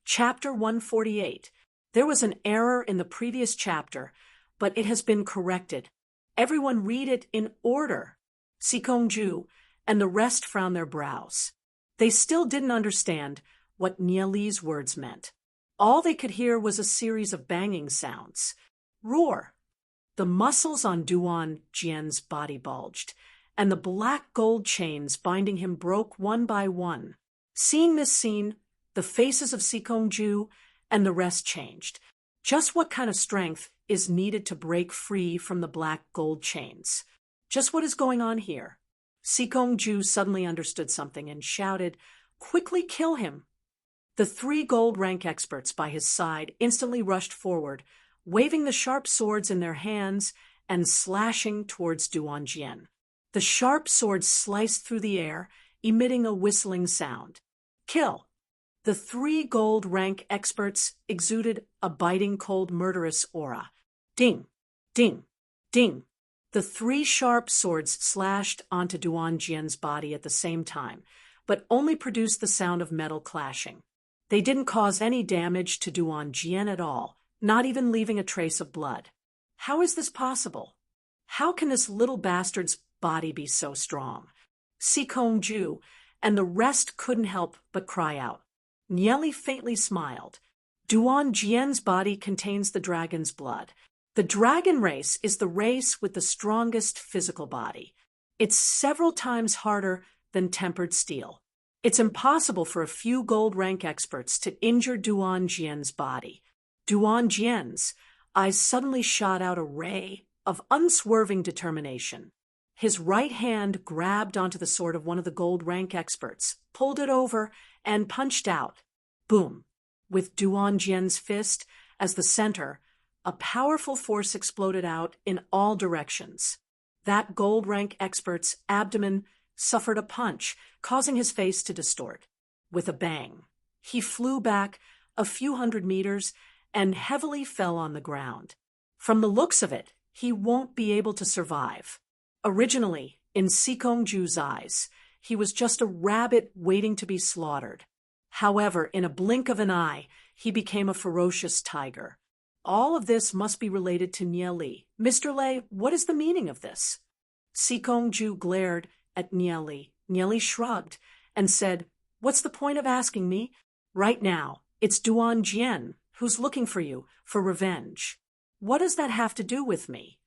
Chapter 148. There was an error in the previous chapter, but it has been corrected. Everyone read it in order. Sikongju and the rest frowned their brows. They still didn't understand what Nieli's words meant. All they could hear was a series of banging sounds. Roar! The muscles on Duan Jian's body bulged, and the black gold chains binding him broke one by one. Seeing this scene, the faces of Sikongju and the rest changed. Just what kind of strength is needed to break free from the black gold chains? Just what is going on here? Sikongju suddenly understood something and shouted, "Quickly kill him!" The 3 gold rank experts by his side instantly rushed forward, waving the sharp swords in their hands and slashing towards Duan Jian. The sharp swords sliced through the air, emitting a whistling sound. Kill! The 3 gold rank experts exuded a biting, cold, murderous aura. Ding! Ding! Ding! The 3 sharp swords slashed onto Duan Jian's body at the same time, but only produced the sound of metal clashing. They didn't cause any damage to Duan Jian at all, not even leaving a trace of blood. How is this possible? How can this little bastard's body be so strong? Sikongju and the rest couldn't help but cry out. Nieli faintly smiled. Duan Jian's body contains the dragon's blood. The dragon race is the race with the strongest physical body. It's several times harder than tempered steel. It's impossible for a few gold rank experts to injure Duan Jian's body. Duan Jian's eyes suddenly shot out a ray of unswerving determination. His right hand grabbed onto the sword of one of the gold rank experts, pulled it over, and punched out. Boom! With Duan Jian's fist as the center, a powerful force exploded out in all directions. That gold rank expert's abdomen suffered a punch, causing his face to distort. With a bang, he flew back a few hundred meters and heavily fell on the ground. From the looks of it, he won't be able to survive. Originally, in Sikongju's eyes, he was just a rabbit waiting to be slaughtered. However, in a blink of an eye, he became a ferocious tiger. All of this must be related to Nieli. Mr. Lei, what is the meaning of this? Sikongju glared at Nieli. Nieli shrugged and said, "What's the point of asking me? Right now, it's Duan Jian who's looking for you, for revenge. What does that have to do with me?"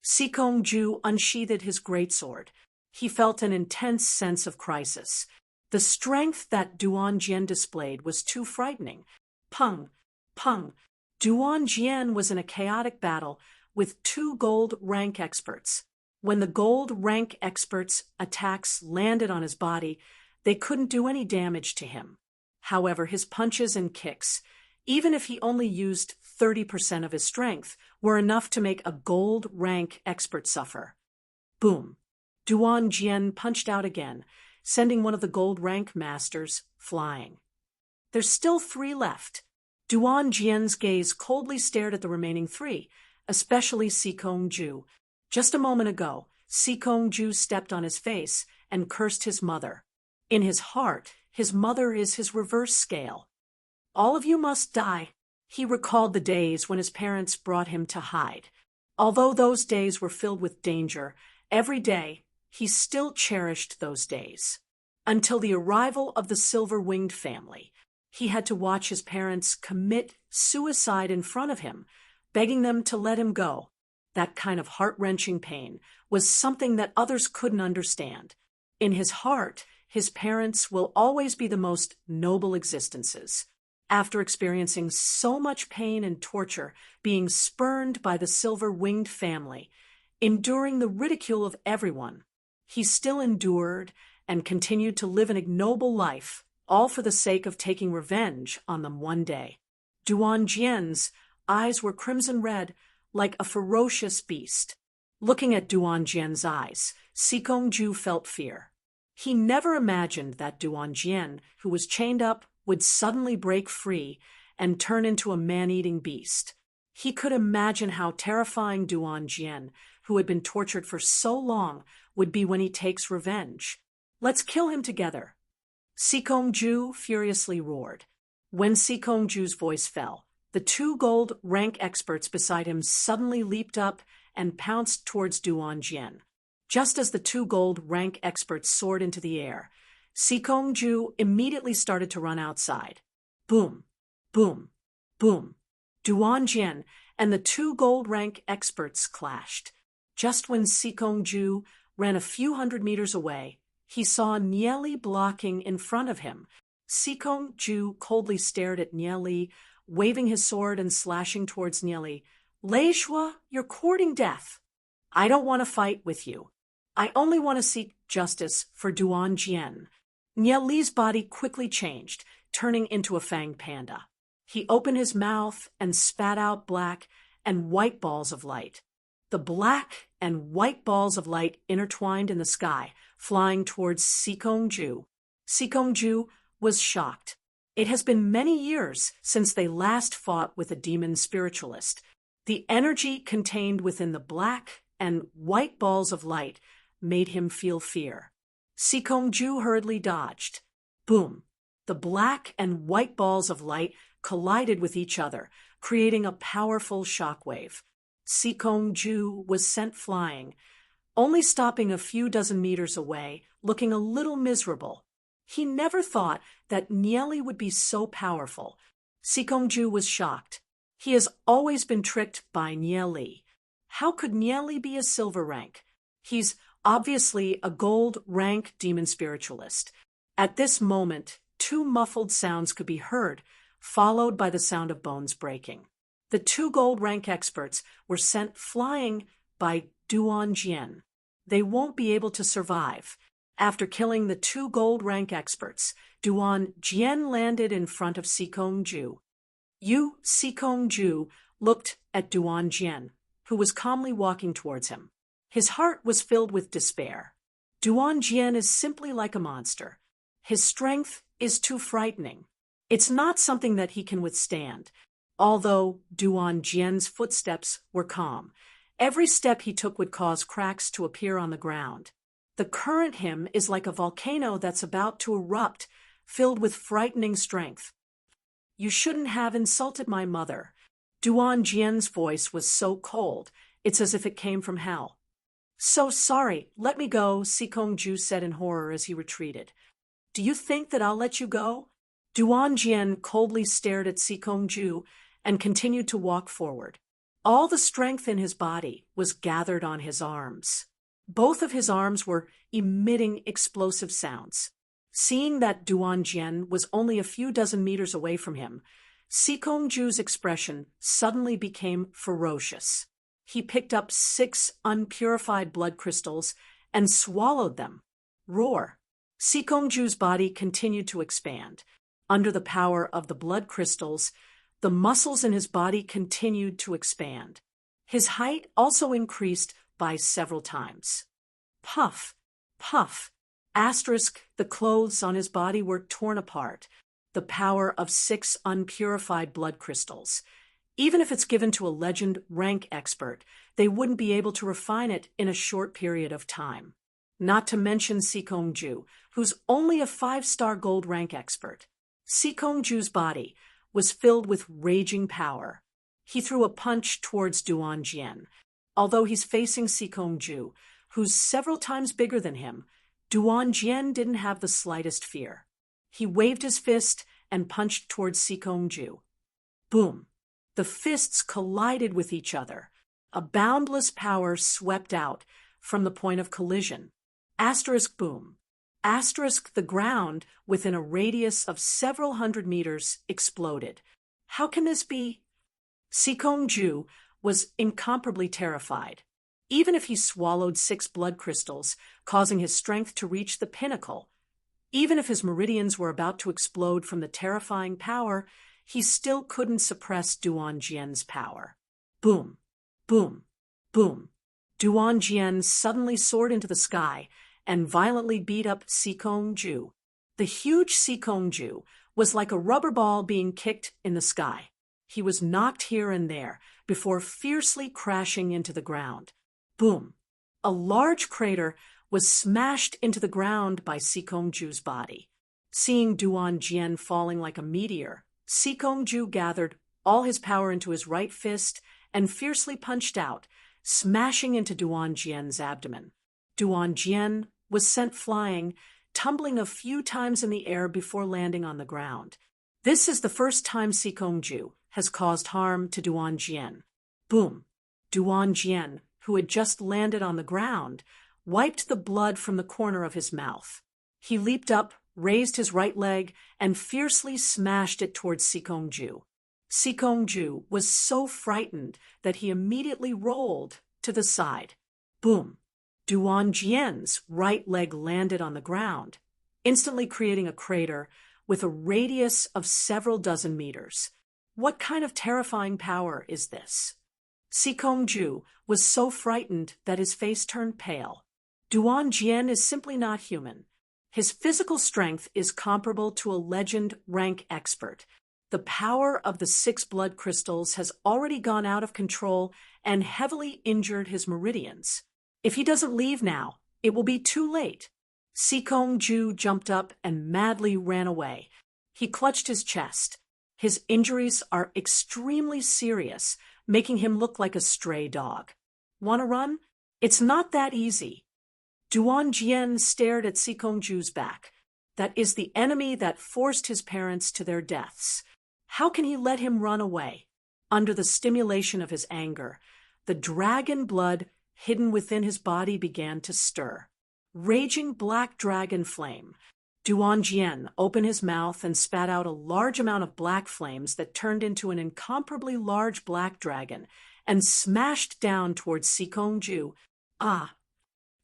Sikongju unsheathed his greatsword. He felt an intense sense of crisis. The strength that Duan Jian displayed was too frightening. Pung! Pung! Duan Jian was in a chaotic battle with 2 gold rank experts. When the gold rank experts' attacks landed on his body, they couldn't do any damage to him. However, his punches and kicks, even if he only used 30% of his strength, were enough to make a gold rank expert suffer. Boom! Duan Jian punched out again, sending one of the gold rank masters flying. There's still 3 left. Duan Jian's gaze coldly stared at the remaining 3, especially Sikongju. Just a moment ago, Sikongju stepped on his face and cursed his mother. In his heart, his mother is his reverse scale. All of you must die. He recalled the days when his parents brought him to hide. Although those days were filled with danger, every day he still cherished those days. Until the arrival of the silver-winged family, he had to watch his parents commit suicide in front of him, begging them to let him go. That kind of heart-wrenching pain was something that others couldn't understand. In his heart, his parents will always be the most noble existences. After experiencing so much pain and torture, being spurned by the silver-winged family, enduring the ridicule of everyone, he still endured and continued to live an ignoble life, all for the sake of taking revenge on them one day. Duan Jian's eyes were crimson red, like a ferocious beast. Looking at Duan Jian's eyes, Sikongju felt fear. He never imagined that Duan Jian, who was chained up, would suddenly break free and turn into a man-eating beast. He could imagine how terrifying Duan Jian, who had been tortured for so long, would be when he takes revenge. "Let's kill him together." Sikongju furiously roared. When Sikongju's voice fell, the two gold rank experts beside him suddenly leaped up and pounced towards Duan Jian. Just as the two gold rank experts soared into the air, Sikongju immediately started to run outside. Boom, boom, boom. Duan Jian and the two gold rank experts clashed. Just when Sikongju ran a few hundred meters away, he saw Nieli blocking in front of him. Sikongju coldly stared at Nieli, waving his sword and slashing towards Nieli. Lei Shua, you're courting death. I don't want to fight with you. I only want to seek justice for Duan Jian. Nieli's body quickly changed, turning into a fanged panda. He opened his mouth and spat out black and white balls of light. The black and white balls of light intertwined in the sky, flying towards Sikongju. Sikongju was shocked. It has been many years since they last fought with a demon spiritualist. The energy contained within the black and white balls of light made him feel fear. Sikongju hurriedly dodged. Boom! The black and white balls of light collided with each other, creating a powerful shockwave. Sikongju was sent flying, only stopping a few dozen meters away, looking a little miserable. He never thought that Nieli would be so powerful. Sikongju was shocked. He has always been tricked by Nieli. How could Nieli be a silver rank? He's obviously a gold rank demon spiritualist. At this moment, two muffled sounds could be heard, followed by the sound of bones breaking. The two gold rank experts were sent flying by Duan Jian. They won't be able to survive. After killing the two gold rank experts, Duan Jian landed in front of Sikongju. Sikongju looked at Duan Jian, who was calmly walking towards him. His heart was filled with despair. Duan Jian is simply like a monster. His strength is too frightening. It's not something that he can withstand. Although Duan Jian's footsteps were calm, every step he took would cause cracks to appear on the ground. The current him is like a volcano that's about to erupt, filled with frightening strength. You shouldn't have insulted my mother. Duan Jian's voice was so cold, it's as if it came from hell. So sorry, let me go, Sikongju said in horror as he retreated. Do you think that I'll let you go? Duan Jian coldly stared at Sikongju and continued to walk forward. All the strength in his body was gathered on his arms. Both of his arms were emitting explosive sounds. Seeing that Duan Jian was only a few dozen meters away from him, Sikongju's expression suddenly became ferocious. He picked up 6 unpurified blood crystals and swallowed them. Roar! Sikongju's body continued to expand. Under the power of the blood crystals, the muscles in his body continued to expand. His height also increased by several times. Puff, puff, asterisk, the clothes on his body were torn apart. The power of 6 unpurified blood crystals. Even if it's given to a legend rank expert, they wouldn't be able to refine it in a short period of time. Not to mention Sikongju, who's only a 5-star gold rank expert. Sikongju's body was filled with raging power. He threw a punch towards Duan Jian. Although he's facing Sikongju, who's several times bigger than him, Duan Jian didn't have the slightest fear. He waved his fist and punched towards Sikongju. Boom! The fists collided with each other. A boundless power swept out from the point of collision. Asterisk boom. Asterisk the ground within a radius of several hundred meters exploded. How can this be? Sikongju was incomparably terrified. Even if he swallowed 6 blood crystals, causing his strength to reach the pinnacle, even if his meridians were about to explode from the terrifying power, he still couldn't suppress Duan Jian's power. Boom, boom, boom. Duan Jian suddenly soared into the sky and violently beat up Sikongju. The huge Sikongju was like a rubber ball being kicked in the sky. He was knocked here and there before fiercely crashing into the ground. Boom! A large crater was smashed into the ground by Sikongju's body. Seeing Duan Jian falling like a meteor, Sikong-ju gathered all his power into his right fist and fiercely punched out, smashing into Duan Jian's abdomen. Duan Jian was sent flying, tumbling a few times in the air before landing on the ground. This is the first time Sikong-ju has caused harm to Duan Jian. Boom! Duan Jian, who had just landed on the ground, wiped the blood from the corner of his mouth. He leaped up, raised his right leg, and fiercely smashed it towards Sikong-ju. Sikong-ju was so frightened that he immediately rolled to the side. Boom! Duan Jian's right leg landed on the ground, instantly creating a crater with a radius of several dozen meters. What kind of terrifying power is this? Sikong-ju was so frightened that his face turned pale. Duan Jian is simply not human. His physical strength is comparable to a legend rank expert. The power of the 6 blood crystals has already gone out of control and heavily injured his meridians. If he doesn't leave now, it will be too late. Sikong-ju jumped up and madly ran away. He clutched his chest. His injuries are extremely serious, making him look like a stray dog. Want to run? It's not that easy. Duan Jian stared at Sikong-ju's back. That is the enemy that forced his parents to their deaths. How can he let him run away? Under the stimulation of his anger, the dragon blood hidden within his body began to stir. Raging black dragon flame. Duan Jian opened his mouth and spat out a large amount of black flames that turned into an incomparably large black dragon and smashed down towards Sikong-ju. Ah!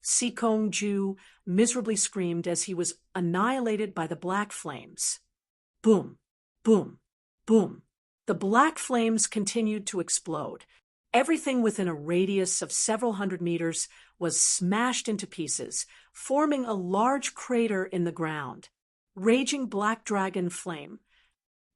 Sikong-ju miserably screamed as he was annihilated by the black flames. Boom! Boom! Boom! The black flames continued to explode. Everything within a radius of several hundred meters was smashed into pieces, forming a large crater in the ground. Raging black dragon flame.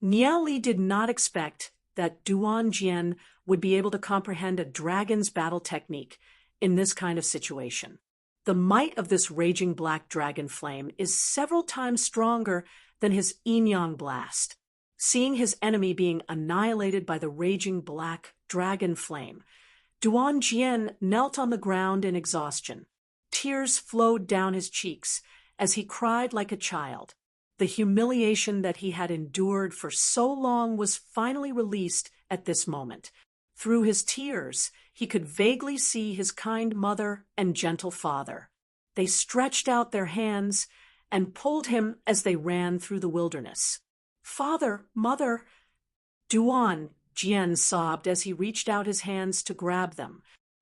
Niali did not expect that Duan Jian would be able to comprehend a dragon's battle technique in this kind of situation. The might of this raging black dragon flame is several times stronger than his yin-yang blast. Seeing his enemy being annihilated by the raging black dragon flame, Duan Jian knelt on the ground in exhaustion. Tears flowed down his cheeks as he cried like a child. The humiliation that he had endured for so long was finally released at this moment. Through his tears, he could vaguely see his kind mother and gentle father. They stretched out their hands and pulled him as they ran through the wilderness. "Father, mother!" Duan Jian sobbed as he reached out his hands to grab them.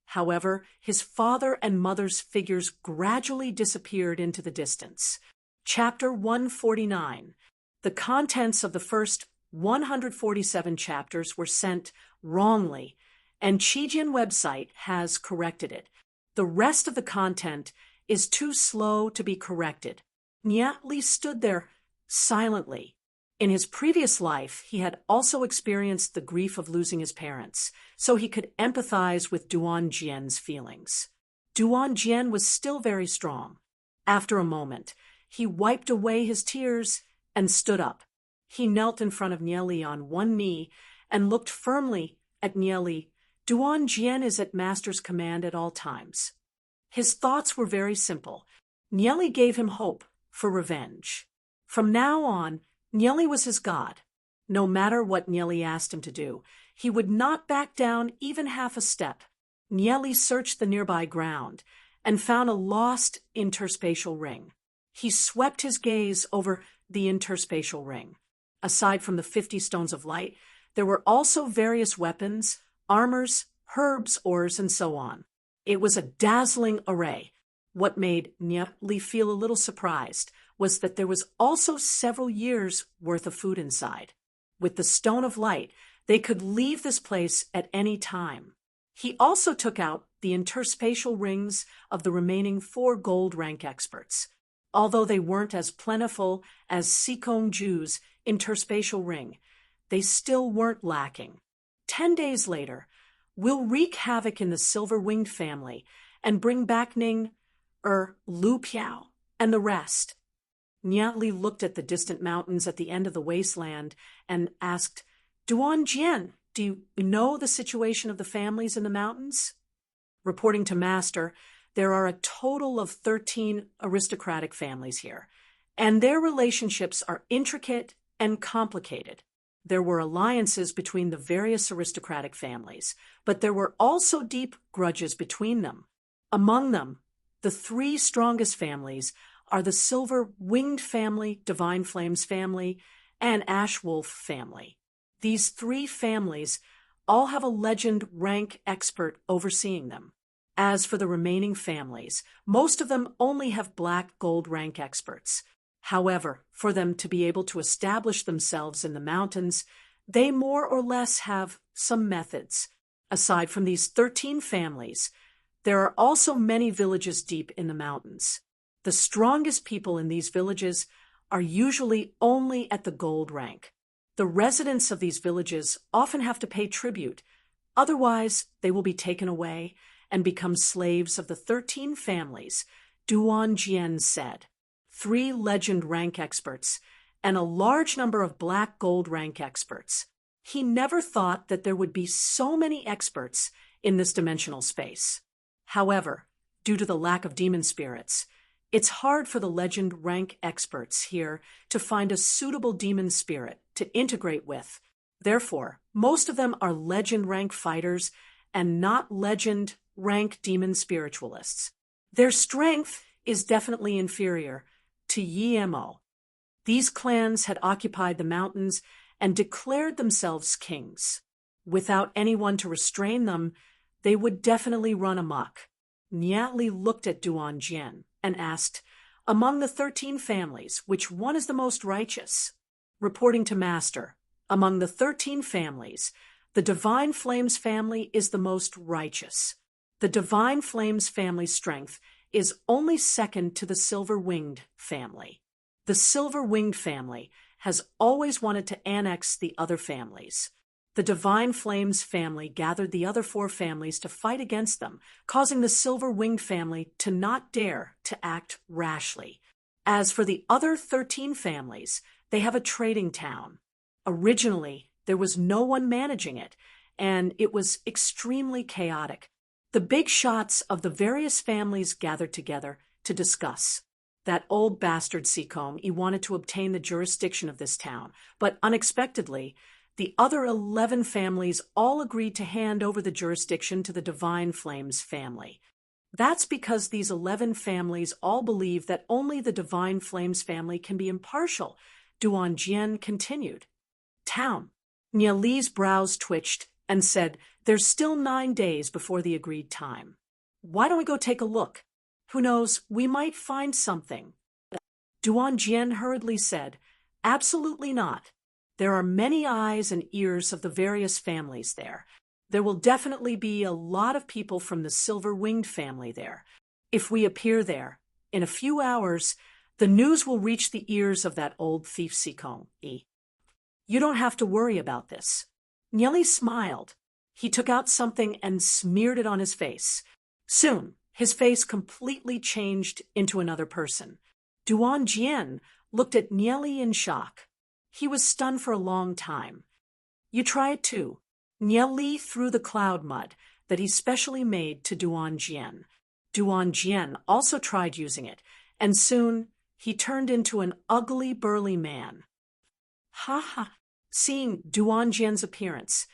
However, his father and mother's figures gradually disappeared into the distance. Chapter 149. The contents of the first 147 chapters were sent wrongly, and Qijin website has corrected it. The rest of the content is too slow to be corrected. Niali stood there silently. In his previous life, he had also experienced the grief of losing his parents, so he could empathize with Duan Jian's feelings. Duan Jian was still very strong. After a moment, he wiped away his tears and stood up. He knelt in front of Nieli on one knee and looked firmly at Nieli. Duan Jian is at master's command at all times. His thoughts were very simple. Nieli gave him hope for revenge. From now on, Nieli was his god. No matter what Nieli asked him to do, he would not back down even half a step. Nieli searched the nearby ground and found a lost interspatial ring. He swept his gaze over the interspatial ring. Aside from the 50 stones of light, there were also various weapons, armors, herbs, ores, and so on. It was a dazzling array. What made Nieli feel a little surprised was that there was also several years' worth of food inside. With the Stone of Light, they could leave this place at any time. He also took out the interspatial rings of the remaining 4 gold rank experts. Although they weren't as plentiful as Sikong-ju's interspatial ring, they still weren't lacking. 10 days later, we'll wreak havoc in the silver-winged family and bring back Lu Piao and the rest. Niali looked at the distant mountains at the end of the wasteland and asked, Duan Jian, do you know the situation of the families in the mountains? Reporting to Master, there are a total of 13 aristocratic families here, and their relationships are intricate and complicated. There were alliances between the various aristocratic families, but there were also deep grudges between them. Among them, the three strongest families are the Silver-Winged family, Divine Flames family, and Ash Wolf family. These three families all have a legend rank expert overseeing them. As for the remaining families, most of them only have black gold rank experts. However, for them to be able to establish themselves in the mountains, they more or less have some methods. Aside from these 13 families, there are also many villages deep in the mountains. The strongest people in these villages are usually only at the gold rank. The residents of these villages often have to pay tribute, otherwise they will be taken away and become slaves of the 13 families, Duan Jian said. 3 legend rank experts and a large number of black gold rank experts. He never thought that there would be so many experts in this dimensional space. However, due to the lack of demon spirits, it's hard for the legend rank experts here to find a suitable demon spirit to integrate with. Therefore, most of them are legend rank fighters and not legend rank demon spiritualists. Their strength is definitely inferior to Yemo. These clans had occupied the mountains and declared themselves kings. Without anyone to restrain them, they would definitely run amok. Niali looked at Duan Jian and asked, Among the 13 families, which one is the most righteous? Reporting to Master, among the 13 families, the Divine Flames family is the most righteous. The Divine Flames family's strength is only second to the Silver-Winged family. The Silver-Winged family has always wanted to annex the other families. The Divine Flames family gathered the other 4 families to fight against them, causing the Silver-Winged family to not dare to act rashly. As for the other 13 families, they have a trading town. Originally, there was no one managing it, and it was extremely chaotic. The big shots of the various families gathered together to discuss. That old bastard Seacombe, he wanted to obtain the jurisdiction of this town, but unexpectedly, the other 11 families all agreed to hand over the jurisdiction to the Divine Flames family. That's because these 11 families all believe that only the Divine Flames family can be impartial, Duan Jian continued. Town. Niali's brows twitched and said, There's still 9 days before the agreed time. Why don't we go take a look? Who knows, we might find something. Duan Jian hurriedly said, Absolutely not. There are many eyes and ears of the various families there. There will definitely be a lot of people from the Silver-Winged family there. If we appear there, in a few hours, the news will reach the ears of that old thief Seacombe. You don't have to worry about this. Niali smiled. He took out something and smeared it on his face. Soon, his face completely changed into another person. Duan Jian looked at Niali in shock. He was stunned for a long time. You try it too. Niali threw the cloud mud that he specially made to Duan Jian. Duan Jian also tried using it, and soon he turned into an ugly, burly man. Ha ha! Seeing Duan Jian's appearance,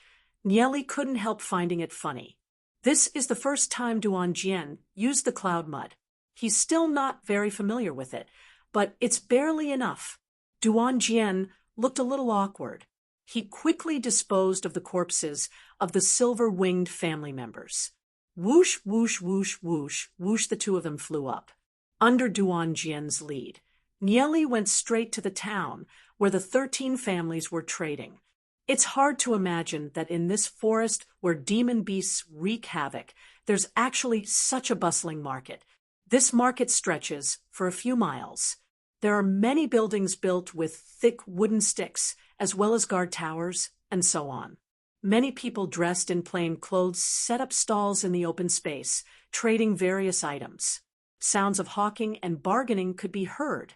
Niali couldn't help finding it funny. This is the first time Duan Jian used the cloud mud. He's still not very familiar with it, but it's barely enough. Duan Jian looked a little awkward. He quickly disposed of the corpses of the Silver-Winged family members. Whoosh, whoosh, whoosh, whoosh, whoosh, the 2 of them flew up. Under Duan Jian's lead, Niali went straight to the town where the 13 families were trading. It's hard to imagine that in this forest where demon beasts wreak havoc, there's actually such a bustling market. This market stretches for a few miles. There are many buildings built with thick wooden sticks, as well as guard towers, and so on. Many people dressed in plain clothes set up stalls in the open space, trading various items. Sounds of hawking and bargaining could be heard.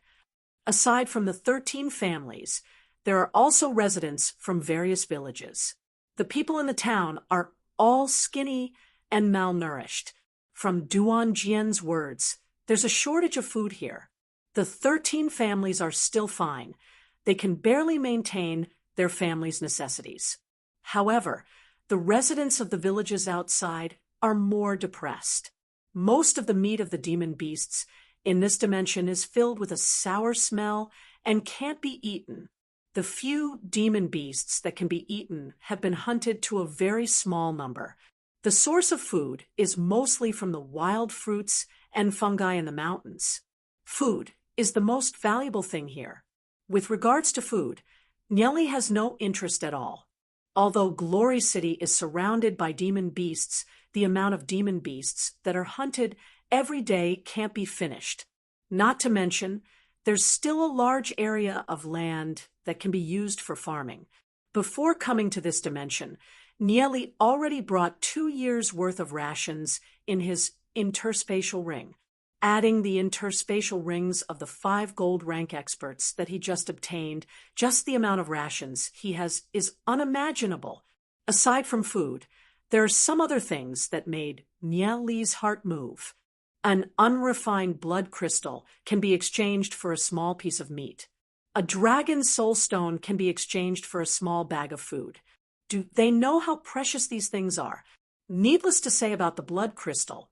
Aside from the 13 families, there are also residents from various villages. The people in the town are all skinny and malnourished. From Duan Jian's words, there's a shortage of food here. The 13 families are still fine. They can barely maintain their family's necessities. However, the residents of the villages outside are more depressed. Most of the meat of the demon beasts in this dimension is filled with a sour smell and can't be eaten. The few demon beasts that can be eaten have been hunted to a very small number. The source of food is mostly from the wild fruits and fungi in the mountains. Food is the most valuable thing here. With regards to food, Nyeli has no interest at all. Although Glory City is surrounded by demon beasts, the amount of demon beasts that are hunted every day can't be finished. Not to mention, there's still a large area of land that can be used for farming. Before coming to this dimension, Nyeli already brought 2 years' worth of rations in his interspatial ring. Adding the interspatial rings of the 5 gold rank experts that he just obtained, just the amount of rations he has is unimaginable. Aside from food, there are some other things that made Nyeli's heart move. An unrefined blood crystal can be exchanged for a small piece of meat. A dragon's soul stone can be exchanged for a small bag of food. Do they know how precious these things are? Needless to say about the blood crystal,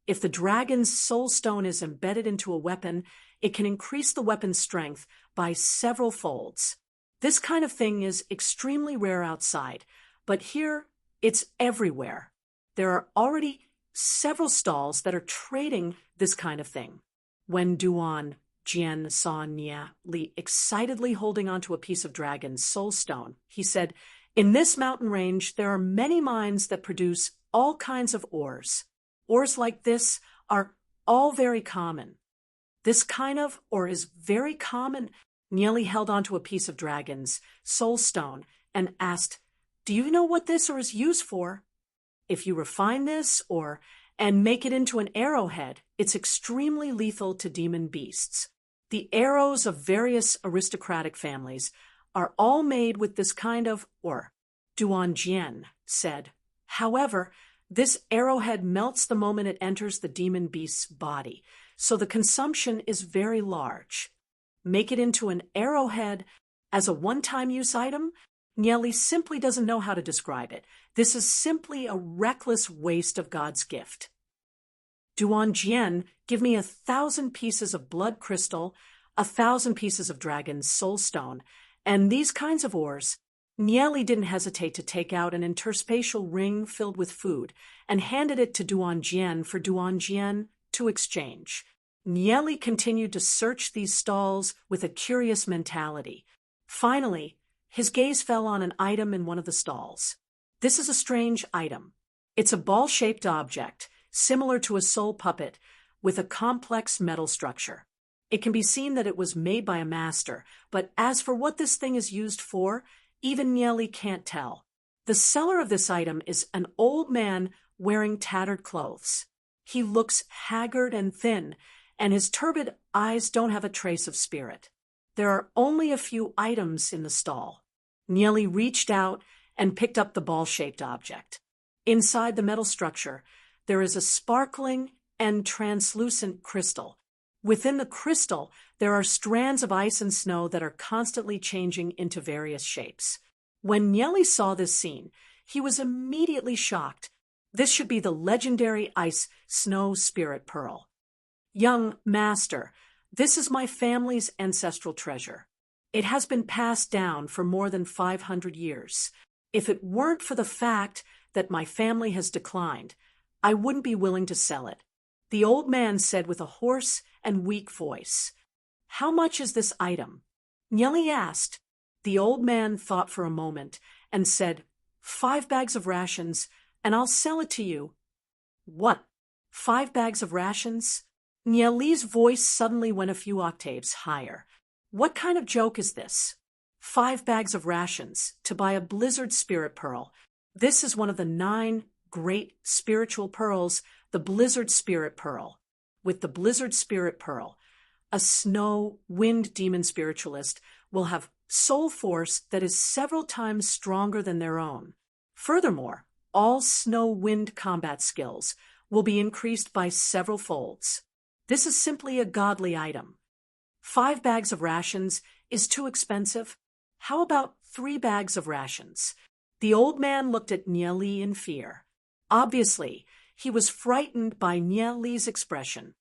if the dragon's soul stone is embedded into a weapon, it can increase the weapon's strength by several folds. This kind of thing is extremely rare outside, but here it's everywhere. There are already several stalls that are trading this kind of thing. When Duan Jian saw Nyeli excitedly holding onto a piece of dragon's soul stone, he said, "In this mountain range, there are many mines that produce all kinds of ores. Ores like this are all very common." This kind of ore is very common. Nyeli held onto a piece of dragon's soul stone and asked, "Do you know what this ore is used for? If you refine this ore and make it into an arrowhead, it's extremely lethal to demon beasts. The arrows of various aristocratic families are all made with this kind of ore." Duan Jian said, "However, this arrowhead melts the moment it enters the demon beast's body, so the consumption is very large. Make it into an arrowhead as a one-time use item? Nyeli simply doesn't know how to describe it. This is simply a reckless waste of God's gift." Duan Jian, give me 1,000 pieces of blood crystal, 1,000 pieces of dragon's soul stone, and these kinds of ores. Nyeli didn't hesitate to take out an interspatial ring filled with food and handed it to Duan Jian for Duan Jian to exchange. Nyeli continued to search these stalls with a curious mentality. Finally, his gaze fell on an item in one of the stalls. This is a strange item. It's a ball-shaped object, similar to a soul puppet, with a complex metal structure. It can be seen that it was made by a master, but as for what this thing is used for, even Nyeli can't tell. The seller of this item is an old man wearing tattered clothes. He looks haggard and thin, and his turbid eyes don't have a trace of spirit. There are only a few items in the stall. Nyeli reached out and picked up the ball-shaped object. Inside the metal structure, there is a sparkling and translucent crystal. Within the crystal, there are strands of ice and snow that are constantly changing into various shapes. When Nyeli saw this scene, he was immediately shocked. This should be the legendary ice snow spirit pearl. "Young master, this is my family's ancestral treasure. It has been passed down for more than 500 years. If it weren't for the fact that my family has declined, I wouldn't be willing to sell it," the old man said with a hoarse and weak voice. "How much is this item?" Nyeli asked. The old man thought for a moment and said, 5 bags of rations, and I'll sell it to you." "What? 5 bags of rations?" Nyeli's voice suddenly went a few octaves higher. "What kind of joke is this? 5 bags of rations to buy a blizzard spirit pearl. This is one of the 9 great spiritual pearls, the blizzard spirit pearl. With the blizzard spirit pearl, A snow wind demon spiritualist will have soul force that is several times stronger than their own. Furthermore, all snow wind combat skills will be increased by several folds. This is simply a godly item. 5 bags of rations is too expensive. How about 3 bags of rations? The old man looked at Nye Li in fear. Obviously, he was frightened by Nye Li's expression.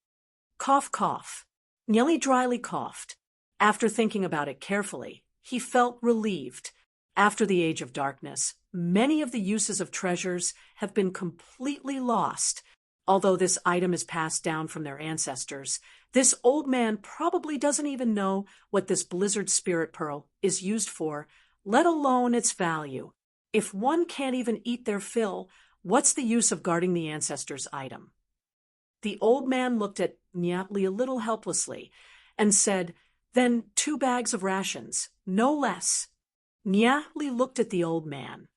Cough, cough. Nye Li dryly coughed. After thinking about it carefully, he felt relieved. After the Age of Darkness, many of the uses of treasures have been completely lost. Although this item is passed down from their ancestors, this old man probably doesn't even know what this blizzard spirit pearl is used for, let alone its value. If one can't even eat their fill, what's the use of guarding the ancestors' item? The old man looked at Nye Li a little helplessly and said, "Then 2 bags of rations, no less." Nye Li looked at the old man.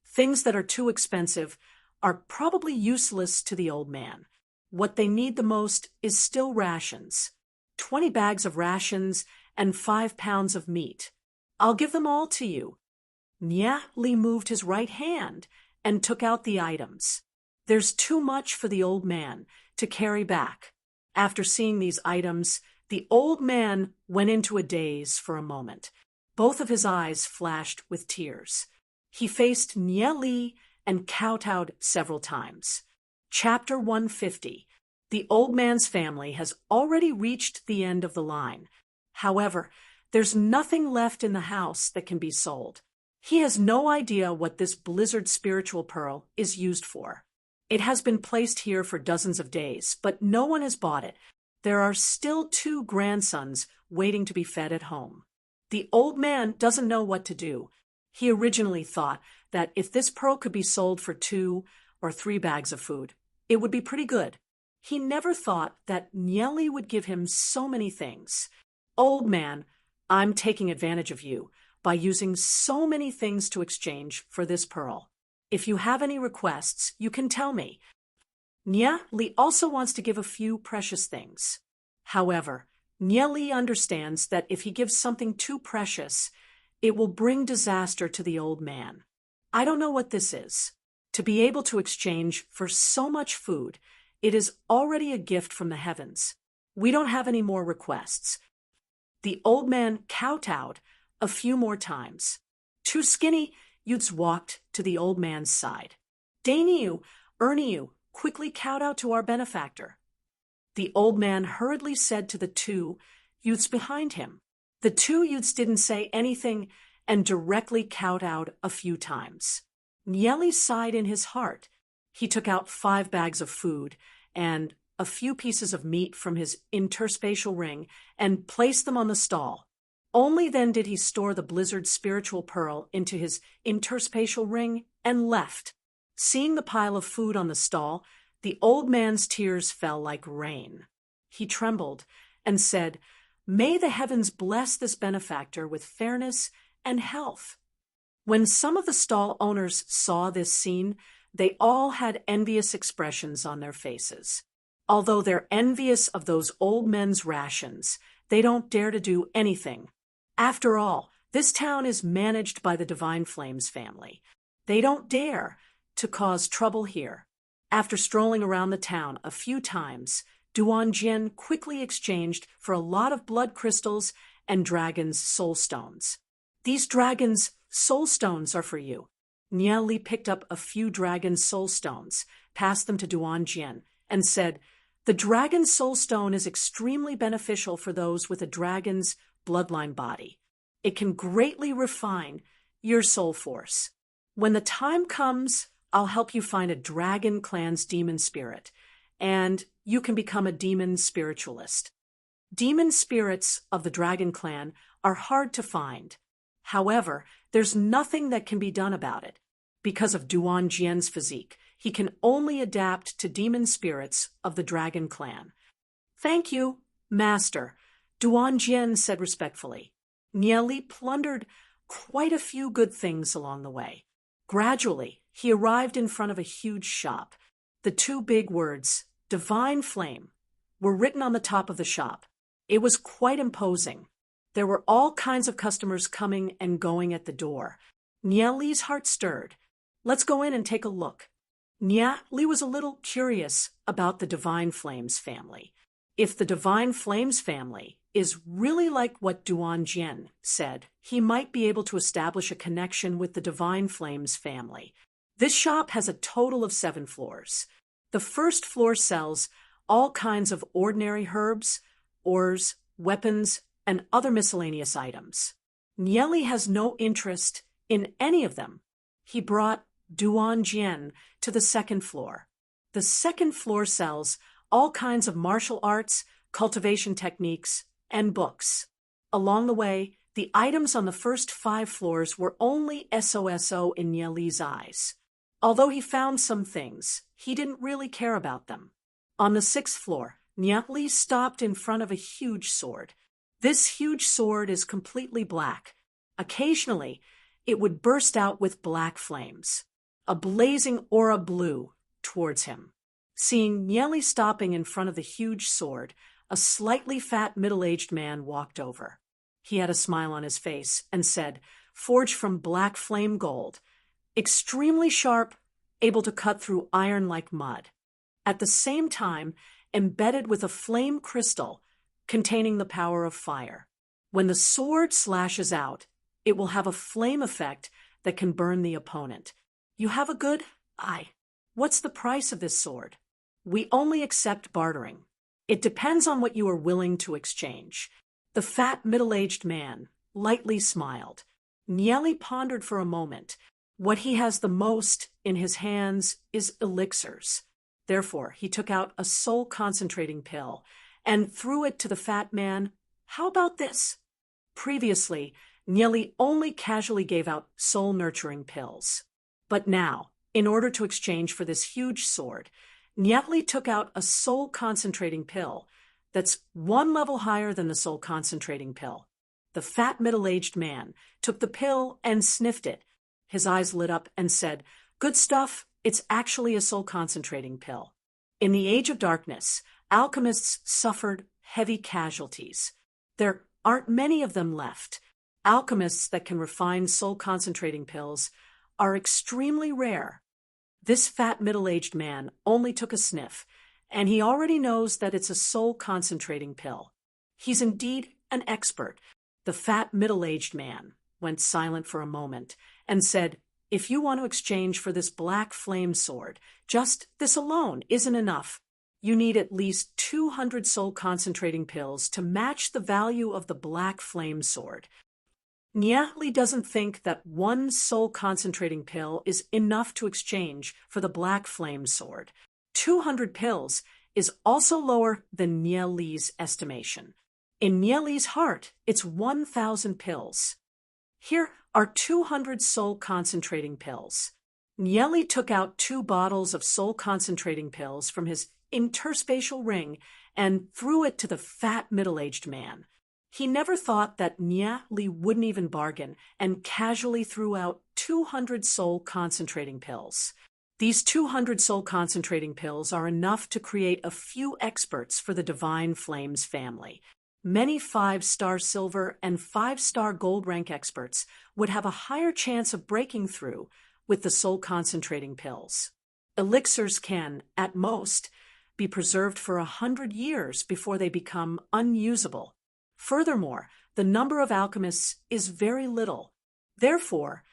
Things that are too expensive are probably useless to the old man. What they need the most is still rations. 20 bags of rations and 5 pounds of meat. I'll give them all to you. Nye Li moved his right hand and took out the items. There's too much for the old man to carry back. After seeing these items, the old man went into a daze for a moment. Both of his eyes flashed with tears. He faced Nye Li and kowtowed several times. Chapter 150. The old man's family has already reached the end of the line. However, there's nothing left in the house that can be sold. He has no idea what this blizzard spiritual pearl is used for. It has been placed here for dozens of days, but no one has bought it. There are still 2 grandsons waiting to be fed at home. The old man doesn't know what to do. He originally thought that if this pearl could be sold for 2 or 3 bags of food, it would be pretty good. He never thought that Nye Li would give him so many things. Old man, I'm taking advantage of you by using so many things to exchange for this pearl. If you have any requests, you can tell me. Nye Li also wants to give a few precious things. However, Nye Li understands that if he gives something too precious, it will bring disaster to the old man. I don't know what this is. To be able to exchange for so much food, it is already a gift from the heavens. We don't have any more requests. The old man kowtowed a few more times. 2 skinny youths walked to the old man's side. Dainiu, Erniu, quickly kowtow to our benefactor. The old man hurriedly said to the 2 youths behind him. The 2 youths didn't say anything and directly kowtowed a few times. Nye Li sighed in his heart. He took out 5 bags of food and a few pieces of meat from his interspatial ring and placed them on the stall. Only then did he store the blizzard spiritual pearl into his interspatial ring and left. Seeing the pile of food on the stall, the old man's tears fell like rain. He trembled and said, "May the heavens bless this benefactor with fairness and health." When some of the stall owners saw this scene, they all had envious expressions on their faces. Although they're envious of those old men's rations, they don't dare to do anything. After all, this town is managed by the Divine Flames family. They don't dare to cause trouble here. After strolling around the town a few times, Duan Jian quickly exchanged for a lot of blood crystals and dragon's soul stones. "These dragon's soul stones are for you." Nye Li picked up a few dragon's soul stones, passed them to Duan Jian, and said, "The dragon's soul stone is extremely beneficial for those with a dragon's bloodline body. It can greatly refine your soul force. When the time comes, I'll help you find a dragon clan's demon spirit, and you can become a demon spiritualist. Demon spirits of the dragon clan are hard to find. However, there's nothing that can be done about it. Because of Duan Jian's physique, he can only adapt to demon spirits of the dragon clan." "Thank you, Master," Duan Jian said respectfully. Nye Li plundered quite a few good things along the way. Gradually, he arrived in front of a huge shop. The 2 big words, "Divine Flame," were written on the top of the shop. It was quite imposing. There were all kinds of customers coming and going at the door. Nia Li's heart stirred. Let's go in and take a look. Nia Li was a little curious about the Divine Flames family. If the Divine Flames family is really like what Duan Jian said, he might be able to establish a connection with the Divine Flames family. This shop has a total of 7 floors. The first floor sells all kinds of ordinary herbs, ores, weapons, and other miscellaneous items. Nia Li has no interest in any of them. He brought Duan Jian to the second floor. The second floor sells all kinds of martial arts, cultivation techniques, and books. Along the way, the items on the first 5 floors were only SOSO in Nia Li's eyes. Although he found some things, he didn't really care about them. On the 6th floor, Nia Li stopped in front of a huge sword. This huge sword is completely black. Occasionally, it would burst out with black flames. A blazing aura blew towards him. Seeing Nia Li stopping in front of the huge sword, a slightly fat middle-aged man walked over. He had a smile on his face and said, "Forged from black flame gold, extremely sharp, able to cut through iron like mud. At the same time, embedded with a flame crystal containing the power of fire. When the sword slashes out, it will have a flame effect that can burn the opponent. You have a good eye. What's the price of this sword? We only accept bartering. It depends on what you are willing to exchange." The fat middle-aged man lightly smiled. Nia Li pondered for a moment. What he has the most in his hands is elixirs. Therefore, he took out a soul concentrating pill and threw it to the fat man. "How about this?" Previously, Nia Li only casually gave out soul-nurturing pills. But now, in order to exchange for this huge sword, Nia Li took out a soul-concentrating pill that's 1 level higher than the soul-concentrating pill. The fat middle-aged man took the pill and sniffed it. His eyes lit up and said, "Good stuff, it's actually a soul-concentrating pill." In the Age of Darkness, alchemists suffered heavy casualties. There aren't many of them left. Alchemists that can refine soul-concentrating pills are extremely rare. This fat middle-aged man only took a sniff, and he already knows that it's a soul-concentrating pill. He's indeed an expert. The fat middle-aged man went silent for a moment and said, "If you want to exchange for this black flame sword, just this alone isn't enough. You need at least 200 soul-concentrating pills to match the value of the black flame sword." Nia Li doesn't think that 1 soul-concentrating pill is enough to exchange for the black flame sword. 200 pills is also lower than Nia Li's estimation. In Nia Li's heart, it's 1,000 pills. Here are 200 soul-concentrating pills. Nia Li took out 2 bottles of soul-concentrating pills from his interspatial ring and threw it to the fat middle-aged man. He never thought that Nia Li wouldn't even bargain and casually threw out 200 soul-concentrating pills. These 200 soul-concentrating pills are enough to create a few experts for the Divine Flames family. Many 5-star silver and 5-star gold rank experts would have a higher chance of breaking through with the soul-concentrating pills. Elixirs can, at most, be preserved for 100 years before they become unusable. Furthermore, the number of alchemists is very little. Therefore,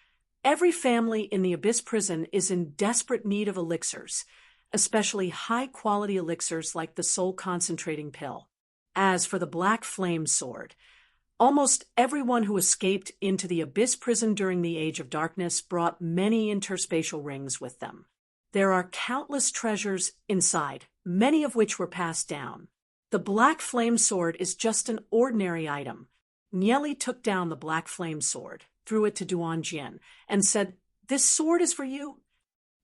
every family in the Abyss prison is in desperate need of elixirs, especially high-quality elixirs like the soul-concentrating pill. As for the black flame sword, almost everyone who escaped into the Abyss prison during the Age of Darkness brought many interspatial rings with them. There are countless treasures inside, many of which were passed down. The black flame sword is just an ordinary item. Nia Li took down the black flame sword, threw it to Duan Jian, and said, "This sword is for you."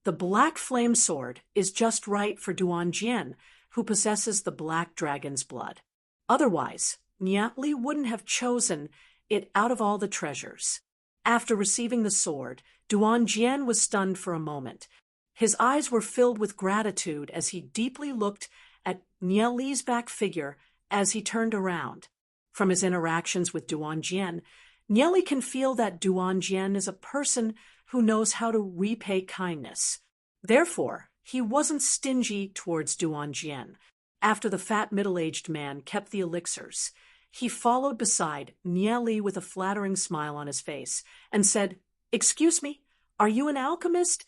The black flame sword is just right for Duan Jian, who possesses the black dragon's blood. Otherwise, Nia Li wouldn't have chosen it out of all the treasures. After receiving the sword, Duan Jian was stunned for a moment. His eyes were filled with gratitude as he deeply looked at Nia Li's back figure as he turned around. From his interactions with Duan Jian, Nieli can feel that Duan Jian is a person who knows how to repay kindness. Therefore, he wasn't stingy towards Duan Jian. After the fat middle-aged man kept the elixirs, he followed beside Nieli with a flattering smile on his face and said, "Excuse me, are you an alchemist?"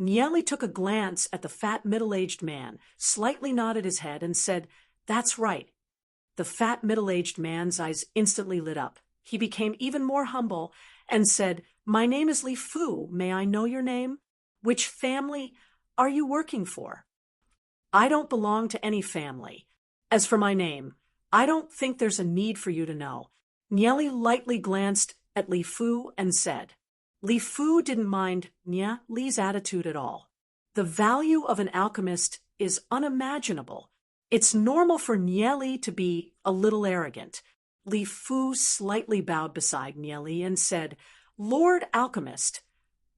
Nieli took a glance at the fat middle-aged man, slightly nodded his head, and said, "That's right." The fat middle-aged man's eyes instantly lit up. He became even more humble and said, "My name is Li Fu. May I know your name? Which family are you working for?" "I don't belong to any family. As for my name, I don't think there's a need for you to know." Nieli lightly glanced at Li Fu and said. Li Fu didn't mind Li's attitude at all. The value of an alchemist is unimaginable. It's normal for Nieli to be a little arrogant. Li Fu slightly bowed beside Nieli and said, "Lord Alchemist,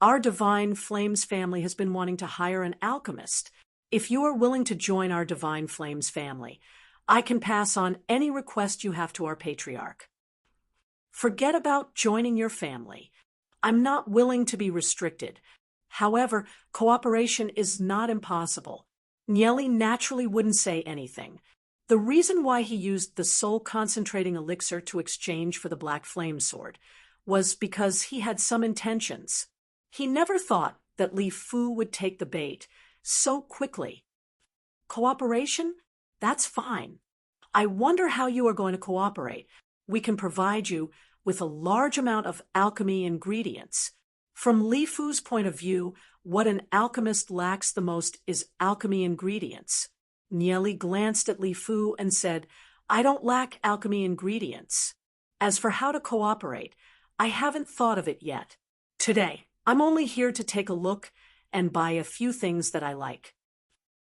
our Divine Flames family has been wanting to hire an alchemist. If you are willing to join our Divine Flames family, I can pass on any request you have to our patriarch." "Forget about joining your family. I'm not willing to be restricted. However, cooperation is not impossible." Nieli naturally wouldn't say anything. The reason why he used the soul-concentrating elixir to exchange for the Black Flame Sword was because he had some intentions. He never thought that Li Fu would take the bait so quickly. "Cooperation? That's fine. I wonder how you are going to cooperate. We can provide you with a large amount of alchemy ingredients. From Li Fu's point of view, what an alchemist lacks the most is alchemy ingredients." Nieli glanced at Li Fu and said, "I don't lack alchemy ingredients. As for how to cooperate, I haven't thought of it yet. Today, I'm only here to take a look and buy a few things that I like."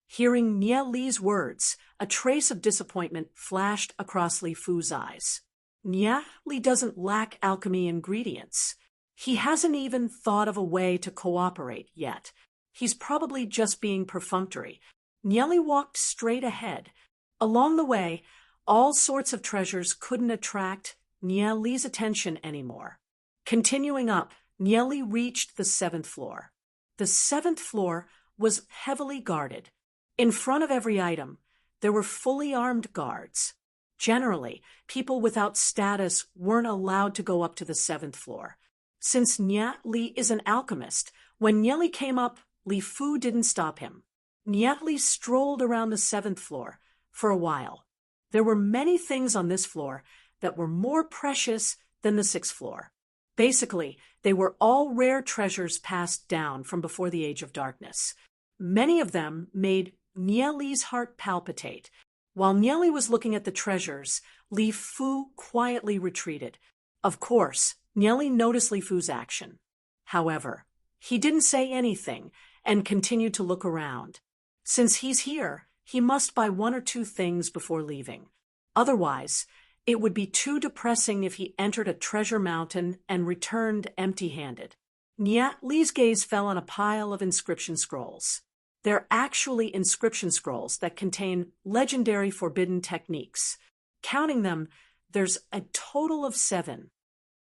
Hearing Nieli's words, a trace of disappointment flashed across Li Fu's eyes. Nieli doesn't lack alchemy ingredients. He hasn't even thought of a way to cooperate yet. He's probably just being perfunctory. Nieli walked straight ahead. Along the way, all sorts of treasures couldn't attract Nieli's attention anymore. Continuing up, Nieli reached the 7th floor. The 7th floor was heavily guarded. In front of every item, there were fully armed guards. Generally, people without status weren't allowed to go up to the 7th floor. Since Nieli is an alchemist, when Nieli came up, Li Fu didn't stop him. Nieli strolled around the 7th floor for a while. There were many things on this floor that were more precious than the 6th floor. Basically, they were all rare treasures passed down from before the Age of Darkness. Many of them made Nieli's heart palpitate. While Nieli was looking at the treasures, Li Fu quietly retreated. Of course, Nieli noticed Li Fu's action. However, he didn't say anything and continued to look around. Since he's here, he must buy one or two things before leaving. Otherwise, it would be too depressing if he entered a treasure mountain and returned empty-handed. Nieli's gaze fell on a pile of inscription scrolls. They're actually inscription scrolls that contain legendary forbidden techniques. Counting them, there's a total of 7.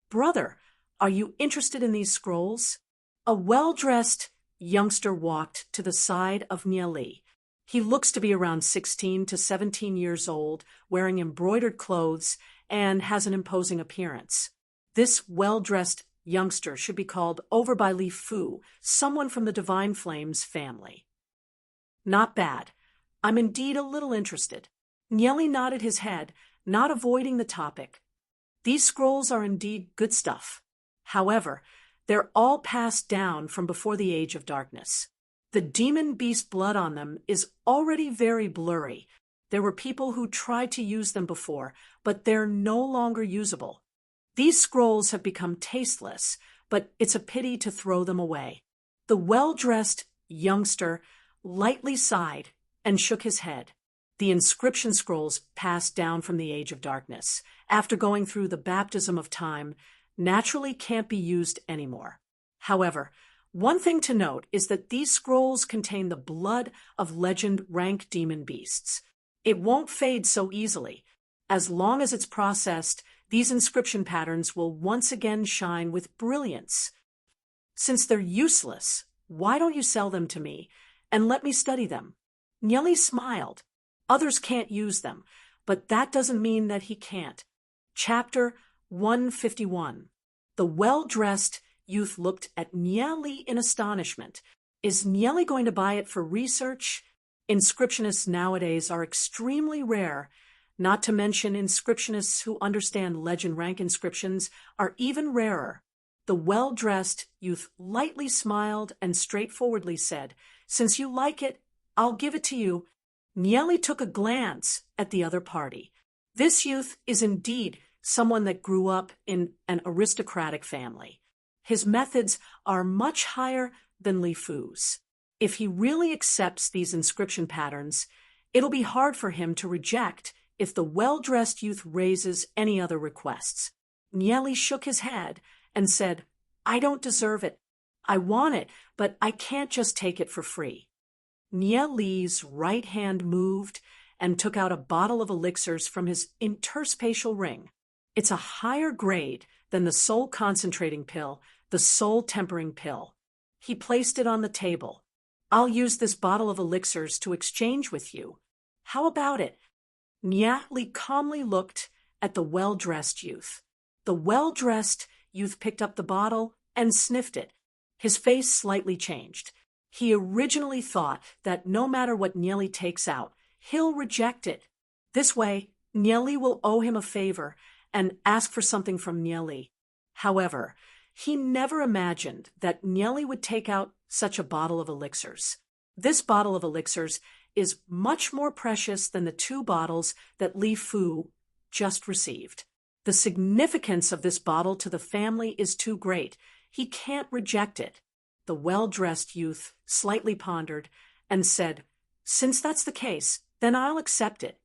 "Brother, are you interested in these scrolls?" A well-dressed youngster walked to the side of Nieli. He looks to be around 16 to 17 years old, wearing embroidered clothes, and has an imposing appearance. This well-dressed youngster should be called over by Li Fu, someone from the Divine Flames family. "Not bad. I'm indeed a little interested." Nieli nodded his head, not avoiding the topic. "These scrolls are indeed good stuff. However, they're all passed down from before the Age of Darkness. The demon beast blood on them is already very blurry. There were people who tried to use them before, but they're no longer usable. These scrolls have become tasteless, but it's a pity to throw them away." The well-dressed youngster lightly sighed and shook his head. The inscription scrolls passed down from the Age of Darkness, after going through the baptism of time, naturally can't be used anymore. However, one thing to note is that these scrolls contain the blood of legend rank demon beasts. It won't fade so easily. As long as it's processed, these inscription patterns will once again shine with brilliance. Since they're useless, why don't you sell them to me and let me study them? Nyeli smiled. Others can't use them, but that doesn't mean that he can't. Chapter 151. The well-dressed youth looked at Nyeli in astonishment. Is Nyeli going to buy it for research? Inscriptionists nowadays are extremely rare, not to mention inscriptionists who understand legend rank inscriptions are even rarer. The well-dressed youth lightly smiled and straightforwardly said, "Since you like it, I'll give it to you." Nyeli took a glance at the other party. This youth is indeed someone that grew up in an aristocratic family. His methods are much higher than Li Fu's. If he really accepts these inscription patterns, it'll be hard for him to reject if the well-dressed youth raises any other requests. Nyeli shook his head and said, "I don't deserve it. I want it, but I can't just take it for free." Nyeli's right hand moved and took out a bottle of elixirs from his interspatial ring. It's a higher grade than the soul concentrating pill, the soul tempering pill. He placed it on the table. "I'll use this bottle of elixirs to exchange with you. How about it?" Nyeli calmly looked at the well-dressed youth. The well-dressed youth picked up the bottle and sniffed it. His face slightly changed. He originally thought that no matter what Nyeli takes out, he'll reject it. This way, Nyeli will owe him a favor and ask for something from Nyeli. However, he never imagined that Nyeli would take out such a bottle of elixirs. This bottle of elixirs is much more precious than the 2 bottles that Li Fu just received. The significance of this bottle to the family is too great. He can't reject it. The well-dressed youth slightly pondered and said, "Since that's the case, then I'll accept it."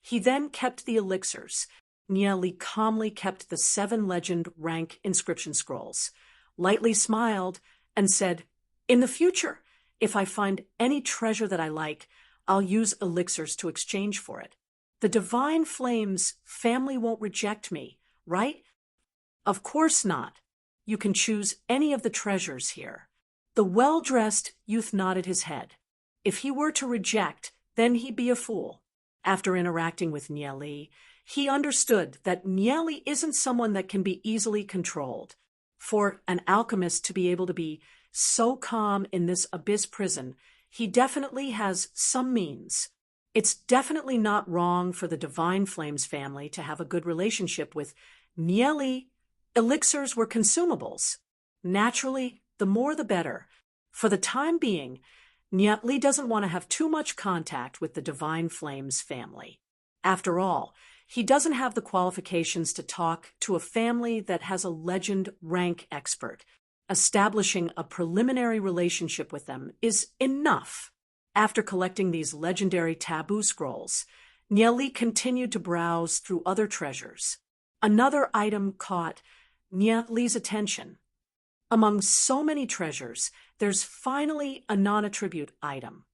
He then kept the elixirs. Nyeli calmly kept the 7 legend rank inscription scrolls, lightly smiled, and said, "In the future, if I find any treasure that I like, I'll use elixirs to exchange for it. The Divine Flames family won't reject me, right?" "Of course not. You can choose any of the treasures here." The well-dressed youth nodded his head. If he were to reject, then he'd be a fool. After interacting with Nyeli, he understood that Nyeli isn't someone that can be easily controlled. For an alchemist to be able to be so calm in this abyss prison, he definitely has some means. It's definitely not wrong for the Divine Flames family to have a good relationship with Nyeli. Elixirs were consumables. Naturally, the more the better. For the time being, Nyeli doesn't want to have too much contact with the Divine Flames family. After all, he doesn't have the qualifications to talk to a family that has a legend rank expert. Establishing a preliminary relationship with them is enough. After collecting these legendary taboo scrolls, Nyeli continued to browse through other treasures. Another item caught Nyeli's attention. Among so many treasures, there's finally a non-attribute item.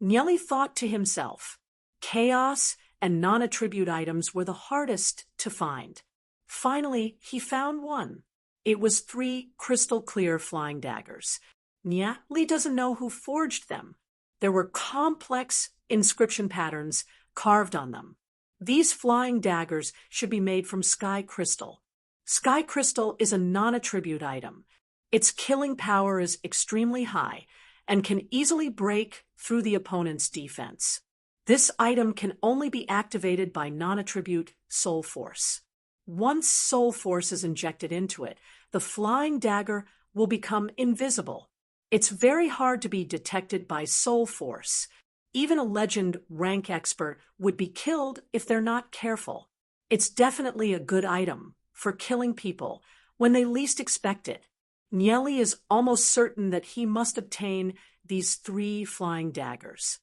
Nyeli thought to himself, chaos and non-attribute items were the hardest to find. Finally, he found one. It was 3 crystal-clear flying daggers. Nyeli doesn't know who forged them. There were complex inscription patterns carved on them. These flying daggers should be made from sky crystal. Sky crystal is a non-attribute item. Its killing power is extremely high and can easily break through the opponent's defense. This item can only be activated by non-attribute soul force. Once soul force is injected into it, the flying dagger will become invisible. It's very hard to be detected by soul force. Even a legend rank expert would be killed if they're not careful. It's definitely a good item for killing people when they least expect it. Nyeli is almost certain that he must obtain these 3 flying daggers.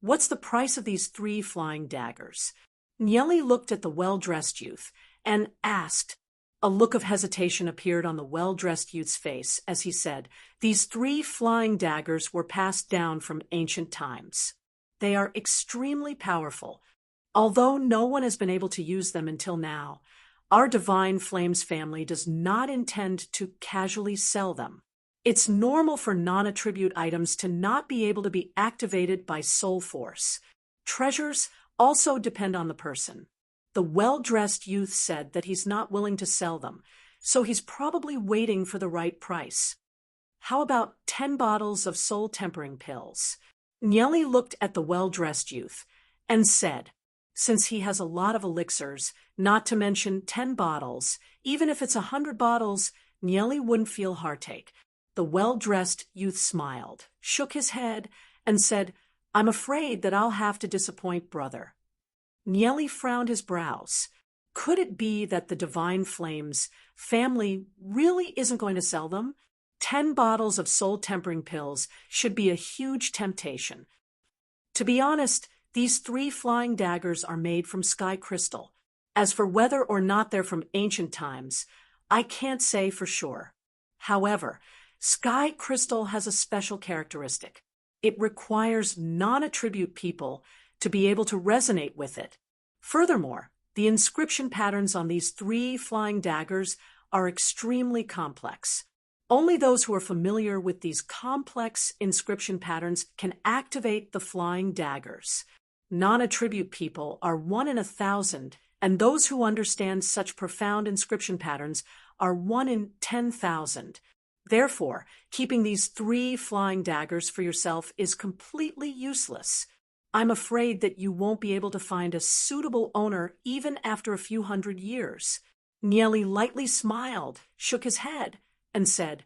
What's the price of these 3 flying daggers? Nyeli looked at the well-dressed youth and asked. A look of hesitation appeared on the well-dressed youth's face as he said, "These 3 flying daggers were passed down from ancient times. They are extremely powerful. Although no one has been able to use them until now, our Divine Flames family does not intend to casually sell them. It's normal for non-attribute items to not be able to be activated by soul force. Treasures also depend on the person. The well-dressed youth said that he's not willing to sell them, so he's probably waiting for the right price. How about 10 bottles of soul-tempering pills? Nieli looked at the well-dressed youth and said, since he has a lot of elixirs, not to mention 10 bottles, even if it's 100 bottles, Nieli wouldn't feel heartache. The well-dressed youth smiled, shook his head, and said, I'm afraid that I'll have to disappoint brother. Nieli frowned his brows. Could it be that the Divine Flames family really isn't going to sell them? 10 bottles of soul-tempering pills should be a huge temptation. To be honest, these 3 flying daggers are made from sky crystal. As for whether or not they're from ancient times, I can't say for sure. However, sky crystal has a special characteristic. It requires non-attribute people to be able to resonate with it. Furthermore, the inscription patterns on these 3 flying daggers are extremely complex. Only those who are familiar with these complex inscription patterns can activate the flying daggers. Non-attribute people are 1 in 1,000, and those who understand such profound inscription patterns are 1 in 10,000. Therefore, keeping these 3 flying daggers for yourself is completely useless. I'm afraid that you won't be able to find a suitable owner even after a few hundred years. Nieli lightly smiled, shook his head, and said,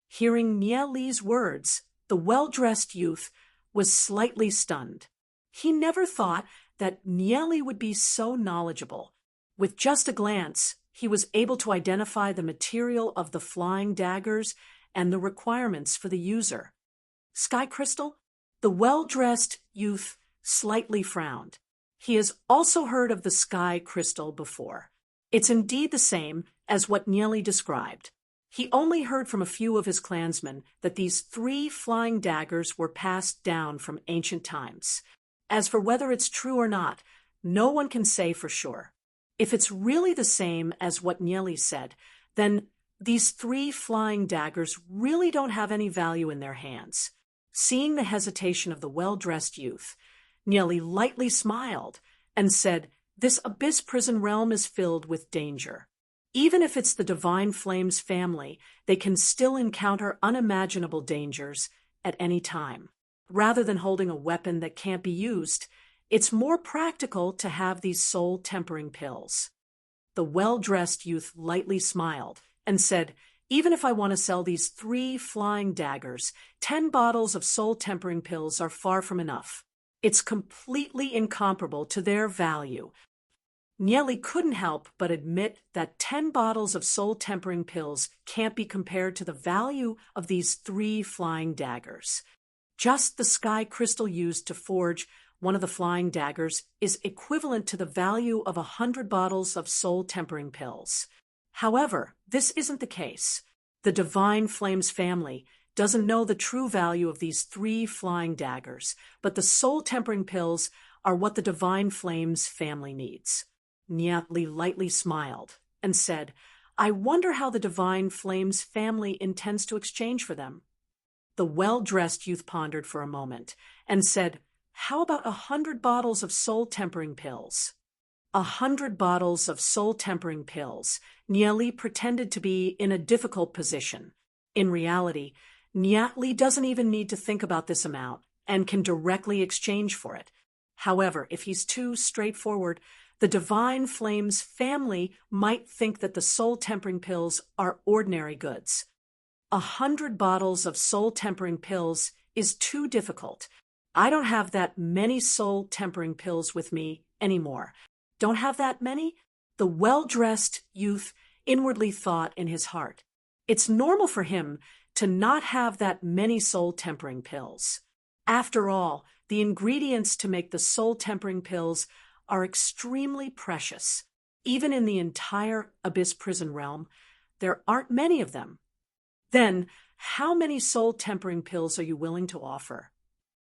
hearing Nieli's words, the well-dressed youth was slightly stunned. He never thought that Nieli would be so knowledgeable. With just a glance, he was able to identify the material of the flying daggers and the requirements for the user. Sky crystal? The well-dressed youth slightly frowned. He has also heard of the sky crystal before. It's indeed the same as what Nieli described. He only heard from a few of his clansmen that these 3 flying daggers were passed down from ancient times. As for whether it's true or not, no one can say for sure. If it's really the same as what Nieli said, then these 3 flying daggers really don't have any value in their hands. Seeing the hesitation of the well-dressed youth, Nieli lightly smiled and said, this abyss prison realm is filled with danger. Even if it's the Divine Flames family, they can still encounter unimaginable dangers at any time. Rather than holding a weapon that can't be used, it's more practical to have these soul-tempering pills. The well-dressed youth lightly smiled and said, even if I want to sell these 3 flying daggers, 10 bottles of soul-tempering pills are far from enough. It's completely incomparable to their value. Nieli couldn't help but admit that 10 bottles of soul-tempering pills can't be compared to the value of these 3 flying daggers. Just the sky crystal used to forge one of the flying daggers is equivalent to the value of 100 bottles of soul-tempering pills. However, this isn't the case. The Divine Flames family doesn't know the true value of these 3 flying daggers, but the soul-tempering pills are what the Divine Flames family needs. Nieli lightly smiled and said, I wonder how the Divine Flames family intends to exchange for them. The well-dressed youth pondered for a moment and said, how about 100 bottles of soul-tempering pills? 100 bottles of soul-tempering pills. Nieli pretended to be in a difficult position. In reality, Nieli doesn't even need to think about this amount and can directly exchange for it. However, if he's too straightforward, the Divine Flames family might think that the soul-tempering pills are ordinary goods. 100 bottles of soul-tempering pills is too difficult. I don't have that many soul-tempering pills with me anymore. Don't have that many? The well-dressed youth inwardly thought in his heart. It's normal for him to not have that many soul-tempering pills. After all, the ingredients to make the soul-tempering pills are extremely precious. Even in the entire Abyss Prison realm, there aren't many of them. Then, how many soul-tempering pills are you willing to offer?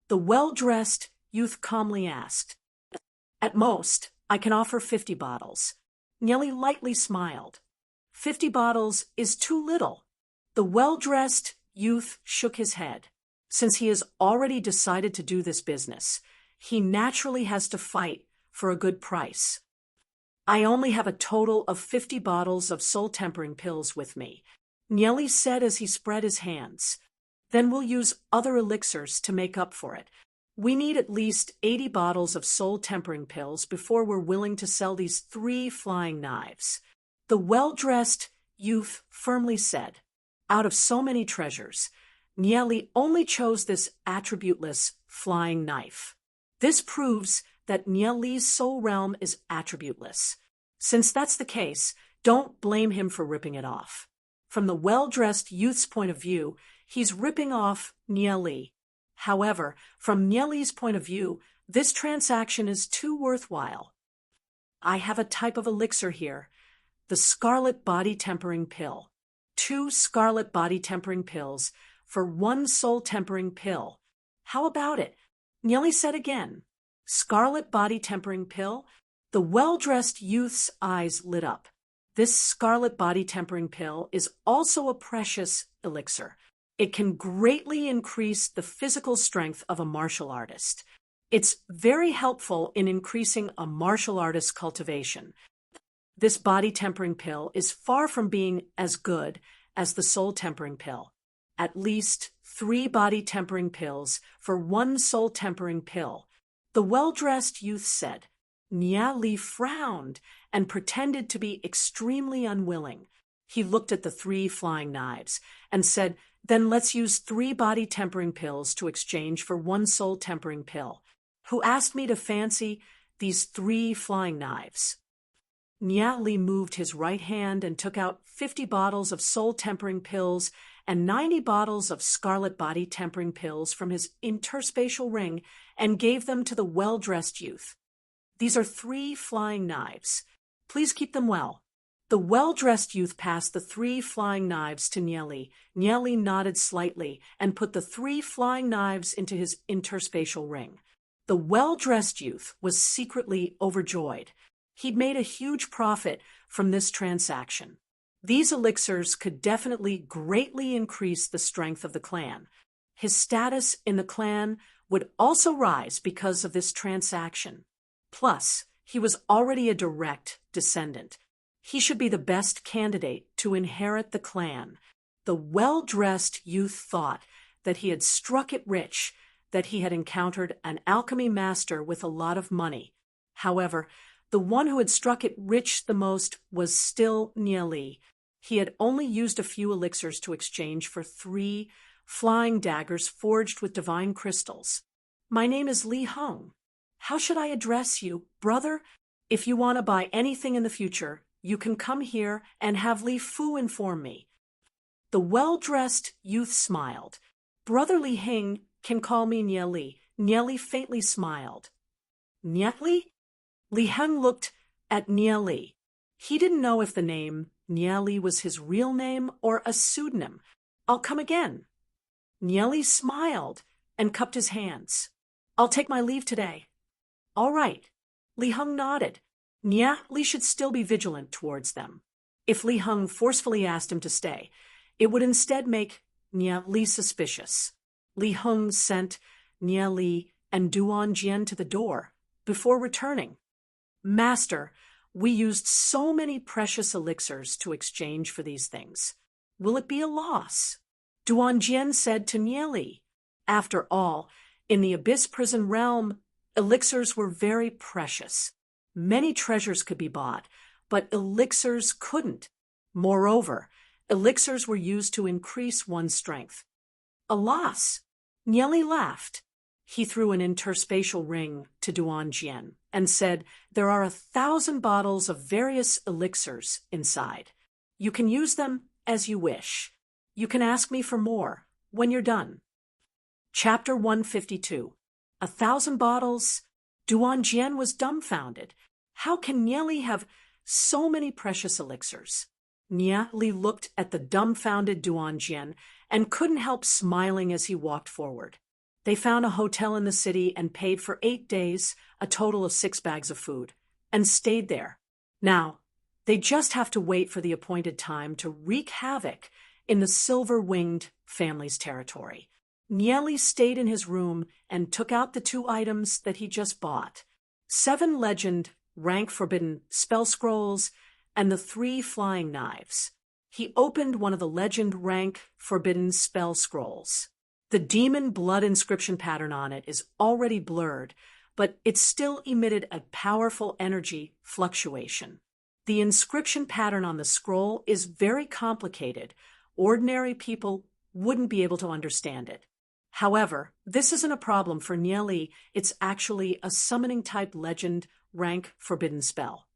The well-dressed youth calmly asked. At most, I can offer 50 bottles. Nieli lightly smiled. 50 bottles is too little. The well-dressed youth shook his head. Since he has already decided to do this business, he naturally has to fight for a good price. I only have a total of 50 bottles of soul-tempering pills with me, Nieli said as he spread his hands. Then we'll use other elixirs to make up for it. We need at least 80 bottles of soul-tempering pills before we're willing to sell these 3 flying knives. The well-dressed youth firmly said. Out of so many treasures, Nieli only chose this attributeless flying knife. This proves that Nieli's soul realm is attributeless. Since that's the case, don't blame him for ripping it off. From the well-dressed youth's point of view, he's ripping off Nieli. However, from Nieli's point of view, this transaction is too worthwhile. I have a type of elixir here, the scarlet body tempering pill. 2 scarlet body tempering pills for 1 soul tempering pill. How about it? Nieli said again. Scarlet body tempering pill? The well-dressed youth's eyes lit up. This scarlet body tempering pill is also a precious elixir. It can greatly increase the physical strength of a martial artist. It's very helpful in increasing a martial artist's cultivation. This body tempering pill is far from being as good as the soul tempering pill. At least 3 body tempering pills for 1 soul tempering pill, the well-dressed youth said. Nieli frowned and pretended to be extremely unwilling. He looked at the 3 flying knives and said, then let's use 3 body tempering pills to exchange for 1 soul tempering pill. Who asked me to fancy these 3 flying knives? Nieli moved his right hand and took out 50 bottles of soul tempering pills and 90 bottles of scarlet body tempering pills from his interspatial ring and gave them to the well-dressed youth. These are 3 flying knives. Please keep them well. The well-dressed youth passed the 3 flying knives to Nieli. Nieli nodded slightly and put the 3 flying knives into his interspatial ring. The well-dressed youth was secretly overjoyed. He'd made a huge profit from this transaction. These elixirs could definitely greatly increase the strength of the clan. His status in the clan would also rise because of this transaction. Plus, he was already a direct descendant. He should be the best candidate to inherit the clan. The well-dressed youth thought that he had struck it rich, that he had encountered an alchemy master with a lot of money. However, the one who had struck it rich the most was still Nieli. He had only used a few elixirs to exchange for 3 flying daggers forged with divine crystals. My name is Li Heng. How should I address you, brother? If you want to buy anything in the future, you can come here and have Li Fu inform me. The well-dressed youth smiled. Brother Li Heng can call me Nieli. Nieli faintly smiled. Nieli? Li Heng looked at Nieli. He didn't know if the name Nieli was his real name or a pseudonym. I'll come again. Nieli smiled and cupped his hands. I'll take my leave today. All right. Li Heng nodded. Nieli should still be vigilant towards them. If Li Heng forcefully asked him to stay, it would instead make Nieli suspicious. Li Heng sent Nieli and Duan Jian to the door before returning. Master, we used so many precious elixirs to exchange for these things. Will it be a loss? Duan Jian said to Nieli. After all, in the Abyss Prison realm, elixirs were very precious. Many treasures could be bought, but elixirs couldn't. Moreover, elixirs were used to increase one's strength. A loss. Nieli laughed. He threw an interspatial ring to Duan Jian and said, there are 1,000 bottles of various elixirs inside. You can use them as you wish. You can ask me for more when you're done. Chapter 152. 1,000 bottles? Duan Jian was dumbfounded. How can Nieli have so many precious elixirs? Nieli looked at the dumbfounded Duan Jian and couldn't help smiling as he walked forward. They found a hotel in the city and paid for 8 days, a total of 6 bags of food, and stayed there. Now, they just have to wait for the appointed time to wreak havoc in the silver-winged family's territory. Nieli stayed in his room and took out the 2 items that he just bought: 7 legend rank forbidden spell scrolls and the 3 flying knives. He opened one of the legend rank forbidden spell scrolls. The demon blood inscription pattern on it is already blurred, but it still emitted a powerful energy fluctuation. The inscription pattern on the scroll is very complicated. Ordinary people wouldn't be able to understand it. However, this isn't a problem for Nieli. It's actually a summoning-type legend rank forbidden spell.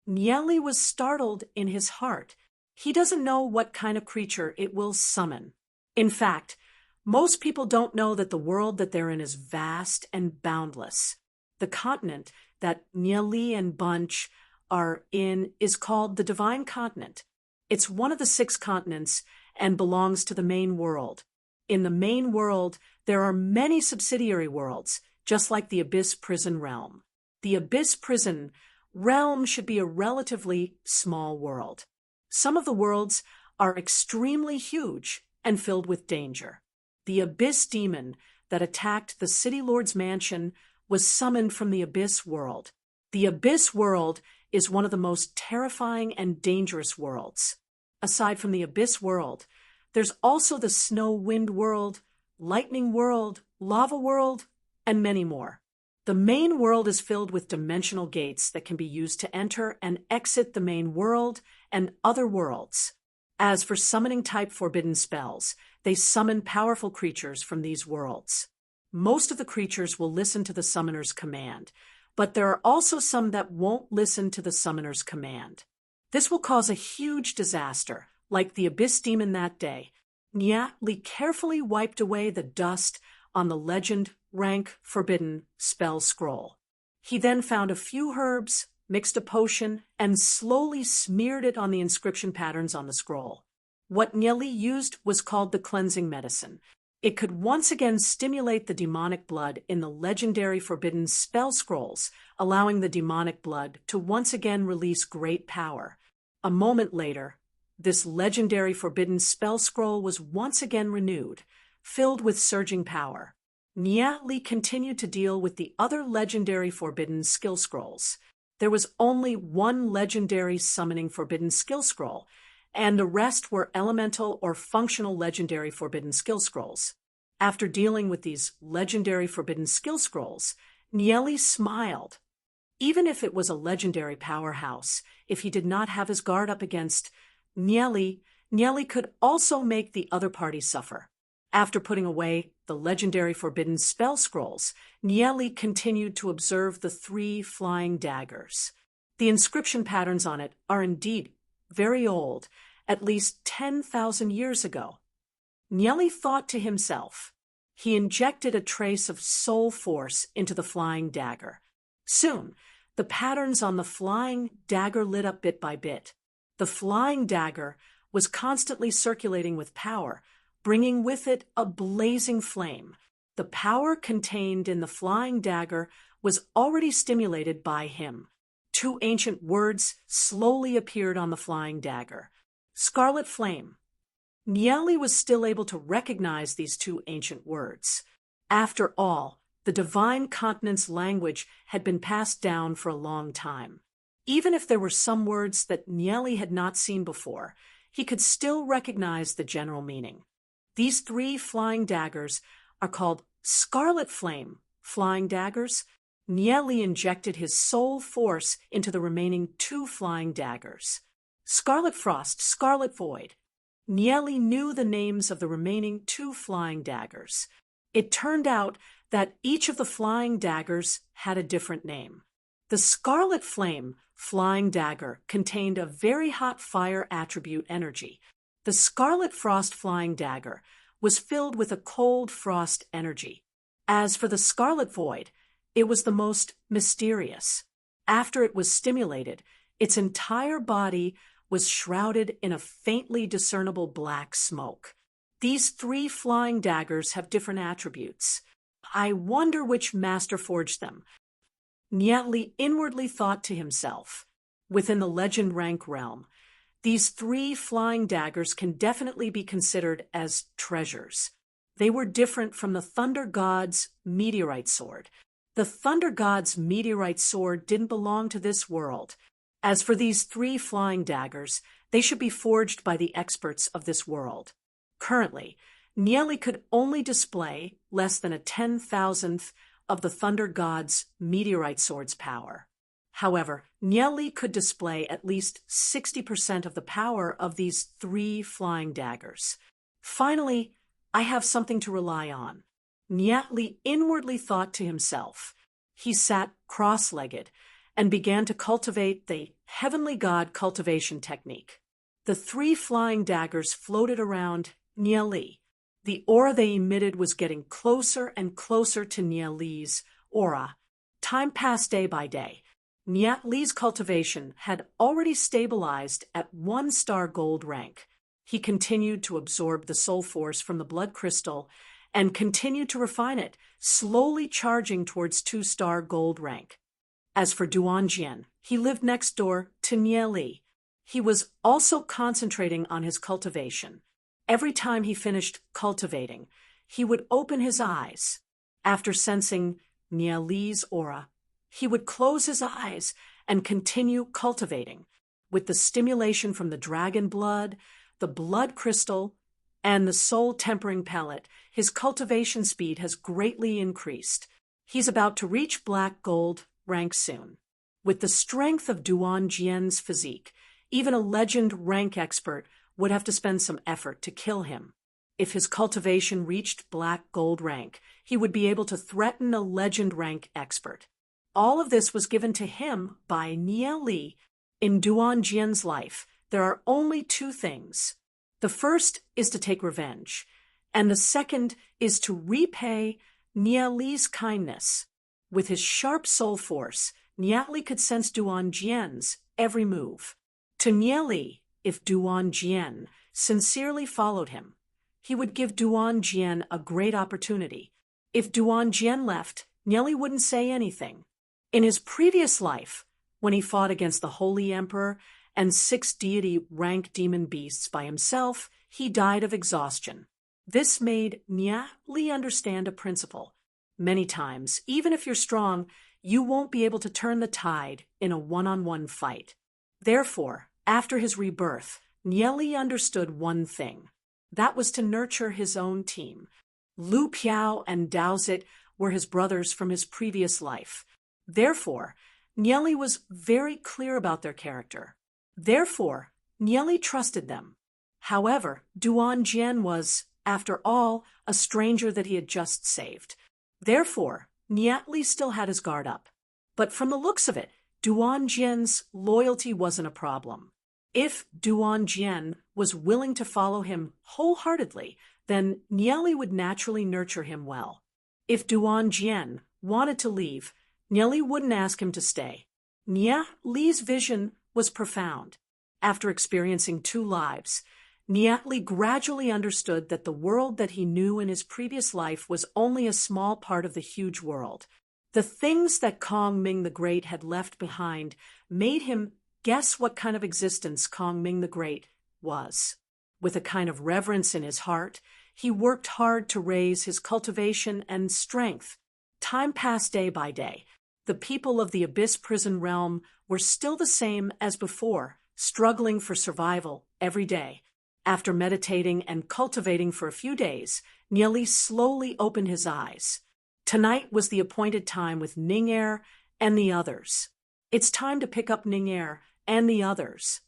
Nieli was startled in his heart. He doesn't know what kind of creature it will summon. In fact, most people don't know that the world that they're in is vast and boundless. The continent that Nieli and Bunch are in is called the Divine Continent. It's one of the 6 continents and belongs to the main world. In the main world, there are many subsidiary worlds, just like the Abyss Prison Realm. The Abyss Prison Realm should be a relatively small world. Some of the worlds are extremely huge and filled with danger. The Abyss Demon that attacked the City Lord's mansion was summoned from the Abyss World. The Abyss World is one of the most terrifying and dangerous worlds. Aside from the Abyss World, there's also the Snow Wind World, Lightning World, Lava World, and many more. The main world is filled with dimensional gates that can be used to enter and exit the main world and other worlds. As for summoning-type forbidden spells, they summon powerful creatures from these worlds. Most of the creatures will listen to the summoner's command, but there are also some that won't listen to the summoner's command. This will cause a huge disaster, like the Abyss Demon that day. Nieli carefully wiped away the dust on the legend rank forbidden spell scroll. He then found a few herbs, mixed a potion, and slowly smeared it on the inscription patterns on the scroll. What Nieli used was called the cleansing medicine. It could once again stimulate the demonic blood in the legendary forbidden spell scrolls, allowing the demonic blood to once again release great power. A moment later, this legendary forbidden spell scroll was once again renewed, filled with surging power. Nieli continued to deal with the other legendary forbidden skill scrolls. There was only one legendary summoning forbidden skill scroll, and the rest were elemental or functional legendary forbidden skill scrolls. After dealing with these legendary forbidden skill scrolls, Nieli smiled. Even if it was a legendary powerhouse, if he did not have his guard up against Nieli could also make the other party suffer. After putting away the legendary forbidden spell scrolls, Nieli continued to observe the 3 flying daggers. The inscription patterns on it are indeed very old, at least 10,000 years ago. Nieli thought to himself. He injected a trace of soul force into the flying dagger. Soon, the patterns on the flying dagger lit up bit by bit. The flying dagger was constantly circulating with power, bringing with it a blazing flame. The power contained in the flying dagger was already stimulated by him. 2 ancient words slowly appeared on the flying dagger. Scarlet Flame. Nieli was still able to recognize these 2 ancient words. After all, the Divine Continent's language had been passed down for a long time. Even if there were some words that Nieli had not seen before, he could still recognize the general meaning. These 3 flying daggers are called Scarlet Flame flying daggers. Nieli injected his soul force into the remaining 2 flying daggers. Scarlet Frost, Scarlet Void. Nieli knew the names of the remaining 2 flying daggers. It turned out that each of the flying daggers had a different name. The Scarlet Flame flying dagger contained a very hot fire attribute energy. The Scarlet Frost flying dagger was filled with a cold frost energy. As for the Scarlet Void, it was the most mysterious. After it was stimulated, its entire body was shrouded in a faintly discernible black smoke. These 3 flying daggers have different attributes. I wonder which master forged them. Nye Li inwardly thought to himself. Within the legend rank realm, these 3 flying daggers can definitely be considered as treasures. They were different from the Thunder God's meteorite sword. The Thunder God's meteorite sword didn't belong to this world. As for these 3 flying daggers, they should be forged by the experts of this world. Currently, Nye Li could only display less than a 10,000th of the Thunder God's meteorite sword's power. However, Nye Li could display at least 60% of the power of these 3 flying daggers. Finally, I have something to rely on. Nye Li inwardly thought to himself. He sat cross-legged and began to cultivate the Heavenly God cultivation technique. The 3 flying daggers floated around Nye Li. The aura they emitted was getting closer and closer to Nye Li's aura. Time passed day by day. Nye Li's cultivation had already stabilized at 1-star gold rank. He continued to absorb the soul force from the blood crystal and continued to refine it, slowly charging towards 2-star gold rank. As for Duanjian, he lived next door to Nye Li. He was also concentrating on his cultivation. Every time he finished cultivating, he would open his eyes. After sensing Nye Li's aura, he would close his eyes and continue cultivating. With the stimulation from the dragon blood, the blood crystal, and the soul tempering pellet, his cultivation speed has greatly increased. He's about to reach black gold rank soon. With the strength of Duanjian's physique, even a legend rank expert would have to spend some effort to kill him. If his cultivation reached black gold rank, he would be able to threaten a legend rank expert. All of this was given to him by Nye Li. In Duanjian's life, there are only 2 things. The first is to take revenge, and the second is to repay Nye Li's kindness. With his sharp soul force, Nye Li could sense Duanjian's every move. To Nye Li, if Duanjian sincerely followed him, he would give Duanjian a great opportunity. If Duanjian left, Nye Li wouldn't say anything. In his previous life, when he fought against the Holy Emperor and 6 deity rank demon beasts by himself, he died of exhaustion. This made Nye Li understand a principle. Many times, even if you're strong, you won't be able to turn the tide in a one-on-one fight. Therefore, after his rebirth, Nye Li understood one thing. That was to nurture his own team. Lu Piao and Dao Zit were his brothers from his previous life. Therefore, Nye Li was very clear about their character. Therefore, Nye Li trusted them. However, Duanjian was, after all, a stranger that he had just saved. Therefore, Nye Li still had his guard up. But from the looks of it, Duanjian's loyalty wasn't a problem. If Duanjian was willing to follow him wholeheartedly, then Nye Li would naturally nurture him well. If Duanjian wanted to leave, Nye Li wouldn't ask him to stay. Nye Li's vision was profound. After experiencing 2 lives, Nye Li gradually understood that the world that he knew in his previous life was only a small part of the huge world. The things that Kong Ming the Great had left behind made him guess what kind of existence Kong Ming the Great was. With a kind of reverence in his heart, he worked hard to raise his cultivation and strength. Time passed day by day. The people of the Abyss Prison realm were still the same as before, struggling for survival every day. After meditating and cultivating for a few days, Nye Li slowly opened his eyes. Tonight was the appointed time with Ning-Er and the others. It's time to pick up Ning-Er and the others.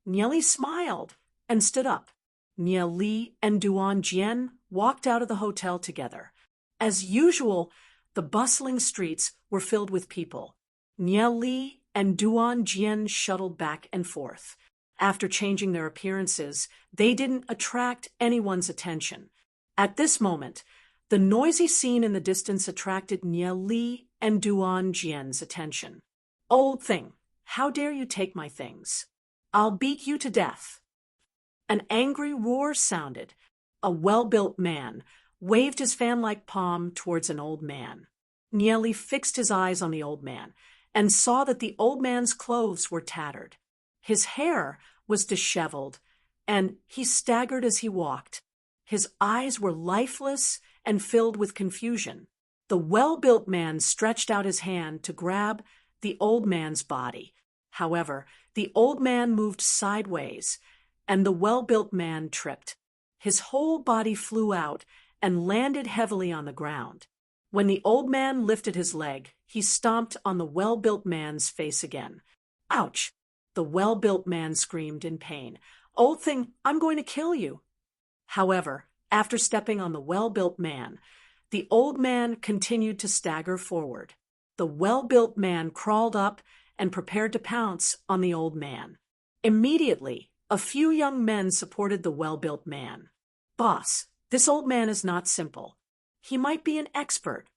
Nye Li smiled and stood up. Nye Li and Duanjian walked out of the hotel together. As usual, the bustling streets were filled with people. Nye Li and Duanjian shuttled back and forth. After changing their appearances, they didn't attract anyone's attention. At this moment, the noisy scene in the distance attracted Nye Li and Duanjian's attention. "Old thing, how dare you take my things? I'll beat you to death." An angry roar sounded. A well-built man, waved his fan-like palm towards an old man. Nieli fixed his eyes on the old man and saw that the old man's clothes were tattered. His hair was disheveled, and he staggered as he walked. His eyes were lifeless and filled with confusion. The well-built man stretched out his hand to grab the old man's body. However, the old man moved sideways, and the well-built man tripped. His whole body flew out and landed heavily on the ground. When the old man lifted his leg, he stomped on the well-built man's face again. Ouch! The well-built man screamed in pain. Old thing, I'm going to kill you. However, after stepping on the well-built man, the old man continued to stagger forward. The well-built man crawled up and prepared to pounce on the old man. Immediately, a few young men supported the well-built man. Boss, this old man is not simple. He might be an expert.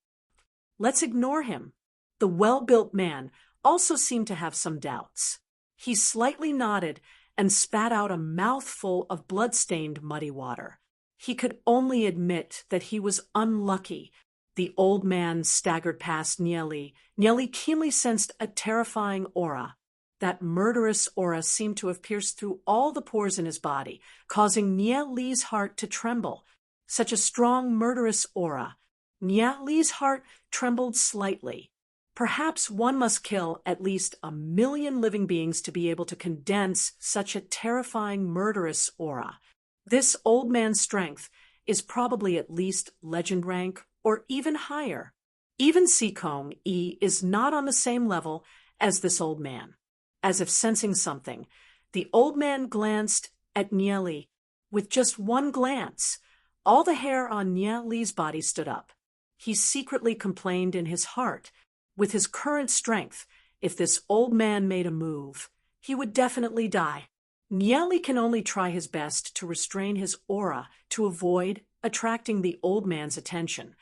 Let's ignore him. The well-built man also seemed to have some doubts. He slightly nodded and spat out a mouthful of blood-stained muddy water. He could only admit that he was unlucky. The old man staggered past Nieli. Nieli keenly sensed a terrifying aura. That murderous aura seemed to have pierced through all the pores in his body, causing Nieli's heart to tremble. Such a strong, murderous aura. Nieli's heart trembled slightly. Perhaps one must kill at least 1,000,000 living beings to be able to condense such a terrifying, murderous aura. This old man's strength is probably at least legend rank or even higher. Even Sikong Yi is not on the same level as this old man. As if sensing something, the old man glanced at Nieli. With just one glance, all the hair on Nieli's body stood up. He secretly complained in his heart. With his current strength, if this old man made a move, he would definitely die. Nieli can only try his best to restrain his aura to avoid attracting the old man's attention.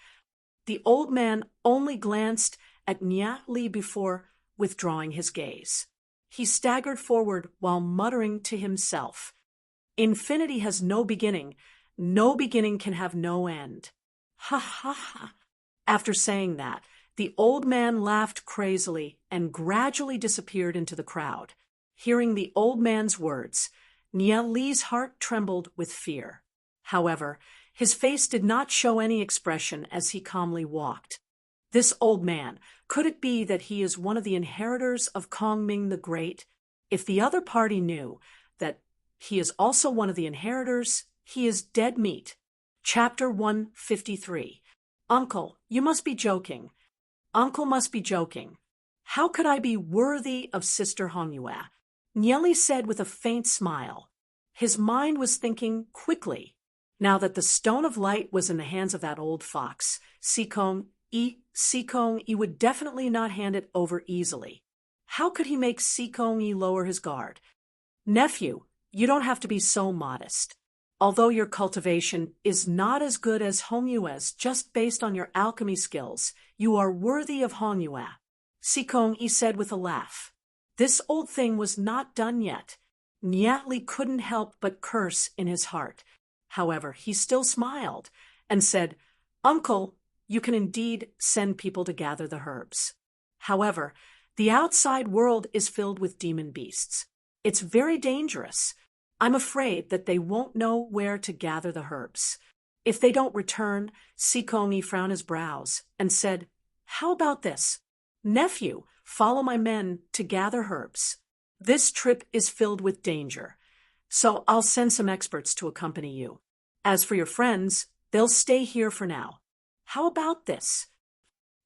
The old man only glanced at Nieli before withdrawing his gaze. He staggered forward while muttering to himself, "Infinity has no beginning. No beginning can have no end." Ha ha ha. After saying that, the old man laughed crazily and gradually disappeared into the crowd. Hearing the old man's words, Nieli's heart trembled with fear. However, his face did not show any expression as he calmly walked. This old man, could it be that he is one of the inheritors of Kongming the Great? If the other party knew that he is also one of the inheritors, he is dead meat. Chapter 153. Uncle, you must be joking. Uncle must be joking. How could I be worthy of Sister Hongyue? Nieli said with a faint smile. His mind was thinking quickly. Now that the stone of light was in the hands of that old fox, Sikong Yi would definitely not hand it over easily. How could he make Sikong Yi lower his guard? Nephew, you don't have to be so modest. Although your cultivation is not as good as Hongyue's just based on your alchemy skills, you are worthy of Hongyue, Sikong Yi said with a laugh. This old thing was not done yet. Nieli couldn't help but curse in his heart. However, he still smiled and said, "Uncle, you can indeed send people to gather the herbs. However, the outside world is filled with demon beasts. It's very dangerous. I'm afraid that they won't know where to gather the herbs. If they don't return," Sikong Yi frowned his brows and said, "How about this? Nephew, follow my men to gather herbs. This trip is filled with danger, so I'll send some experts to accompany you. As for your friends, they'll stay here for now. How about this?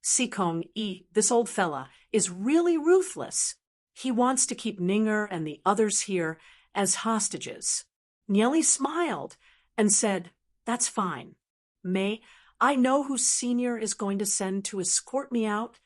Sikong Yi, this old fella, is really ruthless. He wants to keep Ninger and the others here as hostages." Nieli smiled and said, "That's fine. May, I know who Senior is going to send to escort me out.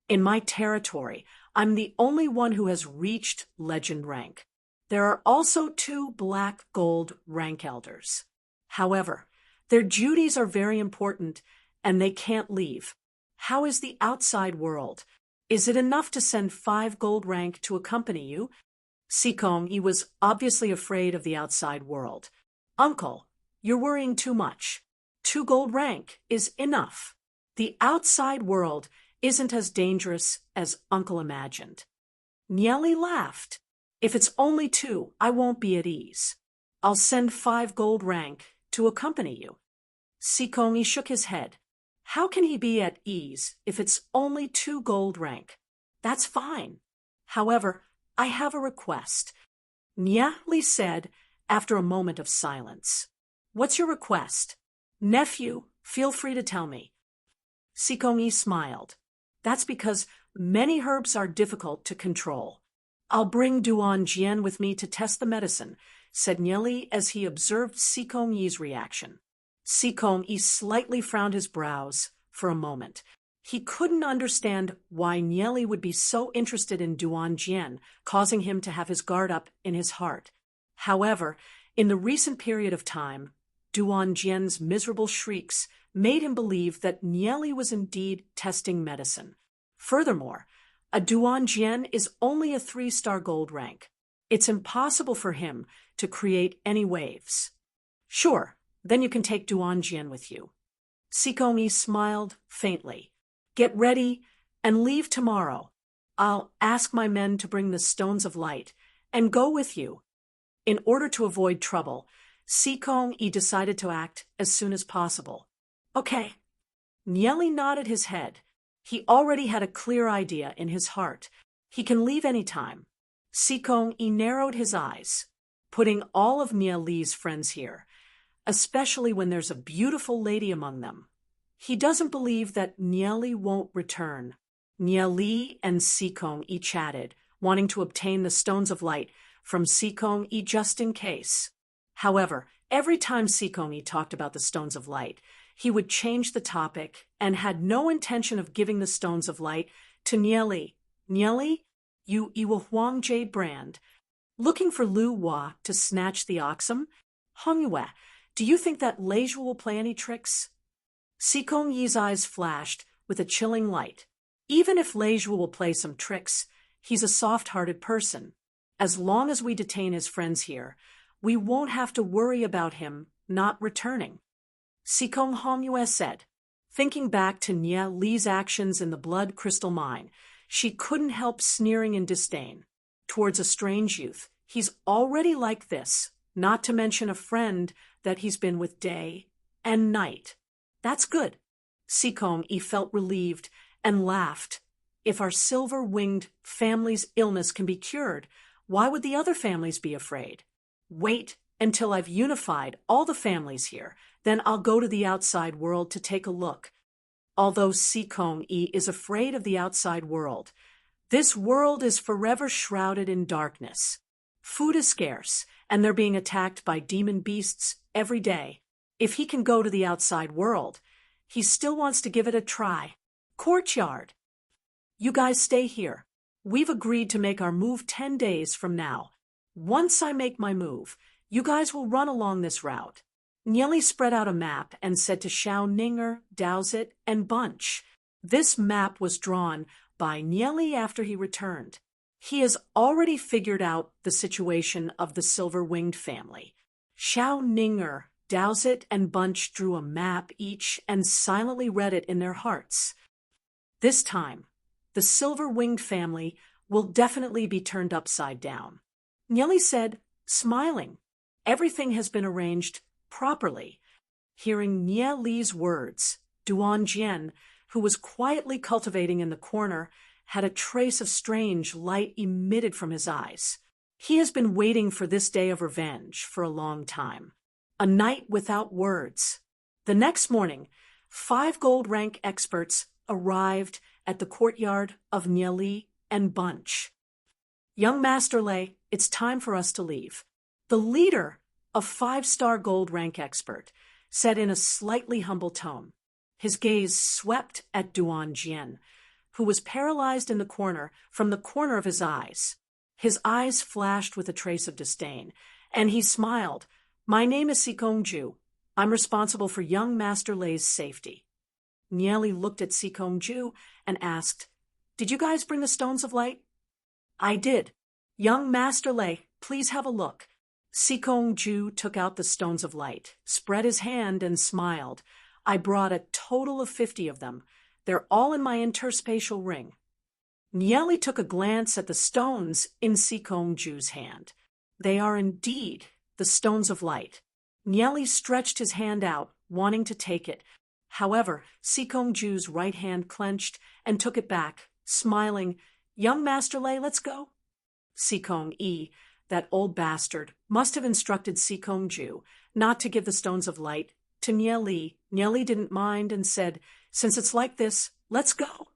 In my territory, I'm the only one who has reached legend rank. There are also 2 black gold rank elders. However, their duties are very important and they can't leave. How is the outside world? Is it enough to send 5 gold rank to accompany you?" Sikong Yi was obviously afraid of the outside world. "Uncle, you're worrying too much. 2 gold rank is enough. The outside world isn't as dangerous as Uncle imagined. Nieli laughed. If it's only 2, I won't be at ease. I'll send 5 gold rank to accompany you. Sikongi shook his head. How can he be at ease if it's only 2 gold rank? That's fine. However, I have a request. Nieli said after a moment of silence. What's your request? Nephew, feel free to tell me. Sikongi smiled. That's because many herbs are difficult to control. I'll bring Duan Jian with me to test the medicine, said Nieli as he observed Sikongi's reaction. Sikongi slightly frowned his brows for a moment. He couldn't understand why Nieli would be so interested in Duan Jian, causing him to have his guard up in his heart. However, in the recent period of time, Duan Jian's miserable shrieks made him believe that Nieli was indeed testing medicine. Furthermore, a Duan Jian is only a 3-star gold rank. It's impossible for him to create any waves. Sure, then you can take Duan Jian with you. Sikongi smiled faintly. Get ready and leave tomorrow. I'll ask my men to bring the stones of light and go with you. In order to avoid trouble, Sikongi decided to act as soon as possible. Okay. Nieli nodded his head. He already had a clear idea in his heart. He can leave any time. Sikongi narrowed his eyes, putting all of Nieli's friends here, especially when there's a beautiful lady among them. He doesn't believe that Nieli won't return. Nieli and Sikongi chatted, wanting to obtain the stones of light from Sikongi just in case. However, every time Sikongi talked about the stones of light, he would change the topic and had no intention of giving the stones of light to Nieli. Nieli, you Iwa Huang Jade brand, looking for Lu Hua to snatch the oxum? Hongyue, do you think that Leizhu will play any tricks? Sikongi's eyes flashed with a chilling light. Even if Leizhu will play some tricks, he's a soft-hearted person. As long as we detain his friends here, we won't have to worry about him not returning. Sikong Hongyue said. Thinking back to Nieli's actions in the blood crystal mine, she couldn't help sneering in disdain. Towards a strange youth, he's already like this, not to mention a friend that he's been with day and night. That's good. Sikongi felt relieved and laughed. If our silver-winged family's illness can be cured, why would the other families be afraid? Wait until I've unified all the families here, then I'll go to the outside world to take a look. Although Sikongi is afraid of the outside world, this world is forever shrouded in darkness. Food is scarce, and they're being attacked by demon beasts every day. If he can go to the outside world, he still wants to give it a try. Courtyard. You guys stay here. We've agreed to make our move 10 days from now. Once I make my move, you guys will run along this route. Nieli spread out a map and said to Xiao Ninger, Dowsit, and Bunch. This map was drawn by Nieli after he returned. He has already figured out the situation of the silver-winged family. Xiao Ninger, Dowsit, and Bunch drew a map each and silently read it in their hearts. This time, the silver-winged family will definitely be turned upside down. Nieli said, smiling. Everything has been arranged properly. Hearing Nieli's words, Duan Jian, who was quietly cultivating in the corner, had a trace of strange light emitted from his eyes. He has been waiting for this day of revenge for a long time. A night without words. The next morning, 5 gold rank experts arrived at the courtyard of Nieli and Bunch. Young Master Lei, it's time for us to leave. The leader, a 5-star gold rank expert, said in a slightly humble tone. His gaze swept at Duan Jian, who was paralyzed in the corner from the corner of his eyes. His eyes flashed with a trace of disdain, and he smiled. My name is Sikongju. I'm responsible for young Master Lei's safety. Nieli looked at Sikongju and asked, Did you guys bring the stones of light? I did. Young Master Lei, please have a look. Sikong-ju took out the stones of light, spread his hand, and smiled. I brought a total of 50 of them. They're all in my interspatial ring. Nieli took a glance at the stones in Sikong-ju's hand. They are indeed the stones of light. Nieli stretched his hand out, wanting to take it. However, Sikong-ju's right hand clenched and took it back, smiling. "Young Master Lei, let's go." Sikong-yi, that old bastard, must have instructed Sikong-ju not to give the stones of light to Nieli. Nieli didn't mind and said, "Since it's like this, let's go."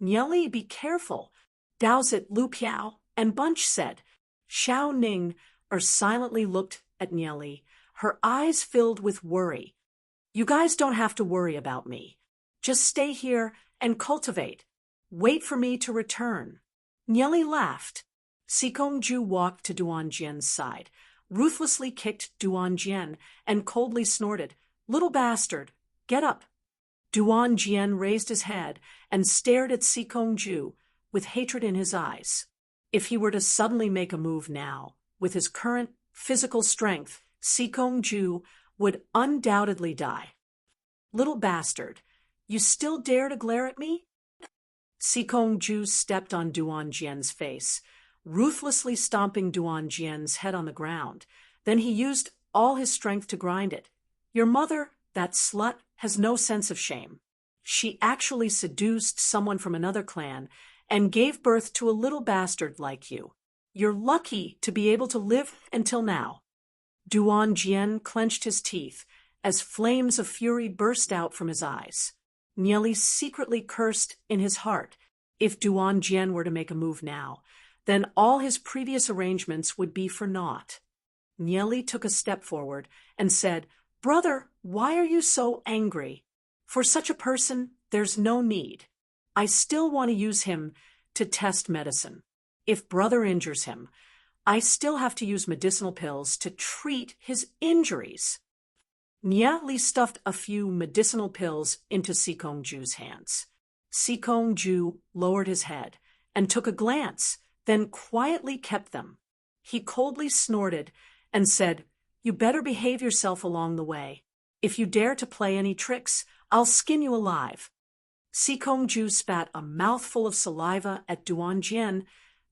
"Nieli, be careful," Daozit, Lu Piao, and Bunch said. Xiao Ning silently looked at Nieli, her eyes filled with worry. "You guys don't have to worry about me. Just stay here and cultivate. Wait for me to return." Nieli laughed. Sikong-ju walked to Duan Jian's side, ruthlessly kicked Duan Jian, and coldly snorted, "Little bastard, get up." Duan Jian raised his head and stared at Sikong-ju with hatred in his eyes. If he were to suddenly make a move now, with his current physical strength, Sikong-ju would undoubtedly die. "Little bastard, you still dare to glare at me?" Sikong-ju stepped on Duan Jian's face, ruthlessly stomping Duan Jian's head on the ground. Then he used all his strength to grind it. "Your mother, that slut, has no sense of shame. She actually seduced someone from another clan and gave birth to a little bastard like you. You're lucky to be able to live until now." Duan Jian clenched his teeth as flames of fury burst out from his eyes. Nieli secretly cursed in his heart. If Duan Jian were to make a move now, then all his previous arrangements would be for naught. Nieli took a step forward and said, "Brother, why are you so angry? For such a person, there's no need. I still want to use him to test medicine. If brother injures him, I still have to use medicinal pills to treat his injuries." Nieli stuffed a few medicinal pills into Sikong-ju's hands. Sikong-ju lowered his head and took a glance, then quietly kept them. He coldly snorted and said, "You better behave yourself along the way. If you dare to play any tricks, I'll skin you alive." Sikong-ju spat a mouthful of saliva at Duan Jian,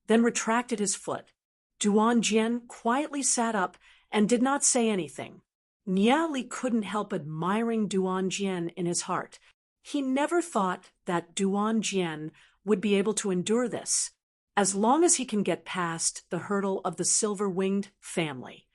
then retracted his foot. Duan Jian quietly sat up and did not say anything. Nieli couldn't help admiring Duan Jian in his heart. He never thought that Duan Jian would be able to endure this, as long as he can get past the hurdle of the silver-winged family.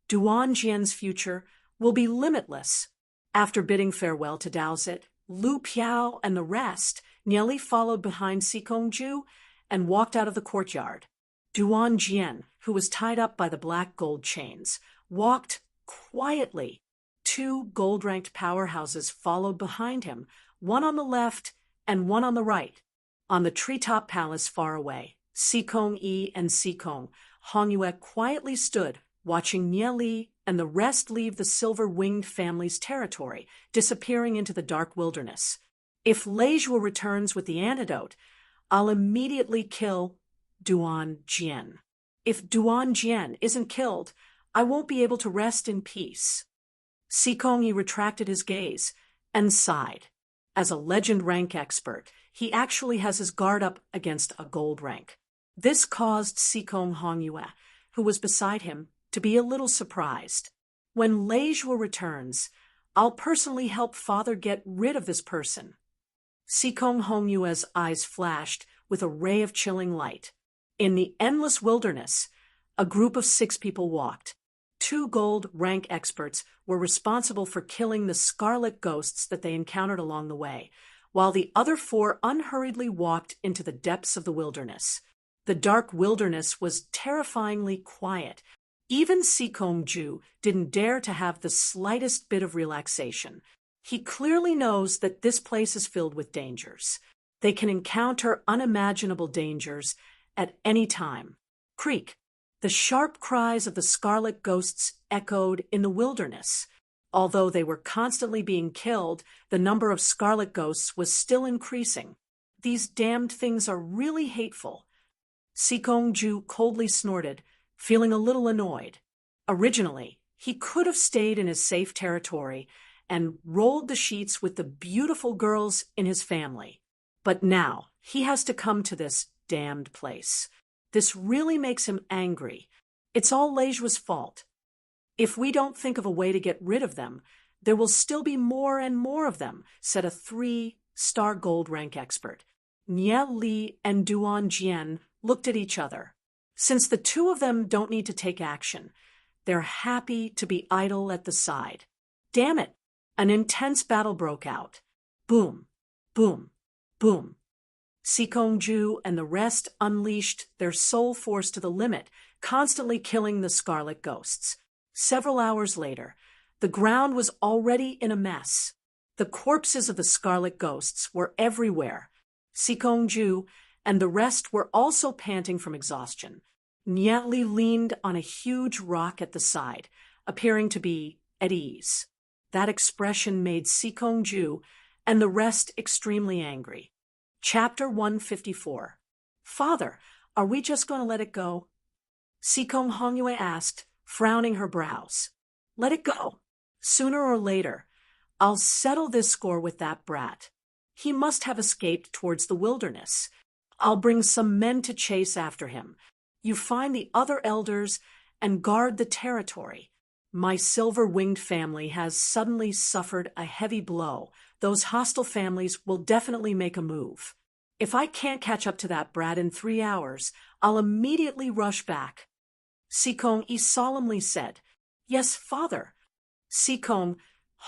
Duan Jian's future will be limitless. After bidding farewell to Daozit, Lu Piao, and the rest, Nieli followed behind Sikong-ju and walked out of the courtyard. Duan Jian, who was tied up by the black gold chains, walked quietly. 2 gold-ranked powerhouses followed behind him, one on the left and one on the right. On the treetop palace far away, Sikong-yi and Sikong Hongyue quietly stood, watching Nieli and the rest leave the silver-winged family's territory, disappearing into the dark wilderness. If Leizhuo returns with the antidote, I'll immediately kill Duan Jian. If Duan Jian isn't killed, I won't be able to rest in peace. Sikong-yi retracted his gaze and sighed. As a legend rank expert, he actually has his guard up against a gold rank. This caused Sikong Hongyue, who was beside him, to be a little surprised. When Leizhuo returns, I'll personally help father get rid of this person. Sikong Hongyue's eyes flashed with a ray of chilling light. In the endless wilderness, a group of 6 people walked. 2 gold rank experts were responsible for killing the scarlet ghosts that they encountered along the way, while the other 4 unhurriedly walked into the depths of the wilderness. The dark wilderness was terrifyingly quiet. Even Sikong-ju didn't dare to have the slightest bit of relaxation. He clearly knows that this place is filled with dangers. They can encounter unimaginable dangers at any time. Creak. The sharp cries of the scarlet ghosts echoed in the wilderness. Although they were constantly being killed, the number of scarlet ghosts was still increasing. These damned things are really hateful. Sikong-ju coldly snorted, feeling a little annoyed. Originally, he could have stayed in his safe territory and rolled the sheets with the beautiful girls in his family. But now he has to come to this damned place. This really makes him angry. It's all Lejua's fault. If we don't think of a way to get rid of them, there will still be more and more of them, said a 3-star gold rank expert. Nie Li and Duan Jian looked at each other. Since the two of them don't need to take action, they're happy to be idle at the side. Damn it! An intense battle broke out. Boom, boom, boom. Sikongju and the rest unleashed their soul force to the limit, constantly killing the scarlet ghosts. Several hours later, the ground was already in a mess. The corpses of the scarlet ghosts were everywhere. Sikongju and the rest were also panting from exhaustion. Nie Li leaned on a huge rock at the side, appearing to be at ease. That expression made Sikongju and the rest extremely angry. Chapter 154. Father, are we just going to let it go? Sikong Hongyue asked, frowning her brows. Let it go. Sooner or later, I'll settle this score with that brat. He must have escaped towards the wilderness. I'll bring some men to chase after him. You find the other elders and guard the territory. My silver-winged family has suddenly suffered a heavy blow. Those hostile families will definitely make a move. If I can't catch up to that brat in 3 hours, I'll immediately rush back. Sikong solemnly said, Yes, father. Sikong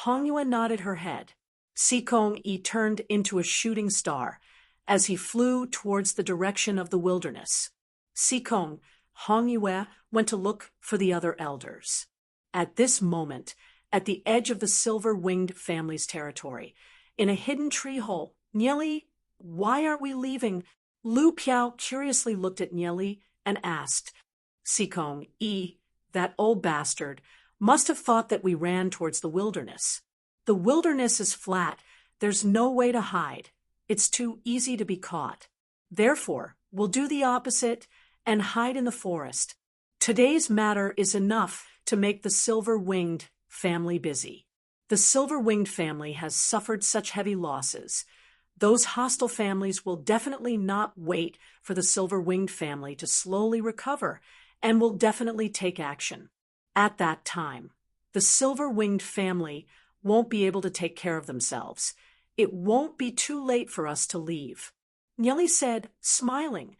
Hongyue nodded her head. Sikong turned into a shooting star as he flew towards the direction of the wilderness. Sikong Hongyue went to look for the other elders. At this moment, at the edge of the silver-winged family's territory, in a hidden tree hole, Nie Li, why aren't we leaving? Lu Piao curiously looked at Nie Li and asked. Sikong that old bastard, must have thought that we ran towards the wilderness. The wilderness is flat. There's no way to hide. It's too easy to be caught. Therefore, we'll do the opposite and hide in the forest. Today's matter is enough to make the silver-winged family busy. The silver-winged family has suffered such heavy losses. Those hostile families will definitely not wait for the silver-winged family to slowly recover and will definitely take action. At that time, the silver-winged family won't be able to take care of themselves. It won't be too late for us to leave. Nie Li said, smiling.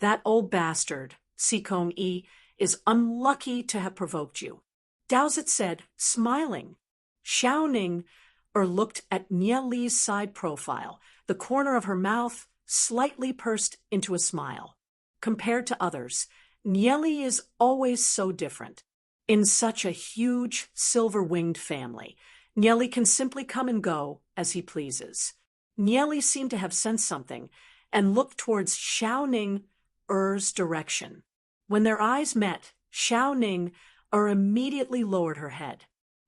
That old bastard, Sikong is unlucky to have provoked you. Daozit said, smiling. Xiao Ning looked at Nie Li's side profile, the corner of her mouth slightly pursed into a smile. Compared to others, Nie Li is always so different. In such a huge silver-winged family, Nie Li can simply come and go as he pleases. Nie Li seemed to have sensed something and looked towards Xiao Ning's direction. When their eyes met, Xiao Ning immediately lowered her head.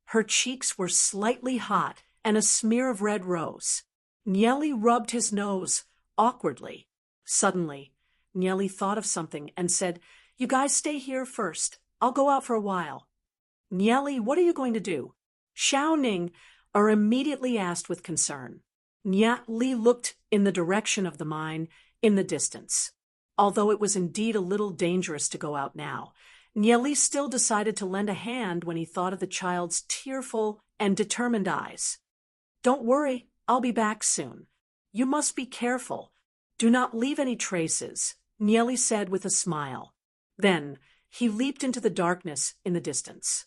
Her cheeks were slightly hot and a smear of red rose. Nie Li rubbed his nose awkwardly. Suddenly, Nie Li thought of something and said, You guys stay here first. I'll go out for a while. Nie Li, what are you going to do? Xiao Ning immediately asked with concern. Nie Li looked in the direction of the mine in the distance. Although it was indeed a little dangerous to go out now, Nie Li still decided to lend a hand when he thought of the child's tearful and determined eyes. Don't worry, I'll be back soon. You must be careful. Do not leave any traces, Nie Li said with a smile. Then he leaped into the darkness in the distance.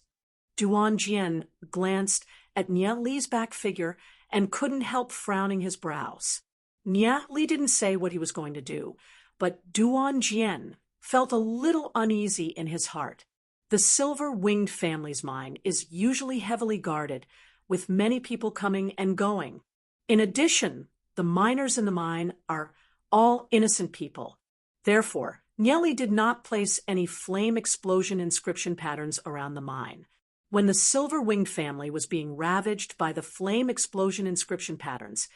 Duan Jian glanced at Nie Li's back figure and couldn't help frowning his brows. Nie Li didn't say what he was going to do, but Duan Jian felt a little uneasy in his heart. The silver-winged family's mine is usually heavily guarded, with many people coming and going. In addition, the miners in the mine are all innocent people. Therefore, Nie Li did not place any flame explosion inscription patterns around the mine. When the silver-winged family was being ravaged by the flame explosion inscription patterns,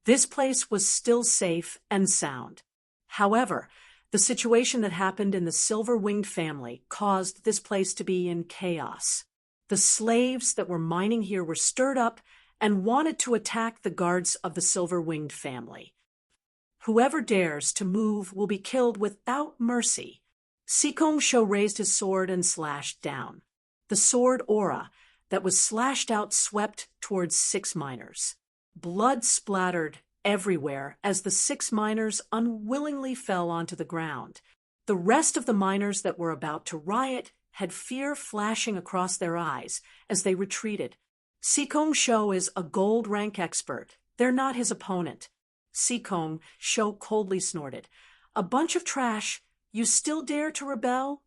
this place was still safe and sound. However, The situation that happened in the silver-winged family caused this place to be in chaos. The slaves that were mining here were stirred up and wanted to attack the guards of the silver-winged family. Whoever dares to move will be killed without mercy. Sikong Sho raised his sword and slashed down. The sword aura that was slashed out swept towards 6 miners. Blood splattered everywhere as the 6 miners unwillingly fell onto the ground. The rest of the miners that were about to riot had fear flashing across their eyes as they retreated. Sikong Sho is a gold rank expert. They're not his opponent. Sikong Sho coldly snorted. A bunch of trash. You still dare to rebel?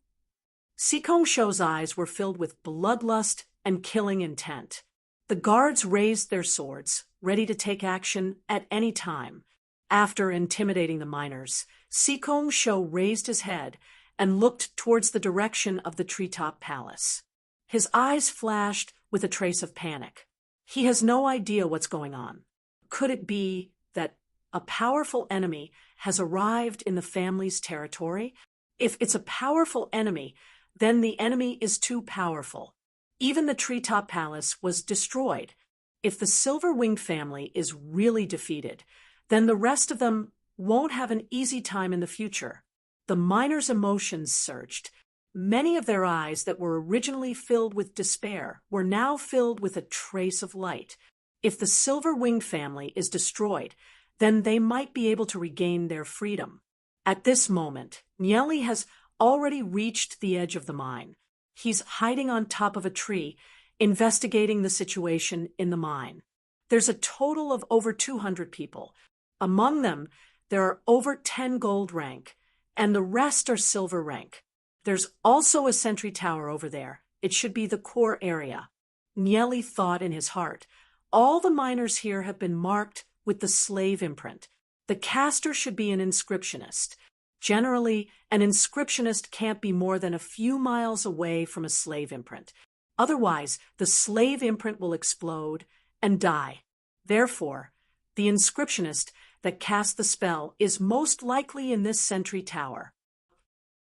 Sikong Sho's eyes were filled with bloodlust and killing intent. The guards raised their swords, ready to take action at any time. After intimidating the miners, Sikong Sho raised his head and looked towards the direction of the treetop palace. His eyes flashed with a trace of panic. He has no idea what's going on. Could it be that a powerful enemy has arrived in the family's territory? If it's a powerful enemy, then the enemy is too powerful. Even the treetop palace was destroyed. If the silver-winged family is really defeated, then the rest of them won't have an easy time in the future. The miners' emotions surged. Many of their eyes that were originally filled with despair were now filled with a trace of light. If the silver-winged family is destroyed, then they might be able to regain their freedom. At this moment, Nieli has already reached the edge of the mine. He's hiding on top of a tree, investigating the situation in the mine. There's a total of over 200 people. Among them, there are over 10 gold rank, and the rest are silver rank. There's also a sentry tower over there. It should be the core area. Nieli thought in his heart, all the miners here have been marked with the slave imprint. The caster should be an inscriptionist. Generally, an inscriptionist can't be more than a few miles away from a slave imprint. Otherwise, the slave imprint will explode and die. Therefore, the inscriptionist that cast the spell is most likely in this sentry tower.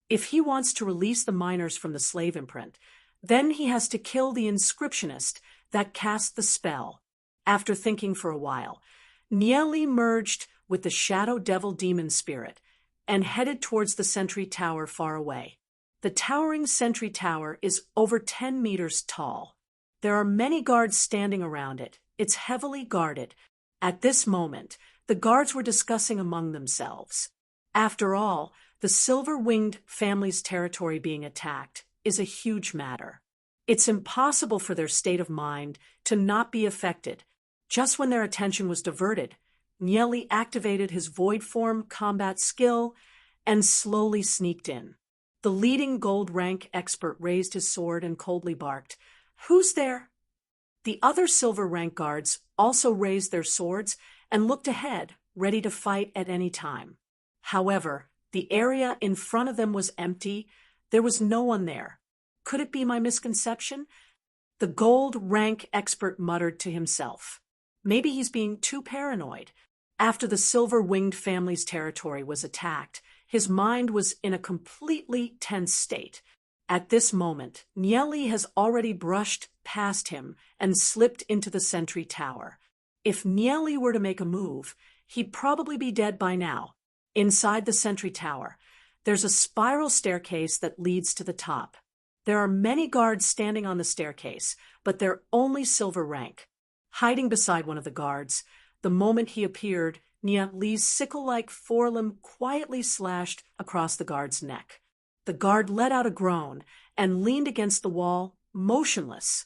If he wants to release the miners from the slave imprint, then he has to kill the inscriptionist that cast the spell. After thinking for a while, Nieli merged with the shadow devil demon spirit and headed towards the sentry tower far away. The towering sentry tower is over 10 meters tall. There are many guards standing around it. It's heavily guarded. At this moment, the guards were discussing among themselves. After all, the silver-winged family's territory being attacked is a huge matter. It's impossible for their state of mind to not be affected. Just when their attention was diverted, Nieli activated his void form combat skill and slowly sneaked in. The leading gold rank expert raised his sword and coldly barked, "Who's there?" The other silver rank guards also raised their swords and looked ahead, ready to fight at any time. However, the area in front of them was empty. There was no one there. Could it be my misconception? The gold rank expert muttered to himself. Maybe he's being too paranoid. After the silver-winged family's territory was attacked, his mind was in a completely tense state. At this moment, Nieli has already brushed past him and slipped into the sentry tower. If Nieli were to make a move, he'd probably be dead by now. Inside the sentry tower, there's a spiral staircase that leads to the top. There are many guards standing on the staircase, but they're only silver rank. Hiding beside one of the guards, the moment he appeared, Nieli's sickle-like forelimb quietly slashed across the guard's neck. The guard let out a groan and leaned against the wall, motionless.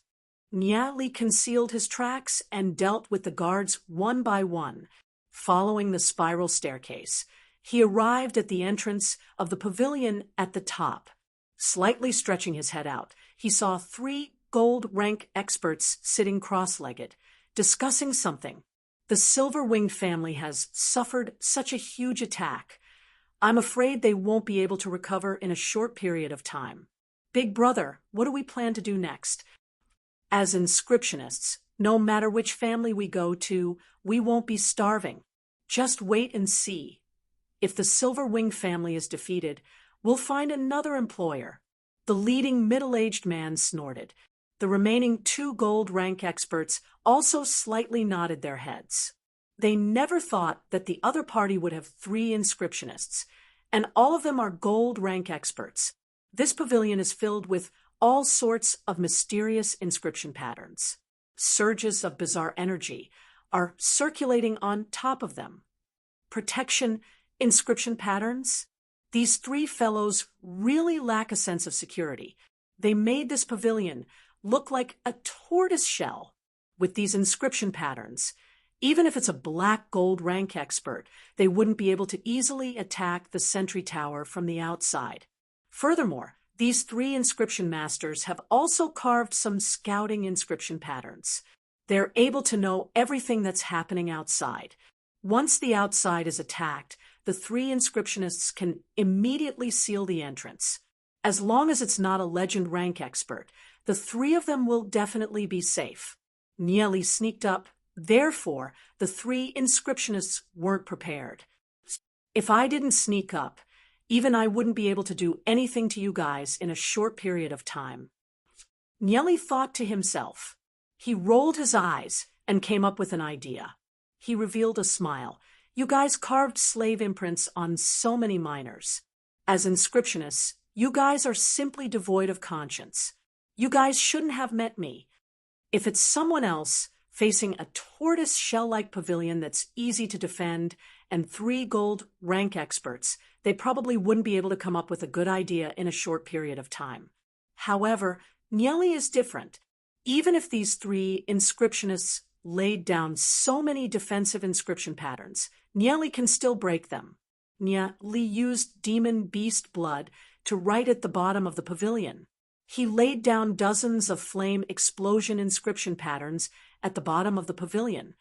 Nieli concealed his tracks and dealt with the guards one by one. Following the spiral staircase, he arrived at the entrance of the pavilion at the top. Slightly stretching his head out, he saw 3 gold rank experts sitting cross-legged, discussing something. The silver-winged family has suffered such a huge attack. I'm afraid they won't be able to recover in a short period of time. Big brother, what do we plan to do next? As inscriptionists, no matter which family we go to, we won't be starving. Just wait and see. If the Silver Wing family is defeated, we'll find another employer. The leading middle-aged man snorted. The remaining 2 gold rank experts also slightly nodded their heads. They never thought that the other party would have 3 inscriptionists, and all of them are gold rank experts. This pavilion is filled with all sorts of mysterious inscription patterns. Surges of bizarre energy are circulating on top of them. Protection inscription patterns? These 3 fellows really lack a sense of security. They made this pavilion look like a tortoise shell with these inscription patterns. Even if it's a black gold rank expert, they wouldn't be able to easily attack the sentry tower from the outside. Furthermore, these 3 inscription masters have also carved some scouting inscription patterns. They're able to know everything that's happening outside. Once the outside is attacked, the 3 inscriptionists can immediately seal the entrance. As long as it's not a legend rank expert, the 3 of them will definitely be safe. Nieli sneaked up. Therefore, the 3 inscriptionists weren't prepared. If I didn't sneak up, even I wouldn't be able to do anything to you guys in a short period of time. Nieli thought to himself. He rolled his eyes and came up with an idea. He revealed a smile. You guys carved slave imprints on so many miners. As inscriptionists, you guys are simply devoid of conscience. You guys shouldn't have met me. If it's someone else facing a tortoise shell-like pavilion that's easy to defend and 3 gold rank experts, they probably wouldn't be able to come up with a good idea in a short period of time. However, Nieli is different. Even if these 3 inscriptionists laid down so many defensive inscription patterns, Nieli can still break them. Nieli used demon beast blood to write at the bottom of the pavilion. He laid down dozens of flame explosion inscription patterns at the bottom of the pavilion.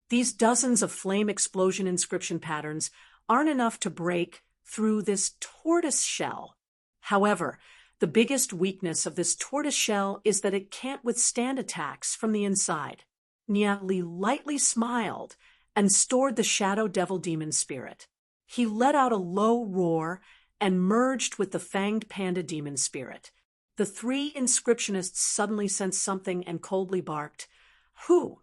These dozens of flame explosion inscription patterns aren't enough to break through this tortoise shell. However, the biggest weakness of this tortoise shell is that it can't withstand attacks from the inside. Nieli lightly smiled and stored the shadow devil demon spirit. He let out a low roar and merged with the fanged panda demon spirit. The 3 inscriptionists suddenly sensed something and coldly barked, "Who?"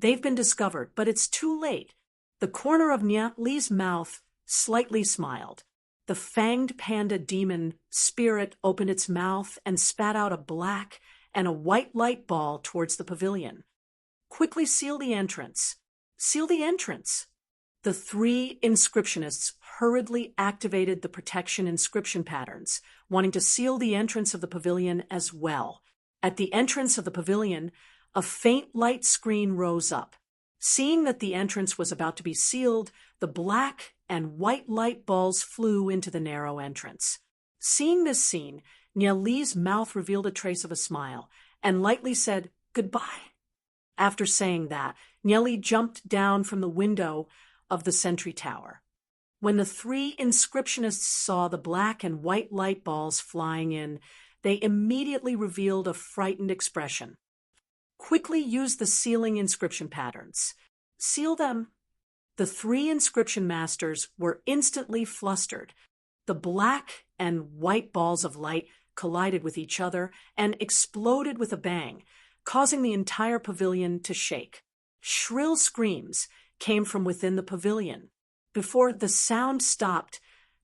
They've been discovered, but it's too late. The corner of Nieli's mouth slightly smiled. The fanged panda demon spirit opened its mouth and spat out a black and a white light ball towards the pavilion. Quickly seal the entrance. Seal the entrance. The 3 inscriptionists hurriedly activated the protection inscription patterns, wanting to seal the entrance of the pavilion as well. At the entrance of the pavilion, a faint light screen rose up. Seeing that the entrance was about to be sealed, the black and white light balls flew into the narrow entrance. Seeing this scene, Nieli's mouth revealed a trace of a smile and lightly said, "Goodbye." After saying that, Nieli jumped down from the window of the sentry tower. When the 3 inscriptionists saw the black and white light balls flying in, they immediately revealed a frightened expression. Quickly use the sealing inscription patterns. Seal them. The 3 inscription masters were instantly flustered. The black and white balls of light collided with each other and exploded with a bang, causing the entire pavilion to shake. Shrill screams came from within the pavilion. Before the sound stopped,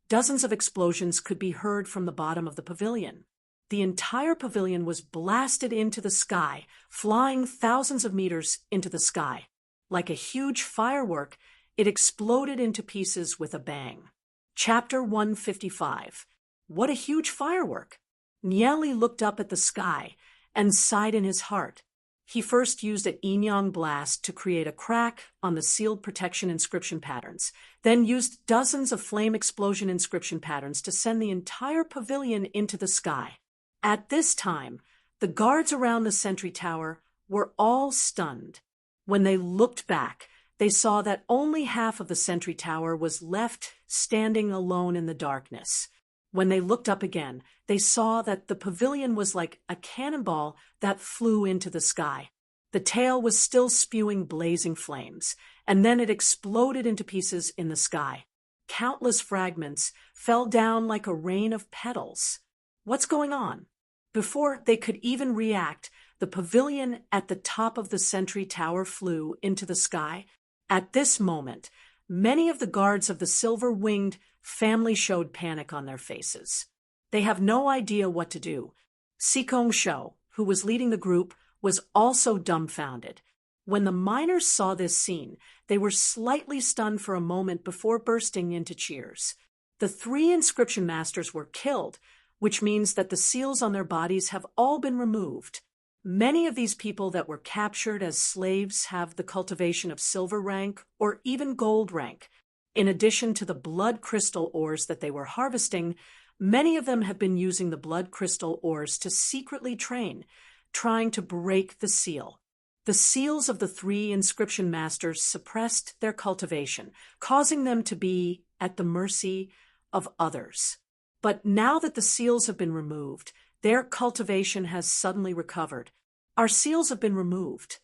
dozens of explosions could be heard from the bottom of the pavilion. The entire pavilion was blasted into the sky, flying thousands of meters into the sky. Like a huge firework, it exploded into pieces with a bang. Chapter 155. What a huge firework! Nieli looked up at the sky and sighed in his heart. He first used an Inyang blast to create a crack on the sealed protection inscription patterns, then used dozens of flame explosion inscription patterns to send the entire pavilion into the sky. At this time, the guards around the sentry tower were all stunned. When they looked back, they saw that only half of the sentry tower was left standing alone in the darkness. When they looked up again, they saw that the pavilion was like a cannonball that flew into the sky. The tail was still spewing blazing flames, and then it exploded into pieces in the sky. countless fragments fell down like a rain of petals. What's going on? Before they could even react, the pavilion at the top of the sentry tower flew into the sky. At this moment, many of the guards of the silver-winged family showed panic on their faces. They have no idea what to do. Sikong Shou, who was leading the group, was also dumbfounded. When the miners saw this scene, they were slightly stunned for a moment before bursting into cheers. The 3 inscription masters were killed, which means that the seals on their bodies have all been removed. Many of these people that were captured as slaves have the cultivation of silver rank or even gold rank. In addition to the blood crystal ores that they were harvesting, many of them have been using the blood crystal ores to secretly train, trying to break the seal. The seals of the 3 inscription masters suppressed their cultivation, causing them to be at the mercy of others. But now that the seals have been removed, their cultivation has suddenly recovered. Our seals have been removed.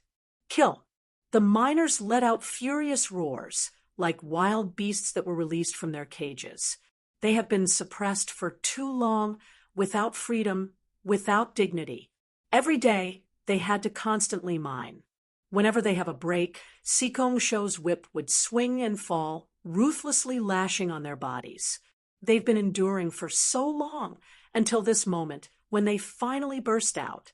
Kill. The miners let out furious roars, like wild beasts that were released from their cages. They have been suppressed for too long, without freedom, without dignity. Every day, they had to constantly mine. Whenever they have a break, Sikong Shou's whip would swing and fall, ruthlessly lashing on their bodies. They've been enduring for so long, until this moment, when they finally burst out.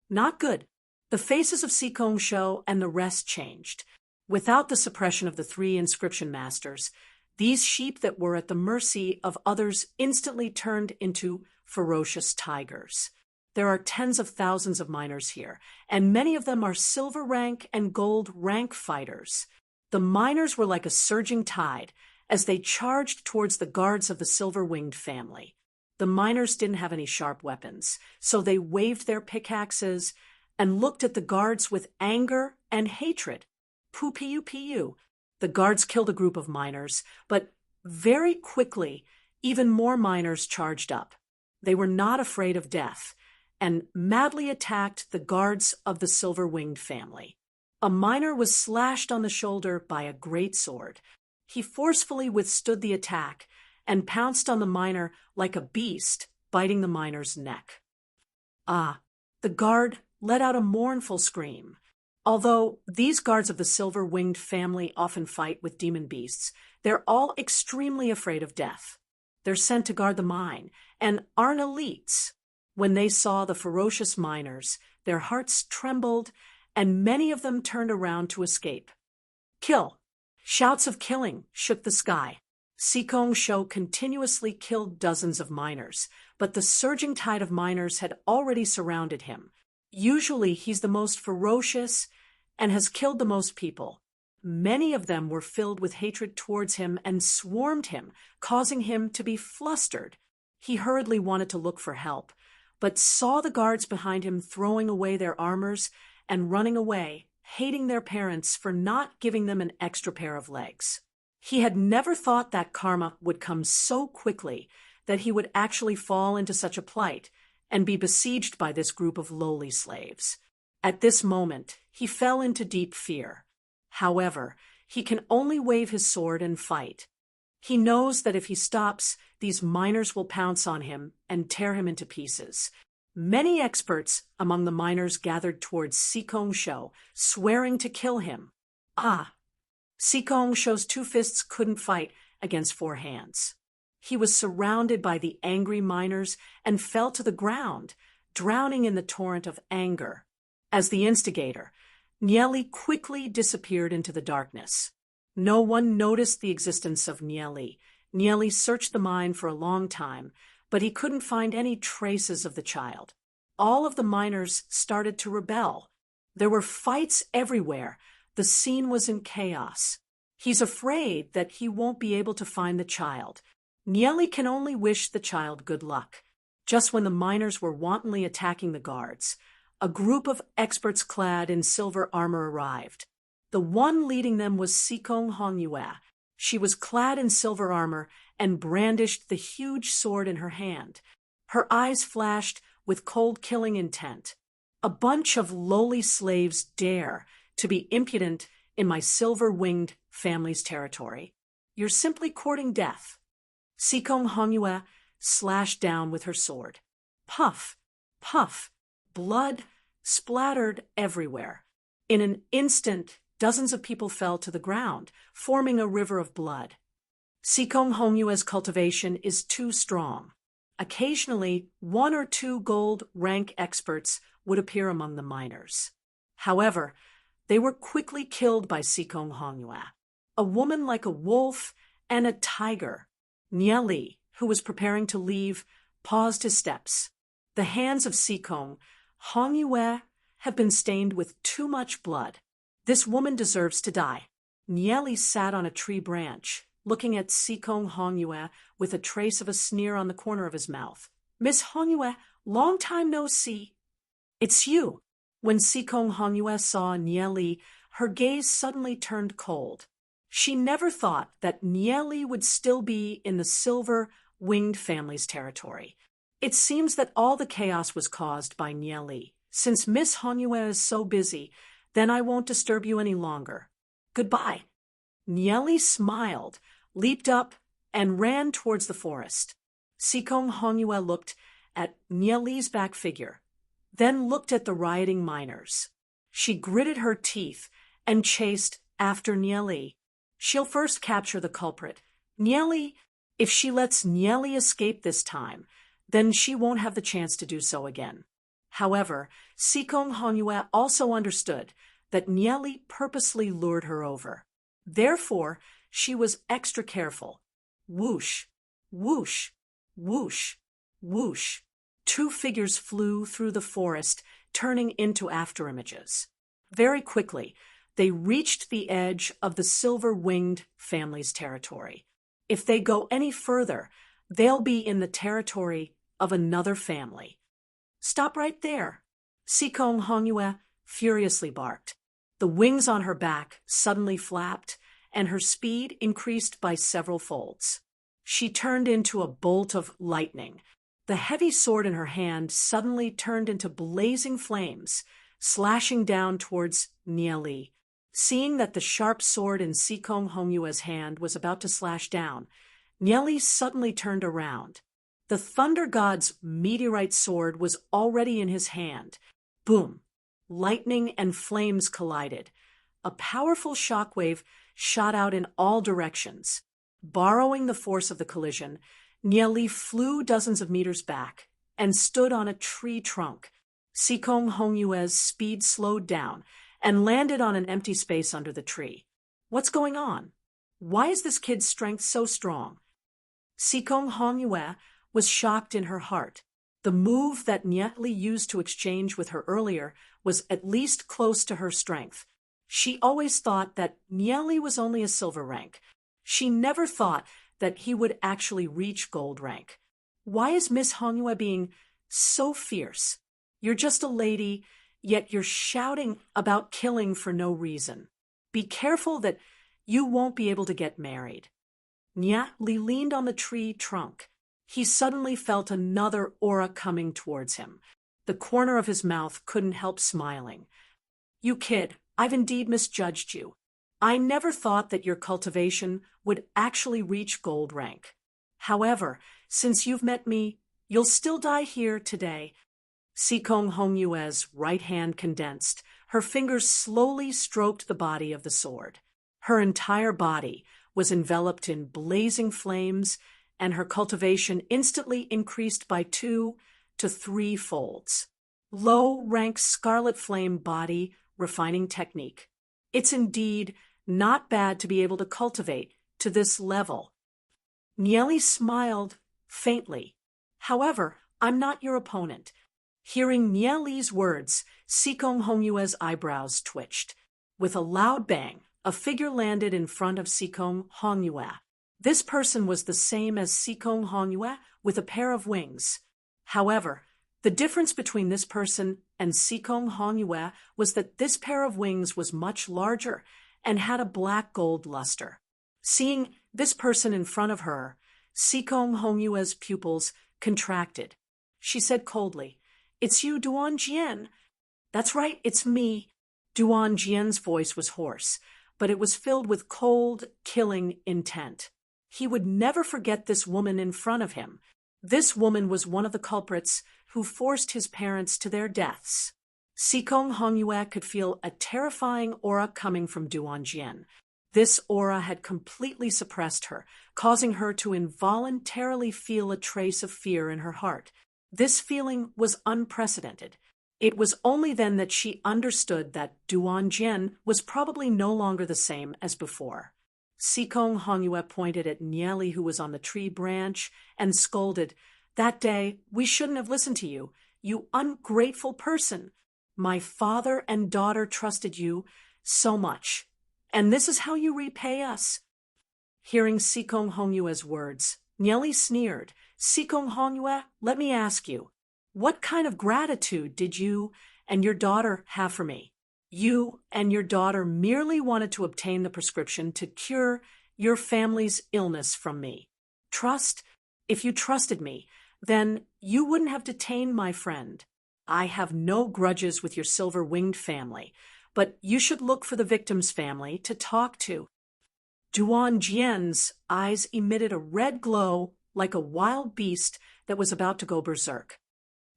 Not good. The faces of Sikong Shou and the rest changed. Without the suppression of the 3 inscription masters, these sheep that were at the mercy of others instantly turned into ferocious tigers. There are tens of thousands of miners here, and many of them are silver rank and gold rank fighters. The miners were like a surging tide as they charged towards the guards of the silver-winged family. The miners didn't have any sharp weapons, so they waved their pickaxes and looked at the guards with anger and hatred. Pu-pu-pu. The guards killed a group of miners, but very quickly, even more miners charged up. They were not afraid of death, and madly attacked the guards of the silver-winged family. A miner was slashed on the shoulder by a great sword. He forcefully withstood the attack and pounced on the miner like a beast, biting the miner's neck. Ah, the guard let out a mournful scream. Although these guards of the silver-winged family often fight with demon beasts, they're all extremely afraid of death. They're sent to guard the mine, and aren't elites. When they saw the ferocious miners, their hearts trembled, and many of them turned around to escape. Kill! Shouts of killing shook the sky. Sikong Shou continuously killed dozens of miners, but the surging tide of miners had already surrounded him. Usually he's the most ferocious and has killed the most people. Many of them were filled with hatred towards him and swarmed him, causing him to be flustered. He hurriedly wanted to look for help, but saw the guards behind him throwing away their armors and running away, hating their parents for not giving them an extra pair of legs. He had never thought that karma would come so quickly, that he would actually fall into such a plight and be besieged by this group of lowly slaves. At this moment, he fell into deep fear. However, he can only wave his sword and fight. He knows that if he stops, these miners will pounce on him and tear him into pieces. Many experts among the miners gathered towards Sikong Shou, swearing to kill him. Ah! Sikong Shou's 2 fists couldn't fight against 4 hands. He was surrounded by the angry miners and fell to the ground, drowning in the torrent of anger. As the instigator, Nieli quickly disappeared into the darkness. No one noticed the existence of Nieli. Nieli searched the mine for a long time, but he couldn't find any traces of the child. All of the miners started to rebel. There were fights everywhere. The scene was in chaos. He's afraid that he won't be able to find the child. Nieli can only wish the child good luck. Just when the miners were wantonly attacking the guards, a group of experts clad in silver armor arrived. The one leading them was Sikong Hongyue. She was clad in silver armor and brandished the huge sword in her hand. Her eyes flashed with cold-killing intent. A bunch of lowly slaves dare to be impudent in my silver-winged family's territory. You're simply courting death. Sikong Hongyue slashed down with her sword. Puff, puff, blood splattered everywhere. In an instant, dozens of people fell to the ground, forming a river of blood. Sikong Hongyue's cultivation is too strong. Occasionally, 1 or 2 gold rank experts would appear among the miners. However, they were quickly killed by Sikong Hongyue. A woman like a wolf and a tiger. Nie Li, who was preparing to leave, paused his steps. The hands of Sikong Hongyue have been stained with too much blood. This woman deserves to die. Nie Li sat on a tree branch, looking at Sikong Hongyue with a trace of a sneer on the corner of his mouth. Miss Hongyue, long time no see. It's you. When Sikong Hongyue saw Nie Li, her gaze suddenly turned cold. She never thought that Nie Li would still be in the silver-winged family's territory. It seems that all the chaos was caused by Nie Li. Since Miss Hongyue is so busy, then I won't disturb you any longer. Goodbye. Nie Li smiled, leaped up, and ran towards the forest. Sikong Hongyue looked at Nie Li's back figure, then looked at the rioting miners. She gritted her teeth and chased after Nie Li. She'll first capture the culprit. Nie Li, if she lets Nie Li escape this time, then she won't have the chance to do so again. However, Sikong Hongyue also understood that Nie Li purposely lured her over. Therefore, she was extra careful. Whoosh, whoosh, whoosh, whoosh. 2 figures flew through the forest, turning into afterimages. Very quickly, they reached the edge of the silver-winged family's territory. If they go any further, they'll be in the territory of another family. Stop right there. Sikong Hongyue furiously barked. The wings on her back suddenly flapped, and her speed increased by several folds. She turned into a bolt of lightning. The heavy sword in her hand suddenly turned into blazing flames, slashing down towards Nie Li. Seeing that the sharp sword in Sikong Hongyue's hand was about to slash down, Nie Li suddenly turned around. The Thunder God's meteorite sword was already in his hand. Boom! Lightning and flames collided. A powerful shockwave shot out in all directions. Borrowing the force of the collision, Nie Li flew dozens of meters back and stood on a tree trunk. Sikong Hongyue's speed slowed down and landed on an empty space under the tree. What's going on? Why is this kid's strength so strong? Sikong Hongyue was shocked in her heart. The move that Nie Li used to exchange with her earlier was at least close to her strength. She always thought that Nie Li was only a silver rank. She never thought that he would actually reach gold rank. Why is Miss Hongyue being so fierce? You're just a lady, yet you're shouting about killing for no reason. Be careful that you won't be able to get married. Nie Li leaned on the tree trunk. He suddenly felt another aura coming towards him. The corner of his mouth couldn't help smiling. You kid, I've indeed misjudged you. I never thought that your cultivation would actually reach gold rank. However, since you've met me, you'll still die here today. Sikong Hongyue's right hand condensed. Her fingers slowly stroked the body of the sword. Her entire body was enveloped in blazing flames, and her cultivation instantly increased by 2 to 3 folds. Low-rank scarlet flame body refining technique. It's indeed not bad to be able to cultivate to this level. Nie Li smiled faintly. However, I'm not your opponent. Hearing Nie Li's words, Sikong Hongyue's eyebrows twitched. With a loud bang, a figure landed in front of Sikong Hongyue. This person was the same as Sikong Hongyue with a pair of wings. However, the difference between this person and Sikong Hongyue was that this pair of wings was much larger and had a black-gold luster. Seeing this person in front of her, Sikong Hongyue's pupils contracted. She said coldly, "It's you, Duan Jian." "That's right, it's me." Duan Jian's voice was hoarse. but it was filled with cold, killing intent. He would never forget this woman in front of him. This woman was one of the culprits who forced his parents to their deaths. Sikong Hongyue could feel a terrifying aura coming from Duan Jian. This aura had completely suppressed her, causing her to involuntarily feel a trace of fear in her heart. This feeling was unprecedented. It was only then that she understood that Duan Jian was probably no longer the same as before. Sikong Hongyue pointed at Nieli, who was on the tree branch, and scolded, "That day, we shouldn't have listened to you, you ungrateful person. My father and daughter trusted you so much, and this is how you repay us." Hearing Sikong Hongyue's words, Nieli sneered. "Sikong Hongyue, let me ask you, what kind of gratitude did you and your daughter have for me? You and your daughter merely wanted to obtain the prescription to cure your family's illness from me. Trust? If you trusted me, then you wouldn't have detained my friend. I have no grudges with your silver-winged family, but you should look for the victim's family to talk to." Duan Jian's eyes emitted a red glow like a wild beast that was about to go berserk.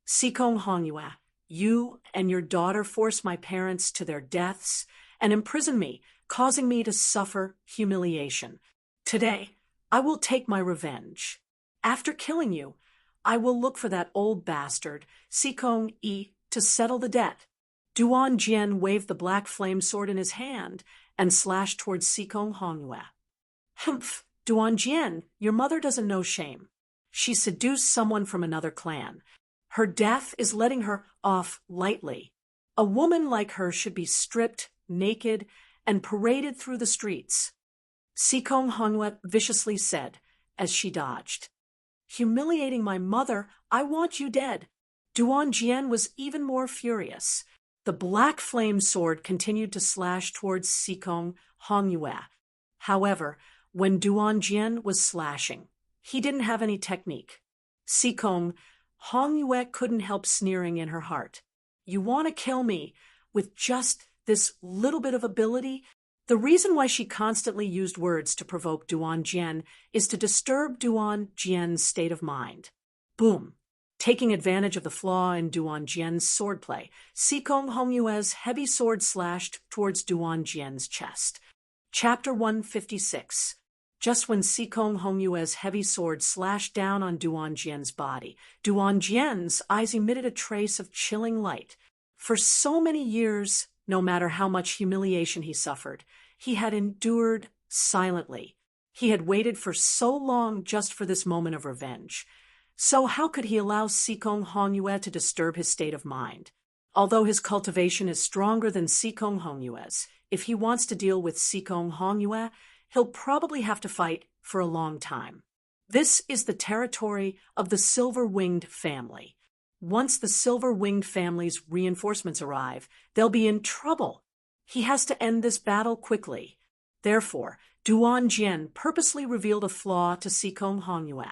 "Sikong Hongyue, you and your daughter forced my parents to their deaths and imprisoned me, causing me to suffer humiliation. Today, I will take my revenge. After killing you, I will look for that old bastard, Sikong Yi, to settle the debt." Duan Jian waved the black flame sword in his hand and slashed towards Sikong Hongyue. "Humph, Duan Jian, your mother doesn't know shame. She seduced someone from another clan. Her death is letting her off lightly. A woman like her should be stripped, naked, and paraded through the streets," Sikong Hongyue viciously said as she dodged. "Humiliating my mother, I want you dead." Duan Jian was even more furious. The black flame sword continued to slash towards Sikong Hongyue. However, when Duan Jian was slashing, he didn't have any technique. Sikong Hongyue couldn't help sneering in her heart. "You want to kill me with just this little bit of ability?" The reason why she constantly used words to provoke Duan Jian is to disturb Duan Jian's state of mind. Boom! Taking advantage of the flaw in Duan Jian's swordplay, Sikong Hongyue's heavy sword slashed towards Duan Jian's chest. Chapter 156. Just when Sikong Hongyue's heavy sword slashed down on Duan Jian's body, Duan Jian's eyes emitted a trace of chilling light. For so many years, no matter how much humiliation he suffered, he had endured silently. He had waited for so long just for this moment of revenge. So how could he allow Sikong Hongyue to disturb his state of mind? Although his cultivation is stronger than Sikong Hongyue's, if he wants to deal with Sikong Hongyue, he'll probably have to fight for a long time. This is the territory of the silver-winged family. Once the silver-winged family's reinforcements arrive, they'll be in trouble. He has to end this battle quickly. Therefore, Duan Jian purposely revealed a flaw to Sikong Hongyue.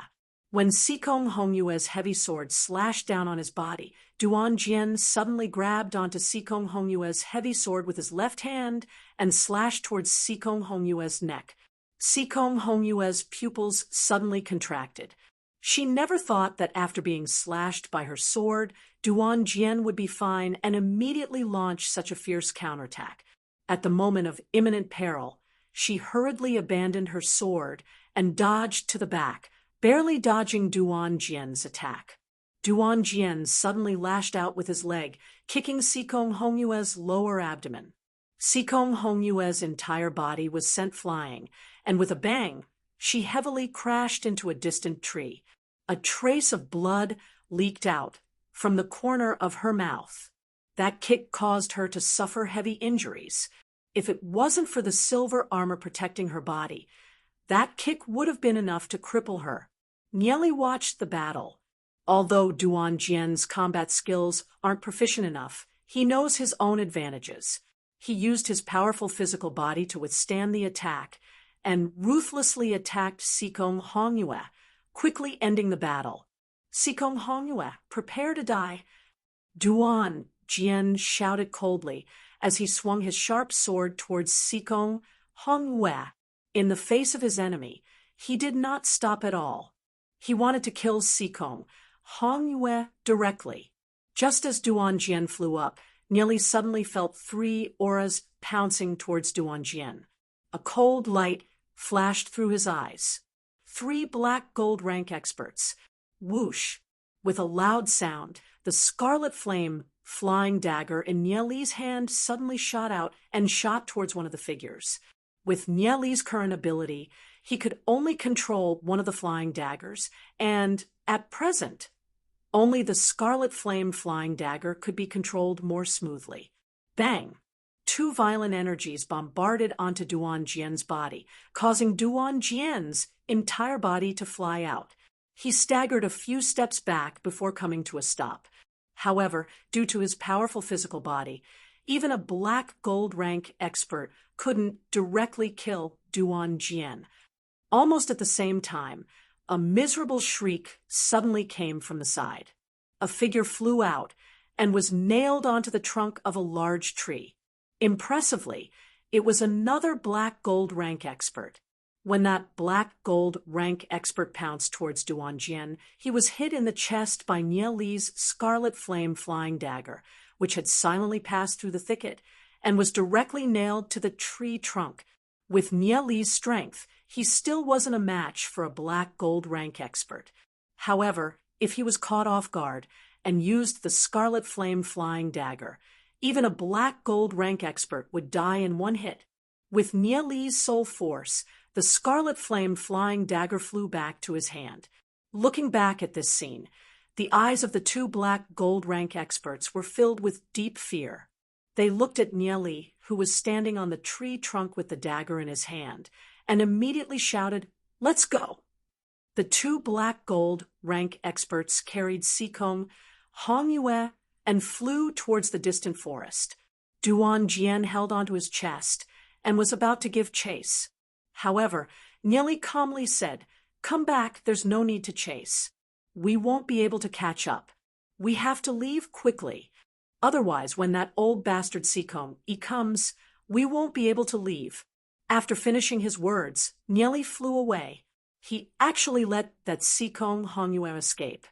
When Sikong Hongyue's heavy sword slashed down on his body, Duan Jian suddenly grabbed onto Sikong Hongyue's heavy sword with his left hand and slashed towards Sikong Hongyue's neck. Sikong Hongyue's pupils suddenly contracted. She never thought that after being slashed by her sword, Duan Jian would be fine and immediately launch such a fierce counterattack. At the moment of imminent peril, she hurriedly abandoned her sword and dodged to the back, barely dodging Duan Jian's attack. Duan Jian suddenly lashed out with his leg, kicking Sikong Hongyue's lower abdomen. Sikong Hongyue's entire body was sent flying, and with a bang, she heavily crashed into a distant tree. A trace of blood leaked out from the corner of her mouth. That kick caused her to suffer heavy injuries. If it wasn't for the silver armor protecting her body, that kick would have been enough to cripple her. Nieli watched the battle. Although Duan Jian's combat skills aren't proficient enough, he knows his own advantages. He used his powerful physical body to withstand the attack and ruthlessly attacked Sikong Hongyue, quickly ending the battle. "Sikong Hongyue, prepare to die." Duan Jian shouted coldly as he swung his sharp sword towards Sikong Hong Yue, in the face of his enemy, he did not stop at all. He wanted to kill Sikong, Hong Yue, directly. Just as Duan Jian flew up, Nieli suddenly felt 3 auras pouncing towards Duan Jian. A cold light flashed through his eyes. 3 black gold rank experts. Whoosh! With a loud sound, the scarlet flame flying dagger in Nieli's hand suddenly shot out and shot towards one of the figures. With Nieli's current ability, he could only control one of the flying daggers, and, at present, only the scarlet flame flying dagger could be controlled more smoothly. Bang! 2 violent energies bombarded onto Duan Jian's body, causing Duan Jian's entire body to fly out. He staggered a few steps back before coming to a stop. However, due to his powerful physical body, even a black gold rank expert couldn't directly kill Duan Jian. Almost at the same time, a miserable shriek suddenly came from the side. A figure flew out and was nailed onto the trunk of a large tree. Impressively, it was another black gold rank expert. When that black gold rank expert pounced towards Duan Jian, he was hit in the chest by Nieli's scarlet flame flying dagger, which had silently passed through the thicket and was directly nailed to the tree trunk. With Nieli's strength, he still wasn't a match for a black gold rank expert. However, if he was caught off guard and used the scarlet flame flying dagger, even a black gold rank expert would die in one hit. With Nieli's soul force, the scarlet flame flying dagger flew back to his hand. Looking back at this scene, the eyes of the 2 black gold rank experts were filled with deep fear. They looked at Nieli, who was standing on the tree trunk with the dagger in his hand, and immediately shouted, "Let's go!" The 2 black gold rank experts carried Sikong, Hong Yue, and flew towards the distant forest. Duan Jian held onto his chest and was about to give chase. However, Nieli calmly said, "Come back, there's no need to chase. We won't be able to catch up. We have to leave quickly. Otherwise, when that old bastard Sikong comes, we won't be able to leave." After finishing his words, Nieli flew away. He actually let that Sikong Hong Yue escape.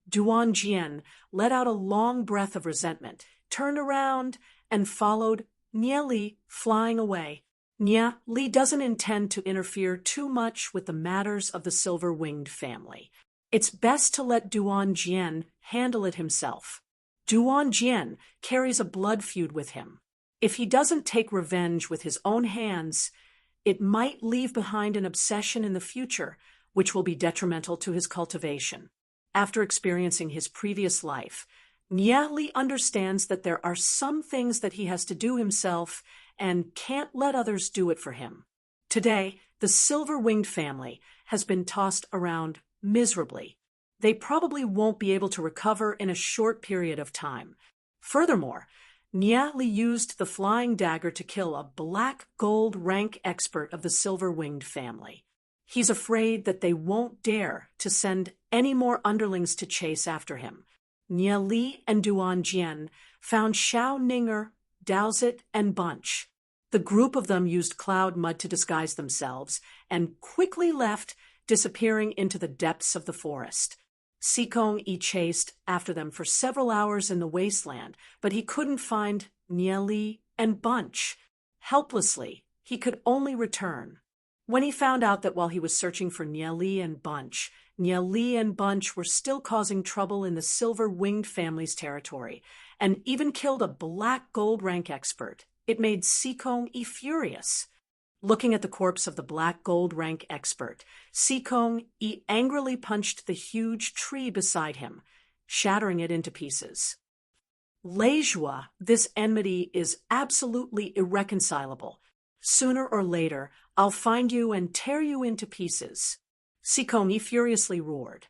Duan Jian let out a long breath of resentment, turned around, and followed Nieli flying away. Nieli doesn't intend to interfere too much with the matters of the silver-winged family. It's best to let Duan Jian handle it himself. Duan Jian carries a blood feud with him. If he doesn't take revenge with his own hands, it might leave behind an obsession in the future, which will be detrimental to his cultivation. After experiencing his previous life, Nieli understands that there are some things that he has to do himself and can't let others do it for him. Today, the silver-winged family has been tossed around miserably. They probably won't be able to recover in a short period of time. Furthermore, Nieli used the flying dagger to kill a black gold rank expert of the silver-winged family. He's afraid that they won't dare to send any more underlings to chase after him. Nieli and Duan Jian found Xiao Ninger, Dowsit, and Bunch. The group of them used cloud mud to disguise themselves and quickly left, disappearing into the depths of the forest. Sikong chased after them for several hours in the wasteland, but he couldn't find Nieli and Bunch. Helplessly, he could only return. When he found out that while he was searching for Nieli and Bunch were still causing trouble in the silver-winged family's territory, and even killed a black gold rank expert, it made Sikong furious. Looking at the corpse of the black gold rank expert, Sikong angrily punched the huge tree beside him, shattering it into pieces. Leisure, this enmity is absolutely irreconcilable. Sooner or later, I'll find you and tear you into pieces. Sikong furiously roared.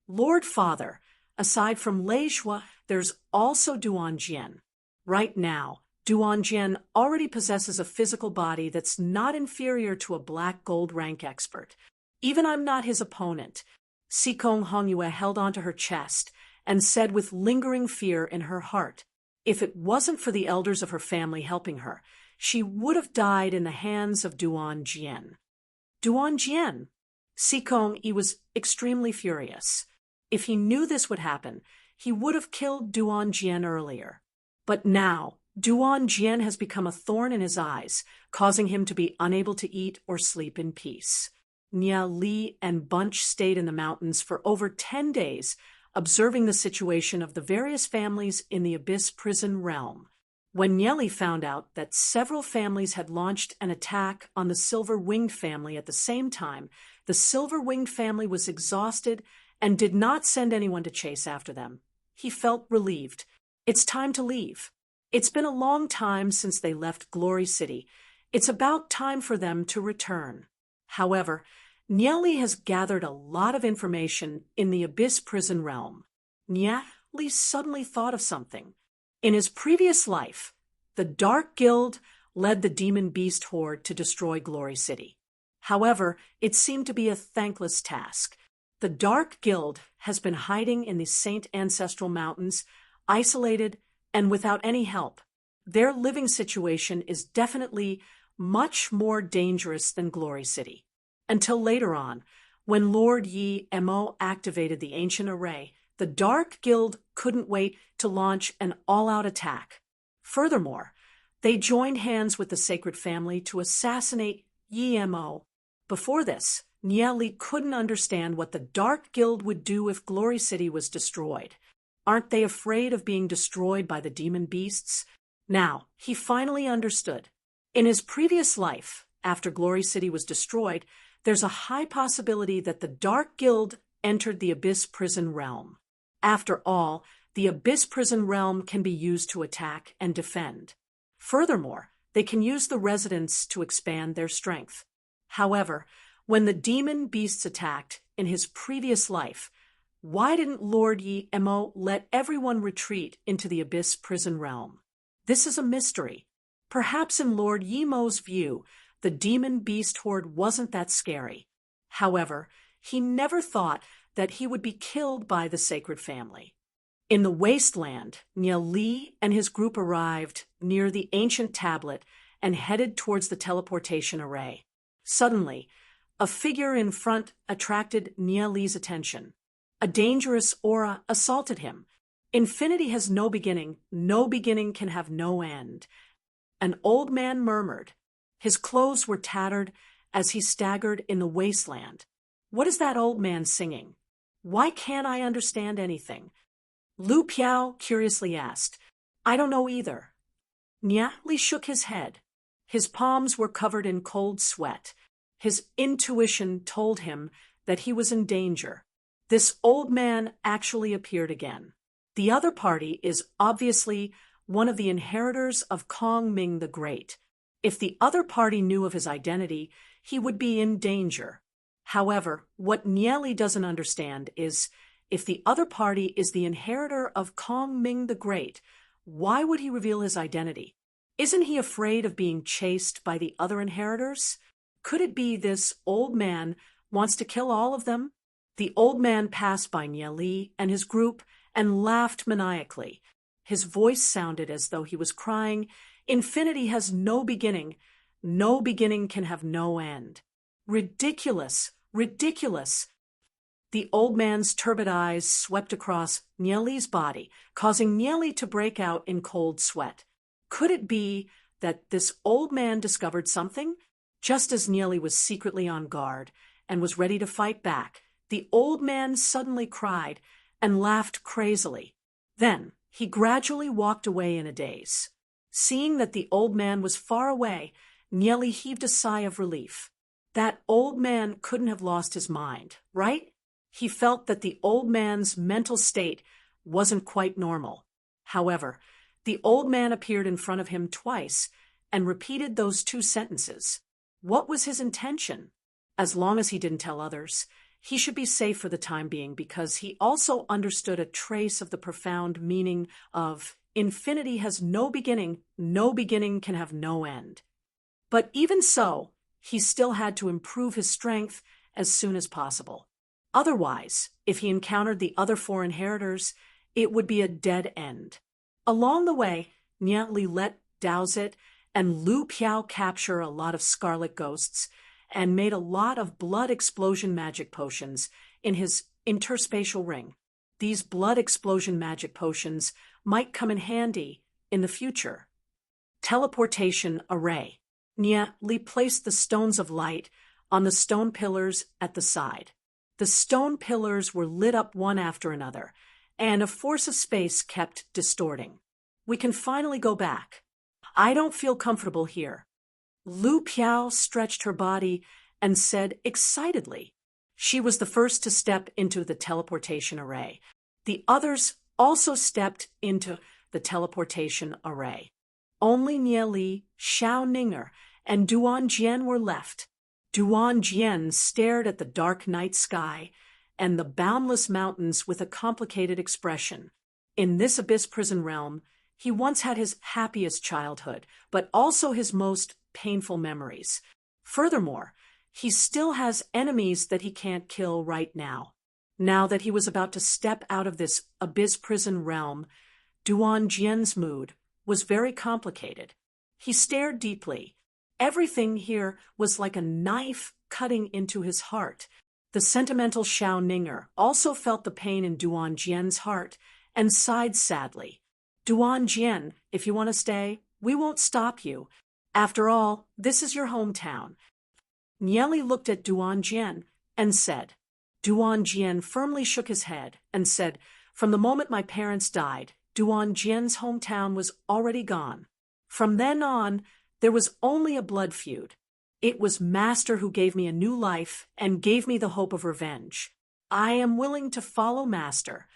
Lord Father, aside from Leisure, there's also Duan Jian. Right now, Duan Jian already possesses a physical body that's not inferior to a black gold rank expert. Even I'm not his opponent. Sikong Hong Yue held onto her chest and said with lingering fear in her heart, if it wasn't for the elders of her family helping her, she would have died in the hands of Duan Jian. Duan Jian! Sikong Yi was extremely furious. If he knew this would happen, he would have killed Duan Jian earlier. But now, Duan Jian has become a thorn in his eyes, causing him to be unable to eat or sleep in peace. Nia Li and Bunch stayed in the mountains for over 10 days, observing the situation of the various families in the Abyss prison realm. When Nieli found out that several families had launched an attack on the Silver-Winged family at the same time, the Silver-Winged family was exhausted and did not send anyone to chase after them. He felt relieved. It's time to leave. It's been a long time since they left Glory City. It's about time for them to return. However, Nieli has gathered a lot of information in the Abyss prison realm. Nieli suddenly thought of something. In his previous life, the Dark Guild led the Demon Beast Horde to destroy Glory City. However, it seemed to be a thankless task. The Dark Guild has been hiding in the Saint Ancestral Mountains, isolated and without any help. Their living situation is definitely much more dangerous than Glory City. Until later on, when Lord Yi Mo activated the Ancient Array, the Dark Guild couldn't wait to launch an all-out attack. Furthermore, they joined hands with the Sacred Family to assassinate Yi Mo. Before this, Nieli couldn't understand what the Dark Guild would do if Glory City was destroyed. Aren't they afraid of being destroyed by the demon beasts? Now, he finally understood. In his previous life, after Glory City was destroyed, there's a high possibility that the Dark Guild entered the Abyss prison realm. After all, the Abyss prison realm can be used to attack and defend. Furthermore, they can use the residents to expand their strength. However, when the demon beasts attacked in his previous life, why didn't Lord Yi Mo let everyone retreat into the Abyss prison realm? This is a mystery. Perhaps in Lord Yi Mo's view, the demon beast horde wasn't that scary. However, he never thought that he would be killed by the Sacred Family. In the wasteland, Nieli and his group arrived near the ancient tablet and headed towards the teleportation array. Suddenly, a figure in front attracted Nieli's attention. A dangerous aura assaulted him. Infinity has no beginning can have no end. An old man murmured. His clothes were tattered as he staggered in the wasteland. What is that old man singing? Why can't I understand anything? Lu Piao curiously asked. I don't know either. Nieli shook his head. His palms were covered in cold sweat. His intuition told him that he was in danger. This old man actually appeared again. The other party is obviously one of the inheritors of Kong Ming the Great. If the other party knew of his identity, he would be in danger. However, what Nieli doesn't understand is, if the other party is the inheritor of Kong Ming the Great, why would he reveal his identity? Isn't he afraid of being chased by the other inheritors? Could it be this old man wants to kill all of them? The old man passed by Nieli and his group and laughed maniacally. His voice sounded as though he was crying, Infinity has no beginning can have no end. Ridiculous, ridiculous. The old man's turbid eyes swept across Nieli's body, causing Nieli to break out in cold sweat. Could it be that this old man discovered something? Just as Nieli was secretly on guard and was ready to fight back, the old man suddenly cried and laughed crazily. Then he gradually walked away in a daze. Seeing that the old man was far away, Nieli heaved a sigh of relief. That old man couldn't have lost his mind, right? He felt that the old man's mental state wasn't quite normal. However, the old man appeared in front of him twice and repeated those two sentences. What was his intention? As long as he didn't tell others, he should be safe for the time being, because he also understood a trace of the profound meaning of infinity has no beginning can have no end. But even so, he still had to improve his strength as soon as possible. Otherwise, if he encountered the other four inheritors, it would be a dead end. Along the way, Nieli let Daozit and Lu Piao capture a lot of scarlet ghosts and made a lot of blood explosion magic potions in his interspatial ring. These blood explosion magic potions might come in handy in the future. Teleportation array. Nia Li placed the stones of light on the stone pillars at the side. The stone pillars were lit up one after another, and a force of space kept distorting. We can finally go back. I don't feel comfortable here. Lu Piao stretched her body and said excitedly. She was the first to step into the teleportation array. The others also stepped into the teleportation array. Only Nie Li, Xiao Ninger, and Duan Jian were left. Duan Jian stared at the dark night sky and the boundless mountains with a complicated expression. In this abyss prison realm, he once had his happiest childhood, but also his most painful memories. Furthermore, he still has enemies that he can't kill right now. Now that he was about to step out of this abyss prison realm, Duan Jian's mood was very complicated. He stared deeply. Everything here was like a knife cutting into his heart. The sentimental Xiao Ninger also felt the pain in Duan Jian's heart and sighed sadly. Duan Jian, if you want to stay, we won't stop you. After all, this is your hometown. Nie Li looked at Duan Jian and said. Duan Jian firmly shook his head and said, from the moment my parents died, Duan Jian's hometown was already gone. From then on, there was only a blood feud. It was Master who gave me a new life and gave me the hope of revenge. I am willing to follow Master.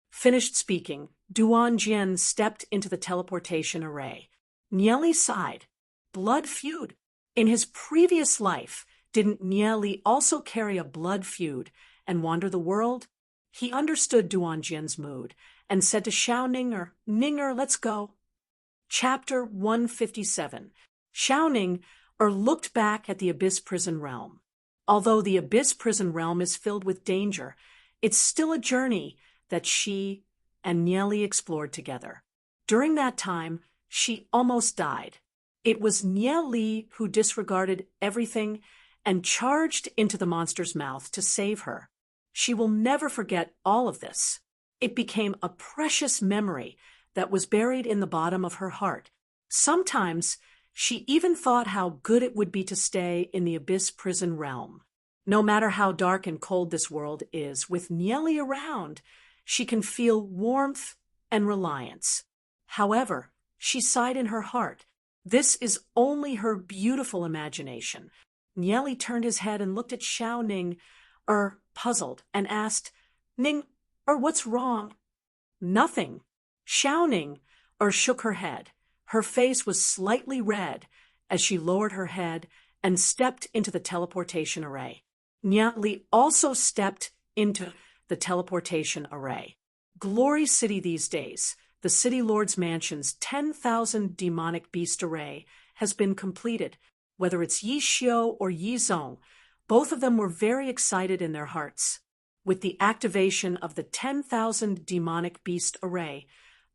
Finished speaking, Duan Jian stepped into the teleportation array. Nie Li sighed. Blood feud. In his previous life, didn't Nie Li also carry a blood feud and wander the world? He understood Duan Jian's mood and said to Xiao Ninger, Ninger, let's go. Chapter 157. Xiao Ning looked back at the Abyss Prison Realm. Although the Abyss Prison Realm is filled with danger, it's still a journey that she and Nie Li explored together. During that time, she almost died. It was Nie Li who disregarded everything and charged into the monster's mouth to save her. She will never forget all of this. It became a precious memory that was buried in the bottom of her heart. Sometimes she even thought how good it would be to stay in the Abyss Prison Realm. No matter how dark and cold this world is, with Nie Li around, she can feel warmth and reliance. However, she sighed in her heart. This is only her beautiful imagination. Nie Li turned his head and looked at Xiao Ning, puzzled, and asked, Ning, what's wrong? Nothing. Xiao Ning, shook her head. Her face was slightly red as she lowered her head and stepped into the teleportation array. Nie Li also stepped into the teleportation array. Glory City these days, the City Lord's Mansion's 10,000 demonic beast array has been completed. Whether it's Yi Xiu or Yi Zong, both of them were very excited in their hearts. With the activation of the 10,000 demonic beast array,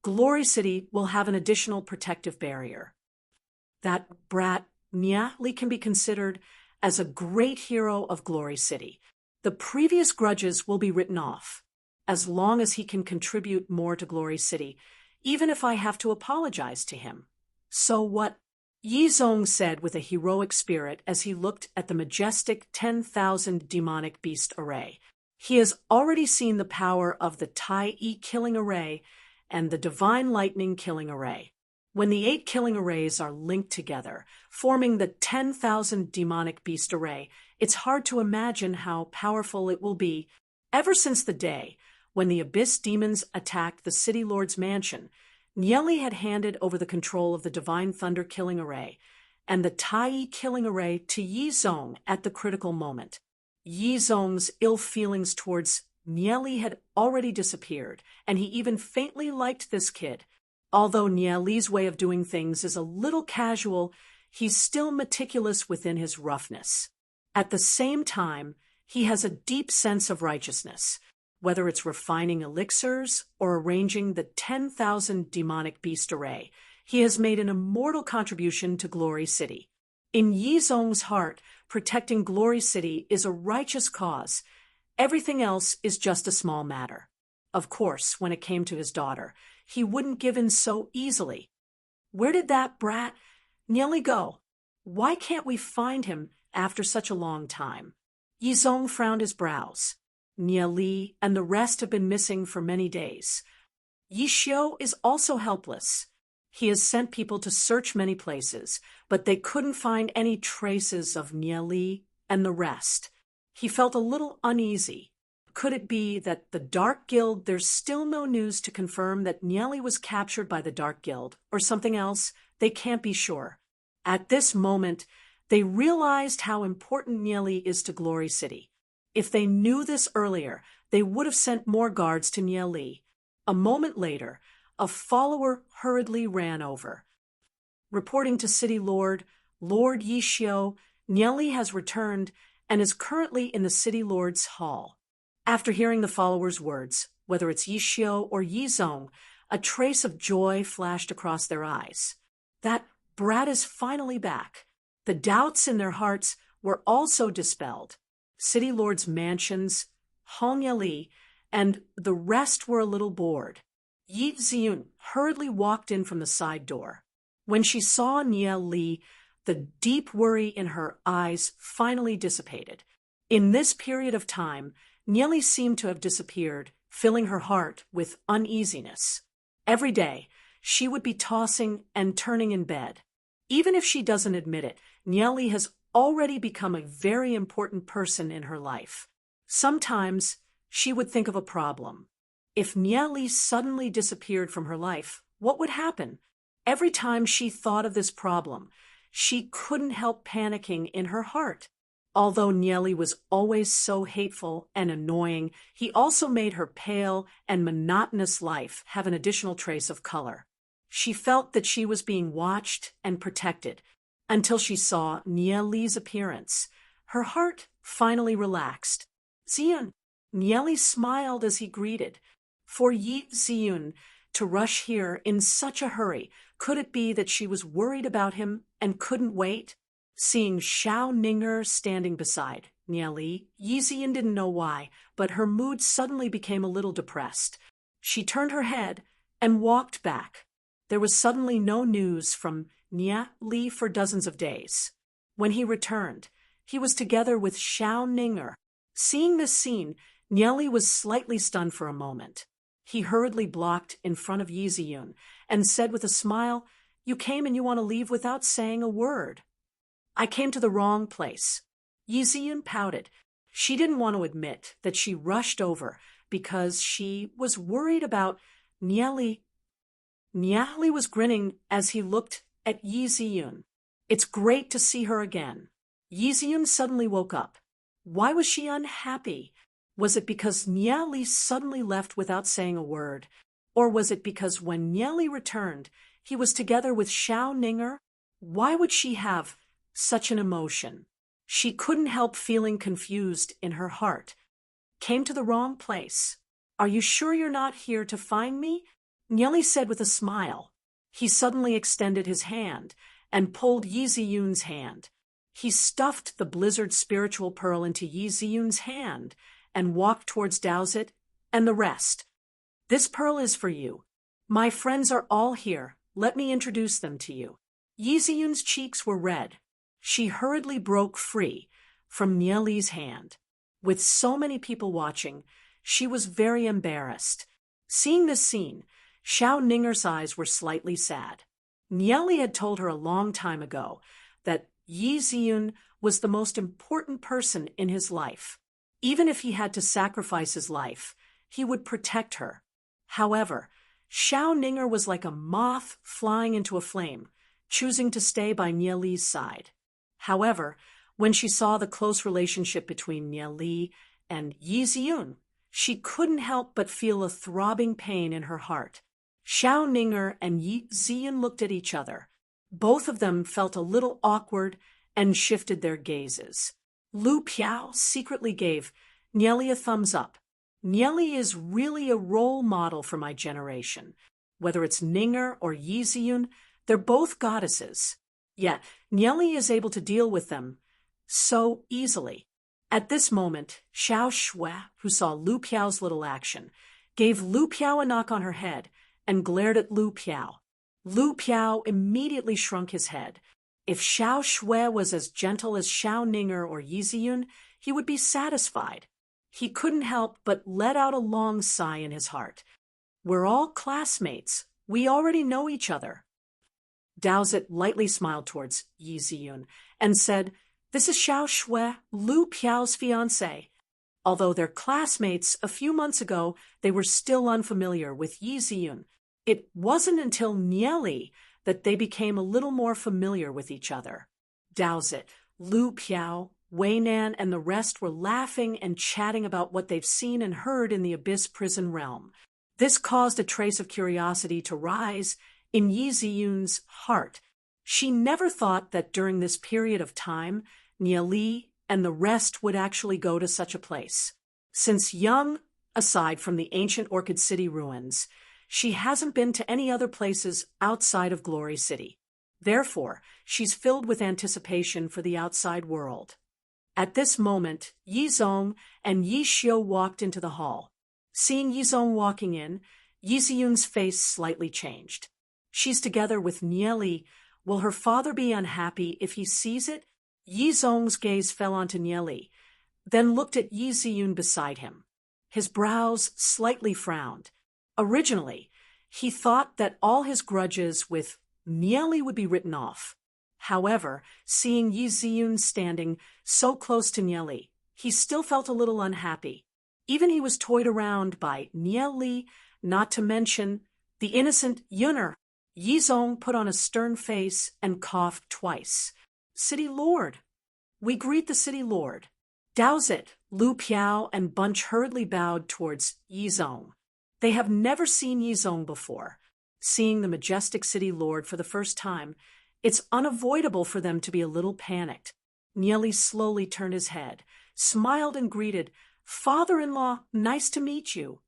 Glory City will have an additional protective barrier. That brat, Nie Li, can be considered as a great hero of Glory City. The previous grudges will be written off, as long as he can contribute more to Glory City, even if I have to apologize to him. So what? Yi Zong said with a heroic spirit as he looked at the majestic 10,000 demonic beast array. He has already seen the power of the Tai Yi killing array and the Divine Lightning killing array. When the 8 killing arrays are linked together, forming the 10,000 demonic beast array, it's hard to imagine how powerful it will be. Ever since the day when the Abyss demons attacked the City Lord's mansion, Nie Li had handed over the control of the Divine Thunder killing array and the Tai Yi killing array to Yi Zong at the critical moment. Yi Zong's ill feelings towards Nie Li had already disappeared, and he even faintly liked this kid. Although Nie Li's way of doing things is a little casual, he's still meticulous within his roughness. At the same time, he has a deep sense of righteousness. Whether it's refining elixirs or arranging the 10,000 demonic beast array, He has made an immortal contribution to Glory City. In Yi Zong's heart, protecting Glory City is a righteous cause. Everything else is just a small matter. Of course, when it came to his daughter, he wouldn't give in so easily. Where did that brat Nieli go? Why can't we find him after such a long time? Yi Zong frowned his brows. Nieli and the rest have been missing for many days. Yi Xiu is also helpless. He has sent people to search many places, but they couldn't find any traces of Nieli and the rest. He felt a little uneasy. Could it be that the Dark Guild, there's still no news to confirm that Nieli was captured by the Dark Guild, or something else? They can't be sure. At this moment, they realized how important Nieli is to Glory City. If they knew this earlier, they would have sent more guards to Nieli. A moment later, a follower hurriedly ran over. Reporting to City Lord Yi Xiu, Nieli has returned and is currently in the City Lord's hall. After hearing the follower's words, whether it's Yi Xiu or Yi Zong, a trace of joy flashed across their eyes. That brat is finally back. The doubts in their hearts were also dispelled. City Lord's mansions, Hong Yali, and the rest were a little bored. Yi Ziyun hurriedly walked in from the side door. When she saw Nieli, the deep worry in her eyes finally dissipated. In this period of time, Nieli seemed to have disappeared, filling her heart with uneasiness. Every day, she would be tossing and turning in bed. Even if she doesn't admit it, Nieli has already become a very important person in her life. Sometimes, she would think of a problem. If Nieli suddenly disappeared from her life, what would happen? Every time she thought of this problem, she couldn't help panicking in her heart. Although Nieli was always so hateful and annoying, he also made her pale and monotonous life have an additional trace of color. She felt that she was being watched and protected until she saw Nieli's appearance. Her heart finally relaxed. Ziyun. Nieli smiled as he greeted. For Yi Ziyun to rush here in such a hurry, could it be that she was worried about him and couldn't wait? Seeing Xiao Ninger standing beside Nieli, Yi Ziyun didn't know why, but her mood suddenly became a little depressed. She turned her head and walked back. There was suddenly no news from Nieli for dozens of days. When he returned, he was together with Xiao Ninger. Seeing this scene, Nieli was slightly stunned for a moment. He hurriedly blocked in front of Yi Ziyun and said with a smile, "You came and you want to leave without saying a word." "I came to the wrong place." Yi Ziyun pouted. She didn't want to admit that she rushed over because she was worried about Nieli. Nieli was grinning as he looked at Yi Ziyun. "It's great to see her again." Yi Ziyun suddenly woke up. Why was she unhappy? Was it because Nieli suddenly left without saying a word? Or was it because when Nieli returned, he was together with Xiao Ninger? Why would she have such an emotion? She couldn't help feeling confused in her heart. "Came to the wrong place. Are you sure you're not here to find me?" Nieli said with a smile. He suddenly extended his hand and pulled Yi Ziyun's hand. He stuffed the blizzard spiritual pearl into Yi Ziyun's hand and walked towards Daozit and the rest. "This pearl is for you. My friends are all here. Let me introduce them to you." Yi Ziyun's cheeks were red. She hurriedly broke free from Nieli's hand. With so many people watching, she was very embarrassed. Seeing this scene, Xiao Ninger's eyes were slightly sad. Nieli had told her a long time ago that Yi Ziyun was the most important person in his life. Even if he had to sacrifice his life, he would protect her. However, Xiao Ninger was like a moth flying into a flame, choosing to stay by Nieli's side. However, when she saw the close relationship between Nieli and Yi Ziyun, she couldn't help but feel a throbbing pain in her heart. Xiao Ninger and Yi Ziyun looked at each other. Both of them felt a little awkward and shifted their gazes. Lu Piao secretly gave Nieli a thumbs up. Nieli is really a role model for my generation. Whether it's Ninger or Yi Ziyun, They're both goddesses. Yet, Nieli is able to deal with them so easily. At this moment, Xiao Shui, who saw Lu Piao's little action, gave Lu Piao a knock on her head and glared at Lu Piao. Lu Piao immediately shrunk his head. If Xiao Shui was as gentle as Xiao Ninger or Yi Ziyun, he would be satisfied. He couldn't help but let out a long sigh in his heart. We're all classmates. We already know each other. Daozit lightly smiled towards Yi Ziyun and said, "This is Xiao Shui, Lu Piao's fiancé." Although they're classmates, a few months ago they were still unfamiliar with Yi Ziyun. It wasn't until Nieli that they became a little more familiar with each other. Daozit, Lu Piao, Wei Nan, and the rest were laughing and chatting about what they've seen and heard in the Abyss prison realm. This caused a trace of curiosity to rise in Yi Ziyun's heart. She never thought that during this period of time, Nieli and the rest would actually go to such a place. Since young, aside from the ancient Orchid City ruins, she hasn't been to any other places outside of Glory City. Therefore, she's filled with anticipation for the outside world. At this moment, Yi Zong and Yi Xiu walked into the hall. Seeing Yi Zong walking in, Yi Ziyun's face slightly changed. She's together with Nieli. Will her father be unhappy if he sees it? Yi Zong's gaze fell onto Nieli, then looked at Yi Ziyun beside him. His brows slightly frowned. Originally, he thought that all his grudges with Nieli would be written off. However, seeing Yi Ziyun standing so close to Nieli, he still felt a little unhappy. Even he was toyed around by Nieli, not to mention the innocent Yuner. Yi Zong put on a stern face and coughed twice. "City Lord." "We greet the City Lord." Daozit, Lu Piao, and Bunch hurriedly bowed towards Yi Zong. They have never seen Yi Zong before. Seeing the majestic City Lord for the first time, it's unavoidable for them to be a little panicked. Nieli slowly turned his head, smiled and greeted, "Father-in-law, nice to meet you."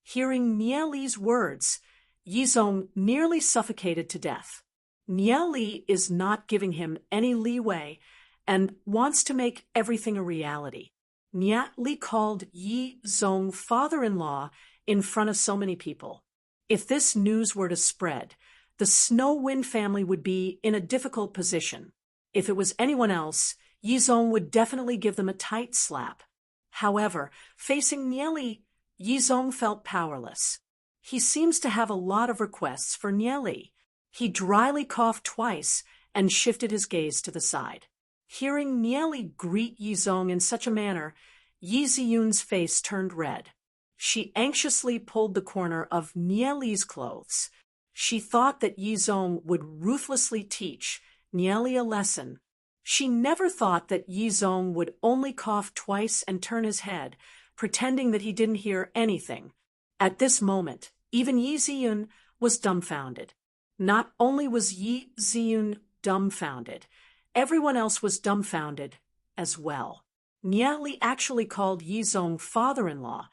Hearing Nieli's words, Yi Zong nearly suffocated to death. Nieli is not giving him any leeway and wants to make everything a reality. Nieli called Yi Zong father-in-law in front of so many people. If this news were to spread, the Snow Wind family would be in a difficult position. If it was anyone else, Yi Zong would definitely give them a tight slap. However, facing Nieli, Yi Zong felt powerless. He seems to have a lot of requests for Nieli. He dryly coughed twice and shifted his gaze to the side. Hearing Nieli greet Yi Zong in such a manner, Yi Ziyun's face turned red. She anxiously pulled the corner of Nieli's clothes. She thought that Yi Zong would ruthlessly teach Nieli a lesson. She never thought that Yi Zong would only cough twice and turn his head, pretending that he didn't hear anything. At this moment, even Yi Ziyun was dumbfounded. Not only was Yi Ziyun dumbfounded, everyone else was dumbfounded as well. Nieli actually called Yi Zong father-in-law,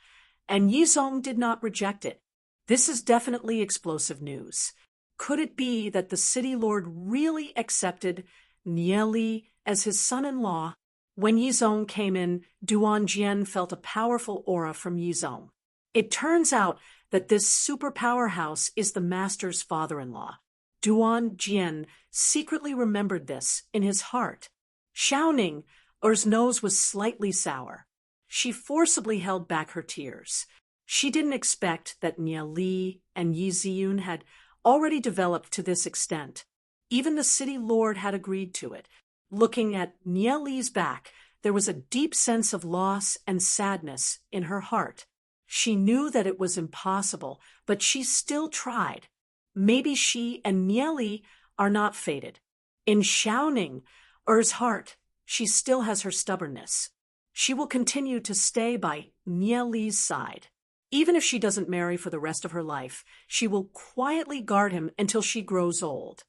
and Yi Zong did not reject it. This is definitely explosive news. Could it be that the City Lord really accepted Nieli as his son-in-law? When Yi Zong came in, Duan Jian felt a powerful aura from Yi Zong. It turns out that this super powerhouse is the master's father-in-law. Duan Jian secretly remembered this in his heart. Xiaoning, Er's nose was slightly sour. She forcibly held back her tears. She didn't expect that Nieli and Yi Ziyun had already developed to this extent. Even the City Lord had agreed to it. Looking at Nieli's back, there was a deep sense of loss and sadness in her heart. She knew that it was impossible, but she still tried. Maybe she and Nieli are not fated. In Xiaoning, Er's heart, she still has her stubbornness. She will continue to stay by Nieli's side. Even if she doesn't marry for the rest of her life, she will quietly guard him until she grows old.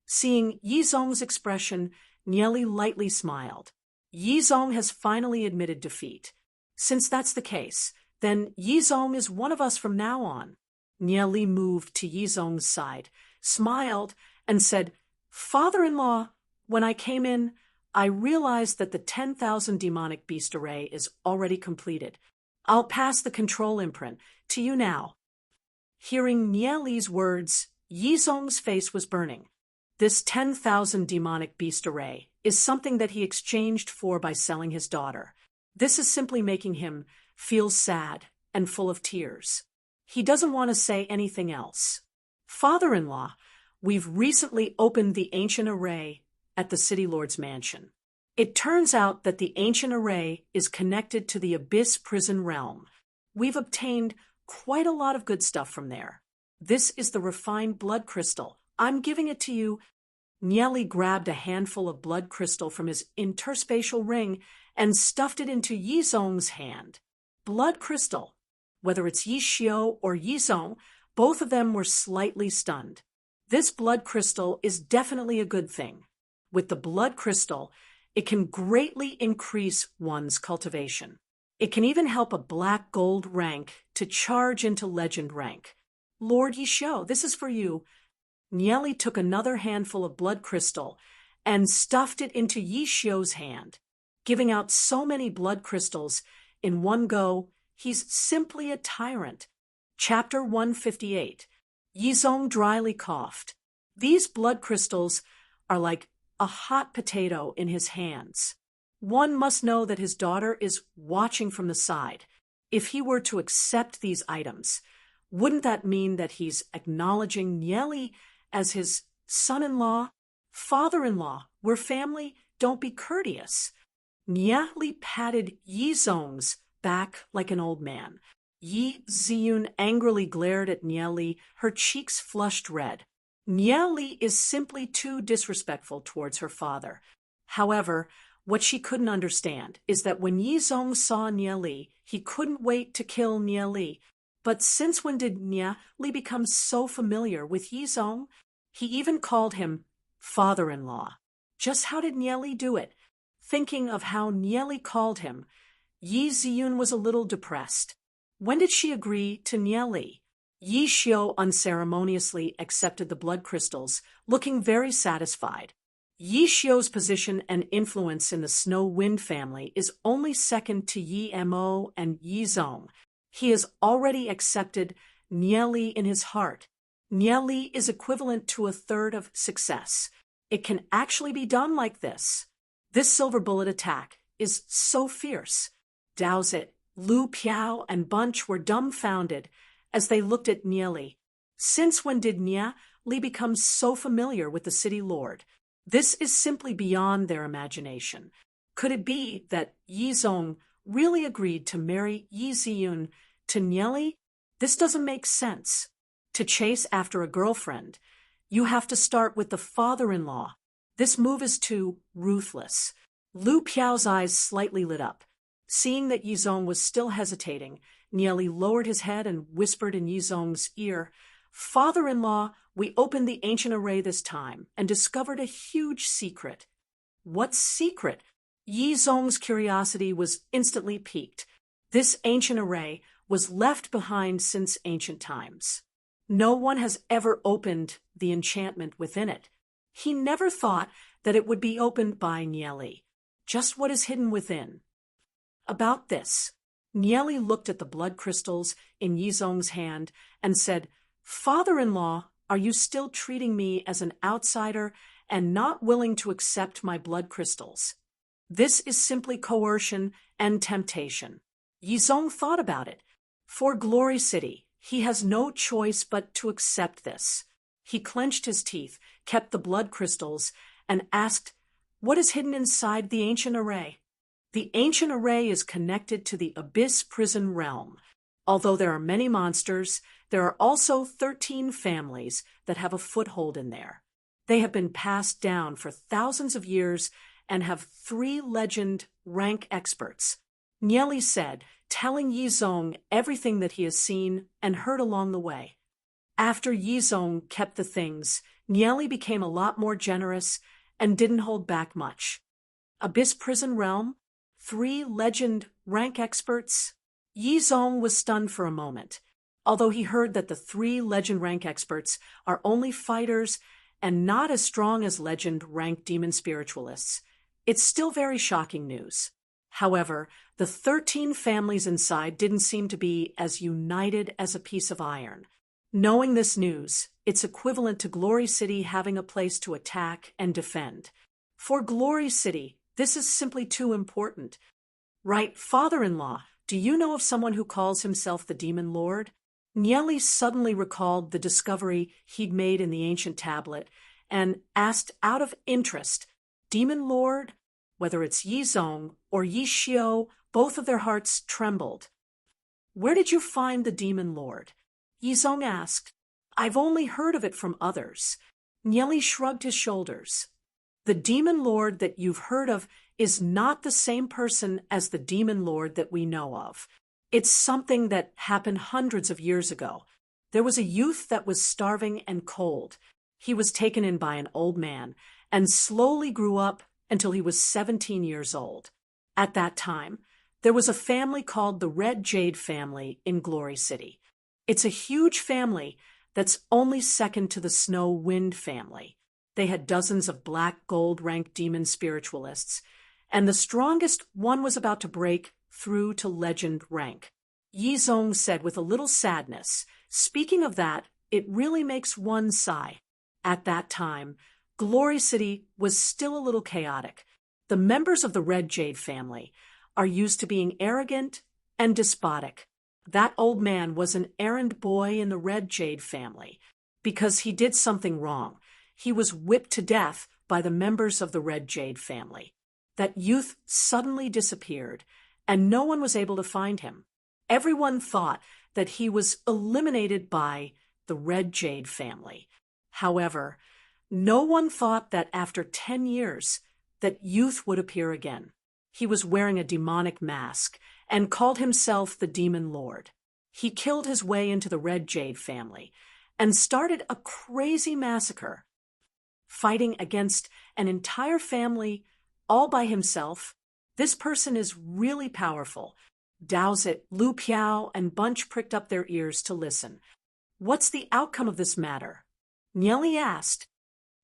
Seeing Yi Zong's expression, Nieli lightly smiled. Yi Zong has finally admitted defeat. Since that's the case, then Yi Zong is one of us from now on. Nieli moved to Yi Zong's side, smiled, and said, "Father-in-law, when I came in, I realized that the 10,000 demonic beast array is already completed. I'll pass the control imprint to you now." Hearing Nie Li's words, Yizong's face was burning. This 10,000 demonic beast array is something that he exchanged for by selling his daughter. This is simply making him feel sad and full of tears. He doesn't want to say anything else. "Father-in-law, we've recently opened the ancient array at the City Lord's mansion. It turns out that the ancient array is connected to the Abyss prison realm. We've obtained quite a lot of good stuff from there. This is the refined blood crystal. I'm giving it to you." Nie Li grabbed a handful of blood crystal from his interspatial ring and stuffed it into Yizong's hand. Blood crystal. Whether it's Yi Xiu or Yizong, both of them were slightly stunned. This blood crystal is definitely a good thing. With the blood crystal, it can greatly increase one's cultivation. It can even help a black gold rank to charge into legend rank. "Lord Yi Xiu, this is for you." Nie Li took another handful of blood crystal and stuffed it into Yi Xiu's hand. Giving out so many blood crystals in one go, he's simply a tyrant. Chapter 158. Yizong dryly coughed. These blood crystals are like a hot potato in his hands. One must know that his daughter is watching from the side. If he were to accept these items, wouldn't that mean that he's acknowledging Nie Li as his son-in-law? "Father-in-law, we're family, don't be courteous." Nie Li patted Yizong's back like an old man. Yi Ziyun angrily glared at Nie Li, her cheeks flushed red. Nie Li is simply too disrespectful towards her father. However, what she couldn't understand is that when Yizong saw Nie Li, he couldn't wait to kill Nie Li. But since when did Nie Li become so familiar with Yizong? He even called him father-in-law. Just how did Nie Li do it? Thinking of how Nie Li called him, Yi Ziyun was a little depressed. When did she agree to Nie Li? Yi Xiu unceremoniously accepted the blood crystals, looking very satisfied. Yi Xiu's position and influence in the Snow Wind family is only second to Yi Mo and Yizong. He has already accepted Nie Li in his heart. Nie Li is equivalent to a third of success. It can actually be done like this. This silver bullet attack is so fierce. Dowsit, Lu Piao, and Bunch were dumbfounded as they looked at Nie Li. Since when did Nie Li become so familiar with the city lord? This is simply beyond their imagination. Could it be that Yizong really agreed to marry Yi Ziyun to Nie Li? This doesn't make sense. To chase after a girlfriend, you have to start with the father-in-law. This move is too ruthless. Lu Piao's eyes slightly lit up. Seeing that Yizong was still hesitating, Nie Li lowered his head and whispered in Yizong's ear, "Father-in-law, we opened the ancient array this time and discovered a huge secret." "What secret?" Yizong's curiosity was instantly piqued. This ancient array was left behind since ancient times. No one has ever opened the enchantment within it. He never thought that it would be opened by Nie Li. Just what is hidden within? About this, Nie Li looked at the blood crystals in Yizong's hand and said, "Father-in-law, are you still treating me as an outsider and not willing to accept my blood crystals? This is simply coercion and temptation." Yizong thought about it. For Glory City, he has no choice but to accept this. He clenched his teeth, kept the blood crystals, and asked, "What is hidden inside the ancient array?" The ancient array is connected to the Abyss prison realm. Although there are many monsters, there are also 13 families that have a foothold in there. They have been passed down for thousands of years and have 3 legend rank experts. Nie Li said, telling Yizong everything that he has seen and heard along the way. After Yizong kept the things, Nie Li became a lot more generous and didn't hold back much. Abyss prison realm? 3 legend rank experts? Yizong was stunned for a moment, although he heard that the 3 legend rank experts are only fighters and not as strong as legend-ranked demon spiritualists, it's still very shocking news. However, the 13 families inside didn't seem to be as united as a piece of iron. Knowing this news, it's equivalent to Glory City having a place to attack and defend. For Glory City, this is simply too important. Right, father-in-law, do you know of someone who calls himself the Demon Lord? Nieli suddenly recalled the discovery he'd made in the ancient tablet and asked out of interest, Demon Lord? Whether it's Yizong or Yishio, both of their hearts trembled. Where did you find the Demon Lord? Yizong asked. I've only heard of it from others. Nieli shrugged his shoulders. The Demon Lord that you've heard of is not the same person as the Demon Lord that we know of. It's something that happened hundreds of years ago. There was a youth that was starving and cold. He was taken in by an old man and slowly grew up until he was 17 years old. At that time, there was a family called the Red Jade family in Glory City. It's a huge family that's only second to the Snow Wind family. They had dozens of black gold-ranked demon spiritualists, and the strongest one was about to break through to legend rank. Yizong said with a little sadness, speaking of that, it really makes one sigh. At that time, Glory City was still a little chaotic. The members of the Red Jade family are used to being arrogant and despotic. That old man was an errand boy in the Red Jade family. Because he did something wrong, he was whipped to death by the members of the Red Jade family. That youth suddenly disappeared, and no one was able to find him. Everyone thought that he was eliminated by the Red Jade family. However, no one thought that after 10 years, that youth would appear again. He was wearing a demonic mask and called himself the Demon Lord. He killed his way into the Red Jade family and started a crazy massacre, fighting against an entire family all by himself. This person is really powerful. Dowsett, Lu Piao, and Bunch pricked up their ears to listen. What's the outcome of this matter? Nieli asked.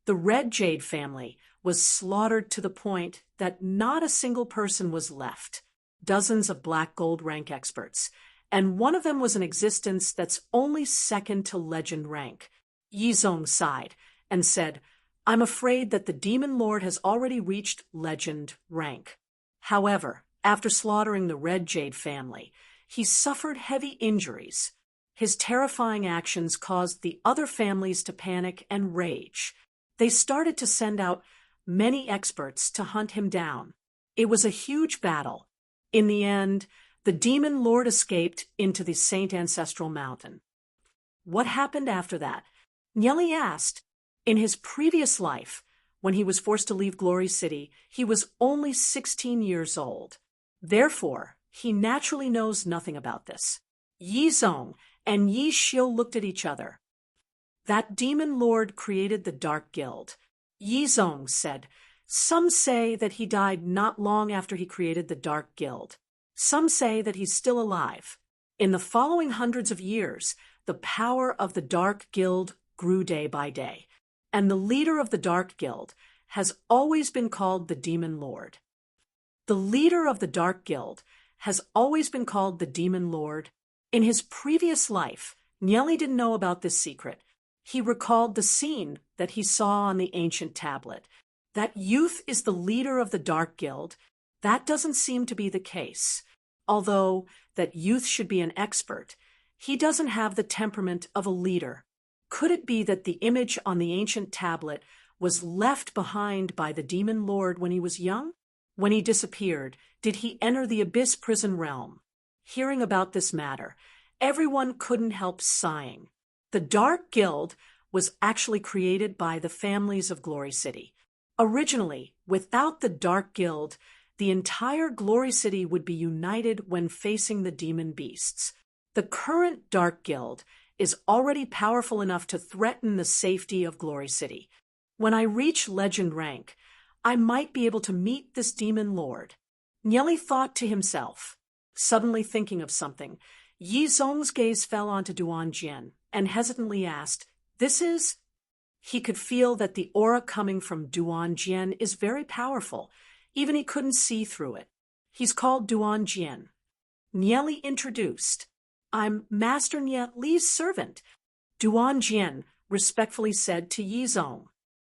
The Red Jade family was slaughtered to the point that not a single person was left. Dozens of black gold rank experts, and one of them was an existence that's only second to legend rank. Yizong sighed and said, I'm afraid that the Demon Lord has already reached legend rank. However, after slaughtering the Red Jade family, he suffered heavy injuries. His terrifying actions caused the other families to panic and rage. They started to send out many experts to hunt him down. It was a huge battle. In the end, the Demon Lord escaped into the Saint Ancestral Mountain. What happened after that? Nieli asked. In his previous life, when he was forced to leave Glory City, he was only 16 years old. Therefore, he naturally knows nothing about this. Yizong and Yi Xiu looked at each other. That Demon Lord created the Dark Guild. Yizong said, some say that he died not long after he created the Dark Guild. Some say that he's still alive. In the following hundreds of years, the power of the Dark Guild grew day by day, and the leader of the Dark Guild has always been called the Demon Lord. The leader of the Dark Guild has always been called the Demon Lord. In his previous life, Nieli didn't know about this secret. He recalled the scene that he saw on the ancient tablet. That youth is the leader of the Dark Guild. That doesn't seem to be the case. Although that youth should be an expert, he doesn't have the temperament of a leader. Could it be that the image on the ancient tablet was left behind by the Demon Lord when he was young? When he disappeared, did he enter the Abyss prison realm? Hearing about this matter, everyone couldn't help sighing. The Dark Guild was actually created by the families of Glory City. Originally, without the Dark Guild, the entire Glory City would be united when facing the demon beasts. The current Dark Guild is already powerful enough to threaten the safety of Glory City. When I reach legend rank, I might be able to meet this Demon Lord. Nieli thought to himself. Suddenly thinking of something, Yizong's gaze fell onto Duan Jian and hesitantly asked, This is? He could feel that the aura coming from Duan Jian is very powerful, even he couldn't see through it. He's called Duan Jian. Nieli introduced. I'm Master Nie Li's servant. Duan Jian respectfully said to Yizong.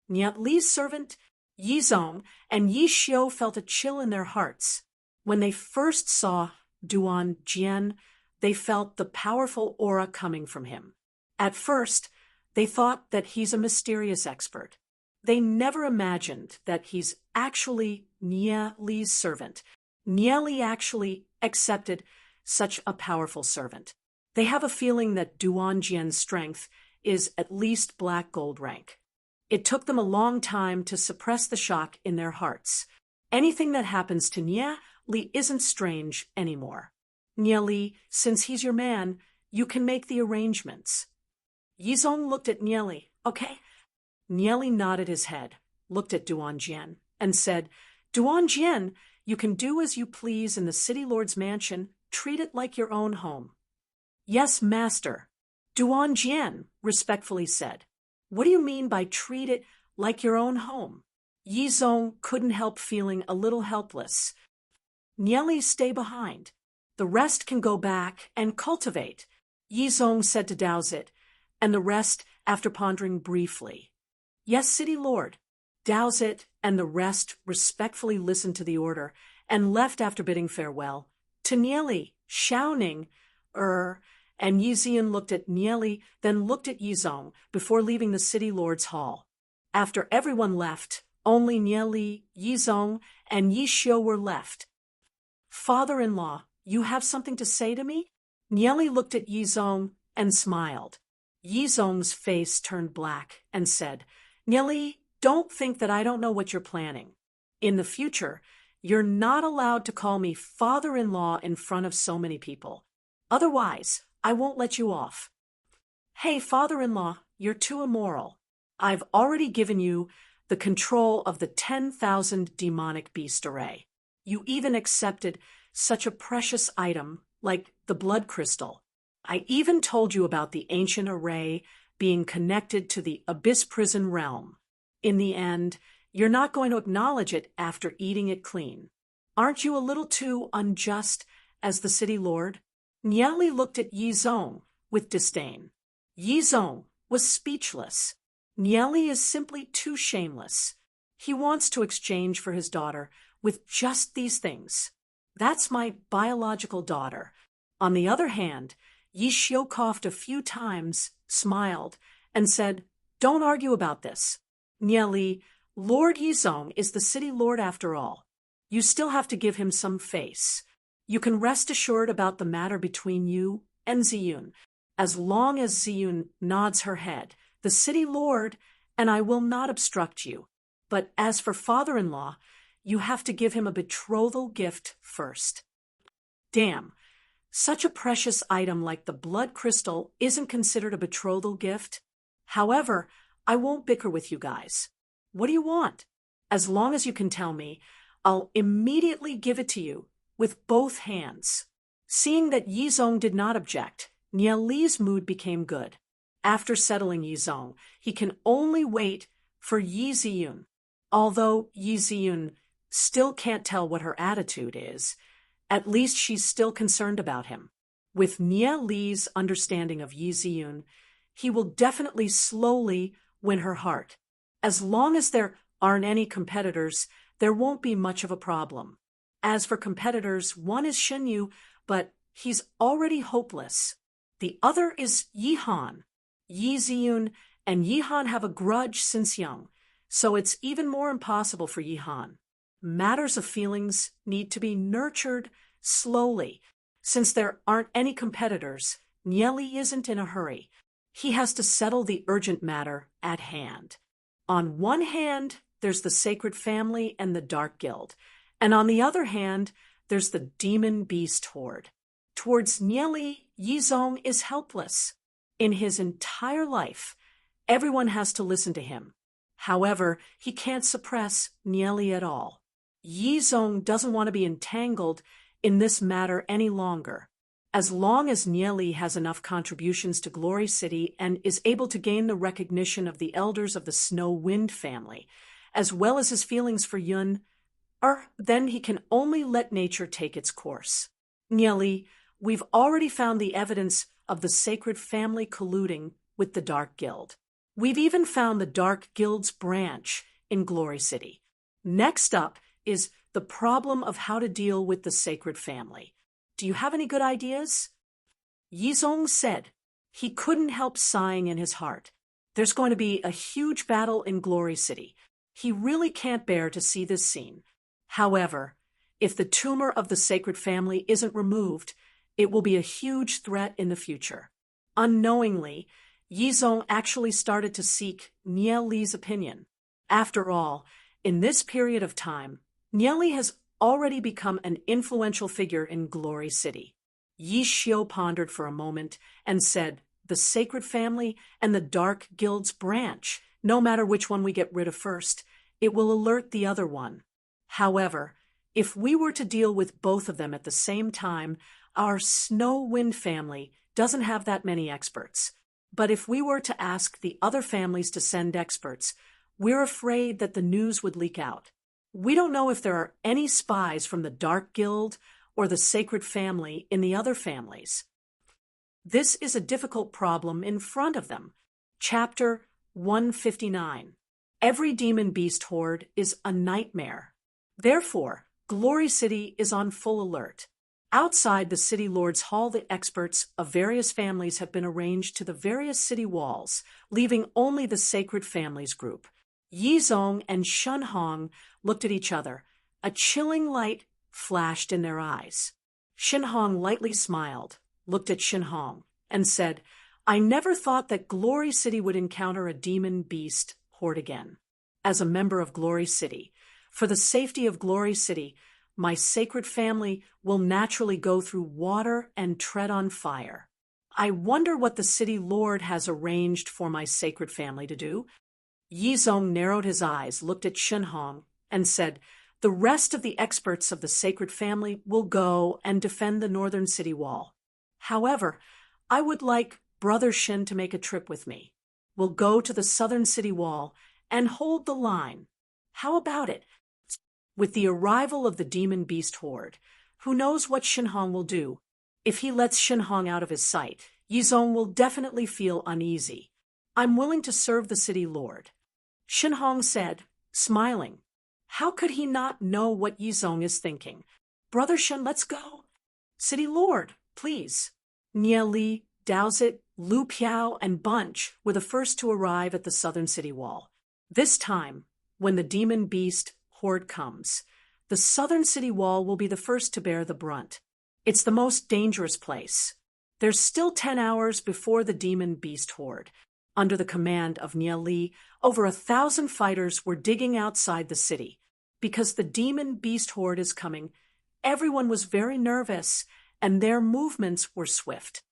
Nie Li's servant, Yizong, and Yi Xiu felt a chill in their hearts. When they first saw Duan Jian, they felt the powerful aura coming from him. At first, they thought that he's a mysterious expert. They never imagined that he's actually Nie Li's servant. Nie Li actually accepted such a powerful servant. They have a feeling that Duan Jian's strength is at least black gold rank. It took them a long time to suppress the shock in their hearts. Anything that happens to Nie Li isn't strange anymore. Nie Li, since he's your man, you can make the arrangements. Yizong looked at Nie Li. Okay. Nie Li nodded his head, looked at Duan Jian, and said, Duan Jian, you can do as you please in the city lord's mansion. Treat it like your own home. Yes, master. Duan Jian respectfully said. What do you mean by treat it like your own home? Yizong couldn't help feeling a little helpless. Nie Li, stay behind. The rest can go back and cultivate, Yizong said to Daozit, and the rest after pondering briefly. Yes, city lord. Daozit and the rest respectfully listened to the order and left after bidding farewell. To Nie Li, shouting, and Yixian looked at Nie Li, then looked at Yizong before leaving the city lord's hall. After everyone left, only Nie Li, Yizong, and Yi Xiu were left. Father-in-law, you have something to say to me? Nie Li looked at Yizong and smiled. Yizong's face turned black and said, Nie Li, don't think that I don't know what you're planning. In the future, you're not allowed to call me father-in-law in front of so many people. Otherwise, I won't let you off. Hey, father-in-law, you're too immoral. I've already given you the control of the 10,000 demonic beast array. You even accepted such a precious item like the blood crystal. I even told you about the ancient array being connected to the abyss prison realm. In the end, you're not going to acknowledge it after eating it clean. Aren't you a little too unjust as the city lord? Nie Li looked at Yizong with disdain. Yizong was speechless. Nie Li is simply too shameless. He wants to exchange for his daughter with just these things. That's my biological daughter. On the other hand, Yi Xiu coughed a few times, smiled, and said, Don't argue about this. Nie Li, Lord Yizong is the city lord after all. You still have to give him some face. You can rest assured about the matter between you and Ziyun. As long as Ziyun nods her head, the city lord, and I will not obstruct you. But as for father-in-law, you have to give him a betrothal gift first. Damn, such a precious item like the blood crystal isn't considered a betrothal gift? However, I won't bicker with you guys. What do you want? As long as you can tell me, I'll immediately give it to you with both hands. Seeing that Yizong did not object, Nie Li's mood became good. After settling Yizong, he can only wait for Yi Ziyun. Although Yi Ziyun still can't tell what her attitude is, at least she's still concerned about him. With Nie Li's understanding of Yi Ziyun, he will definitely slowly win her heart. As long as there aren't any competitors, there won't be much of a problem. As for competitors, one is Shenyu, but he's already hopeless. The other is Yihan. Yi Ziyun and Yihan have a grudge since young, so it's even more impossible for Yihan. Matters of feelings need to be nurtured slowly. Since there aren't any competitors, Nie Li isn't in a hurry. He has to settle the urgent matter at hand. On one hand, there's the Sacred Family and the Dark Guild, and on the other hand, there's the Demon Beast Horde. Towards Nie Li, Yizong is helpless. In his entire life, everyone has to listen to him. However, he can't suppress Nie Li at all. Yizong doesn't want to be entangled in this matter any longer. As long as Nieli has enough contributions to Glory City and is able to gain the recognition of the elders of the Snow Wind family, as well as his feelings for Yun, then he can only let nature take its course. Nieli, we've already found the evidence of the sacred family colluding with the Dark Guild. We've even found the Dark Guild's branch in Glory City. Next up is the problem of how to deal with the sacred family. Do you have any good ideas? Yizong said. He couldn't help sighing in his heart. There's going to be a huge battle in Glory City. He really can't bear to see this scene. However, if the tumor of the sacred family isn't removed, it will be a huge threat in the future. Unknowingly, Yizong actually started to seek Nieli's opinion. After all, in this period of time, Nieli has already become an influential figure in Glory City. Yi Xiu pondered for a moment and said, the sacred family and the Dark Guild's branch, no matter which one we get rid of first, it will alert the other one. However, if we were to deal with both of them at the same time, our Snow Wind family doesn't have that many experts. But if we were to ask the other families to send experts, we're afraid that the news would leak out. We don't know if there are any spies from the Dark Guild or the Sacred Family in the other families. This is a difficult problem in front of them. Chapter 159. Every demon beast horde is a nightmare. Therefore, Glory City is on full alert. Outside the City Lord's Hall, the experts of various families have been arranged to the various city walls, leaving only the Sacred Families group. Yizong and Shunhong looked at each other. A chilling light flashed in their eyes. Shunhong lightly smiled, looked at Shunhong, and said, I never thought that Glory City would encounter a demon beast horde again. As a member of Glory City, for the safety of Glory City, my sacred family will naturally go through water and tread on fire. I wonder what the City Lord has arranged for my sacred family to do. Yizong narrowed his eyes, looked at Shunhong, and said, the rest of the experts of the sacred family will go and defend the northern city wall. However, I would like Brother Shin to make a trip with me. We'll go to the southern city wall and hold the line. How about it? With the arrival of the demon beast horde, who knows what Shunhong will do? If he lets Shunhong out of his sight, Yizong will definitely feel uneasy. I'm willing to serve the city lord. Shunhong said, smiling. How could he not know what Yizong is thinking? Brother Shun, let's go. City lord, please. Nieli, Daozit, Lu Piao, and Bunch were the first to arrive at the southern city wall. This time, when the demon beast horde comes, the southern city wall will be the first to bear the brunt. It's the most dangerous place. There's still 10 hours before the demon beast horde. Under the command of Nieli, over 1,000 fighters were digging outside the city. Because the demon beast horde is coming, everyone was very nervous, and their movements were swift.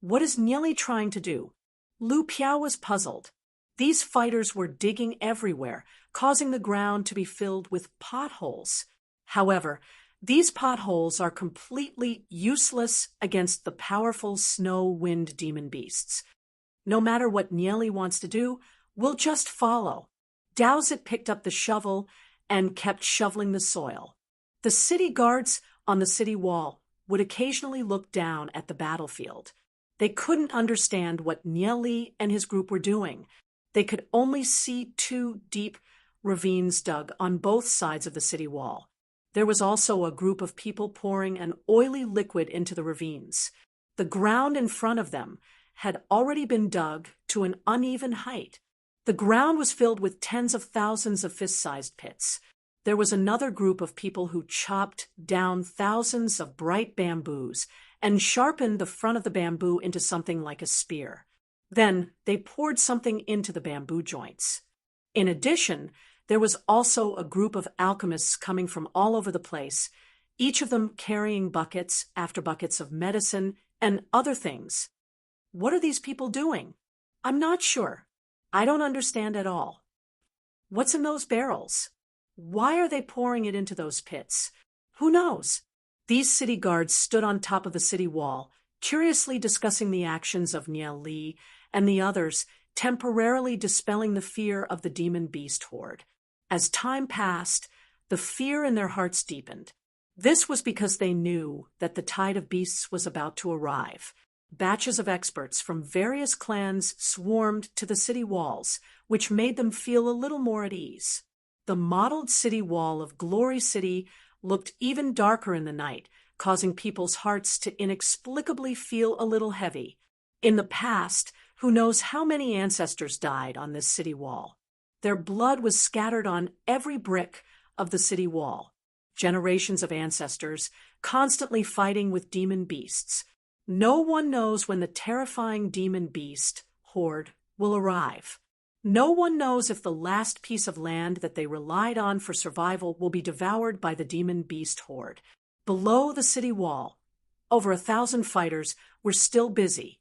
What is Nieli trying to do? Lu Piao was puzzled. These fighters were digging everywhere, causing the ground to be filled with potholes. However, these potholes are completely useless against the powerful snow wind demon beasts. No matter what Nieli wants to do, we'll just follow. Daozit picked up the shovel and kept shoveling the soil. The city guards on the city wall would occasionally look down at the battlefield. They couldn't understand what Nieli and his group were doing. They could only see 2 deep ravines dug on both sides of the city wall. There was also a group of people pouring an oily liquid into the ravines. The ground in front of them had already been dug to an uneven height. The ground was filled with tens of thousands of fist-sized pits. There was another group of people who chopped down thousands of bright bamboos and sharpened the front of the bamboo into something like a spear. Then they poured something into the bamboo joints. In addition, there was also a group of alchemists coming from all over the place, each of them carrying buckets after buckets of medicine and other things. What are these people doing? I'm not sure. I don't understand at all. What's in those barrels? Why are they pouring it into those pits? Who knows? These city guards stood on top of the city wall, curiously discussing the actions of Nian Li and the others, temporarily dispelling the fear of the demon beast horde. As time passed, the fear in their hearts deepened. This was because they knew that the tide of beasts was about to arrive. Batches of experts from various clans swarmed to the city walls, which made them feel a little more at ease. The mottled city wall of Glory City looked even darker in the night, causing people's hearts to inexplicably feel a little heavy. In the past, who knows how many ancestors died on this city wall? Their blood was scattered on every brick of the city wall. Generations of ancestors, constantly fighting with demon beasts. No one knows when the terrifying demon beast horde will arrive. No one knows if the last piece of land that they relied on for survival will be devoured by the demon beast horde. Below the city wall, over 1,000 fighters were still busy.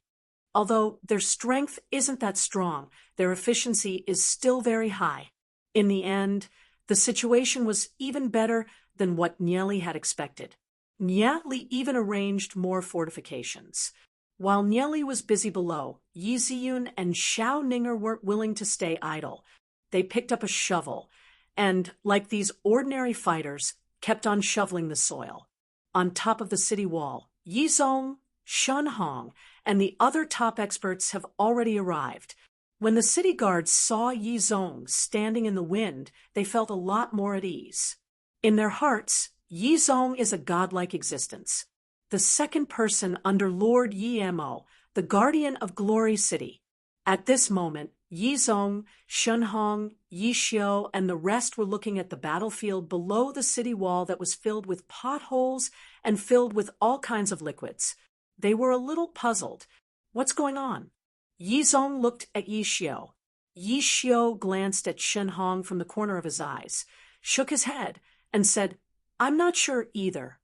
Although their strength isn't that strong, their efficiency is still very high. In the end, the situation was even better than what Nieli had expected. Nieli even arranged more fortifications. While Nieli was busy below, Yi Ziyun and Xiao Ninger weren't willing to stay idle. They picked up a shovel and, like these ordinary fighters, kept on shoveling the soil. On top of the city wall, Yi Zong, Shun Hong, and the other top experts have already arrived. When the city guards saw Yi Zong standing in the wind, they felt a lot more at ease. In their hearts, Yi Zong is a godlike existence, the second person under Lord Yi Mo, the guardian of Glory City. At this moment, Yi Zong, Shun Hong, Yi Xiao, and the rest were looking at the battlefield below the city wall that was filled with potholes and filled with all kinds of liquids. They were a little puzzled. What's going on? Yi Zong looked at Yi Xiao. Yi Xiao glanced at Shun Hong from the corner of his eyes, shook his head, and said, "I'm not sure either."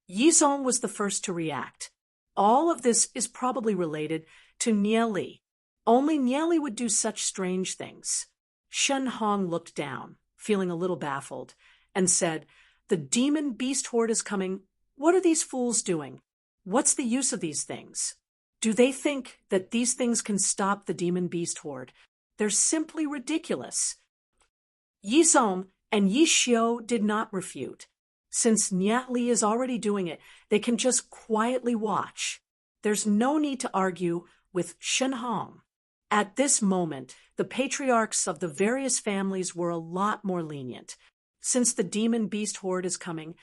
Yi Zong was the first to react. All of this is probably related to Nieli. Only Nieli would do such strange things. Shun Hong looked down, feeling a little baffled, and said, "The demon beast horde is coming. What are these fools doing? What's the use of these things? Do they think that these things can stop the demon beast horde? They're simply ridiculous." Yi Zong and Yi Xiao did not refute. Since Nieli is already doing it, they can just quietly watch. There's no need to argue with Shun Hong. At this moment, the patriarchs of the various families were a lot more lenient. Since the demon beast horde is coming,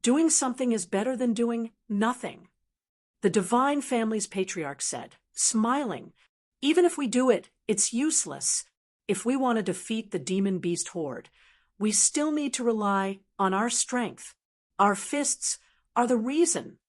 doing something is better than doing nothing. The divine family's patriarch said, smiling, "Even if we do it, it's useless. If we want to defeat the demon beast horde, we still need to rely on our strength. Our fists are the reason."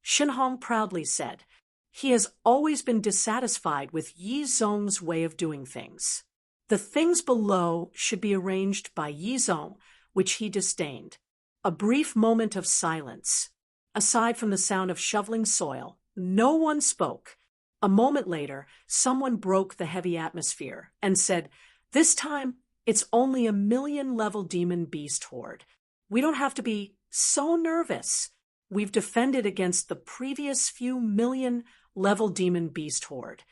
Shin Hong proudly said, he has always been dissatisfied with Yi Zong's way of doing things. The things below should be arranged by Yi Zong, which he disdained. A brief moment of silence. Aside from the sound of shoveling soil, no one spoke. A moment later, someone broke the heavy atmosphere and said, "This time, it's only a 1,000,000-level demon beast horde. We don't have to be so nervous. We've defended against the previous few 1,000,000-level demon beast horde."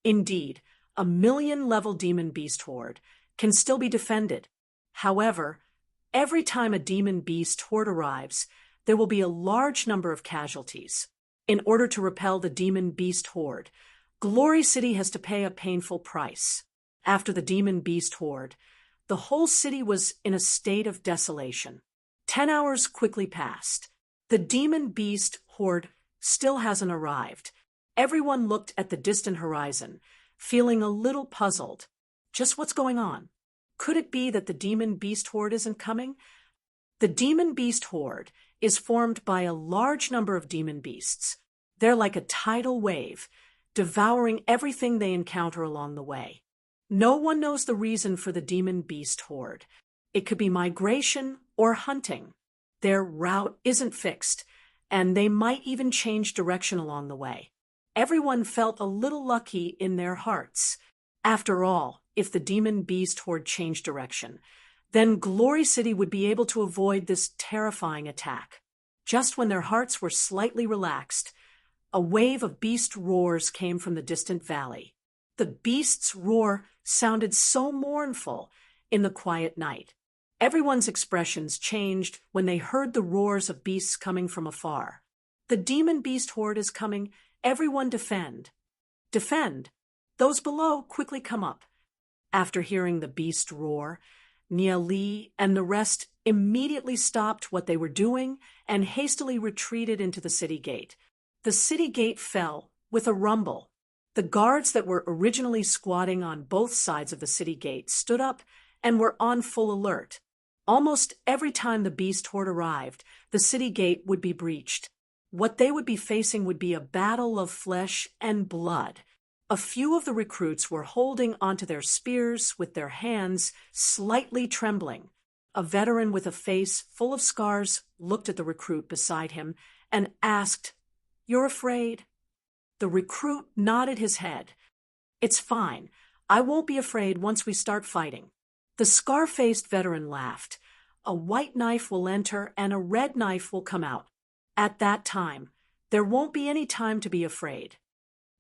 Indeed, a 1,000,000-level demon beast horde can still be defended. However, every time a demon beast horde arrives, there will be a large number of casualties. In order to repel the demon beast horde, Glory City has to pay a painful price. After the demon beast horde, the whole city was in a state of desolation. 10 hours quickly passed. The demon beast horde still hasn't arrived. Everyone looked at the distant horizon, feeling a little puzzled. Just what's going on? Could it be that the demon beast horde isn't coming? The demon beast horde is formed by a large number of demon beasts. They're like a tidal wave, devouring everything they encounter along the way. No one knows the reason for the demon beast horde. It could be migration or hunting. Their route isn't fixed, and they might even change direction along the way. Everyone felt a little lucky in their hearts. After all, if the demon beast horde changed direction, then Glory City would be able to avoid this terrifying attack. Just when their hearts were slightly relaxed, a wave of beast roars came from the distant valley. The beast's roar sounded so mournful in the quiet night. Everyone's expressions changed when they heard the roars of beasts coming from afar. The demon beast horde is coming. Everyone defend. Defend. Those below quickly come up. After hearing the beast roar, Nia Li and the rest immediately stopped what they were doing and hastily retreated into the city gate. The city gate fell with a rumble. The guards that were originally squatting on both sides of the city gate stood up and were on full alert. Almost every time the beast horde arrived, the city gate would be breached. What they would be facing would be a battle of flesh and blood. A few of the recruits were holding onto their spears with their hands slightly trembling. A veteran with a face full of scars looked at the recruit beside him and asked, "You're afraid?" The recruit nodded his head. "It's fine. I won't be afraid once we start fighting." The scar-faced veteran laughed. "A white knife will enter and a red knife will come out. At that time, there won't be any time to be afraid."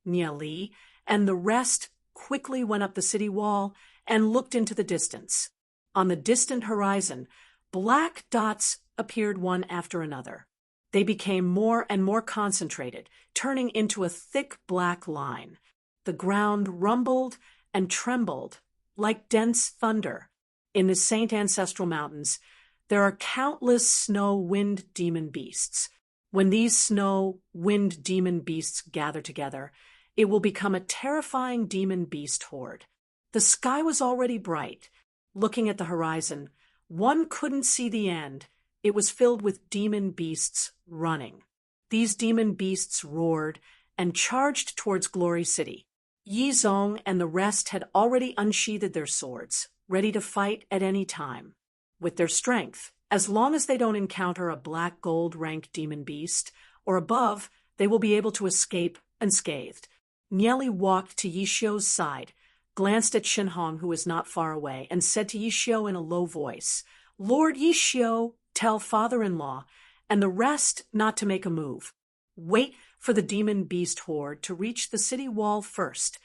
Nia Li and the rest quickly went up the city wall and looked into the distance. On the distant horizon, black dots appeared one after another. They became more and more concentrated, turning into a thick black line. The ground rumbled and trembled like dense thunder. In the Saint Ancestral Mountains, there are countless snow wind demon beasts. When these snow wind demon beasts gather together, it will become a terrifying demon beast horde. The sky was already bright. Looking at the horizon, one couldn't see the end. It was filled with demon beasts running. These demon beasts roared and charged towards Glory City. Yi Zong and the rest had already unsheathed their swords, ready to fight at any time. With their strength, as long as they don't encounter a black gold rank demon beast, or above, they will be able to escape unscathed. Nieli walked to Yishio's side, glanced at Shinhong, who was not far away, and said to Yishio in a low voice, "Lord Yishio, tell father-in-law and the rest not to make a move. Wait for the demon beast horde to reach the city wall first."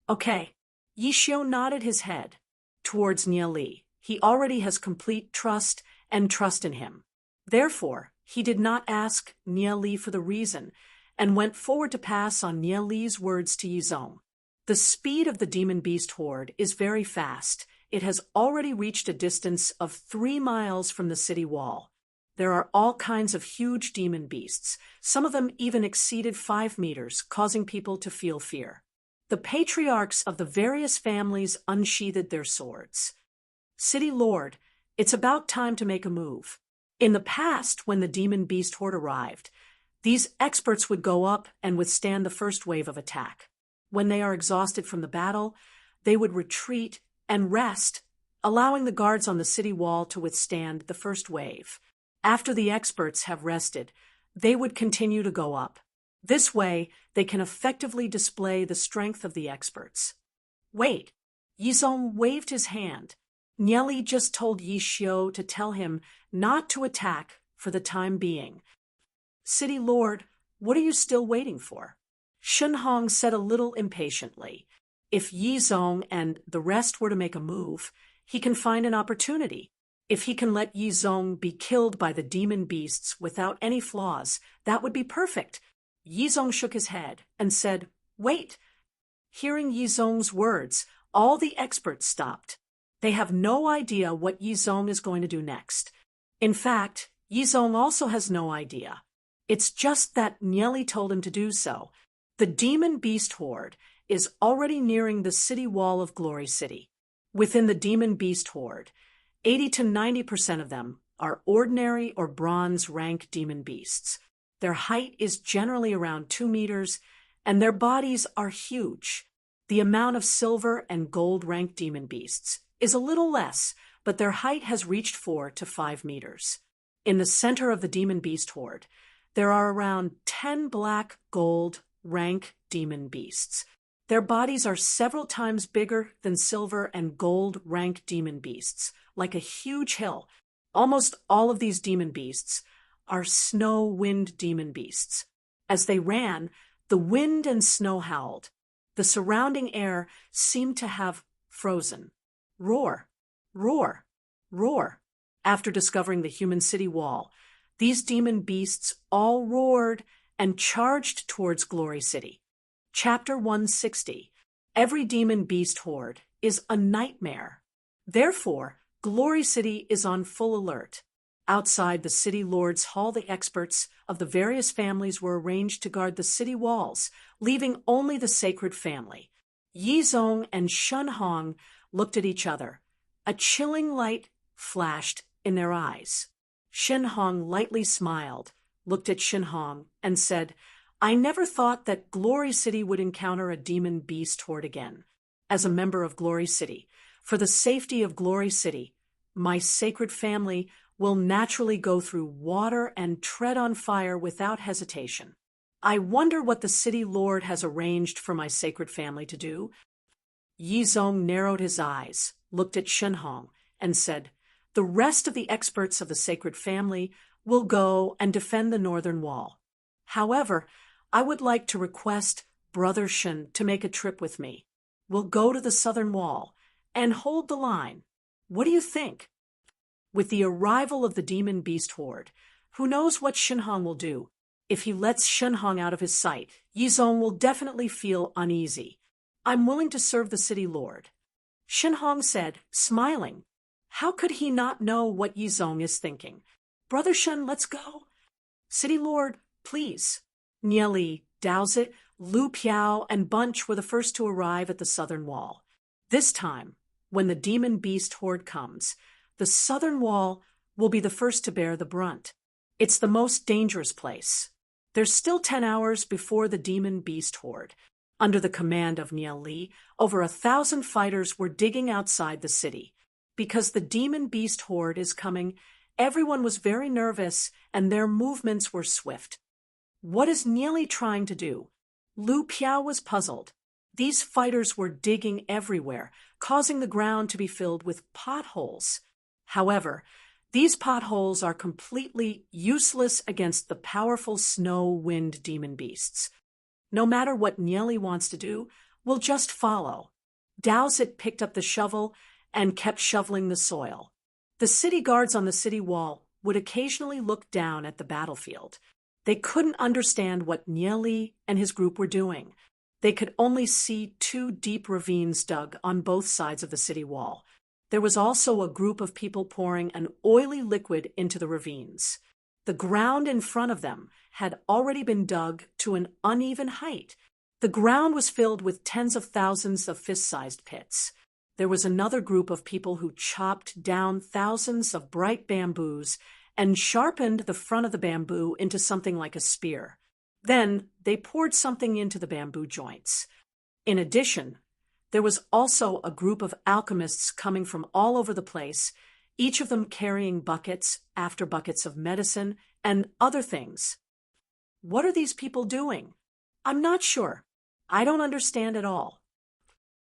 "Okay." Yishio nodded his head towards Nieli. He already has complete trust in him. Therefore, he did not ask Nieli for the reason and went forward to pass on Nieli's words to Yizong. The speed of the demon beast horde is very fast. It has already reached a distance of 3 miles from the city wall. There are all kinds of huge demon beasts. Some of them even exceeded 5 meters, causing people to feel fear. The patriarchs of the various families unsheathed their swords. "City Lord, it's about time to make a move." In the past, when the demon beast horde arrived, these experts would go up and withstand the first wave of attack. When they are exhausted from the battle, they would retreat and rest, allowing the guards on the city wall to withstand the first wave. After the experts have rested, they would continue to go up. This way, they can effectively display the strength of the experts. "Wait." Yizong waved his hand. Nieli just told Yishio to tell him not to attack for the time being. "City Lord, what are you still waiting for?" Shinhong said a little impatiently. If Yizong and the rest were to make a move, he can find an opportunity. If he can let Yizong be killed by the demon beasts without any flaws, that would be perfect. Yizong shook his head and said, "Wait." Hearing Yizong's words, all the experts stopped. They have no idea what Yizong is going to do next. In fact, Yizong also has no idea. It's just that Nieli told him to do so. The demon beast horde is already nearing the city wall of Glory City. Within the demon beast horde, 80 to 90% of them are ordinary or bronze rank demon beasts. Their height is generally around 2 meters, and their bodies are huge. The amount of silver and gold rank demon beasts is a little less, but their height has reached 4 to 5 meters. In the center of the demon beast horde, there are around 10 black gold rank demon beasts. Their bodies are several times bigger than silver and gold rank demon beasts, like a huge hill. Almost all of these demon beasts are snow wind demon beasts. As they ran, the wind and snow howled. The surrounding air seemed to have frozen. Roar, roar, roar. After discovering the human city wall, these demon beasts all roared and charged towards Glory City. Chapter 160. Every demon beast horde is a nightmare. Therefore, Glory City is on full alert. Outside the city lord's hall, the experts of the various families were arranged to guard the city walls, leaving only the sacred family. Yizong and Shunhong looked at each other. A chilling light flashed in their eyes. Shinhong lightly smiled, looked at Shinhong, and said, "I never thought that Glory City would encounter a demon beast horde again. As a member of Glory City, for the safety of Glory City, my sacred family will naturally go through water and tread on fire without hesitation. I wonder what the city lord has arranged for my sacred family to do." Yizong narrowed his eyes, looked at Shinhong, and said, "The rest of the experts of the sacred family will go and defend the northern wall. However, I would like to request Brother Shin to make a trip with me. We'll go to the southern wall and hold the line. What do you think?" With the arrival of the demon beast horde, who knows what Shinhong will do? If he lets Shinhong out of his sight, Yizong will definitely feel uneasy. "I'm willing to serve the city lord," Shinhong said, smiling. How could he not know what Yizong is thinking? "Brother Shin, let's go." "City lord, please." Nieli, Dowsit, Lu Piao, and Bunch were the first to arrive at the southern wall. This time, when the demon beast horde comes, the southern wall will be the first to bear the brunt. It's the most dangerous place. There's still 10 hours before the demon beast horde. Under the command of Niel Li, over 1,000 fighters were digging outside the city. Because the demon beast horde is coming, everyone was very nervous and their movements were swift. What is Niel Li trying to do? Lu Piao was puzzled. These fighters were digging everywhere, causing the ground to be filled with potholes. However, these potholes are completely useless against the powerful snow wind demon beasts. No matter what Nieli wants to do, we'll just follow. Dowsit picked up the shovel and kept shoveling the soil. The city guards on the city wall would occasionally look down at the battlefield. They couldn't understand what Nieli and his group were doing. They could only see 2 deep ravines dug on both sides of the city wall. There was also a group of people pouring an oily liquid into the ravines. The ground in front of them had already been dug to an uneven height. The ground was filled with tens of thousands of fist-sized pits. There was another group of people who chopped down thousands of bright bamboos and sharpened the front of the bamboo into something like a spear. Then they poured something into the bamboo joints. In addition, there was also a group of alchemists coming from all over the place, each of them carrying buckets after buckets of medicine and other things. What are these people doing? I'm not sure. I don't understand at all.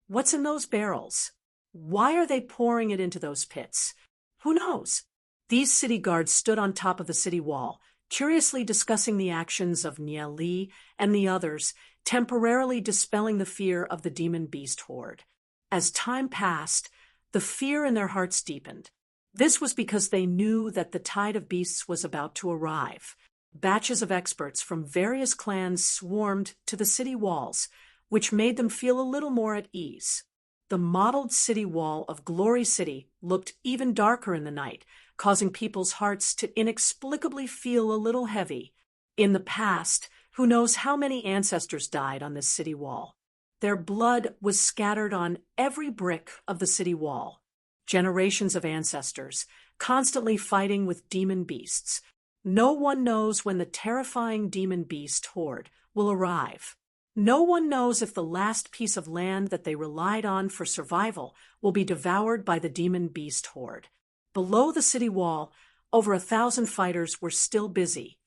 What's in those barrels? Why are they pouring it into those pits? Who knows? These city guards stood on top of the city wall, curiously discussing the actions of Niel Li and the others, temporarily dispelling the fear of the demon beast horde. As time passed, the fear in their hearts deepened. This was because they knew that the tide of beasts was about to arrive. Batches of experts from various clans swarmed to the city walls, which made them feel a little more at ease. The mottled city wall of Glory City looked even darker in the night, causing people's hearts to inexplicably feel a little heavy. In the past, who knows how many ancestors died on this city wall? Their blood was scattered on every brick of the city wall. Generations of ancestors, constantly fighting with demon beasts. No one knows when the terrifying demon beast horde will arrive. No one knows if the last piece of land that they relied on for survival will be devoured by the demon beast horde. Below the city wall, over 1,000 fighters were still busy.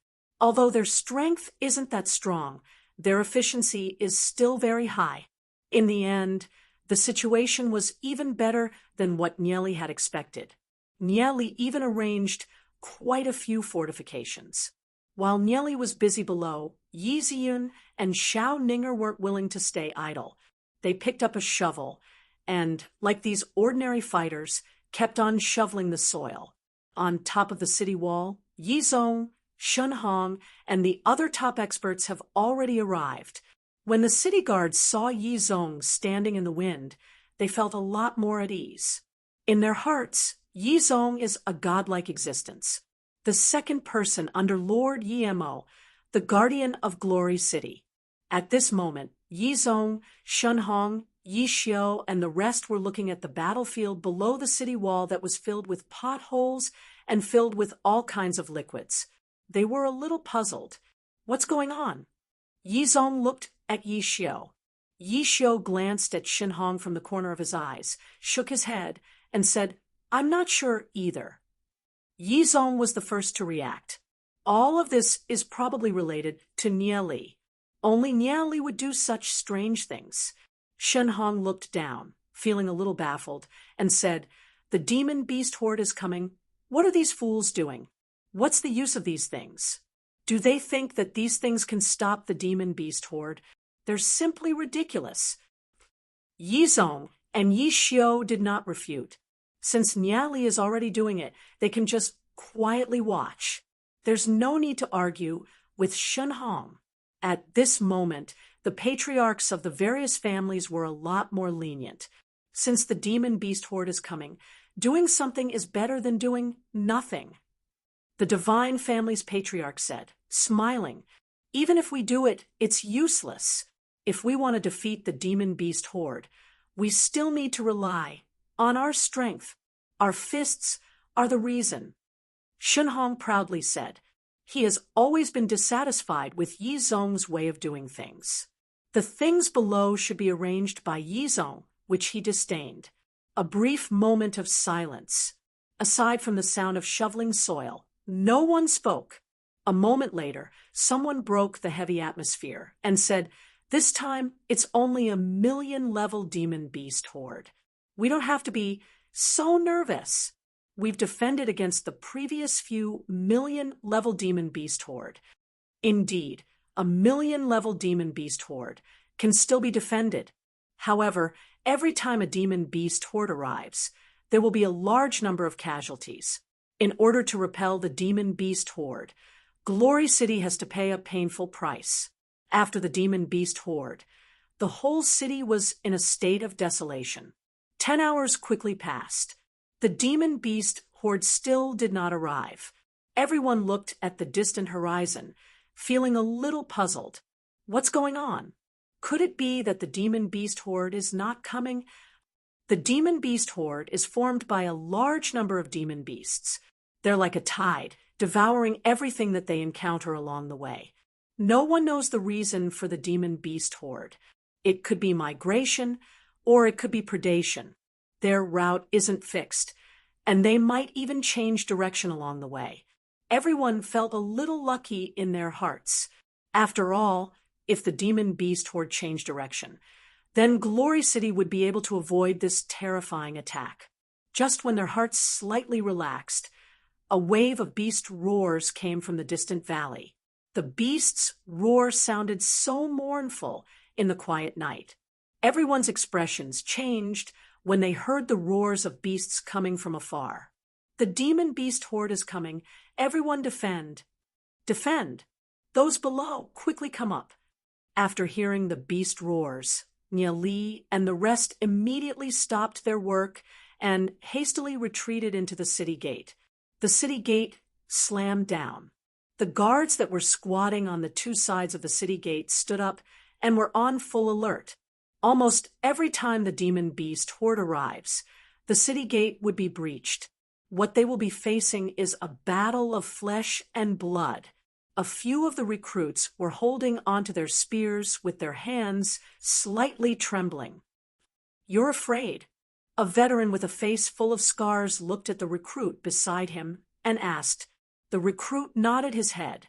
Although their strength isn't that strong, their efficiency is still very high. In the end, the situation was even better than what Nieli had expected. Nieli even arranged quite a few fortifications. While Nieli was busy below, Yi Ziyun and Xiao Ninger weren't willing to stay idle. They picked up a shovel and, like these ordinary fighters, kept on shoveling the soil. On top of the city wall, Yi Zong, Shen Hong, and the other top experts have already arrived. When the city guards saw Yi Zong standing in the wind, they felt a lot more at ease. In their hearts, Yi Zong is a godlike existence, the second person under Lord Yimo, the guardian of Glory City. At this moment, Yi Zong, Shen Hong, Yi Xiao, and the rest were looking at the battlefield below the city wall that was filled with potholes and filled with all kinds of liquids. They were a little puzzled. What's going on? Yi Zong looked at Yi Xiao. Yi Xiao glanced at Shen Hong from the corner of his eyes, shook his head, and said, "I'm not sure either." Yi Zong was the first to react. All of this is probably related to Nieli. Only Nieli would do such strange things. Shen Hong looked down, feeling a little baffled, and said, "The demon beast horde is coming. What are these fools doing? What's the use of these things? Do they think that these things can stop the demon beast horde? They're simply ridiculous." Yi Zong and Yi Xiao did not refute. Since Nieli is already doing it, they can just quietly watch. There's no need to argue with Shen Hong. At this moment, the patriarchs of the various families were a lot more lenient. Since the demon beast horde is coming, doing something is better than doing nothing. The divine family's patriarch said, smiling, "Even if we do it, it's useless. If we want to defeat the demon beast horde, we still need to rely on our strength. Our fists are the reason." Shen Hong proudly said, he has always been dissatisfied with Yi Zong's way of doing things. The things below should be arranged by Yi Zong, which he disdained. A brief moment of silence. Aside from the sound of shoveling soil, no one spoke. A moment later, someone broke the heavy atmosphere and said, "This time, it's only a million-level demon beast horde. We don't have to be so nervous. We've defended against the previous few million-level demon beast horde. Indeed, a million-level demon beast horde can still be defended. However, every time a demon beast horde arrives, there will be a large number of casualties. In order to repel the demon beast horde, Glory City has to pay a painful price." After the demon beast horde, the whole city was in a state of desolation. 10 hours quickly passed. The demon beast horde still did not arrive. Everyone looked at the distant horizon, feeling a little puzzled. What's going on? Could it be that the demon beast horde is not coming? The demon beast horde is formed by a large number of demon beasts. They're like a tide, devouring everything that they encounter along the way. No one knows the reason for the demon beast horde. It could be migration, or it could be predation. Their route isn't fixed, and they might even change direction along the way. Everyone felt a little lucky in their hearts. After all, if the demon beast horde changed direction, then Glory City would be able to avoid this terrifying attack. Just when their hearts slightly relaxed, a wave of beast roars came from the distant valley. The beast's roar sounded so mournful in the quiet night. Everyone's expressions changed when they heard the roars of beasts coming from afar. "The demon beast horde is coming. Everyone defend. Defend. Those below, quickly come up." After hearing the beast roars, Nieli and the rest immediately stopped their work and hastily retreated into the city gate. The city gate slammed down. The guards that were squatting on the two sides of the city gate stood up and were on full alert. Almost every time the demon beast horde arrives, the city gate would be breached. What they will be facing is a battle of flesh and blood. A few of the recruits were holding onto their spears with their hands slightly trembling. "You're afraid." A veteran with a face full of scars looked at the recruit beside him and asked. The recruit nodded his head.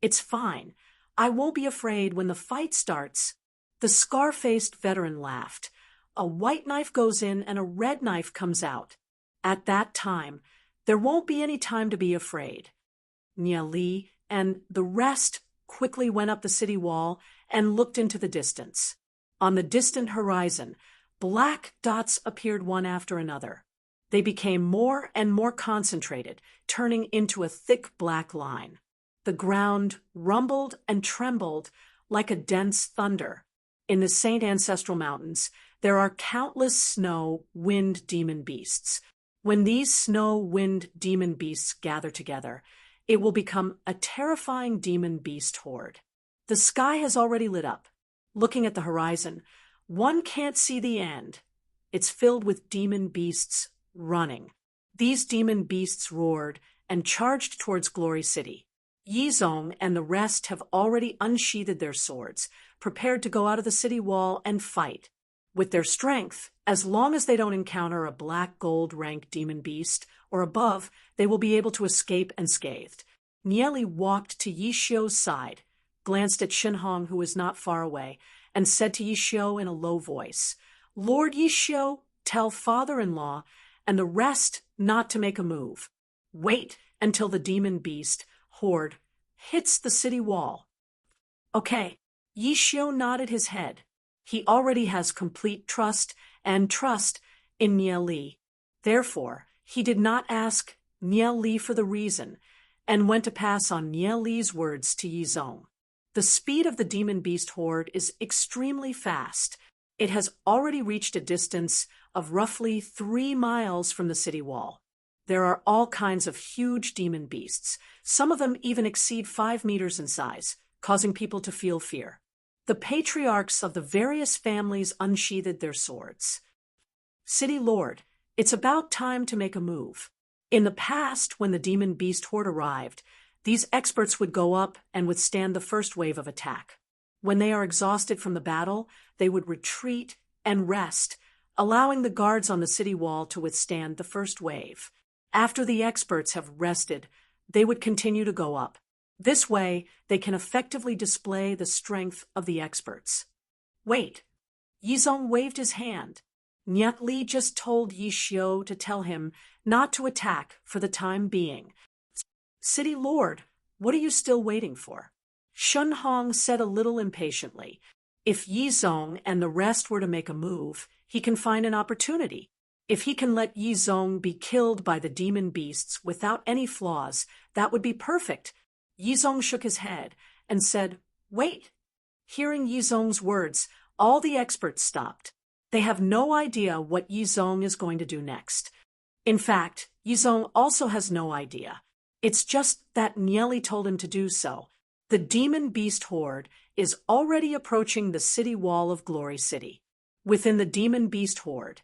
"It's fine. I won't be afraid when the fight starts." The scar-faced veteran laughed. "A white knife goes in and a red knife comes out." At that time, There won't be any time to be afraid. Nia Li and the rest quickly went up the city wall and looked into the distance. On the distant horizon, black dots appeared one after another. They became more and more concentrated, turning into a thick black line. The ground rumbled and trembled like a dense thunder. In the Saint Ancestral Mountains, there are countless snow wind demon beasts. When these snow wind demon beasts gather together, it will become a terrifying demon beast horde. The sky has already lit up. Looking at the horizon, one can't see the end. It's filled with demon beasts running. These demon beasts roared and charged towards Glory City. Yizong and the rest have already unsheathed their swords, prepared to go out of the city wall and fight. With their strength, as long as they don't encounter a black gold rank demon beast, or above, they will be able to escape unscathed. Nieli walked to Yishio's side, glanced at Shenhong, who was not far away, and said to Yishio in a low voice, "Lord Yishio, tell father-in-law and the rest not to make a move. Wait until the demon beast horde hits the city wall." Okay, Yishio nodded his head. He already has complete trust in Nieli. Therefore, he did not ask Nieli for the reason and went to pass on Nieli's words to Yizong. The speed of the demon beast horde is extremely fast. It has already reached a distance of roughly 3 miles from the city wall. There are all kinds of huge demon beasts. Some of them even exceed 5 meters in size, causing people to feel fear. The patriarchs of the various families unsheathed their swords. "City Lord, it's about time to make a move. In the past, when the demon beast horde arrived, these experts would go up and withstand the first wave of attack. When they are exhausted from the battle, they would retreat and rest, allowing the guards on the city wall to withstand the first wave. After the experts have rested, they would continue to go up. This way, they can effectively display the strength of the experts." "Wait." Yizong waved his hand. Nyat Li just told Yishio to tell him not to attack for the time being. "City Lord, what are you still waiting for?" Shenhong said a little impatiently. If Yizong and the rest were to make a move, he can find an opportunity. If he can let Yizong be killed by the demon beasts without any flaws, that would be perfect. Yizong shook his head and said, "Wait." Hearing Yizong's words, all the experts stopped. They have no idea what Yizong is going to do next. In fact, Yizong also has no idea. It's just that Nieli told him to do so. The demon beast horde is already approaching the city wall of Glory City. Within the demon beast horde,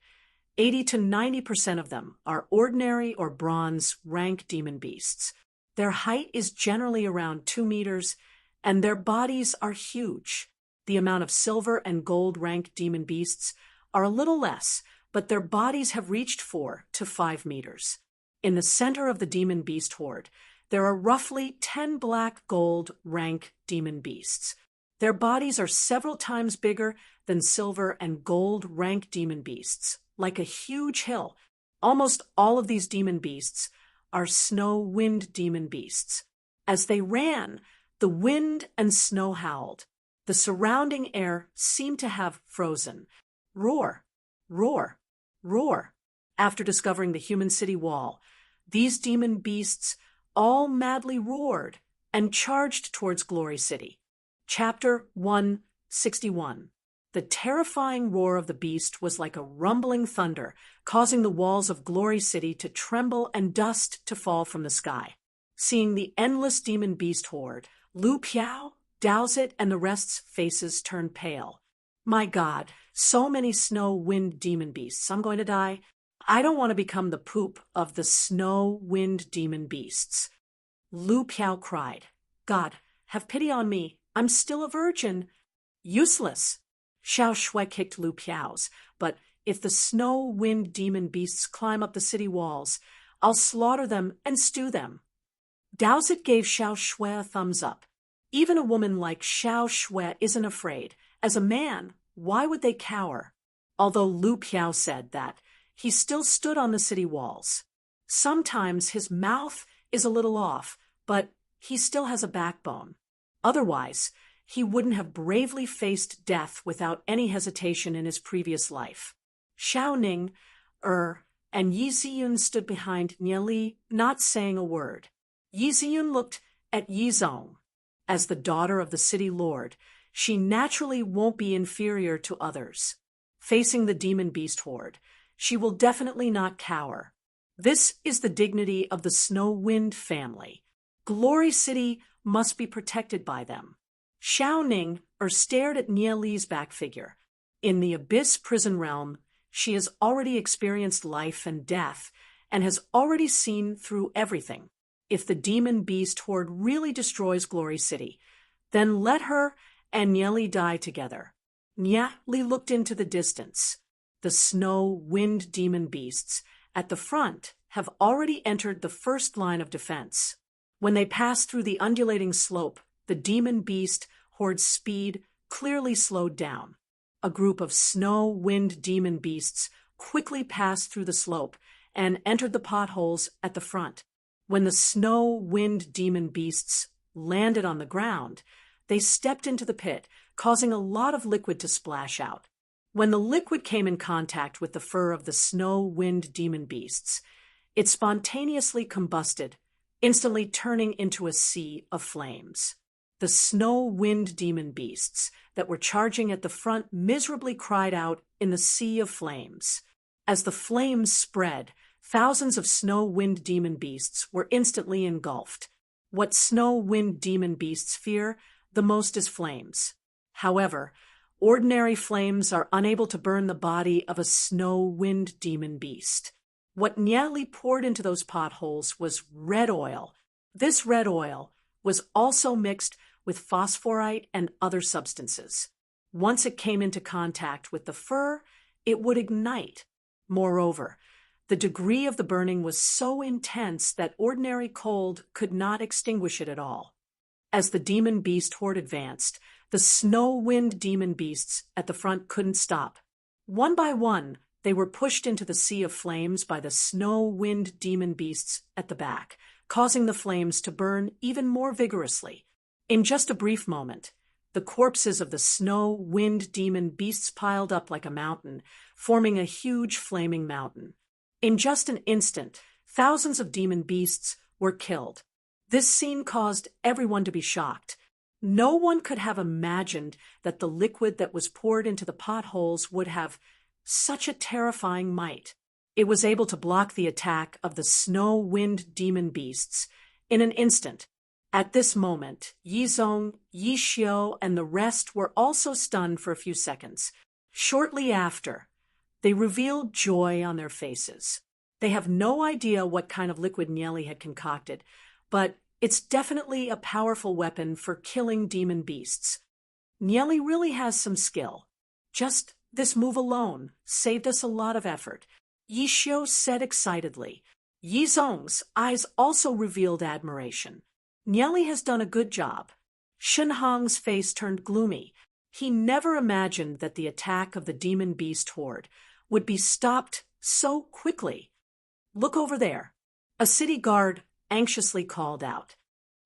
80 to 90% of them are ordinary or bronze rank demon beasts. Their height is generally around 2 meters, and their bodies are huge. The amount of silver and gold rank demon beasts are a little less, but their bodies have reached 4 to 5 meters. In the center of the demon beast horde, there are roughly 10 black gold rank demon beasts. Their bodies are several times bigger than silver and gold rank demon beasts, like a huge hill. Almost all of these demon beasts are snow wind demon beasts. As they ran, the wind and snow howled. The surrounding air seemed to have frozen. Roar, roar, roar. After discovering the human city wall, these demon beasts all madly roared and charged towards Glory City. Chapter 161. The terrifying roar of the beast was like a rumbling thunder, causing the walls of Glory City to tremble and dust to fall from the sky. Seeing the endless demon beast horde, Lu Piao, Dowsit, and the rest's faces turned pale. "My God, so many snow wind demon beasts. I'm going to die. I don't want to become the poop of the snow wind demon beasts." Lu Piao cried, "God, have pity on me. I'm still a virgin." "Useless." Xiao Shui kicked Lu Piao's, "But if the snow wind demon beasts climb up the city walls, I'll slaughter them and stew them." Dowsit gave Xiao Shui a thumbs up. Even a woman like Xiao Shui isn't afraid. As a man, why would they cower? Although Lu Piao said that, he still stood on the city walls. Sometimes his mouth is a little off, but he still has a backbone. Otherwise, he wouldn't have bravely faced death without any hesitation in his previous life. Xiao Ning, and Yi Ziyun stood behind Nieli, not saying a word. Yi Ziyun looked at Yi Zong. As the daughter of the city lord, she naturally won't be inferior to others. Facing the demon beast horde, she will definitely not cower. This is the dignity of the Snow Wind family. Glory City must be protected by them. Xiao Ning stared at Nieli's back figure. In the Abyss prison realm, she has already experienced life and death and has already seen through everything. If the demon beast horde really destroys Glory City, then let her and Nieli die together. Nieli looked into the distance. The Snow Wind demon beasts at the front have already entered the first line of defense. When they pass through the undulating slope, the demon beast horde's speed clearly slowed down. A group of Snow Wind demon beasts quickly passed through the slope and entered the potholes at the front. When the Snow Wind demon beasts landed on the ground, they stepped into the pit, causing a lot of liquid to splash out. When the liquid came in contact with the fur of the Snow Wind demon beasts, it spontaneously combusted, instantly turning into a sea of flames. The Snow Wind demon beasts that were charging at the front miserably cried out in the sea of flames. As the flames spread, thousands of Snow Wind demon beasts were instantly engulfed. What Snow Wind demon beasts fear the most is flames. However, ordinary flames are unable to burn the body of a Snow Wind demon beast. What Nieli poured into those potholes was red oil. This red oil was also mixed with phosphorite and other substances. Once it came into contact with the fur, it would ignite. Moreover, the degree of the burning was so intense that ordinary cold could not extinguish it at all. As the demon beast horde advanced, the Snow Wind demon beasts at the front couldn't stop. One by one, they were pushed into the sea of flames by the Snow Wind demon beasts at the back, causing the flames to burn even more vigorously. In just a brief moment, the corpses of the Snow Wind demon beasts piled up like a mountain, forming a huge flaming mountain. In just an instant, thousands of demon beasts were killed. This scene caused everyone to be shocked. No one could have imagined that the liquid that was poured into the potholes would have such a terrifying might. It was able to block the attack of the Snow Wind demon beasts in an instant. At this moment, Yi Zong, Yi Xiao, and the rest were also stunned for a few seconds. Shortly after, they revealed joy on their faces. They have no idea what kind of liquid Nieli had concocted, but it's definitely a powerful weapon for killing demon beasts. Nieli really has some skill. Just this move alone saved us a lot of effort. Yi Xiao said excitedly. Yi Zong's eyes also revealed admiration. Nieli has done a good job. Shen Hong's face turned gloomy. He never imagined that the attack of the demon beast horde would be stopped so quickly. Look over there. A city guard anxiously called out.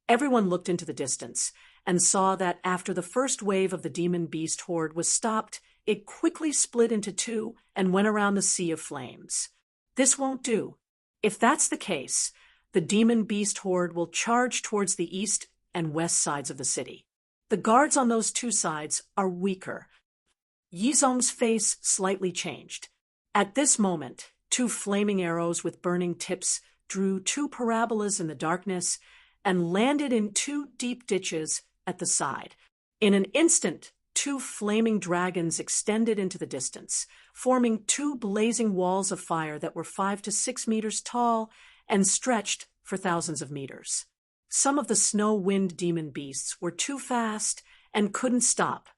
Everyone looked into the distance and saw that after the first wave of the demon beast horde was stopped, it quickly split into two and went around the sea of flames. This won't do. If that's the case, the demon beast horde will charge towards the east and west sides of the city. The guards on those two sides are weaker. Yi Zong's face slightly changed. At this moment, two flaming arrows with burning tips drew two parabolas in the darkness and landed in two deep ditches at the side. In an instant, two flaming dragons extended into the distance, forming two blazing walls of fire that were 5 to 6 meters tall and stretched for thousands of meters. Some of the Snow Wind demon beasts were too fast and couldn't stop.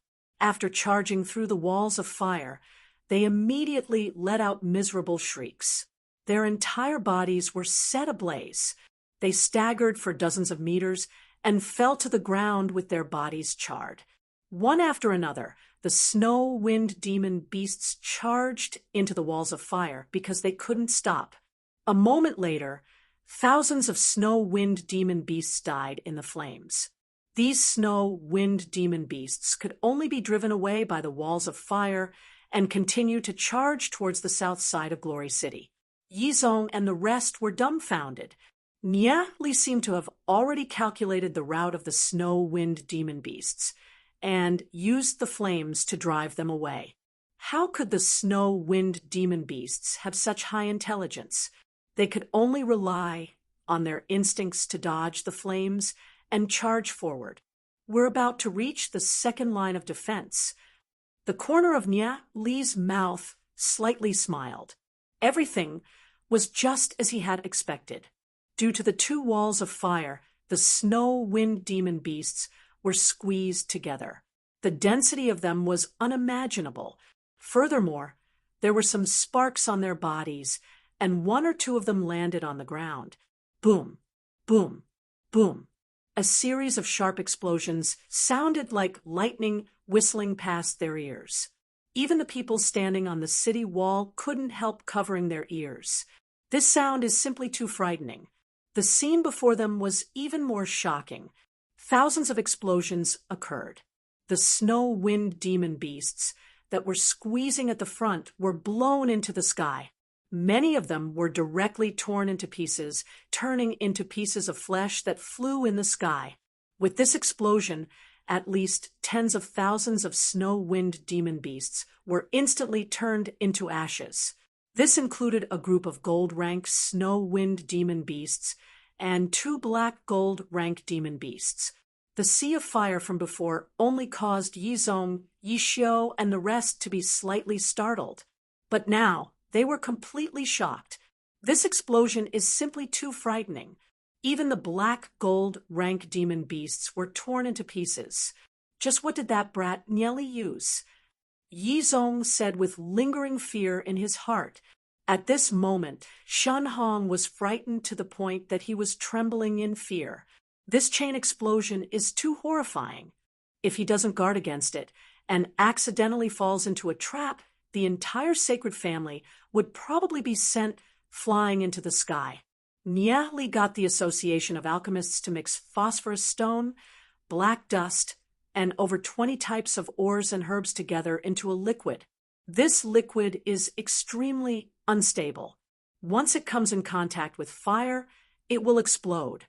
After charging through the walls of fire, they immediately let out miserable shrieks. Their entire bodies were set ablaze. They staggered for dozens of meters and fell to the ground with their bodies charred. One after another, the Snow Wind demon beasts charged into the walls of fire because they couldn't stop. A moment later, thousands of snow-wind demon beasts died in the flames. These snow-wind demon beasts could only be driven away by the walls of fire and continue to charge towards the south side of Glory City. Yizong and the rest were dumbfounded. Nia Li seemed to have already calculated the route of the snow-wind demon beasts and used the flames to drive them away. How could the snow-wind demon beasts have such high intelligence? They could only rely on their instincts to dodge the flames and charge forward. We're about to reach the second line of defense. The corner of Nia Li's mouth slightly smiled. Everything was just as he had expected. Due to the two walls of fire, the snow-wind demon beasts were squeezed together. The density of them was unimaginable. Furthermore, there were some sparks on their bodies, and one or two of them landed on the ground. Boom, boom, boom. A series of sharp explosions sounded like lightning whistling past their ears. Even the people standing on the city wall couldn't help covering their ears. This sound is simply too frightening. The scene before them was even more shocking. Thousands of explosions occurred. The snow-wind demon beasts that were squeezing at the front were blown into the sky. Many of them were directly torn into pieces, turning into pieces of flesh that flew in the sky. With this explosion, at least tens of thousands of snow-wind demon beasts were instantly turned into ashes. This included a group of gold-rank snow-wind demon beasts and 2 black-gold rank demon beasts. The sea of fire from before only caused Yizong, Yixiu, and the rest to be slightly startled. But now, they were completely shocked. This explosion is simply too frightening. Even the black gold rank demon beasts were torn into pieces. Just what did that brat Nieli use? Yizong said with lingering fear in his heart. At this moment, Shen Hong was frightened to the point that he was trembling in fear. This chain explosion is too horrifying. If he doesn't guard against it and accidentally falls into a trap, the entire sacred family would probably be sent flying into the sky. Nia Li got the Association of Alchemists to mix phosphorus stone, black dust, and over 20 types of ores and herbs together into a liquid. This liquid is extremely unstable. Once it comes in contact with fire, it will explode.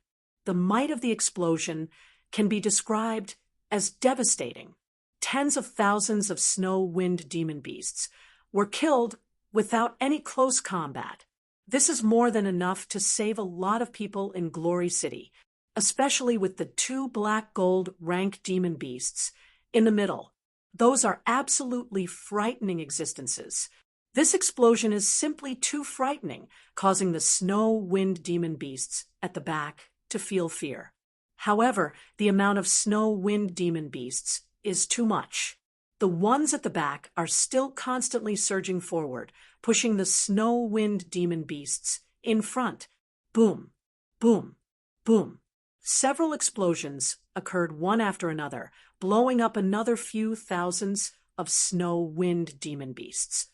The might of the explosion can be described as devastating. Tens of thousands of snow-wind demon beasts were killed without any close combat. This is more than enough to save a lot of people in Glory City, especially with the 2 black gold rank demon beasts in the middle. Those are absolutely frightening existences. This explosion is simply too frightening, causing the snow-wind demon beasts at the back to feel fear. However, the amount of snow-wind demon beasts is too much. The ones at the back are still constantly surging forward, pushing the snow-wind demon beasts in front. Boom, boom, boom. Several explosions occurred one after another, blowing up another few thousands of snow-wind demon beasts.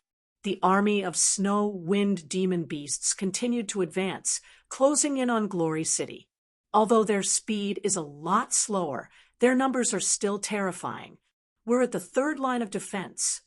The army of snow-wind demon beasts continued to advance, closing in on Glory City. Although their speed is a lot slower, their numbers are still terrifying. We're at the third line of defense.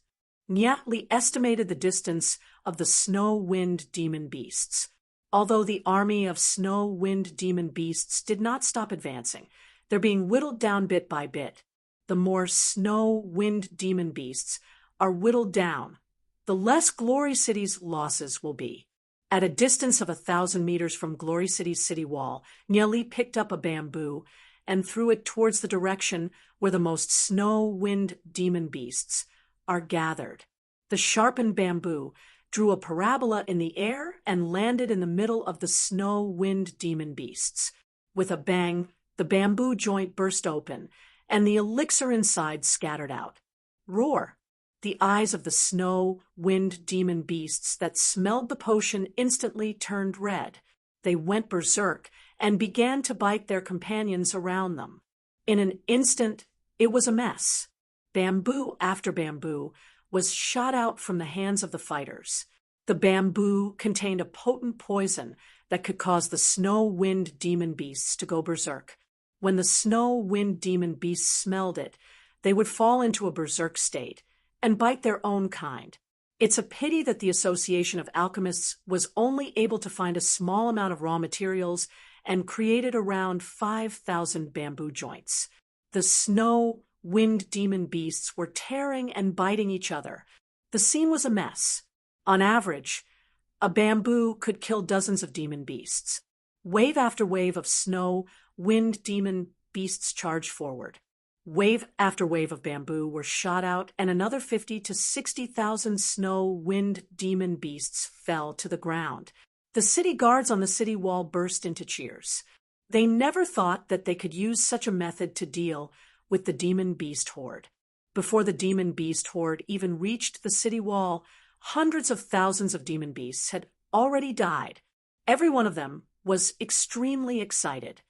Nia Li estimated the distance of the snow-wind demon beasts. Although the army of snow-wind demon beasts did not stop advancing, they're being whittled down bit by bit. The more snow-wind demon beasts are whittled down, the less Glory City's losses will be. At a distance of 1,000 meters from Glory City's city wall, Nia Li picked up a bamboo and threw it towards the direction where the most snow-wind demon beasts are gathered. The sharpened bamboo drew a parabola in the air and landed in the middle of the snow-wind demon beasts. With a bang, the bamboo joint burst open, and the elixir inside scattered out. Roar! The eyes of the snow-wind demon beasts that smelled the potion instantly turned red. They went berserk and began to bite their companions around them. In an instant, it was a mess. Bamboo after bamboo was shot out from the hands of the fighters. The bamboo contained a potent poison that could cause the snow wind demon beasts to go berserk. When the snow wind demon beasts smelled it, they would fall into a berserk state and bite their own kind. It's a pity that the Association of Alchemists was only able to find a small amount of raw materials and created around 5,000 bamboo joints. The snow wind demon beasts were tearing and biting each other. The scene was a mess. On average, a bamboo could kill dozens of demon beasts. Wave after wave of snow wind demon beasts charged forward. Wave after wave of bamboo were shot out, and another 50 to 60,000 snow wind demon beasts fell to the ground. The city guards on the city wall burst into cheers. They never thought that they could use such a method to deal with the demon beast horde. Before the demon beast horde even reached the city wall, hundreds of thousands of demon beasts had already died. Every one of them was extremely excited.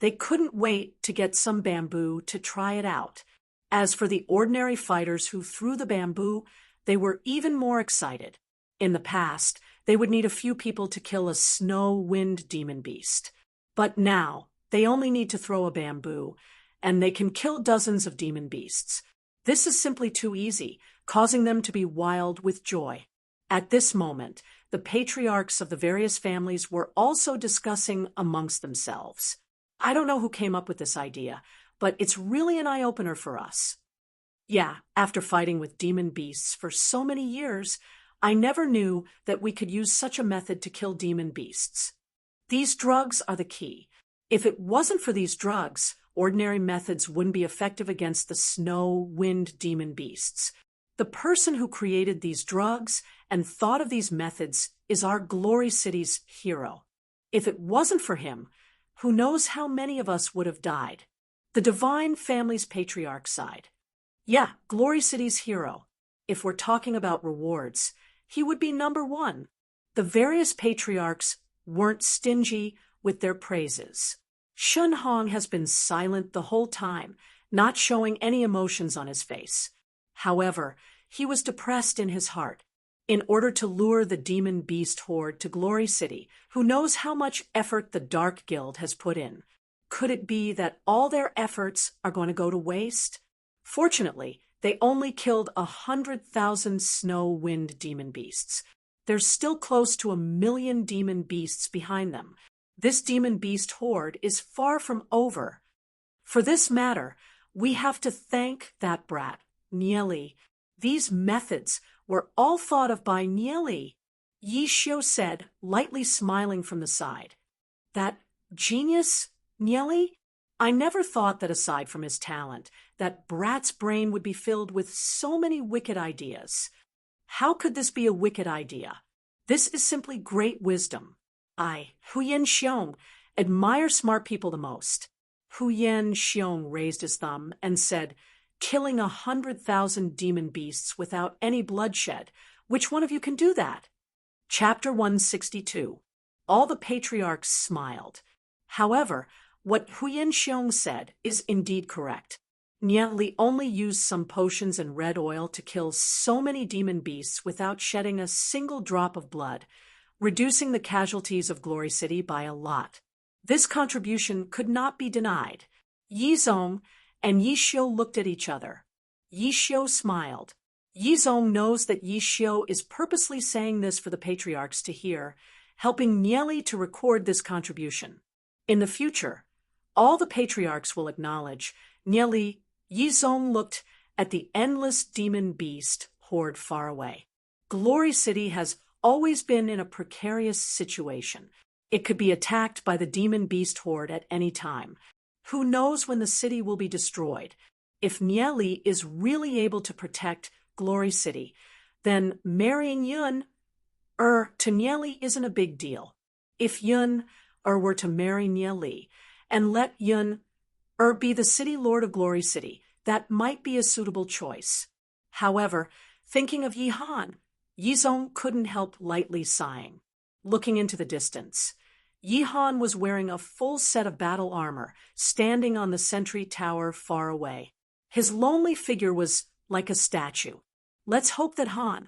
They couldn't wait to get some bamboo to try it out. As for the ordinary fighters who threw the bamboo, they were even more excited. In the past, they would need a few people to kill a snow wind demon beast. But now, they only need to throw a bamboo, and they can kill dozens of demon beasts. This is simply too easy, causing them to be wild with joy. At this moment, the patriarchs of the various families were also discussing amongst themselves. I don't know who came up with this idea, but it's really an eye-opener for us. Yeah, after fighting with demon beasts for so many years, I never knew that we could use such a method to kill demon beasts. These drugs are the key. If it wasn't for these drugs, ordinary methods wouldn't be effective against the snow wind demon beasts. The person who created these drugs and thought of these methods is our Glory City's hero. If it wasn't for him, who knows how many of us would have died? The Divine Family's patriarch sighed. Yeah, Glory City's hero. If we're talking about rewards, he would be number one. The various patriarchs weren't stingy with their praises. Shun Hong has been silent the whole time, not showing any emotions on his face. However, he was depressed in his heart. In order to lure the demon beast horde to Glory City, who knows how much effort the Dark Guild has put in? Could it be that all their efforts are going to go to waste? Fortunately, they only killed 100,000 snow wind demon beasts. There's still close to 1 million demon beasts behind them. This demon beast horde is far from over. For this matter, we have to thank that brat, Nieli. These methods were all thought of by Nieli, Yi Xiu said, lightly smiling from the side. That genius, Nieli? I never thought that aside from his talent, that brat's brain would be filled with so many wicked ideas. How could this be a wicked idea? This is simply great wisdom. I, Huyen Xiong, admire smart people the most. Huyen Xiong raised his thumb and said, killing 100,000 demon beasts without any bloodshed. Which one of you can do that? Chapter 162. All the patriarchs smiled. However, what Huyen Xiong said is indeed correct. Nieli only used some potions and red oil to kill so many demon beasts without shedding a single drop of blood, reducing the casualties of Glory City by a lot. This contribution could not be denied. Yi Zong and Yi Xiu looked at each other. Yi Xiu smiled. Yi Zong knows that Yi Xiu is purposely saying this for the patriarchs to hear, helping Nieli to record this contribution. In the future, all the patriarchs will acknowledge Nieli. Yi Zong looked at the endless demon beast horde far away. Glory City has always been in a precarious situation. It could be attacked by the demon beast horde at any time. Who knows when the city will be destroyed? If Nieli is really able to protect Glory City, then marrying Yun to Nieli isn't a big deal. If Yun were to marry Nieli and let Yun be the city lord of Glory City, that might be a suitable choice. However, thinking of Yi Han, Yi Zong couldn't help lightly sighing. Looking into the distance, Yi Han was wearing a full set of battle armor, standing on the sentry tower far away. His lonely figure was like a statue. Let's hope that Han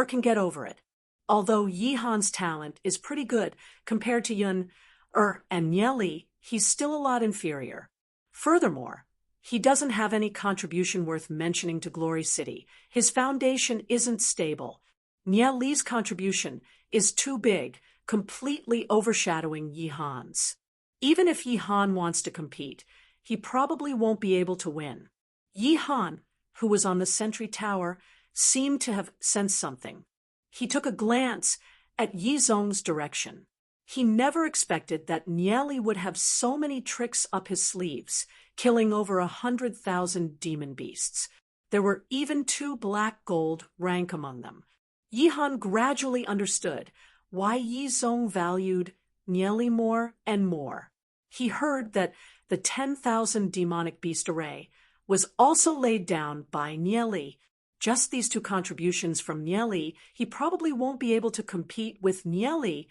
can get over it. Although Yihan's talent is pretty good compared to and Nieli, he's still a lot inferior. Furthermore, he doesn't have any contribution worth mentioning to Glory City. His foundation isn't stable. Nieli's contribution is too big, completely overshadowing Yihan's. Even if Yihan wants to compete, he probably won't be able to win. Yihan, who was on the sentry tower, seemed to have sensed something. He took a glance at Yizong's direction. He never expected that Nieli would have so many tricks up his sleeves, killing over 100,000 demon beasts. There were even 2 black gold rank among them. Yihan gradually understood why Yizong valued Nieli more and more. He heard that the 10,000 demonic beast array was also laid down by Nieli. Just these 2 contributions from Nieli, he probably won't be able to compete with Nieli.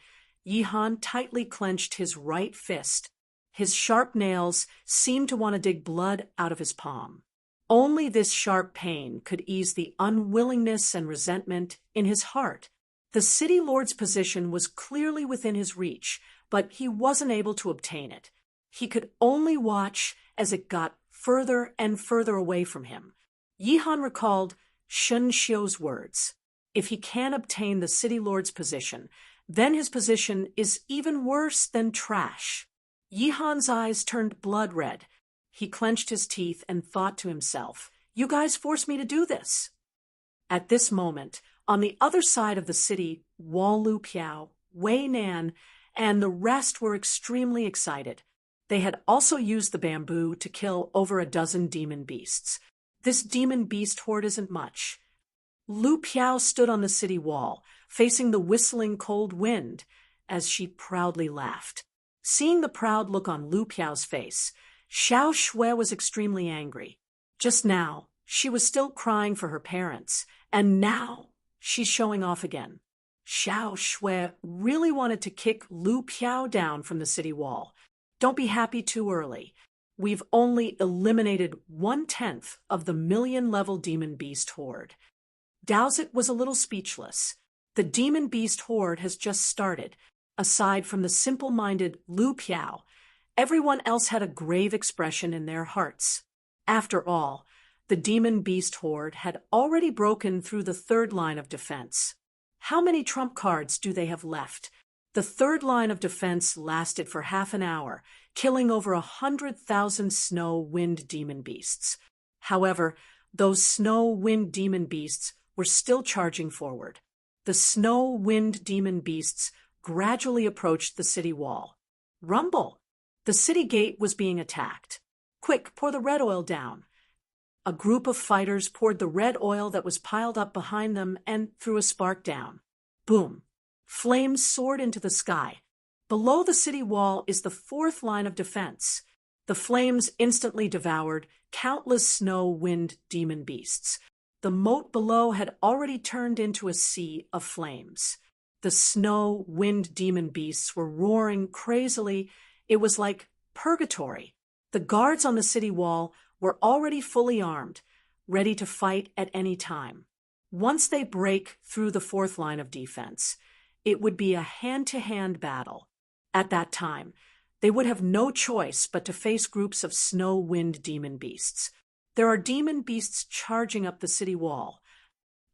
Yihan tightly clenched his right fist. His sharp nails seemed to want to dig blood out of his palm. Only this sharp pain could ease the unwillingness and resentment in his heart. The city lord's position was clearly within his reach, but he wasn't able to obtain it. He could only watch as it got further and further away from him. Yihan recalled Shun Xiu's words. If he can't obtain the city lord's position, then his position is even worse than trash. Yihan's eyes turned blood red. He clenched his teeth and thought to himself, "You guys forced me to do this." At this moment, on the other side of the city, Wang Lupiao, Wei Nan, and the rest were extremely excited. They had also used the bamboo to kill over a dozen demon beasts. This demon beast horde isn't much. Lu Piao stood on the city wall, facing the whistling cold wind, as she proudly laughed. Seeing the proud look on Lu Piao's face, Xiao Shui was extremely angry. Just now, she was still crying for her parents, and now she's showing off again. Xiao Shui really wanted to kick Lu Piao down from the city wall. Don't be happy too early. We've only eliminated 1/10 of the million-level demon beast horde. Dowsett was a little speechless. The demon beast horde has just started. Aside from the simple-minded Lu Piao, everyone else had a grave expression in their hearts. After all, the demon beast horde had already broken through the 3rd line of defense. How many trump cards do they have left? The 3rd line of defense lasted for half an hour, killing over 100,000 snow wind demon beasts. However, those snow wind demon beasts were still charging forward. The snow wind demon beasts gradually approached the city wall. Rumble! The city gate was being attacked. Quick, pour the red oil down. A group of fighters poured the red oil that was piled up behind them and threw a spark down. Boom! Flames soared into the sky. Below the city wall is the 4th line of defense. The flames instantly devoured countless snow wind demon beasts. The moat below had already turned into a sea of flames. The snow wind demon beasts were roaring crazily. It was like purgatory. The guards on the city wall were already fully armed, ready to fight at any time. Once they break through the 4th line of defense, it would be a hand-to-hand battle. At that time, they would have no choice but to face groups of snow wind demon beasts. There are demon beasts charging up the city wall.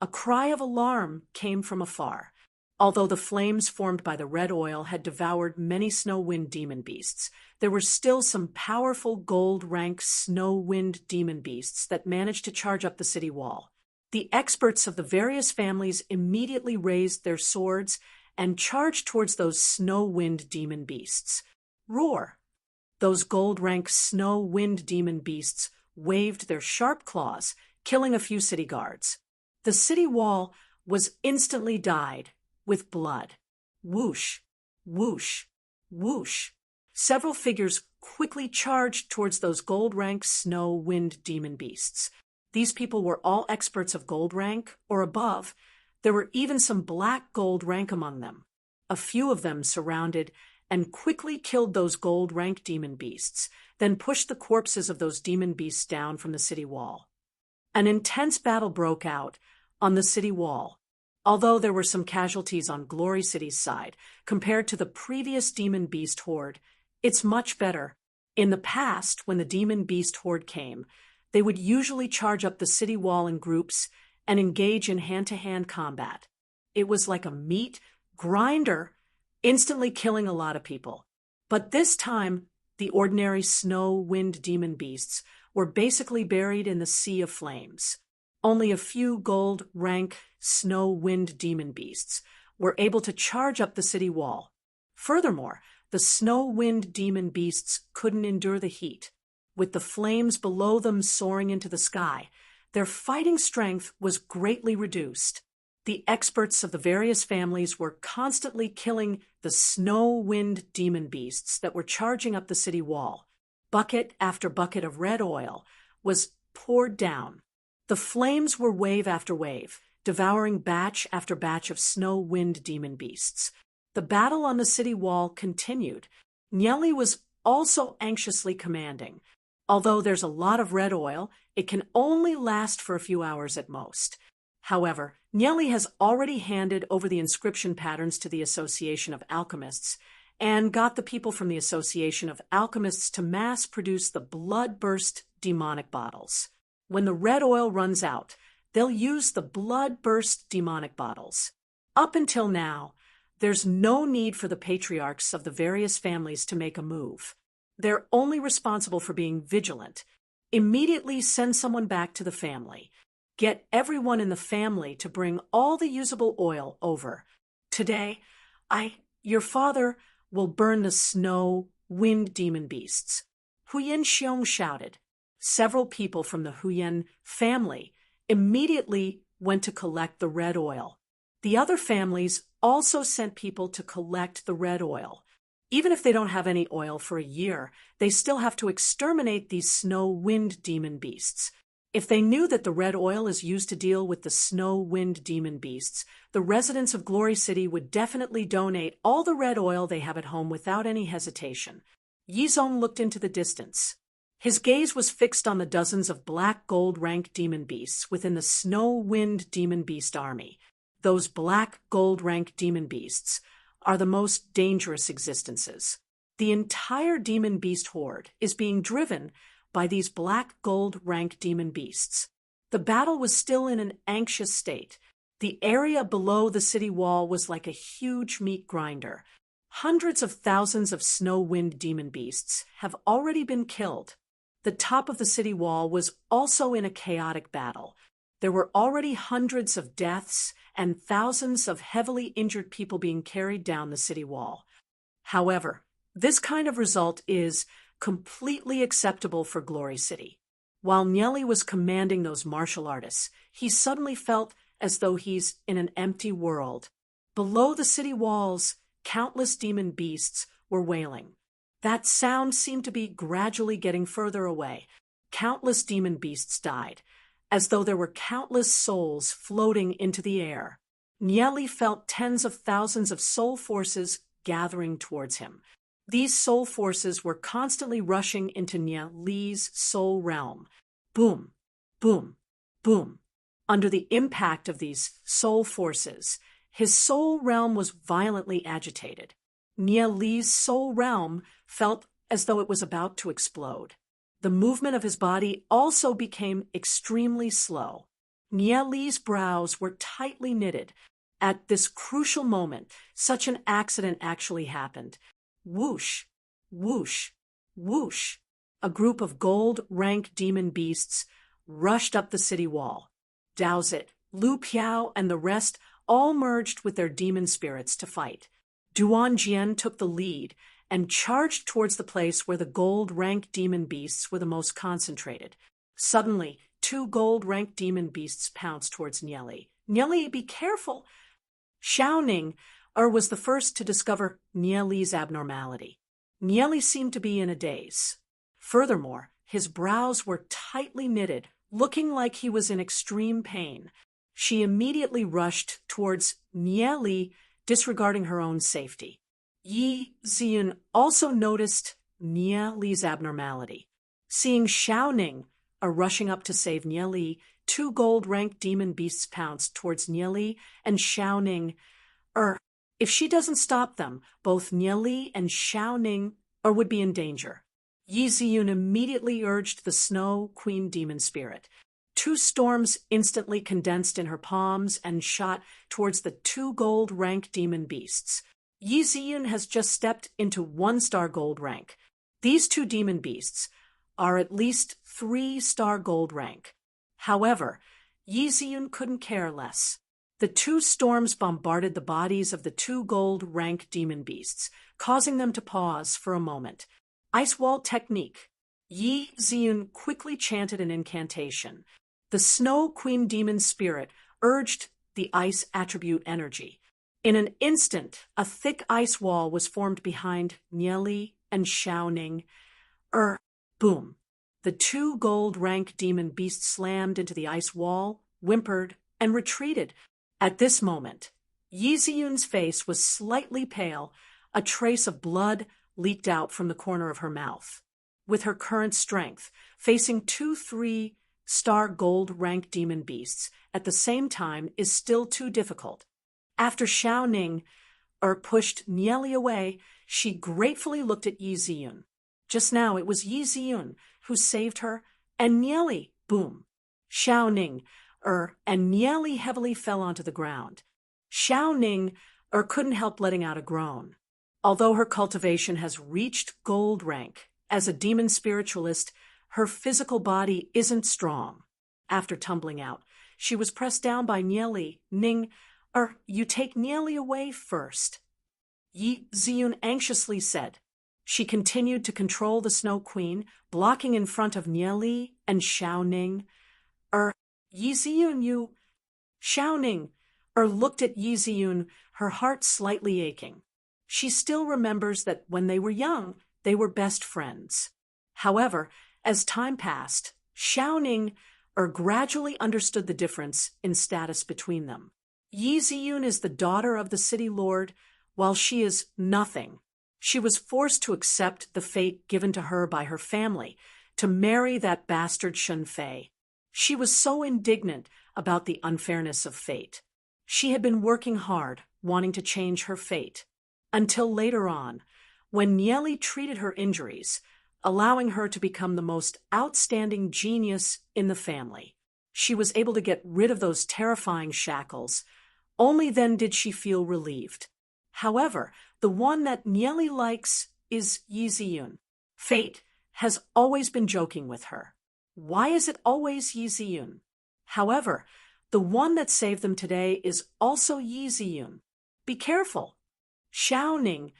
A cry of alarm came from afar. Although the flames formed by the red oil had devoured many snow wind demon beasts, there were still some powerful gold-rank snow wind demon beasts that managed to charge up the city wall. The experts of the various families immediately raised their swords and charged towards those snow wind demon beasts. Roar! Those gold-rank snow wind demon beasts waved their sharp claws, killing a few city guards. The city wall was instantly dyed with blood. Whoosh, whoosh, whoosh. Several figures quickly charged towards those gold-rank snow wind demon beasts. These people were all experts of gold rank or above. There were even some black gold rank among them. A few of them surrounded and quickly killed those gold rank demon beasts, then pushed the corpses of those demon beasts down from the city wall. An intense battle broke out on the city wall. Although there were some casualties on Glory City's side, compared to the previous Demon Beast Horde, it's much better. In the past, when the Demon Beast Horde came, they would usually charge up the city wall in groups and engage in hand-to-hand combat. It was like a meat grinder, instantly killing a lot of people. But this time, the ordinary snow wind demon beasts were basically buried in the sea of flames. Only a few gold rank snow wind demon beasts were able to charge up the city wall. Furthermore, the snow wind demon beasts couldn't endure the heat. With the flames below them soaring into the sky, their fighting strength was greatly reduced. The experts of the various families were constantly killing the snow wind demon beasts that were charging up the city wall. Bucket after bucket of red oil was poured down. The flames were wave after wave, devouring batch after batch of snow wind demon beasts. The battle on the city wall continued. Nieli was also anxiously commanding. Although there's a lot of red oil, it can only last for a few hours at most. However, Nieli has already handed over the inscription patterns to the Association of Alchemists and got the people from the Association of Alchemists to mass produce the blood-burst demonic bottles. When the red oil runs out, they'll use the blood-burst demonic bottles. Up until now, there's no need for the patriarchs of the various families to make a move. They're only responsible for being vigilant. Immediately send someone back to the family. Get everyone in the family to bring all the usable oil over. Today, your father, will burn the snow wind demon beasts. Huyen Xiong shouted. Several people from the Huyen family immediately went to collect the red oil. The other families also sent people to collect the red oil. Even if they don't have any oil for a year, they still have to exterminate these snow wind demon beasts. If they knew that the red oil is used to deal with the snow wind demon beasts, the residents of Glory City would definitely donate all the red oil they have at home without any hesitation. Yizong looked into the distance. His gaze was fixed on the dozens of black gold rank demon beasts within the snow wind demon beast army. Those black gold rank demon beasts are the most dangerous existences. The entire demon beast horde is being driven by these black gold rank demon beasts. The battle was still in an anxious state. The area below the city wall was like a huge meat grinder. Hundreds of thousands of snow wind demon beasts have already been killed. The top of the city wall was also in a chaotic battle. There were already hundreds of deaths and thousands of heavily injured people being carried down the city wall. However, this kind of result is completely acceptable for Glory City. While Nieli was commanding those martial artists, he suddenly felt as though he's in an empty world. Below the city walls, countless demon beasts were wailing. That sound seemed to be gradually getting further away. Countless demon beasts died, as though there were countless souls floating into the air. Nieli felt tens of thousands of soul forces gathering towards him. These soul forces were constantly rushing into Nieli's soul realm. Boom, boom, boom. Under the impact of these soul forces, his soul realm was violently agitated. Nieli's soul realm felt as though it was about to explode. The movement of his body also became extremely slow. Nieli's brows were tightly knitted. At this crucial moment, such an accident actually happened. Whoosh, whoosh, whoosh. A group of gold-rank demon beasts rushed up the city wall. Dowsett, Lu Piao, and the rest all merged with their demon spirits to fight. Duan Jian took the lead and charged towards the place where the gold-rank demon beasts were the most concentrated. Suddenly, 2 gold-rank demon beasts pounced towards Nieli. Nieli, be careful! Xiaoning was the first to discover Nieli's abnormality. Nieli seemed to be in a daze. Furthermore, his brows were tightly knitted, looking like he was in extreme pain. She immediately rushed towards Nieli, disregarding her own safety. Yi Zian also noticed Nieli's abnormality. Seeing Xiaoning rushing up to save Nieli, two gold-ranked demon beasts pounced towards Nieli and Xiaoning. If she doesn't stop them, both Nieli and Xiaoning would be in danger. Yi Ziyun immediately urged the Snow Queen demon spirit. Two storms instantly condensed in her palms and shot towards the two gold-rank demon beasts. Yi Ziyun has just stepped into 1-star gold rank. These two demon beasts are at least 3-star gold rank. However, Yi Ziyun couldn't care less. The two storms bombarded the bodies of the two gold-rank demon beasts, causing them to pause for a moment. Ice wall technique. Yi Ziyun quickly chanted an incantation. The Snow Queen demon spirit urged the ice attribute energy. In an instant, a thick ice wall was formed behind Nieli and Xiaoning. Boom. The two gold-rank demon beasts slammed into the ice wall, whimpered, and retreated. At this moment, Yi Ziyun's face was slightly pale. A trace of blood leaked out from the corner of her mouth. With her current strength, facing two 3-star gold-rank demon beasts at the same time is still too difficult. After Xiaoning pushed Nieli away, she gratefully looked at Yi Ziyun. Just now it was Yi Ziyun who saved her, and Nieli, boom. Xiaoning and Nieli heavily fell onto the ground. Xiaoning couldn't help letting out a groan. Although her cultivation has reached gold rank, as a demon spiritualist, her physical body isn't strong. After tumbling out, she was pressed down by Nieli. You take Nieli away first, Yi Ziyun anxiously said. She continued to control the Snow Queen, blocking in front of Nieli and Xiaoning. Yi Ziyun, Xiaoning looked at Yi Ziyun, her heart slightly aching. She still remembers that when they were young, they were best friends. However, as time passed, Xiaoning gradually understood the difference in status between them. Yi Ziyun is the daughter of the city lord, while she is nothing. She was forced to accept the fate given to her by her family, to marry that bastard Shun Fei. She was so indignant about the unfairness of fate. She had been working hard, wanting to change her fate. Until later on, when Nieli treated her injuries, allowing her to become the most outstanding genius in the family. She was able to get rid of those terrifying shackles. Only then did she feel relieved. However, the one that Nieli likes is Yi Ziyun. Fate has always been joking with her. Why is it always Yi Ziyun? However, the one that saved them today is also Yi Ziyun. Be careful. Xiaoning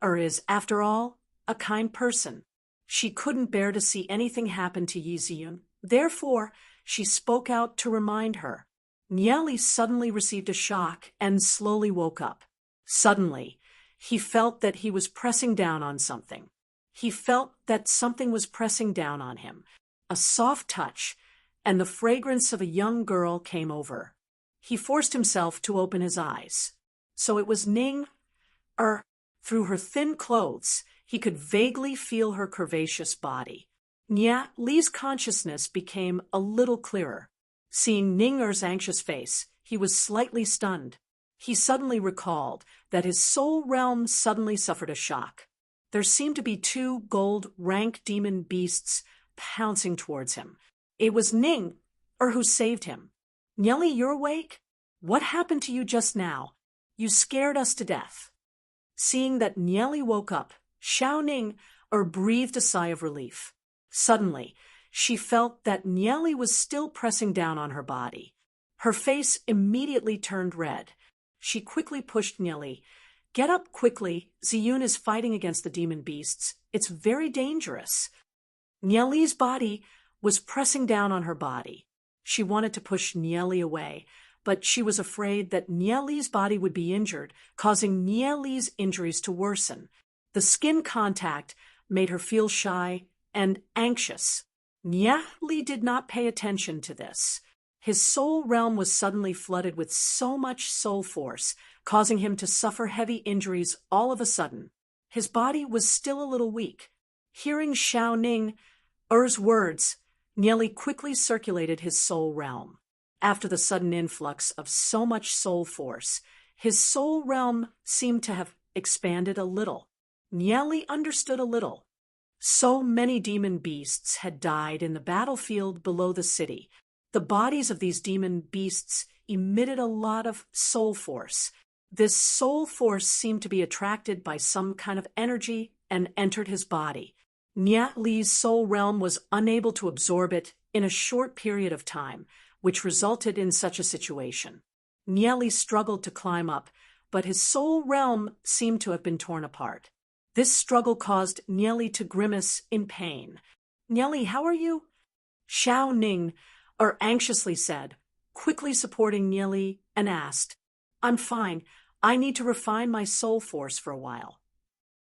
is, after all, a kind person. She couldn't bear to see anything happen to Yi Ziyun. Therefore, she spoke out to remind her. Nieli suddenly received a shock and slowly woke up. Suddenly, he felt that he was pressing down on something. He felt that something was pressing down on him. A soft touch, and the fragrance of a young girl came over. He forced himself to open his eyes. So it was Ning. Through her thin clothes, he could vaguely feel her curvaceous body. Li's consciousness became a little clearer. Seeing Ning's anxious face, he was slightly stunned. He suddenly recalled that his soul realm suddenly suffered a shock. There seemed to be two gold-rank demon beasts pouncing towards him. It was Ning, who saved him. Nieli, you're awake? What happened to you just now? You scared us to death. Seeing that Nieli woke up, Xiaoning breathed a sigh of relief. Suddenly, she felt that Nieli was still pressing down on her body. Her face immediately turned red. She quickly pushed Nieli. Get up quickly. Ziyun is fighting against the demon beasts. It's very dangerous. Nieli's body was pressing down on her body. She wanted to push Nieli away, but she was afraid that Nieli's body would be injured, causing Nieli's injuries to worsen. The skin contact made her feel shy and anxious. Nieli did not pay attention to this. His soul realm was suddenly flooded with so much soul force, causing him to suffer heavy injuries all of a sudden. His body was still a little weak. Hearing Xiaoning's words, Nieli quickly circulated his soul realm. After the sudden influx of so much soul force, his soul realm seemed to have expanded a little. Nieli understood a little. So many demon beasts had died in the battlefield below the city. The bodies of these demon beasts emitted a lot of soul force. This soul force seemed to be attracted by some kind of energy and entered his body. Nyat Li's soul realm was unable to absorb it in a short period of time, which resulted in such a situation. Nieli struggled to climb up, but his soul realm seemed to have been torn apart. This struggle caused Nieli to grimace in pain. "Nieli, how are you?" Xiao Ning anxiously said, quickly supporting Nieli, and asked, "I'm fine. I need to refine my soul force for a while."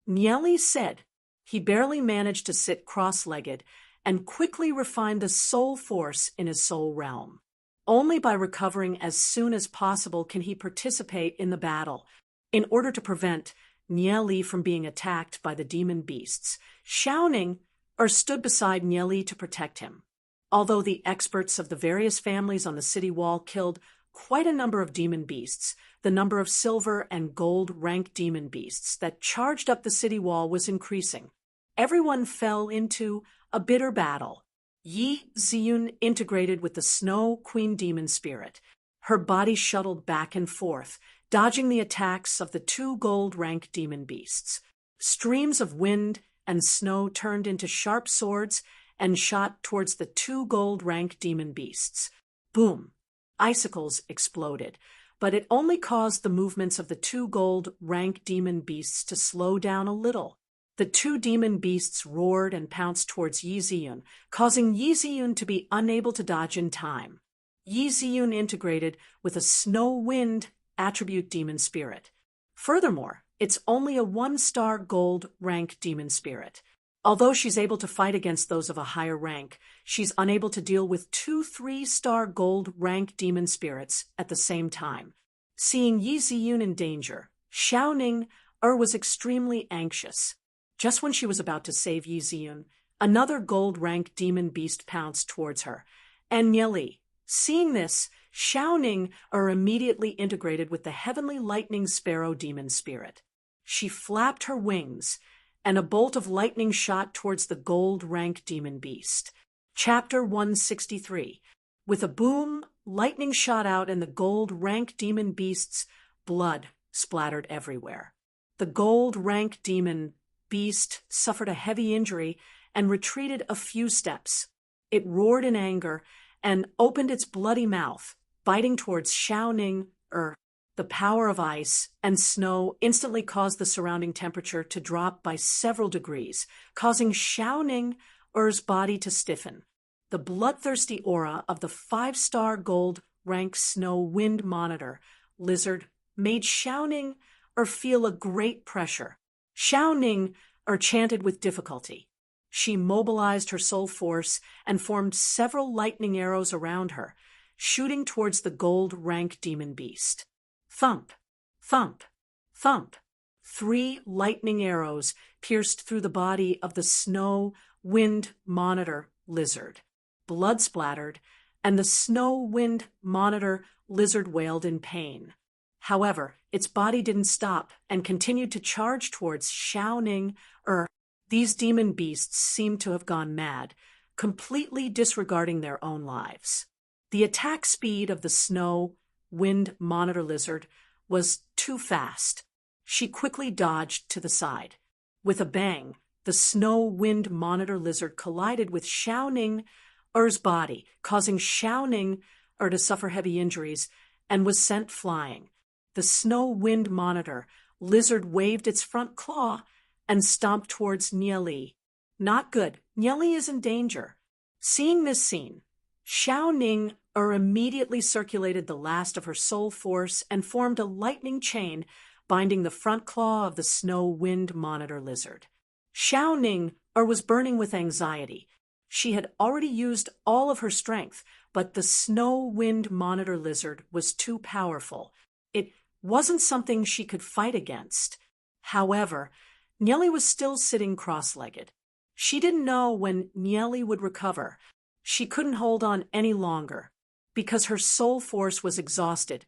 Nieli said he barely managed to sit cross-legged and quickly refined the soul force in his soul realm. Only by recovering as soon as possible can he participate in the battle. In order to prevent Nieli from being attacked by the demon beasts, Xiaoning stood beside Nieli to protect him. Although the experts of the various families on the city wall killed quite a number of demon beasts, the number of silver and gold rank demon beasts that charged up the city wall was increasing. Everyone fell into a bitter battle. Yi Ziyun integrated with the Snow Queen demon spirit. Her body shuttled back and forth, dodging the attacks of the two gold rank demon beasts. Streams of wind and snow turned into sharp swords and shot towards the two gold rank demon beasts. Boom! Icicles exploded, but it only caused the movements of the two gold rank demon beasts to slow down a little. The two demon beasts roared and pounced towards Yi Ziyun, causing Yi Ziyun to be unable to dodge in time. Yi Ziyun integrated with a snow wind attribute demon spirit. Furthermore, it's only a 1-star gold rank demon spirit. Although she's able to fight against those of a higher rank, she's unable to deal with 2 3-star gold rank demon spirits at the same time. Seeing Yi Ziyun in danger, Xiaoning was extremely anxious. Just when she was about to save Yi Ziyun, another gold rank demon beast pounced towards her, and Nieli. Seeing this, Xiaoning immediately integrated with the heavenly lightning sparrow demon spirit. She flapped her wings, and a bolt of lightning shot towards the gold rank demon beast. Chapter 163. With a boom, lightning shot out and the gold rank demon beast's blood splattered everywhere. The gold rank demon beast suffered a heavy injury and retreated a few steps. It roared in anger and opened its bloody mouth, biting towards Xiaoning. The power of ice and snow instantly caused the surrounding temperature to drop by several degrees, causing Xiaoning's body to stiffen. The bloodthirsty aura of the 5-star gold rank snow wind monitor lizard made Xiaoning feel a great pressure. Xiaoning chanted with difficulty. She mobilized her soul force and formed several lightning arrows around her, shooting towards the gold rank demon beast. Thump, thump, thump. 3 lightning arrows pierced through the body of the snow wind monitor lizard. Blood splattered, and the snow wind monitor lizard wailed in pain. However, its body didn't stop and continued to charge towards Xiaoning. These demon beasts seemed to have gone mad, completely disregarding their own lives. The attack speed of the snow wind monitor lizard was too fast. She quickly dodged to the side. With a bang, the snow wind monitor lizard collided with Xiaoning's body, causing Xiaoning to suffer heavy injuries and was sent flying. The snow wind monitor lizard waved its front claw and stomped towards Nieli. Not good. Nieli is in danger. Seeing this scene, Xiaoning immediately circulated the last of her soul force and formed a lightning chain binding the front claw of the snow wind monitor lizard. Xiaoning was burning with anxiety. She had already used all of her strength, but the snow wind monitor lizard was too powerful. It wasn't something she could fight against. However, Nieli was still sitting cross-legged. She didn't know when Nieli would recover. She couldn't hold on any longer. Because her soul force was exhausted,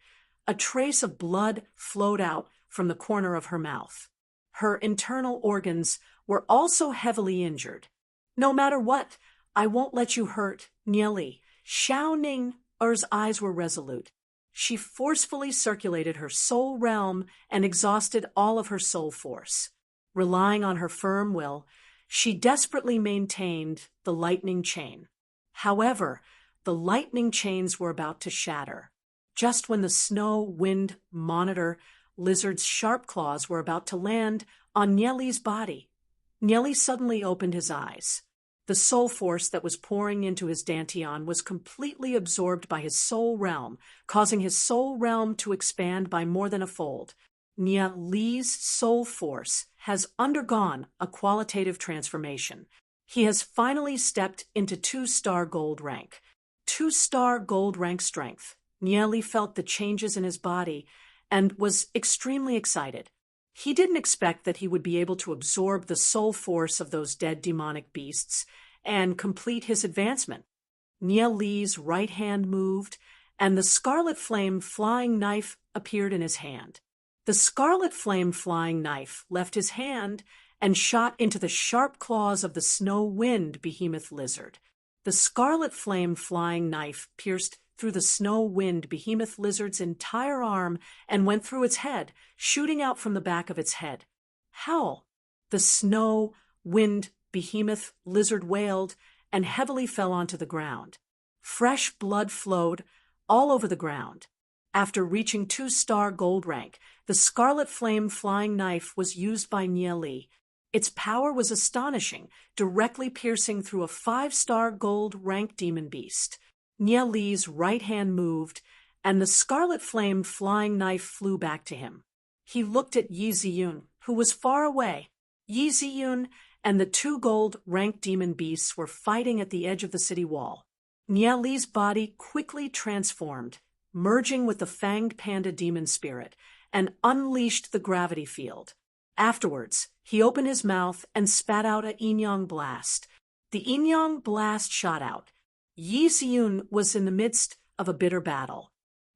a trace of blood flowed out from the corner of her mouth. Her internal organs were also heavily injured. No matter what, I won't let you hurt Nieli. Xiao Ning's eyes were resolute. She forcefully circulated her soul realm and exhausted all of her soul force. Relying on her firm will, she desperately maintained the lightning chain. However, the lightning chains were about to shatter. Just when the snow wind monitor lizard's sharp claws were about to land on Nieli's body, Nieli suddenly opened his eyes. The soul force that was pouring into his dantian was completely absorbed by his soul realm, causing his soul realm to expand by more than a fold. Nieli's soul force has undergone a qualitative transformation. He has finally stepped into 2-star gold rank. 2-star gold rank strength. Nieli felt the changes in his body and was extremely excited. He didn't expect that he would be able to absorb the soul force of those dead demonic beasts and complete his advancement. Nieli's right hand moved, and the scarlet flame flying knife appeared in his hand. The scarlet flame flying knife left his hand and shot into the sharp claws of the snow wind behemoth lizard. The scarlet flame flying knife pierced through the snow wind behemoth lizard's entire arm and went through its head, shooting out from the back of its head. Howl! The snow wind behemoth lizard wailed and heavily fell onto the ground. Fresh blood flowed all over the ground. After reaching 2-star gold rank, the scarlet flame flying knife was used by Nieli. Its power was astonishing, directly piercing through a 5-star gold rank demon beast. Nieli's right hand moved, and the scarlet flame flying knife flew back to him. He looked at Yi Ziyun, who was far away. Yi Ziyun and the 2 gold rank demon beasts were fighting at the edge of the city wall. Nieli's body quickly transformed, merging with the fanged panda demon spirit, and unleashed the gravity field. Afterwards, he opened his mouth and spat out a Yin-Yang blast. The Yin-Yang blast shot out. Yi Ziyun was in the midst of a bitter battle.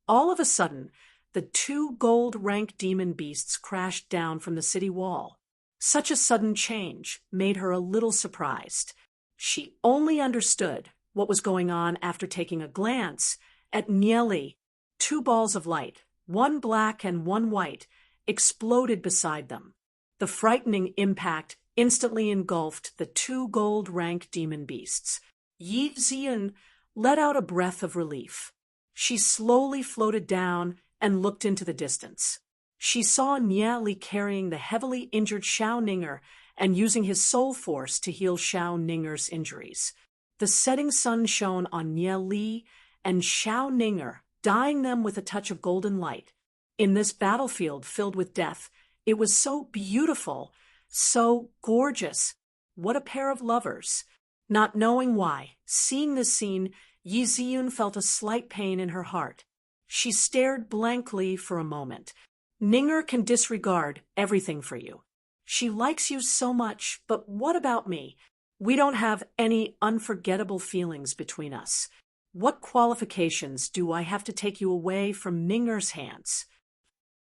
All of a sudden, the 2 gold rank demon beasts crashed down from the city wall. Such a sudden change made her a little surprised. She only understood what was going on after taking a glance at Nieli. 2 balls of light, one black and one white, exploded beside them. The frightening impact instantly engulfed the 2 gold rank demon beasts. Yi Ziyun let out a breath of relief. She slowly floated down and looked into the distance. She saw Nieli carrying the heavily injured Xiao Ninger and using his soul force to heal Xiao Ninger's injuries. The setting sun shone on Nieli and Xiao Ninger, dyeing them with a touch of golden light. In this battlefield filled with death, it was so beautiful, so gorgeous. What a pair of lovers! Not knowing why, seeing this scene, Yi Ziyun felt a slight pain in her heart. She stared blankly for a moment. Ninger can disregard everything for you. She likes you so much, but what about me? We don't have any unforgettable feelings between us. What qualifications do I have to take you away from Ninger's hands?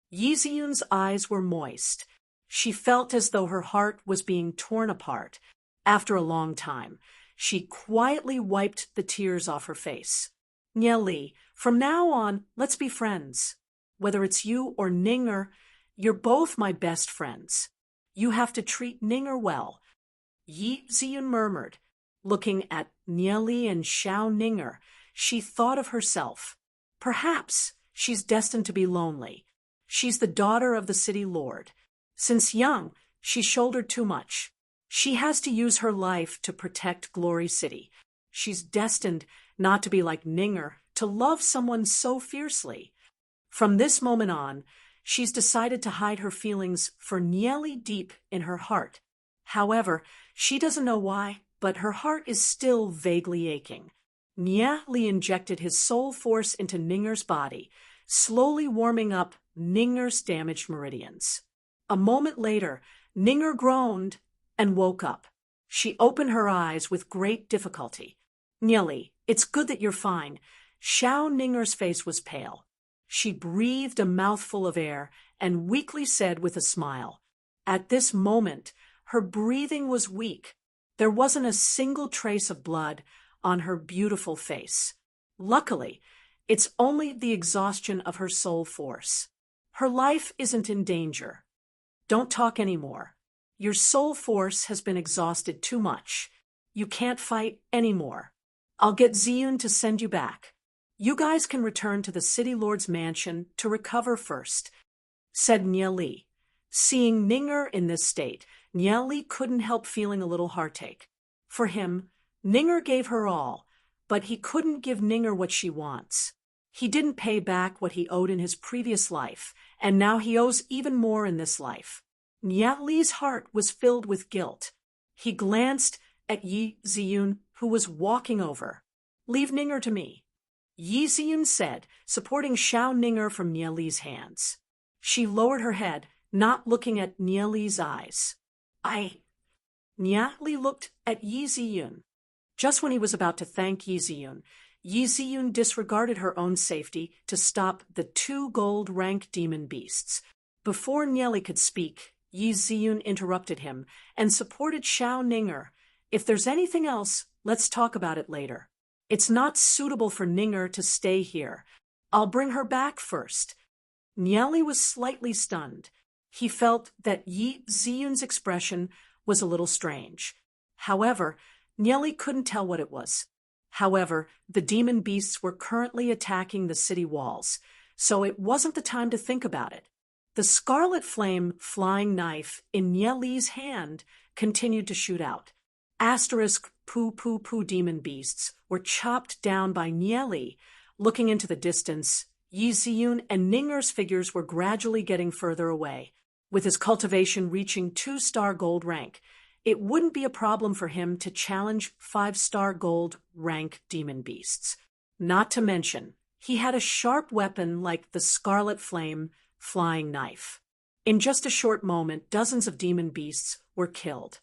Yi Ziyun's eyes were moist. She felt as though her heart was being torn apart. After a long time, she quietly wiped the tears off her face. Nieli, from now on, let's be friends. Whether it's you or Ninger, you're both my best friends. You have to treat Ninger well. Yi Ziyun murmured. Looking at Nieli and Xiao Ninger, she thought of herself. Perhaps she's destined to be lonely. She's the daughter of the city lord. Since young, she shouldered too much. She has to use her life to protect Glory City. She's destined not to be like Ninger, to love someone so fiercely. From this moment on, she's decided to hide her feelings for Nieli deep in her heart. However, she doesn't know why, but her heart is still vaguely aching. Nieli injected his soul force into Ninger's body, slowly warming up Ninger's damaged meridians. A moment later, Ninger groaned and woke up. She opened her eyes with great difficulty. Nieli, It's good that you're fine. Xiao Ninger's face was pale. She breathed a mouthful of air and weakly said with a smile. At this moment, her breathing was weak. There wasn't a single trace of blood on her beautiful face. Luckily, it's only the exhaustion of her soul force. Her life isn't in danger. Don't talk anymore. Your soul force has been exhausted too much. You can't fight anymore. I'll get Ziyun to send you back. You guys can return to the city lord's mansion to recover first, said Nye Li. Seeing Ninger in this state, Nye Li couldn't help feeling a little heartache. For him, Ninger gave her all, but he couldn't give Ninger what she wants. He didn't pay back what he owed in his previous life, and now he owes even more in this life. Nye Li's heart was filled with guilt. He glanced at Yi Ziyun, who was walking over. Leave Ninger to me, Yi Ziyun said, supporting Xiao Ninger from Nye Li's hands. She lowered her head, not looking at Nye Li's eyes. Nye Li looked at Yi Ziyun. Just when he was about to thank Yi Ziyun disregarded her own safety to stop the 2 gold rank demon beasts. Before Nye Li could speak, Yi Ziyun interrupted him and supported Xiao Ninger. If there's anything else, let's talk about it later. It's not suitable for Ninger to stay here. I'll bring her back first. Nye Li was slightly stunned. He felt that Yi Ziyun's expression was a little strange. However, Nye Li couldn't tell what it was. However, the demon beasts were currently attacking the city walls, so it wasn't the time to think about it. The scarlet flame flying knife in Nye Li's hand continued to shoot out. **** demon beasts were chopped down by Nye Li. Looking into the distance, Yi Ziyun and Ninger's figures were gradually getting further away. With his cultivation reaching 2-star gold rank, it wouldn't be a problem for him to challenge 5-star gold rank demon beasts. Not to mention, he had a sharp weapon like the Scarlet Flame flying knife. In just a short moment, dozens of demon beasts were killed.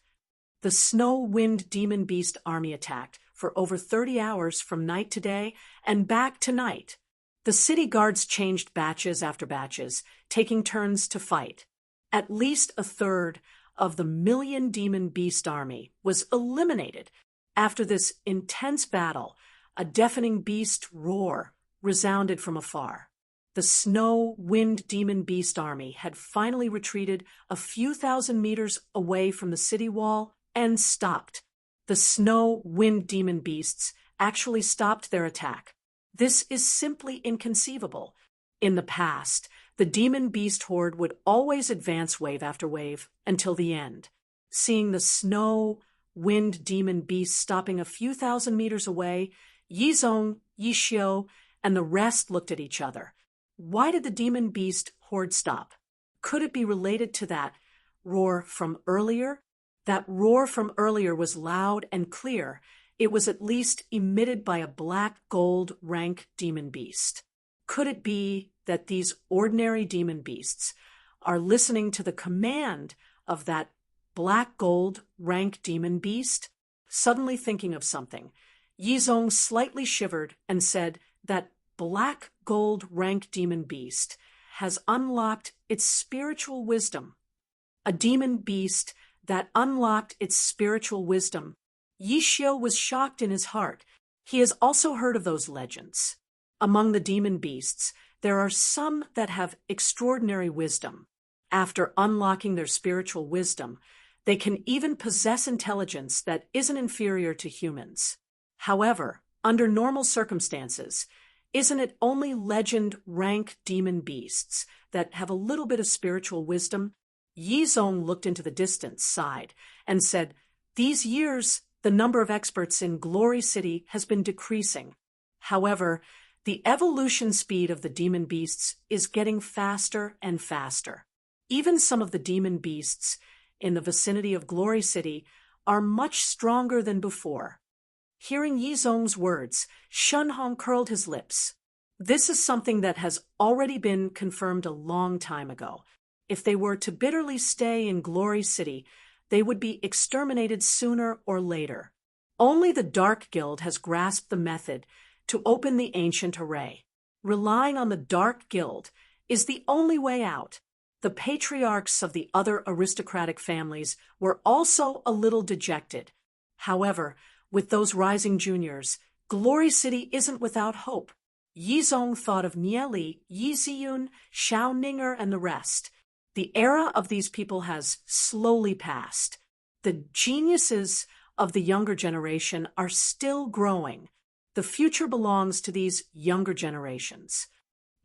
The Snow Wind Demon Beast army attacked for over 30 hours from night to day and back to night. The city guards changed batches after batches, taking turns to fight. At least a third of the Million Demon Beast army was eliminated. After this intense battle, a deafening beast roar resounded from afar. The Snow Wind Demon Beast army had finally retreated a few thousand meters away from the city wall and stopped. The Snow Wind Demon Beasts actually stopped their attack. This is simply inconceivable. In the past, the Demon Beast horde would always advance wave after wave until the end. Seeing the Snow Wind Demon Beast stopping a few thousand meters away, Yi Zong, Yi Xiu, and the rest looked at each other. Why did the Demon Beast horde stop? Could it be related to that roar from earlier? That roar from earlier was loud and clear. It was at least emitted by a black gold rank demon beast. Could it be that these ordinary demon beasts are listening to the command of that black gold rank demon beast? Suddenly thinking of something, Yi Zong slightly shivered and said that black gold rank demon beast has unlocked its spiritual wisdom. A demon beast that unlocked its spiritual wisdom. Yi Xiu was shocked in his heart. He has also heard of those legends. Among the demon beasts, there are some that have extraordinary wisdom. After unlocking their spiritual wisdom, they can even possess intelligence that isn't inferior to humans. However, under normal circumstances, isn't it only legend rank demon beasts that have a little bit of spiritual wisdom? Yi Zong looked into the distance, sighed, and said, "These years, the number of experts in Glory City has been decreasing. However, the evolution speed of the demon beasts is getting faster and faster. Even some of the demon beasts in the vicinity of Glory City are much stronger than before." Hearing Yi Zong's words, Shun Hong curled his lips. This is something that has already been confirmed a long time ago. If they were to bitterly stay in Glory City, they would be exterminated sooner or later. Only the Dark Guild has grasped the method to open the ancient array. Relying on the Dark Guild is the only way out. The patriarchs of the other aristocratic families were also a little dejected. However, with those rising juniors, Glory City isn't without hope. Yizong thought of Nieli, Yiziyun, Xiao Ninger, and the rest. The era of these people has slowly passed. The geniuses of the younger generation are still growing. The future belongs to these younger generations.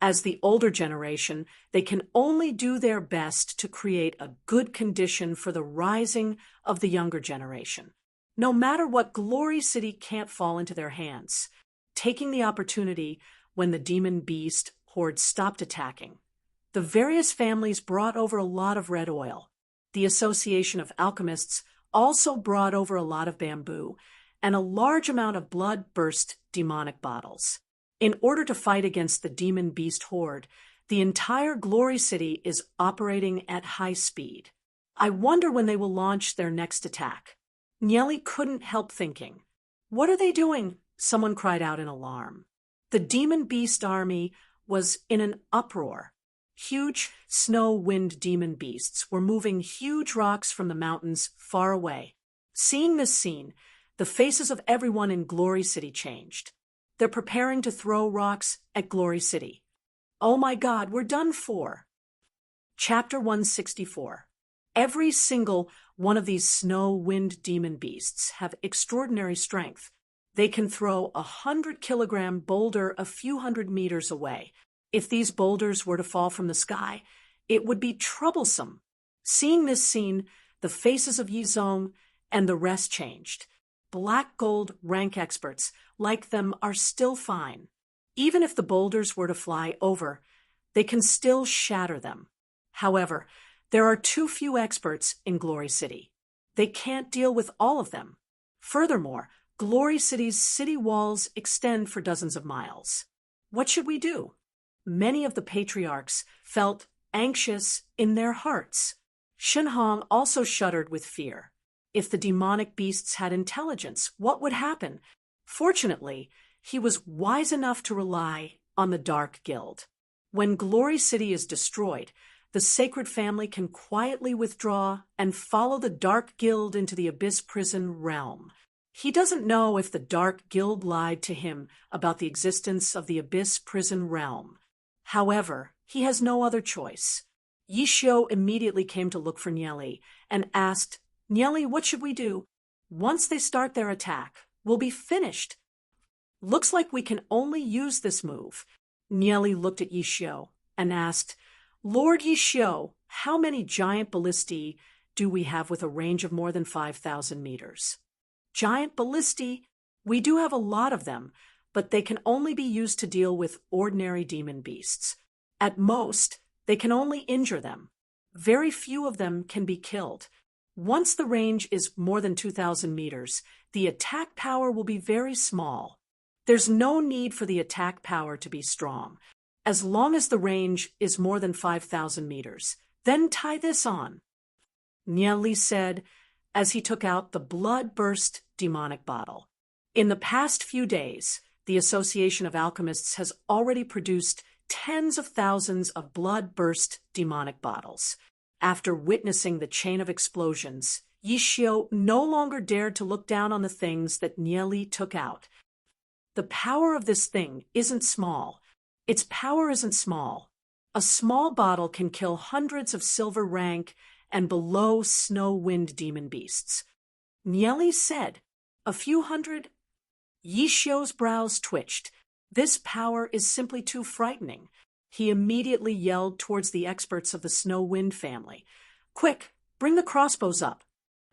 As the older generation, they can only do their best to create a good condition for the rising of the younger generation. No matter what, Glory City can't fall into their hands. Taking the opportunity when the demon beast horde stopped attacking, the various families brought over a lot of red oil. The Association of Alchemists also brought over a lot of bamboo and a large amount of blood-burst demonic bottles. In order to fight against the demon beast horde, the entire Glory City is operating at high speed. I wonder when they will launch their next attack. Nieli couldn't help thinking. What are they doing? Someone cried out in alarm. The demon beast army was in an uproar. Huge snow-wind demon beasts were moving huge rocks from the mountains far away. Seeing this scene, the faces of everyone in Glory City changed. They're preparing to throw rocks at Glory City. Oh my God, we're done for. Chapter 164. Every single one of these snow-wind demon beasts have extraordinary strength. They can throw a 100-kilogram boulder a few hundred meters away. If these boulders were to fall from the sky, it would be troublesome. Seeing this scene, the faces of Yizong and the rest changed. Black Gold rank experts like them are still fine. Even if the boulders were to fly over, they can still shatter them. However, there are too few experts in Glory City. They can't deal with all of them. Furthermore, Glory City's city walls extend for dozens of miles. What should we do? Many of the patriarchs felt anxious in their hearts. Shenhong also shuddered with fear. If the demonic beasts had intelligence, what would happen? Fortunately, he was wise enough to rely on the Dark Guild. When Glory City is destroyed, the sacred family can quietly withdraw and follow the Dark Guild into the Abyss Prison realm. He doesn't know if the Dark Guild lied to him about the existence of the Abyss Prison realm. However, he has no other choice. Yishio immediately came to look for Nieli and asked, "Nieli, what should we do? Once they start their attack, we'll be finished." "Looks like we can only use this move." Nieli looked at Yishio and asked, "Lord Yishio, how many giant ballistae do we have with a range of more than 5,000 meters?" "Giant ballistae? We do have a lot of them, but they can only be used to deal with ordinary demon beasts. At most, they can only injure them. Very few of them can be killed. Once the range is more than 2,000 meters, the attack power will be very small. There's no need for the attack power to be strong. As long as the range is more than 5,000 meters, then tie this on," Nieli said as he took out the blood-burst demonic bottle. In the past few days, the Association of Alchemists has already produced tens of thousands of blood-burst demonic bottles. After witnessing the chain of explosions, Yishio no longer dared to look down on the things that Nieli took out. The power of this thing isn't small. Its power isn't small. A small bottle can kill hundreds of silver rank and below snow-wind demon beasts. Nieli said, "A few hundred?" Yishio's brows twitched. This power is simply too frightening. He immediately yelled towards the experts of the Snow-Wind family, "Quick, bring the crossbows up."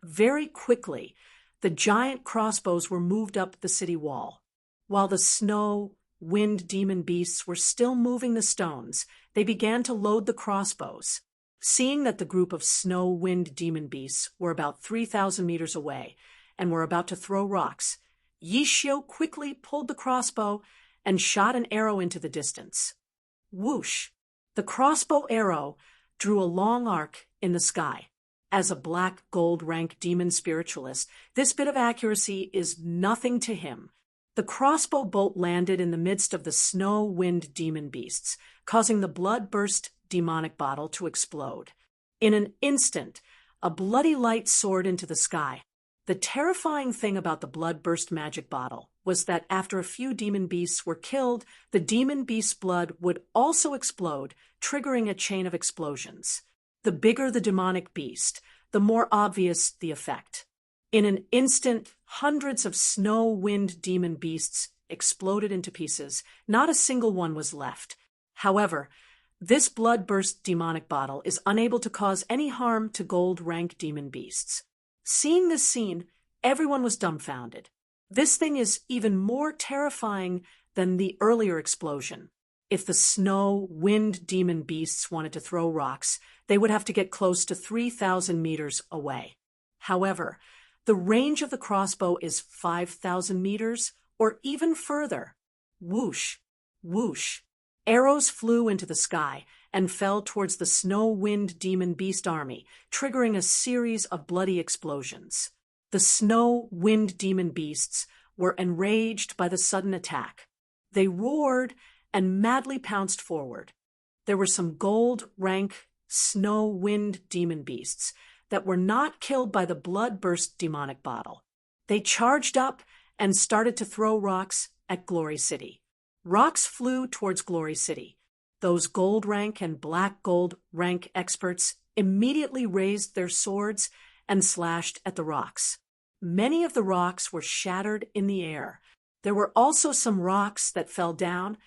Very quickly, the giant crossbows were moved up the city wall. While the Snow-Wind demon beasts were still moving the stones, they began to load the crossbows. Seeing that the group of Snow-Wind demon beasts were about 3,000 meters away and were about to throw rocks, Yishio quickly pulled the crossbow and shot an arrow into the distance. Whoosh! The crossbow arrow drew a long arc in the sky. As a black gold rank demon spiritualist, this bit of accuracy is nothing to him. The crossbow bolt landed in the midst of the snow-wind demon beasts, causing the blood-burst demonic bottle to explode. In an instant, a bloody light soared into the sky. The terrifying thing about the blood-burst magic bottle was that after a few demon beasts were killed, the demon beast's blood would also explode, triggering a chain of explosions. The bigger the demonic beast, the more obvious the effect. In an instant, hundreds of snow-wind demon beasts exploded into pieces. Not a single one was left. However, this blood-burst demonic bottle is unable to cause any harm to gold-rank demon beasts. Seeing this scene, everyone was dumbfounded. This thing is even more terrifying than the earlier explosion. If the snow-wind demon beasts wanted to throw rocks, they would have to get close to 3,000 meters away. However, the range of the crossbow is 5,000 meters or even further. Whoosh, whoosh. Arrows flew into the sky and fell towards the snow-wind demon beast army, triggering a series of bloody explosions. The snow-wind demon beasts were enraged by the sudden attack. They roared and madly pounced forward. There were some gold-rank snow-wind demon beasts that were not killed by the blood-burst demonic bottle. They charged up and started to throw rocks at Glory City. Rocks flew towards Glory City. Those gold rank and black gold rank experts immediately raised their swords and slashed at the rocks. Many of the rocks were shattered in the air. There were also some rocks that fell down,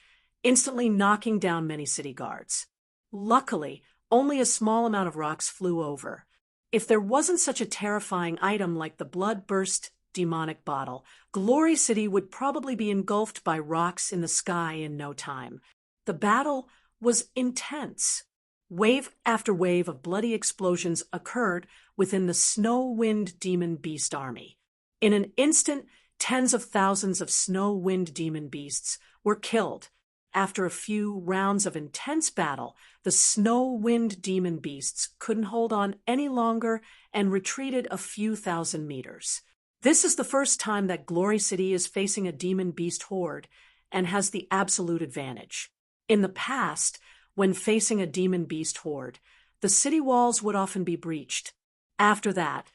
instantly knocking down many city guards. Luckily, only a small amount of rocks flew over. If there wasn't such a terrifying item like the blood-burst demonic bottle, Glory City would probably be engulfed by rocks in the sky in no time. The battle was intense. Wave after wave of bloody explosions occurred within the snow-wind demon beast army. In an instant, tens of thousands of snow-wind demon beasts were killed. After a few rounds of intense battle, the snow-wind demon beasts couldn't hold on any longer and retreated a few thousand meters. This is the first time that Glory City is facing a demon beast horde and has the absolute advantage. In the past, when facing a demon beast horde, the city walls would often be breached. After that,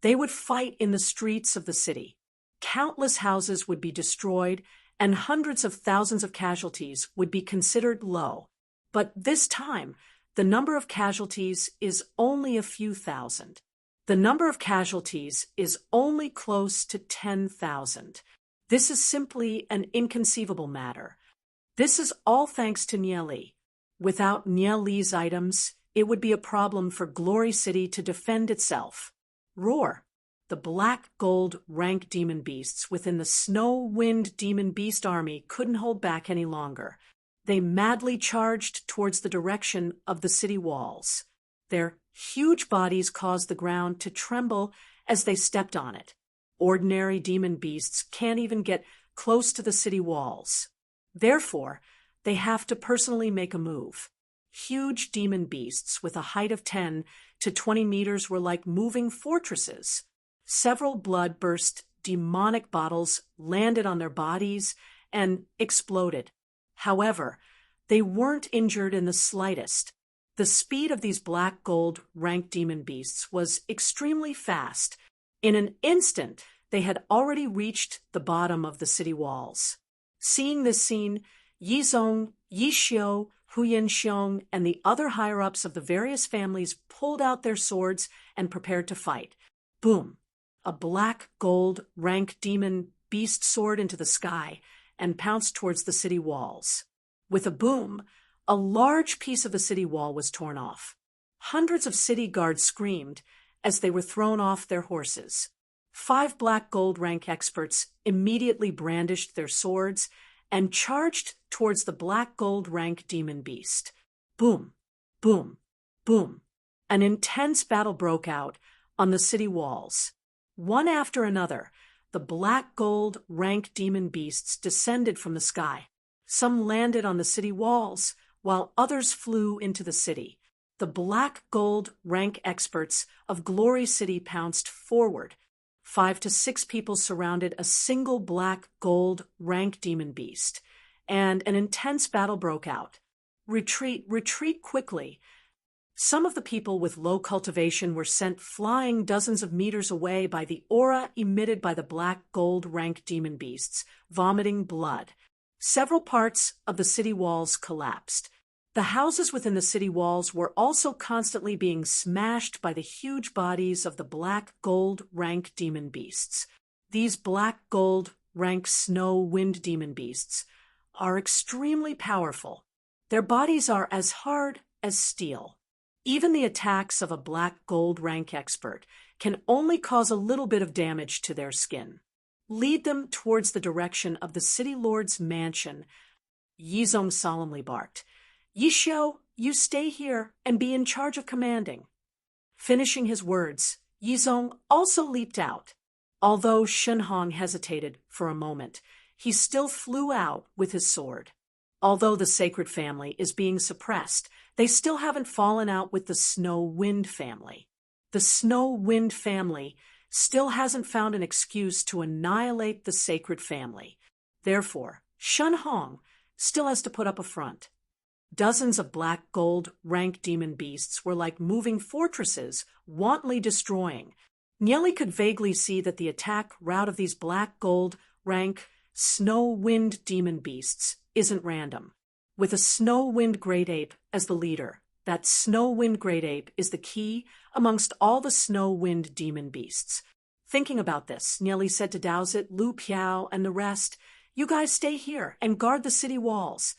they would fight in the streets of the city. Countless houses would be destroyed and hundreds of thousands of casualties would be considered low. But this time, the number of casualties is only a few thousand. The number of casualties is only close to 10,000. This is simply an inconceivable matter. This is all thanks to Nieli. Without Nieli's items, it would be a problem for Glory City to defend itself. Roar! The black gold rank demon beasts within the snow-wind demon beast army couldn't hold back any longer. They madly charged towards the direction of the city walls. Their huge bodies caused the ground to tremble as they stepped on it. Ordinary demon beasts can't even get close to the city walls. Therefore, they have to personally make a move. Huge demon beasts with a height of 10 to 20 meters were like moving fortresses. Several blood-burst demonic bottles landed on their bodies and exploded. However, they weren't injured in the slightest. The speed of these black gold rank demon beasts was extremely fast. In an instant, they had already reached the bottom of the city walls. Seeing this scene, Yizong, Yixiu, Huyanxiong, and the other higher-ups of the various families pulled out their swords and prepared to fight. Boom! A black gold rank demon beast soared into the sky and pounced towards the city walls. With a boom, a large piece of the city wall was torn off. Hundreds of city guards screamed as they were thrown off their horses. 5 black gold rank experts immediately brandished their swords and charged towards the black gold rank demon beast. Boom, boom, boom. An intense battle broke out on the city walls. One after another, the black gold rank demon beasts descended from the sky. Some landed on the city walls, while others flew into the city. the black gold rank experts of Glory City pounced forward. 5 to 6 people surrounded a single black gold rank demon beast, and an intense battle broke out. Retreat, retreat quickly. Some of the people with low cultivation were sent flying dozens of meters away by the aura emitted by the black gold rank demon beasts, vomiting blood. Several parts of the city walls collapsed. The houses within the city walls were also constantly being smashed by the huge bodies of the black gold rank demon beasts. These black gold rank snow wind demon beasts are extremely powerful. Their bodies are as hard as steel. Even the attacks of a black gold rank expert can only cause a little bit of damage to their skin. Lead them towards the direction of the city lord's mansion, Yizong solemnly barked. Yixiao, you stay here and be in charge of commanding. Finishing his words, Yizong also leaped out. Although Shenhong hesitated for a moment, he still flew out with his sword. Although the sacred family is being suppressed, they still haven't fallen out with the Snow Wind family. The Snow Wind family still hasn't found an excuse to annihilate the sacred family. Therefore, Shenhong still has to put up a front. Dozens of black gold rank demon beasts were like moving fortresses, wantonly destroying. Nieli could vaguely see that the attack route of these black gold rank snow wind demon beasts isn't random. With a snow wind great ape as the leader, that snow wind great ape is the key amongst all the snow wind demon beasts. Thinking about this, Nieli said to Daozit, Lu Piao, and the rest, "You guys stay here and guard the city walls."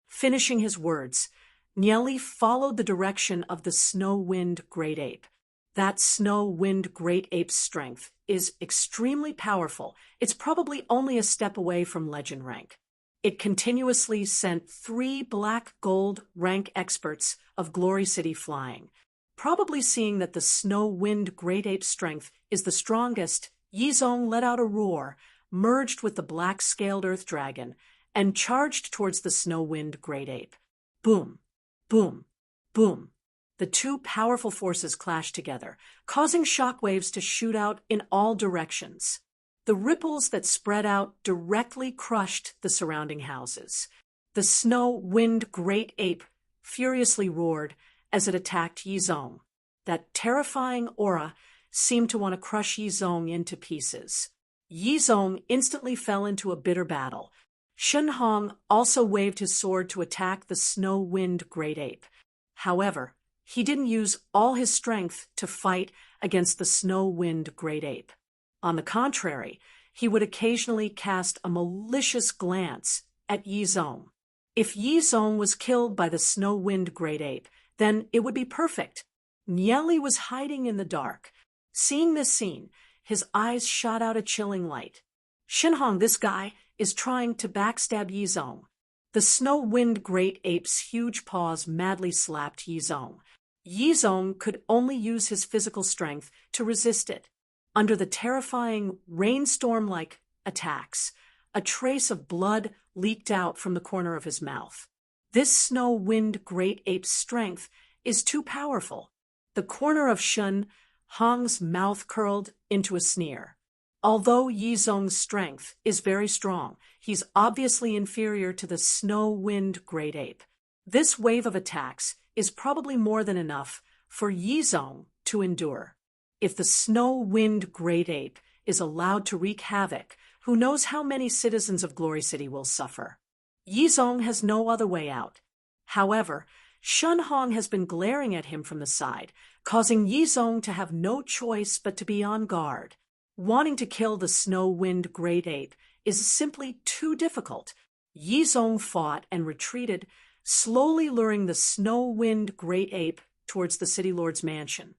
Finishing his words, Nieli followed the direction of the snow wind great ape. That snow wind great ape's strength is extremely powerful. It's probably only a step away from legend rank. It continuously sent 3 black gold rank experts of Glory City flying. Probably seeing that the snow wind great ape's strength is the strongest, Yizong let out a roar, merged with the black-scaled earth dragon, and charged towards the snow wind great ape. Boom, boom, boom. The 2 powerful forces clashed together, causing shockwaves to shoot out in all directions. The ripples that spread out directly crushed the surrounding houses. The snow wind great ape furiously roared as it attacked Yizong. That terrifying aura seemed to want to crush Yizong into pieces. Yizong instantly fell into a bitter battle. Shenhong also waved his sword to attack the snow wind great ape. However, he didn't use all his strength to fight against the snow wind great ape. On the contrary, he would occasionally cast a malicious glance at Yizong. If Yizong was killed by the snow wind great ape, then it would be perfect. Nieli was hiding in the dark. Seeing this scene, his eyes shot out a chilling light. Shenhong, this guy, is trying to backstab Yizong. The snow wind great ape's huge paws madly slapped Yizong. Yizong could only use his physical strength to resist it. Under the terrifying rainstorm-like attacks, a trace of blood leaked out from the corner of his mouth. This snow wind great ape's strength is too powerful. The corner of Shenhong's mouth curled into a sneer. Although Yizong's strength is very strong, he's obviously inferior to the snow wind great ape. This wave of attacks is probably more than enough for Yizong to endure. If the snow wind great ape is allowed to wreak havoc, who knows how many citizens of Glory City will suffer. Yizong has no other way out. However, Shenhong has been glaring at him from the side, causing Yizong to have no choice but to be on guard. Wanting to kill the snow wind great ape is simply too difficult. Yizong fought and retreated, slowly luring the snow wind great ape towards the city lord's mansion.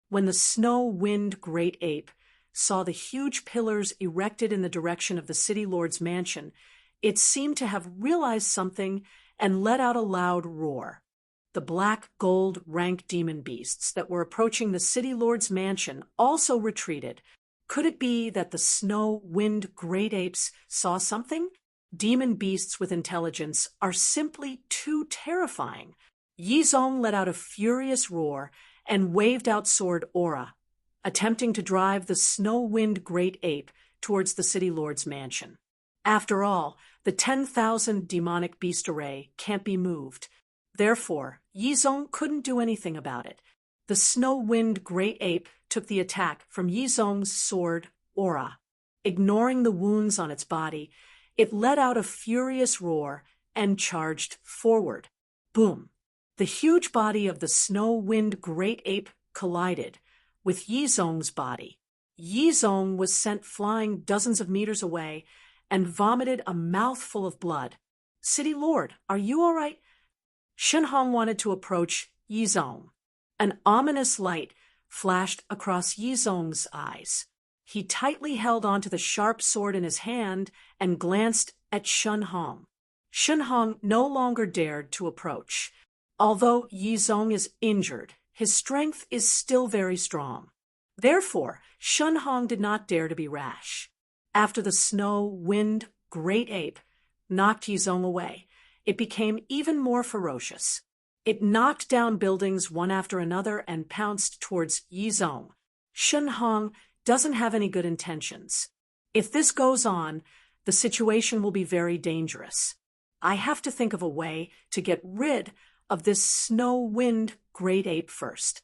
When the snow wind great ape saw the huge pillars erected in the direction of the city lord's mansion, it seemed to have realized something and let out a loud roar. The black gold rank demon beasts that were approaching the city lord's mansion also retreated. Could it be that the snow wind great apes saw something? Demon beasts with intelligence are simply too terrifying. Yizong let out a furious roar and waved out sword Aura, attempting to drive the snow-wind great ape towards the city lord's mansion. After all, the 10,000 demonic beast array can't be moved. Therefore, Yizong couldn't do anything about it. The snow-wind great ape took the attack from Yizong's sword Aura. Ignoring the wounds on its body, it let out a furious roar and charged forward. Boom! The huge body of the snow-wind great ape collided with Yizong's body. Yizong was sent flying dozens of meters away and vomited a mouthful of blood. "City Lord, are you all right?" Shenhong wanted to approach Yizong. An ominous light flashed across Yizong's eyes. He tightly held onto the sharp sword in his hand and glanced at Shenhong. Shenhong no longer dared to approach. Although Yizong is injured, his strength is still very strong. Therefore, Shenhong did not dare to be rash. After the snow-wind great ape knocked Yizong away, it became even more ferocious. It knocked down buildings one after another and pounced towards Yizong. Shenhong doesn't have any good intentions. If this goes on, the situation will be very dangerous. I have to think of a way to get rid of this snow-wind great ape first.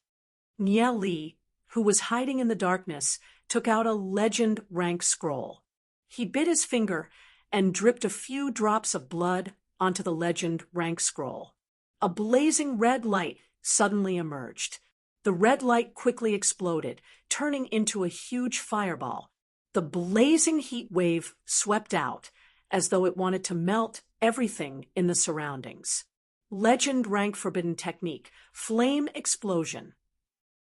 Nie Li, who was hiding in the darkness, took out a legend rank scroll. He bit his finger and dripped a few drops of blood onto the legend rank scroll. A blazing red light suddenly emerged. The red light quickly exploded, turning into a huge fireball. The blazing heat wave swept out, as though it wanted to melt everything in the surroundings. Legend rank forbidden technique, flame explosion.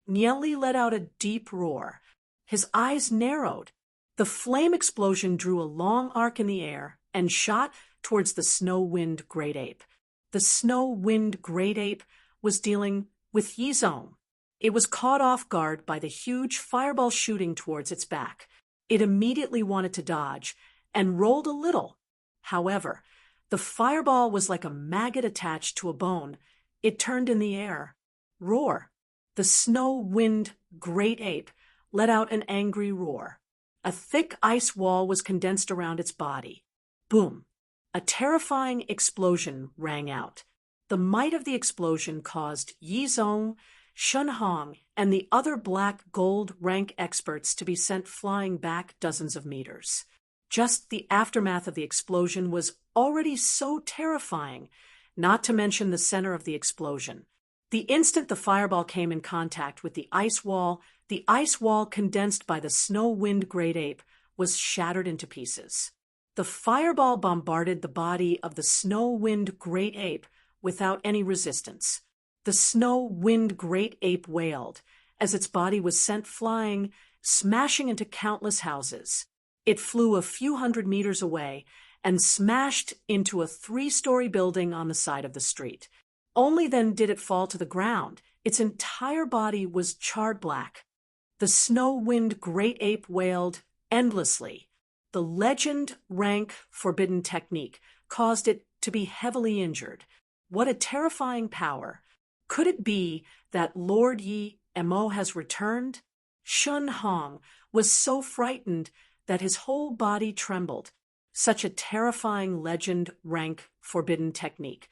Nie Li let out a deep roar. His eyes narrowed. The flame explosion drew a long arc in the air and shot towards the snow-wind great ape. The snow-wind great ape was dealing with Yizong. It was caught off guard by the huge fireball shooting towards its back. It immediately wanted to dodge and rolled a little. However, the fireball was like a maggot attached to a bone. It turned in the air. Roar! The snow-wind great ape let out an angry roar. A thick ice wall was condensed around its body. Boom! A terrifying explosion rang out. The might of the explosion caused Yizong, Shenhong, and the other black gold rank experts to be sent flying back dozens of meters. Just the aftermath of the explosion was already so terrifying, not to mention the center of the explosion. The instant the fireball came in contact with the ice wall condensed by the snow-wind great ape was shattered into pieces. The fireball bombarded the body of the snow-wind great ape without any resistance. The snow-wind great ape wailed as its body was sent flying, smashing into countless houses. It flew a few hundred meters away and smashed into a 3-story building on the side of the street. Only then did it fall to the ground. Its entire body was charred black. The snow-wind great ape wailed endlessly. The legend rank forbidden technique caused it to be heavily injured. What a terrifying power! Could it be that Lord Yi Mo has returned? Shenhong was so frightened that his whole body trembled. Such a terrifying legend rank forbidden technique.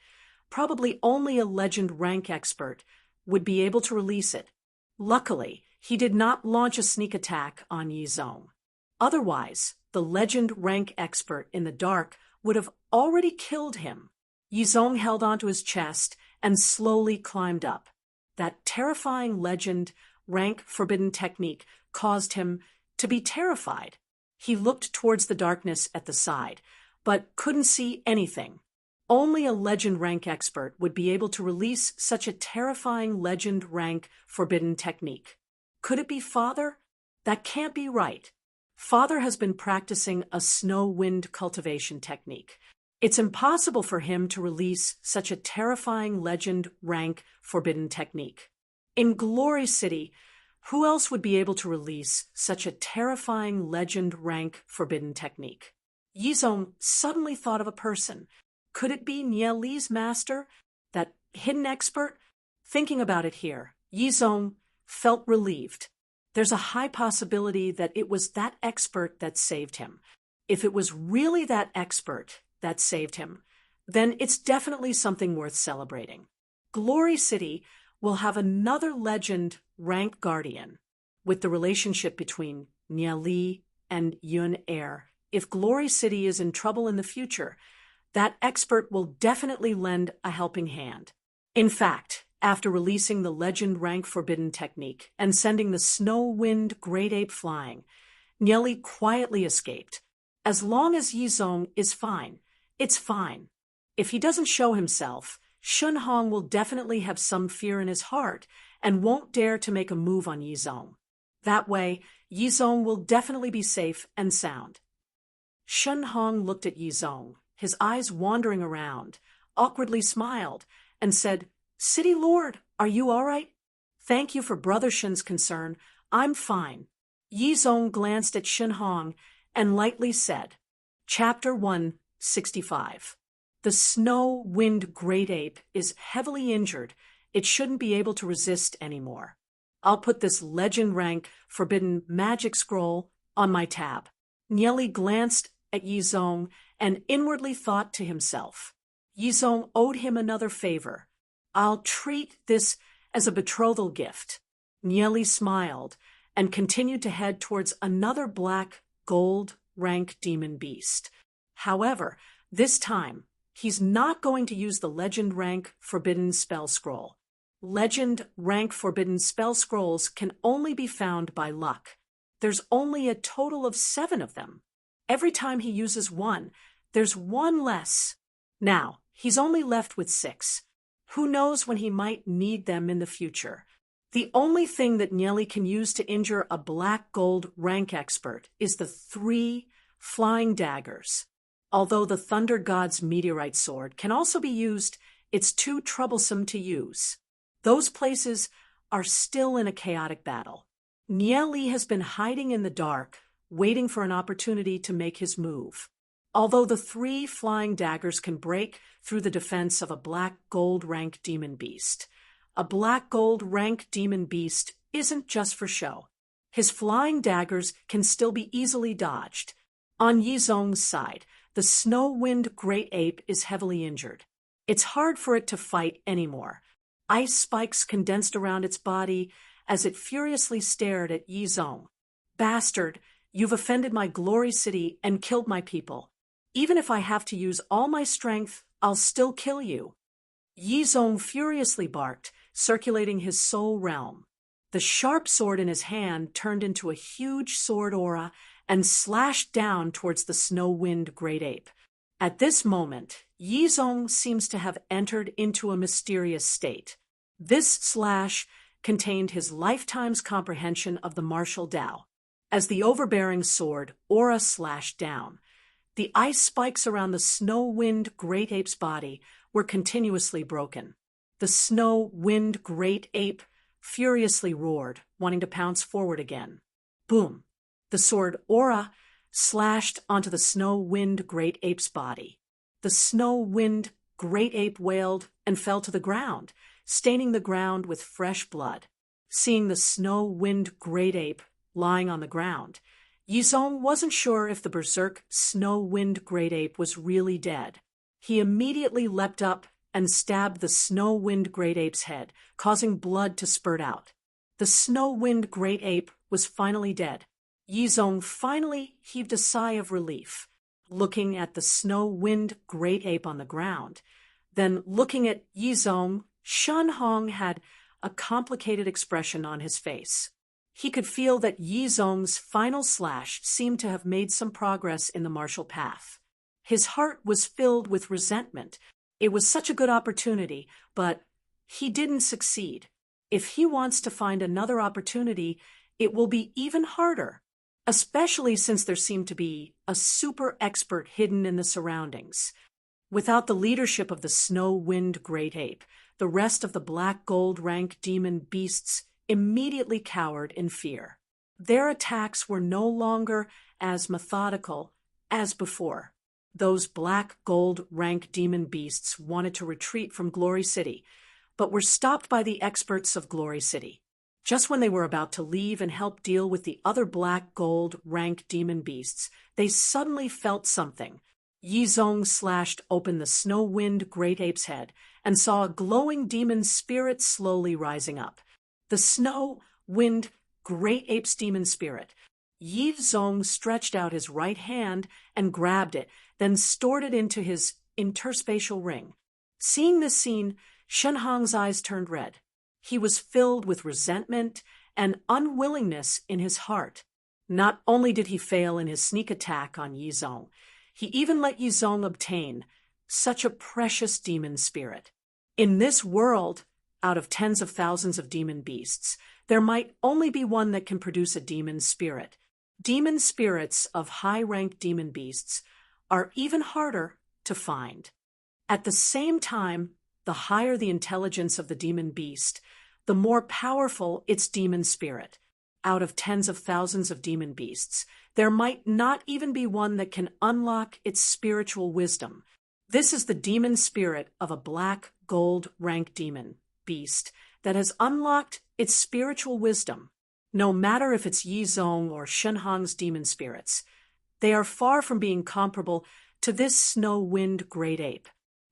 Probably only a legend rank expert would be able to release it. Luckily, he did not launch a sneak attack on Yizong. Otherwise, the legend rank expert in the dark would have already killed him. Yizong held onto his chest and slowly climbed up. That terrifying legend rank forbidden technique caused him to be terrified. He looked towards the darkness at the side, but couldn't see anything. Only a legend rank expert would be able to release such a terrifying legend rank forbidden technique. Could it be Father? That can't be right. Father has been practicing a snow wind cultivation technique. It's impossible for him to release such a terrifying legend rank forbidden technique. In Glory City, who else would be able to release such a terrifying legend rank forbidden technique? Yizong suddenly thought of a person. Could it be Nie Li's master, that hidden expert? Thinking about it here, Yizong felt relieved. There's a high possibility that it was that expert that saved him. If it was really that expert that saved him, then it's definitely something worth celebrating. Glory City will have another legend rank guardian with the relationship between Nia Li and Yun Er. If Glory City is in trouble in the future, that expert will definitely lend a helping hand. In fact, after releasing the legend rank forbidden technique and sending the snow wind great ape flying, Nia Li quietly escaped. As long as Yizong is fine, it's fine. If he doesn't show himself, Shun Hong will definitely have some fear in his heart and won't dare to make a move on Yizong. That way, Yizong will definitely be safe and sound. Shun Hong looked at Yizong, his eyes wandering around, awkwardly smiled, and said, "City Lord, are you all right?" "Thank you for Brother Shun's concern. I'm fine." Yizong glanced at Shun Hong and lightly said, Chapter 165. The snow wind great ape is heavily injured. It shouldn't be able to resist anymore. I'll put this legend rank forbidden magic scroll on my tab. Nia Li glanced at Yizong and inwardly thought to himself, Yizong owed him another favor. I'll treat this as a betrothal gift. Nia Li smiled and continued to head towards another black gold rank demon beast. However, this time, he's not going to use the legend rank forbidden spell scroll. Legend rank forbidden spell scrolls can only be found by luck. There's only a total of 7 of them. Every time he uses one, there's one less. Now, he's only left with 6. Who knows when he might need them in the future? The only thing that Nia Li can use to injure a black gold rank expert is the 3 flying daggers. Although the Thunder God's meteorite sword can also be used, it's too troublesome to use. Those places are still in a chaotic battle. Nia Li has been hiding in the dark, waiting for an opportunity to make his move. Although the 3 flying daggers can break through the defense of a black gold rank demon beast, a black gold rank demon beast isn't just for show. His flying daggers can still be easily dodged. On Yizong's side, the snow wind great ape is heavily injured. It's hard for it to fight anymore. Ice spikes condensed around its body as it furiously stared at Yizong. "Bastard, you've offended my glory city and killed my people. Even if I have to use all my strength, I'll still kill you." Yizong furiously barked, circulating his soul realm. The sharp sword in his hand turned into a huge sword aura and slashed down towards the snow wind great ape. At this moment, Yizong seems to have entered into a mysterious state. This slash contained his lifetime's comprehension of the martial Tao. As the overbearing sword aura slashed down, the ice spikes around the snow wind great ape's body were continuously broken. The snow wind great ape furiously roared, wanting to pounce forward again. Boom! The sword aura slashed onto the snow wind great ape's body. The snow wind great ape wailed and fell to the ground, staining the ground with fresh blood. Seeing the snow wind great ape lying on the ground, Yizong wasn't sure if the berserk snow wind great ape was really dead. He immediately leapt up and stabbed the snow wind great ape's head, causing blood to spurt out. The snow wind great ape was finally dead. Yizong finally heaved a sigh of relief, looking at the snow wind great ape on the ground. Then looking at Yizong, Shun Hong had a complicated expression on his face. He could feel that Yizong's final slash seemed to have made some progress in the martial path. His heart was filled with resentment. It was such a good opportunity, but he didn't succeed. If he wants to find another opportunity, it will be even harder, especially since there seemed to be a super expert hidden in the surroundings. Without the leadership of the snow wind great ape, the rest of the black gold rank demon beasts immediately cowered in fear. Their attacks were no longer as methodical as before. Those black gold rank demon beasts wanted to retreat from Glory City, but were stopped by the experts of Glory City. Just when they were about to leave and help deal with the other black gold rank demon beasts, they suddenly felt something. Yizong slashed open the snow wind great ape's head and saw a glowing demon spirit slowly rising up. The snow wind great ape's demon spirit. Yizong stretched out his right hand and grabbed it, then stored it into his interspatial ring. Seeing this scene, Shenhong's eyes turned red. He was filled with resentment and unwillingness in his heart. Not only did he fail in his sneak attack on Yizong, he even let Yizong obtain such a precious demon spirit. In this world, out of tens of thousands of demon beasts, there might only be one that can produce a demon spirit. Demon spirits of high-ranked demon beasts are even harder to find. At the same time, the higher the intelligence of the demon beast, the more powerful its demon spirit. Out of tens of thousands of demon beasts, there might not even be one that can unlock its spiritual wisdom. This is the demon spirit of a black gold rank demon beast that has unlocked its spiritual wisdom. No matter if it's Yizong or Shenhong's demon spirits, they are far from being comparable to this snow wind great ape.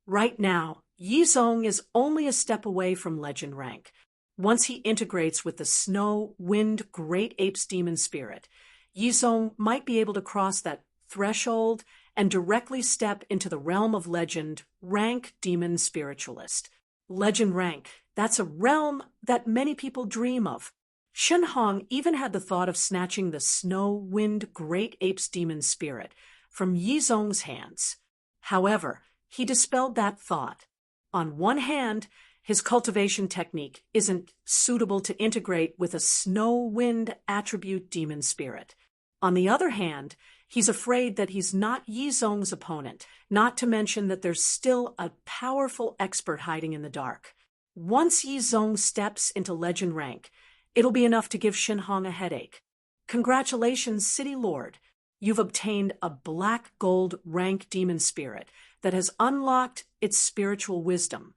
Right now, Yizong is only a step away from legend rank. Once he integrates with the snow wind great ape's demon spirit, Yizong might be able to cross that threshold and directly step into the realm of legend rank demon spiritualist. Legend rank, that's a realm that many people dream of. Shenhong even had the thought of snatching the snow wind great ape's demon spirit from Yizong's hands. However, he dispelled that thought. On one hand, his cultivation technique isn't suitable to integrate with a snow wind attribute demon spirit. On the other hand, he's afraid that he's not Yizong's opponent, not to mention that there's still a powerful expert hiding in the dark. Once Yizong steps into legend rank, it'll be enough to give Shenhong a headache. Congratulations, City Lord. You've obtained a black gold rank demon spirit that has unlocked its spiritual wisdom.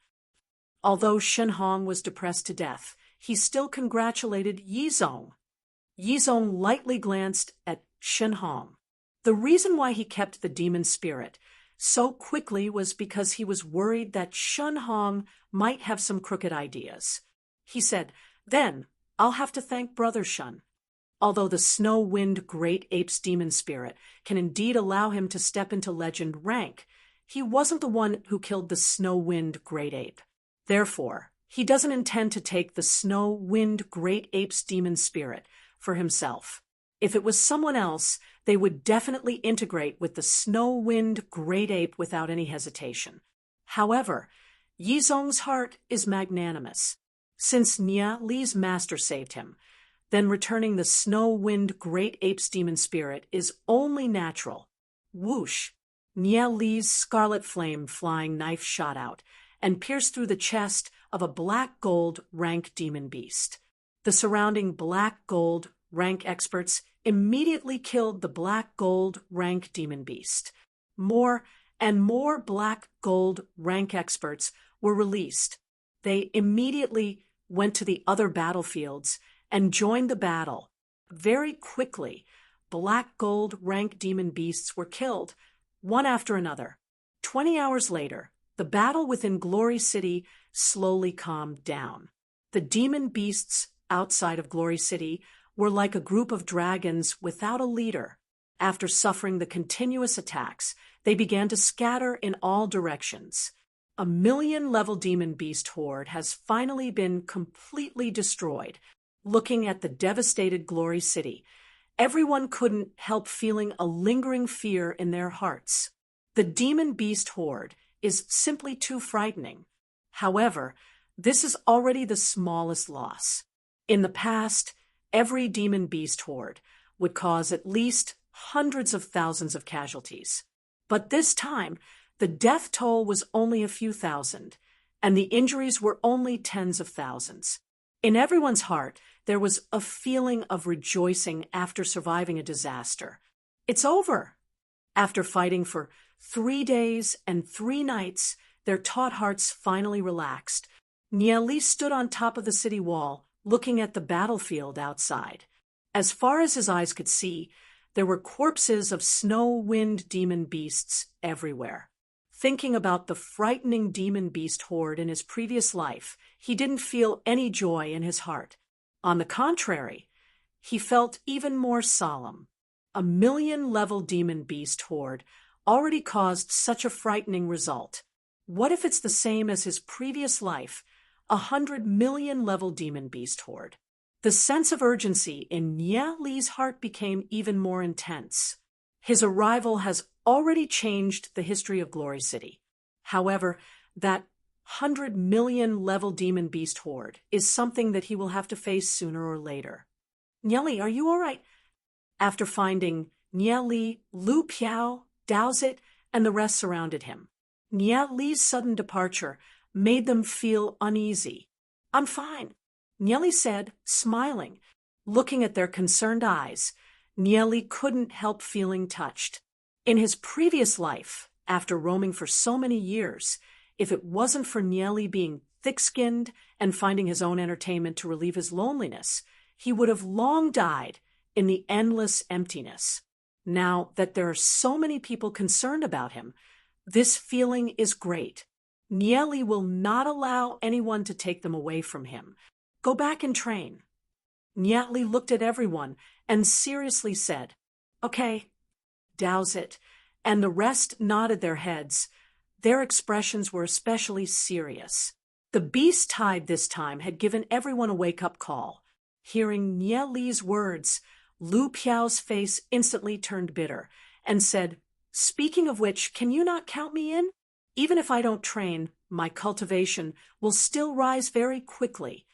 Although Shenhong was depressed to death, he still congratulated Yizong. Yizong lightly glanced at Shenhong. The reason why he kept the demon spirit so quickly was because he was worried that Shenhong might have some crooked ideas. He said, "Then I'll have to thank Brother Shen." Although the snow wind great ape's demon spirit can indeed allow him to step into legend rank, he wasn't the one who killed the snow wind great ape. Therefore, he doesn't intend to take the snow wind great ape's demon spirit for himself. If it was someone else, they would definitely integrate with the snow wind great ape without any hesitation. However, Yizong's heart is magnanimous. Since Nia Li's master saved him, then returning the snow wind great ape's demon spirit is only natural. Whoosh! Nia Li's scarlet flame flying knife shot out and pierced through the chest of a black gold rank demon beast. The surrounding black gold rank experts immediately killed the black gold rank demon beast. More and more black gold rank experts were released. They immediately went to the other battlefields and joined the battle. Very quickly, black gold rank demon beasts were killed, one after another. 20 hours later, the battle within Glory City slowly calmed down. The demon beasts outside of Glory City were like a group of dragons without a leader. After suffering the continuous attacks, they began to scatter in all directions. A million-level demon beast horde has finally been completely destroyed. Looking at the devastated Glory City, everyone couldn't help feeling a lingering fear in their hearts. The demon beast horde is simply too frightening. However, this is already the smallest loss. In the past, every demon beast horde would cause at least hundreds of thousands of casualties. But this time, the death toll was only a few thousand, and the injuries were only tens of thousands. In everyone's heart, there was a feeling of rejoicing after surviving a disaster. It's over. After fighting for 3 days and 3 nights, their taut hearts finally relaxed. Nieli stood on top of the city wall, looking at the battlefield outside. As far as his eyes could see, there were corpses of snow-wind demon beasts everywhere. Thinking about the frightening demon beast horde in his previous life, he didn't feel any joy in his heart. On the contrary, he felt even more solemn. A million-level demon beast horde already caused such a frightening result. What if it's the same as his previous life, 100 million-level demon beast horde? The sense of urgency in Nieli's heart became even more intense. His arrival has already changed the history of Glory City. However, that 100 million-level demon beast horde is something that he will have to face sooner or later. Nieli, are you all right? After finding Nieli, Lu Piao, Dowsit, and the rest surrounded him. Nieli's sudden departure made them feel uneasy. I'm fine, Nieli said, smiling. Looking at their concerned eyes, Nieli couldn't help feeling touched. In his previous life, after roaming for so many years, if it wasn't for Nieli being thick-skinned and finding his own entertainment to relieve his loneliness, he would have long died in the endless emptiness. Now that there are so many people concerned about him, this feeling is great. Nieli will not allow anyone to take them away from him. Go back and train. Nieli looked at everyone and seriously said, Okay, douse it, and the rest nodded their heads. Their expressions were especially serious. The beast tide this time had given everyone a wake-up call. Hearing Nieli's words, Lu Piao's face instantly turned bitter and said, Speaking of which, can you not count me in? Even if I don't train, my cultivation will still rise very quickly.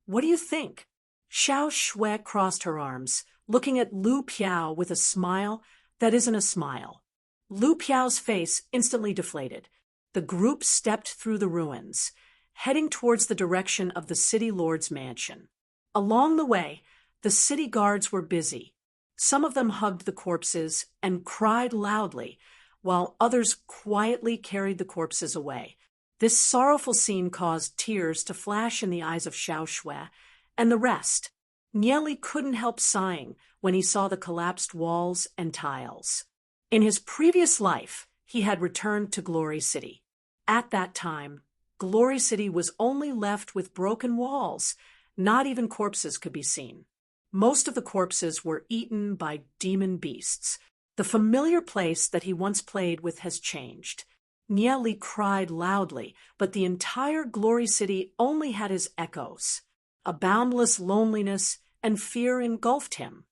What do you think? Xiao Shui crossed her arms, looking at Lu Piao with a smile that isn't a smile. Lu Piao's face instantly deflated. The group stepped through the ruins, heading towards the direction of the city lord's mansion. Along the way, the city guards were busy. Some of them hugged the corpses and cried loudly, while others quietly carried the corpses away. This sorrowful scene caused tears to flash in the eyes of Xiao Shui and the rest. Nieli couldn't help sighing when he saw the collapsed walls and tiles. In his previous life, he had returned to Glory City. At that time, Glory City was only left with broken walls. Not even corpses could be seen. Most of the corpses were eaten by demon beasts. The familiar place that he once played with has changed. Nieli cried loudly, but the entire Glory City only had his echoes. A boundless loneliness and fear engulfed him.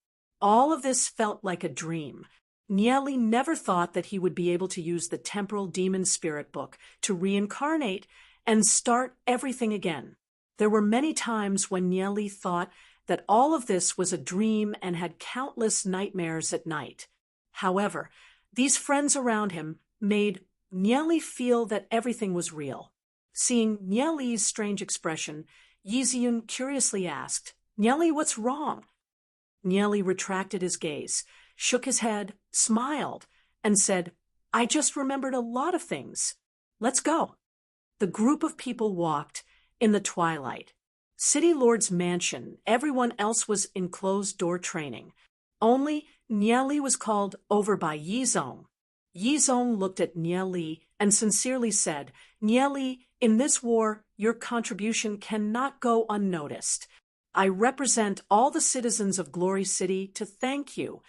All of this felt like a dream. Nieli never thought that he would be able to use the temporal demon spirit book to reincarnate and start everything again. There were many times when Nieli thought that all of this was a dream and had countless nightmares at night. However, these friends around him made Nieli feel that everything was real. Seeing Nieli's strange expression, Yiziyun curiously asked, Nieli, what's wrong? Nieli retracted his gaze, shook his head, smiled, and said, I just remembered a lot of things. Let's go. The group of people walked in the twilight. City Lord's mansion, everyone else was in closed-door training. Only Nieli was called over by Yizong. Yizong looked at Nieli and sincerely said, Nieli, in this war, your contribution cannot go unnoticed. I represent all the citizens of Glory City to thank you.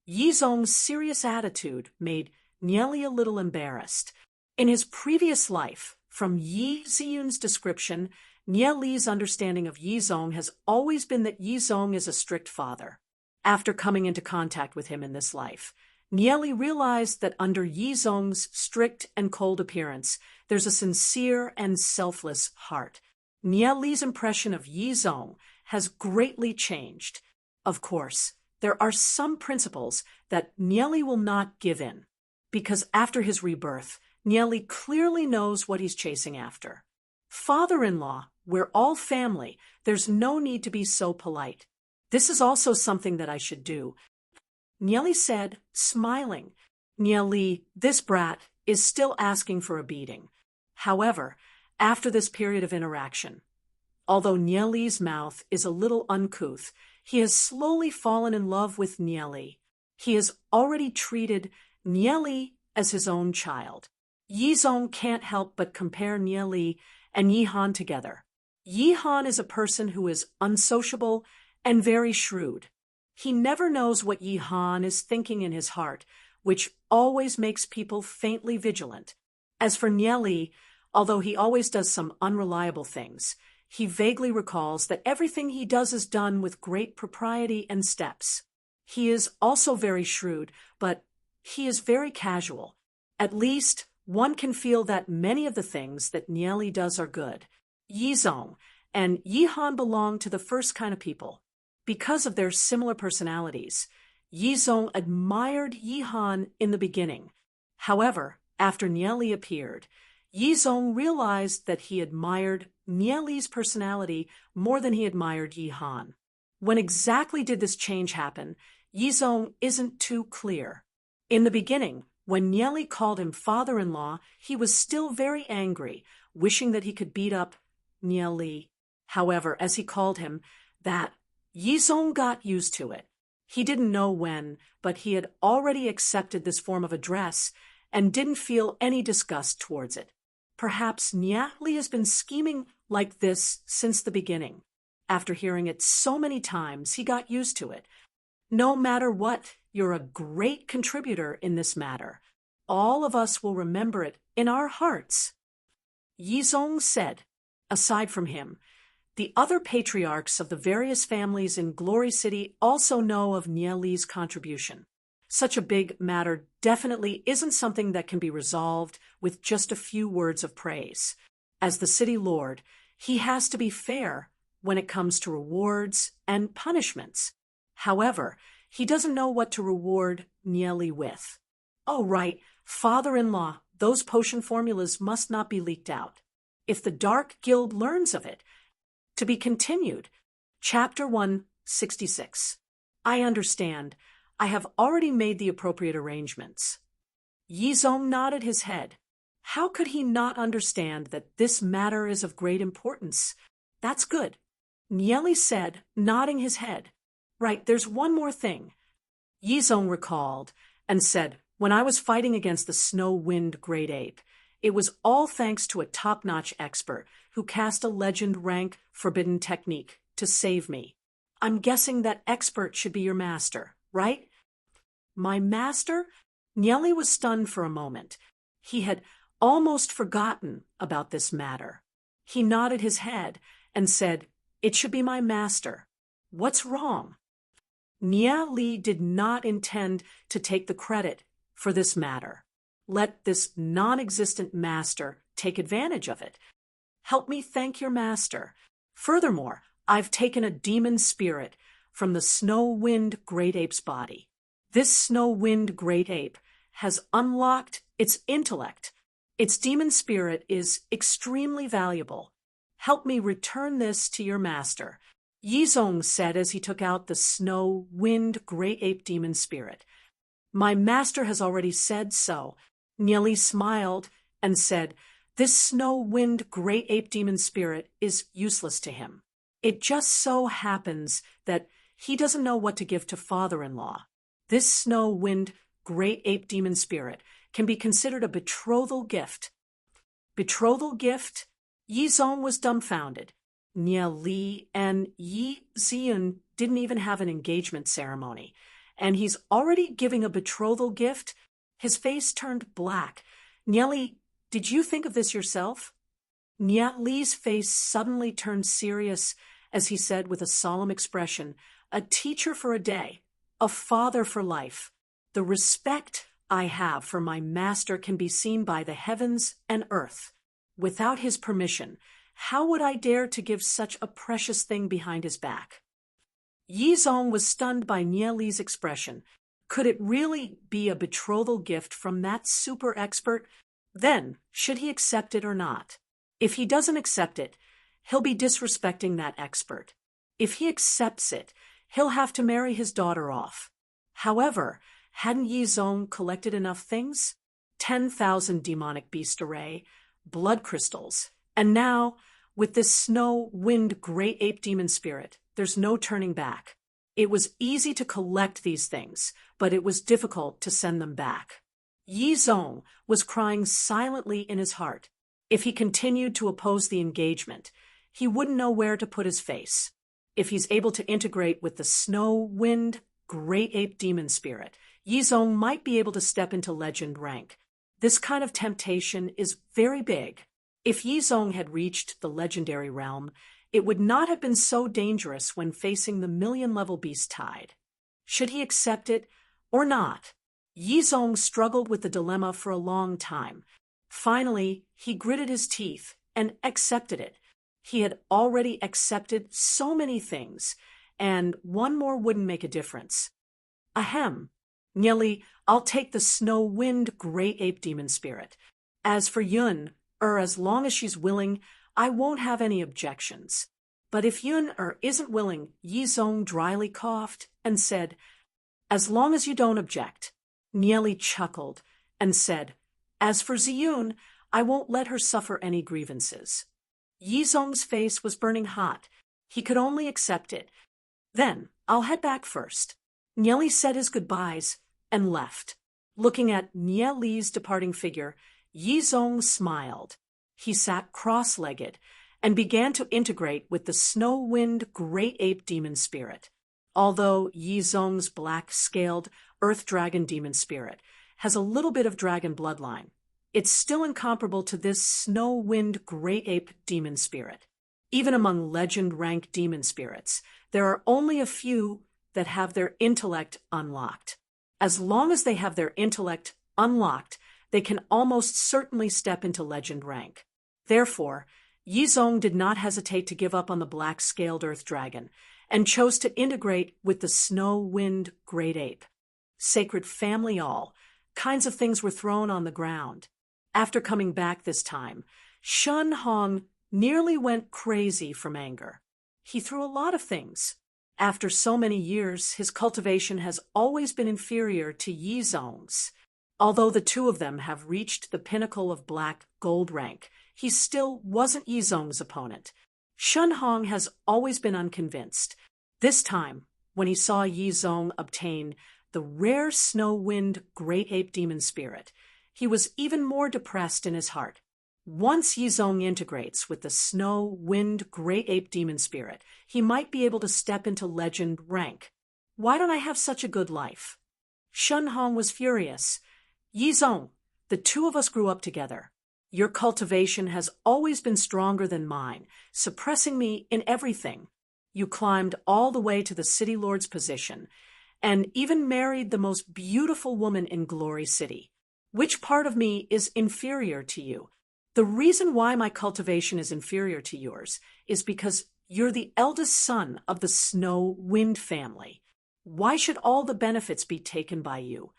Yizong's serious attitude made Nieli a little embarrassed. In his previous life, from Yi Ziyun's description, Nieli's understanding of Yizong has always been that Yizong is a strict father. After coming into contact with him in this life, Nieli realized that under Yizong's strict and cold appearance, there's a sincere and selfless heart. Nieli's impression of Yizong has greatly changed. Of course, there are some principles that Nieli will not give in, because after his rebirth, Nieli clearly knows what he's chasing after. Father-in-law, we're all family. There's no need to be so polite. This is also something that I should do. Nieli said, smiling. Nieli, this brat is still asking for a beating. However, after this period of interaction. Although Nieli's mouth is a little uncouth, he has slowly fallen in love with Nieli. He has already treated Nieli as his own child. Yizong can't help but compare Nieli and Yihan together. Yihan is a person who is unsociable and very shrewd. He never knows what Yihan is thinking in his heart, which always makes people faintly vigilant. As for Nieli, although he always does some unreliable things, he vaguely recalls that everything he does is done with great propriety and steps. He is also very shrewd, but he is very casual. At least, one can feel that many of the things that Nieli does are good. Yizong and Yihan belong to the first kind of people. Because of their similar personalities, Yizong admired Yihan in the beginning. However, after Nieli appeared, Yizong realized that he admired Nieli's personality more than he admired Yihan. When exactly did this change happen, Yizong isn't too clear. In the beginning, when Nieli called him father-in-law, he was still very angry, wishing that he could beat up Nieli. However, as he called him that, Yizong got used to it. He didn't know when, but he had already accepted this form of address and didn't feel any disgust towards it. Perhaps Nieli has been scheming like this since the beginning. After hearing it so many times, he got used to it. No matter what, you're a great contributor in this matter. All of us will remember it in our hearts. Yizong said, aside from him, the other patriarchs of the various families in Glory City also know of Nieli's contribution. Such a big matter definitely isn't something that can be resolved with just a few words of praise. As the city lord, he has to be fair when it comes to rewards and punishments. However, he doesn't know what to reward Nieli with. Oh, right, father-in-law, those potion formulas must not be leaked out. If the Dark Guild learns of it, to be continued. Chapter 166. I understand. I have already made the appropriate arrangements. Yizong nodded his head. How could he not understand that this matter is of great importance? That's good. Nieli said, nodding his head. Right, there's one more thing. Yizong recalled and said, when I was fighting against the snow-wind great ape, it was all thanks to a top-notch expert who cast a legend-rank forbidden technique to save me. I'm guessing that expert should be your master, right? My master? Nieli was stunned for a moment. He had almost forgotten about this matter. He nodded his head and said, it should be my master. What's wrong? Nieli did not intend to take the credit for this matter. Let this non-existent master take advantage of it. Help me thank your master. Furthermore, I've taken a demon spirit from the snow-wind great ape's body. This snow-wind great ape has unlocked its intellect. Its demon spirit is extremely valuable. Help me return this to your master, Yizong said as he took out the snow-wind great ape demon spirit. My master has already said so. Nieli smiled and said, this snow-wind great ape demon spirit is useless to him. It just so happens that he doesn't know what to give to father-in-law. This snow-wind great ape demon spirit can be considered a betrothal gift. Betrothal gift? Yizong was dumbfounded. Nieli and Yi Zian didn't even have an engagement ceremony, and he's already giving a betrothal gift? His face turned black. Nieli, did you think of this yourself? Nieli's face suddenly turned serious as he said with a solemn expression, a teacher for a day, a father for life. The respect I have for my master can be seen by the heavens and earth. Without his permission, how would I dare to give such a precious thing behind his back? Yizong was stunned by Nieli's expression. Could it really be a betrothal gift from that super expert? Then, should he accept it or not? If he doesn't accept it, he'll be disrespecting that expert. If he accepts it, he'll have to marry his daughter off. However, hadn't Yizong collected enough things? 10,000 demonic beast array, blood crystals, And now, with this snow, wind, great ape demon spirit, there's no turning back. It was easy to collect these things, but it was difficult to send them back. Yi Zong was crying silently in his heart. If he continued to oppose the engagement, he wouldn't know where to put his face. If he's able to integrate with the snow, wind, great ape demon spirit, Yi Zong might be able to step into legend rank. This kind of temptation is very big. If Yi Zong had reached the legendary realm, it would not have been so dangerous when facing the million-level beast tide. Should he accept it or not? Yi Zong struggled with the dilemma for a long time. Finally, he gritted his teeth and accepted it. He had already accepted so many things, and one more wouldn't make a difference. Ahem. Nyeli, I'll take the snow wind great ape demon spirit. As for Yun, as long as she's willing, I won't have any objections. But if Yun isn't willing, Yi Zong dryly coughed and said, as long as you don't object. Nyeli chuckled and said, as for Ziyun, I won't let her suffer any grievances. Yi Zong's face was burning hot. He could only accept it. Then, I'll head back first. Nyeli said his goodbyes and left. Looking at Nyeli's departing figure, Yi Zong smiled. He sat cross-legged and began to integrate with the snow wind great ape demon spirit. Although Yi Zong's black-scaled earth dragon demon spirit has a little bit of dragon bloodline, it's still incomparable to this snow wind great ape demon spirit. Even among legend-rank demon spirits, there are only a few that have their intellect unlocked. As long as they have their intellect unlocked, they can almost certainly step into legend rank. Therefore, Yi Zong did not hesitate to give up on the black-scaled earth dragon and chose to integrate with the snow wind great ape. Sacred family all kinds of things were thrown on the ground. After coming back this time, Shun Hong nearly went crazy from anger. He threw a lot of things. After so many years, his cultivation has always been inferior to Yi Zong's. Although the two of them have reached the pinnacle of black gold rank, he still wasn't Yi Zong's opponent. Shun Hong has always been unconvinced. This time, when he saw Yi Zong obtain the rare snow wind great ape demon spirit, he was even more depressed in his heart. Once Yi Zong integrates with the snow wind great ape demon spirit, he might be able to step into legend rank. Why don't I have such a good life? Shun Hong was furious. Yi Zong, the two of us grew up together. Your cultivation has always been stronger than mine, suppressing me in everything. You climbed all the way to the city lord's position, and even married the most beautiful woman in Glory City. Which part of me is inferior to you? The reason why my cultivation is inferior to yours is because you're the eldest son of the Snow Wind family. Why should all the benefits be taken by you?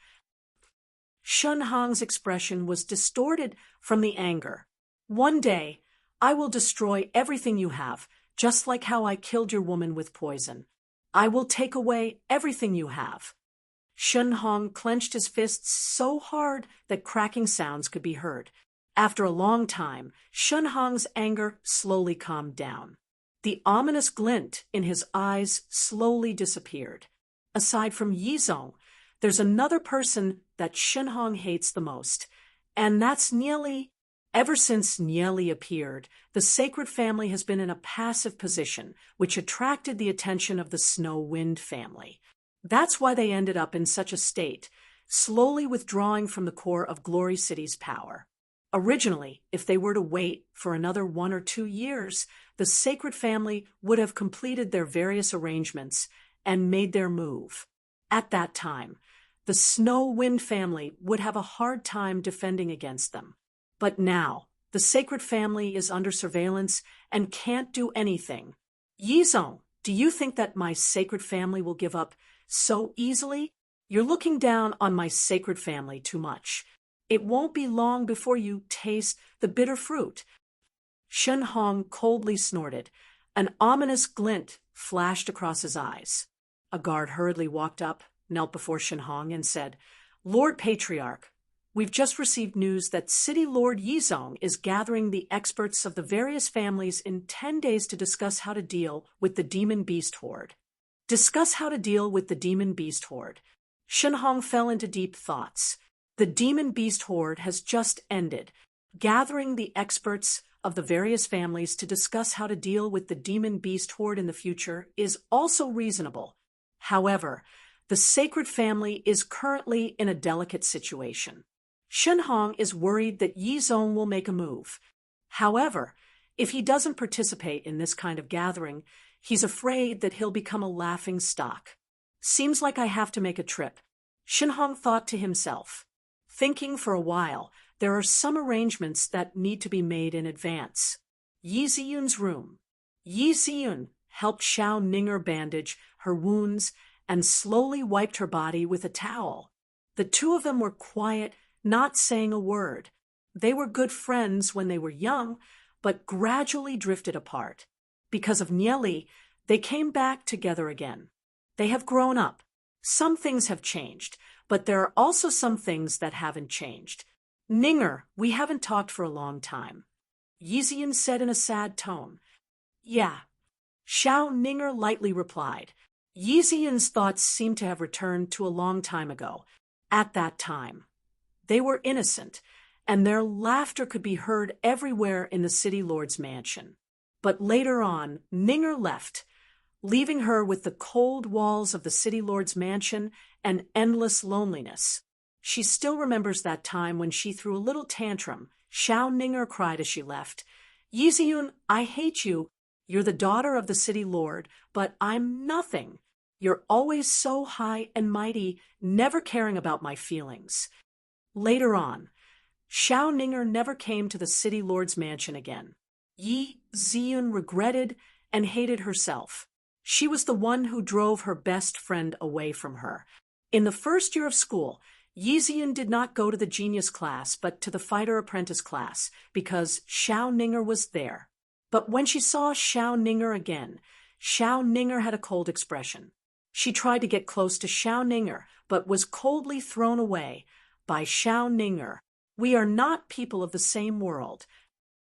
Shun Hong's expression was distorted from the anger. One day, I will destroy everything you have, just like how I killed your woman with poison. I will take away everything you have. Shun Hong clenched his fists so hard that cracking sounds could be heard. After a long time, Shun Hong's anger slowly calmed down. The ominous glint in his eyes slowly disappeared. Aside from Yi Zong, there's another person that Shun Hong hates the most, and that's Nyeli. Ever since Nyeli appeared, the sacred family has been in a passive position, which attracted the attention of the Snow Wind family. That's why they ended up in such a state, slowly withdrawing from the core of Glory City's power. Originally, if they were to wait for another 1 or 2 years, the sacred family would have completed their various arrangements and made their move. At that time, the Snow Wind family would have a hard time defending against them. But now, the sacred family is under surveillance and can't do anything. Yi Zong, do you think that my sacred family will give up so easily? You're looking down on my sacred family too much. It won't be long before you taste the bitter fruit. Shun Hong coldly snorted. An ominous glint flashed across his eyes. A guard hurriedly walked up, knelt before Shun Hong, and said, Lord Patriarch, We've just received news that City Lord Yizong is gathering the experts of the various families in 10 days to discuss how to deal with the demon beast horde. Discuss how to deal with the demon beast horde. Shenhong fell into deep thoughts. The demon beast horde has just ended. Gathering the experts of the various families to discuss how to deal with the demon beast horde in the future is also reasonable. However, the sacred family is currently in a delicate situation. Shenhong is worried that Yizong will make a move. However, if he doesn't participate in this kind of gathering, he's afraid that he'll become a laughing stock. Seems like I have to make a trip. Shenhong thought to himself. Thinking for a while, there are some arrangements that need to be made in advance. Yi Ziyun's room. Yi Ziyun helped Xiao Ninger bandage her wounds and slowly wiped her body with a towel. The two of them were quiet, not saying a word. They were good friends when they were young, but gradually drifted apart. Because of Nieli, they came back together again. They have grown up. Some things have changed, but there are also some things that haven't changed. Ninger, we haven't talked for a long time. Yiziyun said in a sad tone. Yeah. Xiao Ninger lightly replied. Yiziyun's thoughts seemed to have returned to a long time ago. At that time, they were innocent, and their laughter could be heard everywhere in the city lord's mansion. But later on, Ninger left, leaving her with the cold walls of the city lord's mansion and endless loneliness. She still remembers that time when she threw a little tantrum. Xiao Ninger cried as she left. Yiziyun, I hate you. You're the daughter of the city lord, but I'm nothing. You're always so high and mighty, never caring about my feelings. Later on, Xiao Ninger never came to the city lord's mansion again. Yi Ziyun regretted and hated herself. She was the one who drove her best friend away from her. In the first year of school, Yi Ziyun did not go to the genius class but to the fighter apprentice class because Xiao Ninger was there. But when she saw Xiao Ninger again, Xiao Ninger had a cold expression. She tried to get close to Xiao Ninger but was coldly thrown away by Xiao Ninger. We are not people of the same world.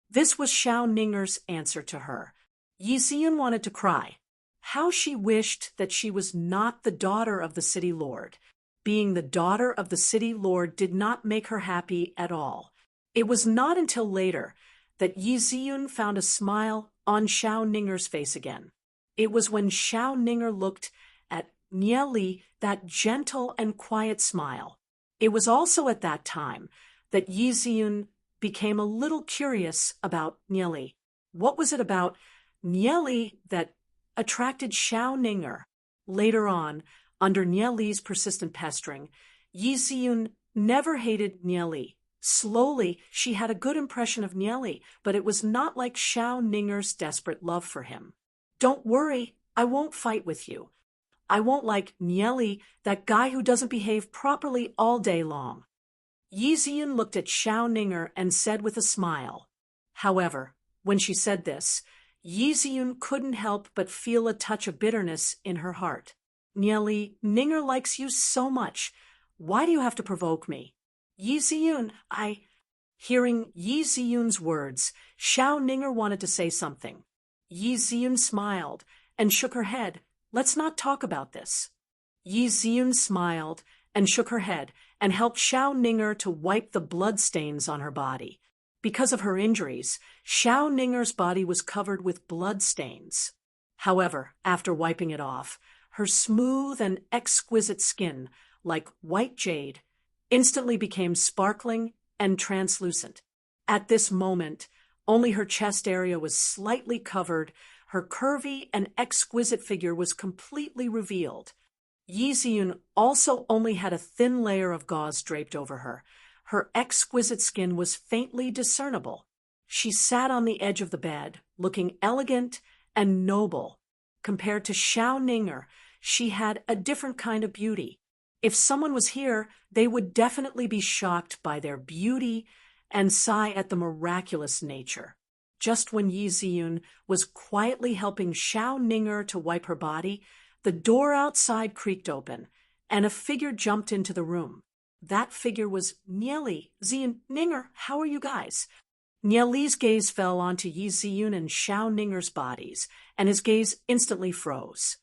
This was Xiao Ninger's answer to her. Yi Ziyun wanted to cry. How she wished that she was not the daughter of the city lord. Being the daughter of the city lord did not make her happy at all. It was not until later that Yi Ziyun found a smile on Xiao Ninger's face again. It was when Xiao Ninger looked at Nieli, that gentle and quiet smile. It was also at that time that Yi Ziyun became a little curious about Nieli. What was it about Nieli that attracted Xiao Ninger? Later on, under Nieli's persistent pestering, Yi Ziyun never hated Nieli. Slowly, she had a good impression of Nieli, but it was not like Xiao Ninger's desperate love for him. Don't worry, I won't fight with you. I won't like Nieli, that guy who doesn't behave properly all day long. Yi Ziyun looked at Xiao Ninger and said with a smile. However, when she said this, Yi Ziyun couldn't help but feel a touch of bitterness in her heart. Nieli, Ninger likes you so much. Why do you have to provoke me? Yi Ziyun, Hearing Yi Ziyun's words, Xiao Ninger wanted to say something. Yi Ziyun smiled and shook her head. Let's not talk about this. Yi Ziyun smiled and shook her head and helped Xiao Ninger to wipe the bloodstains on her body. Because of her injuries, Xiao Ninger's body was covered with bloodstains. However, after wiping it off, her smooth and exquisite skin, like white jade, instantly became sparkling and translucent. At this moment, only her chest area was slightly covered. Her curvy and exquisite figure was completely revealed. Yi Ziyun also only had a thin layer of gauze draped over her. Her exquisite skin was faintly discernible. She sat on the edge of the bed, looking elegant and noble. Compared to Xiao Ninger, she had a different kind of beauty. If someone was here, they would definitely be shocked by their beauty and sigh at the miraculous nature. Just when Yi Ziyun was quietly helping Xiao Ninger to wipe her body, the door outside creaked open, and a figure jumped into the room. That figure was Nieli. Zian, Ninger, how are you guys? Nieli's gaze fell onto Yi Ziyun and Xiao Ninger's bodies, and his gaze instantly froze.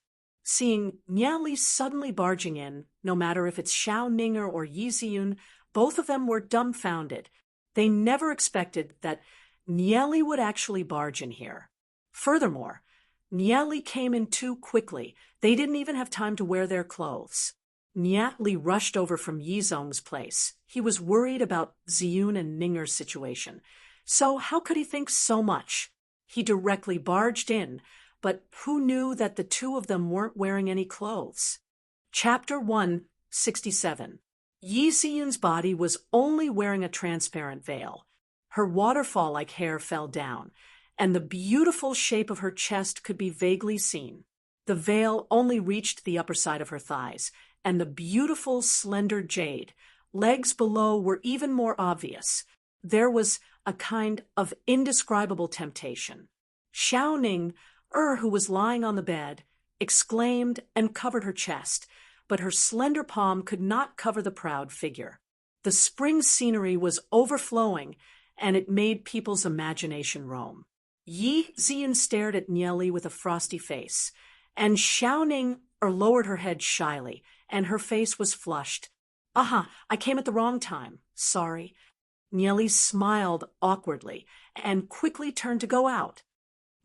Seeing Nieli suddenly barging in, no matter if it's Xiao Ninger or Yi Ziyun, both of them were dumbfounded. They never expected that Nieli would actually barge in here. Furthermore, Nieli came in too quickly. They didn't even have time to wear their clothes. Nieli rushed over from Yizong's place. He was worried about Ziyun and Ninger's situation. So how could he think so much? He directly barged in, but who knew that the two of them weren't wearing any clothes? Chapter 167. Yi Ziyun's body was only wearing a transparent veil. Her waterfall-like hair fell down, and the beautiful shape of her chest could be vaguely seen. The veil only reached the upper side of her thighs, and the beautiful, slender jade legs below were even more obvious. There was a kind of indescribable temptation. Xiao Ning, who was lying on the bed, exclaimed and covered her chest, but her slender palm could not cover the proud figure. The spring scenery was overflowing, and it made people's imagination roam. Yi Ziyun stared at Nieli with a frosty face, and Xiao Ning lowered her head shyly, and her face was flushed. I came at the wrong time. Sorry. Nieli smiled awkwardly and quickly turned to go out.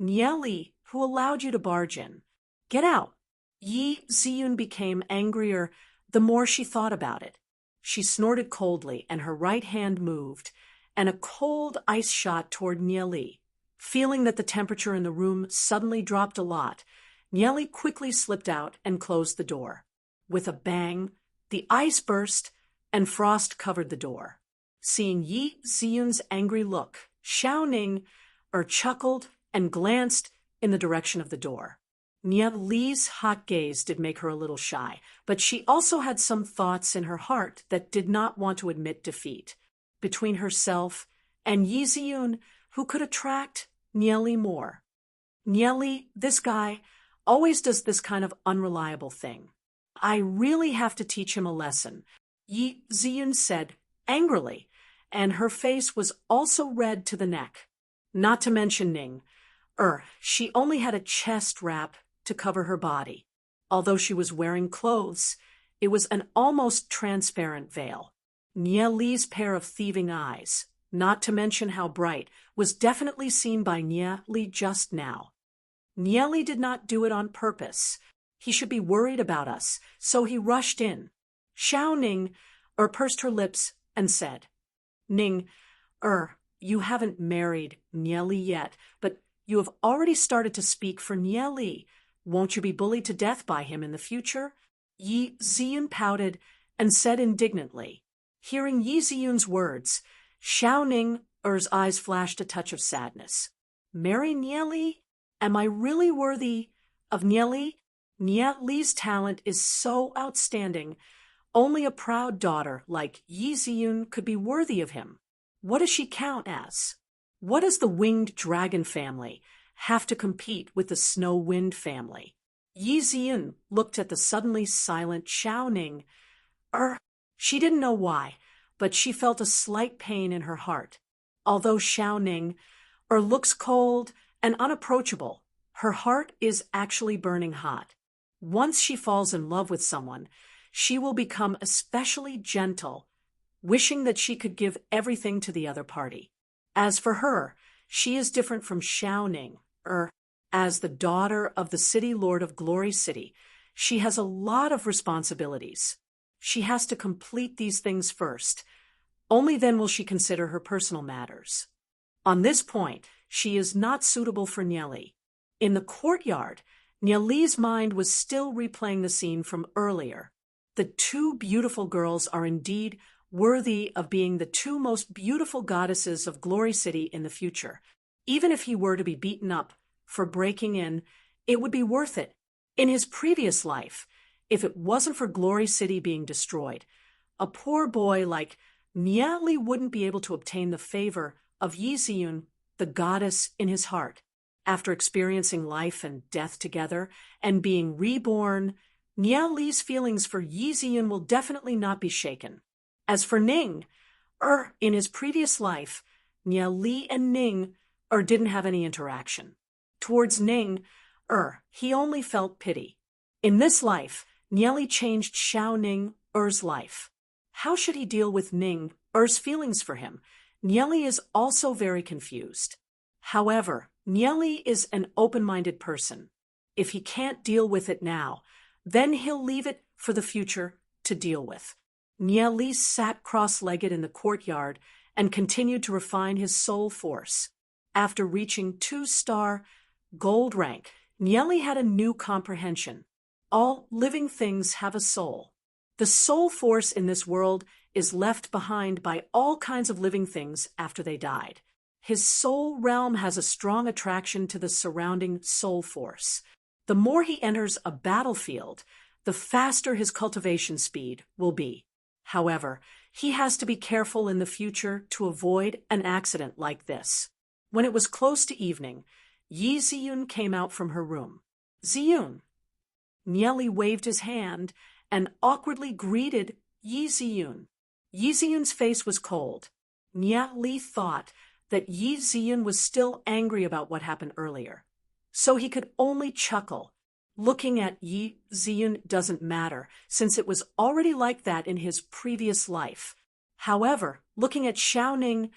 Nieli, who allowed you to barge in? Get out. Yi Ziyun became angrier the more she thought about it. She snorted coldly, and her right hand moved, and a cold ice shot toward Nieli. Feeling that the temperature in the room suddenly dropped a lot, Nieli quickly slipped out and closed the door. With a bang, the ice burst, and frost covered the door. Seeing Yi Ziyun's angry look, Xiao Ning chuckled and glanced in the direction of the door. Nieli's hot gaze did make her a little shy, but she also had some thoughts in her heart that did not want to admit defeat. Between herself and Yi Ziyun, who could attract Nieli more? Nieli, this guy, always does this kind of unreliable thing. I really have to teach him a lesson, Yi Ziyun said angrily, and her face was also red to the neck. Not to mention Ning. She only had a chest wrap to cover her body. Although she was wearing clothes, it was an almost transparent veil. Nieli's pair of thieving eyes, not to mention how bright, was definitely seen by Nieli just now. Nieli did not do it on purpose. He should be worried about us, so he rushed in. Xiao Ning pursed her lips and said, Ning, you haven't married Nieli yet, but you have already started to speak for Nieli. Won't you be bullied to death by him in the future? Yi Ziyun pouted and said indignantly. Hearing Yi Ziyun's words, Xiao Ning's eyes flashed a touch of sadness. Marry Nieli? Am I really worthy of Nieli? Nieli's talent is so outstanding. Only a proud daughter like Yi Ziyun could be worthy of him. What does she count as? What does the winged dragon family have to compete with the snow wind family? Yi Ziyun looked at the suddenly silent Xiao Ning. She didn't know why, but she felt a slight pain in her heart. Although Xiao Ning looks cold and unapproachable, her heart is actually burning hot. Once she falls in love with someone, she will become especially gentle, wishing that she could give everything to the other party. As for her, she is different from Xiao Ning. As the daughter of the city lord of Glory City, she has a lot of responsibilities. She has to complete these things first. Only then will she consider her personal matters. On this point, she is not suitable for Nieli. In the courtyard, Nieli's mind was still replaying the scene from earlier. The two beautiful girls are indeed worthy of being the two most beautiful goddesses of Glory City in the future. Even if he were to be beaten up for breaking in, it would be worth it. In his previous life, if it wasn't for Glory City being destroyed, a poor boy like Nieli wouldn't be able to obtain the favor of Yi Ziyun, the goddess in his heart. After experiencing life and death together and being reborn, Nieli's feelings for Yi Ziyun will definitely not be shaken. As for Ning, in his previous life, Nia Li and Ning, didn't have any interaction. Towards Ning, he only felt pity. In this life, Nia Li changed Xiao Ning, life. How should he deal with Ning, feelings for him? Nia Li is also very confused. However, Nia Li is an open-minded person. If he can't deal with it now, then he'll leave it for the future to deal with. Nia Li sat cross-legged in the courtyard and continued to refine his soul force. After reaching 2-star gold rank, Nia Li had a new comprehension. All living things have a soul. The soul force in this world is left behind by all kinds of living things after they died. His soul realm has a strong attraction to the surrounding soul force. The more he enters a battlefield, the faster his cultivation speed will be. However, he has to be careful in the future to avoid an accident like this. When it was close to evening, Yi Ziyun came out from her room. Ziyun. Nia Li waved his hand and awkwardly greeted Yi Ziyun. Yi Ziyun's face was cold. Nia Li thought that Yi Ziyun was still angry about what happened earlier, so he could only chuckle. Looking at Yi Ziyun doesn't matter, since it was already like that in his previous life. However, looking at Xiao Ning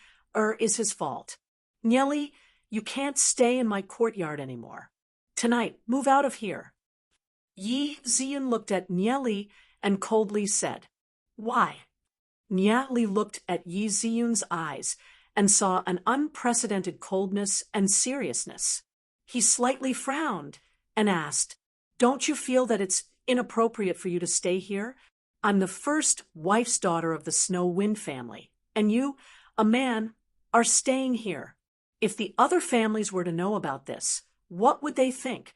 is his fault. Nia Li, you can't stay in my courtyard anymore. Tonight, move out of here. Yi Ziyun looked at Nia Li and coldly said, "Why?" Nia Li looked at Yi Ziyun's eyes and saw an unprecedented coldness and seriousness. He slightly frowned and asked, "Don't you feel that it's inappropriate for you to stay here? I'm the first wife's daughter of the Snow Wind family, and you, a man, are staying here. If the other families were to know about this, what would they think?"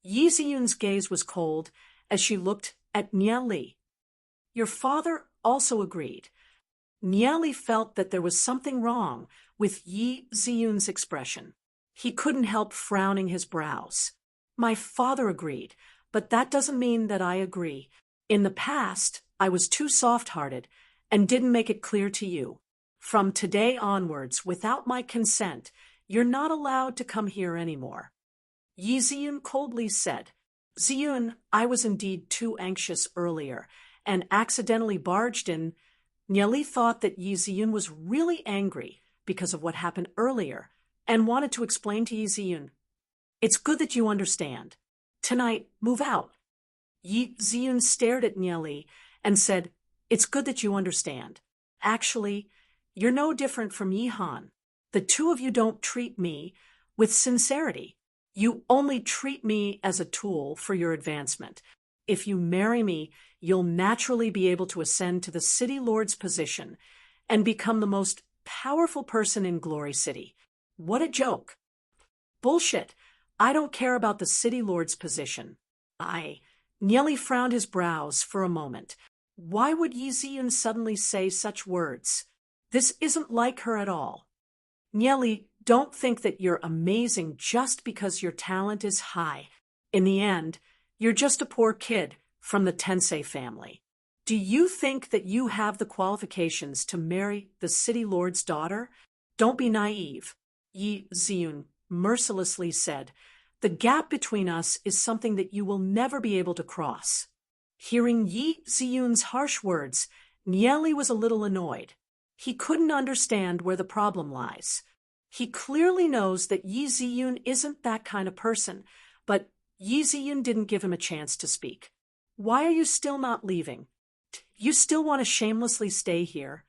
Yi Ziyun's gaze was cold as she looked at Nia Li. Your father also agreed. Nia Li felt that there was something wrong with Yi Ziyun's expression. He couldn't help frowning his brows. My father agreed, but that doesn't mean that I agree. In the past, I was too soft-hearted and didn't make it clear to you. From today onwards, without my consent, you're not allowed to come here anymore. Yi Ziyun coldly said, Ziyun, I was indeed too anxious earlier and accidentally barged in. Nia Li thought that Yi Ziyun was really angry because of what happened earlier and wanted to explain to Yi Ziyun, "It's good that you understand. Tonight, move out." Yi Ziyun stared at Nia Li and said, "It's good that you understand. Actually, you're no different from Yi Han. The two of you don't treat me with sincerity. You only treat me as a tool for your advancement. If you marry me, you'll naturally be able to ascend to the City Lord's position and become the most powerful person in Glory City. What a joke." "Bullshit. I don't care about the City Lord's position." Nia Li frowned his brows for a moment. Why would Yi Ziyun suddenly say such words? This isn't like her at all. Nia Li, don't think that you're amazing just because your talent is high. In the end, you're just a poor kid from the Tensei family. Do you think that you have the qualifications to marry the City Lord's daughter? Don't be naive, Yi Ziyun mercilessly said. The gap between us is something that you will never be able to cross. Hearing Yi Ziyun's harsh words, Nia Li was a little annoyed. He couldn't understand where the problem lies. He clearly knows that Yi Ziyun isn't that kind of person, but Yi Ziyun didn't give him a chance to speak. Why are you still not leaving? You still want to shamelessly stay here?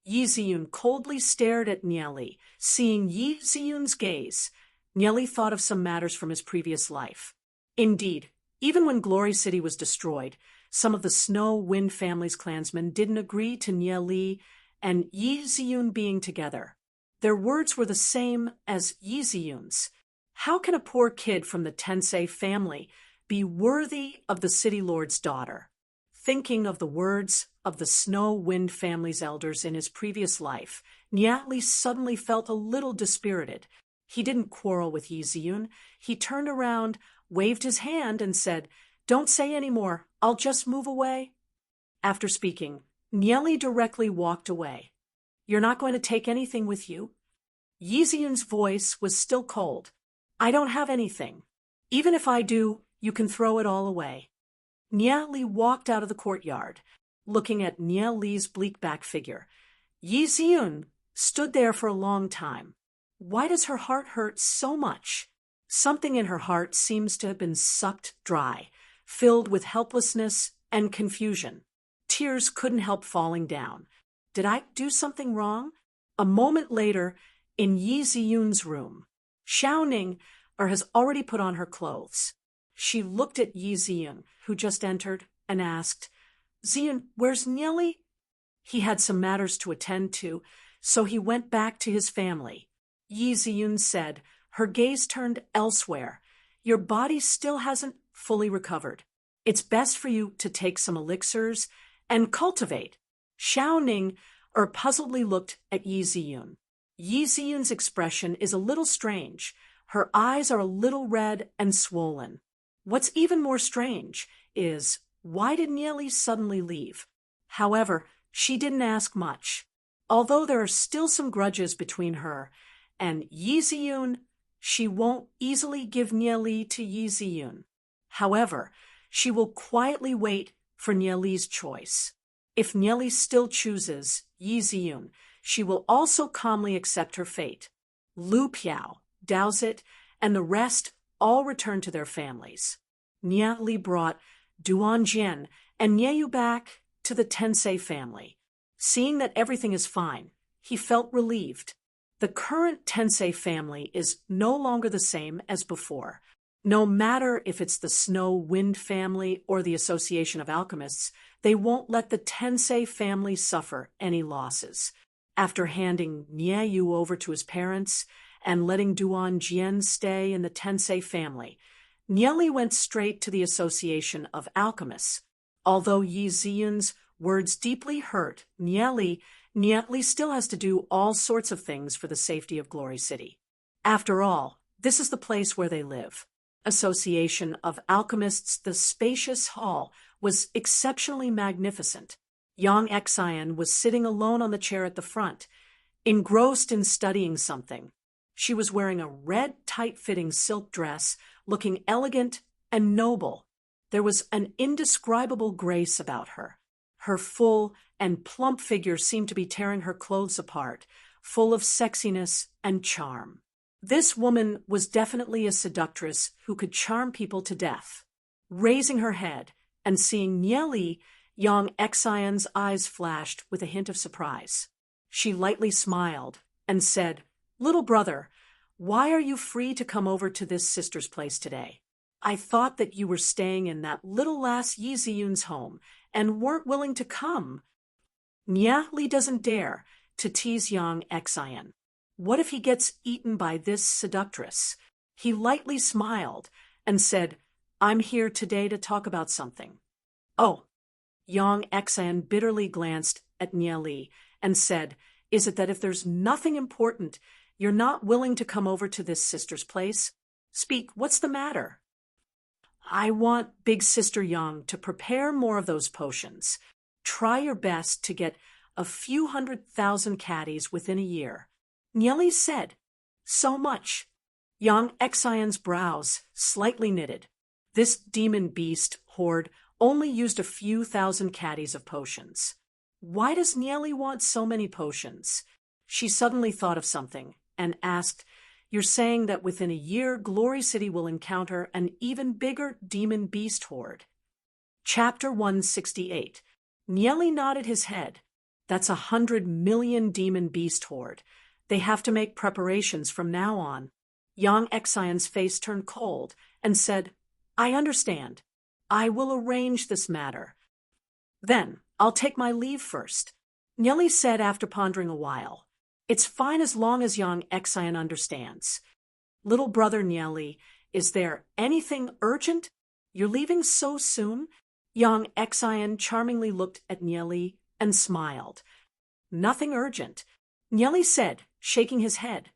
Yi Ziyun coldly stared at Nia Li. Seeing Yi Ziyun's gaze, Nia Li thought of some matters from his previous life. Indeed, even when Glory City was destroyed, some of the Snow Wind family's clansmen didn't agree to Nia Li and Yi Ziyun being together. Their words were the same as Yi Ziyun's. How can a poor kid from the Tensei family be worthy of the City Lord's daughter? Thinking of the words of the Snow Wind family's elders in his previous life, Nia Li suddenly felt a little dispirited. He didn't quarrel with Yi Ziyun. He turned around, waved his hand, and said, "Don't say any more. I'll just move away." After speaking, Nieli directly walked away. You're not going to take anything with you? Yiziyun's voice was still cold. I don't have anything. Even if I do, you can throw it all away. Nieli walked out of the courtyard, looking at Nieli's bleak-back figure. Yiziyun stood there for a long time. Why does her heart hurt so much? Something in her heart seems to have been sucked dry, filled with helplessness and confusion. Tears couldn't help falling down. Did I do something wrong? A moment later, in Yi Ziyun's room, Xiaoning has already put on her clothes. She looked at Yi Ziyun, who just entered, and asked, Ziyun, where's Nieli? He had some matters to attend to, so he went back to his family. Yi Ziyun said, her gaze turned elsewhere. Your body still hasn't fully recovered. It's best for you to take some elixirs and cultivate. Xiaoning puzzledly looked at Yi Ziyun. Yi Ziyun's expression is a little strange. Her eyes are a little red and swollen. What's even more strange is, why did Nieli suddenly leave? However, she didn't ask much. Although there are still some grudges between her and Yi Ziyun, she won't easily give Nieli to Yi Ziyun. However, she will quietly wait for Nieli's choice. If Nieli still chooses Yi Ziyun, she will also calmly accept her fate. Lu Piao, Daozit, and the rest all return to their families. Nieli brought Duan Jian and Nieyu back to the Tensei family. Seeing that everything is fine, he felt relieved. The current Tensei family is no longer the same as before. No matter if it's the Snow Wind family or the Association of Alchemists, they won't let the Tensei family suffer any losses. After handing Nieyu over to his parents and letting Duan Jian stay in the Tensei family, Nieli went straight to the Association of Alchemists. Although Yi Ziyun's words deeply hurt Nieli still has to do all sorts of things for the safety of Glory City. After all, this is the place where they live. Association of Alchemists, the spacious hall was exceptionally magnificent. Yang Xian was sitting alone on the chair at the front, engrossed in studying something. She was wearing a red, tight-fitting silk dress, looking elegant and noble. There was an indescribable grace about her. Her full and plump figure seemed to be tearing her clothes apart, full of sexiness and charm. This woman was definitely a seductress who could charm people to death. Raising her head and seeing Nieli, Yang Xian's eyes flashed with a hint of surprise. She lightly smiled and said, Little brother, why are you free to come over to this sister's place today? I thought that you were staying in that little lass Yi Ziyun's home and weren't willing to come. Nieli doesn't dare to tease Yang Xian. What if he gets eaten by this seductress? He lightly smiled and said, I'm here today to talk about something. Oh. Yang Xian bitterly glanced at Nieli and said, Is it that if there's nothing important, you're not willing to come over to this sister's place? Speak, what's the matter? I want Big Sister Yang to prepare more of those potions. Try your best to get a few 100,000 caddies within a year. Nieli said, So much. Yang Xian's brows slightly knitted. This demon beast horde only used a few thousand caddies of potions. Why does Nieli want so many potions? She suddenly thought of something and asked, You're saying that within a year Glory City will encounter an even bigger demon beast horde? Chapter 168. Nieli nodded his head. That's 100 million demon beast horde. They have to make preparations from now on. Yang Xian's face turned cold and said, I understand. I will arrange this matter. Then I'll take my leave first. Nieli said after pondering a while. It's fine as long as Yang Xian understands. Little brother Nieli, is there anything urgent? You're leaving so soon? Yang Xian charmingly looked at Nieli and smiled. Nothing urgent. Nieli said, shaking his head.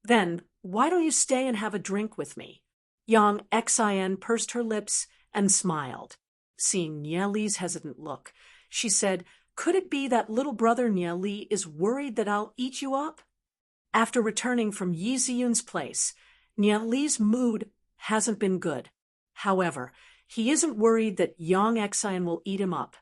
Then, why don't you stay and have a drink with me? Yang Xian pursed her lips and smiled. Seeing Nieli's hesitant look, she said, Could it be that little brother Nia Li is worried that I'll eat you up? After returning from Yi Ziyun's place, Nia Li's mood hasn't been good. However, he isn't worried that Yang Xian will eat him up.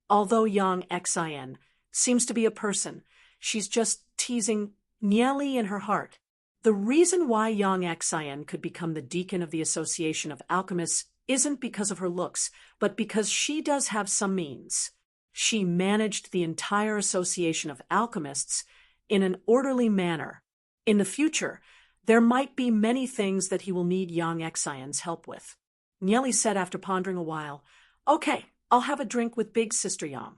Although Yang Xian seems to be a person, she's just teasing Nia Li in her heart. The reason why Yang Xian could become the deacon of the Association of Alchemists isn't because of her looks, but because she does have some means. She managed the entire Association of Alchemists in an orderly manner. In the future, there might be many things that he will need Yang Xian's help with. Nia Li said after pondering a while, "Okay, I'll have a drink with Big Sister Yang."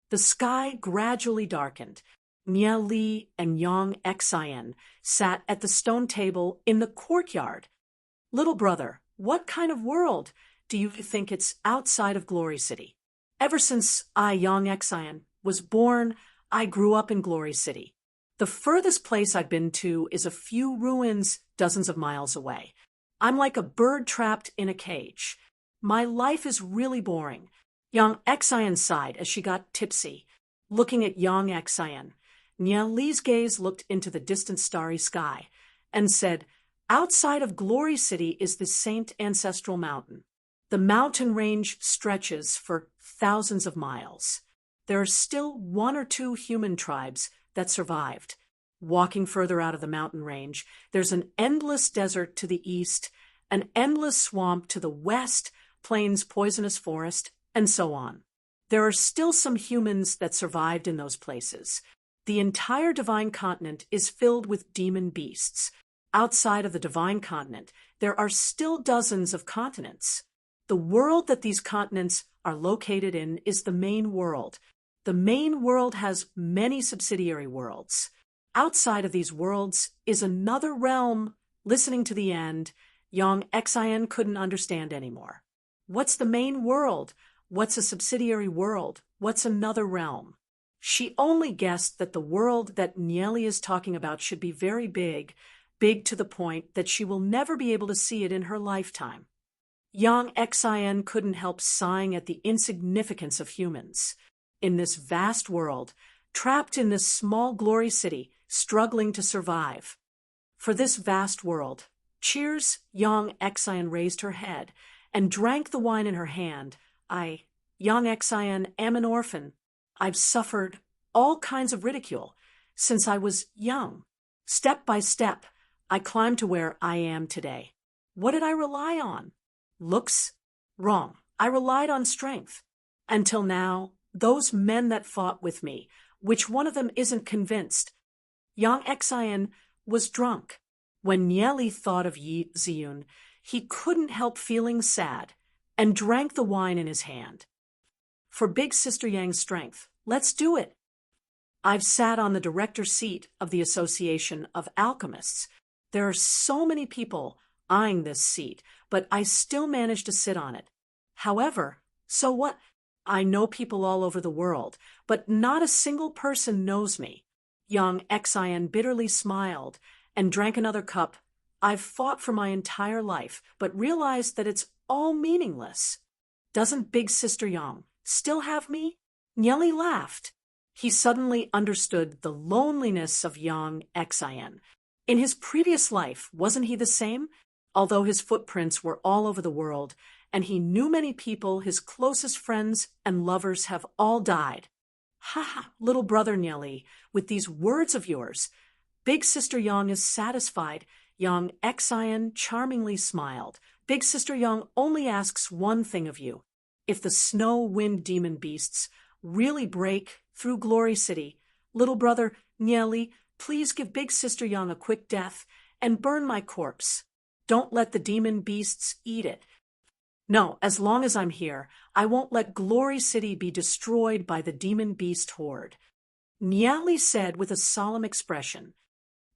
The sky gradually darkened. Nia Li and Yang Xian sat at the stone table in the courtyard. "Little brother, what kind of world do you think it's outside of Glory City?" "Ever since I, Yang Xian, was born, I grew up in Glory City. The furthest place I've been to is a few ruins dozens of miles away. I'm like a bird trapped in a cage. My life is really boring." Yang Xian sighed as she got tipsy. Looking at Yang Xian, Nia Li's gaze looked into the distant starry sky and said, "Outside of Glory City is the Saint Ancestral Mountain. The mountain range stretches for thousands of miles. There are still 1 or 2 human tribes that survived. Walking further out of the mountain range, there's an endless desert to the east, an endless swamp to the west, plains poisonous forest, and so on. There are still some humans that survived in those places. The entire divine continent is filled with demon beasts. Outside of the divine continent, there are still dozens of continents. The world that these continents are located in is the main world. The main world has many subsidiary worlds. Outside of these worlds is another realm." Listening to the end, Yang Xian couldn't understand anymore. What's the main world? What's a subsidiary world? What's another realm? She only guessed that the world that Nia Li is talking about should be very big, big to the point that she will never be able to see it in her lifetime. Yang Xian couldn't help sighing at the insignificance of humans. In this vast world, trapped in this small glory city, struggling to survive. For this vast world, cheers. Yang Xian raised her head and drank the wine in her hand. "I, Yang Xian, am an orphan. I've suffered all kinds of ridicule since I was young. Step by step, I climbed to where I am today. What did I rely on? Looks? Wrong. I relied on strength. Until now, those men that fought with me, which one of them isn't convinced?" Yang Xian was drunk. When Nia Li thought of Yi Ziyun, he couldn't help feeling sad and drank the wine in his hand. "For Big Sister Yang's strength, let's do it. I've sat on the director seat of the Association of Alchemists. There are so many people eyeing this seat, but I still manage to sit on it. However, so what? I know people all over the world, but not a single person knows me." Yang Xian bitterly smiled and drank another cup. "I've fought for my entire life, but realized that it's all meaningless. Doesn't Big Sister Yang still have me?" Nia Li laughed. He suddenly understood the loneliness of Yang Xian. In his previous life, wasn't he the same? Although his footprints were all over the world, and he knew many people, his closest friends and lovers have all died. "Ha ha, little brother Nia Li, with these words of yours, Big Sister Yang is satisfied." Yang Xian charmingly smiled. "Big Sister Yang only asks one thing of you. If the snow wind demon beasts really break through Glory City, little brother Nia Li, please give Big Sister Yang a quick death and burn my corpse. Don't let the demon beasts eat it. No, as long as I'm here, I won't let Glory City be destroyed by the demon beast horde." Nia Li said with a solemn expression.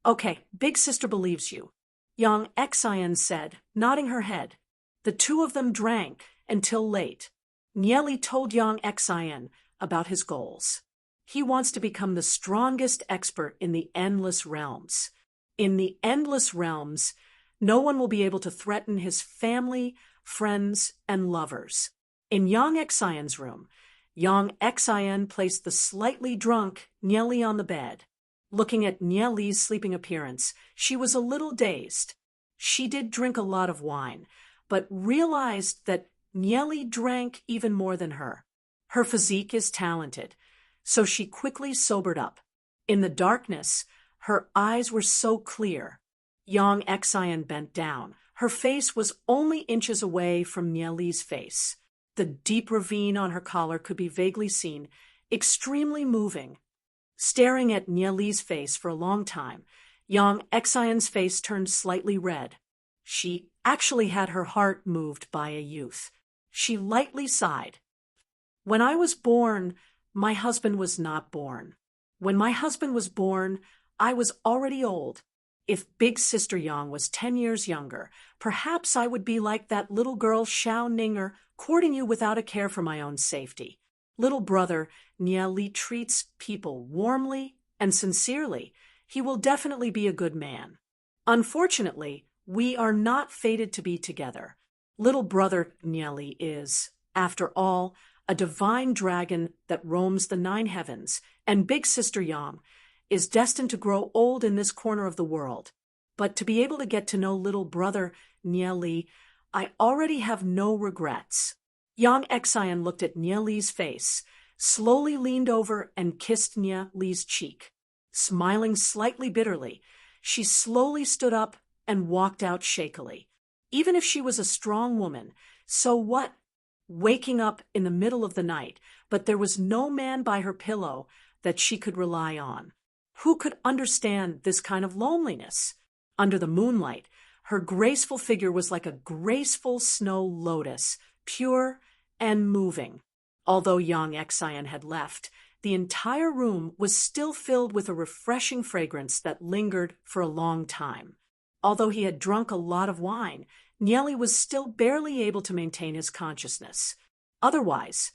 "Okay, Big Sister believes you," Yang Xian said, nodding her head. The two of them drank until late. Nia Li told Yang Xian about his goals. He wants to become the strongest expert in the endless realms. In the endless realms, no one will be able to threaten his family, friends, and lovers. In Yang Xian's room, Yang Xian placed the slightly drunk Nieli on the bed. Looking at Nieli's sleeping appearance, she was a little dazed. She did drink a lot of wine, but realized that Nieli drank even more than her. Her physique is talented, so she quickly sobered up. In the darkness, her eyes were so clear. Yang Xian bent down. Her face was only inches away from Nieli's face. The deep ravine on her collar could be vaguely seen, extremely moving. Staring at Nieli's face for a long time, Yang Xian's face turned slightly red. She actually had her heart moved by a youth. She lightly sighed. When I was born, my husband was not born. When my husband was born, I was already old. If Big Sister Yang was 10 years younger, perhaps I would be like that little girl Xiao Ninger, courting you without a care for my own safety. Little brother Nieli treats people warmly and sincerely. He will definitely be a good man. Unfortunately, we are not fated to be together. Little brother Nieli is, after all, a divine dragon that roams the 9 heavens, and Big Sister Yang is destined to grow old in this corner of the world. But to be able to get to know little brother Nieli, I already have no regrets. Yang Xian looked at Nieli's face, slowly leaned over and kissed Nieli's cheek. Smiling slightly bitterly, she slowly stood up and walked out shakily. Even if she was a strong woman, so what? Waking up in the middle of the night, but there was no man by her pillow that she could rely on. Who could understand this kind of loneliness? Under the moonlight, her graceful figure was like a graceful snow lotus, pure and moving. Although Yang Xian had left, the entire room was still filled with a refreshing fragrance that lingered for a long time. Although he had drunk a lot of wine, Nieli was still barely able to maintain his consciousness. Otherwise,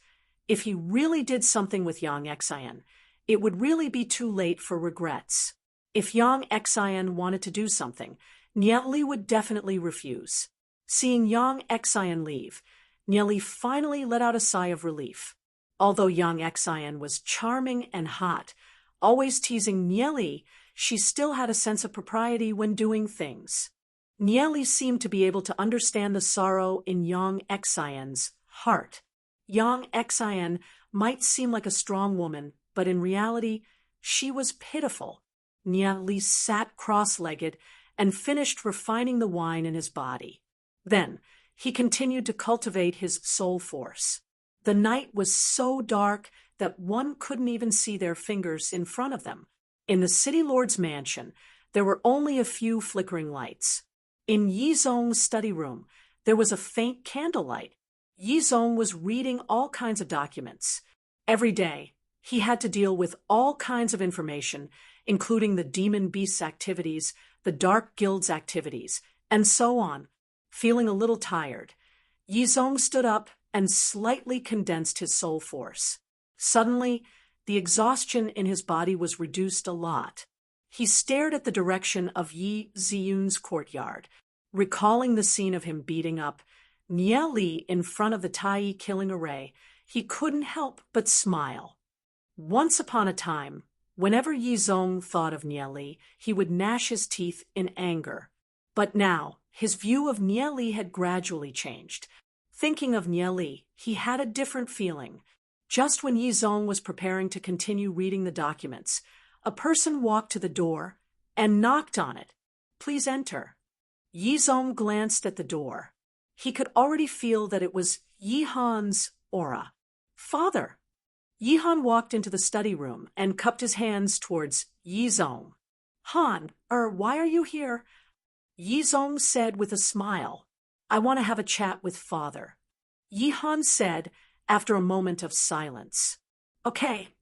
if he really did something with Yang Xian, it would really be too late for regrets. If Yang Xian wanted to do something, Nieli would definitely refuse. Seeing Yang Xian leave, Nieli finally let out a sigh of relief. Although Yang Xian was charming and hot, always teasing Nieli, she still had a sense of propriety when doing things. Nieli seemed to be able to understand the sorrow in Yang Xian's heart. Yang Xian might seem like a strong woman, but in reality, she was pitiful. Nieli sat cross-legged and finished refining the wine in his body. Then, he continued to cultivate his soul force. The night was so dark that one couldn't even see their fingers in front of them. In the city lord's mansion, there were only a few flickering lights. In Yizong's study room, there was a faint candlelight. Yizong was reading all kinds of documents. Every day, he had to deal with all kinds of information, including the demon beast's activities, the dark guild's activities, and so on. Feeling a little tired, Yizong stood up and slightly condensed his soul force. Suddenly, the exhaustion in his body was reduced a lot. He stared at the direction of Yi Ziyun's courtyard, recalling the scene of him beating up Nieli in front of the Tai killing array. He couldn't help but smile. Once upon a time, whenever Yizong thought of Nieli, he would gnash his teeth in anger. But now, his view of Nieli had gradually changed. Thinking of Nieli, he had a different feeling. Just when Yizong was preparing to continue reading the documents, a person walked to the door and knocked on it. "Please enter." Yizong glanced at the door. He could already feel that it was Yihan's aura. "Father!" Yihan walked into the study room and cupped his hands towards Yizong. "Han, why are you here?" Yizong said with a smile, "I want to have a chat with Father." Yihan said after a moment of silence, "Okay."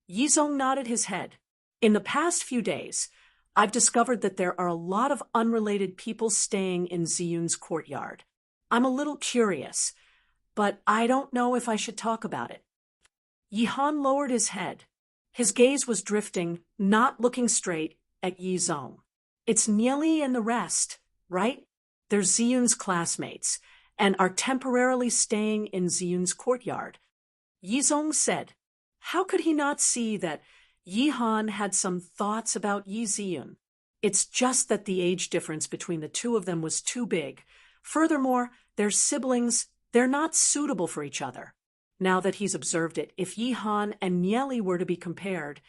Yizong nodded his head. "In the past few days, I've discovered that there are a lot of unrelated people staying in Ziyun's courtyard. I'm a little curious, but I don't know if I should talk about it." Yihan lowered his head. His gaze was drifting, not looking straight at Yizong. "It's Nieli and the rest, right? They're Ziyun's classmates, and are temporarily staying in Ziyun's courtyard." Yizong said. How could he not see that Yi Han had some thoughts about Yi Ziyun? It's just that the age difference between the two of them was too big. Furthermore, they're siblings, they're not suitable for each other. Now that he's observed it, if Yi Han and Nieli were to be compared,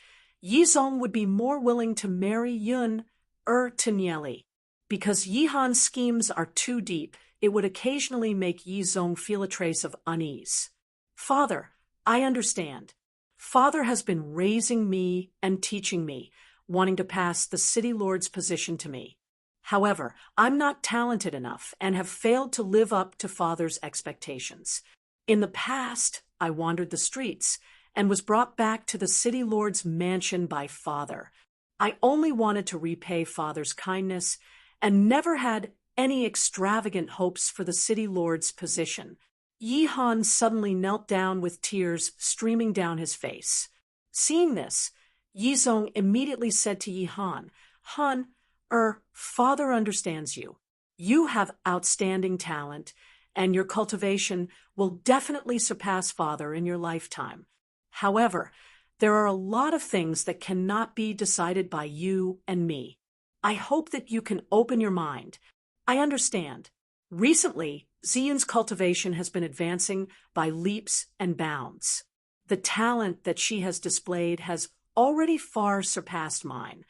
Yizong would be more willing to marry Yun to Nieli. Because Yi Han's schemes are too deep, it would occasionally make Yizong feel a trace of unease. Father, I understand. Father has been raising me and teaching me, wanting to pass the city lord's position to me. However, I'm not talented enough and have failed to live up to Father's expectations. In the past, I wandered the streets and was brought back to the city lord's mansion by Father. I only wanted to repay Father's kindness and never had any extravagant hopes for the city lord's position. Yi Han suddenly knelt down with tears streaming down his face. Seeing this, Yizong immediately said to Yi Han, Han, Father understands you. You have outstanding talent, and your cultivation will definitely surpass Father in your lifetime. However, there are a lot of things that cannot be decided by you and me. I hope that you can open your mind. I understand. Recently, Ziyun's cultivation has been advancing by leaps and bounds. The talent that she has displayed has already far surpassed mine.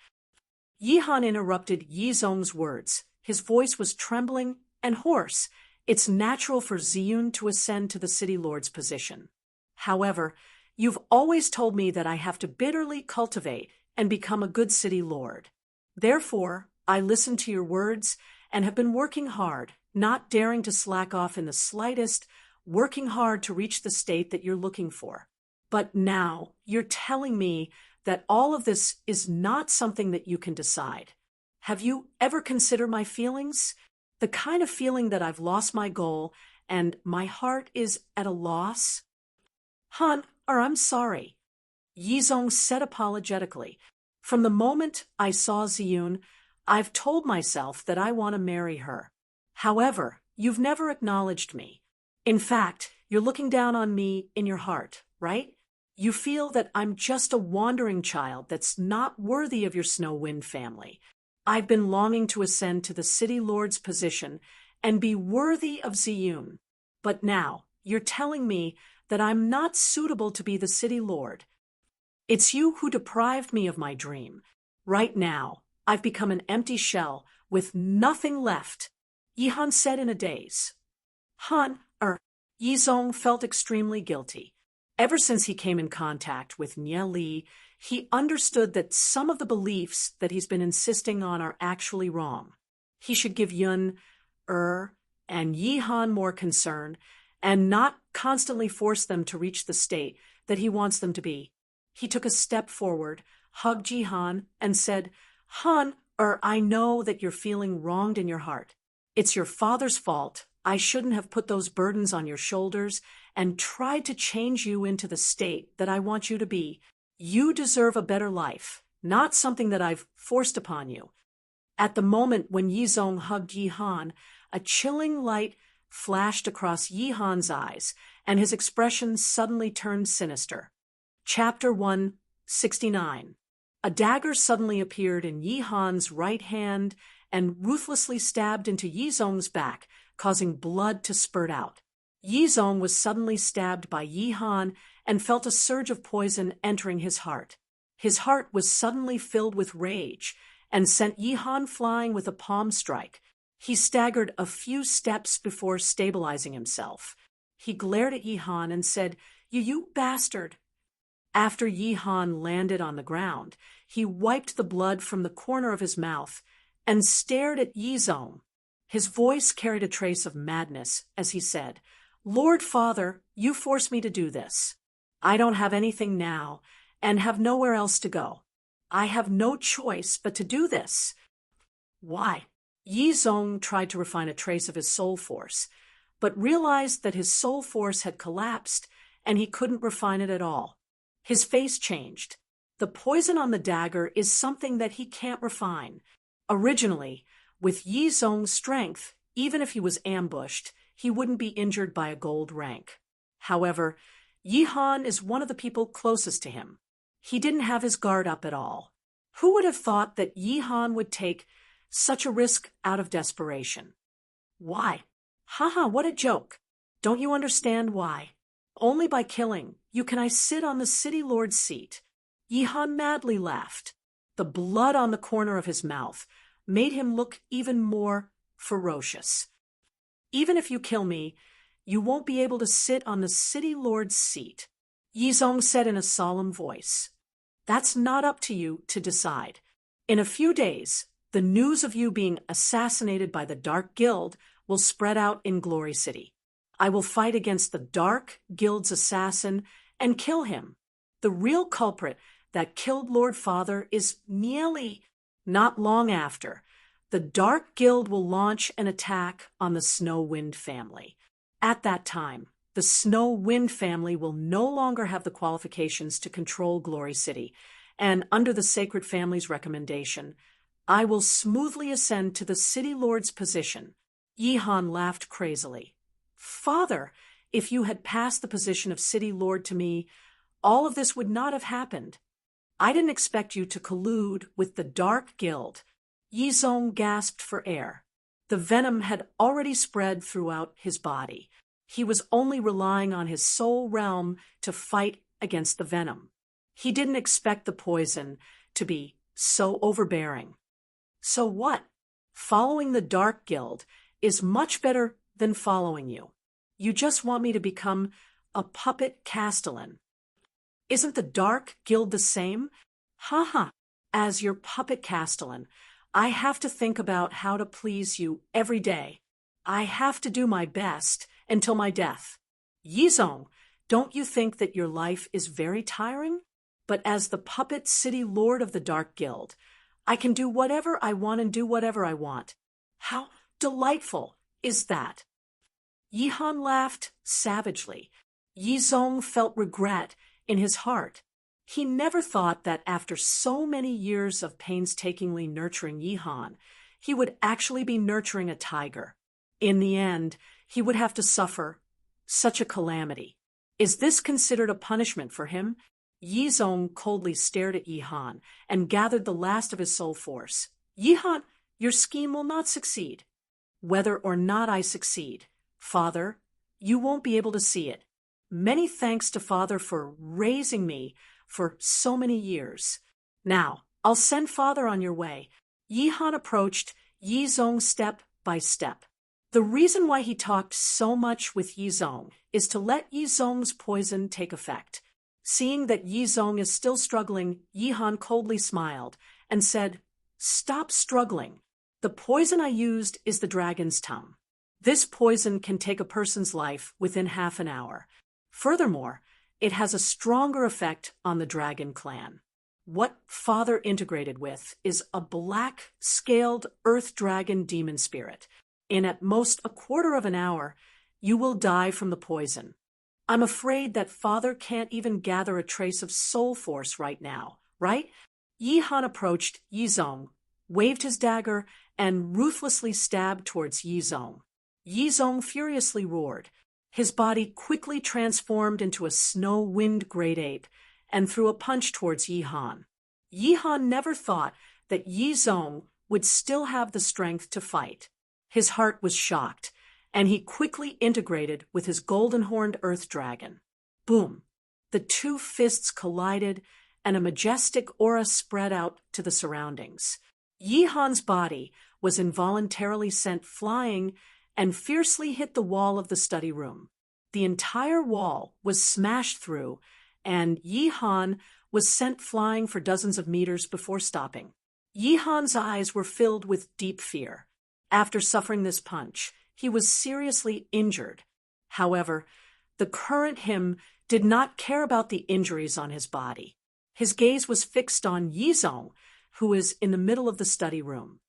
Yi Han interrupted Yizong's words. His voice was trembling and hoarse. It's natural for Ziyun to ascend to the city lord's position. However, you've always told me that I have to bitterly cultivate and become a good city lord. Therefore, I listened to your words and have been working hard, not daring to slack off in the slightest, working hard to reach the state that you're looking for. But now, you're telling me that all of this is not something that you can decide. Have you ever considered my feelings? The kind of feeling that I've lost my goal and my heart is at a loss? Han, I'm sorry. Yizong said apologetically. From the moment I saw Ziyun, I've told myself that I want to marry her. However, you've never acknowledged me. In fact, you're looking down on me in your heart, right? You feel that I'm just a wandering child that's not worthy of your Snow Wind family. I've been longing to ascend to the city lord's position and be worthy of Ziyun. But now, you're telling me that I'm not suitable to be the city lord. It's you who deprived me of my dream. Right now, I've become an empty shell with nothing left, Yi Han said in a daze. Yizong felt extremely guilty. Ever since he came in contact with Nieli, he understood that some of the beliefs that he's been insisting on are actually wrong. He should give Yun, and Yi Han more concern, and not constantly force them to reach the state that he wants them to be. He took a step forward, hugged Ji Han, and said, Han, I know that you're feeling wronged in your heart. It's your father's fault. I shouldn't have put those burdens on your shoulders and tried to change you into the state that I want you to be. You deserve a better life, not something that I've forced upon you. At the moment when Yizong hugged Yi Han, a chilling light flashed across Yi Han's eyes, and his expression suddenly turned sinister. Chapter 169. A dagger suddenly appeared in Yi Han's right hand and ruthlessly stabbed into Yizong's back, causing blood to spurt out. Yizong was suddenly stabbed by Yi Han and felt a surge of poison entering his heart. His heart was suddenly filled with rage and sent Yi Han flying with a palm strike. He staggered a few steps before stabilizing himself. He glared at Yi Han and said, You bastard! After Yi Han landed on the ground, he wiped the blood from the corner of his mouth and stared at Yizong. His voice carried a trace of madness as he said, Lord Father, you forced me to do this. I don't have anything now and have nowhere else to go. I have no choice but to do this. Why? Yizong tried to refine a trace of his soul force, but realized that his soul force had collapsed and he couldn't refine it at all. His face changed. The poison on the dagger is something that he can't refine. Originally, with Yizong's strength, even if he was ambushed, he wouldn't be injured by a gold rank. However, Yi Han is one of the people closest to him. He didn't have his guard up at all. Who would have thought that Yi Han would take such a risk out of desperation? Why? Haha, what a joke. Don't you understand why? Only by killing you can I sit on the city lord's seat. Yi Han madly laughed. The blood on the corner of his mouth made him look even more ferocious. Even if you kill me, you won't be able to sit on the city lord's seat, Yi Zong said in a solemn voice. That's not up to you to decide. In a few days, the news of you being assassinated by the Dark Guild will spread out in Glory City. I will fight against the Dark Guild's assassin and kill him. The real culprit that killed Lord Father is Mieli. Not long after, the Dark Guild will launch an attack on the Snow Wind family. At that time, the Snow Wind family will no longer have the qualifications to control Glory City, and under the Sacred Family's recommendation, I will smoothly ascend to the City Lord's position. Yi Han laughed crazily. Father, if you had passed the position of City Lord to me, all of this would not have happened. I didn't expect you to collude with the Dark Guild. Yi Zong gasped for air. The venom had already spread throughout his body. He was only relying on his soul realm to fight against the venom. He didn't expect the poison to be so overbearing. So what? Following the Dark Guild is much better than following you. You just want me to become a puppet castellan. Isn't the Dark Guild the same? Haha, as your puppet castellan, I have to think about how to please you every day. I have to do my best until my death. Yi Zong, don't you think that your life is very tiring? But as the puppet city lord of the Dark Guild, I can do whatever I want and do whatever I want. How delightful is that? Yi Han laughed savagely. Yi Zong felt regret in his heart. He never thought that after so many years of painstakingly nurturing Yi Han, he would actually be nurturing a tiger. In the end, he would have to suffer such a calamity. Is this considered a punishment for him? Yi Zong coldly stared at Yi Han and gathered the last of his soul force. Yi Han, your scheme will not succeed. Whether or not I succeed, Father, you won't be able to see it. Many thanks to Father for raising me for so many years. Now, I'll send Father on your way. Yi Han approached Yi Zong step by step. The reason why he talked so much with Yi Zong is to let Yi Zong's poison take effect. Seeing that Yi Zong is still struggling, Yi Han coldly smiled and said, "Stop struggling. The poison I used is the dragon's tongue. This poison can take a person's life within half an hour. Furthermore, it has a stronger effect on the dragon clan. What Father integrated with is a black-scaled earth dragon demon spirit. In at most a quarter of an hour, you will die from the poison. I'm afraid that Father can't even gather a trace of soul force right now, right?" Yi Han approached Yi Zong, waved his dagger, and ruthlessly stabbed towards Yi Zong. Yi Zong furiously roared. His body quickly transformed into a snow wind great ape and threw a punch towards Yi Han. Yi Han never thought that Yi Zong would still have the strength to fight. His heart was shocked, and he quickly integrated with his golden-horned earth dragon. Boom! The two fists collided, and a majestic aura spread out to the surroundings. Yi Han's body was involuntarily sent flying and fiercely hit the wall of the study room. The entire wall was smashed through, and Yi Han was sent flying for dozens of meters before stopping. Yi Han's eyes were filled with deep fear. After suffering this punch, he was seriously injured. However, the current him did not care about the injuries on his body. His gaze was fixed on Yi Zong, who is in the middle of the study room.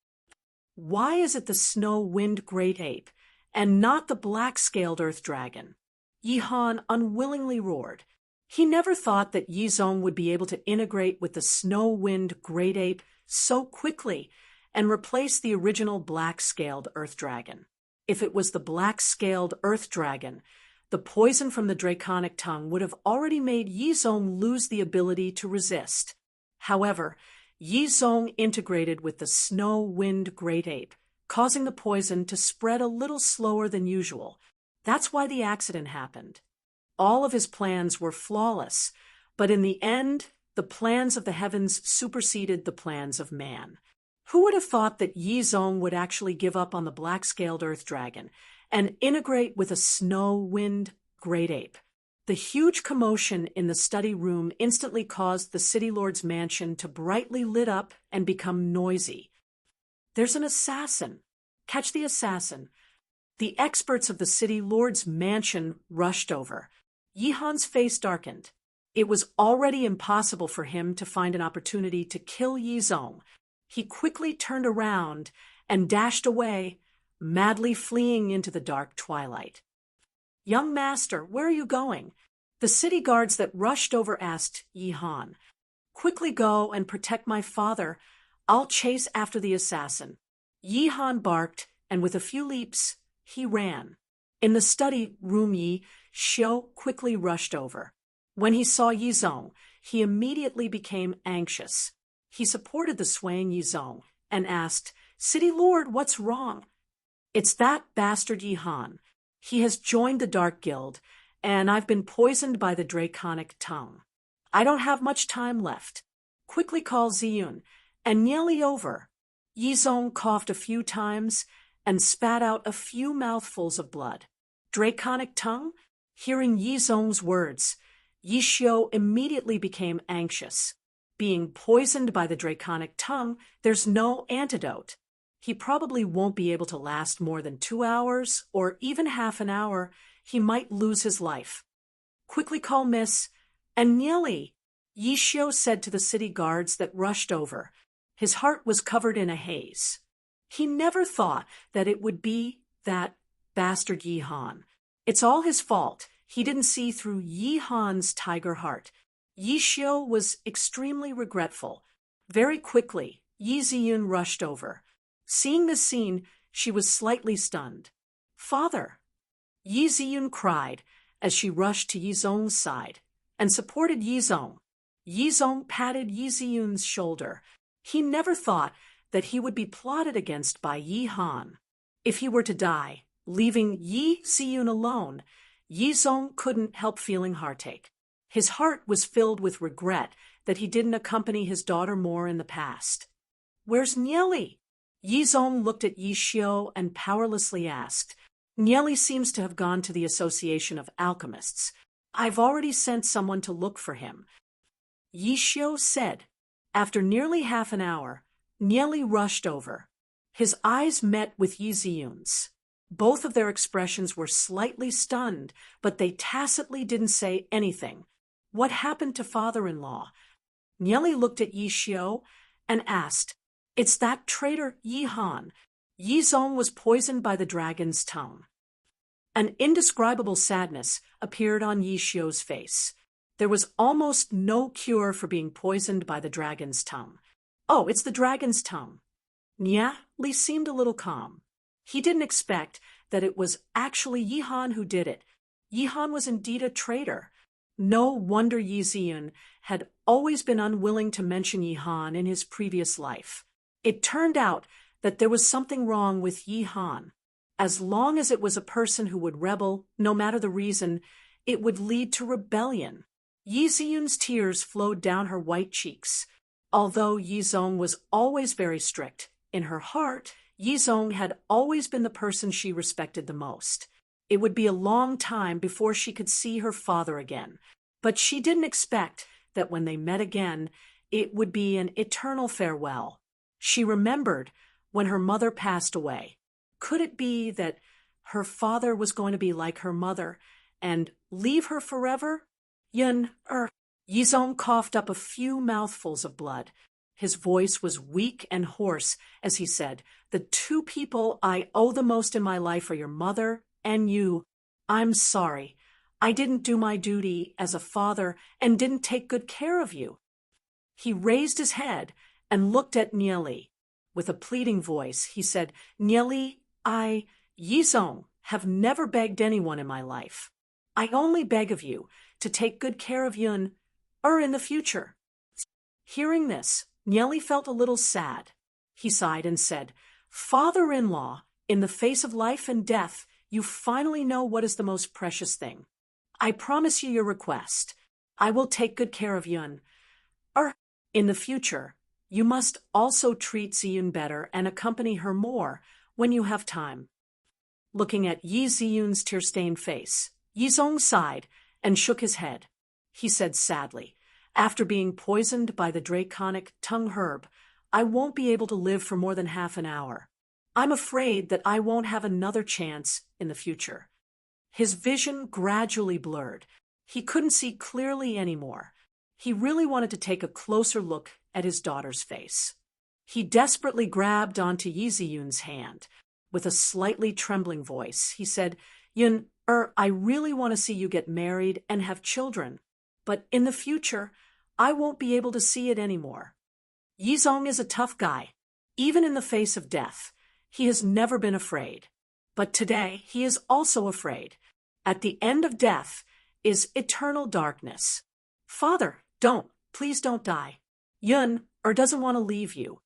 Why is it the snow wind great ape and not the black-scaled earth dragon? Yi Han unwillingly roared. He never thought that Yi Zong would be able to integrate with the snow wind great ape so quickly and replace the original black-scaled earth dragon. If it was the black-scaled earth dragon, The poison from the draconic tongue would have already made Yi Zong lose the ability to resist. However, Yi Zong integrated with the snow wind great ape, causing the poison to spread a little slower than usual. That's why the accident happened. All of his plans were flawless, but in the end, the plans of the heavens superseded the plans of man. Who would have thought that Yi Zong would actually give up on the black-scaled earth dragon and integrate with a snow wind great ape? The huge commotion in the study room instantly caused the city lord's mansion to brightly lit up and become noisy. There's an assassin. Catch the assassin. The experts of the city lord's mansion rushed over. Yi Han's face darkened. It was already impossible for him to find an opportunity to kill Yi Zong. He quickly turned around and dashed away, madly fleeing into the dark twilight. "Young master, where are you going?" The city guards that rushed over asked Yi Han. "Quickly go and protect my father. I'll chase after the assassin." Yi Han barked, and with a few leaps, he ran. In the study room, Yi Xiu quickly rushed over. When he saw Yi Zong, he immediately became anxious. He supported the swaying Yi Zong and asked, "City Lord, what's wrong?" "It's that bastard Yi Han. He has joined the Dark Guild, and I've been poisoned by the draconic tongue. I don't have much time left. Quickly call Ziyun and nearly over." Yi Zong coughed a few times and spat out a few mouthfuls of blood. Draconic tongue? Hearing Yi Zong's words, Yi Xiu immediately became anxious. Being poisoned by the draconic tongue, there's no antidote. He probably won't be able to last more than 2 hours, or even half an hour. He might lose his life. "Quickly call Miss and Nearly," Yi Xiu said to the city guards that rushed over. His heart was covered in a haze. He never thought that it would be that bastard Yi Han. It's all his fault. He didn't see through Yi Han's tiger heart. Yi Xiu was extremely regretful. Very quickly, Yi Ziyun rushed over. Seeing this scene, she was slightly stunned. "Father!" Yi Ziyun cried as she rushed to Yi Zong's side and supported Yi Zong. Yi Zong patted Yi Ziyun's shoulder. He never thought that he would be plotted against by Yi Han. If he were to die, leaving Yi Ziyun alone, Yi Zong couldn't help feeling heartache. His heart was filled with regret that he didn't accompany his daughter more in the past. "Where's Nieli?" Yi Zong looked at Yi Xiu and powerlessly asked. "Nieli seems to have gone to the Association of Alchemists. I've already sent someone to look for him." Yi Xiu said. After nearly half an hour, Nieli rushed over. His eyes met with Yi Ziyun's. Both of their expressions were slightly stunned, but they tacitly didn't say anything. What happened to father-in-law? Nieli looked at Yi Xiu and asked, "It's that traitor Yi Han. Yi Zong was poisoned by the dragon's tongue." An indescribable sadness appeared on Yi Xiu's face. There was almost no cure for being poisoned by the dragon's tongue. "Oh, it's the dragon's tongue." Nieli seemed a little calm. He didn't expect that it was actually Yi Han who did it. Yi Han was indeed a traitor. No wonder Yi Ziyun had always been unwilling to mention Yi Han in his previous life. It turned out that there was something wrong with Yi Han. As long as it was a person who would rebel, no matter the reason, it would lead to rebellion. Yi Ziyun's tears flowed down her white cheeks. Although Yi Zong was always very strict, in her heart, Yi Zong had always been the person she respected the most. It would be a long time before she could see her father again, but she didn't expect that when they met again, it would be an eternal farewell. She remembered when her mother passed away. Could it be that her father was going to be like her mother and leave her forever? Yi Zong coughed up a few mouthfuls of blood. His voice was weak and hoarse as he said, "The two people I owe the most in my life are your mother and you. I'm sorry. I didn't do my duty as a father and didn't take good care of you." He raised his head and looked at Nieli. With a pleading voice, he said, "Nieli, Yi Zong, have never begged anyone in my life. I only beg of you to take good care of Yun, in the future. Hearing this, Nieli felt a little sad. He sighed and said, Father-in-law, in the face of life and death, you finally know what is the most precious thing. I promise you your request. I will take good care of Yun. In the future, you must also treat Ziyun better and accompany her more when you have time. Looking at Yi Ziyun's tear-stained face, Yizong sighed and shook his head. He said sadly, after being poisoned by the draconic tongue herb, I won't be able to live for more than half an hour. I'm afraid that I won't have another chance in the future. His vision gradually blurred. He couldn't see clearly anymore. He really wanted to take a closer look at his daughter's face. He desperately grabbed onto Yi Ziyun's hand. With a slightly trembling voice, he said, Yun, I really want to see you get married and have children. But in the future, I won't be able to see it anymore. Yizong is a tough guy. Even in the face of death, he has never been afraid. But today, he is also afraid. At the end of death is eternal darkness. Father, please don't die. Yun, doesn't want to leave you.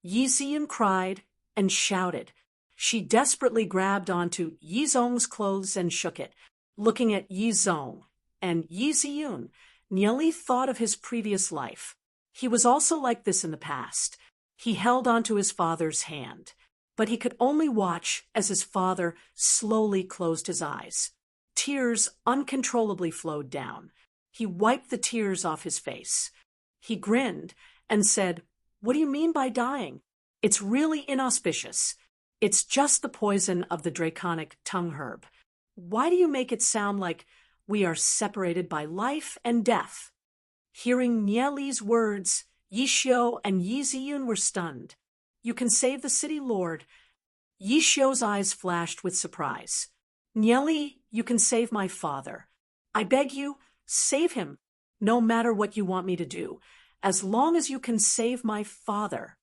Yi Ziyun cried and shouted. She desperately grabbed onto Yizong's clothes and shook it. Looking at Yizong and Yi Ziyun, Nieli thought of his previous life. He was also like this in the past. He held onto his father's hand, but he could only watch as his father slowly closed his eyes. Tears uncontrollably flowed down. He wiped the tears off his face. He grinned and said, What do you mean by dying? It's really inauspicious. It's just the poison of the draconic tongue herb. Why do you make it sound like we are separated by life and death? Hearing Nieli's words, Yi Xiu and Yi Ziyun were stunned. You can save the city, Lord. Yi Xiu's eyes flashed with surprise. Nieli, you can save my father. I beg you, save him, no matter what you want me to do, as long as you can save my father.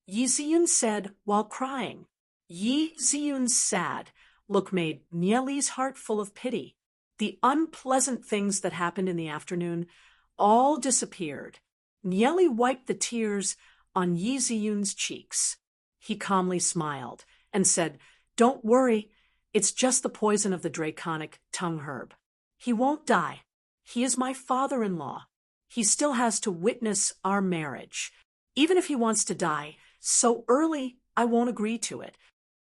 Yi Ziyun said while crying. Yi Ziyun's sad look made Nieli's heart full of pity. The unpleasant things that happened in the afternoon all disappeared. Nieli wiped the tears on Yi Ziyun's cheeks. He calmly smiled and said, Don't worry, it's just the poison of the draconic tongue herb. He won't die. He is my father-in-law. He still has to witness our marriage. Even if he wants to die so early, I won't agree to it.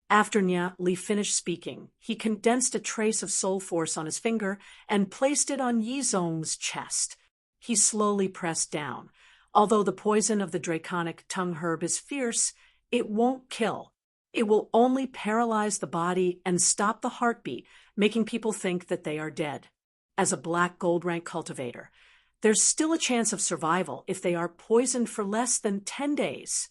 After Nieli finished speaking, he condensed a trace of soul force on his finger and placed it on Yizong's chest. He slowly pressed down. Although the poison of the draconic tongue herb is fierce, it won't kill. It will only paralyze the body and stop the heartbeat, making people think that they are dead. As a black gold rank cultivator, there's still a chance of survival if they are poisoned for less than 10 days.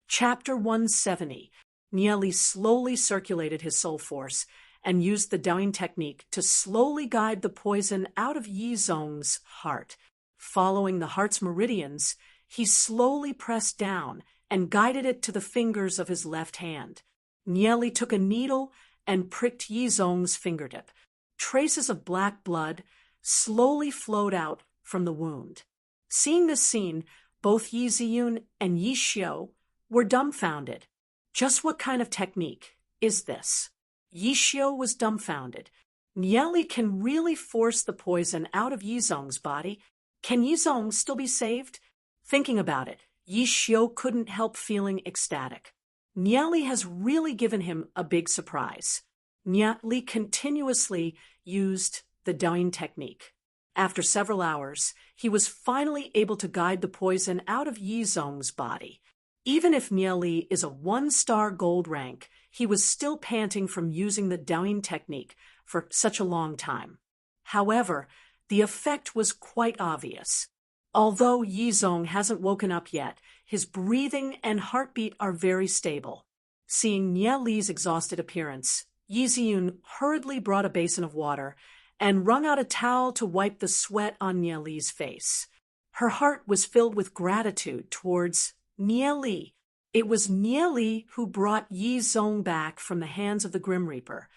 Chapter 170. Nieli slowly circulated his soul force and used the Daoyin technique to slowly guide the poison out of Yizong's heart. Following the heart's meridians, he slowly pressed down and guided it to the fingers of his left hand. Nieli took a needle and pricked Yizong's fingertip. Traces of black blood slowly flowed out from the wound. Seeing this scene, both Yi Ziyun and Yi Xiu were dumbfounded. Just what kind of technique is this? Yi Xiu was dumbfounded. Nieli can really force the poison out of Yizong's body. Can Yizong still be saved? Thinking about it, Yi Xiu couldn't help feeling ecstatic. Nieli has really given him a big surprise. Nieli continuously used the Daoyin technique. After several hours, he was finally able to guide the poison out of Yizong's body. Even if Nieli is a 1-star gold rank, he was still panting from using the Daoyin technique for such a long time. However, the effect was quite obvious. Although Yizong hasn't woken up yet, his breathing and heartbeat are very stable. Seeing Nieli's exhausted appearance, Yi Ziyun hurriedly brought a basin of water and wrung out a towel to wipe the sweat on Nieli's face. Her heart was filled with gratitude towards Nieli. It was Nieli who brought Yizong back from the hands of the Grim Reaper.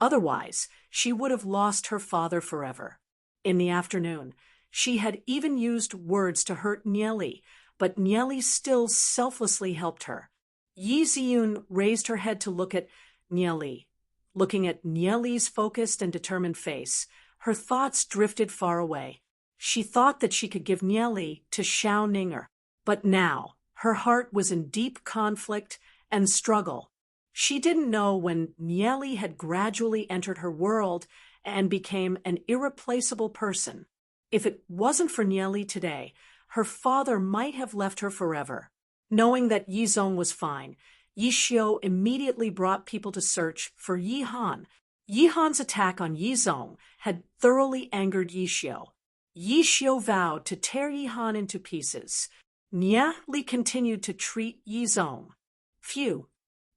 Otherwise, she would have lost her father forever. In the afternoon, she had even used words to hurt Nieli, but Nieli still selflessly helped her. Yi Ziyun raised her head to look at Nieli. Looking at Nieli's focused and determined face, her thoughts drifted far away. She thought that she could give Nieli to Xiao Ninger, but now her heart was in deep conflict and struggle. She didn't know when Nieli had gradually entered her world and became an irreplaceable person. If it wasn't for Nieli today, her father might have left her forever. Knowing that Yi Zong was fine, Yi Xiu immediately brought people to search for Yi Han. Yi Han's attack on Yi Zong had thoroughly angered Yi Xiu. Yi Xiu vowed to tear Yi Han into pieces. Nieli continued to treat Yi Zong. Phew.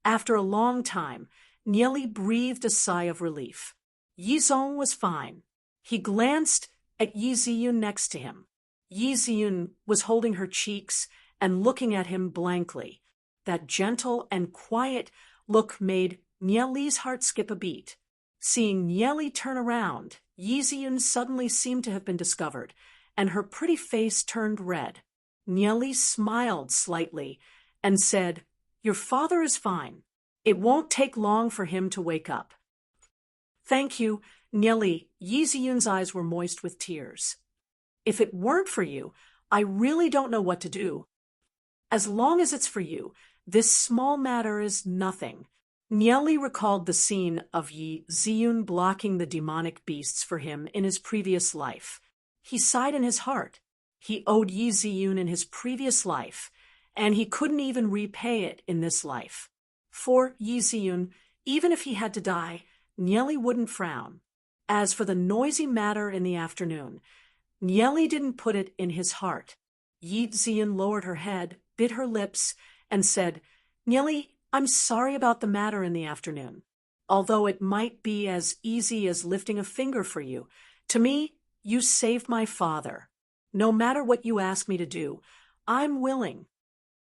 After a long time, Nieli breathed a sigh of relief. Yi Zong was fine. He glanced at Yi Ziyun next to him. Yi Ziyun was holding her cheeks and looking at him blankly. That gentle and quiet look made Nieli's heart skip a beat. Seeing Nieli turn around, Yi Ziyun suddenly seemed to have been discovered, and her pretty face turned red. Nieli smiled slightly and said, "Your father is fine. It won't take long for him to wake up." "Thank you, Nieli." Yi Ziyun's eyes were moist with tears. "If it weren't for you, I really don't know what to do. As long as it's for you, this small matter is nothing." Nieli recalled the scene of Yi Ziyun blocking the demonic beasts for him in his previous life. He sighed in his heart. He owed Yi Ziyun in his previous life, and he couldn't even repay it in this life. For Yi Ziyun, even if he had to die, Nieli wouldn't frown. As for the noisy matter in the afternoon, Nieli didn't put it in his heart. Yi Ziyun lowered her head, bit her lips, and said, "Nieli, I'm sorry about the matter in the afternoon. Although it might be as easy as lifting a finger for you, to me, you saved my father. No matter what you ask me to do, I'm willing."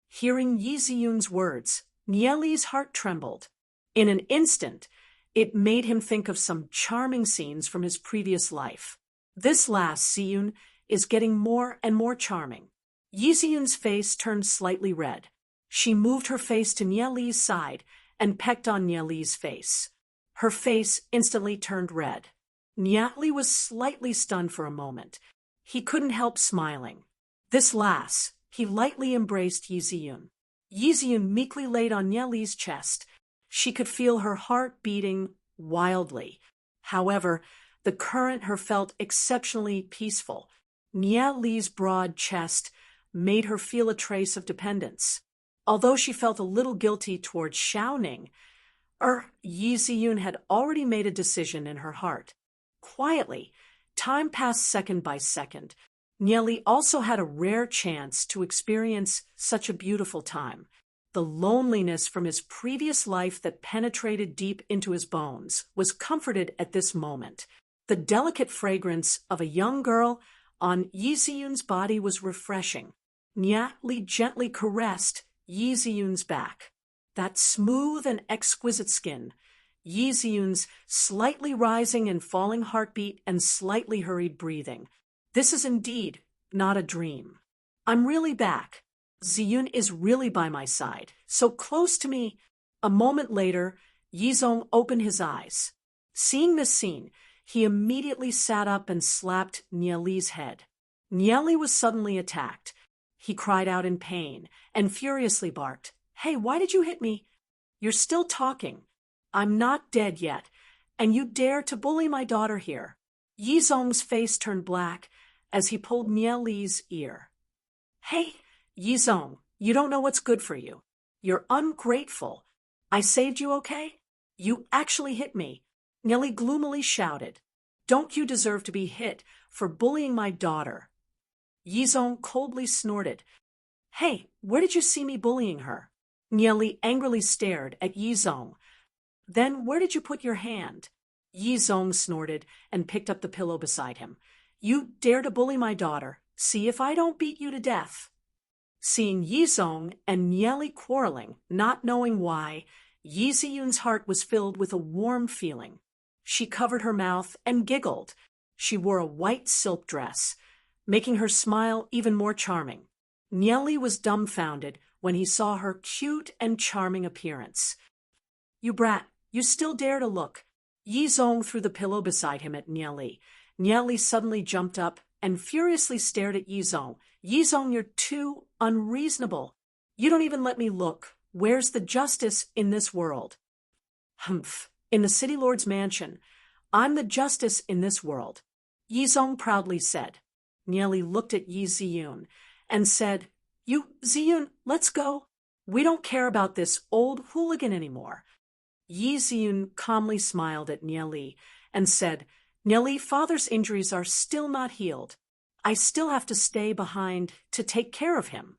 Hearing Yi Ziyun's words, Nieli's heart trembled. In an instant, it made him think of some charming scenes from his previous life. This last Ziyun is getting more and more charming. Yi Ziyun's face turned slightly red. She moved her face to Nieli's side and pecked on Nieli's face. Her face instantly turned red. Nieli was slightly stunned for a moment. He couldn't help smiling. This last, he lightly embraced Yi Ziyun. Yi Ziyun meekly laid on Nieli's chest. She could feel her heart beating wildly. However, the current her felt exceptionally peaceful. Nieli's broad chest made her feel a trace of dependence. Although she felt a little guilty towards Xiaoning, Yi Ziyun had already made a decision in her heart. Quietly, time passed second by second. Nieli also had a rare chance to experience such a beautiful time. The loneliness from his previous life that penetrated deep into his bones was comforted at this moment. The delicate fragrance of a young girl on Yi Ziyun's body was refreshing. Nieli gently caressed Yi Ziyun's back. That smooth and exquisite skin, Yi Ziyun's slightly rising and falling heartbeat and slightly hurried breathing. This is indeed not a dream. I'm really back. Ziyun is really by my side, so close to me. A moment later, Yi Zong opened his eyes. Seeing this scene, he immediately sat up and slapped Nieli's head. Nieli was suddenly attacked. He cried out in pain and furiously barked, "Hey, why did you hit me? You're still talking. I'm not dead yet, and you dare to bully my daughter here." Yi Zong's face turned black as he pulled Nieli's ear. "Hey, Yi Zong, you don't know what's good for you. You're ungrateful. I saved you, okay? You actually hit me." Nieli gloomily shouted. "Don't you deserve to be hit for bullying my daughter?" Yi Zong coldly snorted. "Hey, where did you see me bullying her?" Nieli angrily stared at Yi Zong. "Then where did you put your hand?" Yi Zong snorted and picked up the pillow beside him. "You dare to bully my daughter. See if I don't beat you to death." Seeing Yi Zong and Nieli quarreling, not knowing why, Yi Ziyun's heart was filled with a warm feeling. She covered her mouth and giggled. She wore a white silk dress, making her smile even more charming. Nieli was dumbfounded when he saw her cute and charming appearance. "You brat, you still dare to look." Yi Zong threw the pillow beside him at Nieli. Nieli suddenly jumped up and furiously stared at Yi Zong. "Yi Zong, you're too unreasonable. You don't even let me look. Where's the justice in this world?" "Humph, in the city lord's mansion. I'm the justice in this world," Yi Zong proudly said. Nieli looked at Yi Ziyun and said, "You, Ziyun, let's go. We don't care about this old hooligan anymore." Yi Ziyun calmly smiled at Nieli and said, "Nieli, father's injuries are still not healed. I still have to stay behind to take care of him."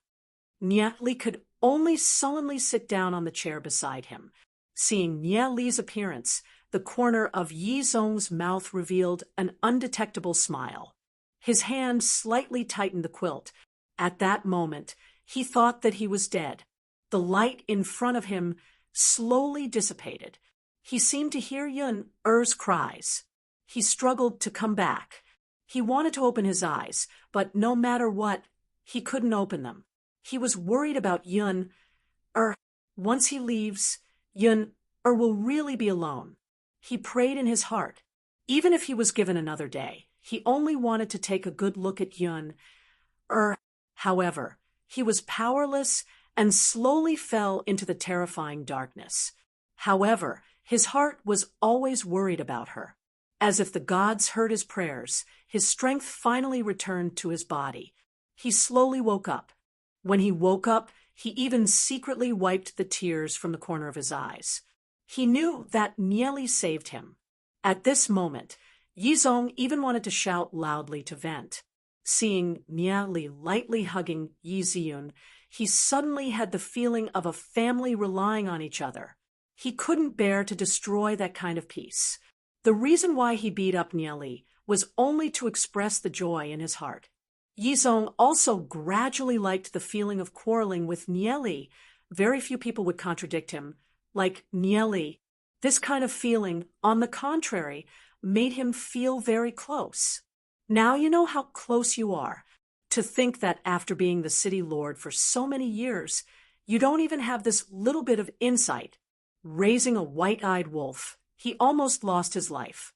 Nieli could only sullenly sit down on the chair beside him. Seeing Nieli's appearance, the corner of Yi Zong's mouth revealed an undetectable smile. His hand slightly tightened the quilt. At that moment, he thought that he was dead. The light in front of him slowly dissipated. He seemed to hear Yun-er's cries. He struggled to come back. He wanted to open his eyes, but no matter what, he couldn't open them. He was worried about Yun-er. Once he leaves, Yun-er will really be alone. He prayed in his heart. Even if he was given another day, he only wanted to take a good look at Yun-er. However, he was powerless and slowly fell into the terrifying darkness. However, his heart was always worried about her. As if the gods heard his prayers, his strength finally returned to his body. He slowly woke up. When he woke up, he even secretly wiped the tears from the corner of his eyes. He knew that Nieli saved him. At this moment, Yi Zong even wanted to shout loudly to vent. Seeing Nieli lightly hugging Yi Ziyun, he suddenly had the feeling of a family relying on each other. He couldn't bear to destroy that kind of peace. The reason why he beat up Nieli was only to express the joy in his heart. Yi Zong also gradually liked the feeling of quarreling with Nieli. Very few people would contradict him. Like Nieli, this kind of feeling, on the contrary, made him feel very close. Now you know how close you are. To think that after being the city lord for so many years, you don't even have this little bit of insight. Raising a white-eyed wolf, he almost lost his life.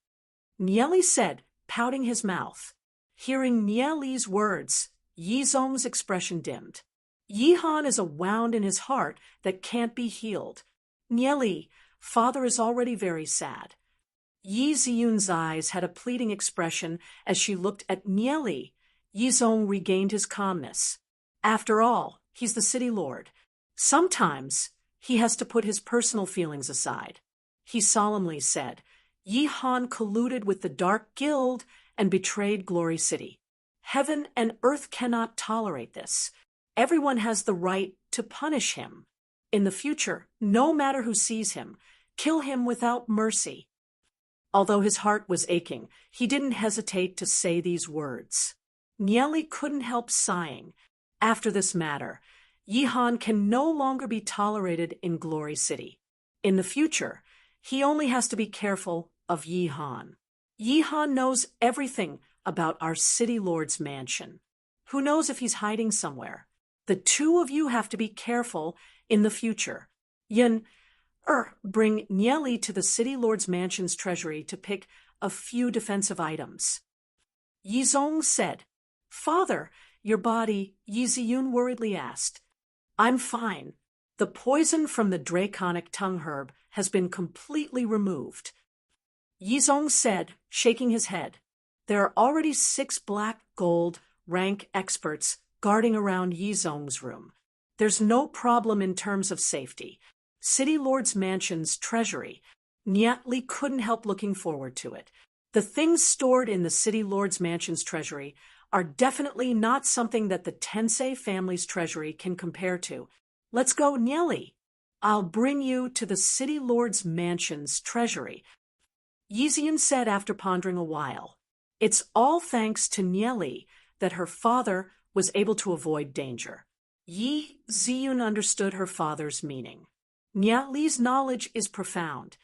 Nieli said, pouting his mouth. Hearing Nieli's words, Yi Zong's expression dimmed. Yi Han is a wound in his heart that can't be healed. Nieli, father is already very sad. Yi Ziyun's eyes had a pleading expression as she looked at Nieli. Yi Zong regained his calmness. After all, he's the city lord. Sometimes he has to put his personal feelings aside. He solemnly said, Yi Han colluded with the Dark Guild and betrayed Glory City. Heaven and earth cannot tolerate this. Everyone has the right to punish him. In the future, no matter who sees him, kill him without mercy. Although his heart was aching, he didn't hesitate to say these words. Nieli couldn't help sighing. After this matter, Yi Han can no longer be tolerated in Glory City. In the future, he only has to be careful of Yi Han. Yi Han knows everything about our city lord's mansion. Who knows if he's hiding somewhere? The two of you have to be careful in the future. Bring Nieli to the city lord's mansion's treasury to pick a few defensive items. Yi Zong said, Father, your body, Yi Ziyun worriedly asked. I'm fine. The poison from the draconic tongue herb has been completely removed. Yi Zong said, shaking his head. There are already 6 black gold rank experts guarding around Yi Zong's room. There's no problem in terms of safety. City Lord's Mansion's treasury. Nieli couldn't help looking forward to it. The things stored in the City Lord's Mansion's treasury are definitely not something that the Tensei family's treasury can compare to. Let's go, Nieli. I'll bring you to the City Lord's Mansion's treasury. Yi Ziyun said after pondering a while. It's all thanks to Nieli that her father was able to avoid danger. Yi Ziyun understood her father's meaning. Nieli's knowledge is profound.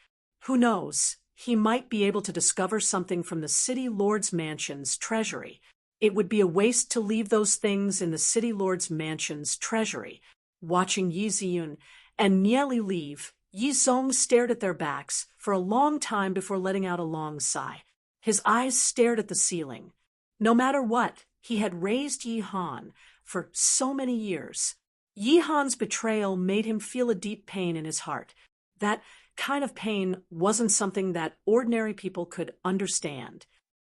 Who knows, he might be able to discover something from the city lord's mansion's treasury. It would be a waste to leave those things in the city lord's mansion's treasury. Watching Yi Ziyun and Nieli leave, Yi Zong stared at their backs for a long time before letting out a long sigh. His eyes stared at the ceiling. No matter what, he had raised Yi Han for so many years. Yi Han's betrayal made him feel a deep pain in his heart. That kind of pain wasn't something that ordinary people could understand.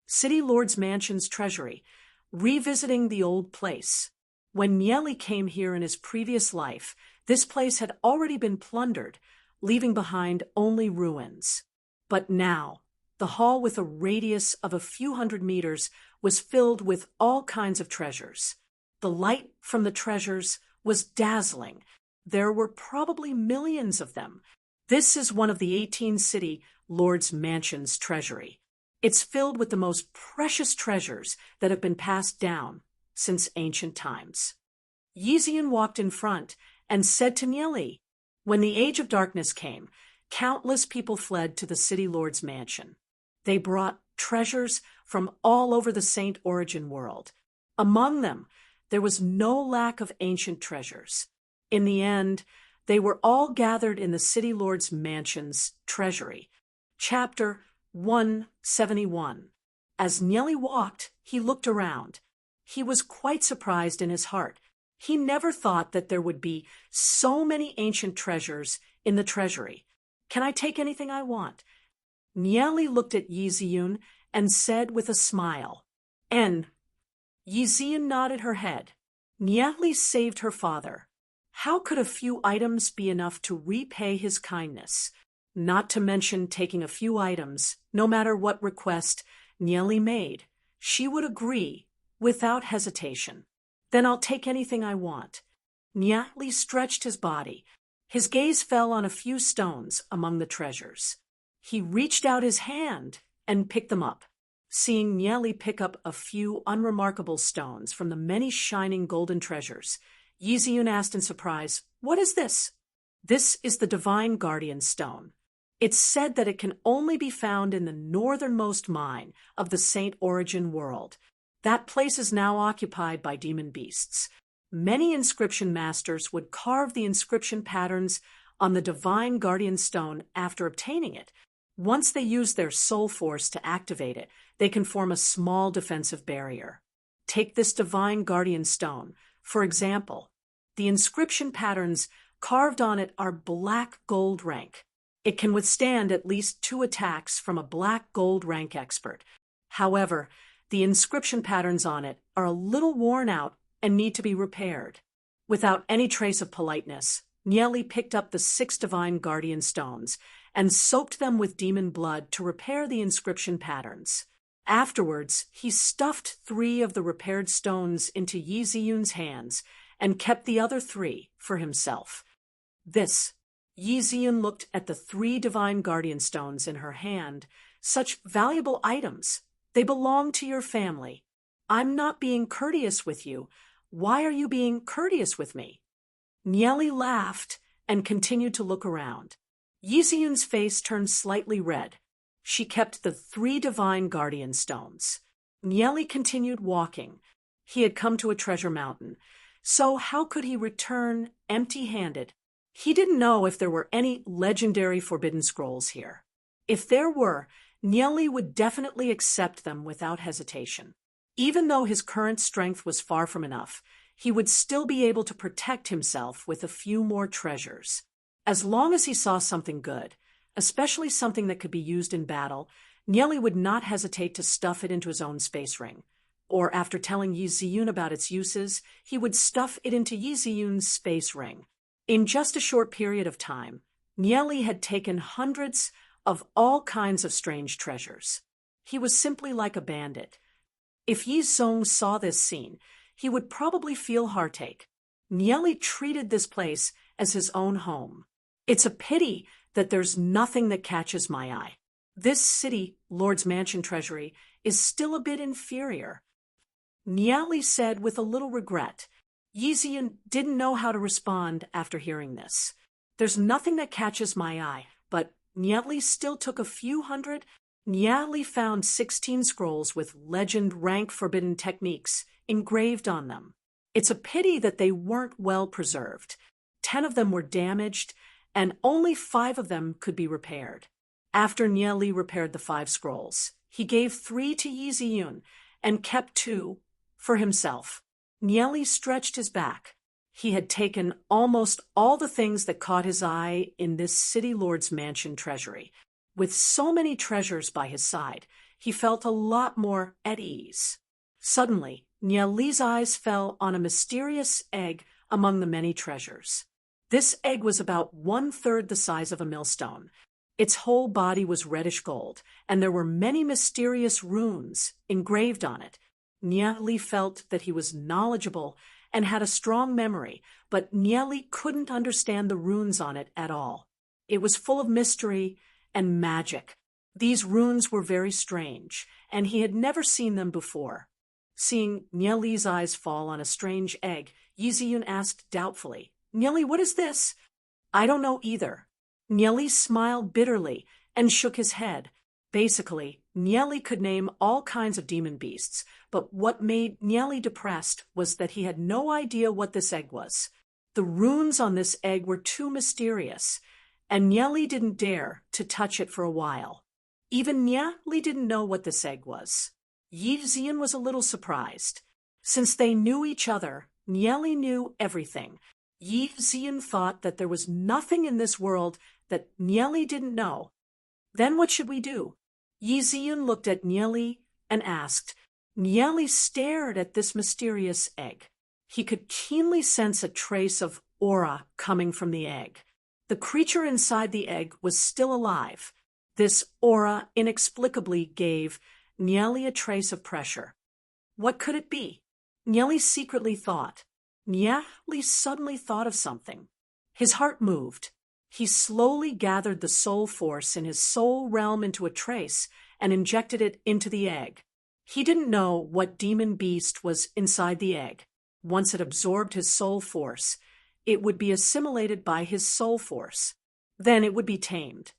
City Lord's Mansion's treasury, revisiting the old place. When Nieli came here in his previous life, this place had already been plundered, leaving behind only ruins. But now, the hall with a radius of a few hundred meters was filled with all kinds of treasures. The light from the treasures was dazzling. There were probably millions of them. This is one of the 18 city lords' mansions' treasury. It's filled with the most precious treasures that have been passed down since ancient times. Yi Ziyun walked in front and said to Nieli, when the Age of Darkness came, countless people fled to the city lord's mansion. They brought treasures from all over the Saint Origin world. Among them, there was no lack of ancient treasures. In the end, they were all gathered in the city lord's mansion's treasury. Chapter 171. As Nieli walked, he looked around. He was quite surprised in his heart. He never thought that there would be so many ancient treasures in the treasury. Can I take anything I want? Nieli looked at Yi Ziyun and said with a smile, N. Yi Ziyun nodded her head. Nieli saved her father. How could a few items be enough to repay his kindness? Not to mention taking a few items, no matter what request Nieli made, she would agree without hesitation. Then I'll take anything I want. Nieli stretched his body. His gaze fell on a few stones among the treasures. He reached out his hand and picked them up. Seeing Nieli pick up a few unremarkable stones from the many shining golden treasures, Yi Ziyun asked in surprise, What is this? This is the Divine Guardian Stone. It's said that it can only be found in the northernmost mine of the Saint Origin world. That place is now occupied by demon beasts. Many inscription masters would carve the inscription patterns on the Divine Guardian Stone after obtaining it. Once they use their soul force to activate it, they can form a small defensive barrier. Take this Divine Guardian Stone. For example, the inscription patterns carved on it are black gold rank. It can withstand at least 2 attacks from a black gold rank expert. However, the inscription patterns on it are a little worn out and need to be repaired. Without any trace of politeness, Nieli picked up the 6 Divine Guardian Stones and soaked them with demon blood to repair the inscription patterns. Afterwards, he stuffed 3 of the repaired stones into Yi Ziyun's hands and kept the other 3 for himself. Yi Ziyun looked at the 3 Divine Guardian Stones in her hand. Such valuable items. They belong to your family. I'm not being courteous with you. Why are you being courteous with me? Nieli laughed and continued to look around. Yi Ziyun's face turned slightly red. She kept the 3 Divine Guardian Stones. Nieli continued walking. He had come to a treasure mountain, so how could he return empty-handed? He didn't know if there were any legendary forbidden scrolls here. If there were, Nieli would definitely accept them without hesitation. Even though his current strength was far from enough, he would still be able to protect himself with a few more treasures. As long as he saw something good, especially something that could be used in battle, Nieli would not hesitate to stuff it into his own space ring. Or after telling Yi Ziyun about its uses, he would stuff it into Yi Ziyun's space ring. In just a short period of time, Nieli had taken hundreds of all kinds of strange treasures. He was simply like a bandit. If Yi Zong saw this scene, he would probably feel heartache. Nieli treated this place as his own home. It's a pity that there's nothing that catches my eye. This city, Lord's Mansion treasury, is still a bit inferior. Nieli said with a little regret. Yi Ziyun didn't know how to respond after hearing this. There's nothing that catches my eye, but Nieli still took a few hundred. Nieli found 16 scrolls with legend rank forbidden techniques engraved on them. It's a pity that they weren't well preserved. 10 of them were damaged, and only 5 of them could be repaired. After Nieli repaired the 5 scrolls, he gave 3 to Yi Ziyun and kept 2 for himself. Nieli stretched his back. He had taken almost all the things that caught his eye in this city lord's mansion treasury. With so many treasures by his side, he felt a lot more at ease. Suddenly, Nieli's eyes fell on a mysterious egg among the many treasures. This egg was about 1/3 the size of a millstone. Its whole body was reddish gold, and there were many mysterious runes engraved on it. Nieli felt that he was knowledgeable and had a strong memory, but Nieli couldn't understand the runes on it at all. It was full of mystery and magic. These runes were very strange, and he had never seen them before. Seeing Nieli's eyes fall on a strange egg, Yi Ziyun asked doubtfully, "Nieli, what is this?" "I don't know either." Nieli smiled bitterly and shook his head. Basically, Nieli could name all kinds of demon beasts, but what made Nieli depressed was that he had no idea what this egg was. The runes on this egg were too mysterious, and Nieli didn't dare to touch it for a while. Even Nieli didn't know what this egg was. Yi Ziyun was a little surprised. Since they knew each other, Nieli knew everything. Yi Ziyun thought that there was nothing in this world that Nieli didn't know. "Then what should we do?" Yi Ziyun looked at Nieli and asked. Nieli stared at this mysterious egg. He could keenly sense a trace of aura coming from the egg. The creature inside the egg was still alive. This aura inexplicably gave Nieli a trace of pressure. What could it be? Nieli secretly thought. Nieli suddenly thought of something. His heart moved. He slowly gathered the soul force in his soul realm into a trace and injected it into the egg. He didn't know what demon beast was inside the egg. Once it absorbed his soul force, it would be assimilated by his soul force. Then it would be tamed.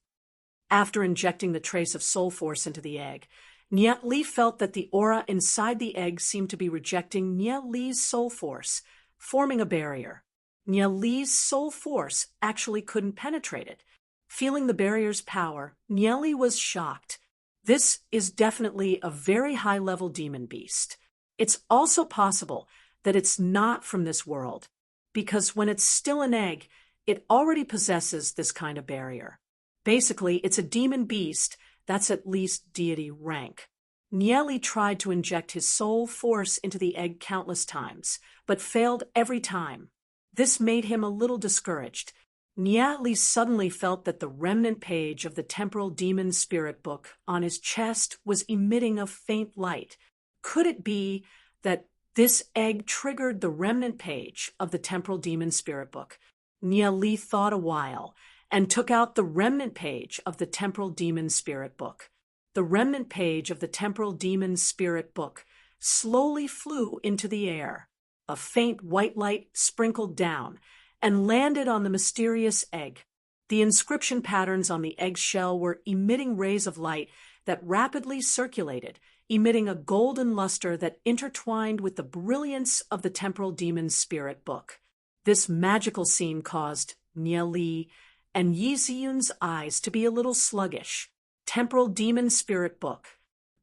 After injecting the trace of soul force into the egg, Nieli felt that the aura inside the egg seemed to be rejecting Nieli's soul force, forming a barrier. Nieli's soul force actually couldn't penetrate it. Feeling the barrier's power, Nieli was shocked. This is definitely a very high-level demon beast. It's also possible that it's not from this world, because when it's still an egg, it already possesses this kind of barrier. Basically, it's a demon beast that's at least deity rank. Nieli tried to inject his soul force into the egg countless times, but failed every time. This made him a little discouraged. Nieli suddenly felt that the remnant page of the temporal demon spirit book on his chest was emitting a faint light. Could it be that this egg triggered the remnant page of the temporal demon spirit book? Nieli thought a while and took out the remnant page of the temporal demon spirit book. The remnant page of the temporal demon spirit book slowly flew into the air. A faint white light sprinkled down and landed on the mysterious egg. The inscription patterns on the egg's shell were emitting rays of light that rapidly circulated, emitting a golden luster that intertwined with the brilliance of the temporal demon spirit book. This magical scene caused Nieli and Yi Ziyun's eyes to be a little sluggish. Temporal demon spirit book.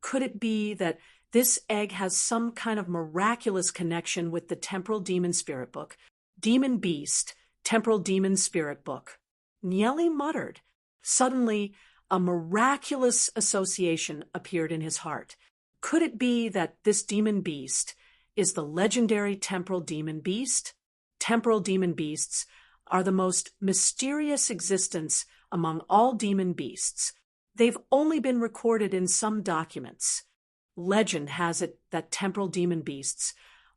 Could it be that this egg has some kind of miraculous connection with the temporal demon spirit book? Demon beast, temporal demon spirit book. Nieli muttered. Suddenly, a miraculous association appeared in his heart. Could it be that this demon beast is the legendary temporal demon beast? Temporal demon beasts are the most mysterious existence among all demon beasts. They've only been recorded in some documents. Legend has it that temporal demon beasts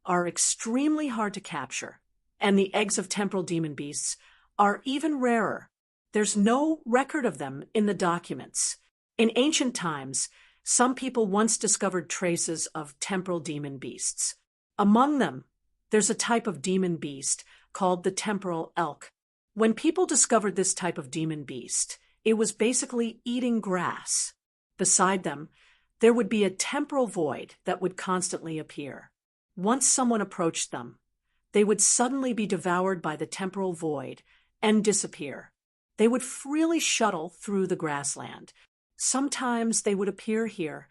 are extremely hard to capture, and the eggs of temporal demon beasts are even rarer. There's no record of them in the documents. In ancient times, some people once discovered traces of temporal demon beasts. Among them, there's a type of demon beast called the temporal elk. When people discovered this type of demon beast, It was basically eating grass. Beside them, there would be a temporal void that would constantly appear. Once someone approached them, they would suddenly be devoured by the temporal void and disappear. They would freely shuttle through the grassland. Sometimes they would appear here,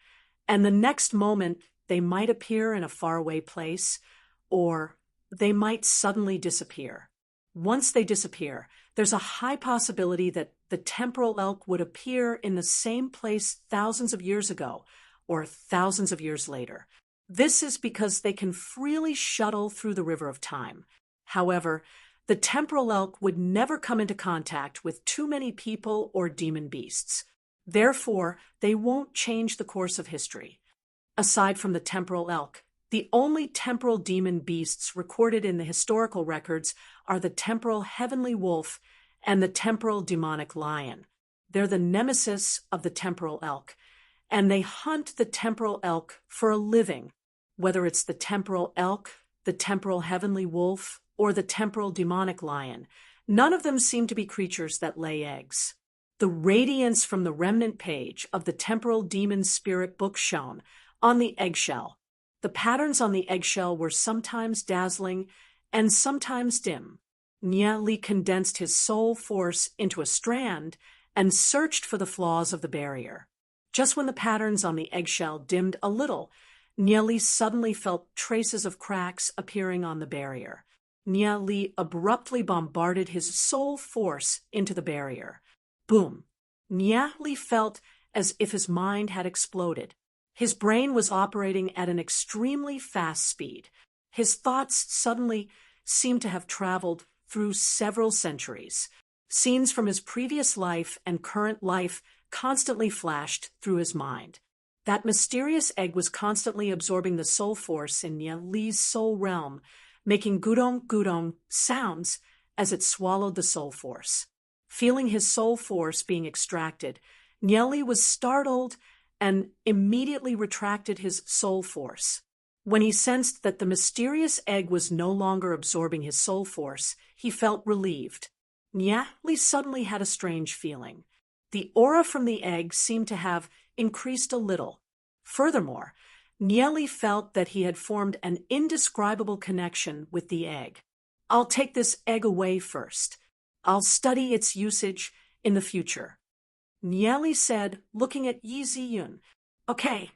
and the next moment they might appear in a faraway place, or they might suddenly disappear. Once they disappear, there's a high possibility that the temporal elk would appear in the same place thousands of years ago, or thousands of years later. This is because they can freely shuttle through the river of time. However, the temporal elk would never come into contact with too many people or demon beasts. Therefore, they won't change the course of history. Aside from the temporal elk, the only temporal demon beasts recorded in the historical records are the temporal heavenly wolf and the temporal demonic lion. They're the nemesis of the temporal elk, and they hunt the temporal elk for a living, whether it's the temporal elk, the temporal heavenly wolf, or the temporal demonic lion. None of them seem to be creatures that lay eggs. The radiance from the remnant page of the temporal demon spirit book shone on the eggshell. The patterns on the eggshell were sometimes dazzling and sometimes dim. Nye Li condensed his soul force into a strand and searched for the flaws of the barrier. Just when the patterns on the eggshell dimmed a little, Nye Li suddenly felt traces of cracks appearing on the barrier. Nye Li abruptly bombarded his soul force into the barrier. Boom! Nye Li felt as if his mind had exploded. His brain was operating at an extremely fast speed. His thoughts suddenly seemed to have traveled through several centuries. Scenes from his previous life and current life constantly flashed through his mind. That mysterious egg was constantly absorbing the soul force in Nye Li's soul realm, making gudong gudong sounds as it swallowed the soul force. Feeling his soul force being extracted, Nye Li was startled and immediately retracted his soul force. When he sensed that the mysterious egg was no longer absorbing his soul force, he felt relieved. Nye Li suddenly had a strange feeling. The aura from the egg seemed to have increased a little. Furthermore, Nye Li felt that he had formed an indescribable connection with the egg. I'll take this egg away first. I'll study its usage in the future. Nye Li said, looking at Yi Ziyun. Okay.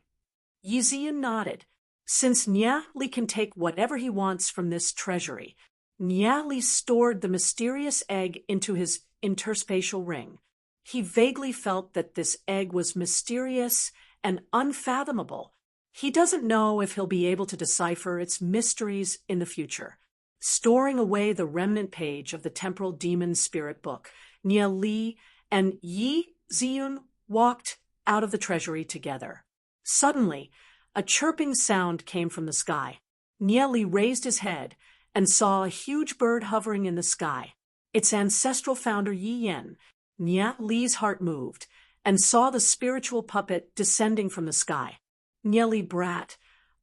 Yi Ziyun nodded. Since Nye Li can take whatever he wants from this treasury, Nye Li stored the mysterious egg into his interspatial ring. He vaguely felt that this egg was mysterious and unfathomable. He doesn't know if he'll be able to decipher its mysteries in the future. Storing away the remnant page of the temporal demon spirit book, Nye Li and Yi Ziyun walked out of the treasury together. Suddenly, a chirping sound came from the sky. Nye Li raised his head and saw a huge bird hovering in the sky. Its ancestral founder Yi Yan. Nye Li's heart moved and saw the spiritual puppet descending from the sky. Nye Li brat,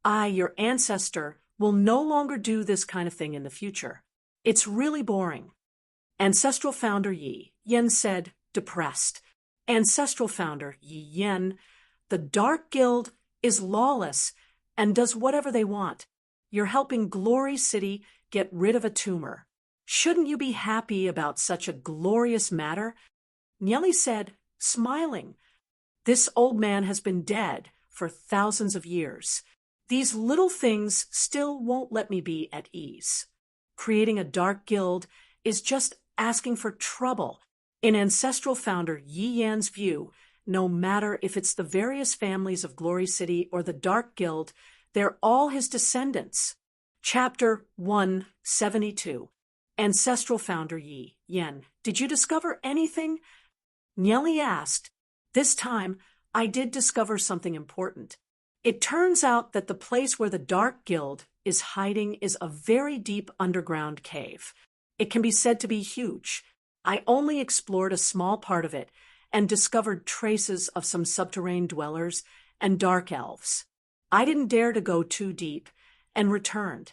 your ancestor, will no longer do this kind of thing in the future. It's really boring. Ancestral founder Yi Yan said, depressed. Ancestral founder Yi Yan, the Dark Guild is lawless and does whatever they want. You're helping Glory City get rid of a tumor. Shouldn't you be happy about such a glorious matter? Nye Li said, smiling. This old man has been dead for thousands of years. These little things still won't let me be at ease. Creating a dark guild is just asking for trouble. In ancestral founder Yi Yan's view, no matter if it's the various families of Glory City or the Dark Guild, they're all his descendants. Chapter 172. Ancestral founder Yi Yan, did you discover anything? Nye Li asked. This time, I did discover something important. It turns out that the place where the Dark Guild is hiding is a very deep underground cave. It can be said to be huge. I only explored a small part of it and discovered traces of some subterranean dwellers and dark elves. I didn't dare to go too deep and returned.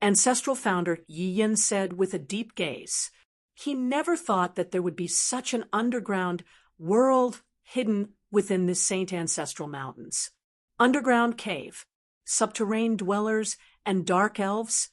Ancestral founder Yi Yan said with a deep gaze. He never thought that there would be such an underground, world hidden within the Saint Ancestral Mountains. Underground cave, subterranean dwellers, and dark elves?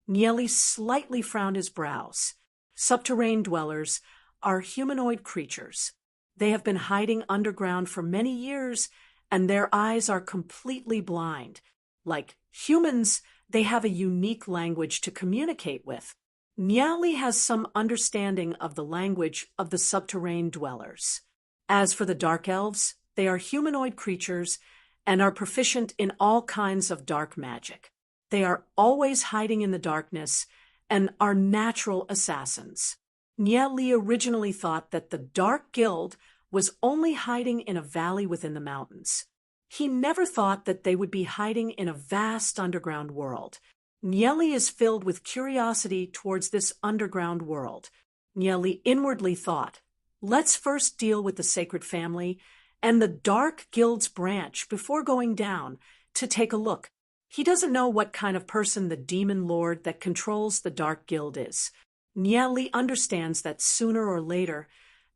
Nieli slightly frowned his brows. Subterranean dwellers are humanoid creatures. They have been hiding underground for many years, and their eyes are completely blind. Like humans, they have a unique language to communicate with. Niali has some understanding of the language of the subterranean dwellers. As for the dark elves, they are humanoid creatures and are proficient in all kinds of dark magic. They are always hiding in the darkness and are natural assassins. Nieli originally thought that the Dark Guild was only hiding in a valley within the mountains. He never thought that they would be hiding in a vast underground world. Nieli is filled with curiosity towards this underground world. Nieli inwardly thought, let's first deal with the Sacred Family and the Dark Guild's branch before going down to take a look. He doesn't know what kind of person the demon lord that controls the Dark Guild is. Nieli understands that sooner or later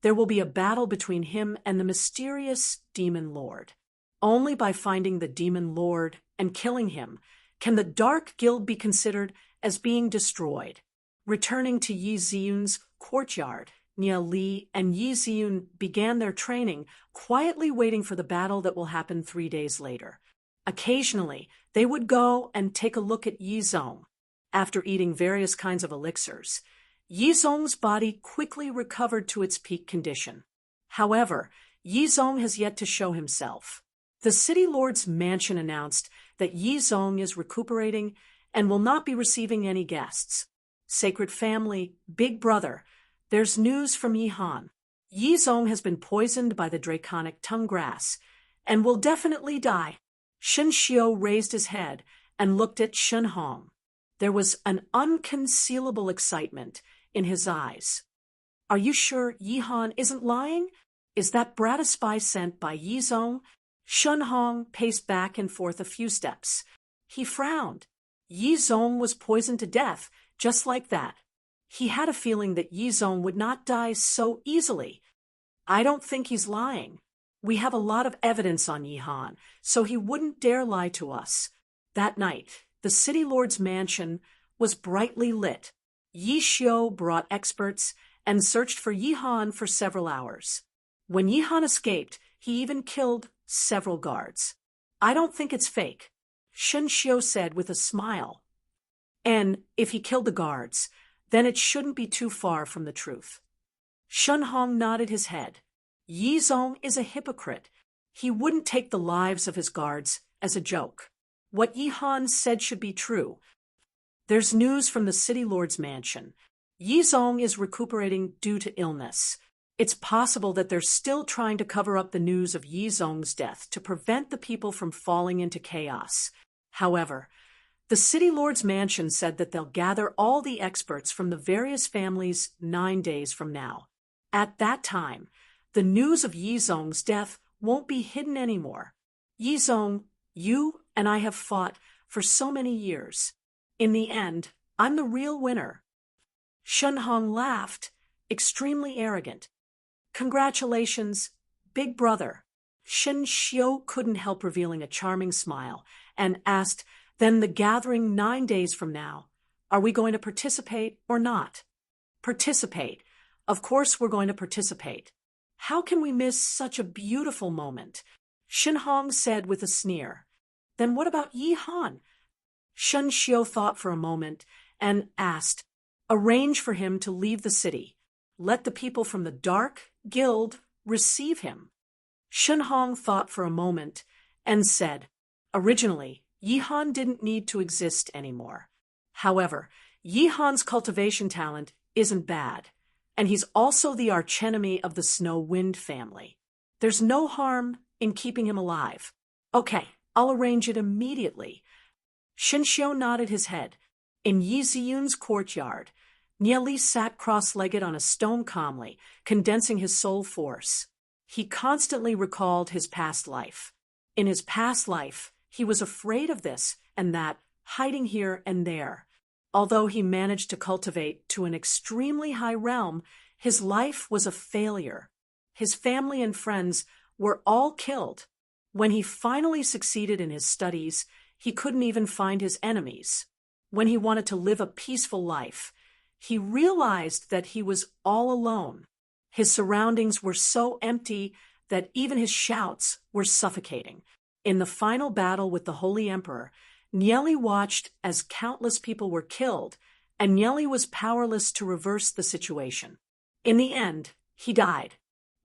there will be a battle between him and the mysterious demon lord. Only by finding the demon lord and killing him can the Dark Guild be considered as being destroyed. Returning to Yi Ziyun's courtyard, Nieli and Yi Ziyun began their training, quietly waiting for the battle that will happen 3 days later. Occasionally, they would go and take a look at Yi Zong. After eating various kinds of elixirs, Yi Zong's body quickly recovered to its peak condition. However, Yi Zong has yet to show himself. The city lord's mansion announced that Yi Zong is recuperating and will not be receiving any guests. Sacred Family, Big Brother, there's news from Yi Han. Yi Zong has been poisoned by the draconic tongue grass and will definitely die. Shen Xiu raised his head and looked at Shen Hong. There was an unconcealable excitement in his eyes. Are you sure Yi Han isn't lying? Is that brat a spy sent by Yi Zong? Shen Hong paced back and forth a few steps. He frowned. Yi Zong was poisoned to death, just like that. He had a feeling that Yi Zong would not die so easily. I don't think he's lying. We have a lot of evidence on Yi Han, so he wouldn't dare lie to us. That night, the city lord's mansion was brightly lit. Yi Xiu brought experts and searched for Yi Han for several hours. When Yi Han escaped, he even killed several guards. I don't think it's fake, Shen Xiu said with a smile. And if he killed the guards, then it shouldn't be too far from the truth. Shen Hong nodded his head. Yi Zong is a hypocrite. He wouldn't take the lives of his guards as a joke. What Yi Han said should be true. There's news from the city lord's mansion. Yi Zong is recuperating due to illness. It's possible that they're still trying to cover up the news of Yi Zong's death to prevent the people from falling into chaos. However, the city lord's mansion said that they'll gather all the experts from the various families 9 days from now. At that time, the news of Yi Zong's death won't be hidden anymore. Yi Zong, you and I have fought for so many years. In the end, I'm the real winner. Shen Hong laughed, extremely arrogant. Congratulations, Big Brother. Shen Xiu couldn't help revealing a charming smile and asked, then the gathering 9 days from now, are we going to participate or not? Participate. Of course we're going to participate. How can we miss such a beautiful moment? Shen Hong said with a sneer. Then what about Yi Han? Shen Xiu thought for a moment and asked, arrange for him to leave the city. Let the people from the Dark Guild receive him. Shen Hong thought for a moment and said, originally, Yi Han didn't need to exist anymore. However, Yi Han's cultivation talent isn't bad, and he's also the archenemy of the Snow Wind family. There's no harm in keeping him alive. Okay, I'll arrange it immediately. Shen Xiu nodded his head. In Yi Ziyun's courtyard, Nieli sat cross-legged on a stone calmly, condensing his soul force. He constantly recalled his past life. In his past life, he was afraid of this and that, hiding here and there. Although he managed to cultivate to an extremely high realm, his life was a failure. His family and friends were all killed. When he finally succeeded in his studies, he couldn't even find his enemies. When he wanted to live a peaceful life, he realized that he was all alone. His surroundings were so empty that even his shouts were suffocating. In the final battle with the Holy Emperor, Nieli watched as countless people were killed, and Nieli was powerless to reverse the situation. In the end, he died.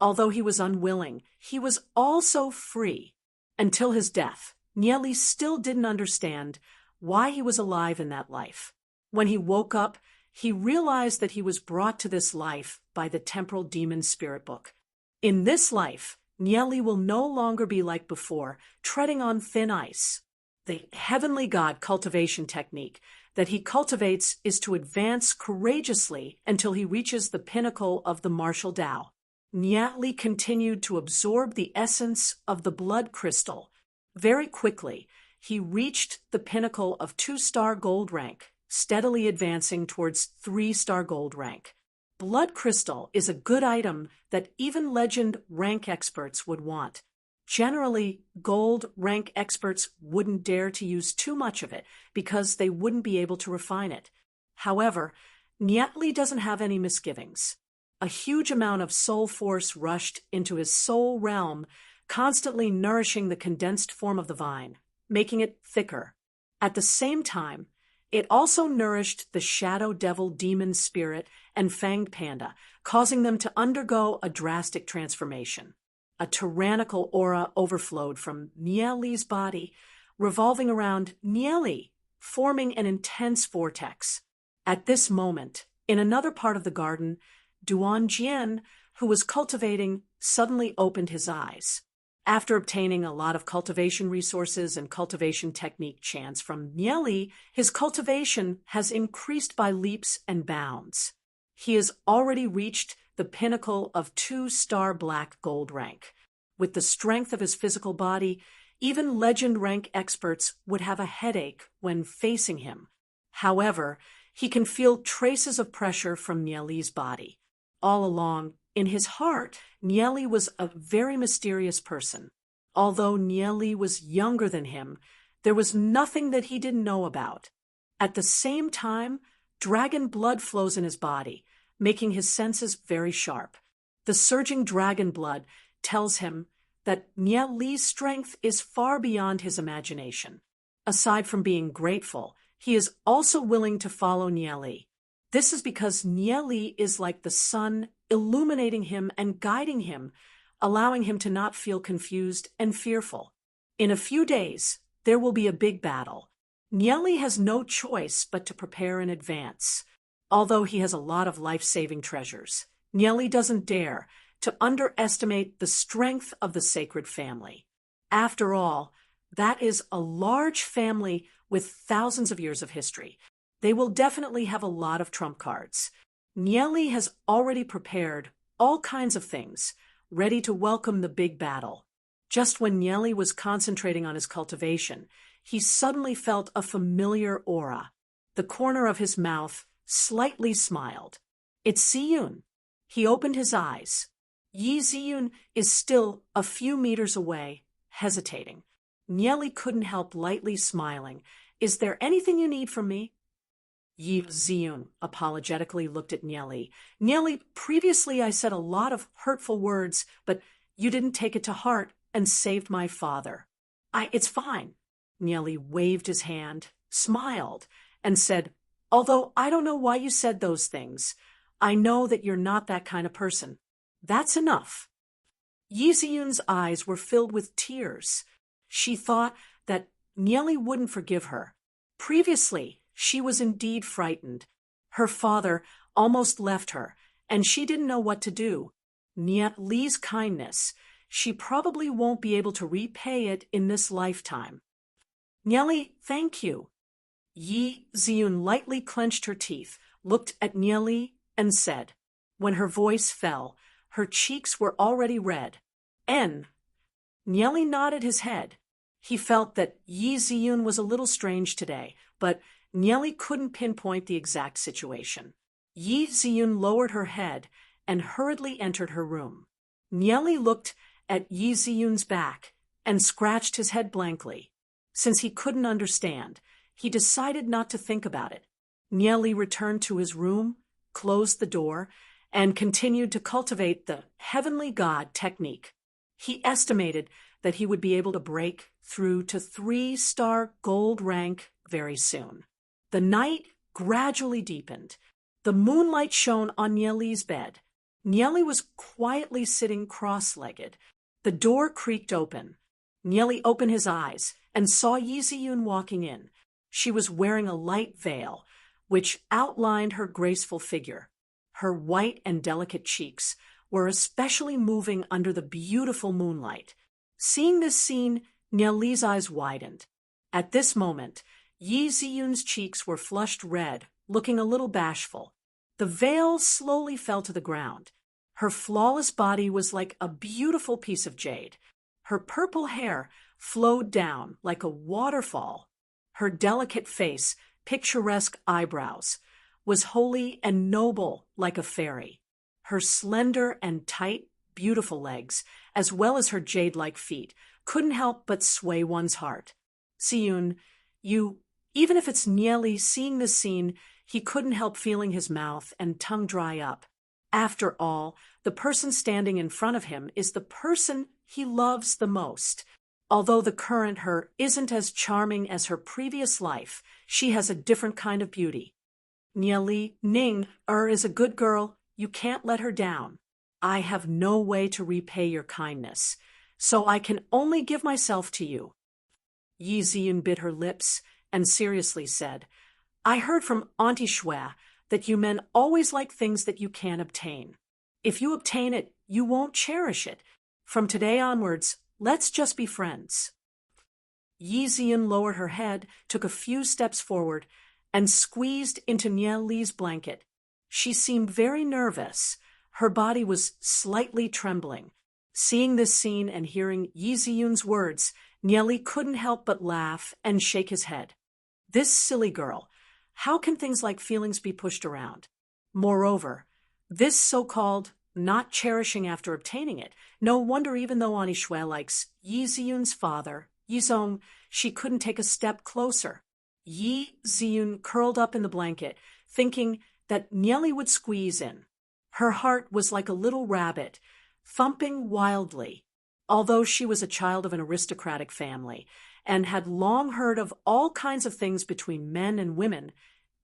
Although he was unwilling, he was also free. Until his death, Nieli still didn't understand why he was alive in that life. When he woke up, he realized that he was brought to this life by the temporal demon spirit book. In this life, Nieli will no longer be like before, treading on thin ice. The heavenly God cultivation technique that he cultivates is to advance courageously until he reaches the pinnacle of the martial Tao. Nieli continued to absorb the essence of the blood crystal. Very quickly, he reached the pinnacle of 2-star gold rank, steadily advancing towards 3-star gold rank. Blood crystal is a good item that even legend rank experts would want. Generally, gold rank experts wouldn't dare to use too much of it because they wouldn't be able to refine it. However, Nieli doesn't have any misgivings. A huge amount of soul force rushed into his soul realm, constantly nourishing the condensed form of the vine, making it thicker. At the same time, it also nourished the shadow devil demon spirit and fanged panda, causing them to undergo a drastic transformation. A tyrannical aura overflowed from Nieli's body, revolving around Nieli, forming an intense vortex. At this moment, in another part of the garden, Duan Jian, who was cultivating, suddenly opened his eyes. After obtaining a lot of cultivation resources and cultivation technique chants from Nieli, his cultivation has increased by leaps and bounds. He has already reached the pinnacle of 2-star black gold rank. With the strength of his physical body, even legend rank experts would have a headache when facing him. However, he can feel traces of pressure from Nieli's body. All along, in his heart, Nieli was a very mysterious person. Although Nieli was younger than him, there was nothing that he didn't know about. At the same time, dragon blood flows in his body, making his senses very sharp. The surging dragon blood tells him that Nieli's strength is far beyond his imagination. Aside from being grateful, he is also willing to follow Nieli. This is because Nieli is like the sun, illuminating him and guiding him, allowing him to not feel confused and fearful. In a few days, there will be a big battle. Nieli has no choice but to prepare in advance. Although he has a lot of life-saving treasures, Nieli doesn't dare to underestimate the strength of the sacred family. After all, that is a large family with thousands of years of history. They will definitely have a lot of trump cards. Nieli has already prepared all kinds of things, ready to welcome the big battle. Just when Nieli was concentrating on his cultivation, he suddenly felt a familiar aura. The corner of his mouth slightly smiled. It's Ziyun. He opened his eyes. Yi Ziyun is still a few meters away, hesitating. Nieli couldn't help lightly smiling. Is there anything you need from me? Yi Ziyun apologetically looked at Nieli. Nieli, previously I said a lot of hurtful words, but you didn't take it to heart and saved my father. It's fine. Nieli waved his hand, smiled, and said, although I don't know why you said those things, I know that you're not that kind of person. That's enough. Yi Ziyun's eyes were filled with tears. She thought that Nieli wouldn't forgive her. Previously, she was indeed frightened. Her father almost left her, and she didn't know what to do. Nieli's kindness, she probably won't be able to repay it in this lifetime. Nieli, thank you. Yi Ziyun lightly clenched her teeth, looked at Nieli, and said. When her voice fell, her cheeks were already red. Nieli nodded his head. He felt that Yi Ziyun was a little strange today, but Nieli couldn't pinpoint the exact situation. Yi Ziyun lowered her head and hurriedly entered her room. Nieli looked at Yi Ziyun's back and scratched his head blankly. Since he couldn't understand, he decided not to think about it. Nieli returned to his room, closed the door, and continued to cultivate the heavenly god technique. He estimated that he would be able to break through to 3-star gold rank very soon. The night gradually deepened. The moonlight shone on Nieli's bed. Nieli was quietly sitting cross-legged. The door creaked open. Nieli opened his eyes and saw Yi Ziyun walking in. She was wearing a light veil, which outlined her graceful figure. Her white and delicate cheeks were especially moving under the beautiful moonlight. Seeing this scene, Nieli's eyes widened. At this moment, Yi Ziyun's cheeks were flushed red, looking a little bashful. The veil slowly fell to the ground. Her flawless body was like a beautiful piece of jade. Her purple hair flowed down like a waterfall. Her delicate face, picturesque eyebrows, was holy and noble like a fairy. Her slender and tight, beautiful legs, as well as her jade-like feet, couldn't help but sway one's heart. Ziyun, even if it's Nieli seeing this scene, he couldn't help feeling his mouth and tongue dry up. After all, the person standing in front of him is the person he loves the most. Although the current her isn't as charming as her previous life, she has a different kind of beauty. Nieli, Ning is a good girl. You can't let her down. I have no way to repay your kindness, so I can only give myself to you. Yi Ziyun bit her lips and seriously said, I heard from Auntie Xue that you men always like things that you can't obtain. If you obtain it, you won't cherish it. From today onwards, let's just be friends. Yi Ziyun lowered her head, took a few steps forward, and squeezed into Nieli's blanket. She seemed very nervous. Her body was slightly trembling. Seeing this scene and hearing Yi Ziyun's words, Nieli couldn't help but laugh and shake his head. This silly girl. How can things like feelings be pushed around? Moreover, this so-called not cherishing after obtaining it. No wonder even though Auntie Xue likes Yi Ziyun's father, Yizong, she couldn't take a step closer. Yi Ziyun curled up in the blanket, thinking that Nieli would squeeze in. Her heart was like a little rabbit, thumping wildly. Although she was a child of an aristocratic family and had long heard of all kinds of things between men and women,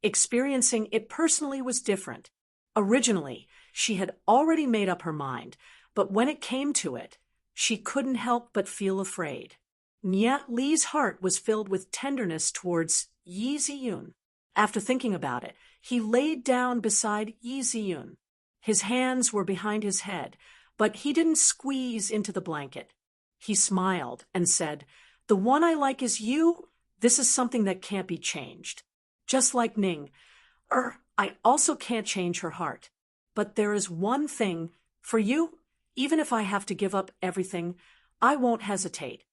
experiencing it personally was different. Originally, she had already made up her mind, but when it came to it, she couldn't help but feel afraid. Nieli's heart was filled with tenderness towards Yi Ziyun. After thinking about it, he laid down beside Yi Ziyun. His hands were behind his head, but he didn't squeeze into the blanket. He smiled and said, The one I like is you. This is something that can't be changed. Just like Ning. I also can't change her heart. But there is one thing. For you, even if I have to give up everything, I won't hesitate.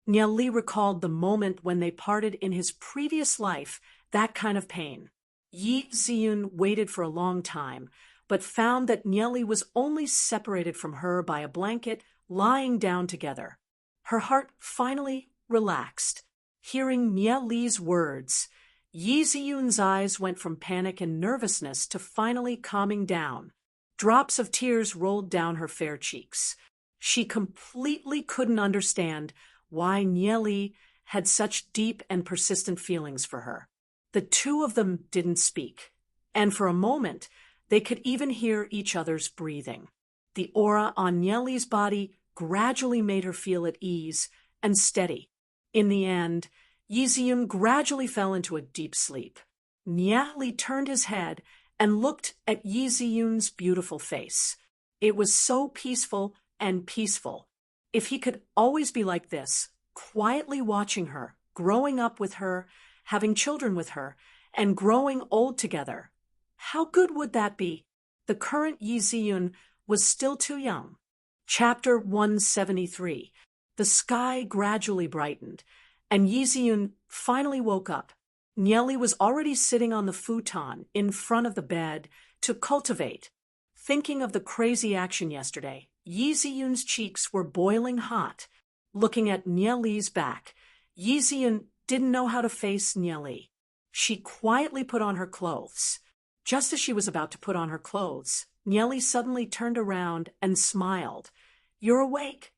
Nieli recalled the moment when they parted in his previous life, that kind of pain. Yi Ziyun waited for a long time, but found that Nieli was only separated from her by a blanket, lying down together. Her heart finally relaxed. Hearing Nieli's words, Yi Ziyun's eyes went from panic and nervousness to finally calming down. Drops of tears rolled down her fair cheeks. She completely couldn't understand why Nieli had such deep and persistent feelings for her. The two of them didn't speak, and for a moment, they could even hear each other's breathing. The aura on Nieli's body gradually made her feel at ease and steady. In the end, Yi Ziyun gradually fell into a deep sleep. Nieli turned his head and looked at Yi Ziyun's beautiful face. It was so peaceful and peaceful. If he could always be like this, quietly watching her, growing up with her, having children with her, and growing old together, how good would that be? The current Yi Ziyun was still too young. Chapter 173. The sky gradually brightened, and Yi Ziyun finally woke up. Nieli was already sitting on the futon in front of the bed to cultivate. Thinking of the crazy action yesterday, Yi Ziyun's cheeks were boiling hot. Looking at Nie Li's back, Yi Ziyun didn't know how to face Nie Li. She quietly put on her clothes. Just as she was about to put on her clothes, Nie Li suddenly turned around and smiled. "You're awake."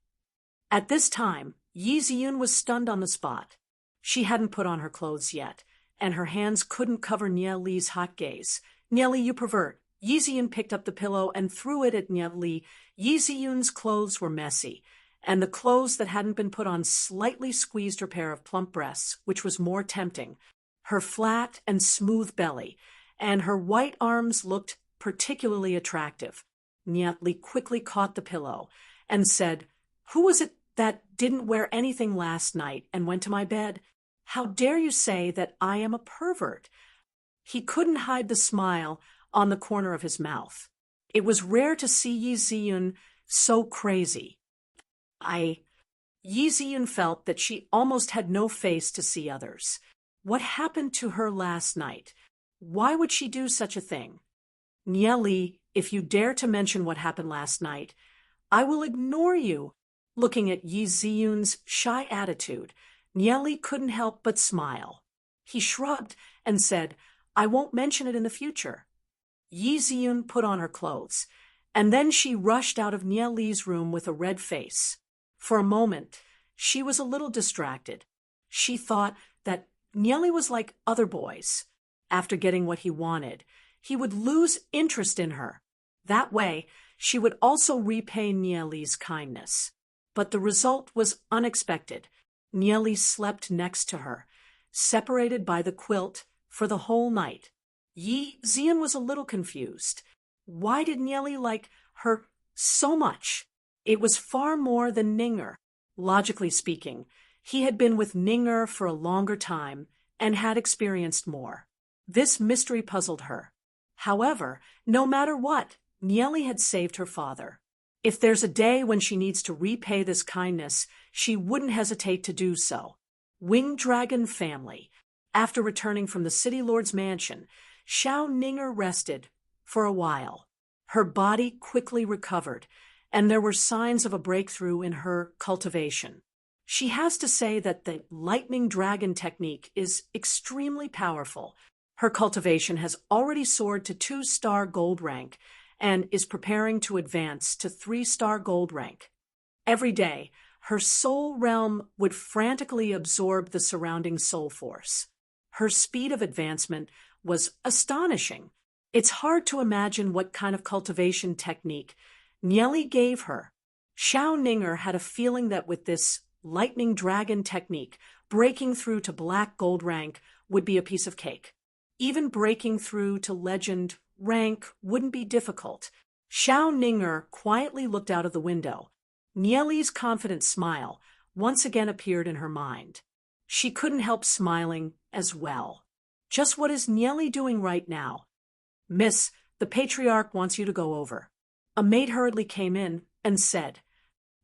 At this time, Yi Ziyun was stunned on the spot. She hadn't put on her clothes yet, and her hands couldn't cover Nie Li's hot gaze. "Nie Li, you pervert." Yi Ziyun picked up the pillow and threw it at Nie Li. Yi Ziyun's clothes were messy, and the clothes that hadn't been put on slightly squeezed her pair of plump breasts, which was more tempting. Her flat and smooth belly, and her white arms looked particularly attractive. Nie Li quickly caught the pillow and said, "Who was it that didn't wear anything last night and went to my bed? How dare you say that I am a pervert?" He couldn't hide the smile on the corner of his mouth. It was rare to see Yi Ziyun so crazy. Yi Ziyun felt that she almost had no face to see others. What happened to her last night? Why would she do such a thing? "Nie Li, if you dare to mention what happened last night, I will ignore you." Looking at Yi Ziyun's shy attitude, Nie Li couldn't help but smile. He shrugged and said, "I won't mention it in the future." Yi Ziyun put on her clothes, and then she rushed out of Nie Li's room with a red face. For a moment, she was a little distracted. She thought that Nie Li was like other boys. After getting what he wanted, he would lose interest in her. That way, she would also repay Nie Li's kindness. But the result was unexpected. Nie Li slept next to her, separated by the quilt, for the whole night. Yi Ziyun was a little confused. Why did Nie Li like her so much? It was far more than Ninger. Logically speaking, he had been with Ninger for a longer time and had experienced more. This mystery puzzled her. However, no matter what, Nie Li had saved her father. If there's a day when she needs to repay this kindness, she wouldn't hesitate to do so. Winged Dragon Family. After returning from the City Lord's mansion, Xiao Ninger rested for a while. Her body quickly recovered, and there were signs of a breakthrough in her cultivation. She has to say that the lightning dragon technique is extremely powerful. Her cultivation has already soared to 2-star gold rank and is preparing to advance to 3-star gold rank. Every day, her soul realm would frantically absorb the surrounding soul force. Her speed of advancement was astonishing. It's hard to imagine what kind of cultivation technique Nie Li gave her. Xiao Ninger had a feeling that with this lightning dragon technique, breaking through to black gold rank would be a piece of cake. Even breaking through to legend rank wouldn't be difficult. Xiao Ninger quietly looked out of the window. Nie Li's confident smile once again appeared in her mind. She couldn't help smiling as well. Just what is Nie Li doing right now? "Miss, the patriarch wants you to go over." A maid hurriedly came in and said,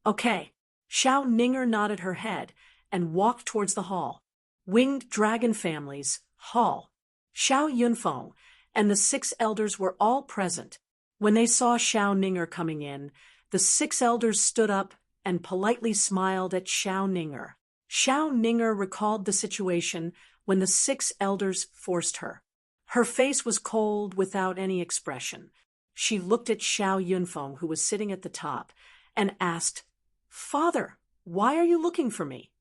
"Okay." Xiao Ninger nodded her head and walked towards the hall. Winged Dragon Family's hall. Xiao Yunfeng and the 6 elders were all present. When they saw Xiao Ninger coming in, the 6 elders stood up and politely smiled at Xiao Ninger. Xiao Ninger recalled the situation when the 6 elders forced her. Her face was cold without any expression. She looked at Xiao Yunfeng, who was sitting at the top, and asked, "Father, why are you looking for me?"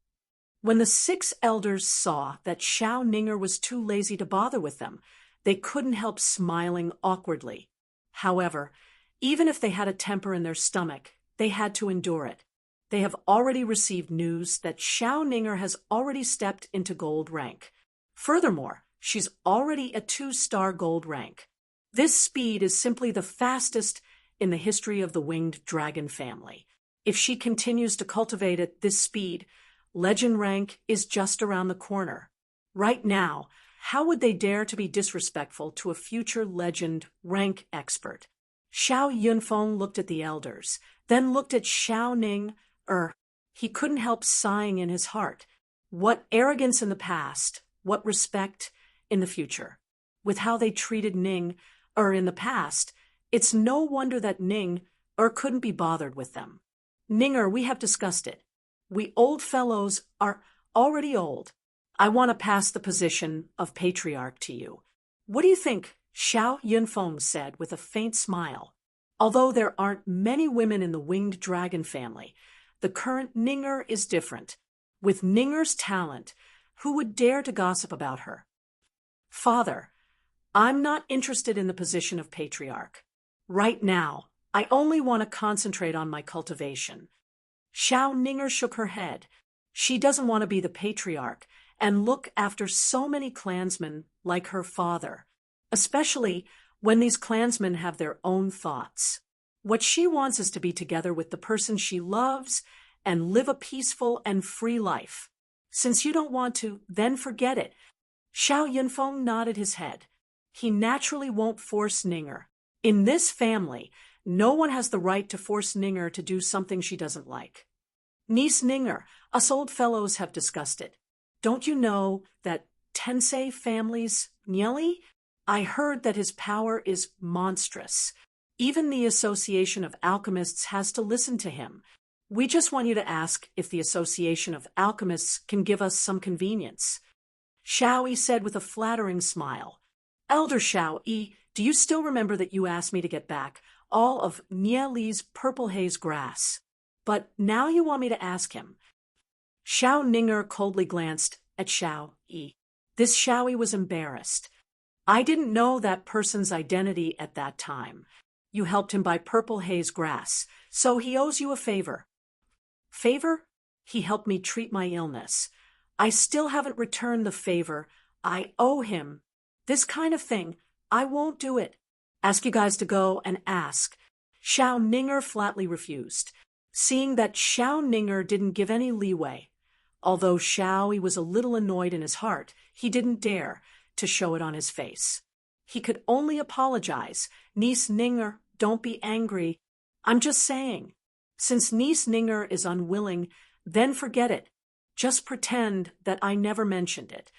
When the 6 elders saw that Xiao Ninger was too lazy to bother with them, they couldn't help smiling awkwardly. However, even if they had a temper in their stomach, they had to endure it. They have already received news that Xiao Ninger has already stepped into gold rank. Furthermore, she's already a 2-star gold rank. This speed is simply the fastest in the history of the Winged Dragon Family. If she continues to cultivate at this speed, legend rank is just around the corner. Right now, how would they dare to be disrespectful to a future legend rank expert? Xiao Yunfeng looked at the elders, then looked at Xiao Ning. He couldn't help sighing in his heart. What arrogance in the past, what respect in the future. With how they treated Ning, in the past, it's no wonder that Ning, or couldn't be bothered with them. Ninger, we have discussed it. We old fellows are already old. I want to pass the position of patriarch to you. What do you think? Xiao Yunfeng said with a faint smile. Although there aren't many women in the winged dragon family, the current Ninger is different. With Ninger's talent, who would dare to gossip about her? Father, I'm not interested in the position of patriarch. Right now, I only want to concentrate on my cultivation. Xiao Ninger shook her head. She doesn't want to be the patriarch and look after so many clansmen like her father, especially when these clansmen have their own thoughts. What she wants is to be together with the person she loves and live a peaceful and free life. Since you don't want to, then forget it. Xiao Yunfeng nodded his head. He naturally won't force Ninger. In this family, no one has the right to force Ninger to do something she doesn't like. Niece Ninger, us old fellows have discussed it. Don't you know that Tensei family's Nieli? I heard that his power is monstrous. Even the Association of Alchemists has to listen to him. We just want you to ask if the Association of Alchemists can give us some convenience. Xiao Yi said with a flattering smile. Elder Xiao Yi, do you still remember that you asked me to get back all of Nieli's purple haze grass? But now you want me to ask him. Xiao Ninger coldly glanced at Xiao Yi. This Xiao Yi was embarrassed. I didn't know that person's identity at that time. You helped him buy purple haze grass, so he owes you a favor. Favor? He helped me treat my illness. I still haven't returned the favor. I owe him. This kind of thing, I won't do it. Ask you guys to go and ask. Xiao Ninger flatly refused, seeing that Xiao Ninger didn't give any leeway. Although Xiao Yi was a little annoyed in his heart, he didn't dare to show it on his face. He could only apologize. Niece Ninger, don't be angry. I'm just saying. Since Niece Ninger is unwilling, then forget it. Just pretend that I never mentioned it.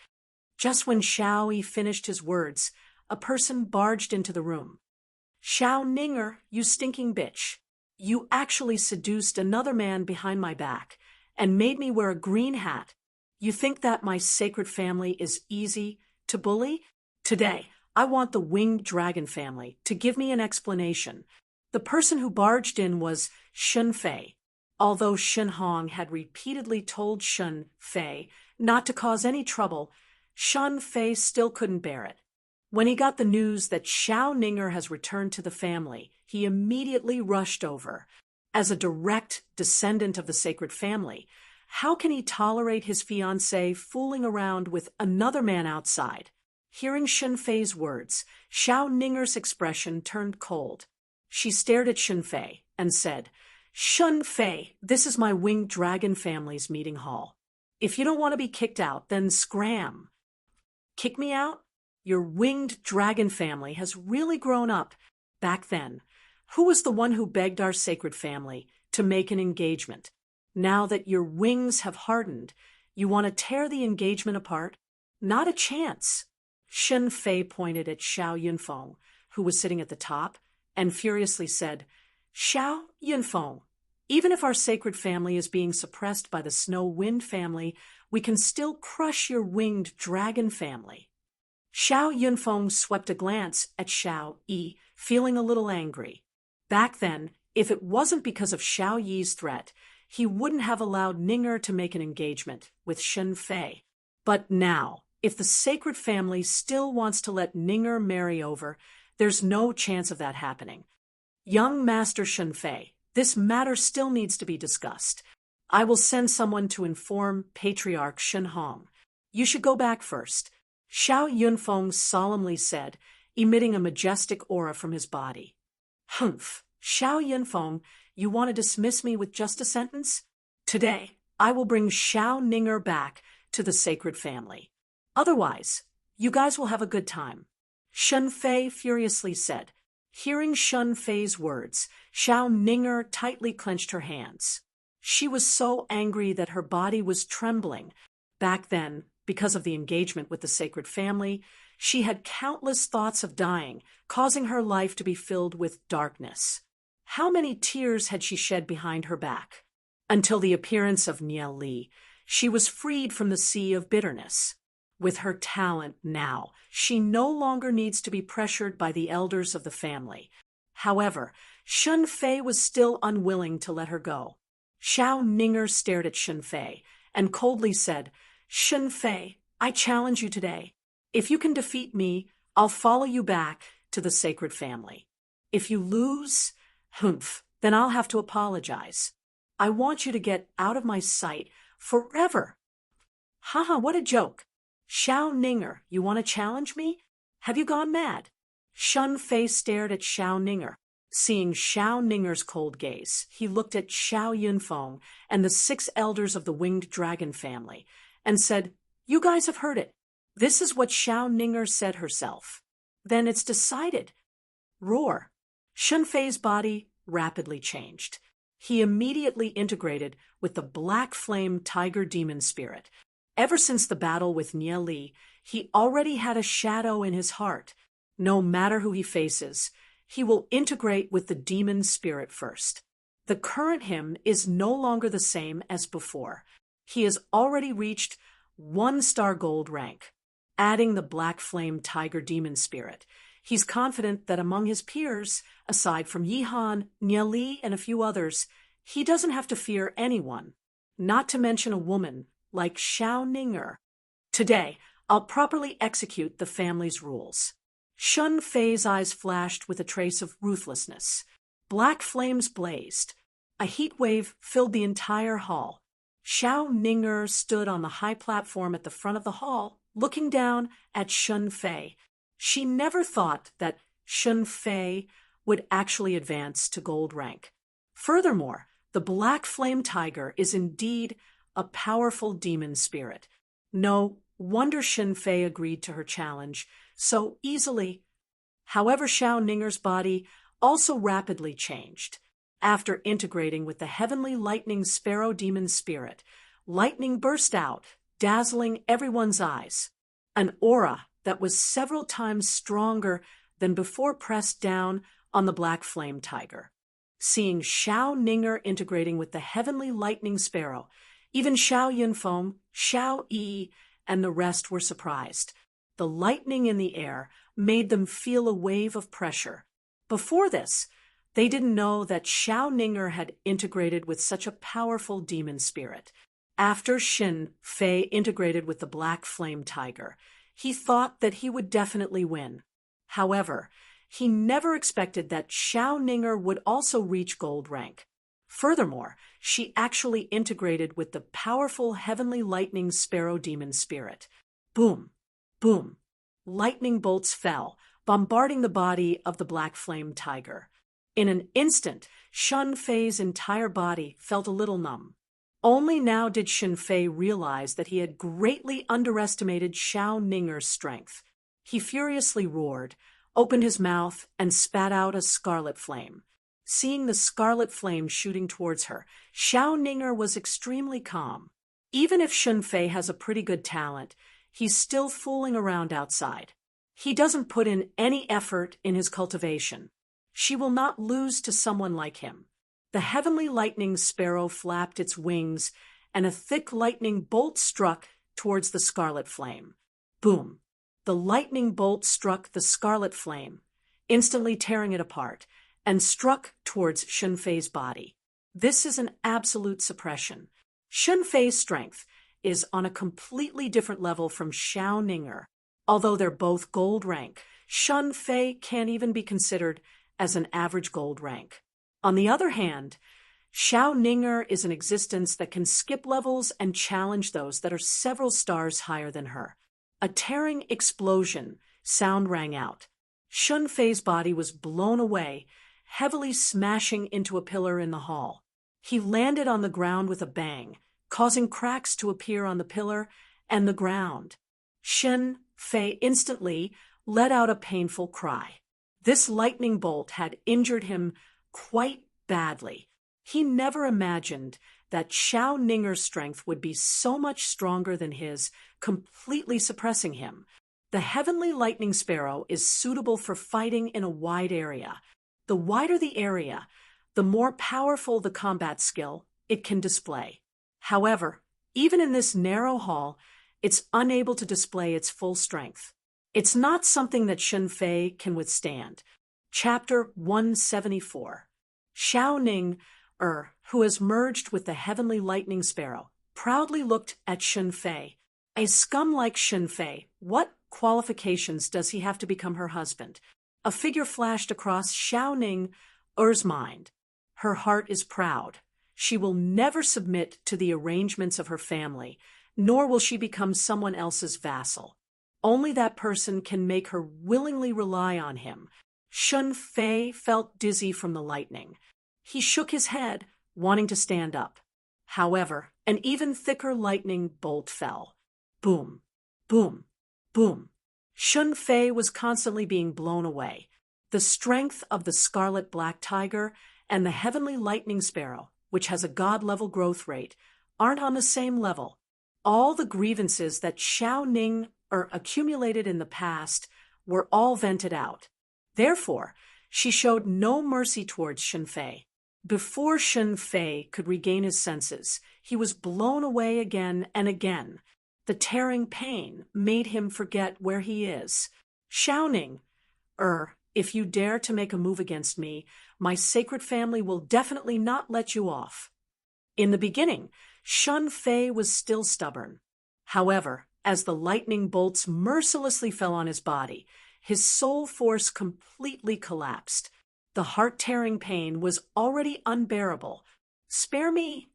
Just when Xiao Yi finished his words, a person barged into the room. Xiao Ninger, you stinking bitch. You actually seduced another man behind my back and made me wear a green hat. You think that my sacred family is easy to bully? Today, I want the winged dragon family to give me an explanation. The person who barged in was Shun Fei. Although Shen Hong had repeatedly told Shun Fei not to cause any trouble, Shun Fei still couldn't bear it. When he got the news that Xiao Ninger has returned to the family, he immediately rushed over. As a direct descendant of the sacred family, how can he tolerate his fiancée fooling around with another man outside? Hearing Shun Fei's words, Xiao Ninger's expression turned cold. She stared at Shun Fei and said, Shun Fei, this is my winged dragon family's meeting hall. If you don't want to be kicked out, then scram. Kick me out? Your winged dragon family has really grown up. Back then, who was the one who begged our sacred family to make an engagement? Now that your wings have hardened, you want to tear the engagement apart? Not a chance. Shun Fei pointed at Xiao Yunfeng, who was sitting at the top, and furiously said, Xiao Yunfeng, even if our sacred family is being suppressed by the Snow Wind family, we can still crush your winged dragon family. Xiao Yunfeng swept a glance at Xiao Yi, feeling a little angry. Back then, if it wasn't because of Xiao Yi's threat, he wouldn't have allowed Ninger to make an engagement with Shun Fei. But now, if the sacred family still wants to let Ninger marry over, there's no chance of that happening. Young Master Shun Fei, this matter still needs to be discussed. I will send someone to inform Patriarch Shen Hong. You should go back first. Xiao Yunfeng solemnly said, emitting a majestic aura from his body. Humph, Xiao Yunfeng, you want to dismiss me with just a sentence? Today, I will bring Xiao Ninger back to the sacred family. Otherwise, you guys will have a good time. Shun Fei furiously said. Hearing Shun Fei's words, Xiao Ninger tightly clenched her hands. She was so angry that her body was trembling. Back then, because of the engagement with the sacred family, she had countless thoughts of dying, causing her life to be filled with darkness. How many tears had she shed behind her back? Until the appearance of Niel Li, she was freed from the sea of bitterness. With her talent now, she no longer needs to be pressured by the elders of the family. However, Shun Fei was still unwilling to let her go. Xiao Ninger stared at Shun Fei and coldly said, "Shun Fei, I challenge you today. If you can defeat me, I'll follow you back to the sacred family. If you lose, then I'll have to apologize. I want you to get out of my sight forever." Haha, what a joke. Xiao Ninger, you want to challenge me? Have you gone mad? Shun Fei stared at Xiao Ninger. Seeing Xiao Ninger's cold gaze, he looked at Xiao Yunfeng and the 6 elders of the winged dragon family and said, "You guys have heard it. This is what Xiao Ninger said herself. Then it's decided." Roar. Shun Fei's body rapidly changed. He immediately integrated with the black flame tiger demon spirit. Ever since the battle with Niel Li, he already had a shadow in his heart. No matter who he faces, he will integrate with the demon spirit first. The current him is no longer the same as before. He has already reached 1-star gold rank. Adding the black flame tiger demon spirit, he's confident that among his peers, aside from Yihan, Niel Li, and a few others, he doesn't have to fear anyone, not to mention a woman like Xiao Ninger. Today, I'll properly execute the family's rules. Shun Fei's eyes flashed with a trace of ruthlessness. Black flames blazed. A heat wave filled the entire hall. Xiao Ninger stood on the high platform at the front of the hall, looking down at Shun Fei. She never thought that Shun Fei would actually advance to gold rank. Furthermore, the black flame tiger is indeed a powerful demon spirit. No wonder Shun Fei agreed to her challenge so easily. However, Xiao Ninger's body also rapidly changed. After integrating with the heavenly lightning sparrow demon spirit, lightning burst out, dazzling everyone's eyes. An aura that was several times stronger than before pressed down on the black flame tiger. Seeing Xiao Ninger integrating with the heavenly lightning sparrow, even Xiao Yunfeng, Xiao Yi, and the rest were surprised. The lightning in the air made them feel a wave of pressure. Before this, they didn't know that Xiao Ninger had integrated with such a powerful demon spirit. After Shun Fei integrated with the black flame tiger, he thought that he would definitely win. However, he never expected that Xiao Ninger would also reach gold rank. Furthermore, she actually integrated with the powerful heavenly lightning sparrow demon spirit. Boom, boom. Lightning bolts fell, bombarding the body of the black flame tiger. In an instant, Shun Fei's entire body felt a little numb. Only now did Shun Fei realize that he had greatly underestimated Xiao Ninger's strength. He furiously roared, opened his mouth, and spat out a scarlet flame. Seeing the scarlet flame shooting towards her, Xiao Ninger was extremely calm. Even if Shun Fei has a pretty good talent, he's still fooling around outside. He doesn't put in any effort in his cultivation. She will not lose to someone like him. The heavenly lightning sparrow flapped its wings, and a thick lightning bolt struck towards the scarlet flame. Boom! The lightning bolt struck the scarlet flame, instantly tearing it apart, and struck towards Shun Fei's body. This is an absolute suppression. Shun Fei's strength is on a completely different level from Xiao Ninger. Although they're both gold rank, Shun Fei can't even be considered as an average gold rank. On the other hand, Xiao Ninger is an existence that can skip levels and challenge those that are several stars higher than her. A tearing explosion sound rang out. Shun Fei's body was blown away, heavily smashing into a pillar in the hall. He landed on the ground with a bang, causing cracks to appear on the pillar and the ground. Shun Fei instantly let out a painful cry. This lightning bolt had injured him quite badly. He never imagined that Xiao Ninger's strength would be so much stronger than his, completely suppressing him. The heavenly lightning sparrow is suitable for fighting in a wide area. The wider the area, the more powerful the combat skill it can display. However, even in this narrow hall, it's unable to display its full strength. It's not something that Shun Fei can withstand. Chapter 174. Xiao Ning, who has merged with the heavenly lightning sparrow, proudly looked at Shun Fei. A scum like Shun Fei, what qualifications does he have to become her husband? A figure flashed across Xiao Ning's mind. Her heart is proud. She will never submit to the arrangements of her family, nor will she become someone else's vassal. Only that person can make her willingly rely on him. Shun Fei felt dizzy from the lightning. He shook his head, wanting to stand up. However, an even thicker lightning bolt fell. Boom, boom, boom. Shun Fei was constantly being blown away. The strength of the scarlet black tiger and the heavenly lightning sparrow, which has a god-level growth rate, aren't on the same level. All the grievances that Xiao Ning accumulated in the past were all vented out. Therefore, she showed no mercy towards Shun Fei. Before Shun Fei could regain his senses, he was blown away again and again. The tearing pain made him forget where he is. Xiao Ning, if you dare to make a move against me, my sacred family will definitely not let you off. In the beginning, Shun Fei was still stubborn. However, as the lightning bolts mercilessly fell on his body, his soul force completely collapsed. The heart-tearing pain was already unbearable. "Spare me!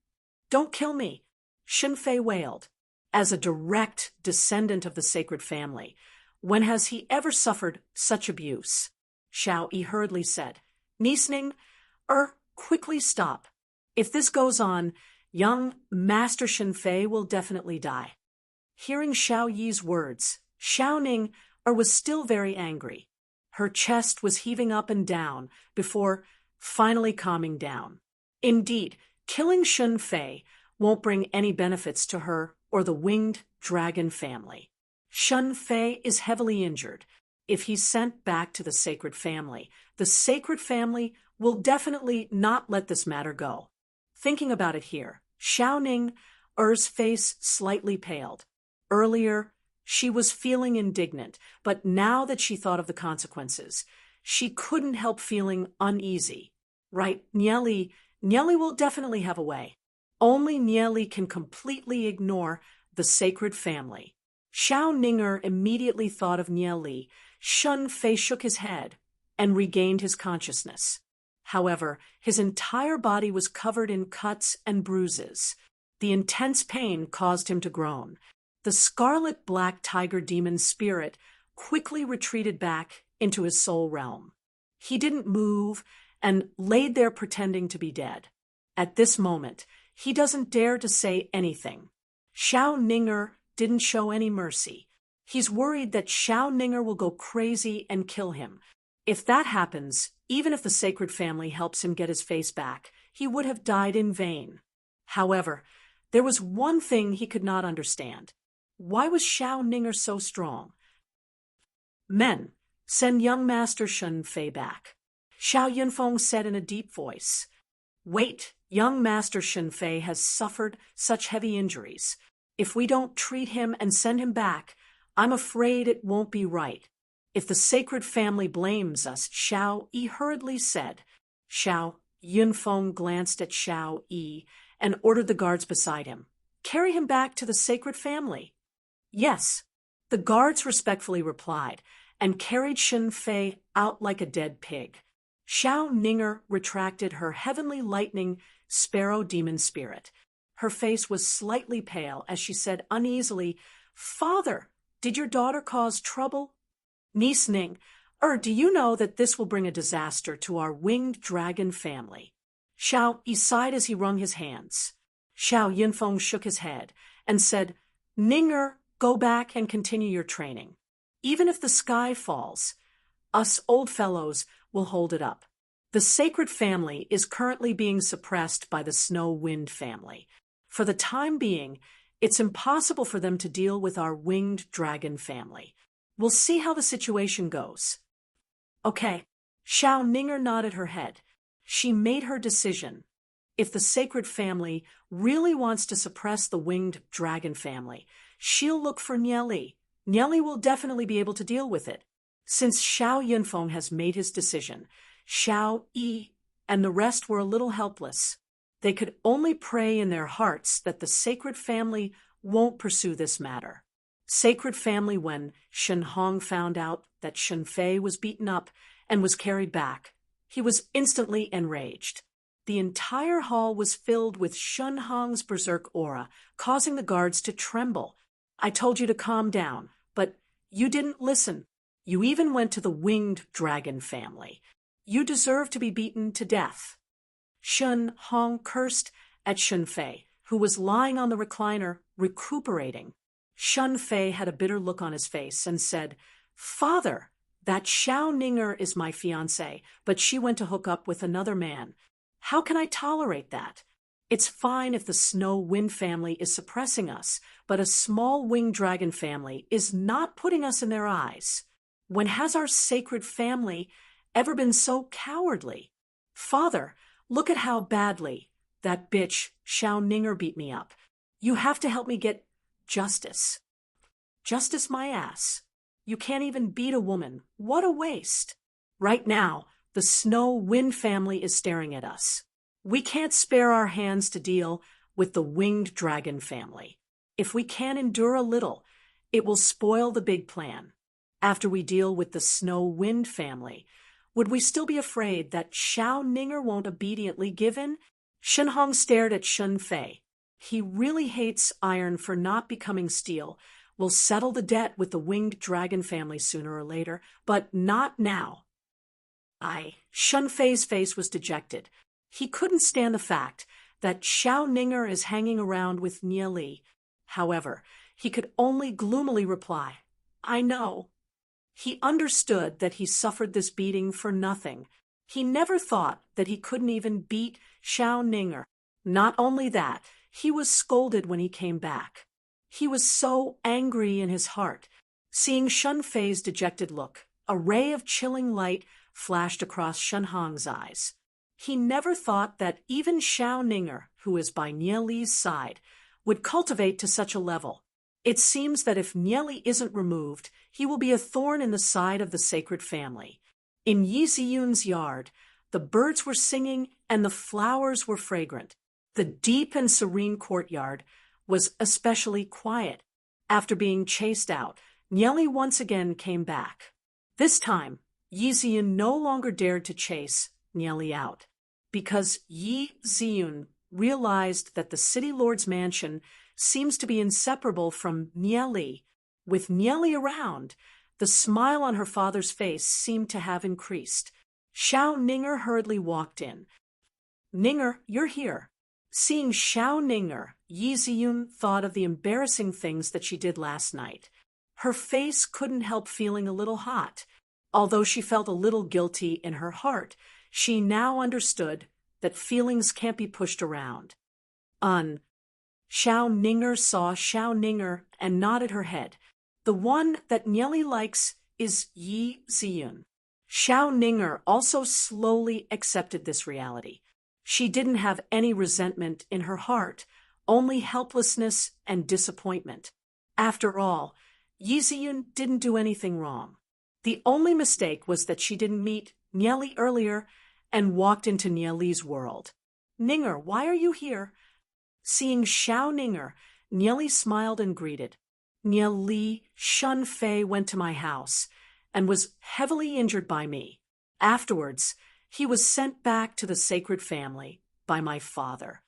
Don't kill me!" Shun Fei wailed. As a direct descendant of the sacred family, when has he ever suffered such abuse? Xiao Yi hurriedly said, "Niece, quickly stop. If this goes on, young Master Shun Fei will definitely die." Hearing Xiao Yi's words, Xiao Ning was still very angry. Her chest was heaving up and down before finally calming down. Indeed, killing Shun Fei won't bring any benefits to her or the winged dragon family. Shun Fei is heavily injured. If he's sent back to the sacred family will definitely not let this matter go. Thinking about it here, Xiao Ning's face slightly paled. Earlier, she was feeling indignant, but now that she thought of the consequences, she couldn't help feeling uneasy. Right, Nieli will definitely have a way. Only Nieli can completely ignore the sacred family. Xiao Ninger immediately thought of Nieli. Shun Fei shook his head and regained his consciousness. However, his entire body was covered in cuts and bruises. The intense pain caused him to groan. The scarlet black tiger demon spirit quickly retreated back into his soul realm. He didn't move and laid there pretending to be dead. At this moment, he doesn't dare to say anything. Xiao Ninger didn't show any mercy. He's worried that Xiao Ninger will go crazy and kill him. If that happens, even if the sacred family helps him get his face back, he would have died in vain. However, there was one thing he could not understand. Why was Xiao Ninger so strong? "Men, send young Master Shun Fei back," Xiao Yunfeng said in a deep voice. "Wait, young Master Shun Fei has suffered such heavy injuries. If we don't treat him and send him back, I'm afraid it won't be right. If the sacred family blames us," Xiao Yi hurriedly said. Xiao Yunfeng glanced at Xiao Yi and ordered the guards beside him. "Carry him back to the sacred family." "Yes," the guards respectfully replied, and carried Shun Fei out like a dead pig. Xiao Ninger retracted her heavenly lightning sparrow demon spirit. Her face was slightly pale as she said uneasily, "Father, did your daughter cause trouble?" "Niece Ning, do you know that this will bring a disaster to our winged dragon family?" Xiao Yi sighed as he wrung his hands. Xiao Yunfeng shook his head and said, "Ninger, go back and continue your training. Even if the sky falls, us old fellows will hold it up. The sacred family is currently being suppressed by the snow wind family. For the time being, it's impossible for them to deal with our winged dragon family. We'll see how the situation goes." "Okay." Xiao Ninger nodded her head. She made her decision. If the sacred family really wants to suppress the winged dragon family, she'll look for Nieli. Nieli will definitely be able to deal with it. Since Xiao Yunfeng has made his decision, Xiao Yi and the rest were a little helpless. They could only pray in their hearts that the sacred family won't pursue this matter. Sacred family when Shen Hong found out that Shen Fei was beaten up and was carried back. He was instantly enraged. The entire hall was filled with Shen Hong's berserk aura, causing the guards to tremble. I told you to calm down, but you didn't listen. You even went to the winged dragon family. You deserve to be beaten to death. Shen Hong cursed at Shen Fei, who was lying on the recliner, recuperating. Shen Fei had a bitter look on his face and said, "Father, that Xiao Ninger is my fiancée, but she went to hook up with another man. How can I tolerate that? It's fine if the Snow Wind family is suppressing us, but a small winged dragon family is not putting us in their eyes. When has our sacred family ever been so cowardly? Father, look at how badly that bitch Xiao Ninger beat me up. You have to help me get justice." "Justice my ass. You can't even beat a woman. What a waste." "Right now, the Snow Wind family is staring at us. We can't spare our hands to deal with the winged dragon family. If we can endure a little, it will spoil the big plan. After we deal with the Snow Wind family, would we still be afraid that Xiao Ninger won't obediently give in?" Shen Hong stared at Shen Fei. He really hates iron for not becoming steel. We'll settle the debt with the winged dragon family sooner or later, but not now. Shen Fei's face was dejected. He couldn't stand the fact that Xiao Ninger is hanging around with Nieli. However, he could only gloomily reply, "I know." He understood that he suffered this beating for nothing. He never thought that he couldn't even beat Xiao Ninger. Not only that, he was scolded when he came back. He was so angry in his heart. Seeing Shen Fei's dejected look, a ray of chilling light flashed across Shen Hong's eyes. He never thought that even Xiao Ninger, who is by Nieli's side, would cultivate to such a level. It seems that if Nieli isn't removed, he will be a thorn in the side of the sacred family. In Yi Ziyun's yard, the birds were singing and the flowers were fragrant. The deep and serene courtyard was especially quiet. After being chased out, Nieli once again came back. This time, Yi Ziyun no longer dared to chase Nieli out, because Yi Ziyun realized that the city lord's mansion seems to be inseparable from Nieli. With Nieli around, the smile on her father's face seemed to have increased. Xiao Ninger hurriedly walked in. "Ninger, you're here." Seeing Xiao Ninger, Yi Ziyun thought of the embarrassing things that she did last night. Her face couldn't help feeling a little hot. Although she felt a little guilty in her heart, she now understood that feelings can't be pushed around. Xiao Ninger saw Xiao Ninger and nodded her head. "The one that Nieli likes is Yi Ziyun." Xiao Ninger also slowly accepted this reality. She didn't have any resentment in her heart, only helplessness and disappointment. After all, Yi Ziyun didn't do anything wrong. The only mistake was that she didn't meet Nieli earlier and walked into Nieli's world. "Ninger, why are you here?" Seeing Xiao Ninger, Nieli smiled and greeted. "Nieli, Shen Fei went to my house and was heavily injured by me. Afterwards, he was sent back to the sacred family by my father."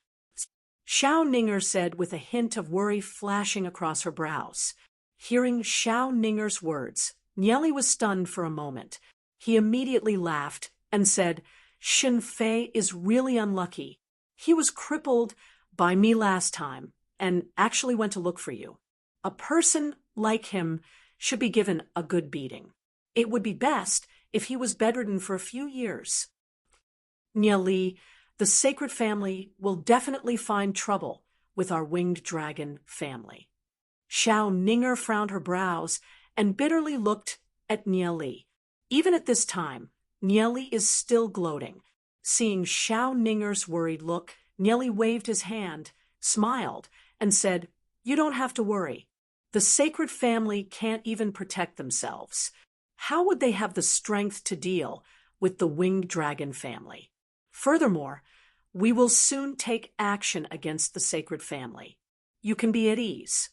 Xiao Ninger said with a hint of worry flashing across her brows. Hearing Xiao Ninger's words, Nieli was stunned for a moment. He immediately laughed and said, "Shen Fei is really unlucky. He was crippled by me last time and actually went to look for you. A person like him should be given a good beating. It would be best if he was bedridden for a few years. Nieli, the sacred family will definitely find trouble with our winged dragon family." Xiao Ninger frowned her brows and bitterly looked at Nieli. Even at this time, Nieli is still gloating. Seeing Xiao Ninger's worried look, Nieli waved his hand, smiled, and said, "You don't have to worry. The sacred family can't even protect themselves. How would they have the strength to deal with the winged dragon family? Furthermore, we will soon take action against the sacred family. You can be at ease."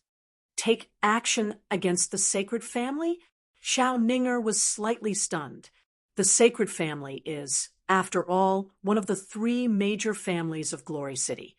Take action against the sacred family? Xiao Ninger was slightly stunned. The sacred family is, after all, one of the 3 major families of Glory City.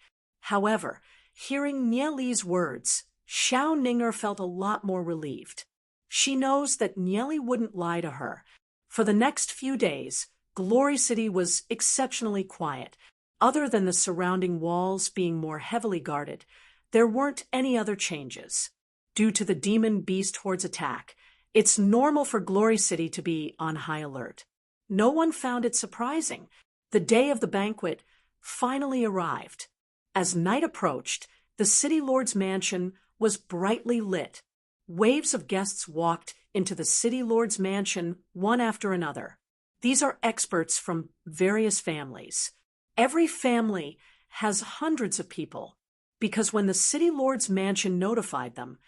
However, hearing Nieli's words, Xiao Ninger felt a lot more relieved. She knows that Nieli wouldn't lie to her. For the next few days, Glory City was exceptionally quiet. Other than the surrounding walls being more heavily guarded, there weren't any other changes. Due to the demon beast horde's attack, it's normal for Glory City to be on high alert. No one found it surprising. The day of the banquet finally arrived. As night approached, the city lord's mansion was brightly lit. Waves of guests walked into the city lord's mansion one after another. These are experts from various families. Every family has hundreds of people, because when the city lord's mansion notified them,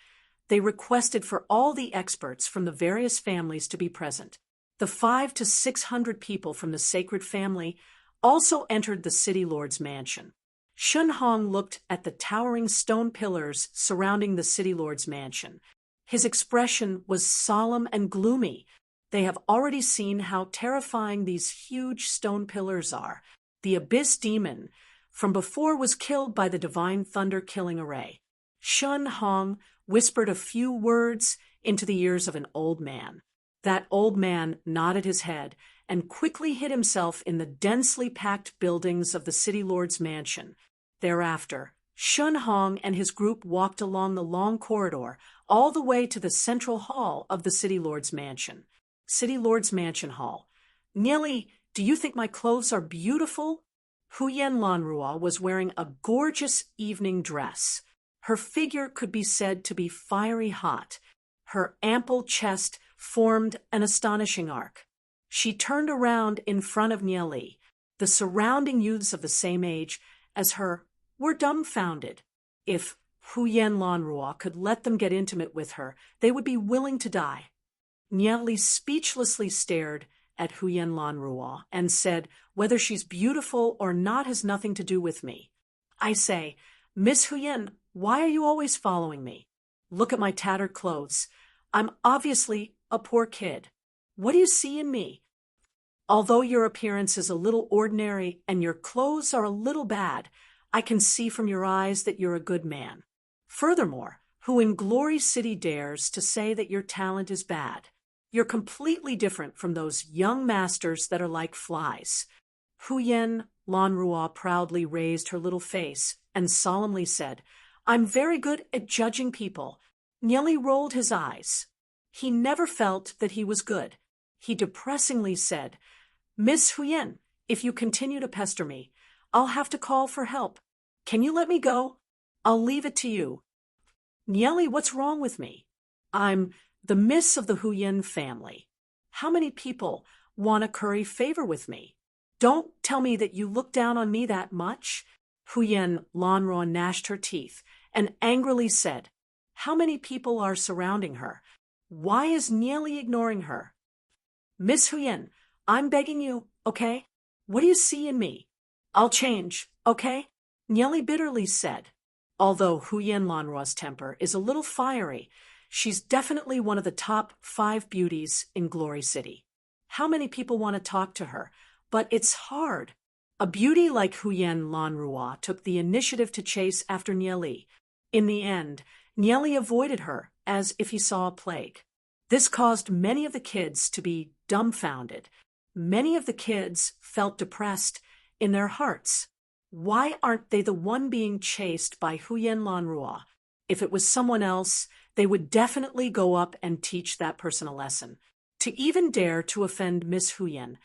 they requested for all the experts from the various families to be present. The 500 to 600 people from the sacred family also entered the city lord's mansion. Shun Hong looked at the towering stone pillars surrounding the city lord's mansion. His expression was solemn and gloomy. They have already seen how terrifying these huge stone pillars are. The abyss demon from before was killed by the divine thunder killing array. Shun Hong whispered a few words into the ears of an old man. That old man nodded his head and quickly hid himself in the densely packed buildings of the city lord's mansion. Thereafter, Shun Hong and his group walked along the long corridor all the way to the central hall of the city lord's mansion. City lord's mansion hall. "Nieli, do you think my clothes are beautiful?" Huyen Lanrua was wearing a gorgeous evening dress. Her figure could be said to be fiery hot. Her ample chest formed an astonishing arc. She turned around in front of Nieli. The surrounding youths of the same age as her were dumbfounded. If Huyen Lanrua could let them get intimate with her, they would be willing to die. Nieli speechlessly stared at Huyen Lanrua and said, "Whether she's beautiful or not has nothing to do with me. I say, Miss Huyen, why are you always following me? Look at my tattered clothes. I'm obviously a poor kid. What do you see in me? Although your appearance is a little ordinary and your clothes are a little bad, I can see from your eyes that you're a good man. Furthermore, who in Glory City dares to say that your talent is bad? You're completely different from those young masters that are like flies." Huyen Lanrua proudly raised her little face and solemnly said, "I'm very good at judging people." Nieli rolled his eyes. He never felt that he was good. He depressingly said, "Miss Huyen, if you continue to pester me, I'll have to call for help. Can you let me go? I'll leave it to you." "Nieli, what's wrong with me? I'm the miss of the Huyen family. How many people want to curry favor with me? Don't tell me that you look down on me that much." Huyen Lanrua gnashed her teeth and angrily said, "How many people are surrounding her? Why is Nieli ignoring her? Miss Huyen, I'm begging you, okay? What do you see in me? I'll change, okay?" Nieli bitterly said. Although Huyen Lanrua's temper is a little fiery, she's definitely one of the top 5 beauties in Glory City. How many people want to talk to her? But it's hard. A beauty like Huyen Lanrua took the initiative to chase after Nieli. In the end, Nieli avoided her as if he saw a plague. This caused many of the kids to be dumbfounded. Many of the kids felt depressed in their hearts. Why aren't they the one being chased by Huyen Lanrua? If it was someone else, they would definitely go up and teach that person a lesson. To even dare to offend Miss Huyen,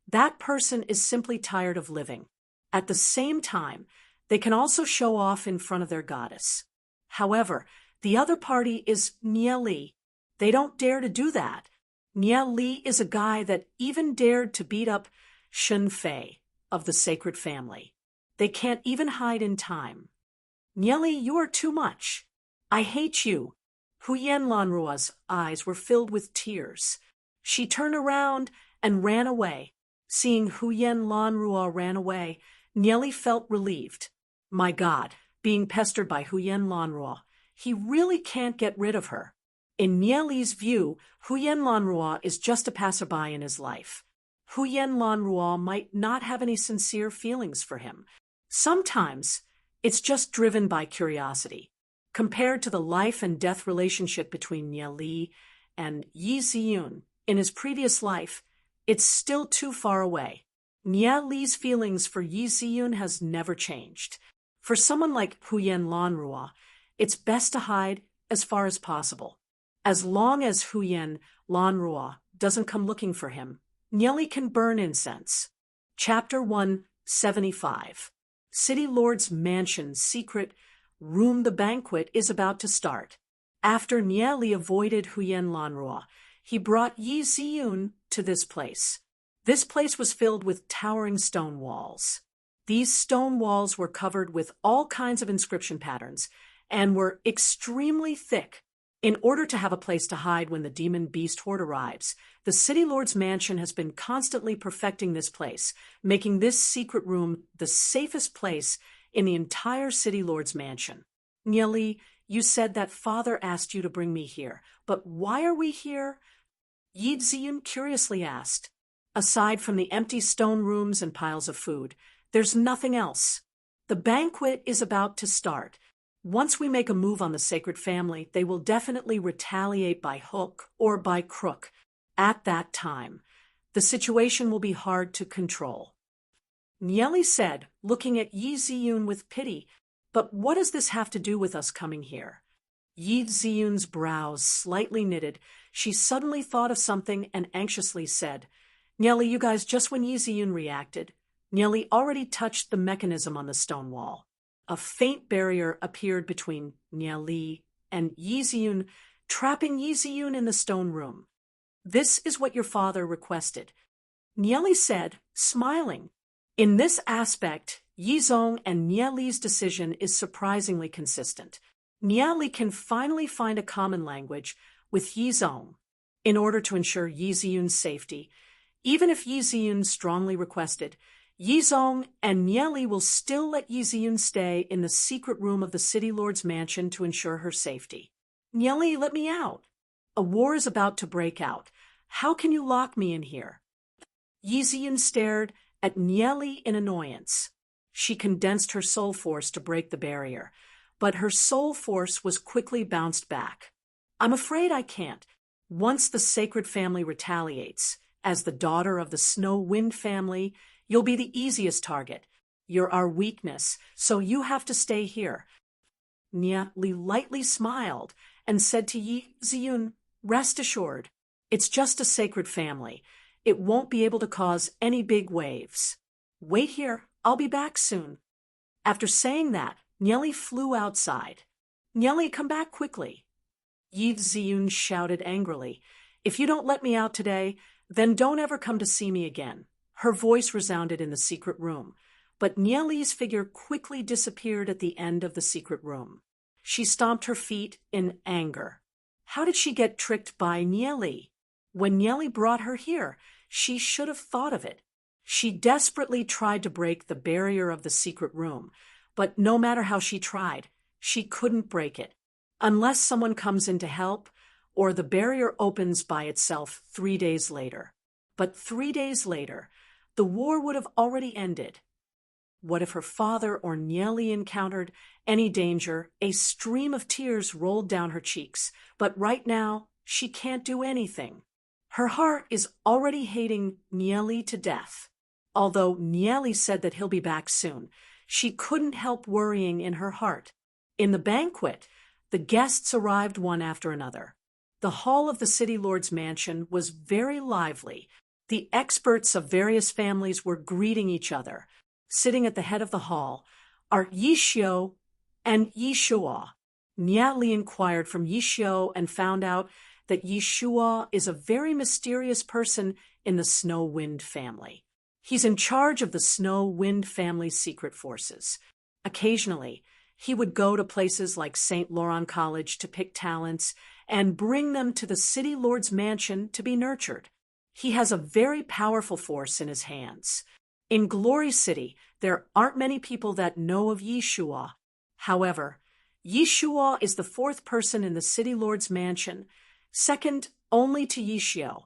that person is simply tired of living. At the same time, they can also show off in front of their goddess. However, the other party is Nieli. They don't dare to do that. Nieli is a guy that even dared to beat up Shun Fei. of the sacred family. They can't even hide in time. Nieli, you are too much. I hate you. Huyen Lanrua's eyes were filled with tears. She turned around and ran away. Seeing Huyen Lanrua ran away, Nieli felt relieved. My God, being pestered by Huyen Lanrua, he really can't get rid of her. In Nieli's view, Huyen Lanrua is just a passerby in his life. Huyen Lanrua might not have any sincere feelings for him. Sometimes, it's just driven by curiosity. Compared to the life and death relationship between Nieli and Yi Ziyun in his previous life, it's still too far away. Nieli's feelings for Yi Ziyun has never changed. For someone like Huyen Lanrua, it's best to hide as far as possible. As long as Huyen Lanrua doesn't come looking for him, Nieli can burn incense. Chapter 175. City Lord's Mansion's secret room. The banquet is about to start. After Nieli avoided Huyen Lanrua, he brought Yi Ziyun to this place. This place was filled with towering stone walls. These stone walls were covered with all kinds of inscription patterns and were extremely thick. In order to have a place to hide when the demon beast horde arrives, the City Lord's Mansion has been constantly perfecting this place, making this secret room the safest place in the entire City Lord's Mansion. Nieli, you said that father asked you to bring me here, but why are we here? Yi Ziyun curiously asked. Aside from the empty stone rooms and piles of food, there's nothing else. The banquet is about to start. Once we make a move on the sacred family, they will definitely retaliate by hook or by crook. At that time, the situation will be hard to control. Nieli said, looking at Yi Ziyun with pity, but what does this have to do with us coming here? Yi Ziyun's brows slightly knitted. She suddenly thought of something and anxiously said, Nieli, you guys, just when Yi Ziyun reacted, Nieli already touched the mechanism on the stone wall. A faint barrier appeared between Nieli and Yi Ziyun, trapping Yi Ziyun in the stone room. This is what your father requested. Nieli said, smiling. In this aspect, Yizong and Nieli's decision is surprisingly consistent. Nieli can finally find a common language with Yizong in order to ensure Yi Ziyun's safety. Even if Yi Ziyun strongly requested, Yizong and Nieli will still let Yi Ziyun stay in the secret room of the City Lord's Mansion to ensure her safety. Nieli, let me out. A war is about to break out. How can you lock me in here? Yi Ziyun stared at Nieli in annoyance. She condensed her soul force to break the barrier, but her soul force was quickly bounced back. I'm afraid I can't. Once the sacred family retaliates, as the daughter of the Snow Wind family, you'll be the easiest target. You're our weakness, so you have to stay here. Nieli lightly smiled and said to Yi Ziyun, rest assured, it's just a sacred family. It won't be able to cause any big waves. Wait here, I'll be back soon. After saying that, Nieli flew outside. Nieli, come back quickly. Yi Ziyun shouted angrily, if you don't let me out today, then don't ever come to see me again. Her voice resounded in the secret room, but Nieli's figure quickly disappeared at the end of the secret room. She stomped her feet in anger. How did she get tricked by Nieli? When Nieli brought her here, she should have thought of it. She desperately tried to break the barrier of the secret room, but no matter how she tried, she couldn't break it. Unless someone comes in to help, or the barrier opens by itself 3 days later. But 3 days later, the war would have already ended. What if her father or Nieli encountered any danger? A stream of tears rolled down her cheeks, but right now, she can't do anything. Her heart is already hating Nieli to death. Although Nieli said that he'll be back soon, she couldn't help worrying in her heart. In the banquet, the guests arrived one after another. The hall of the City Lord's Mansion was very lively. The experts of various families were greeting each other. Sitting at the head of the hall are Yishio and Yishua. Nieli inquired from Yishio and found out that Yishua is a very mysterious person in the Snow Wind family. He's in charge of the Snow Wind family's secret forces. Occasionally, he would go to places like St. Laurent College to pick talents and bring them to the city lord's mansion to be nurtured. He has a very powerful force in his hands. In Glory City, there aren't many people that know of Yishua. However, Yishua is the fourth person in the city lord's mansion, second only to Yishio.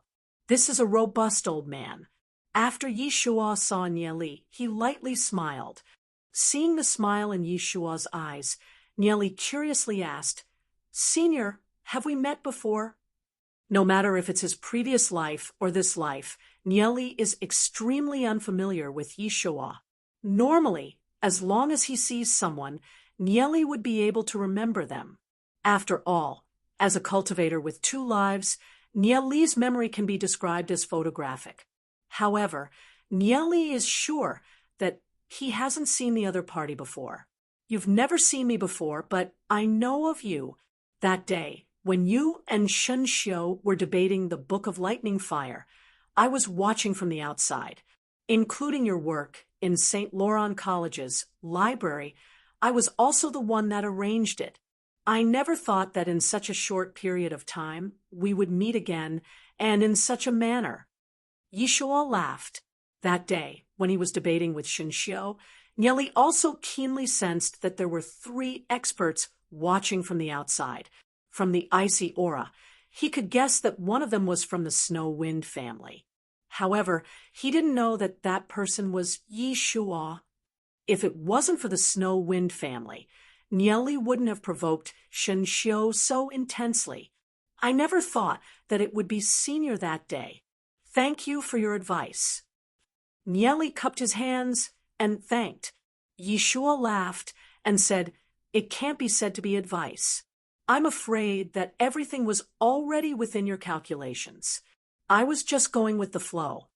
This is a robust old man. After Yishua saw Nieli, he lightly smiled. Seeing the smile in Yishua's eyes, Nieli curiously asked, "Senior, have we met before?" No matter if it's his previous life or this life, Nieli is extremely unfamiliar with Yishua. Normally, as long as he sees someone, Nieli would be able to remember them. After all, as a cultivator with 2 lives, Nieli's memory can be described as photographic. However, Nieli is sure that he hasn't seen the other party before. "You've never seen me before, but I know of you. That day, when you and Shunxiu were debating the Book of Lightning Fire, I was watching from the outside. Including your work in St. Laurent College's library, I was also the one that arranged it. I never thought that in such a short period of time we would meet again, and in such a manner." Yishua laughed. That day, when he was debating with Shunxiu, Nieli also keenly sensed that there were 3 experts watching from the outside. From the icy aura, he could guess that one of them was from the Snow Wind family. However, he didn't know that that person was Yishua. If it wasn't for the Snow Wind family, Nieli wouldn't have provoked Shunxiu so intensely. "I never thought that it would be Senior that day. Thank you for your advice." Nieli cupped his hands and thanked. Yishua laughed and said, "It can't be said to be advice. I'm afraid that everything was already within your calculations. I was just going with the flow."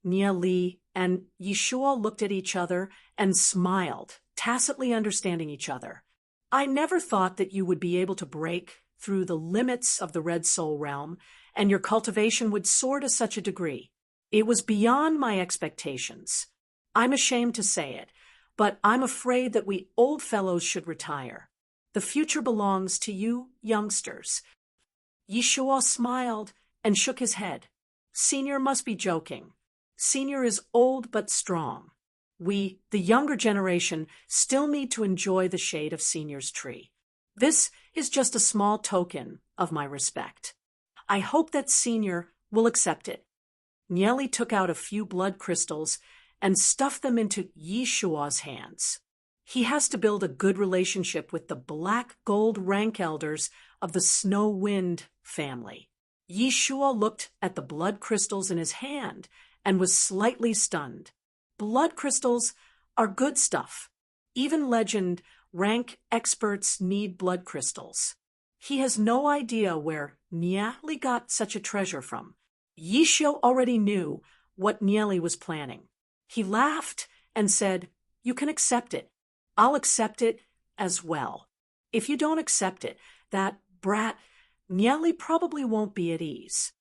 Nieli and Yishua looked at each other and smiled, tacitly understanding each other. "I never thought that you would be able to break through the limits of the Red Soul realm, and your cultivation would soar to such a degree. It was beyond my expectations. I'm ashamed to say it, but I'm afraid that we old fellows should retire. The future belongs to you youngsters." Yishua smiled and shook his head. "Senior must be joking. Senior is old but strong. We, the younger generation, still need to enjoy the shade of Senior's tree. This is just a small token of my respect. I hope that Senior will accept it." Nieli took out a few blood crystals and stuffed them into Yishua's hands. He has to build a good relationship with the black gold rank elders of the Snow Wind family. Yishua looked at the blood crystals in his hand and was slightly stunned. Blood crystals are good stuff. Even legend rank experts need blood crystals. He has no idea where Nieli got such a treasure from. Yishio already knew what Nieli was planning. He laughed and said, "You can accept it. I'll accept it as well. If you don't accept it, that brat Nieli probably won't be at ease."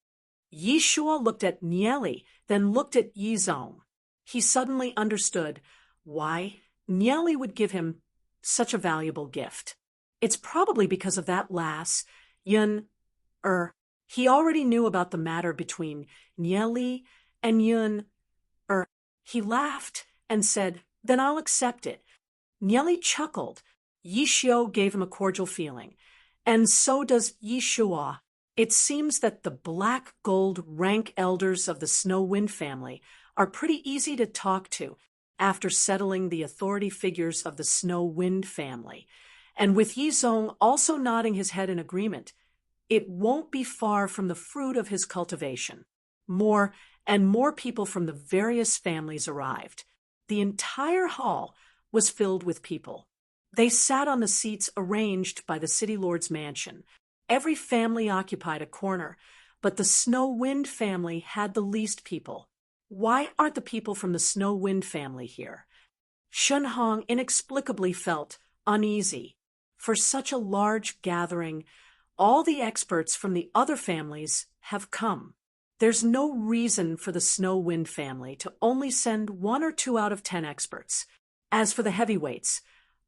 Yishua looked at Nieli, then looked at Yizong. He suddenly understood why Nieli would give him such a valuable gift. It's probably because of that lass, Yun. He already knew about the matter between Nieli and Yun. He laughed and said, "Then I'll accept it." Nieli chuckled. Yishio gave him a cordial feeling, and so does Yishua. It seems that the black gold rank elders of the Snow Wind family are pretty easy to talk to after settling the authority figures of the Snow Wind family. And with Yizong also nodding his head in agreement, it won't be far from the fruit of his cultivation. More and more people from the various families arrived. The entire hall was filled with people. They sat on the seats arranged by the city lord's mansion. Every family occupied a corner, but the Snow Wind family had the least people. Why aren't the people from the Snow Wind family here? Shunhong inexplicably felt uneasy. For such a large gathering, all the experts from the other families have come. There's no reason for the Snow Wind family to only send 1 or 2 out of 10 experts. As for the heavyweights,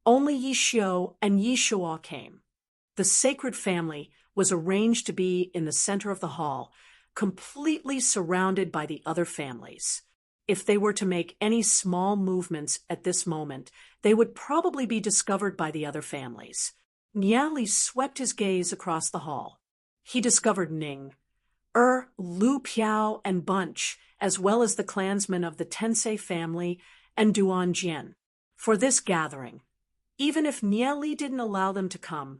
only Yi Xiu and Yi Shuo came. The sacred family was arranged to be in the center of the hall, completely surrounded by the other families. If they were to make any small movements at this moment, they would probably be discovered by the other families. Niali swept his gaze across the hall. He discovered Ning, Lu Piao, and Bunch, as well as the clansmen of the Tensei family and Duan Jian. For this gathering, even if Niali didn't allow them to come,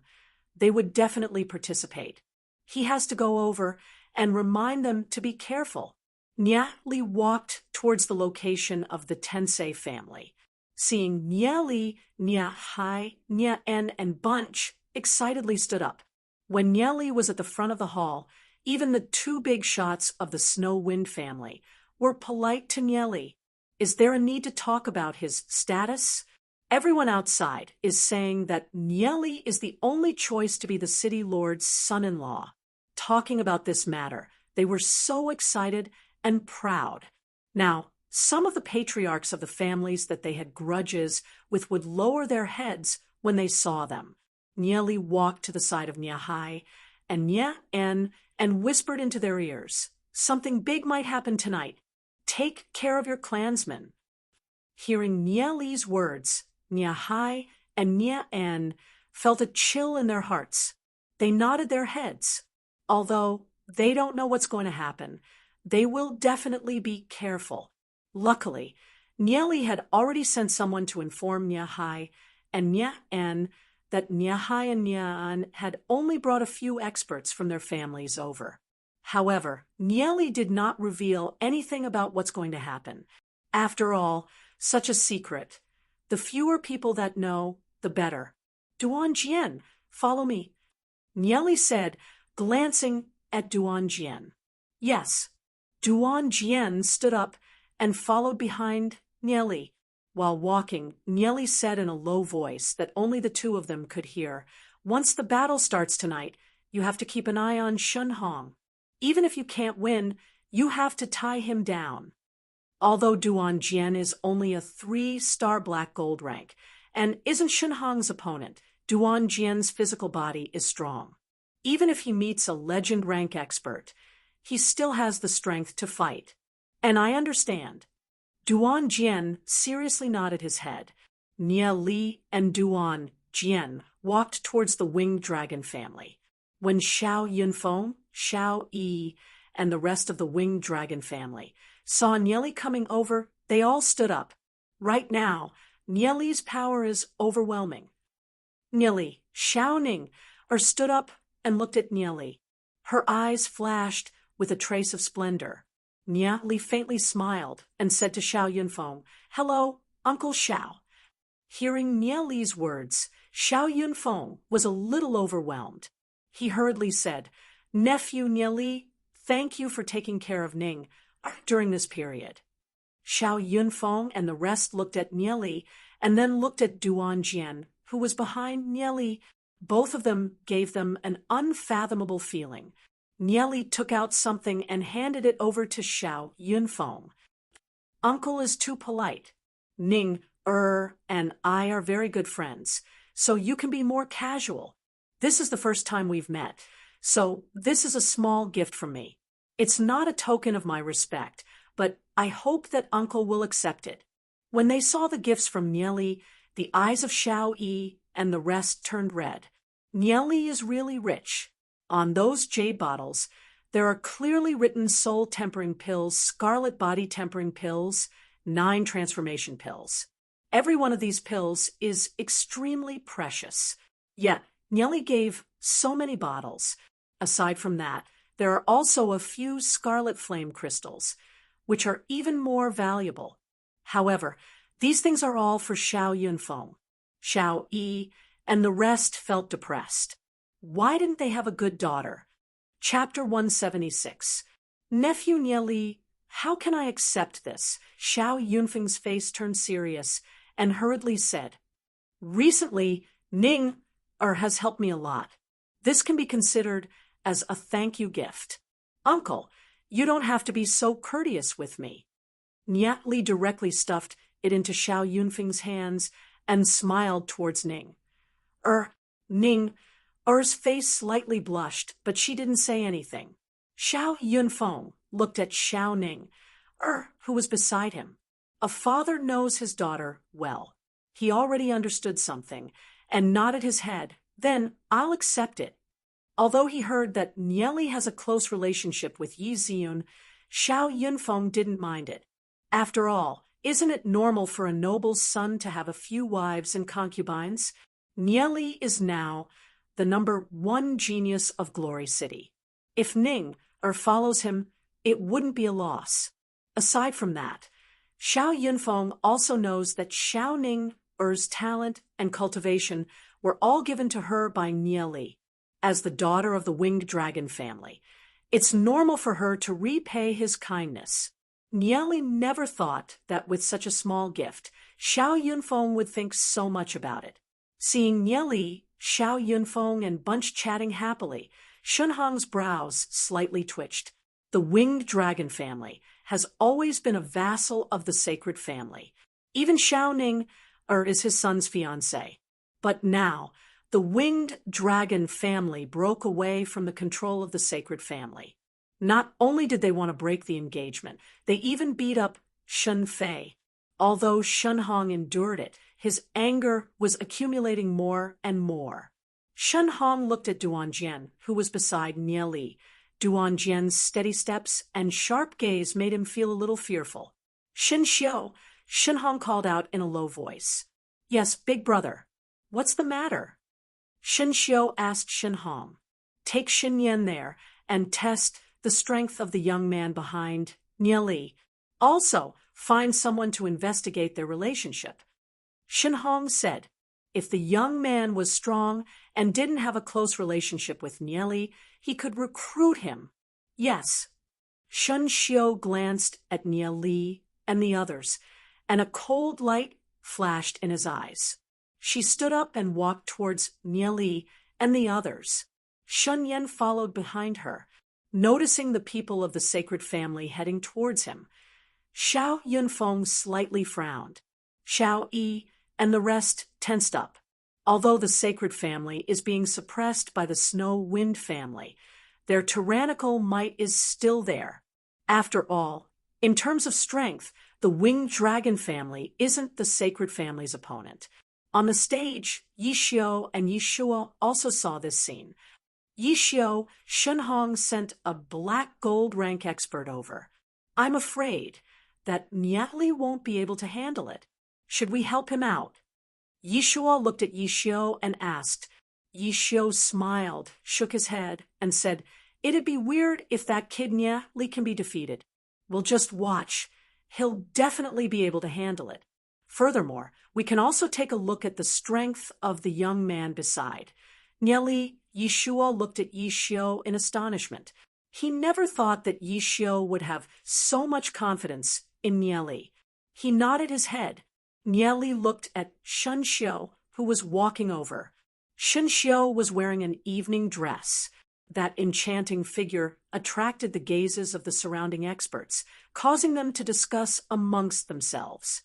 they would definitely participate. He has to go over and remind them to be careful. Niali walked towards the location of the Tensei family. Seeing Niali, Nia Hai, Nia En, and Bunch excitedly stood up. When Niali was at the front of the hall, even the 2 big shots of the Snow Wind family were polite to Niali. Is there a need to talk about his status? Everyone outside is saying that Niali is the only choice to be the city lord's son-in-law. Talking about this matter, they were so excited and proud. Now, some of the patriarchs of the families that they had grudges with would lower their heads when they saw them. Niali walked to the side of Nia Hai and Nia En and whispered into their ears, "Something big might happen tonight. Take care of your clansmen." Hearing Niali's words, Nia Hai and Nia En felt a chill in their hearts. They nodded their heads. Although they don't know what's going to happen, they will definitely be careful. Luckily, Niali had already sent someone to inform Nia Hai and Nia En that Nia Hai and Nia En had only brought a few experts from their families over. However, Niali did not reveal anything about what's going to happen. After all, such a secret. The fewer people that know, the better. "Duan Jian, follow me," Niali said, glancing at Duan Jian. Yes, Duan Jian stood up and followed behind Niali. While walking, Niali said in a low voice that only the 2 of them could hear, "Once the battle starts tonight, you have to keep an eye on Shunhong. Even if you can't win, you have to tie him down." Although Duan Jian is only a 3-star black gold rank and isn't Shunhong's opponent, Duan Jian's physical body is strong. Even if he meets a legend rank expert, he still has the strength to fight. And I understand. Duan Jian seriously nodded his head. Nia Li and Duan Jian walked towards the winged dragon family. When Xiao Yunfeng, Xiao Yi, and the rest of the winged dragon family saw Niali coming over, they all stood up. Right now, Niali's power is overwhelming. Niali, Xiao Ning, stood up and looked at Niali. Her eyes flashed with a trace of splendor. Niali faintly smiled and said to Xiao Yunfeng, "Hello, Uncle Xiao." Hearing Niali's words, Xiao Yunfeng was a little overwhelmed. He hurriedly said, "Nephew Niali, thank you for taking care of Ning during this period." Xiao Yunfeng and the rest looked at Niali and then looked at Duan Jian, who was behind Niali. Both of them gave them an unfathomable feeling. Niali took out something and handed it over to Xiao Yunfeng. "Uncle is too polite. Ning, and I are very good friends, so you can be more casual. This is the first time we've met, so this is a small gift from me. It's not a token of my respect, but I hope that Uncle will accept it." When they saw the gifts from Niali, the eyes of Xiao Yi and the rest turned red. Niali is really rich. On those jade bottles, there are clearly written soul-tempering pills, scarlet body-tempering pills, 9 transformation pills. Every one of these pills is extremely precious. Yet, Niali gave so many bottles. Aside from that, there are also a few scarlet flame crystals, which are even more valuable. However, these things are all for Xiao Yunfeng. Xiao Yi and the rest felt depressed. Why didn't they have a good daughter? Chapter 176. Nephew Niali, how can I accept this? Xiao Yunfeng's face turned serious and hurriedly said, "Recently, Ning has helped me a lot. This can be considered as a thank you gift. Uncle, You don't have to be so courteous with me. Nyat Li directly stuffed it into Xiao Yunfeng's hands and smiled towards Ning. Ning, Er's face slightly blushed, but she didn't say anything. Xiao Yunfeng looked at Xiao Ning, who was beside him. A father knows his daughter well. He already understood something, and nodded his head. Then, I'll accept it. Although he heard that Nieli has a close relationship with Yi Ziyun, Xiao Yunfeng didn't mind it. After all, isn't it normal for a noble's son to have a few wives and concubines? Nieli is now the #1 genius of Glory City. If Ning follows him, it wouldn't be a loss. Aside from that, Xiao Yunfeng also knows that Xiao Ning's talent and cultivation were all given to her by Nieli. As the daughter of the winged dragon family, it's normal for her to repay his kindness. Nieli never thought that with such a small gift, Xiao Yunfeng would think so much about it. Seeing Nieli, Xiao Yunfeng, and Bunch chatting happily, Shunhong's brows slightly twitched. The winged dragon family has always been a vassal of the sacred family. Even Xiao Ning is his son's fiancée. But now, the winged dragon family broke away from the control of the sacred family. Not only did they want to break the engagement, they even beat up Shun Fei. Although Shunhong endured it, his anger was accumulating more and more. Shunhong looked at Duanjian, who was beside Nieli. Duanjian's steady steps and sharp gaze made him feel a little fearful. Shin Xiu, Shunhong called out in a low voice. Yes, big brother. What's the matter? Shin Xiu asked Shunhong. Take Shin Yan there and test the strength of the young man behind Nieli. Also, find someone to investigate their relationship. Shunhong said, if the young man was strong and didn't have a close relationship with Nieli, he could recruit him. Yes. Shun Xiu glanced at Nieli and the others, and a cold light flashed in his eyes. She stood up and walked towards Nieli and the others. Shun Yan followed behind her, noticing the people of the sacred family heading towards him. Xiao Yunfeng slightly frowned. Xiao Yi and the rest tensed up. Although the sacred family is being suppressed by the snow wind family, their tyrannical might is still there. After all, in terms of strength, the winged dragon family isn't the sacred family's opponent. On the stage, Yi Xiu and Yi Shuo also saw this scene. Yi Xiu, Shunhong sent a black gold rank expert over. I'm afraid that Niatli won't be able to handle it. Should we help him out? Yi Shuo looked at Yi Xiu and asked. Yi Xiu smiled, shook his head, and said, it'd be weird if that kid Niatli can be defeated. We'll just watch. He'll definitely be able to handle it. Furthermore, we can also take a look at the strength of the young man beside. Nieli, Yi Shuo looked at Yi Xiu in astonishment. He never thought that Yi Xiu would have so much confidence in Nieli. He nodded his head. Nieli looked at Shun Xiu, who was walking over. Shun Xiu was wearing an evening dress. That enchanting figure attracted the gazes of the surrounding experts, causing them to discuss amongst themselves.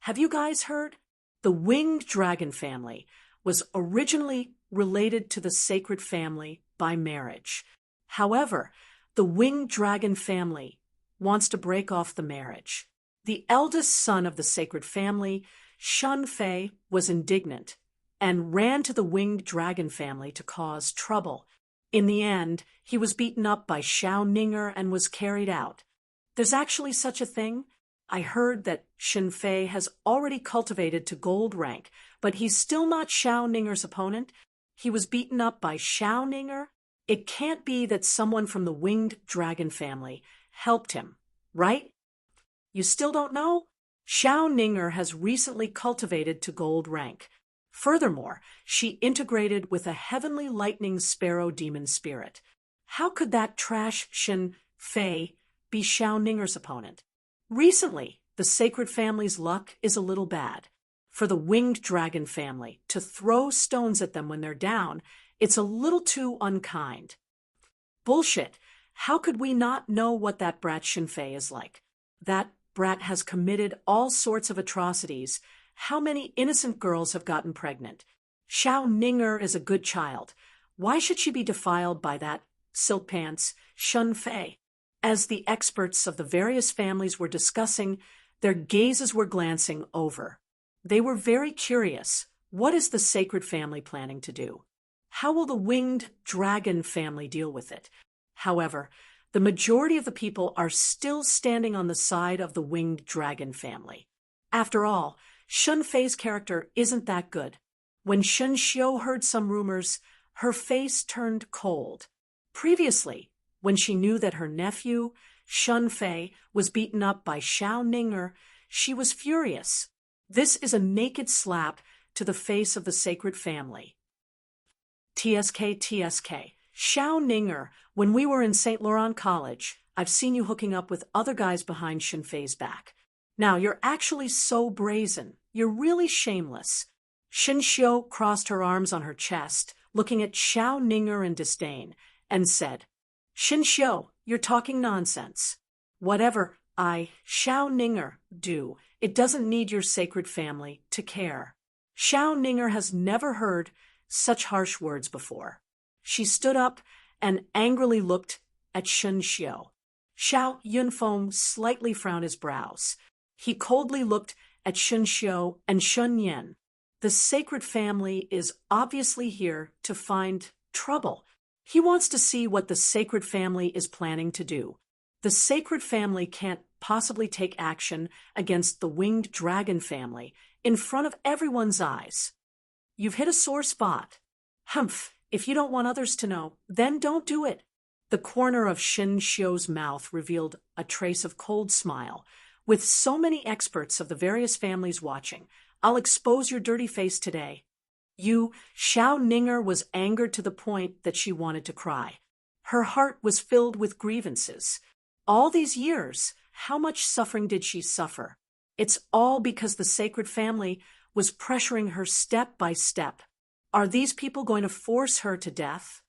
Have you guys heard? The winged dragon family was originally related to the sacred family by marriage. However, the winged dragon family wants to break off the marriage. The eldest son of the sacred family, Shun Fei, was indignant and ran to the winged dragon family to cause trouble. In the end, he was beaten up by Xiao Ninger and was carried out. There's actually such a thing. I heard that Shin Fei has already cultivated to gold rank, but he's still not Xiao Ninger's opponent. He was beaten up by Xiao Ninger. It can't be that someone from the winged dragon family helped him, right? You still don't know? Xiao Ninger has recently cultivated to gold rank. Furthermore, she integrated with a heavenly lightning sparrow demon spirit. How could that trash Shin Fei be Xiao Ninger's opponent? Recently, the sacred family's luck is a little bad. For the winged dragon family to throw stones at them when they're down, it's a little too unkind. Bullshit. How could we not know what that brat Shinfei is like? That brat has committed all sorts of atrocities. How many innocent girls have gotten pregnant? Xiao Ninger is a good child. Why should she be defiled by that silk pants, Shinfei? As the experts of the various families were discussing, their gazes were glancing over. They were very curious. What is the sacred family planning to do? How will the winged dragon family deal with it? However, the majority of the people are still standing on the side of the winged dragon family. After all, Shun Fei's character isn't that good. When Shun Xiu heard some rumors, her face turned cold. Previously, when she knew that her nephew, Shun Fei, was beaten up by Xiao Ninger, she was furious. This is a naked slap to the face of the sacred family. TSK. Xiao Ninger, when we were in St. Laurent College, I've seen you hooking up with other guys behind Shun Fei's back. Now, you're actually so brazen. You're really shameless. Shun Xiu crossed her arms on her chest, looking at Xiao Ninger in disdain, and said, Shun Xiu, you're talking nonsense. Whatever Xiao Ninger, do, it doesn't need your sacred family to care. Xiao Ninger has never heard such harsh words before. She stood up and angrily looked at Shun Xiu. Xiao Yunfeng slightly frowned his brows. He coldly looked at Shun Xiu and Shun Yan. The sacred family is obviously here to find trouble. He wants to see what the sacred family is planning to do. The sacred family can't possibly take action against the winged dragon family in front of everyone's eyes. You've hit a sore spot. Humph, if you don't want others to know, then don't do it. The corner of Shun Xiu's mouth revealed a trace of cold smile. With so many experts of the various families watching, I'll expose your dirty face today. Xiao Ninger was angered to the point that she wanted to cry. Her heart was filled with grievances. All these years, how much suffering did she suffer? It's all because the sacred family was pressuring her step by step. Are these people going to force her to death?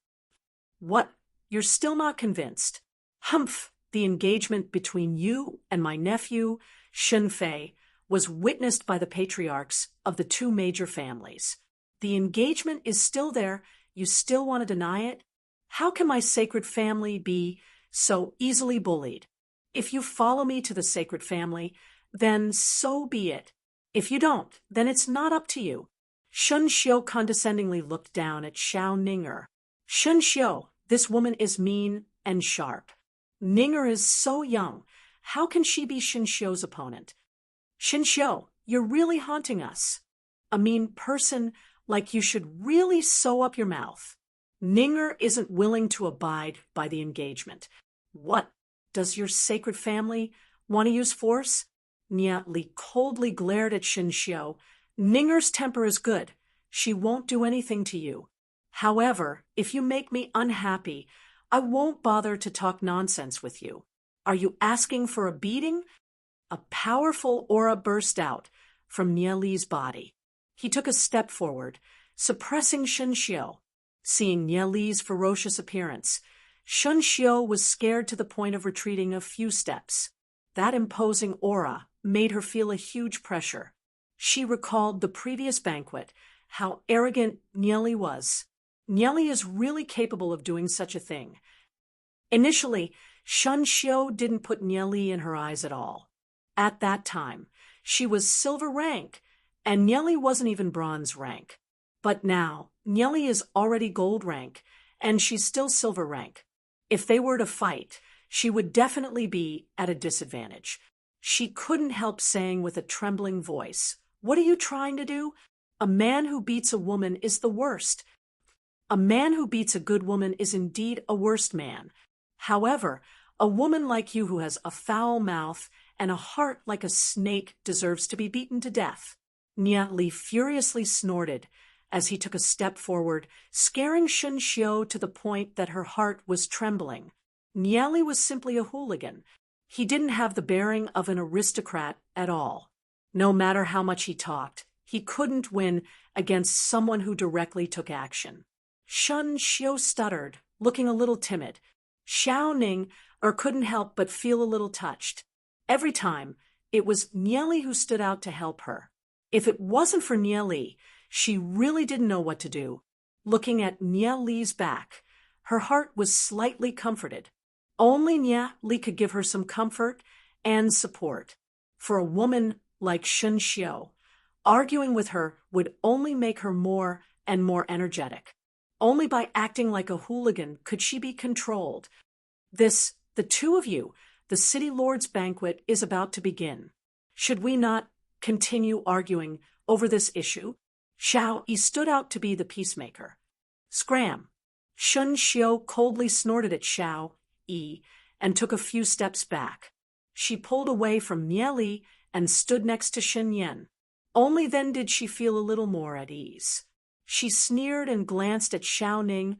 What? You're still not convinced? Humph! The engagement between you and my nephew, Shun Fei, was witnessed by the patriarchs of the two major families. The engagement is still there. You still want to deny it? How can my sacred family be so easily bullied? If you follow me to the sacred family, then so be it. If you don't, then it's not up to you. Shun Xiu condescendingly looked down at Xiao Ninger. Shun Xiu, this woman is mean and sharp. Ninger is so young. How can she be Shun Xiu's opponent? Shun Xiu, you're really haunting us. A mean person like you should really sew up your mouth. Ninger isn't willing to abide by the engagement. What? Does your sacred family want to use force? Nia Li coldly glared at Shun Xiu. Ninger's temper is good. She won't do anything to you. However, if you make me unhappy, I won't bother to talk nonsense with you. Are you asking for a beating? A powerful aura burst out from Nia Li's body. He took a step forward, suppressing Shun Xiu. Seeing Nia Li's ferocious appearance, Shun Xiu was scared to the point of retreating a few steps. That imposing aura made her feel a huge pressure. She recalled the previous banquet, how arrogant Nia Li was. Nia Li is really capable of doing such a thing. Initially, Shun Xiu didn't put Nia Li in her eyes at all. At that time, she was silver rank, and Nia Li wasn't even bronze rank. But now, Nia Li is already gold rank, and she's still silver rank. If they were to fight, she would definitely be at a disadvantage. She couldn't help saying with a trembling voice, "What are you trying to do? A man who beats a woman is the worst. A man who beats a good woman is indeed a worst man. However, a woman like you who has a foul mouth and a heart like a snake deserves to be beaten to death." Nia Li furiously snorted as he took a step forward, scaring Shun Xiu to the point that her heart was trembling. Nia Li was simply a hooligan. He didn't have the bearing of an aristocrat at all. No matter how much he talked, he couldn't win against someone who directly took action. Shun Xiu stuttered, looking a little timid. Xiao Ning couldn't help but feel a little touched. Every time, it was Nieli who stood out to help her. If it wasn't for Nieli, she really didn't know what to do. Looking at Nieli's back, her heart was slightly comforted. Only Nieli could give her some comfort and support. For a woman like Shun Xiao, arguing with her would only make her more and more energetic. Only by acting like a hooligan could she be controlled. The two of you, the City Lord's banquet is about to begin. Should we not continue arguing over this issue? Xiao Yi stood out to be the peacemaker. Scram! Shun Xiao coldly snorted at Xiao Yi and took a few steps back. She pulled away from Nieli and stood next to Shen Yan. Only then did she feel a little more at ease. She sneered and glanced at Xiao Ning,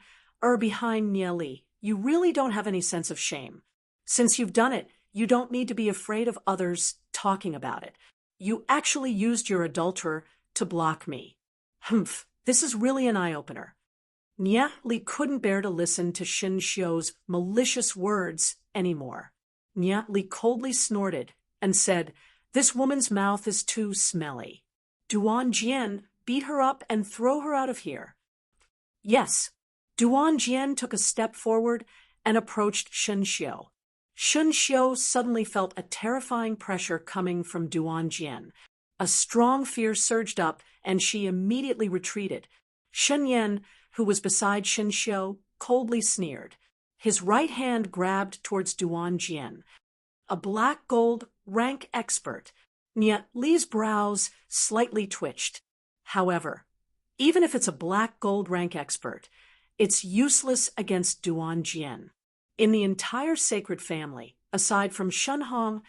behind Nieli. You really don't have any sense of shame. Since you've done it, you don't need to be afraid of others talking about it. You actually used your adulterer to block me. Humph, this is really an eye-opener. Nieli couldn't bear to listen to Shin Xiu's malicious words anymore. Nieli coldly snorted and said, "This woman's mouth is too smelly. Duan Jian, beat her up and throw her out of here." Yes. Duan Jian took a step forward and approached Shun Xiu. Shun Xiu suddenly felt a terrifying pressure coming from Duan Jian. A strong fear surged up, and she immediately retreated. Shen Yan, who was beside Shun Xiu, coldly sneered. His right hand grabbed towards Duan Jian. A black gold rank expert. Nieli's brows slightly twitched. However, even if it's a black gold rank expert, it's useless against Duan Jian. In the entire sacred family, aside from Shen Hong,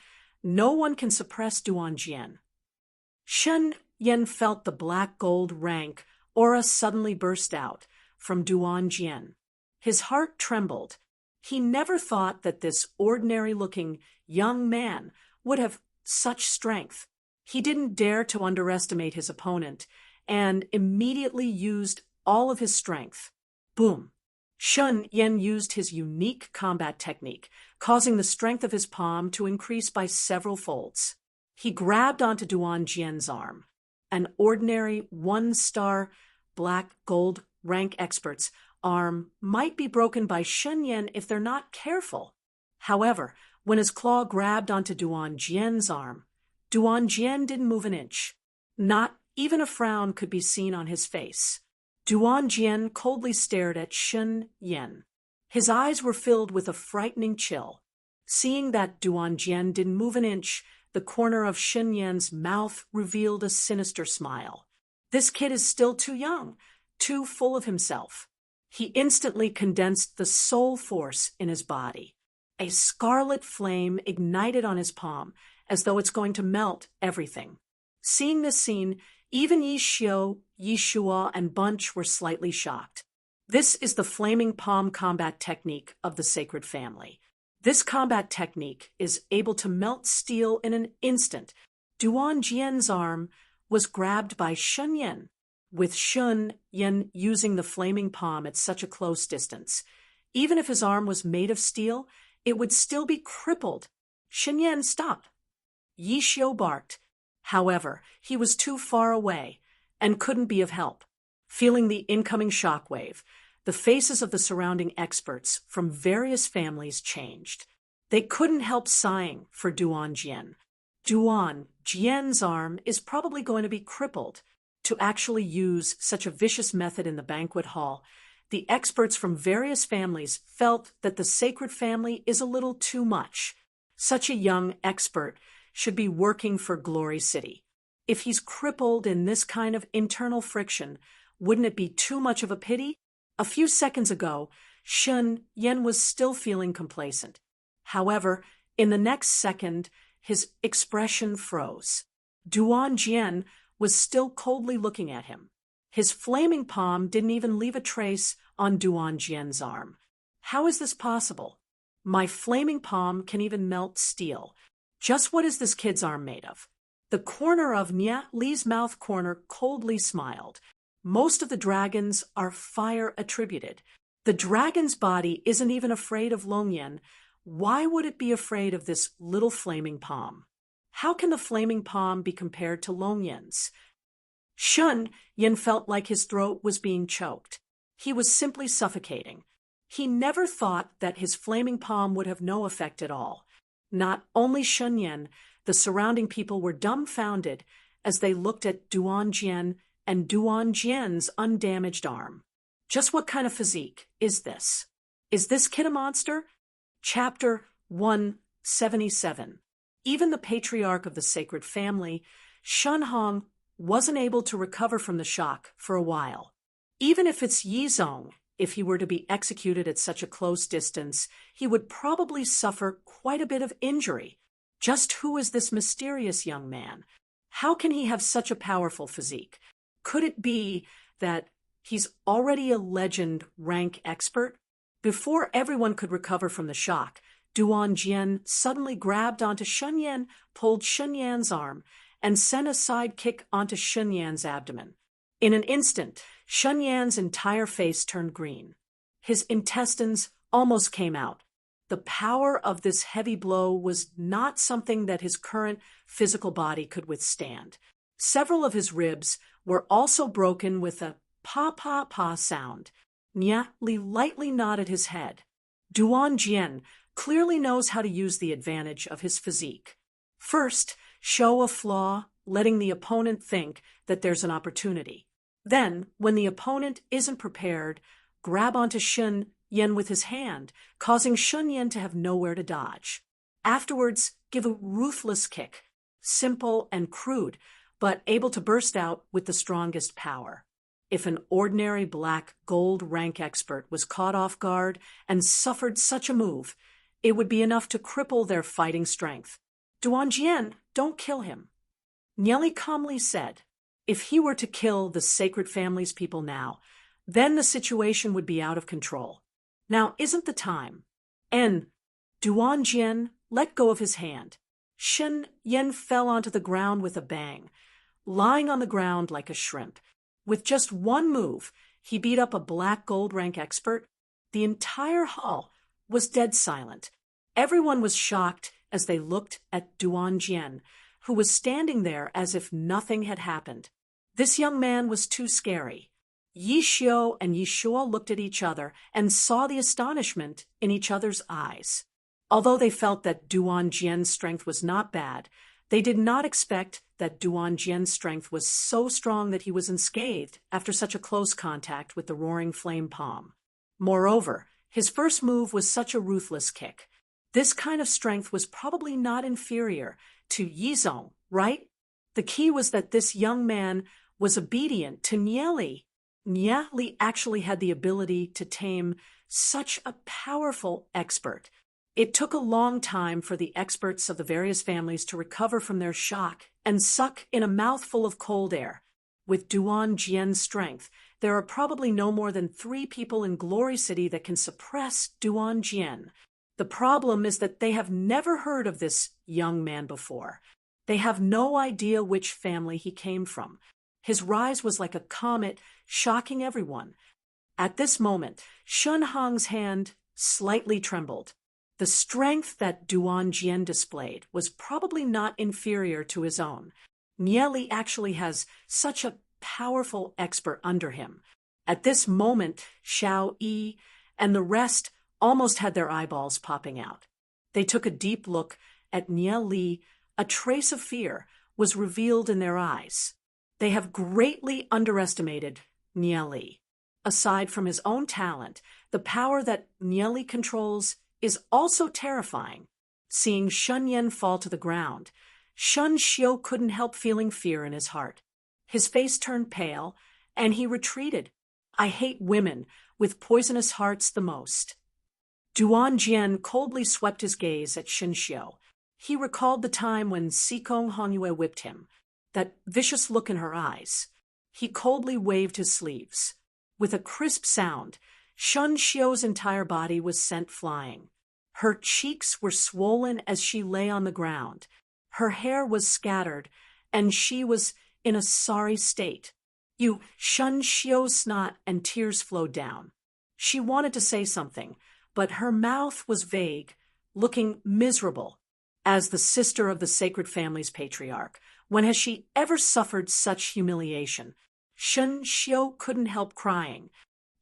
no one can suppress Duan Jian. Shen Yan felt the black gold rank aura suddenly burst out from Duan Jian. His heart trembled. He never thought that this ordinary-looking young man would have such strength. He didn't dare to underestimate his opponent and immediately used all of his strength. Boom! Shen Yan used his unique combat technique, causing the strength of his palm to increase by several folds. He grabbed onto Duan Jian's arm. An ordinary one-star black gold rank expert's arm might be broken by Shen Yan if they're not careful. However, when his claw grabbed onto Duan Jian's arm, Duan Jian didn't move an inch. Not even a frown could be seen on his face. Duan Jian coldly stared at Shen Yan. His eyes were filled with a frightening chill. Seeing that Duan Jian didn't move an inch, the corner of Shen Yan's mouth revealed a sinister smile. This kid is still too young, too full of himself. He instantly condensed the soul force in his body. A scarlet flame ignited on his palm, as though it's going to melt everything. Seeing this scene, even Yi Xiu, Yi Shua, and Bunch were slightly shocked. This is the flaming palm combat technique of the sacred family. This combat technique is able to melt steel in an instant. Duan Jian's arm was grabbed by Shen Yan, with Shen Yan using the flaming palm at such a close distance. Even if his arm was made of steel, it would still be crippled. Shen Yan, stop! Yi Xiu barked. However, he was too far away and couldn't be of help. Feeling the incoming shockwave, the faces of the surrounding experts from various families changed. They couldn't help sighing for Duan Jian. Duan Jian's arm is probably going to be crippled. To actually use such a vicious method in the banquet hall, the experts from various families felt that the sacred family is a little too much. Such a young expert should be working for Glory City. If he's crippled in this kind of internal friction, wouldn't it be too much of a pity? A few seconds ago, Shen Yan was still feeling complacent. However, in the next second, his expression froze. Duan Jian was still coldly looking at him. His flaming palm didn't even leave a trace on Duan Jian's arm. How is this possible? My flaming palm can even melt steel. Just what is this kid's arm made of? The corner of Nieli's mouth corner coldly smiled. Most of the dragons are fire attributed. The dragon's body isn't even afraid of Long Yen. Why would it be afraid of this little flaming palm? How can the flaming palm be compared to Long Yen's? Shun Yen felt like his throat was being choked. He was simply suffocating. He never thought that his flaming palm would have no effect at all. Not only Shun Yen, the surrounding people were dumbfounded as they looked at Duan Jian and Duan Jian's undamaged arm. Just what kind of physique is this? Is this kid a monster? Chapter 177. Even the patriarch of the sacred family, Shun Hong, wasn't able to recover from the shock for a while. Even if it's Yizong, if he were to be executed at such a close distance, he would probably suffer quite a bit of injury. Just who is this mysterious young man? How can he have such a powerful physique? Could it be that he's already a legend rank expert? Before everyone could recover from the shock, Duan Jian suddenly grabbed onto Shun Yan, pulled Shun Yan's arm, and sent a side kick onto Shun Yan's abdomen. In an instant, Shun Yan's entire face turned green. His intestines almost came out. The power of this heavy blow was not something that his current physical body could withstand. Several of his ribs were also broken with a pa-pa-pa sound. Nya Li lightly nodded his head. Duan Jian clearly knows how to use the advantage of his physique. First, show a flaw, letting the opponent think that there's an opportunity. Then, when the opponent isn't prepared, grab onto Shun Yan with his hand, causing Shun Yan to have nowhere to dodge. Afterwards, give a ruthless kick, simple and crude, but able to burst out with the strongest power. If an ordinary black gold rank expert was caught off guard and suffered such a move, it would be enough to cripple their fighting strength. Duan Jian, don't kill him. Nieli calmly said, if he were to kill the sacred family's people now, then the situation would be out of control. Now isn't the time. And Duan Jian let go of his hand. Shun Yan fell onto the ground with a bang, lying on the ground like a shrimp. With just one move, he beat up a black gold rank expert. The entire hall was dead silent. Everyone was shocked as they looked at Duan Jian, who was standing there as if nothing had happened. This young man was too scary. Yi Xiu and Yi Shuo looked at each other and saw the astonishment in each other's eyes. Although they felt that Duan Jian's strength was not bad, they did not expect that Duan Jian's strength was so strong that he was unscathed after such a close contact with the roaring flame palm. Moreover, his first move was such a ruthless kick. This kind of strength was probably not inferior to Yizong, right? The key was that this young man was obedient to Nieli. Nieli actually had the ability to tame such a powerful expert. It took a long time for the experts of the various families to recover from their shock and suck in a mouthful of cold air. With Duan Jian's strength, there are probably no more than 3 people in Glory City that can suppress Duan Jian. The problem is that they have never heard of this young man before. They have no idea which family he came from. His rise was like a comet, shocking everyone. At this moment, Shun Hong's hand slightly trembled. The strength that Duan Jian displayed was probably not inferior to his own. Nieli actually has such a powerful expert under him. At this moment, Xiao Yi and the rest almost had their eyeballs popping out. They took a deep look at Nieli. A trace of fear was revealed in their eyes. They have greatly underestimated Nieli. Aside from his own talent, the power that Nieli controls is also terrifying. Seeing Shun Yan fall to the ground, Shun Xiu couldn't help feeling fear in his heart. His face turned pale, and he retreated. I hate women with poisonous hearts the most. Duan Jian coldly swept his gaze at Shun Xiu. He recalled the time when Sikong Honyue whipped him, that vicious look in her eyes. He coldly waved his sleeves. With a crisp sound, Shun Xiu's entire body was sent flying. Her cheeks were swollen as she lay on the ground. Her hair was scattered, and she was in a sorry state. Shun Xiu's snot and tears flowed down. She wanted to say something, but her mouth was vague, looking miserable. As the sister of the sacred family's patriarch, when has she ever suffered such humiliation? Shen Xiu couldn't help crying.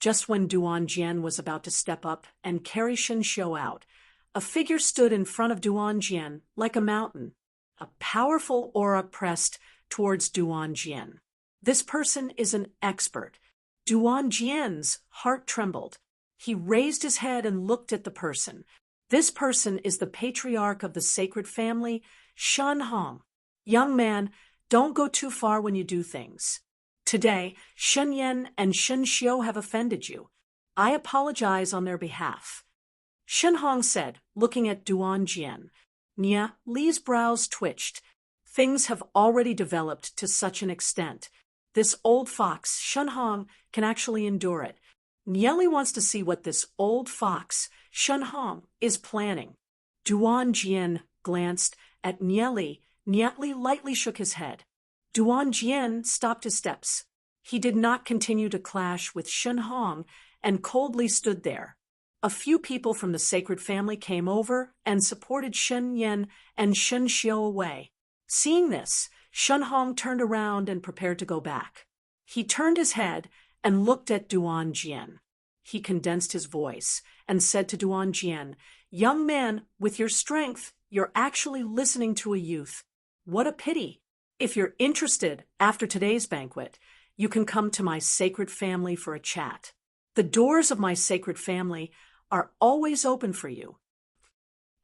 Just when Duan Jian was about to step up and carry Shen Xiu out, a figure stood in front of Duan Jian like a mountain. A powerful aura pressed towards Duan Jian. This person is an expert. Duan Jian's heart trembled. He raised his head and looked at the person. This person is the patriarch of the sacred family, Shen Hong. Young man, don't go too far when you do things. Today, Shen Yan and Shen Xiu have offended you. I apologize on their behalf. Shen Hong said, looking at Duan Jian. Nia Li's brows twitched. Things have already developed to such an extent. This old fox, Shen Hong, can actually endure it. Nia Li wants to see what this old fox, Shen Hong, is planning. Duan Jian glanced at Nia Li. Nia Li lightly shook his head. Duan Jian stopped his steps. He did not continue to clash with Shen Hong and coldly stood there. A few people from the sacred family came over and supported Shen Yan and Shen Xiu away. Seeing this, Shen Hong turned around and prepared to go back. He turned his head and looked at Duan Jian. He condensed his voice and said to Duan Jian, "Young man, with your strength, you're actually listening to a youth. What a pity. If you're interested, after today's banquet, you can come to my sacred family for a chat. The doors of my sacred family are always open for you."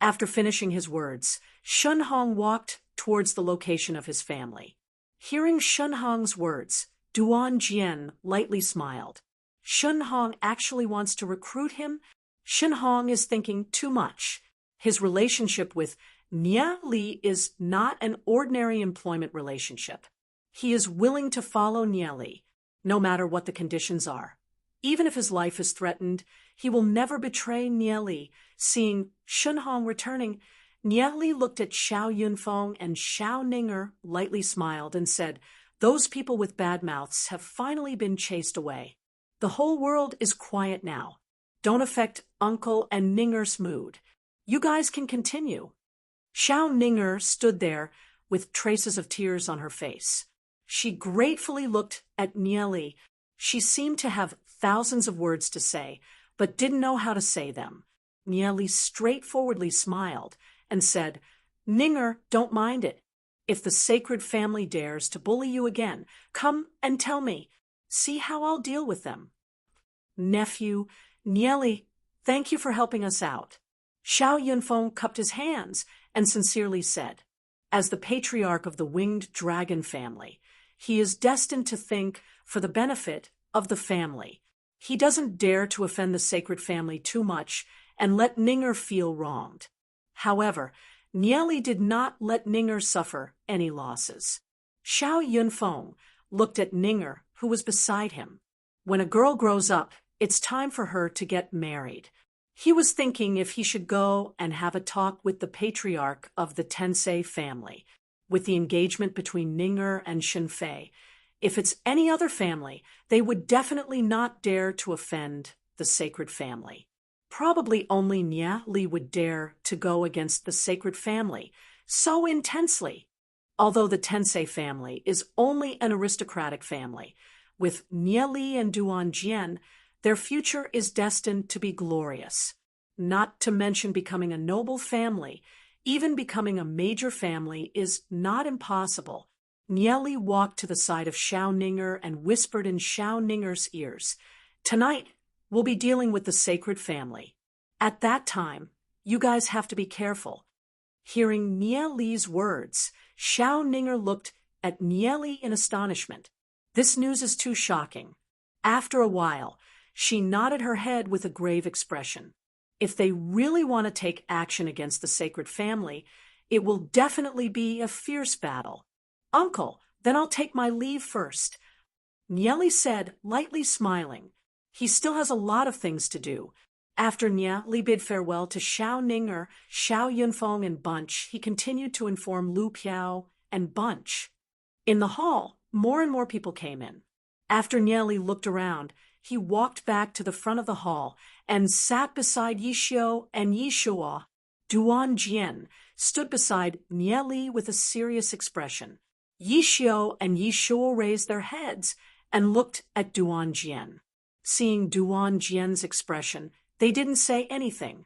After finishing his words, Shen Hong walked towards the location of his family. Hearing Shen Hong's words, Duan Jian lightly smiled. Shen Hong actually wants to recruit him? Shen Hong is thinking too much. His relationship with Nia Li is not an ordinary employment relationship. He is willing to follow Nia Li, no matter what the conditions are. Even if his life is threatened, he will never betray Nia Li. Seeing Shen Hong returning, Nia Li looked at Xiao Yunfeng and Xiao Ninger, lightly smiled, and said, "Those people with bad mouths have finally been chased away. The whole world is quiet now. Don't affect Uncle and Ninger's mood. You guys can continue." Xiao Ninger stood there with traces of tears on her face. She gratefully looked at Nia Li. She seemed to have thousands of words to say, but didn't know how to say them. Nia Li straightforwardly smiled and said, "Ninger, don't mind it. If the sacred family dares to bully you again, come and tell me. See how I'll deal with them." "Nephew, Nia Li, thank you for helping us out." Xiao Yunfeng cupped his hands and sincerely said, "As the patriarch of the winged dragon family, he is destined to think for the benefit of the family. He doesn't dare to offend the sacred family too much and let Ninger feel wronged." However, Nia Li did not let Ninger suffer any losses. Xiao Yunfeng looked at Ninger, who was beside him. When a girl grows up, it's time for her to get married. He was thinking if he should go and have a talk with the patriarch of the Tensei family, with the engagement between Ninger and Shenfei. If it's any other family, they would definitely not dare to offend the sacred family. Probably only Nia Li would dare to go against the sacred family so intensely. Although the Tensei family is only an aristocratic family, with Nia Li and Duan Jian, their future is destined to be glorious. Not to mention becoming a noble family, even becoming a major family is not impossible. Nia Li walked to the side of Xiao Ninger and whispered in Xiao Ninger's ears, "Tonight, we'll be dealing with the sacred family. At that time, you guys have to be careful." Hearing Nia Li's words, Xiao Ninger looked at Nia Li in astonishment. This news is too shocking. After a while, she nodded her head with a grave expression. If they really want to take action against the sacred family, it will definitely be a fierce battle. "Uncle, then I'll take my leave first," Nia Li said, lightly smiling. He still has a lot of things to do. After Nia Li bid farewell to Xiao Ninger, Xiao Yunfeng, and Bunch, he continued to inform Lu Piao and Bunch. In the hall, more and more people came in. After Nia Li looked around, he walked back to the front of the hall and sat beside Yishio and Yishua. Duan Jian stood beside Nieli with a serious expression. Yishio and Yishua raised their heads and looked at Duan Jian. Seeing Duan Jian's expression, they didn't say anything.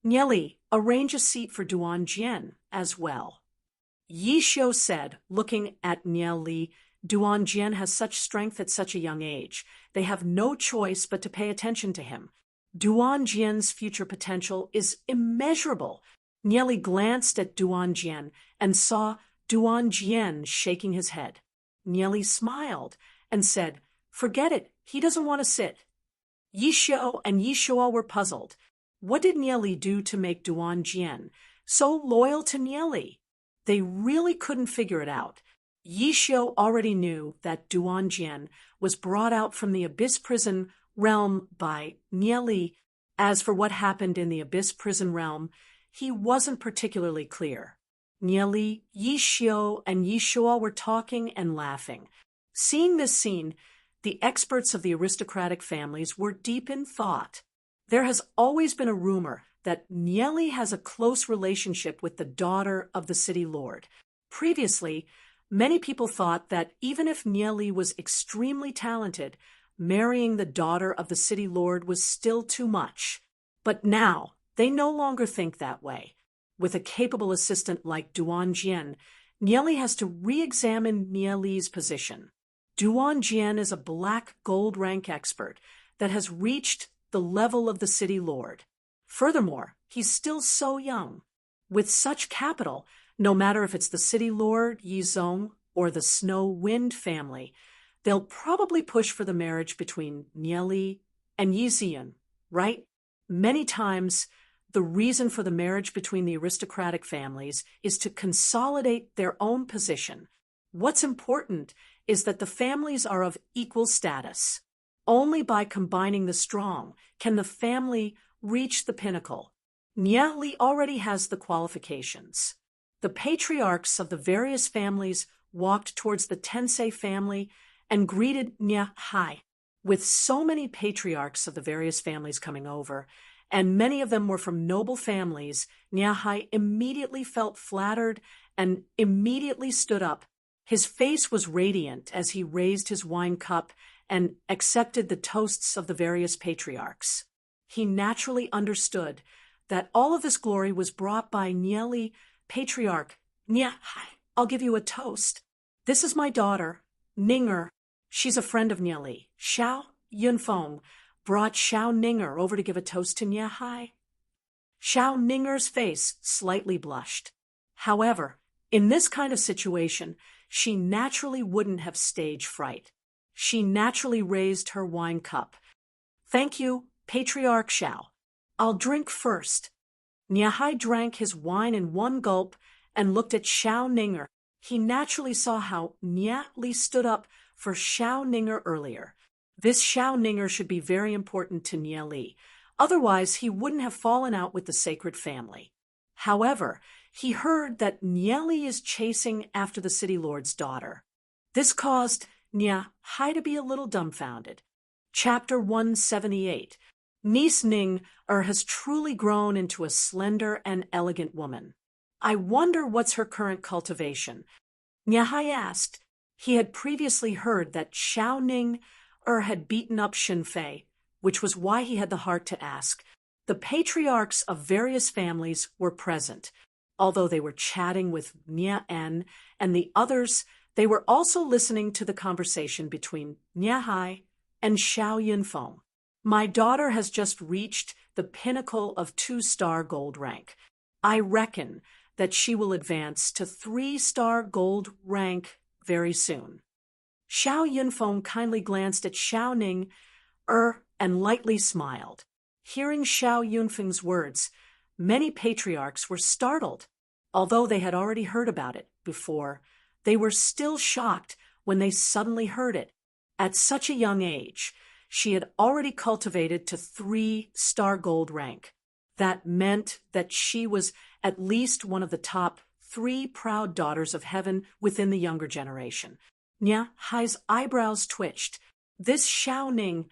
Nieli, arrange a seat for Duan Jian as well. Yishio said, looking at Nieli, Duan Jian has such strength at such a young age. They have no choice but to pay attention to him. Duan Jian's future potential is immeasurable. Nieli glanced at Duan Jian and saw Duan Jian shaking his head. Nieli smiled and said, "Forget it, he doesn't want to sit." Yishio and Yishua were puzzled. What did Nieli do to make Duan Jian so loyal to Nieli? They really couldn't figure it out. Yishio already knew that Duan Jian was brought out from the Abyss Prison realm by Nieli. As for what happened in the Abyss Prison realm, he wasn't particularly clear. Nieli, Yishio, and Yishua were talking and laughing. Seeing this scene, the experts of the aristocratic families were deep in thought. There has always been a rumor that Nieli has a close relationship with the daughter of the city lord. Previously, many people thought that even if Nieli was extremely talented, marrying the daughter of the city lord was still too much. But now, they no longer think that way. With a capable assistant like Duan Jian, Nieli has to re-examine Nieli's position. Duan Jian is a black gold rank expert that has reached the level of the city lord. Furthermore, he's still so young. With such capital, no matter if it's the city lord, Yizong, or the Snow Wind family, they'll probably push for the marriage between Nieli and Yixian, right? Many times, the reason for the marriage between the aristocratic families is to consolidate their own position. What's important is that the families are of equal status. Only by combining the strong can the family reach the pinnacle. Nieli already has the qualifications. The patriarchs of the various families walked towards the Tensei family and greeted Niahai. With so many patriarchs of the various families coming over, and many of them were from noble families, Niahai immediately felt flattered and immediately stood up. His face was radiant as he raised his wine cup and accepted the toasts of the various patriarchs. He naturally understood that all of this glory was brought by Nieli, patriarch. Niahai, I'll give you a toast. This is my daughter, Ninger. She's a friend of Nieli. Xiao Yunfeng brought Xiao Ninger over to give a toast to Niahai. Xiao Ninger's face slightly blushed. However, in this kind of situation, she naturally wouldn't have stage fright. She naturally raised her wine cup. Thank you, Patriarch Xiao. I'll drink first. Niahai drank his wine in one gulp and looked at Xiao Ninger. He naturally saw how Nieli stood up for Xiao Ninger earlier. This Xiao Ninger should be very important to Nieli. Otherwise, he wouldn't have fallen out with the sacred family. However, he heard that Nieli is chasing after the city lord's daughter. This caused Niahai to be a little dumbfounded. Chapter 178. Niece Ning has truly grown into a slender and elegant woman. I wonder what's her current cultivation. Niahai asked. He had previously heard that Xiao Ning had beaten up Xinfei, which was why he had the heart to ask. The patriarchs of various families were present. Although they were chatting with Nia En and the others, they were also listening to the conversation between Niahai and Xiao Yunfeng. My daughter has just reached the pinnacle of 2-star gold rank. I reckon that she will advance to 3-star gold rank very soon. Xiao Yunfeng kindly glanced at Xiao Ning and lightly smiled. Hearing Xiao Yunfeng's words, many patriarchs were startled. Although they had already heard about it before, they were still shocked when they suddenly heard it. At such a young age, she had already cultivated to 3-star gold rank. That meant that she was at least one of the top 3 proud daughters of heaven within the younger generation. Niahai's eyebrows twitched. This Xiao Ning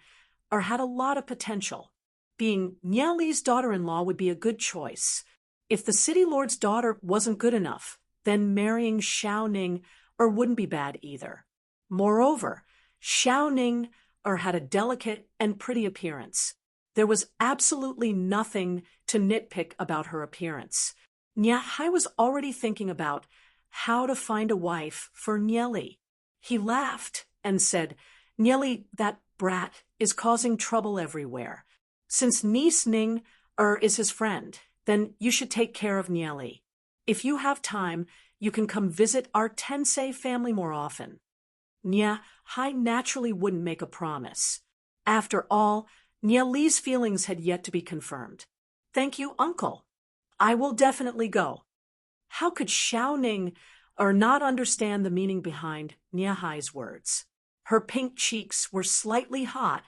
or had a lot of potential. Being Nia Li's daughter-in-law would be a good choice. If the city lord's daughter wasn't good enough, then marrying Xiao Ning wouldn't be bad either. Moreover, Xiao Ning had a delicate and pretty appearance. There was absolutely nothing to nitpick about her appearance. Nia Hai was already thinking about how to find a wife for Nia Li. He laughed and said, "Nia Li, that brat, is causing trouble everywhere. Since niece Ning is his friend, then you should take care of Nia Li. If you have time, you can come visit our Tensei family more often." Nia Hai naturally wouldn't make a promise. After all, Nia Li's feelings had yet to be confirmed. "Thank you, uncle. I will definitely go." How could Xiao Ning not understand the meaning behind Nia Hai's words? Her pink cheeks were slightly hot,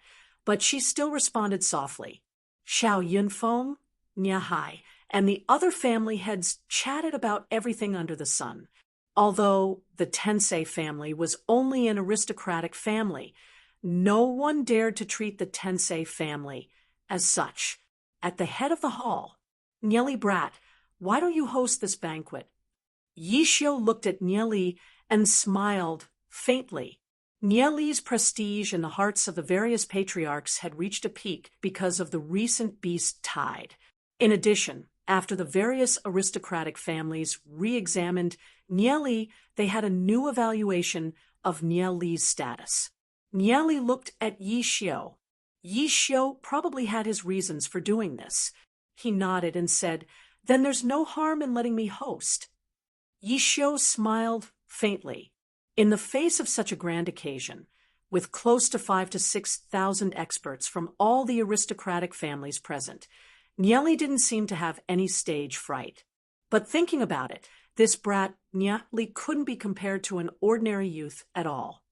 but she still responded softly. Xiao Yunfeng, Nia Hai, and the other family heads chatted about everything under the sun. Although the Tensei family was only an aristocratic family, no one dared to treat the Tensei family as such. At the head of the hall, "Nia Li brat, why don't you host this banquet?" Yi Xiu looked at Nia Li and smiled faintly. Nia Li's prestige in the hearts of the various patriarchs had reached a peak because of the recent beast tide. In addition, after the various aristocratic families re-examined Nia Li, they had a new evaluation of Nia Li's status. Nia Li looked at Yi Xiu. Yi Xiu probably had his reasons for doing this. He nodded and said, "Then there's no harm in letting me host." Yi Xiu smiled faintly. In the face of such a grand occasion, with close to 5,000 to 6,000 experts from all the aristocratic families present, Nia Li didn't seem to have any stage fright. But thinking about it, this brat Nia Li couldn't be compared to an ordinary youth at all.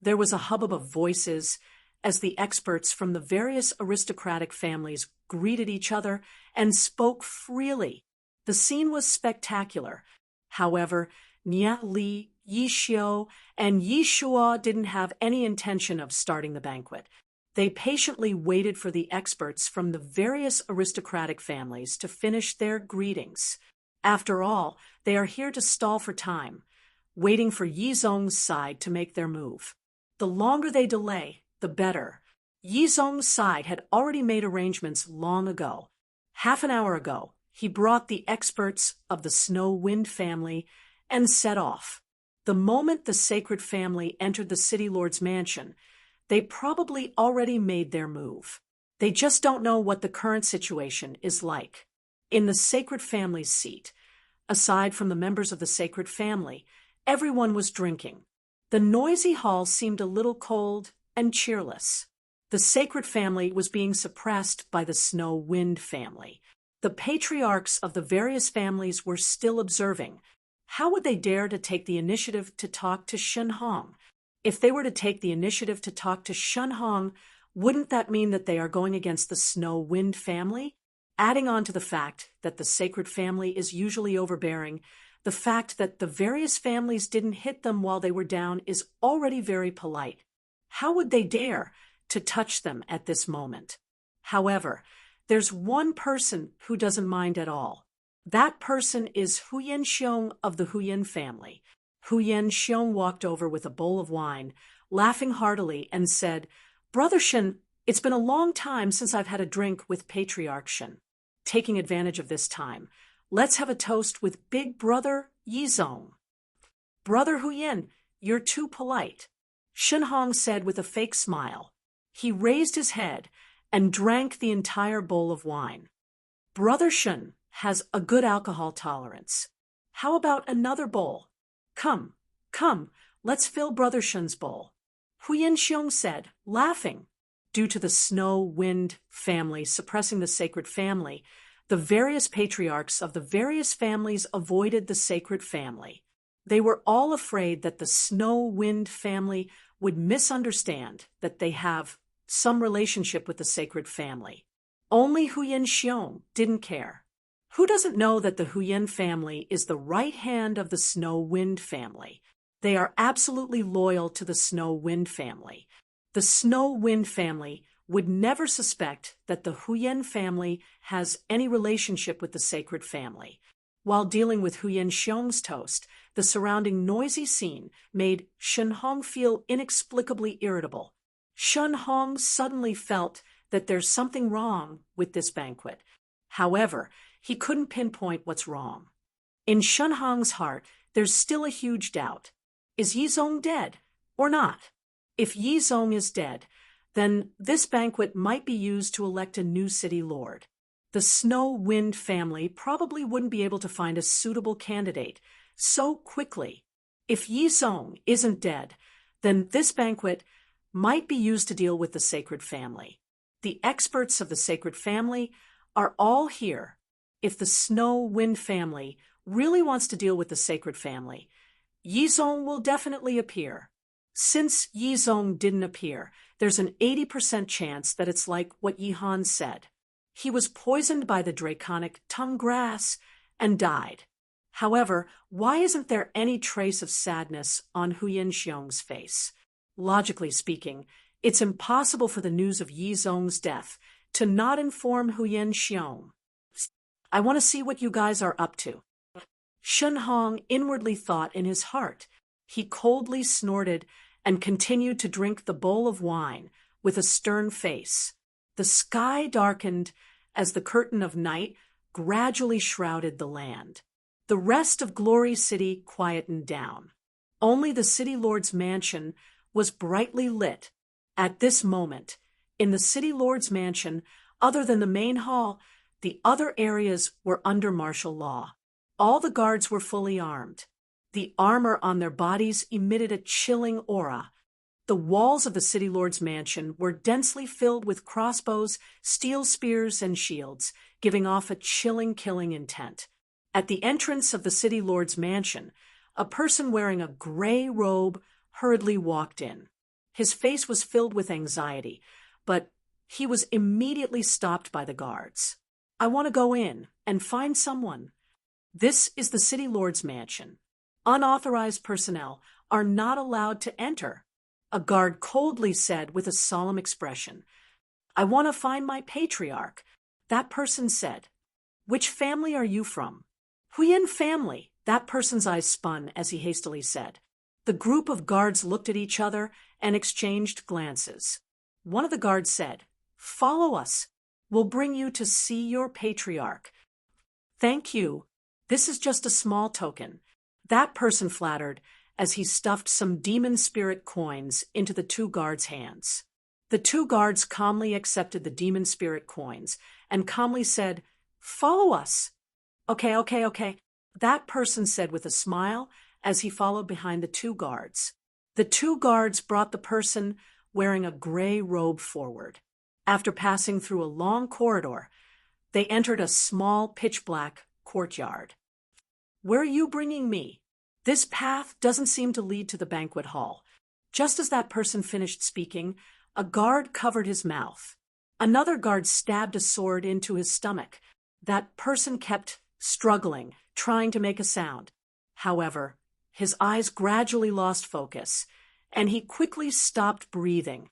There was a hubbub of voices as the experts from the various aristocratic families greeted each other and spoke freely. The scene was spectacular. However, Nia Li, Yi Xiu, and Yi Shua didn't have any intention of starting the banquet. They patiently waited for the experts from the various aristocratic families to finish their greetings. After all, they are here to stall for time, waiting for Yi Zong's side to make their move. The longer they delay, the better. Yi Zong's side had already made arrangements long ago. Half an hour ago, he brought the experts of the Snow Wind family and set off. The moment the sacred family entered the city lord's mansion, they probably already made their move. They just don't know what the current situation is like. In the sacred family's seat, aside from the members of the sacred family, everyone was drinking. The noisy hall seemed a little cold and cheerless. The sacred family was being suppressed by the Snow Wind family. The patriarchs of the various families were still observing. How would they dare to take the initiative to talk to Shen Hong? If they were to take the initiative to talk to Shen Hong, wouldn't that mean that they are going against the Snow Wind family? Adding on to the fact that the sacred family is usually overbearing, the fact that the various families didn't hit them while they were down is already very polite. How would they dare to touch them at this moment? However, there's one person who doesn't mind at all. That person is Huyen Xiong of the Huyen family. Huyen Xiong walked over with a bowl of wine, laughing heartily, and said, "Brother Shen, it's been a long time since I've had a drink with Patriarch Shen. Taking advantage of this time, let's have a toast with Big Brother Yizong." "Brother Huyen, you're too polite," Shen Hong said with a fake smile. He raised his head and drank the entire bowl of wine. "Brother Shen has a good alcohol tolerance. How about another bowl? Come, let's fill Brother Shen's bowl," Huyen Xiong said, laughing. Due to the Snow Wind family suppressing the sacred family, the various patriarchs of the various families avoided the sacred family. They were all afraid that the Snow Wind family would misunderstand that they have some relationship with the sacred family. Only Huyen Xiong didn't care. Who doesn't know that the Huyen family is the right hand of the Snow Wind family? They are absolutely loyal to the Snow Wind family. The Snow Wind family would never suspect that the Huyen family has any relationship with the sacred family. While dealing with Huyen Xiong's toast, the surrounding noisy scene made Shen Hong feel inexplicably irritable. Shen Hong suddenly felt that there's something wrong with this banquet. However, he couldn't pinpoint what's wrong. In Shen Hong's heart, there's still a huge doubt. Is Yizong dead or not? If Yizong is dead, then this banquet might be used to elect a new city lord. The Snow Wind family probably wouldn't be able to find a suitable candidate so quickly. If Yizong isn't dead, then this banquet might be used to deal with the sacred family. The experts of the sacred family are all here. If the Snow Wind family really wants to deal with the sacred family, Yizong will definitely appear. Since Yizong didn't appear, there's an 80% chance that it's like what Yihan said. He was poisoned by the draconic tongue grass and died. However, why isn't there any trace of sadness on Huyen Xiong's face? Logically speaking, it's impossible for the news of Yizong's death to not inform Huyen Xiong. I want to see what you guys are up to. Shen Hong inwardly thought in his heart. He coldly snorted and continued to drink the bowl of wine with a stern face. The sky darkened as the curtain of night gradually shrouded the land. The rest of Glory City quietened down. Only the city lord's mansion was brightly lit. At this moment, in the city lord's mansion, other than the main hall, the other areas were under martial law. All the guards were fully armed. The armor on their bodies emitted a chilling aura. The walls of the city lord's mansion were densely filled with crossbows, steel spears, and shields, giving off a chilling killing intent. At the entrance of the city lord's mansion, a person wearing a gray robe hurriedly walked in. His face was filled with anxiety, but he was immediately stopped by the guards. I want to go in and find someone. This is the city lord's mansion. Unauthorized personnel are not allowed to enter. A guard coldly said with a solemn expression, I want to find my patriarch. That person said, Which family are you from? Huyen family, that person's eyes spun as he hastily said. The group of guards looked at each other and exchanged glances. One of the guards said, Follow us. We'll bring you to see your patriarch. Thank you. This is just a small token. That person flattered as he stuffed some demon spirit coins into the two guards' hands. The two guards calmly accepted the demon spirit coins and calmly said, Follow us. Okay. That person said with a smile as he followed behind the two guards. The two guards brought the person wearing a gray robe forward. After passing through a long corridor, they entered a small pitch-black courtyard. Where are you bringing me? This path doesn't seem to lead to the banquet hall. Just as that person finished speaking, a guard covered his mouth. Another guard stabbed a sword into his stomach. That person kept struggling, trying to make a sound. However, his eyes gradually lost focus, and he quickly stopped breathing.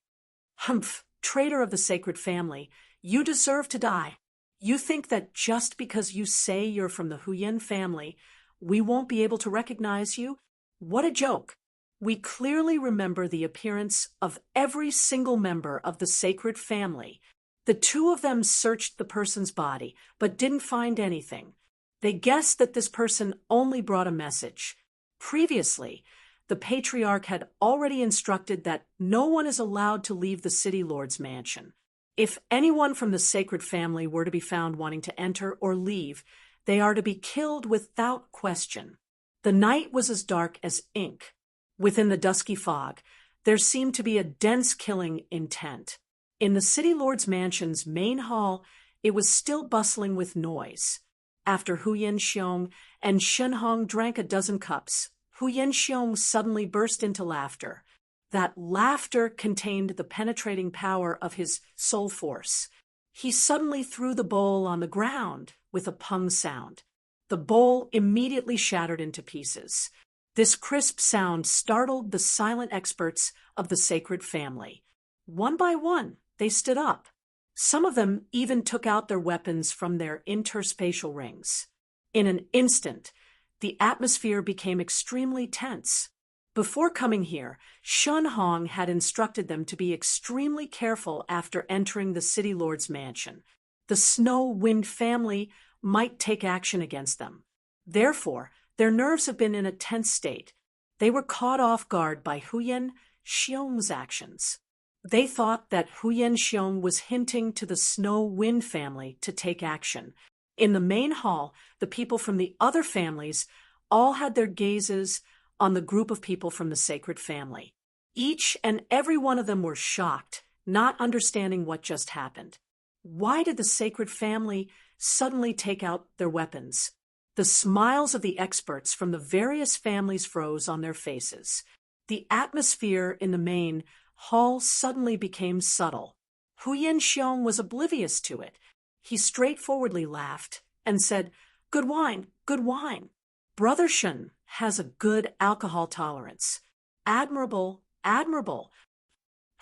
Humph, traitor of the sacred family, you deserve to die. You think that just because you say you're from the Huyen family, we won't be able to recognize you? What a joke! We clearly remember the appearance of every single member of the sacred family. The two of them searched the person's body, but didn't find anything. They guessed that this person only brought a message. Previously, the patriarch had already instructed that no one is allowed to leave the city lord's mansion. If anyone from the sacred family were to be found wanting to enter or leave, they are to be killed without question. The night was as dark as ink. Within the dusky fog, there seemed to be a dense killing intent. In the city lord's mansion's main hall, it was still bustling with noise. After Huyen Xiong and Shen Hong drank a dozen cups, Huyen Xiong suddenly burst into laughter. That laughter contained the penetrating power of his soul force. He suddenly threw the bowl on the ground with a pung sound. The bowl immediately shattered into pieces. This crisp sound startled the silent experts of the sacred family. One by one, they stood up. Some of them even took out their weapons from their interspatial rings. In an instant, the atmosphere became extremely tense. Before coming here, Shun Hong had instructed them to be extremely careful after entering the city lord's mansion. The Snow Wind family might take action against them. Therefore, their nerves have been in a tense state. They were caught off guard by Huyen Xiong's actions. They thought that Huyen Xiong was hinting to the Snow Wind family to take action. In the main hall, the people from the other families all had their gazes on the group of people from the sacred family. Each and every one of them were shocked, not understanding what just happened. Why did the sacred family suddenly take out their weapons? The smiles of the experts from the various families froze on their faces. The atmosphere in the main hall suddenly became subtle. Huyen Xiong was oblivious to it. He straightforwardly laughed and said, "Good wine, good wine. Brother Shun has a good alcohol tolerance. Admirable, admirable."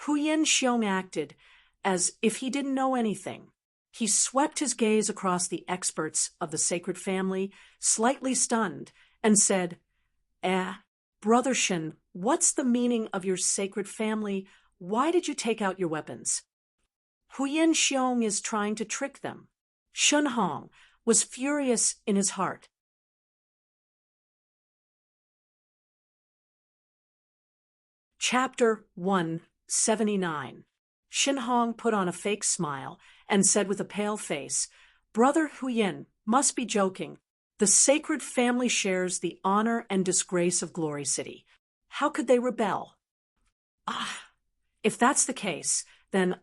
Huyen Xiong acted as if he didn't know anything. He swept his gaze across the experts of the sacred family, slightly stunned, and said, Brother Shun, what's the meaning of your sacred family? Why did you take out your weapons?" Huyen Xiong is trying to trick them. Shun Hong was furious in his heart. Chapter 179. Shin Hong put on a fake smile and said with a pale face, "Brother Huyen must be joking. The sacred family shares the honor and disgrace of Glory City. How could they rebel?" If that's the case, then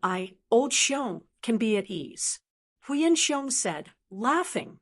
Old Xiong, can be at ease," Huyen Xiong said, laughing.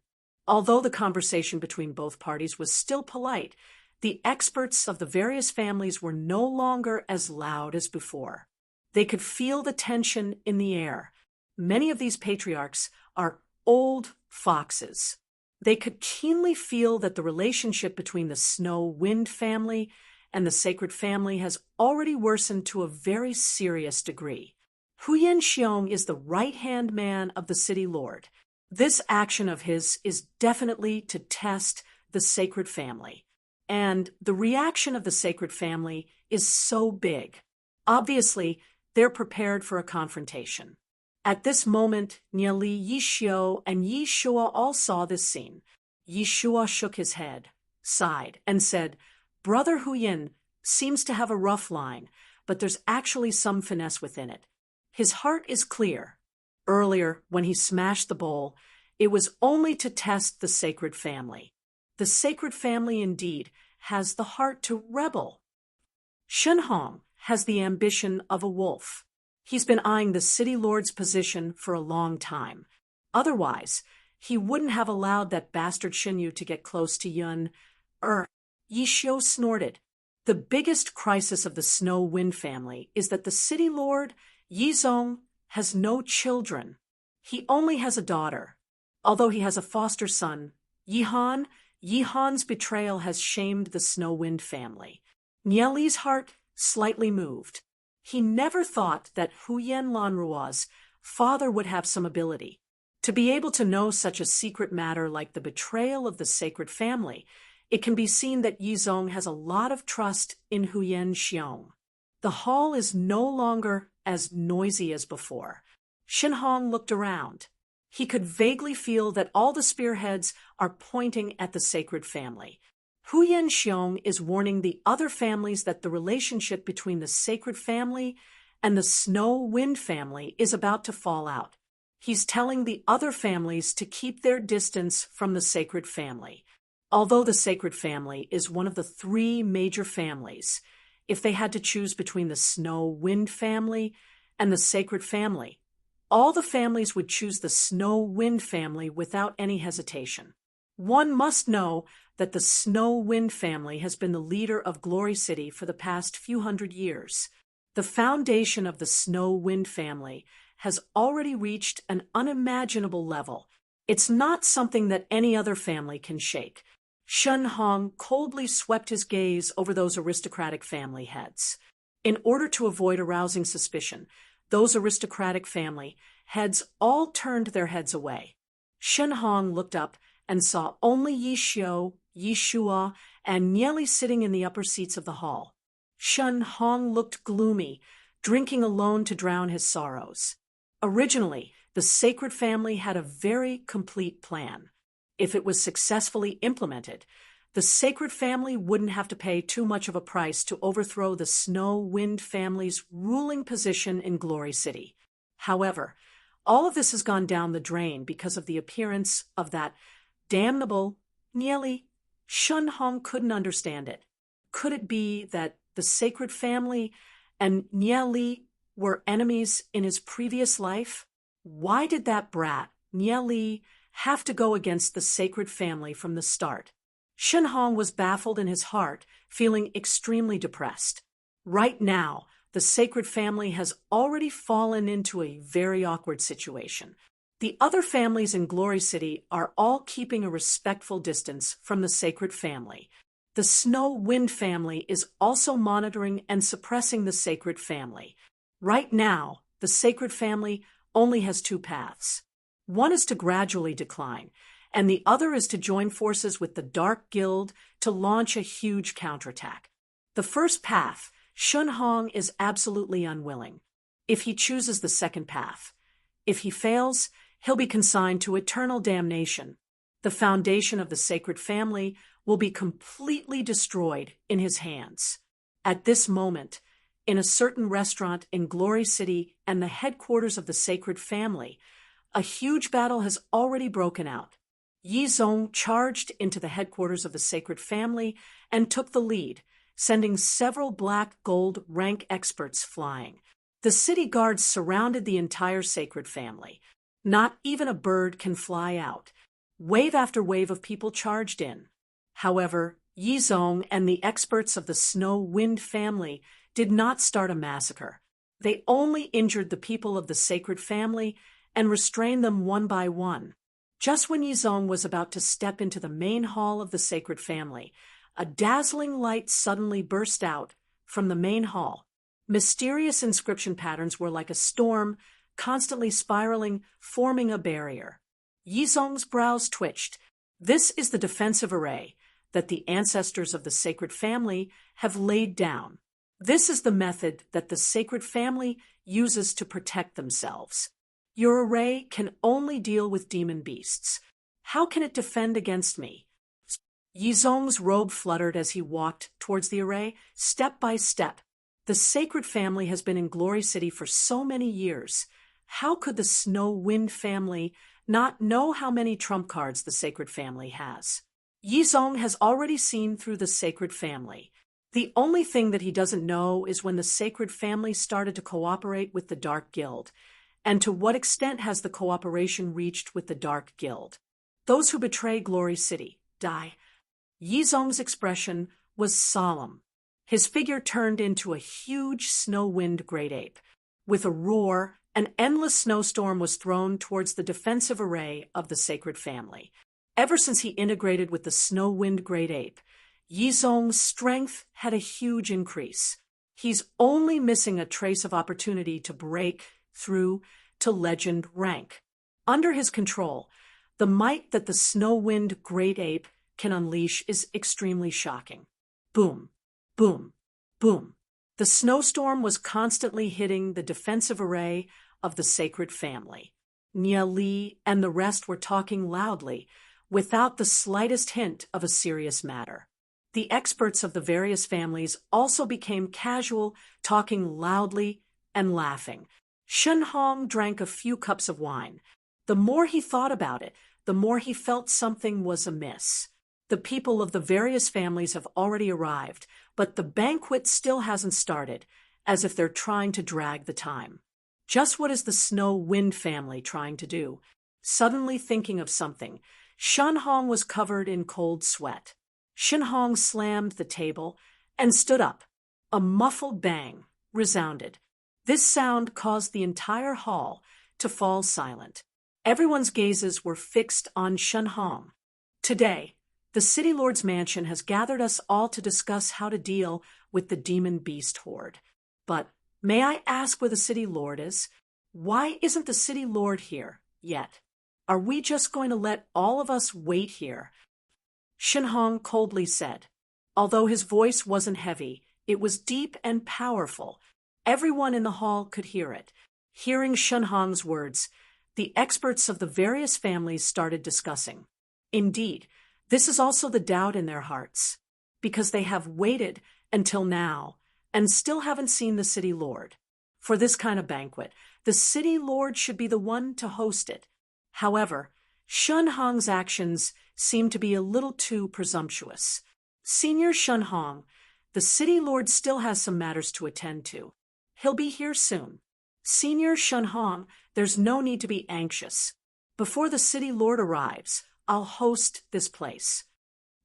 Although the conversation between both parties was still polite, the experts of the various families were no longer as loud as before. They could feel the tension in the air. Many of these patriarchs are old foxes. They could keenly feel that the relationship between the Snow Wind family and the sacred family has already worsened to a very serious degree. Huyen Xiong is the right-hand man of the city lord. This action of his is definitely to test the sacred family. And the reaction of the sacred family is so big. Obviously, they're prepared for a confrontation. At this moment, Niali, Yishio, and Yishua all saw this scene. Yishua shook his head, sighed, and said, "Brother Huyen seems to have a rough line, but there's actually some finesse within it. His heart is clear. Earlier, when he smashed the bowl, it was only to test the sacred family. The sacred family, indeed, has the heart to rebel. Shun Hong has the ambition of a wolf. He's been eyeing the city lord's position for a long time. Otherwise, he wouldn't have allowed that bastard Shinyu to get close to Yun. Yishio snorted. The biggest crisis of the Snow Wind family is that the city lord, Yizong, has no children. He only has a daughter. Although he has a foster son, Yihan, Yihan's betrayal has shamed the Snow Wind family. Nieli's heart slightly moved. He never thought that Huyen Lanrua's father would have some ability. To be able to know such a secret matter like the betrayal of the sacred family, it can be seen that Yizong has a lot of trust in Huyen Xiong. The hall is no longer as noisy as before. Shin Hong looked around. He could vaguely feel that all the spearheads are pointing at the sacred family. Huyen Xiong is warning the other families that the relationship between the sacred family and the Snow Wind family is about to fall out. He's telling the other families to keep their distance from the sacred family. Although the sacred family is one of the 3 major families, if they had to choose between the Snow Wind family and the sacred family, all the families would choose the Snow Wind family without any hesitation. One must know that the Snow Wind family has been the leader of Glory City for the past few hundred years. The foundation of the Snow Wind family has already reached an unimaginable level. It's not something that any other family can shake. Shun Hong coldly swept his gaze over those aristocratic family heads. In order to avoid arousing suspicion, those aristocratic family heads all turned their heads away. Shen Hong looked up and saw only Yi Xiu, Yi Shua, and Nieli sitting in the upper seats of the hall. Shen Hong looked gloomy, drinking alone to drown his sorrows. Originally, the sacred family had a very complete plan. If it was successfully implemented, the sacred family wouldn't have to pay too much of a price to overthrow the Snow Wind family's ruling position in Glory City. However, all of this has gone down the drain because of the appearance of that damnable Nieli. Shen Hong couldn't understand it. Could it be that the sacred family and Nieli were enemies in his previous life? Why did that brat, Nieli, have to go against the sacred family from the start? Shen Hong was baffled in his heart, feeling extremely depressed. Right now, the sacred family has already fallen into a very awkward situation. The other families in Glory City are all keeping a respectful distance from the sacred family. The Snow Wind family is also monitoring and suppressing the sacred family. Right now, the sacred family only has two paths. One is to gradually decline, and the other is to join forces with the Dark Guild to launch a huge counterattack. The first path, Shen Hong is absolutely unwilling. If he chooses the second path, if he fails, he'll be consigned to eternal damnation. The foundation of the sacred family will be completely destroyed in his hands. At this moment, in a certain restaurant in Glory City and the headquarters of the sacred family, a huge battle has already broken out. Yi Zong charged into the headquarters of the sacred family and took the lead, sending several black gold rank experts flying. The city guards surrounded the entire sacred family. Not even a bird can fly out. Wave after wave of people charged in. However, Yi Zong and the experts of the Snow Wind family did not start a massacre. They only injured the people of the sacred family and restrained them one by one. Just when Yi Zong was about to step into the main hall of the sacred family, a dazzling light suddenly burst out from the main hall. Mysterious inscription patterns were like a storm, constantly spiraling, forming a barrier. Yi Zong's brows twitched. This is the defensive array that the ancestors of the sacred family have laid down. This is the method that the sacred family uses to protect themselves. Your array can only deal with demon beasts. How can it defend against me? Yi Zong's robe fluttered as he walked towards the array, step by step. The sacred family has been in Glory City for so many years. How could the Snow Wind family not know how many trump cards the sacred family has? Yi Zong has already seen through the sacred family. The only thing that he doesn't know is when the sacred family started to cooperate with the Dark Guild, and to what extent has the cooperation reached with the Dark Guild. Those who betray Glory City die. Yi Zong's expression was solemn. His figure turned into a huge snow wind great ape. With a roar, an endless snowstorm was thrown towards the defensive array of the sacred family. Ever since he integrated with the snow wind great ape, Yi Zong's strength had a huge increase. He's only missing a trace of opportunity to break through to legend rank. Under his control, the might that the snow wind great ape can unleash is extremely shocking. Boom, boom, boom. The snowstorm was constantly hitting the defensive array of the sacred family. Nieli and the rest were talking loudly, without the slightest hint of a serious matter. The experts of the various families also became casual, talking loudly and laughing. Shen Hong drank a few cups of wine. The more he thought about it, the more he felt something was amiss. The people of the various families have already arrived, but the banquet still hasn't started, as if they're trying to drag the time. Just what is the Snow Wind family trying to do? Suddenly thinking of something, Shen Hong was covered in cold sweat. Shen Hong slammed the table and stood up. A muffled bang resounded. This sound caused the entire hall to fall silent. Everyone's gazes were fixed on Shen Hong. Today, the City Lord's mansion has gathered us all to discuss how to deal with the demon beast horde. But May I ask where the city lord is? Why isn't the city lord here yet? Are we just going to let all of us wait here? Shenhong coldly said. Although his voice wasn't heavy, it was deep and powerful. Everyone in the hall could hear it. Hearing Shenhong's words, the experts of the various families started discussing. Indeed, this is also the doubt in their hearts, because they have waited until now and still haven't seen the city lord. For this kind of banquet, the city lord should be the one to host it. However, Shenhong's actions seem to be a little too presumptuous. Senior Shenhong, the city lord still has some matters to attend to. He'll be here soon. Senior Shenhong, there's no need to be anxious. Before the city lord arrives, I'll host this place.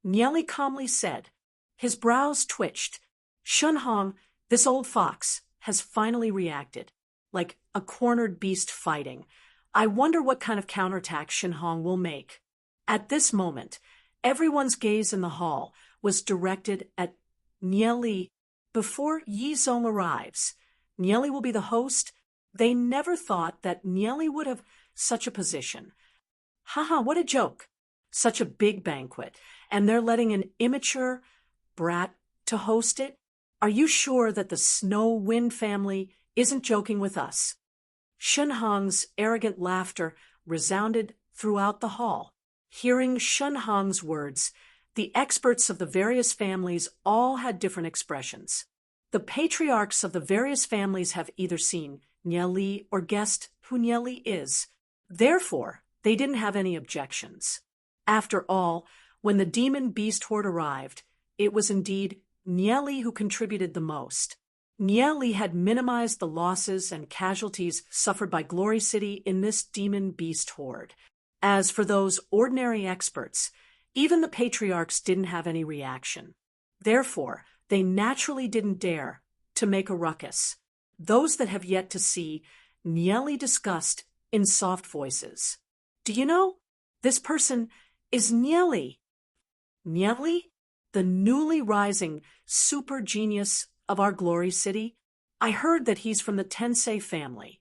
Nieli calmly said. His brows twitched. Shenhong, this old fox, has finally reacted, like a cornered beast fighting. I wonder what kind of counterattack Shenhong will make. At this moment, everyone's gaze in the hall was directed at Nieli. Before Yizong arrives, Nieli will be the host. They never thought that Nieli would have such a position. Haha, what a joke. Such a big banquet, and they're letting an immature brat to host it? Are you sure that the Snow Wind family isn't joking with us? Shenhong's arrogant laughter resounded throughout the hall. Hearing Shenhong's words, the experts of the various families all had different expressions. The patriarchs of the various families have either seen Nieli or guessed who Nieli is. Therefore, they didn't have any objections. After all, when the demon beast horde arrived, it was indeed Nieli who contributed the most. Nieli had minimized the losses and casualties suffered by Glory City in this demon beast horde. As for those ordinary experts, even the patriarchs didn't have any reaction. Therefore, they naturally didn't dare to make a ruckus. Those that have yet to see, Nieli discussed in soft voices. Do you know, this person is Nieli. Nieli, the newly rising super genius of our Glory City? I heard that he's from the Tensei family.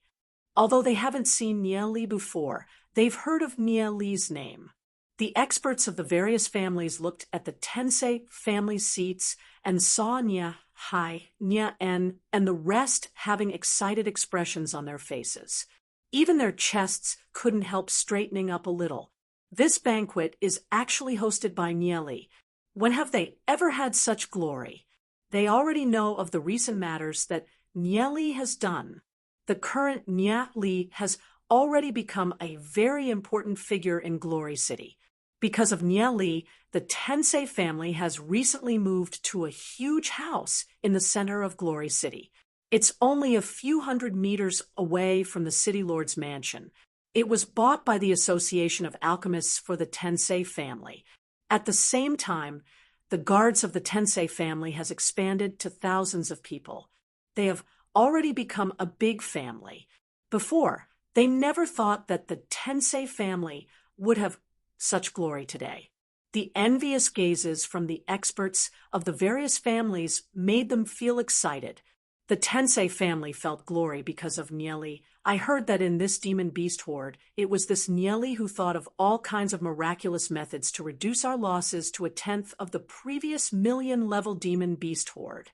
Although they haven't seen Nieli before, they've heard of Nieli's name. The experts of the various families looked at the Tensei family seats and saw Nia Hai, Nia En, and the rest having excited expressions on their faces. Even their chests couldn't help straightening up a little. This banquet is actually hosted by Nieli. When have they ever had such glory? They already know of the recent matters that Nieli has done. The current Nieli has already become a very important figure in Glory City. Because of Nieli, the Tensei family has recently moved to a huge house in the center of Glory City. It's only a few hundred meters away from the City Lord's mansion. It was bought by the Association of Alchemists for the Tensei family. At the same time, the guards of the Tensei family has expanded to thousands of people. They have already become a big family. Before, they never thought that the Tensei family would have such glory today. The envious gazes from the experts of the various families made them feel excited. The Tensei family felt glory because of Nieli. I heard that in this demon beast horde, it was this Nieli who thought of all kinds of miraculous methods to reduce our losses to 1/10 of the previous million-level demon beast horde.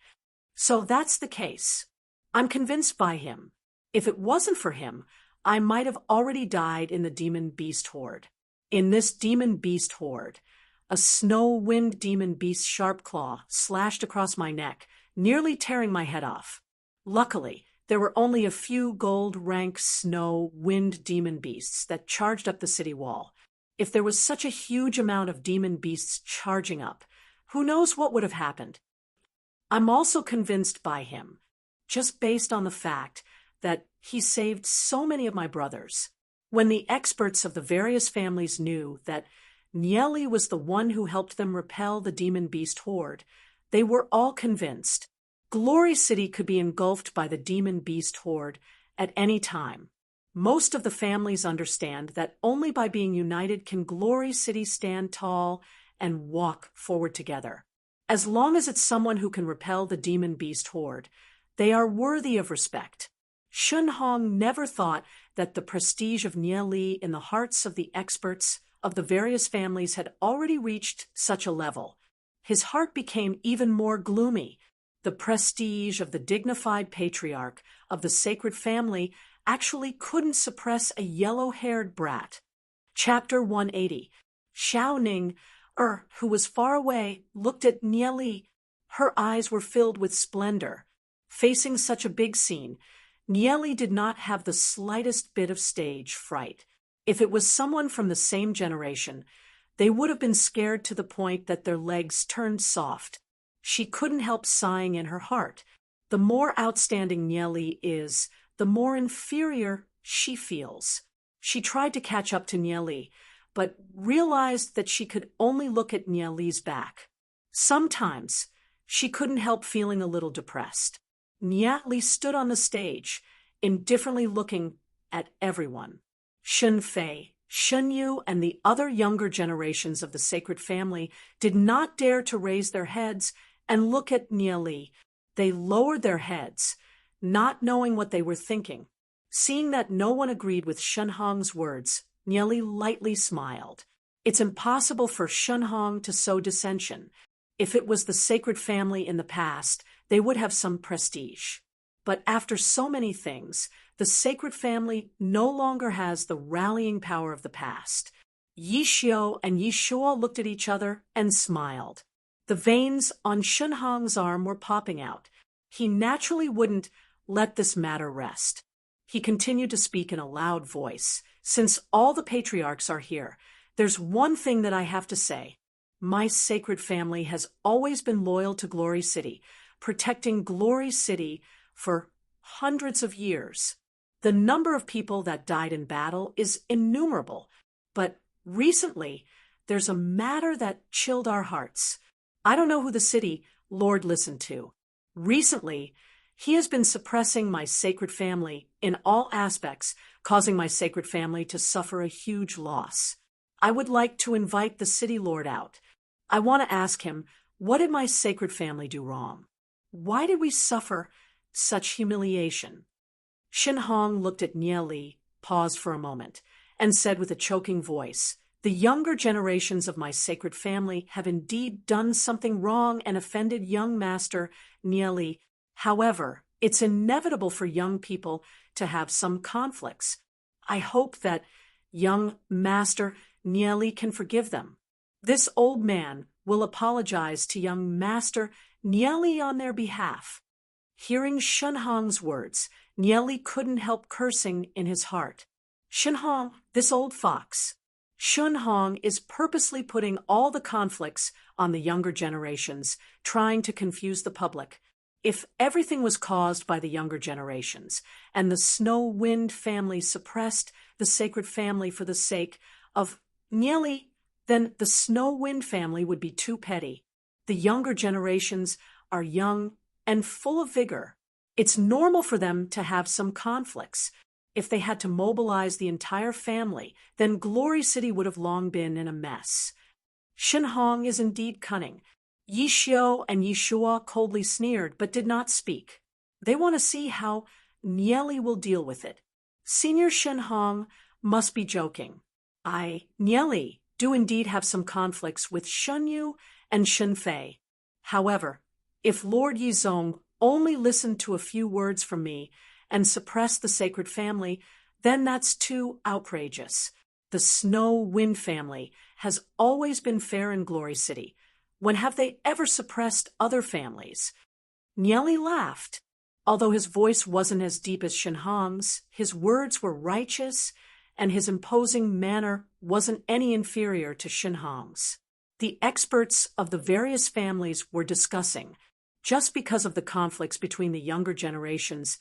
So that's the case. I'm convinced by him. If it wasn't for him, I might have already died in the demon beast horde. In this demon beast horde, a snow wind demon beast's sharp claw slashed across my neck, nearly tearing my head off. Luckily, there were only a few gold-rank snow wind demon beasts that charged up the city wall. If there was such a huge amount of demon beasts charging up, who knows what would have happened? I'm also convinced by him, just based on the fact that he saved so many of my brothers. When the experts of the various families knew that Nieli was the one who helped them repel the demon beast horde, they were all convinced. Glory City could be engulfed by the demon beast horde at any time. Most of the families understand that only by being united can Glory City stand tall and walk forward together. As long as it's someone who can repel the demon beast horde, They are worthy of respect. Shun Hong never thought that the prestige of Nie Li in the hearts of the experts of the various families had already reached such a level. His heart became even more gloomy. The prestige of the dignified patriarch of the sacred family actually couldn't suppress a yellow-haired brat. Chapter 180. Xiao Ning, who was far away, looked at Nie Li. Her eyes were filled with splendor. Facing such a big scene, Nie Li did not have the slightest bit of stage fright. If it was someone from the same generation, they would have been scared to the point that their legs turned soft. She couldn't help sighing in her heart. The more outstanding Nie Li is, the more inferior she feels. She tried to catch up to Nie Li, but realized that she could only look at Nie Li's back. Sometimes, she couldn't help feeling a little depressed. Nie Li stood on the stage, indifferently looking at everyone. Shun Fei, Shun Yu, and the other younger generations of the sacred family did not dare to raise their heads and look at Nie Li. They lowered their heads, not knowing what they were thinking. Seeing that no one agreed with Shun Hong's words, Nie Li lightly smiled. It's impossible for Shun Hong to sow dissension. If it was the sacred family in the past, they would have some prestige. But after so many things, the sacred family no longer has the rallying power of the past. Yi Xiao and Yi Shuo looked at each other and smiled. The veins on Shun Hong's arm were popping out. He naturally wouldn't let this matter rest. He continued to speak in a loud voice. Since all the patriarchs are here, there's one thing that I have to say. My sacred family has always been loyal to Glory City, protecting Glory City for hundreds of years. The number of people that died in battle is innumerable, but recently there's a matter that chilled our hearts. I don't know who the city Lord listened to. Recently, he has been suppressing my sacred family in all aspects, causing my sacred family to suffer a huge loss. I would like to invite the city lord out. I want to ask him, what did my sacred family do wrong? Why did we suffer such humiliation? Shun Hong looked at Nie Li, paused for a moment, and said with a choking voice, the younger generations of my sacred family have indeed done something wrong and offended young master Nie Li. However, it's inevitable for young people to have some conflicts. I hope that young master Nie Li can forgive them. This old man will apologize to young master Nie Li on their behalf. Hearing Shun Hong's words, Nie Li couldn't help cursing in his heart. Shun Hong, this old fox. Shun Hong is purposely putting all the conflicts on the younger generations, trying to confuse the public. If everything was caused by the younger generations, and the Snow Wind family suppressed the sacred family for the sake of Nie Li, then the Snow Wind family would be too petty. The younger generations are young and full of vigor. It's normal for them to have some conflicts. If they had to mobilize the entire family, then Glory City would have long been in a mess. Shun Hong is indeed cunning. Yi Xiao and Yi Shuo coldly sneered, but did not speak. They want to see how Nie Li will deal with it. Senior Shun Hong must be joking. Nie Li, do indeed have some conflicts with Shun Yu and Shun Fei. However, if Lord Yizong only listened to a few words from me and suppressed the sacred family, then that's too outrageous. The Snow Wind family has always been fair in Glory City. When have they ever suppressed other families? Nie Li laughed. Although his voice wasn't as deep as Shun Hong's, his words were righteous, and his imposing manner wasn't any inferior to Shun Hong's. The experts of the various families were discussing, just because of the conflicts between the younger generations,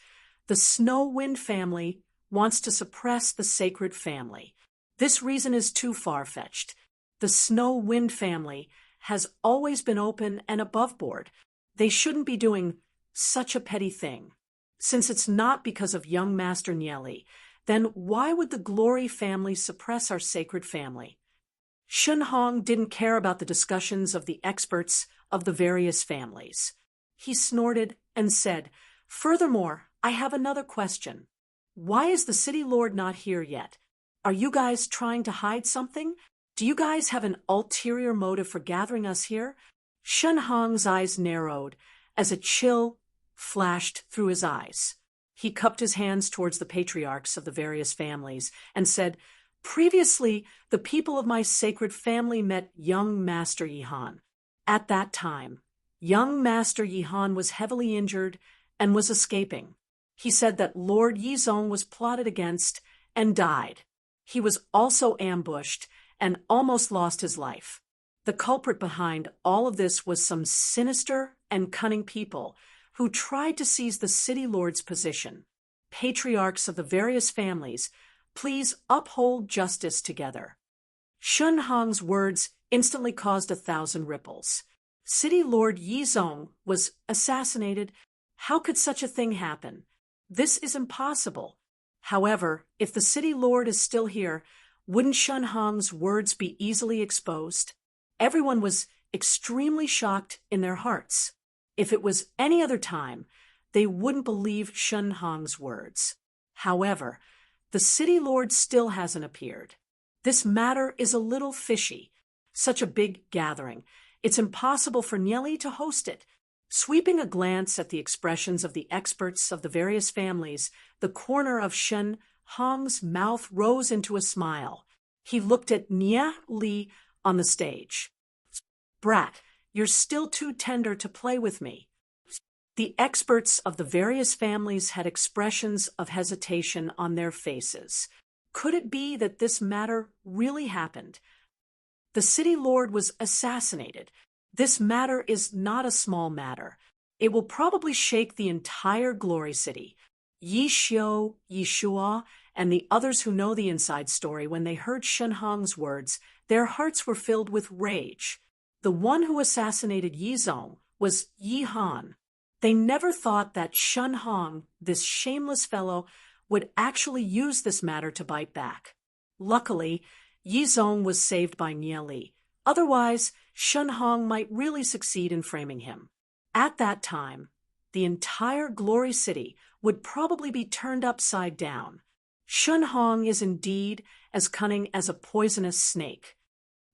the Snow Wind family wants to suppress the sacred family. This reason is too far-fetched. The Snow Wind family has always been open and above board. They shouldn't be doing such a petty thing. Since it's not because of young Master Nie Li, then why would the Glory family suppress our sacred family? Shun Hong didn't care about the discussions of the experts of the various families. He snorted and said, Furthermore, I have another question. Why is the city lord not here yet? Are you guys trying to hide something? Do you guys have an ulterior motive for gathering us here? Shen Hong's eyes narrowed as a chill flashed through his eyes. He cupped his hands towards the patriarchs of the various families and said, "Previously, the people of my sacred family met young Master Yihan. At that time, young Master Yihan was heavily injured and was escaping. He said that Lord Yizong was plotted against and died. He was also ambushed and almost lost his life. The culprit behind all of this was some sinister and cunning people who tried to seize the city lord's position. Patriarchs of the various families, please uphold justice together." Shun Hong's words instantly caused 1,000 ripples. City Lord Yizong was assassinated. How could such a thing happen? This is impossible. However, if the city lord is still here, wouldn't Shun Hong's words be easily exposed? Everyone was extremely shocked in their hearts. If it was any other time, they wouldn't believe Shun Hong's words. However, the city lord still hasn't appeared. This matter is a little fishy. Such a big gathering. It's impossible for Nieli to host it. Sweeping a glance at the expressions of the experts of the various families, the corner of Shen Hong's mouth rose into a smile. He looked at Nia Li on the stage. "Brat, you're still too tender to play with me." The experts of the various families had expressions of hesitation on their faces. Could it be that this matter really happened? The city lord was assassinated. This matter is not a small matter. It will probably shake the entire Glory City. Yi Xiu, Yi Shua, and the others who know the inside story, when they heard Shen Hong's words, their hearts were filled with rage. The one who assassinated Yizong was Yi Han. They never thought that Shen Hong, this shameless fellow, would actually use this matter to bite back. Luckily, Yizong was saved by Nieli. Otherwise, Shen Hong might really succeed in framing him. At that time, the entire Glory City would probably be turned upside down. Shen Hong is indeed as cunning as a poisonous snake.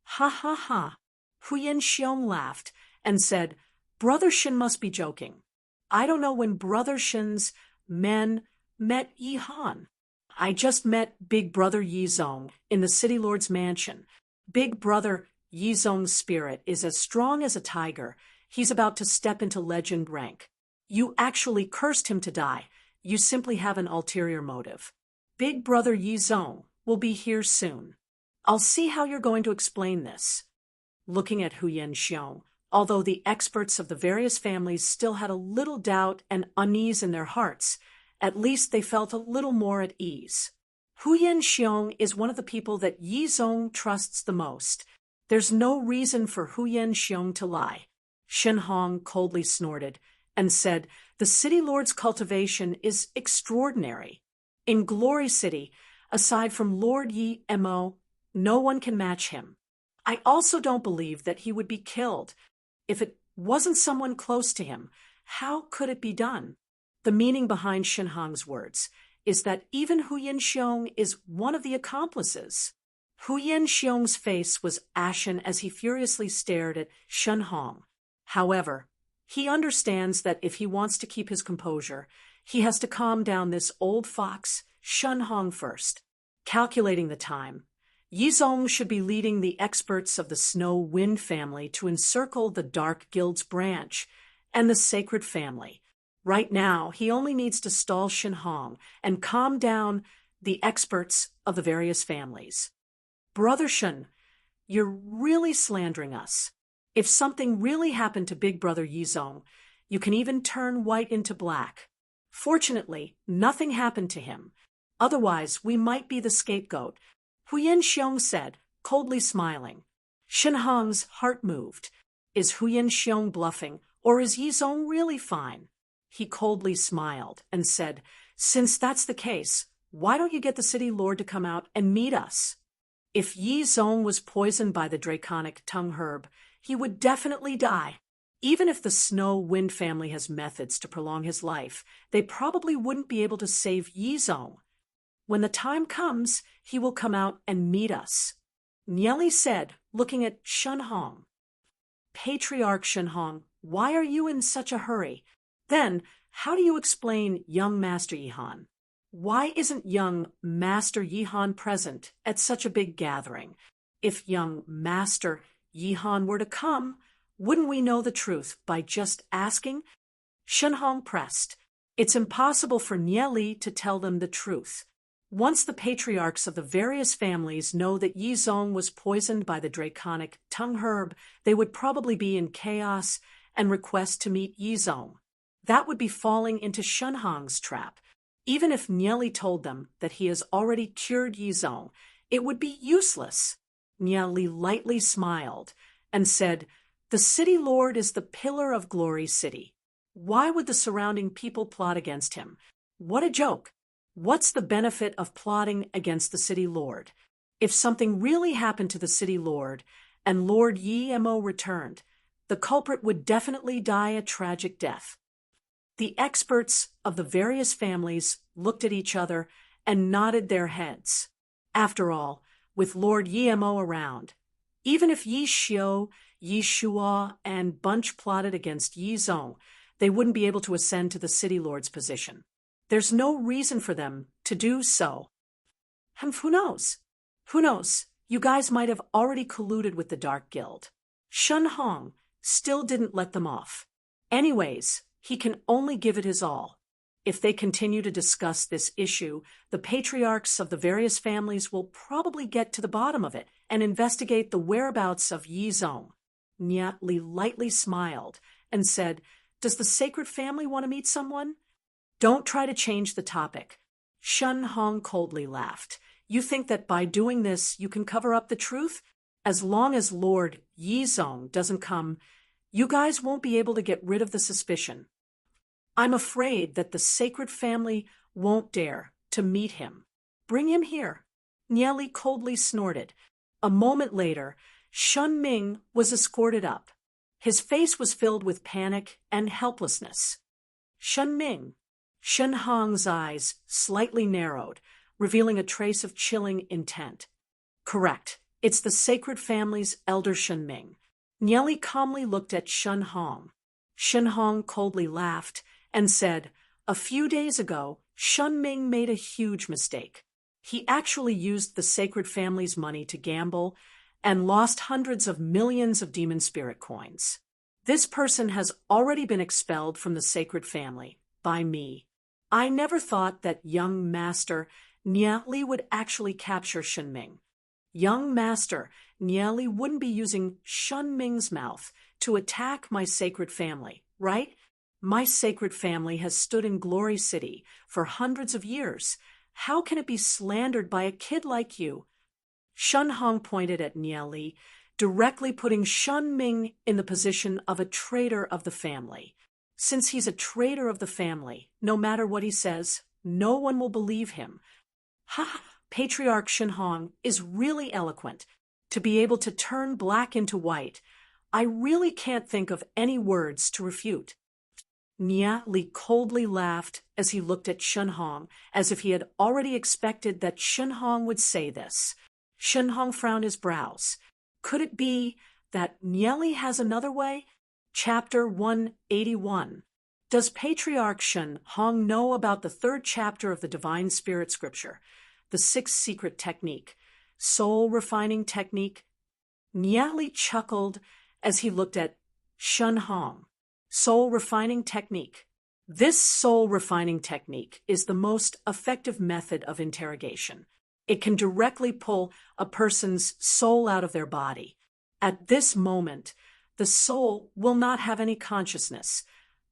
Ha ha ha. Huyen Xiong laughed and said, "Brother Shen must be joking. I don't know when Brother Shen's men met Yi Han. I just met Big Brother Yizong in the City Lord's mansion. Big Brother Yizong's spirit is as strong as a tiger. He's about to step into legend rank. You actually cursed him to die. You simply have an ulterior motive. Big Brother Yizong will be here soon. I'll see how you're going to explain this." Looking at Huyen Xiong, although the experts of the various families still had a little doubt and unease in their hearts, at least they felt a little more at ease. Huyen Xiong is one of the people that Yizong trusts the most. There's no reason for Huyen Xiong to lie. Shen Hong coldly snorted and said, "The city lord's cultivation is extraordinary. In Glory City, aside from Lord Yi Mo, no one can match him. I also don't believe that he would be killed. If it wasn't someone close to him, how could it be done?" The meaning behind Shen Hong's words is that even Huyen Xiong is one of the accomplices. Huyen Xiong's face was ashen as he furiously stared at Shen Hong. However, he understands that if he wants to keep his composure, he has to calm down this old fox, Shen Hong, first. Calculating the time, Yizong should be leading the experts of the Snow Wind family to encircle the Dark Guild's branch and the Sacred family. Right now, he only needs to stall Shen Hong and calm down the experts of the various families. "Brother Shen, you're really slandering us. If something really happened to Big Brother Yizong, you can even turn white into black. Fortunately, nothing happened to him. Otherwise, we might be the scapegoat," Huyen Xiong said, coldly smiling. Shen Hong's heart moved. Is Huyen Xiong bluffing, or is Yizong really fine? He coldly smiled and said, "Since that's the case, why don't you get the city lord to come out and meet us?" If Yizong was poisoned by the draconic tongue herb, he would definitely die. Even if the Snow Wind family has methods to prolong his life, they probably wouldn't be able to save Yizong. When the time comes, he will come out and meet us. Nieli said, looking at Shunhong. Patriarch Shunhong, why are you in such a hurry? Then, how do you explain young Master Yihan? Why isn't young Master Yihan present at such a big gathering? If young Master Yihan were to come, wouldn't we know the truth by just asking? Shunhong pressed. It's impossible for Nieli to tell them the truth. Once the patriarchs of the various families know that Yizong was poisoned by the draconic tongue herb, they would probably be in chaos and request to meet Yizong. That would be falling into Shunhong's trap. Even if Nieli told them that he has already cured Yizong, it would be useless. Nieli lightly smiled and said, "The city lord is the pillar of Glory City. Why would the surrounding people plot against him? What a joke! What's the benefit of plotting against the city lord? If something really happened to the city lord and Lord Yi Mo returned, the culprit would definitely die a tragic death." The experts of the various families looked at each other and nodded their heads. After all, with Lord Yi Mo around, even if Yi Xiu, Yi Shua, and Bunch plotted against Yi Zong, they wouldn't be able to ascend to the city lord's position. There's no reason for them to do so. Who knows? Who knows? You guys might have already colluded with the Dark Guild. Shunhong still didn't let them off. Anyways, he can only give it his all. If they continue to discuss this issue, the patriarchs of the various families will probably get to the bottom of it and investigate the whereabouts of Yizong. Nieli lightly smiled and said, "Does the sacred family want to meet someone?" "Don't try to change the topic." Shunhong coldly laughed. "You think that by doing this you can cover up the truth? As long as Lord Yizong doesn't come, you guys won't be able to get rid of the suspicion. I'm afraid that the sacred family won't dare to meet him. Bring him here." Nieli coldly snorted. A moment later, Shun Ming was escorted up. His face was filled with panic and helplessness. "Shun Ming." Shunhong's eyes slightly narrowed, revealing a trace of chilling intent. "Correct. It's the sacred family's elder Shun Ming." Nieli calmly looked at Shunhong. Shunhong coldly laughed and said, "A few days ago, Shun Ming made a huge mistake. He actually used the sacred family's money to gamble and lost hundreds of millions of demon spirit coins. This person has already been expelled from the sacred family by me. I never thought that young Master Nieli would actually capture Shun Ming. Young Master Nieli wouldn't be using Shun Ming's mouth to attack my sacred family, right? My sacred family has stood in Glory City for hundreds of years. How can it be slandered by a kid like you?" Shunhong pointed at Nieli, directly putting Shun Ming in the position of a traitor of the family. Since he's a traitor of the family, no matter what he says, no one will believe him. Patriarch Shunhong is really eloquent. To be able to turn black into white, I really can't think of any words to refute. Nieli coldly laughed as he looked at Shunhong, as if he had already expected that Shunhong would say this. Shunhong frowned his brows. Could it be that Nieli has another way? Chapter 181. Does Patriarch Shunhong know about the third chapter of the Divine Spirit Scripture, the sixth secret technique, soul refining technique? Nieli chuckled as he looked at Shunhong. Soul refining technique. This soul refining technique is the most effective method of interrogation. It can directly pull a person's soul out of their body. At this moment, the soul will not have any consciousness.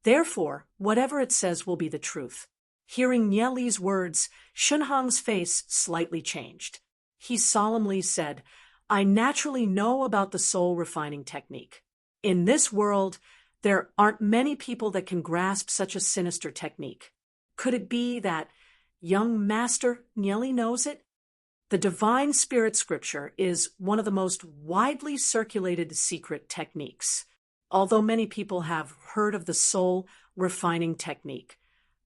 Therefore, whatever it says will be the truth. Hearing Nieli's words, Shunhong's face slightly changed. He solemnly said, "I naturally know about the soul refining technique. In this world, there aren't many people that can grasp such a sinister technique. Could it be that young Master Nieli knows it? The Divine Spirit Scripture is one of the most widely circulated secret techniques. although many people have heard of the soul refining technique.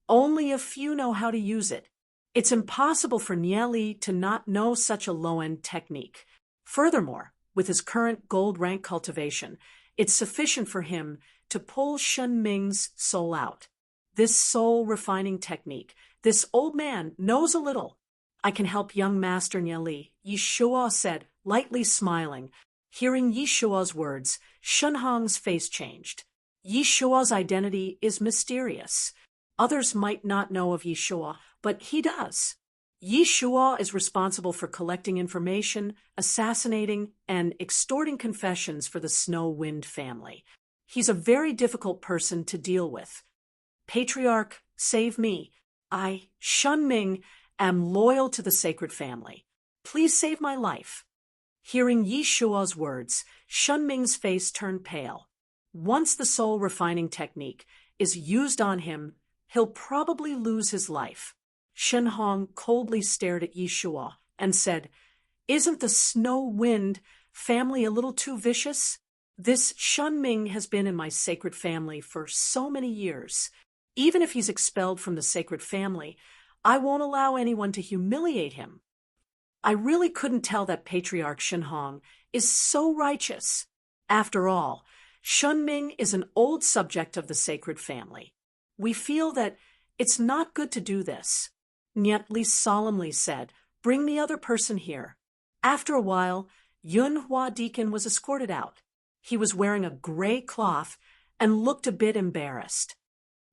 Only a few know how to use it. It's impossible for Nieli to not know such a low-end technique. Furthermore, with his current gold rank cultivation, it's sufficient for him to pull Shen Ming's soul out. This soul refining technique, this old man knows a little. I can help young Master Nieli, Yishua said, lightly smiling. Hearing Yishua's words, Shenhong's face changed. Yishua's identity is mysterious. Others might not know of Yishua, but he does. Yishua is responsible for collecting information, assassinating, and extorting confessions for the Snow Wind family. He's a very difficult person to deal with. Patriarch, save me. I, Shen Ming, am loyal to the sacred family. Please save my life. Hearing Yishua's words, Shen Ming's face turned pale. Once the soul refining technique is used on him, he'll probably lose his life. Shenhong coldly stared at Yishua and said, "Isn't the Snow Wind family a little too vicious? This Shen Ming has been in my sacred family for so many years. Even if he's expelled from the sacred family, I won't allow anyone to humiliate him." I really couldn't tell that Patriarch Shenhong is so righteous. After all, Shen Ming is an old subject of the sacred family. We feel that it's not good to do this. Nietli solemnly said, "Bring the other person here." After a while, Yun Hua Deacon was escorted out. He was wearing a gray cloth and looked a bit embarrassed.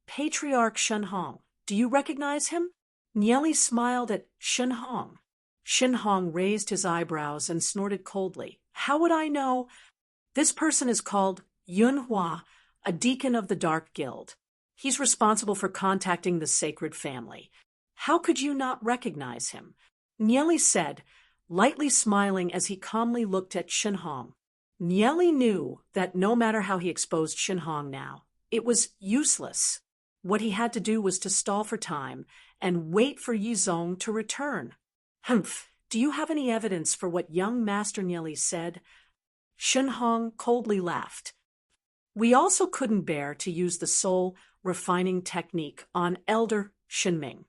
"Patriarch Shenhong, do you recognize him?" Nieli smiled at Shenhong. Shenhong raised his eyebrows and snorted coldly. "How would I know? This person is called Yun Hua, a deacon of the Dark Guild. He's responsible for contacting the sacred family. How could you not recognize him?" Nieli said, lightly smiling as he calmly looked at Shenhong. Nieli knew that no matter how he exposed Shenhong now, it was useless. What he had to do was to stall for time and wait for Yizong to return. "Humph, do you have any evidence for what young Master Nieli said?" Shenhong coldly laughed. "We also couldn't bear to use the soul refining technique on Elder Shenming.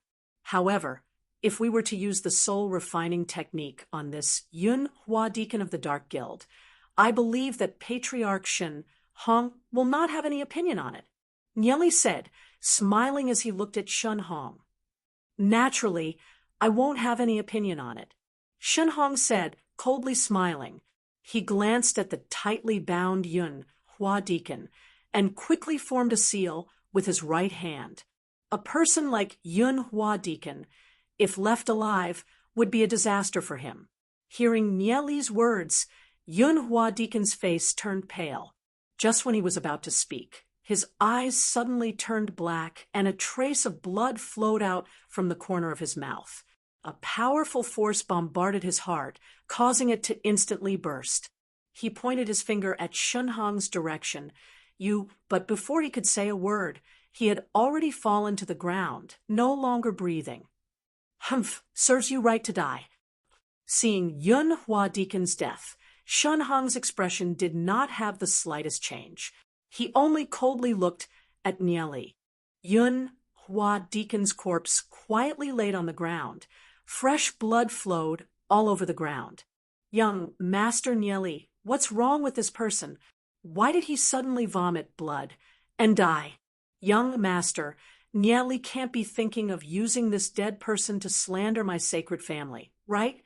However, if we were to use the soul refining technique on this Yun Hua Deacon of the Dark Guild, I believe that Patriarch Shen Hong will not have any opinion on it," Nieli said, smiling as he looked at Shen Hong. "Naturally, I won't have any opinion on it," Shen Hong said, coldly smiling. He glanced at the tightly bound Yun Hua Deacon and quickly formed a seal with his right hand. A person like Yun Hua Deacon, if left alive, would be a disaster for him. Hearing Nieli's words, Yun Hua Deacon's face turned pale. Just when he was about to speak, his eyes suddenly turned black and a trace of blood flowed out from the corner of his mouth. A powerful force bombarded his heart, causing it to instantly burst. He pointed his finger at Shenhong's direction. But before he could say a word, he had already fallen to the ground, no longer breathing. "Humph, serves you right to die." Seeing Yun Hua Deacon's death, Shenhong's expression did not have the slightest change. He only coldly looked at Nieli. Yun Hua Deacon's corpse quietly laid on the ground. Fresh blood flowed all over the ground. "Young Master Nieli, what's wrong with this person? Why did he suddenly vomit blood and die?" "Young Master, Nieli can't be thinking of using this dead person to slander my sacred family, right?"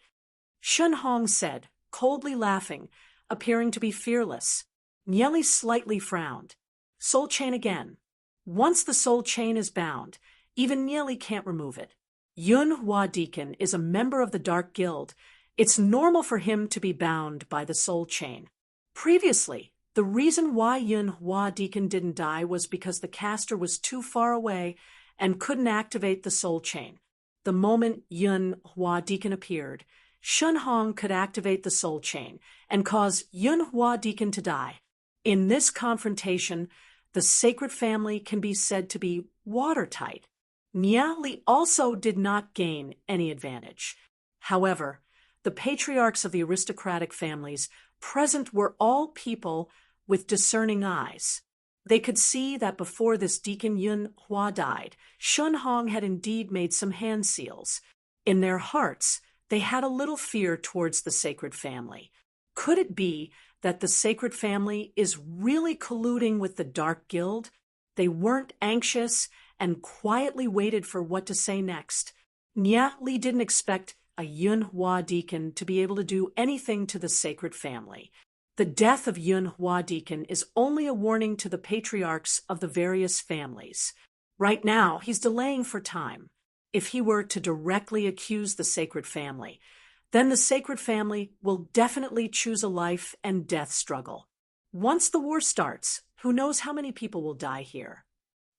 Shenhong said, coldly laughing, appearing to be fearless. Nieli slightly frowned. "Soul chain again. Once the soul chain is bound, even Nieli can't remove it. Yun Hua Deacon is a member of the Dark Guild. It's normal for him to be bound by the soul chain. Previously, the reason why Yun Hua Deacon didn't die was because the caster was too far away and couldn't activate the soul chain. The moment Yun Hua Deacon appeared, Shenhong could activate the soul chain and cause Yun Hua Deacon to die. In this confrontation, the sacred family can be said to be watertight. Nieli also did not gain any advantage. However, the patriarchs of the aristocratic families present were all people with discerning eyes. They could see that before this Deacon Yun Hua died, Shun Hong had indeed made some hand seals. In their hearts, they had a little fear towards the sacred family. Could it be that the sacred family is really colluding with the Dark Guild? They weren't anxious and quietly waited for what to say next. Nia Li didn't expect a Yun Hua deacon to be able to do anything to the sacred family. The death of Yun Hua deacon is only a warning to the patriarchs of the various families. Right now, he's delaying for time. If he were to directly accuse the sacred family, then the sacred family will definitely choose a life and death struggle. Once the war starts, who knows how many people will die here?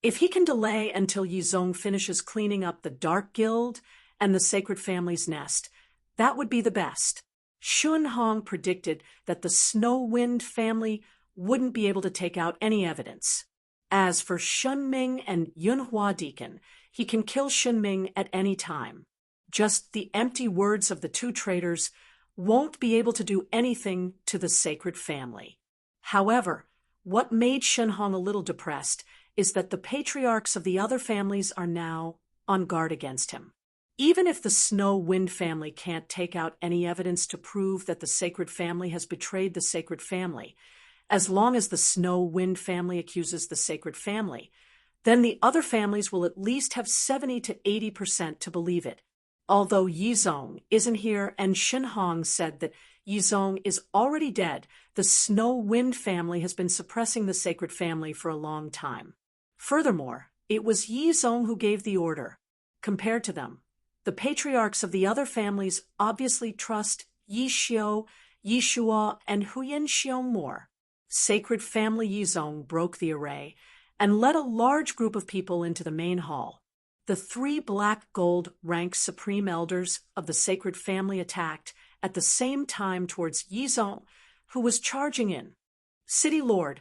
If he can delay until Yizong finishes cleaning up the Dark Guild and the sacred family's nest, that would be the best. Shun Hong predicted that the Snow Wind family wouldn't be able to take out any evidence. As for Shun Ming and Yun Hua Deacon, he can kill Shun Ming at any time. Just the empty words of the two traitors won't be able to do anything to the sacred family. However, what made Shun Hong a little depressed is that the patriarchs of the other families are now on guard against him. Even if the Snow Wind family can't take out any evidence to prove that the sacred family has betrayed the sacred family, as long as the Snow Wind family accuses the sacred family, then the other families will at least have 70 to 80% to believe it. Although Yizong isn't here and Shun Hong said that Yizong is already dead, the Snow Wind family has been suppressing the sacred family for a long time. Furthermore, it was Yizong who gave the order. Compared to them, the patriarchs of the other families obviously trust Yi Xiu, Yi Shua, and Huyan Xiu more. Sacred family Yizong broke the array and led a large group of people into the main hall. The 3 black gold rank supreme elders of the sacred family attacked at the same time towards Yizong, who was charging in. City Lord,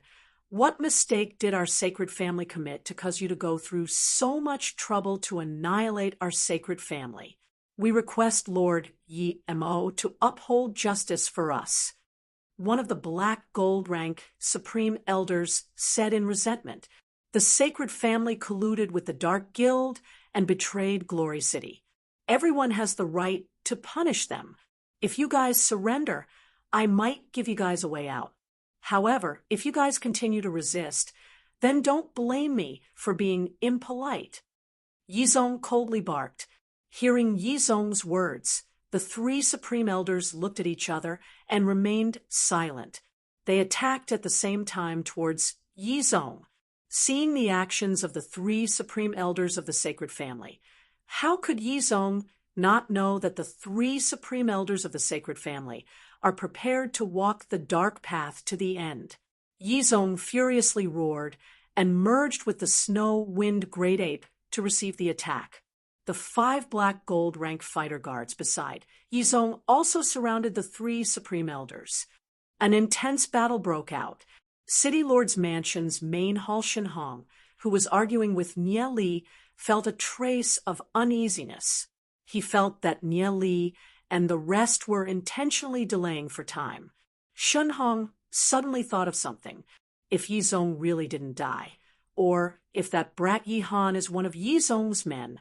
what mistake did our sacred family commit to cause you to go through so much trouble to annihilate our sacred family? We request Lord Yi Mo to uphold justice for us. One of the black gold rank supreme elders said in resentment. The sacred family colluded with the Dark Guild and betrayed Glory City. Everyone has the right to punish them. If you guys surrender, I might give you guys a way out. However, if you guys continue to resist, then don't blame me for being impolite. Yizong coldly barked. Hearing Yizong's words, the 3 supreme elders looked at each other and remained silent. They attacked at the same time towards Yizong. Seeing the actions of the 3 supreme elders of the sacred family, how could Yizong not know that the 3 supreme elders of the sacred family are prepared to walk the dark path to the end? Yizong furiously roared and merged with the Snow Wind Great Ape to receive the attack. The 5 black gold rank fighter guards beside Yizong also surrounded the 3 supreme elders. An intense battle broke out. City Lord's mansion's main hall Shun Hong, who was arguing with Nia Li, felt a trace of uneasiness. He felt that Nia Li and the rest were intentionally delaying for time. Shun Hong suddenly thought of something. If Yizong really didn't die, or if that brat Yi Han is one of Yizong's men,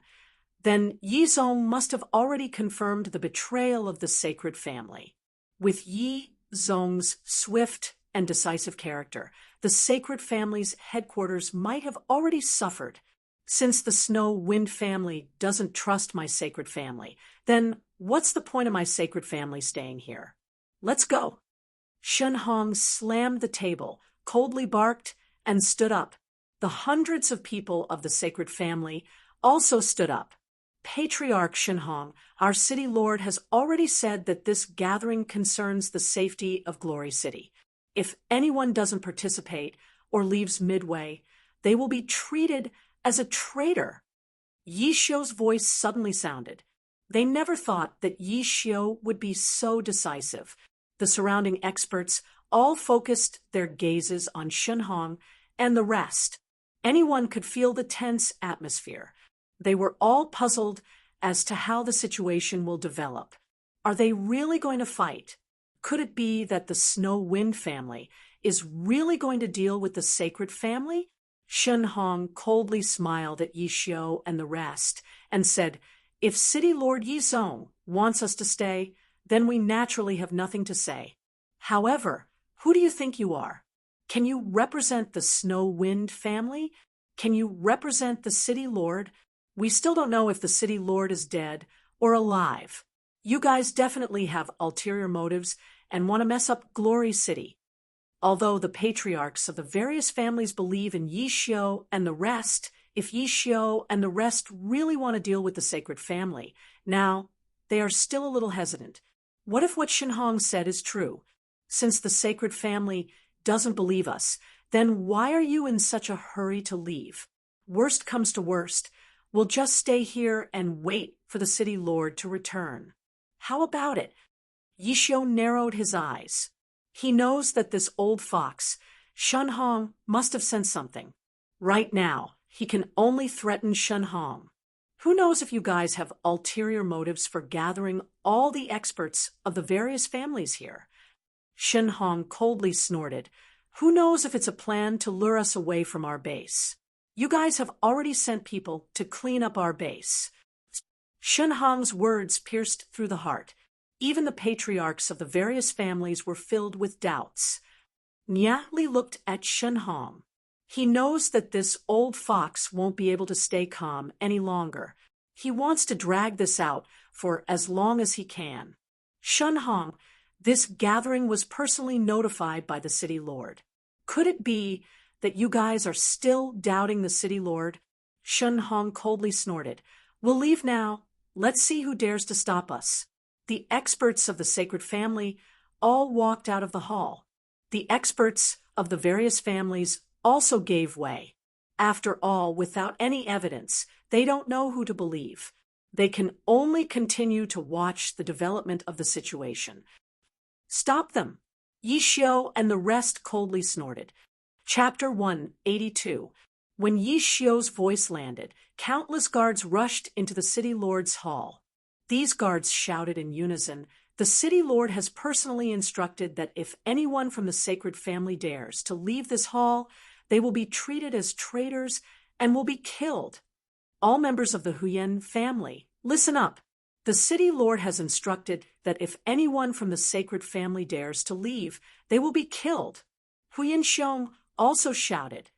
then Yizong must have already confirmed the betrayal of the sacred family. With Yizong's swift and decisive character, the sacred family's headquarters might have already suffered. Since the Snow Wind family doesn't trust my sacred family, then what's the point of my sacred family staying here? Let's go. Shun Hong slammed the table, coldly barked, and stood up. The hundreds of people of the sacred family also stood up. Patriarch Shun Hong, our city lord, has already said that this gathering concerns the safety of Glory City. If anyone doesn't participate or leaves midway, they will be treated as a traitor. Yi Xiu's voice suddenly sounded. They never thought that Yi Xiu would be so decisive. The surrounding experts all focused their gazes on Shun Hong and the rest. Anyone could feel the tense atmosphere. They were all puzzled as to how the situation will develop. Are they really going to fight? Could it be that the Snow Wind family is really going to deal with the sacred family? Shen Hong coldly smiled at Yi Xiu and the rest and said, "If City Lord Yi Zong wants us to stay, then we naturally have nothing to say. However, who do you think you are? Can you represent the Snow Wind family? Can you represent the City Lord? We still don't know if the City Lord is dead or alive. You guys definitely have ulterior motives and want to mess up Glory City." Although the patriarchs of the various families believe in Yi Xiu and the rest, if Yi Xiu and the rest really want to deal with the sacred family, now they are still a little hesitant. What if what Shen Hong said is true? Since the sacred family doesn't believe us, then why are you in such a hurry to leave? Worst comes to worst, we'll just stay here and wait for the City Lord to return. How about it? Yi Xiu narrowed his eyes. He knows that this old fox, Shen Hong, must have sent something. Right now, he can only threaten Shen Hong. Who knows if you guys have ulterior motives for gathering all the experts of the various families here? Shen Hong coldly snorted. Who knows if it's a plan to lure us away from our base? You guys have already sent people to clean up our base. Shen Hong's words pierced through the heart. Even the patriarchs of the various families were filled with doubts. Nia Li looked at Shen Hong. He knows that this old fox won't be able to stay calm any longer. He wants to drag this out for as long as he can. Shen Hong, this gathering was personally notified by the City Lord. Could it be that you guys are still doubting the City Lord? Shen Hong coldly snorted. We'll leave now. Let's see who dares to stop us. The experts of the sacred family all walked out of the hall. The experts of the various families also gave way. After all, without any evidence, they don't know who to believe. They can only continue to watch the development of the situation. Stop them! Yi Xiu and the rest coldly snorted. Chapter 182. When Yi Xiu's voice landed, countless guards rushed into the City Lord's hall. These guards shouted in unison, "The City Lord has personally instructed that if anyone from the sacred family dares to leave this hall, they will be treated as traitors and will be killed. All members of the Huyen family, listen up. The City Lord has instructed that if anyone from the sacred family dares to leave, they will be killed." Huyen Xiong also shouted,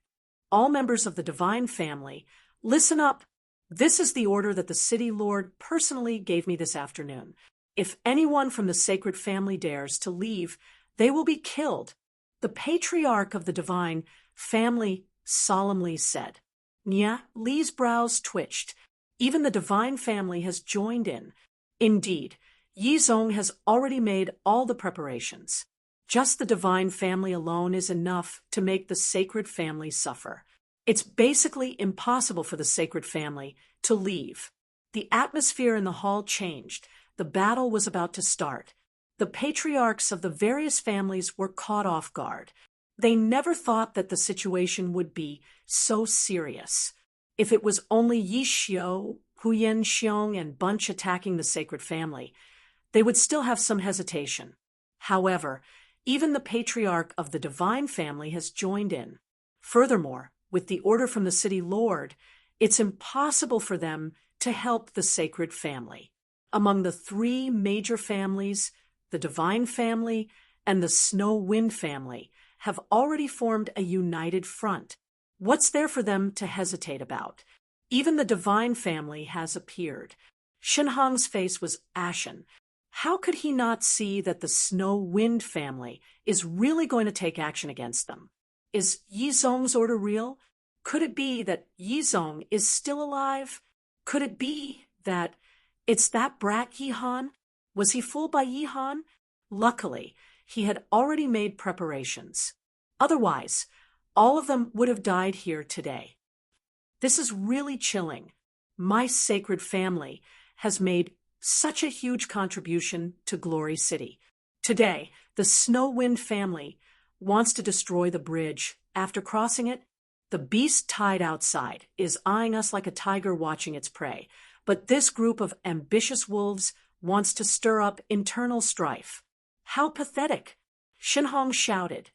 "All members of the Divine family, listen up. This is the order that the City Lord personally gave me this afternoon. If anyone from the sacred family dares to leave, they will be killed." The patriarch of the Divine family solemnly said. Nia Li's brows twitched. Even the Divine family has joined in. Indeed, Yi Zong has already made all the preparations. Just the Divine family alone is enough to make the sacred family suffer. It's basically impossible for the sacred family to leave. The atmosphere in the hall changed. The battle was about to start. The patriarchs of the various families were caught off guard. They never thought that the situation would be so serious. If it was only Yi Xiu, Huyen Xiong, and Bunch attacking the sacred family, they would still have some hesitation. However, even the patriarch of the Divine family has joined in. Furthermore, with the order from the City Lord, it's impossible for them to help the sacred family. Among the three major families, the Divine family and the Snow Wind family have already formed a united front. What's there for them to hesitate about? Even the Divine family has appeared. Shen Hong's face was ashen. How could he not see that the Snow Wind family is really going to take action against them? Is Yi Zong's order real? Could it be that Yi Zong is still alive? Could it be that it's that brat Yi Han? Was he fooled by Yi Han? Luckily, he had already made preparations. Otherwise, all of them would have died here today. This is really chilling. My sacred family has made such a huge contribution to Glory City. Today, the Snow Wind family wants to destroy the bridge. After crossing it, the beast tied outside is eyeing us like a tiger watching its prey. But this group of ambitious wolves wants to stir up internal strife. How pathetic! Shen Hong shouted.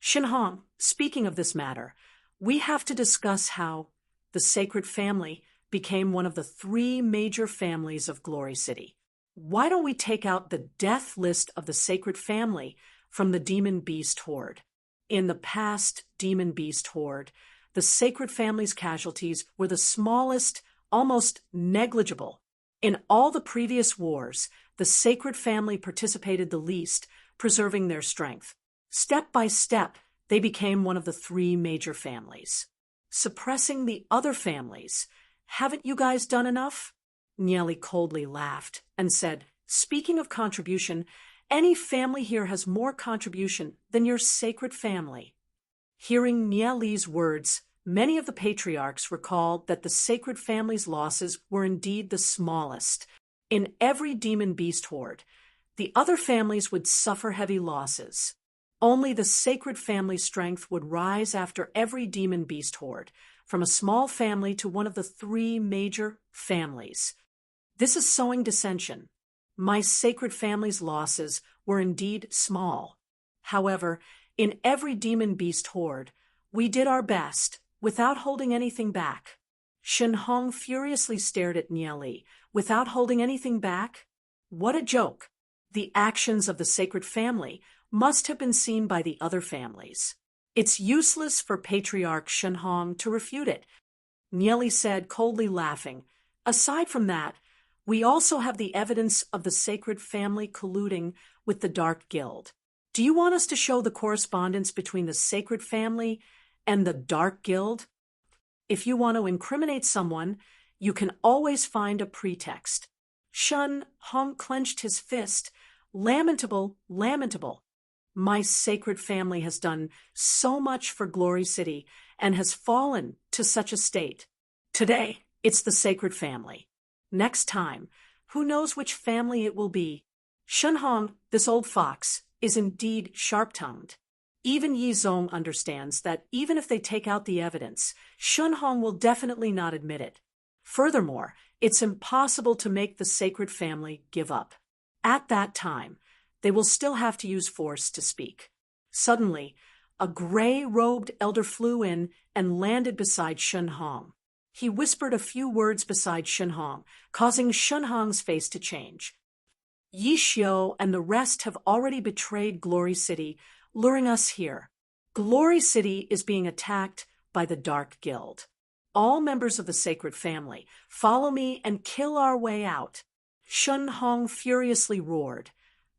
Shinhong, speaking of this matter, we have to discuss how the sacred family became one of the three major families of Glory City. Why don't we take out the death list of the sacred family from the demon beast horde? In the past demon beast horde, the sacred family's casualties were the smallest, almost negligible. In all the previous wars, the sacred family participated the least, preserving their strength. Step by step, they became one of the three major families. Suppressing the other families. Haven't you guys done enough? Nieli coldly laughed and said, speaking of contribution, any family here has more contribution than your sacred family. Hearing Nieli's words, many of the patriarchs recalled that the sacred family's losses were indeed the smallest. In every demon beast horde, the other families would suffer heavy losses. Only the sacred family's strength would rise after every demon beast horde, from a small family to one of the three major families. This is sowing dissension. My sacred family's losses were indeed small. However, in every demon beast horde, we did our best, without holding anything back. Shinhong furiously stared at Nieli. Without holding anything back? What a joke! The actions of the sacred family must have been seen by the other families. It's useless for Patriarch Shinhong to refute it. Nieli said, coldly laughing. Aside from that, we also have the evidence of the sacred family colluding with the Dark Guild. Do you want us to show the correspondence between the sacred family and the Dark Guild? If you want to incriminate someone, you can always find a pretext. Shinhong clenched his fist. Lamentable, lamentable. My sacred family has done so much for Glory City and has fallen to such a state. Today, it's the sacred family. Next time, who knows which family it will be? Shinhong, this old fox, is indeed sharp-tongued. Even Yizong understands that even if they take out the evidence, Shinhong will definitely not admit it. Furthermore, it's impossible to make the sacred family give up. At that time, they will still have to use force to speak. Suddenly, a gray-robed elder flew in and landed beside Shinhong. He whispered a few words beside Shinhong, causing Shinhong's face to change. Yi Xiu and the rest have already betrayed Glory City, luring us here. Glory City is being attacked by the Dark Guild. All members of the sacred family, follow me and kill our way out. Shinhong furiously roared,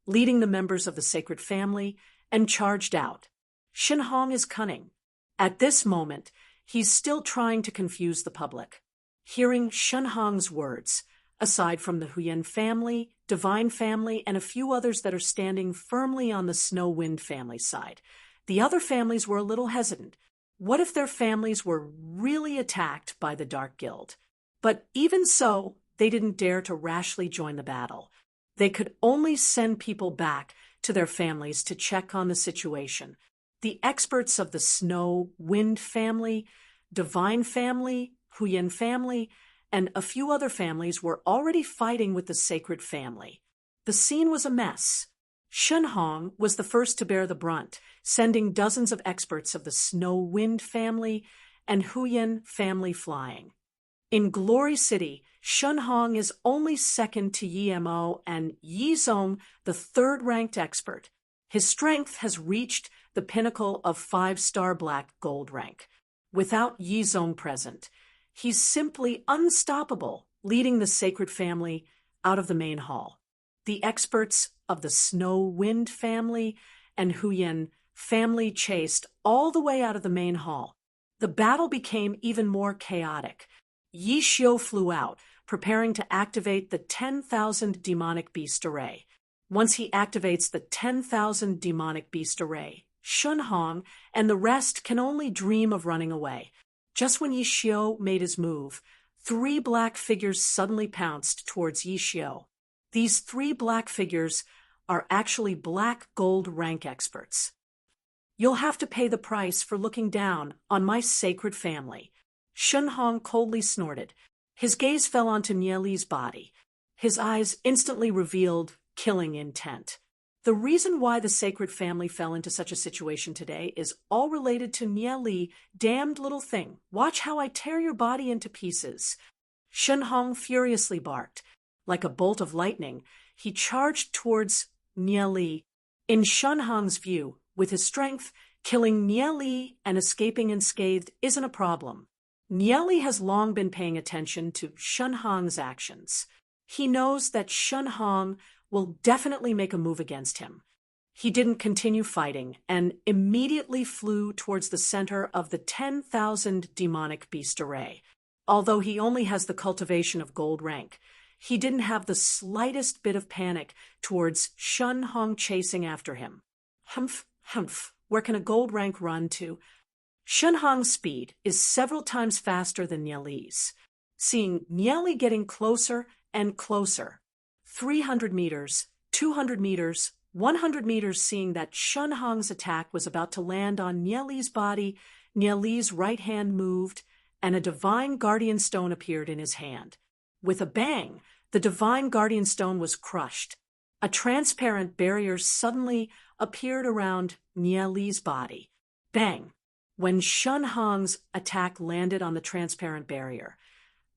leading the members of the sacred family, and charged out. Shinhong is cunning. At this moment, he's still trying to confuse the public. Hearing Shinhong's words, aside from the Huyan family, Divine family, and a few others that are standing firmly on the Snow Wind family side, the other families were a little hesitant. What if their families were really attacked by the Dark Guild? But even so, they didn't dare to rashly join the battle. They could only send people back to their families to check on the situation. The experts of the Snow Wind family, Divine family, Huyan family, and a few other families were already fighting with the sacred family. The scene was a mess. Shinhong was the first to bear the brunt, sending dozens of experts of the Snow Wind family and Huyan family flying. In Glory City, Shinhong is only second to Yimo and Yizong, the third-ranked expert. His strength has reached the pinnacle of 5-star black gold rank. Without Yizong present, he's simply unstoppable, leading the sacred family out of the main hall. The experts of the Snow Wind family and Huyan family chased all the way out of the main hall. The battle became even more chaotic. Yi Xiu flew out, preparing to activate the 10,000 demonic beast array. Once he activates the 10,000 demonic beast array, Shinhong and the rest can only dream of running away. Just when Yi Xiu made his move, 3 black figures suddenly pounced towards Yi Xiu. These 3 black figures are actually black gold rank experts. You'll have to pay the price for looking down on my sacred family. Shinhong coldly snorted. His gaze fell onto Nieli's body. His eyes instantly revealed killing intent. The reason why the sacred family fell into such a situation today is all related to Nie Li, damned little thing. Watch how I tear your body into pieces. Shen Hong furiously barked. Like a bolt of lightning, he charged towards Nie Li. In Shen Hong's view, with his strength, killing Nie Li and escaping unscathed isn't a problem. Nie Li has long been paying attention to Shen Hong's actions. He knows that Shen Hong will definitely make a move against him. He didn't continue fighting and immediately flew towards the center of the 10,000 demonic beast array. Although he only has the cultivation of gold rank, he didn't have the slightest bit of panic towards Shen Hong chasing after him. Humph, humph, where can a gold rank run to? Shen Hong's speed is several times faster than Nie Li's. Seeing Nie Li getting closer and closer, 300 meters, 200 meters, 100 meters, seeing that Shen Hong's attack was about to land on Nie Li's body, Nie Li's right hand moved, and a divine guardian stone appeared in his hand. With a bang, the divine guardian stone was crushed. A transparent barrier suddenly appeared around Nie Li's body. Bang! When Shen Hong's attack landed on the transparent barrier,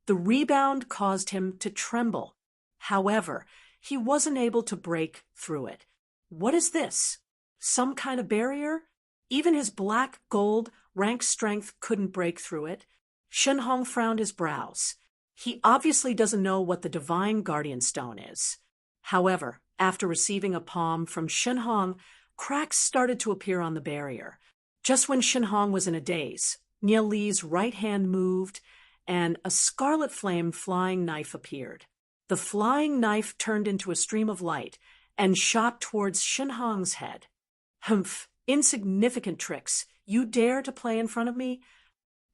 the rebound caused him to tremble. However, he wasn't able to break through it. What is this? Some kind of barrier? Even his black gold rank strength couldn't break through it. Shen Hong frowned his brows. He obviously doesn't know what the divine guardian stone is. However, after receiving a palm from Shen Hong, cracks started to appear on the barrier. Just when Shen Hong was in a daze, Nie Li's right hand moved, and a scarlet flame flying knife appeared. The flying knife turned into a stream of light and shot towards Shen Hong's head. Humph, insignificant tricks. You dare to play in front of me?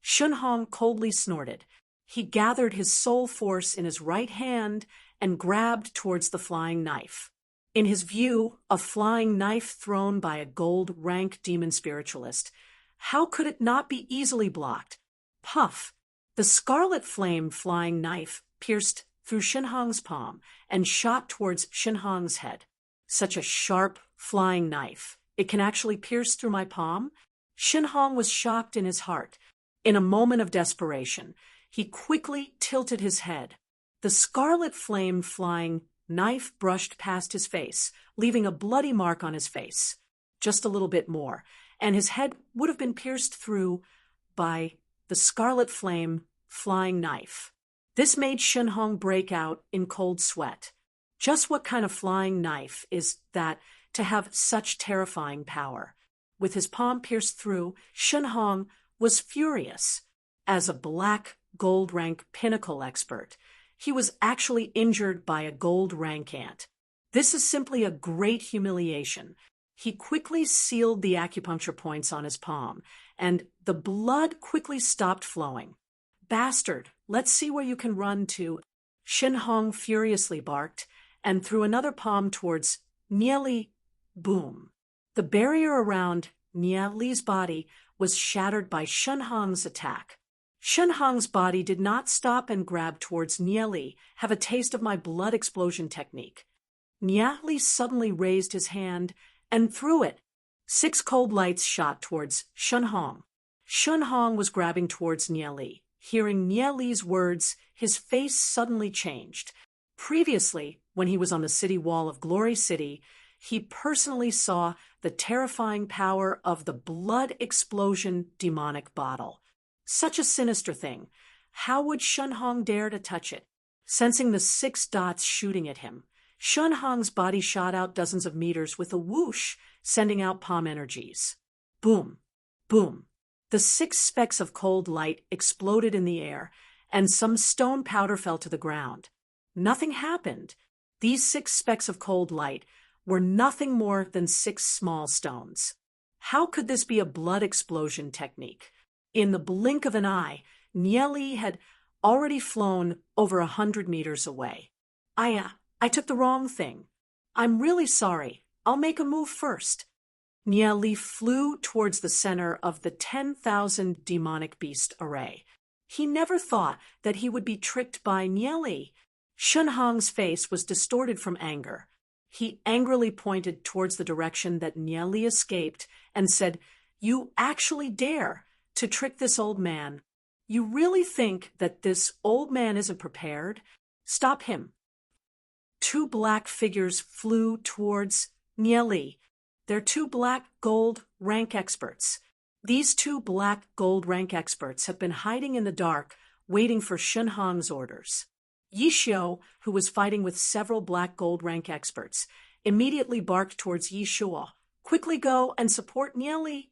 Shen Hong coldly snorted. He gathered his soul force in his right hand and grabbed towards the flying knife. In his view, a flying knife thrown by a gold rank demon spiritualist, how could it not be easily blocked? Puff! The scarlet flame flying knife pierced through Shen Hong's palm and shot towards Shen Hong's head. Such a sharp, flying knife. It can actually pierce through my palm? Shen Hong was shocked in his heart. In a moment of desperation, he quickly tilted his head. The scarlet flame flying knife brushed past his face, leaving a bloody mark on his face. Just a little bit more, and his head would have been pierced through by the scarlet flame flying knife. This made Shen Hong break out in cold sweat. Just what kind of flying knife is that to have such terrifying power? With his palm pierced through, Shen Hong was furious. As a black gold rank pinnacle expert, he was actually injured by a gold rank ant. This is simply a great humiliation. He quickly sealed the acupuncture points on his palm, and the blood quickly stopped flowing. Bastard, let's see where you can run to. Shen Hong furiously barked and threw another palm towards Nie Li. Boom. The barrier around Nie Li's body was shattered by Shen Hong's attack. Shen Hong's body did not stop and grab towards Nie Li. Have a taste of my blood explosion technique. Nie Li suddenly raised his hand and threw it. 6 cold lights shot towards Shen Hong. Shen Hong was grabbing towards Nie Li. Hearing Nie Li's words, his face suddenly changed. Previously, when he was on the city wall of Glory City, he personally saw the terrifying power of the blood explosion demonic bottle. Such a sinister thing. How would Shen Hong dare to touch it? Sensing the 6 dots shooting at him, Shen Hong's body shot out dozens of meters with a whoosh, sending out palm energies. Boom, boom. The 6 specks of cold light exploded in the air, and some stone powder fell to the ground. Nothing happened. These 6 specks of cold light were nothing more than 6 small stones. How could this be a blood explosion technique? In the blink of an eye, Nie Li had already flown over 100 meters away. I took the wrong thing. I'm really sorry. I'll make a move first. Nie Li flew towards the center of the 10,000 demonic beast array. He never thought that he would be tricked by Nie Li. Shen Hong's face was distorted from anger. He angrily pointed towards the direction that Nieli escaped and said, "You actually dare to trick this old man? You really think that this old man isn't prepared? Stop him." Two black figures flew towards Nieli. They're two black gold rank experts. These two black gold rank experts have been hiding in the dark, waiting for Shenhong's orders. Yishuo, who was fighting with several black gold rank experts, immediately barked towards Yishuo, "Quickly go and support Nieli."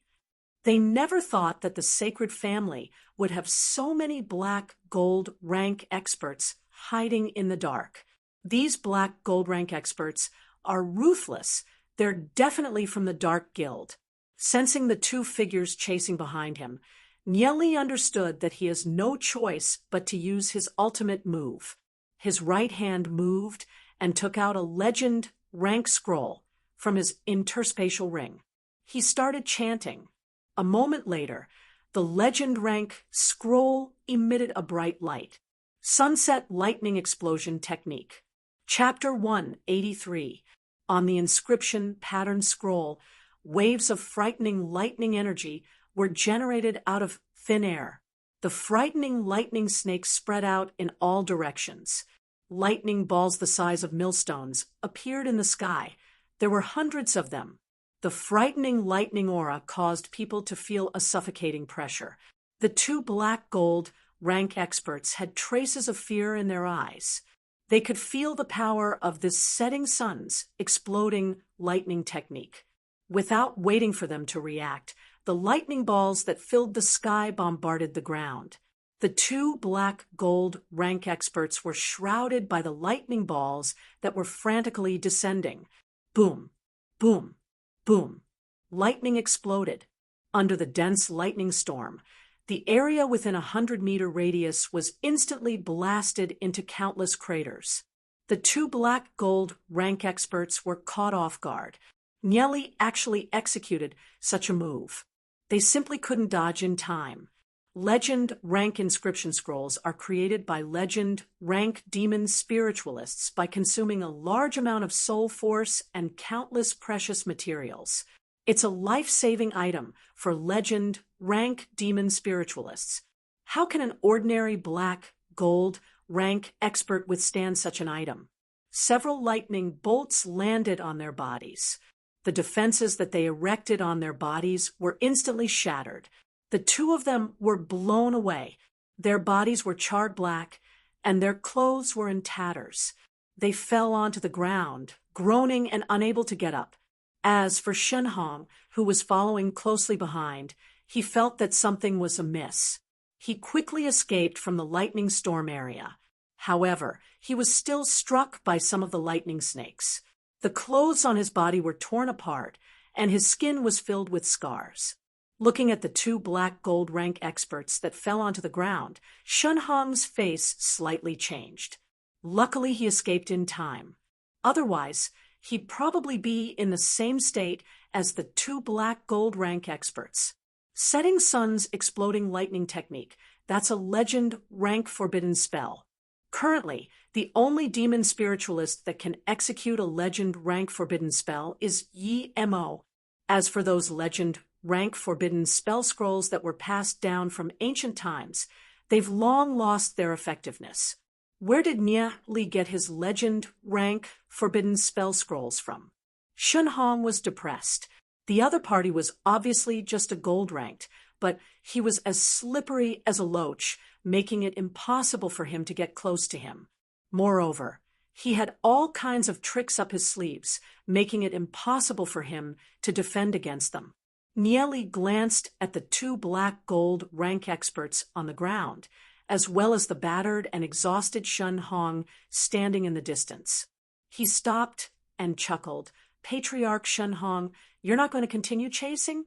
They never thought that the sacred family would have so many black gold rank experts hiding in the dark. These black gold rank experts are ruthless. They're definitely from the Dark Guild. Sensing the two figures chasing behind him, Nieli understood that he has no choice but to use his ultimate move. His right hand moved and took out a legend rank scroll from his interspatial ring. He started chanting. A moment later, the legend rank scroll emitted a bright light. Sunset Lightning Explosion Technique. Chapter 183. On the inscription pattern scroll, waves of frightening lightning energy were generated out of thin air. The frightening lightning snakes spread out in all directions. Lightning balls the size of millstones appeared in the sky. There were hundreds of them. The frightening lightning aura caused people to feel a suffocating pressure. The two black gold rank experts had traces of fear in their eyes. They could feel the power of this setting sun's exploding lightning technique. Without waiting for them to react, the lightning balls that filled the sky bombarded the ground. The two black gold rank experts were shrouded by the lightning balls that were frantically descending. Boom, boom, boom. Lightning exploded. Under the dense lightning storm, the area within a 100-meter radius was instantly blasted into countless craters. The two black gold rank experts were caught off guard. Nieli actually executed such a move. They simply couldn't dodge in time. Legend rank inscription scrolls are created by legend rank demon spiritualists by consuming a large amount of soul force and countless precious materials. It's a life-saving item for legend rank demon spiritualists. How can an ordinary black gold rank expert withstand such an item? Several lightning bolts landed on their bodies. The defenses that they erected on their bodies were instantly shattered. The two of them were blown away. Their bodies were charred black, and their clothes were in tatters. They fell onto the ground, groaning and unable to get up. As for Shenhong, who was following closely behind, he felt that something was amiss. He quickly escaped from the lightning storm area. However, he was still struck by some of the lightning snakes. The clothes on his body were torn apart, and his skin was filled with scars. Looking at the two black gold rank experts that fell onto the ground, Shenhong's face slightly changed. Luckily, he escaped in time. Otherwise, he'd probably be in the same state as the two black gold rank experts. Setting Sun's exploding lightning technique, that's a legend rank forbidden spell. Currently, the only demon spiritualist that can execute a legend rank forbidden spell is Yi Mo. As for those legend rank forbidden spell scrolls that were passed down from ancient times, they've long lost their effectiveness. Where did Nieli get his legend rank forbidden spell scrolls from? Shenhong was depressed. The other party was obviously just a gold ranked, but he was as slippery as a loach, making it impossible for him to get close to him. Moreover, he had all kinds of tricks up his sleeves, making it impossible for him to defend against them. Nieli glanced at the two black gold rank experts on the ground, as well as the battered and exhausted Shenhong standing in the distance. He stopped and chuckled. "Patriarch Shenhong, you're not going to continue chasing?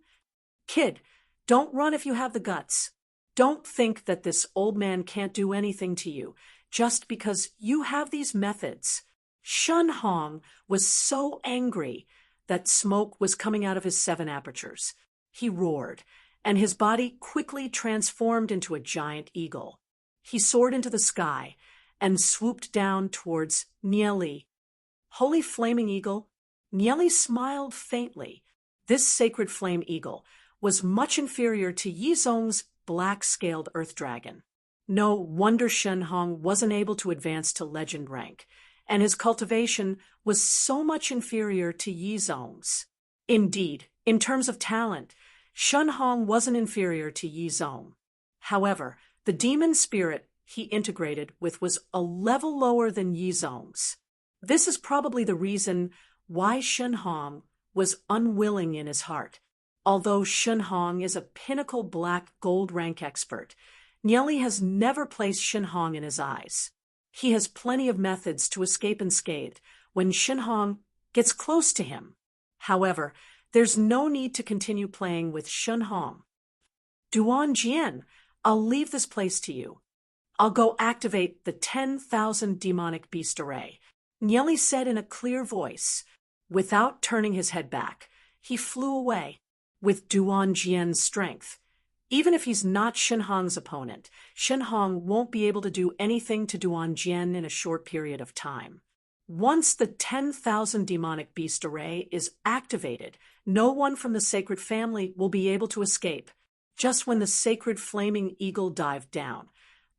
Kid, don't run if you have the guts. Don't think that this old man can't do anything to you just because you have these methods." Shenhong was so angry that smoke was coming out of his 7 apertures. He roared, and his body quickly transformed into a giant eagle. He soared into the sky and swooped down towards Nieli. Holy flaming eagle? Nieli smiled faintly. This sacred flame eagle was much inferior to Yizong's black-scaled earth dragon. No wonder Shen Hong wasn't able to advance to legend rank, and his cultivation was so much inferior to Yizong's. Indeed, in terms of talent, Shen Hong wasn't inferior to Yizong. However, the demon spirit he integrated with was a level lower than Yizong's. This is probably the reason why Shen Hong was unwilling in his heart. Although Shen Hong is a pinnacle black gold rank expert, Nieli has never placed Shen Hong in his eyes. He has plenty of methods to escape unscathed when Shen Hong gets close to him. However, there's no need to continue playing with Shen Hong. Duan Jian, I'll leave this place to you. I'll go activate the 10,000 demonic beast array, Nieli said in a clear voice. Without turning his head back, he flew away. With Duan Jian's strength, even if he's not Shen Hong's opponent, Shen Hong won't be able to do anything to Duan Jian in a short period of time. Once the 10,000 demonic beast array is activated, no one from the sacred family will be able to escape. Just when the sacred flaming eagle dived down,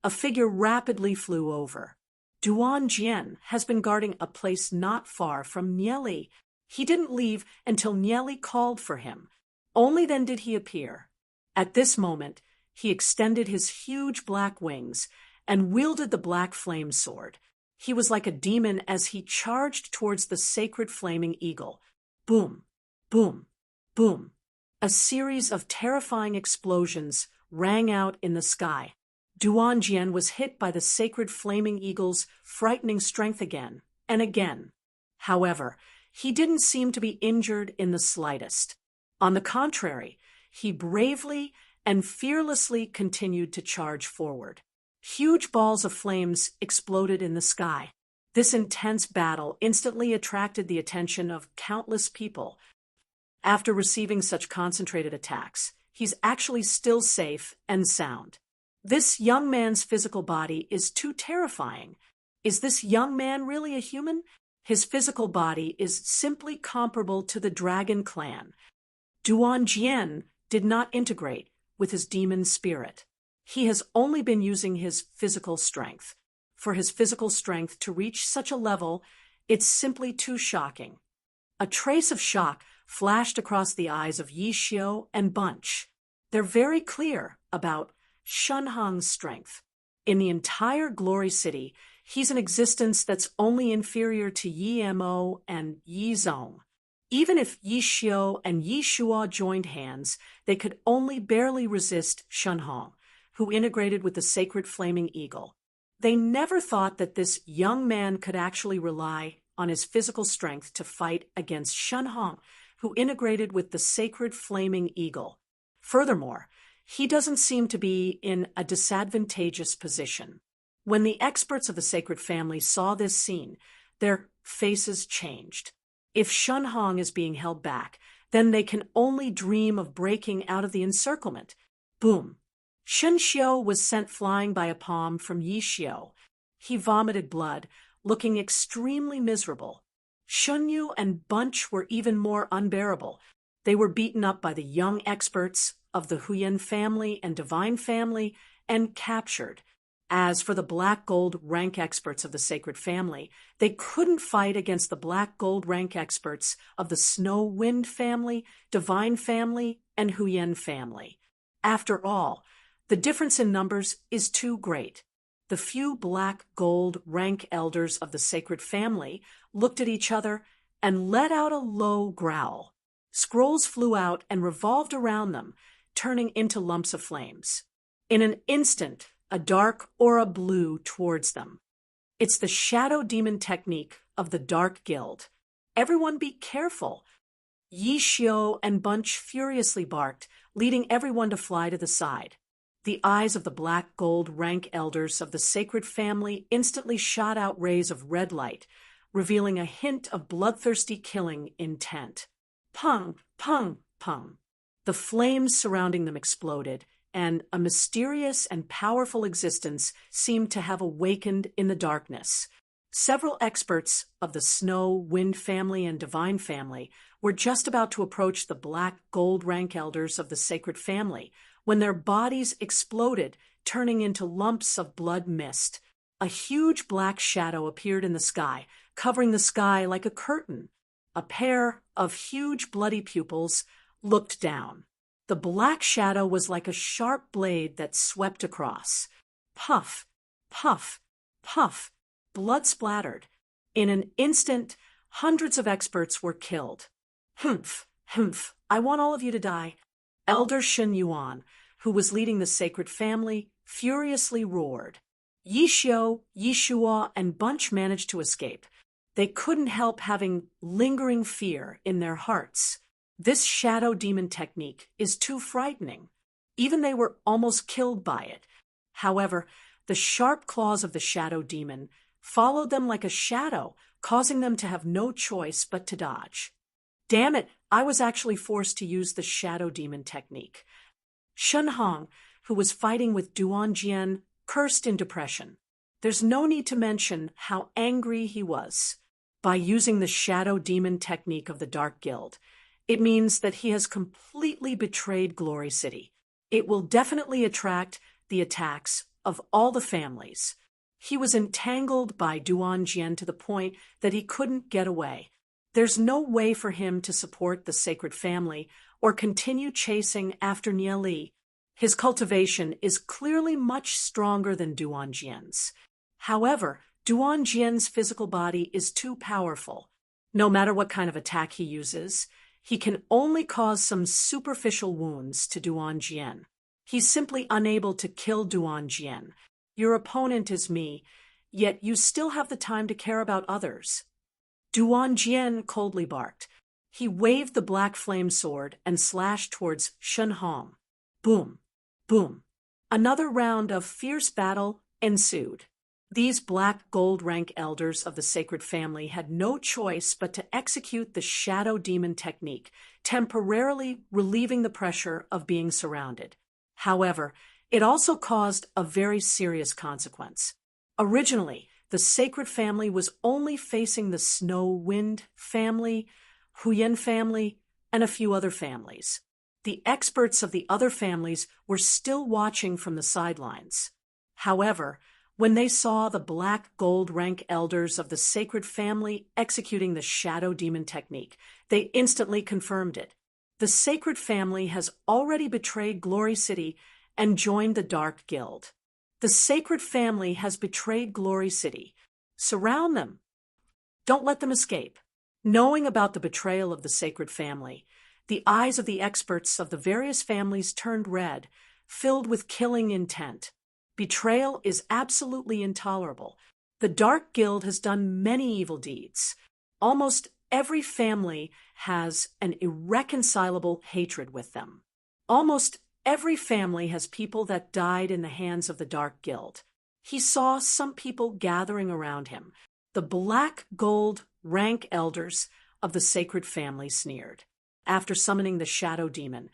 a figure rapidly flew over. Duan Jian has been guarding a place not far from Nieli. He didn't leave until Nieli called for him. Only then did he appear. At this moment, he extended his huge black wings and wielded the black flame sword. He was like a demon as he charged towards the sacred flaming eagle. Boom, boom, boom. A series of terrifying explosions rang out in the sky. Duan Jian was hit by the sacred flaming eagle's frightening strength again and again. However, he didn't seem to be injured in the slightest. On the contrary, he bravely and fearlessly continued to charge forward. Huge balls of flames exploded in the sky. This intense battle instantly attracted the attention of countless people. After receiving such concentrated attacks, he's actually still safe and sound. This young man's physical body is too terrifying. Is this young man really a human? His physical body is simply comparable to the Dragon Clan. Duan Jian did not integrate with his demon spirit. He has only been using his physical strength. For his physical strength to reach such a level, it's simply too shocking. A trace of shock flashed across the eyes of Yi Xiu and Bunch. They're very clear about Shen Hong's strength. In the entire Glory City, he's an existence that's only inferior to Yi Mo and Yi Zong. Even if Yi Xiu and Yi Shua joined hands, they could only barely resist Shen Hong, who integrated with the sacred flaming eagle. They never thought that this young man could actually rely on his physical strength to fight against Shen Hong, who integrated with the sacred flaming eagle. Furthermore, he doesn't seem to be in a disadvantageous position. When the experts of the sacred family saw this scene, their faces changed. If Shen Hong is being held back, then they can only dream of breaking out of the encirclement. Boom. Shen Xiu was sent flying by a palm from Yi Xiu. He vomited blood, looking extremely miserable. Shun Yu and Bunch were even more unbearable. They were beaten up by the young experts of the Huyan family and Divine family and captured. As for the black gold rank experts of the sacred family, they couldn't fight against the black gold rank experts of the Snow Wind family, Divine family, and Huyan family. After all, the difference in numbers is too great. The few black gold rank elders of the sacred family looked at each other and let out a low growl. Scrolls flew out and revolved around them, turning into lumps of flames. In an instant, a dark aura blew towards them. It's the shadow demon technique of the Dark Guild. Everyone be careful. Yi Xiu and Bunch furiously barked, leading everyone to fly to the side. The eyes of the black gold rank elders of the sacred family instantly shot out rays of red light, revealing a hint of bloodthirsty killing intent. Pung, pung, pung. The flames surrounding them exploded, and a mysterious and powerful existence seemed to have awakened in the darkness. Several experts of the Snow, Wind family and Divine family were just about to approach the black gold rank elders of the sacred family when their bodies exploded, turning into lumps of blood mist. A huge black shadow appeared in the sky, covering the sky like a curtain. A pair of huge bloody pupils looked down. The black shadow was like a sharp blade that swept across. Puff, puff, puff. Blood splattered. In an instant, hundreds of experts were killed. Humph, humph, I want all of you to die. Elder Shen Yuan, who was leading the sacred family, furiously roared. Yishio, Yishua, and Bunch managed to escape. They couldn't help having lingering fear in their hearts. This shadow demon technique is too frightening. Even they were almost killed by it. However, the sharp claws of the shadow demon followed them like a shadow, causing them to have no choice but to dodge. Damn it, I was actually forced to use the shadow demon technique. Shen Hong, who was fighting with Duan Jian, cursed in depression. There's no need to mention how angry he was. By using the shadow demon technique of the Dark Guild, it means that he has completely betrayed Glory City. It will definitely attract the attacks of all the families. He was entangled by Duan Jian to the point that he couldn't get away. There's no way for him to support the sacred family or continue chasing after Nieli. His cultivation is clearly much stronger than Duan Jian's. However, Duan Jian's physical body is too powerful. No matter what kind of attack he uses, he can only cause some superficial wounds to Duan Jian. He's simply unable to kill Duan Jian. Your opponent is me, yet you still have the time to care about others. Duan Jian coldly barked. He waved the black flame sword and slashed towards Shen Hong. Boom, boom. Another round of fierce battle ensued. These black gold rank elders of the sacred family had no choice but to execute the shadow demon technique, temporarily relieving the pressure of being surrounded. However, it also caused a very serious consequence. Originally, the sacred family was only facing the Snow Wind family, Huyan family, and a few other families. The experts of the other families were still watching from the sidelines. However, when they saw the black gold rank elders of the sacred family executing the shadow demon technique, they instantly confirmed it. The sacred family has already betrayed Glory City and joined the Dark Guild. The sacred family has betrayed Glory City. Surround them. Don't let them escape. Knowing about the betrayal of the sacred family, the eyes of the experts of the various families turned red, filled with killing intent. Betrayal is absolutely intolerable. The Dark Guild has done many evil deeds. Almost every family has an irreconcilable hatred with them. Almost every family has people that died in the hands of the Dark Guild. He saw some people gathering around him. The black gold rank elders of the sacred family sneered. After summoning the shadow demon,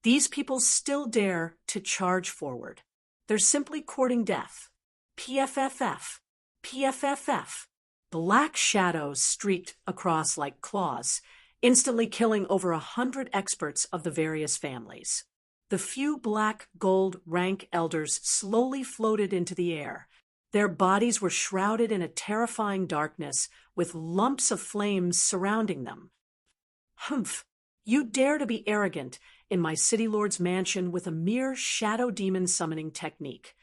these people still dare to charge forward. They're simply courting death. PFFF. PFFF. Black shadows streaked across like claws, instantly killing over 100 experts of the various families. The few black gold rank elders slowly floated into the air. Their bodies were shrouded in a terrifying darkness with lumps of flames surrounding them. Humph! You dare to be arrogant in my city lord's mansion with a mere shadow demon summoning technique.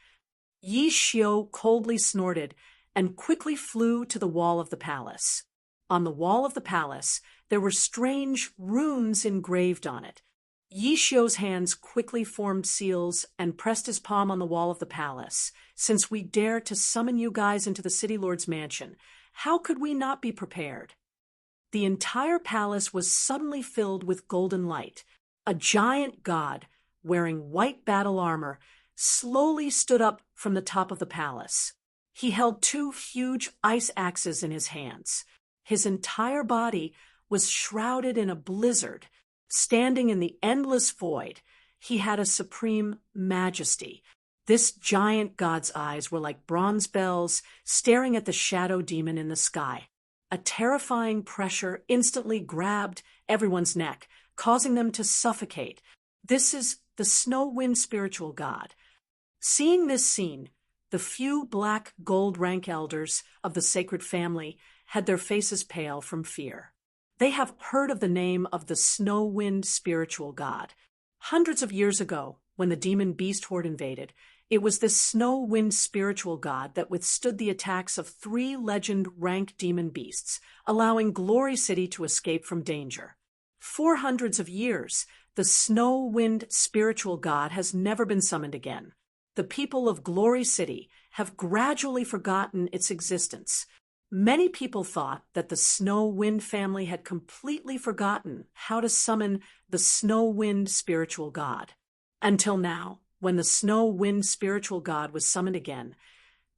Yi Xiu coldly snorted and quickly flew to the wall of the palace. On the wall of the palace, there were strange runes engraved on it. Yi Xiu's hands quickly formed seals and pressed his palm on the wall of the palace. Since we dare to summon you guys into the city lord's mansion, how could we not be prepared? The entire palace was suddenly filled with golden light. A giant god, wearing white battle armor, slowly stood up from the top of the palace. He held 2 huge ice axes in his hands. His entire body was shrouded in a blizzard. Standing in the endless void, he had a supreme majesty. This giant god's eyes were like bronze bells staring at the shadow demon in the sky. A terrifying pressure instantly grabbed everyone's neck, causing them to suffocate. This is the snow wind spiritual god. Seeing this scene, the few black gold rank elders of the sacred family had their faces pale from fear. They have heard of the name of the snow wind spiritual god. Hundreds of years ago, when the demon beast horde invaded, it was this snow wind spiritual god that withstood the attacks of 3 legend rank demon beasts, allowing Glory City to escape from danger. For hundreds of years, the snow wind spiritual god has never been summoned again. The people of Glory City have gradually forgotten its existence. Many people thought that the Snow Wind family had completely forgotten how to summon the Snow Wind spiritual god. Until now, when the Snow Wind spiritual god was summoned again,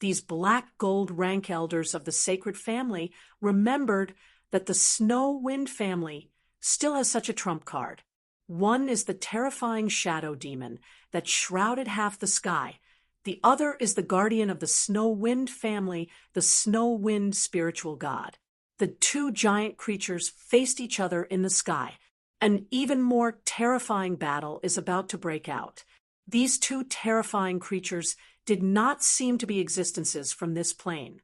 these black gold rank elders of the sacred family remembered that the Snow Wind family still has such a trump card. One is the terrifying shadow demon that shrouded half the sky. The other is the guardian of the Snow Wind family, the Snow Wind spiritual god. The 2 giant creatures faced each other in the sky. An even more terrifying battle is about to break out. These 2 terrifying creatures did not seem to be existences from this plane.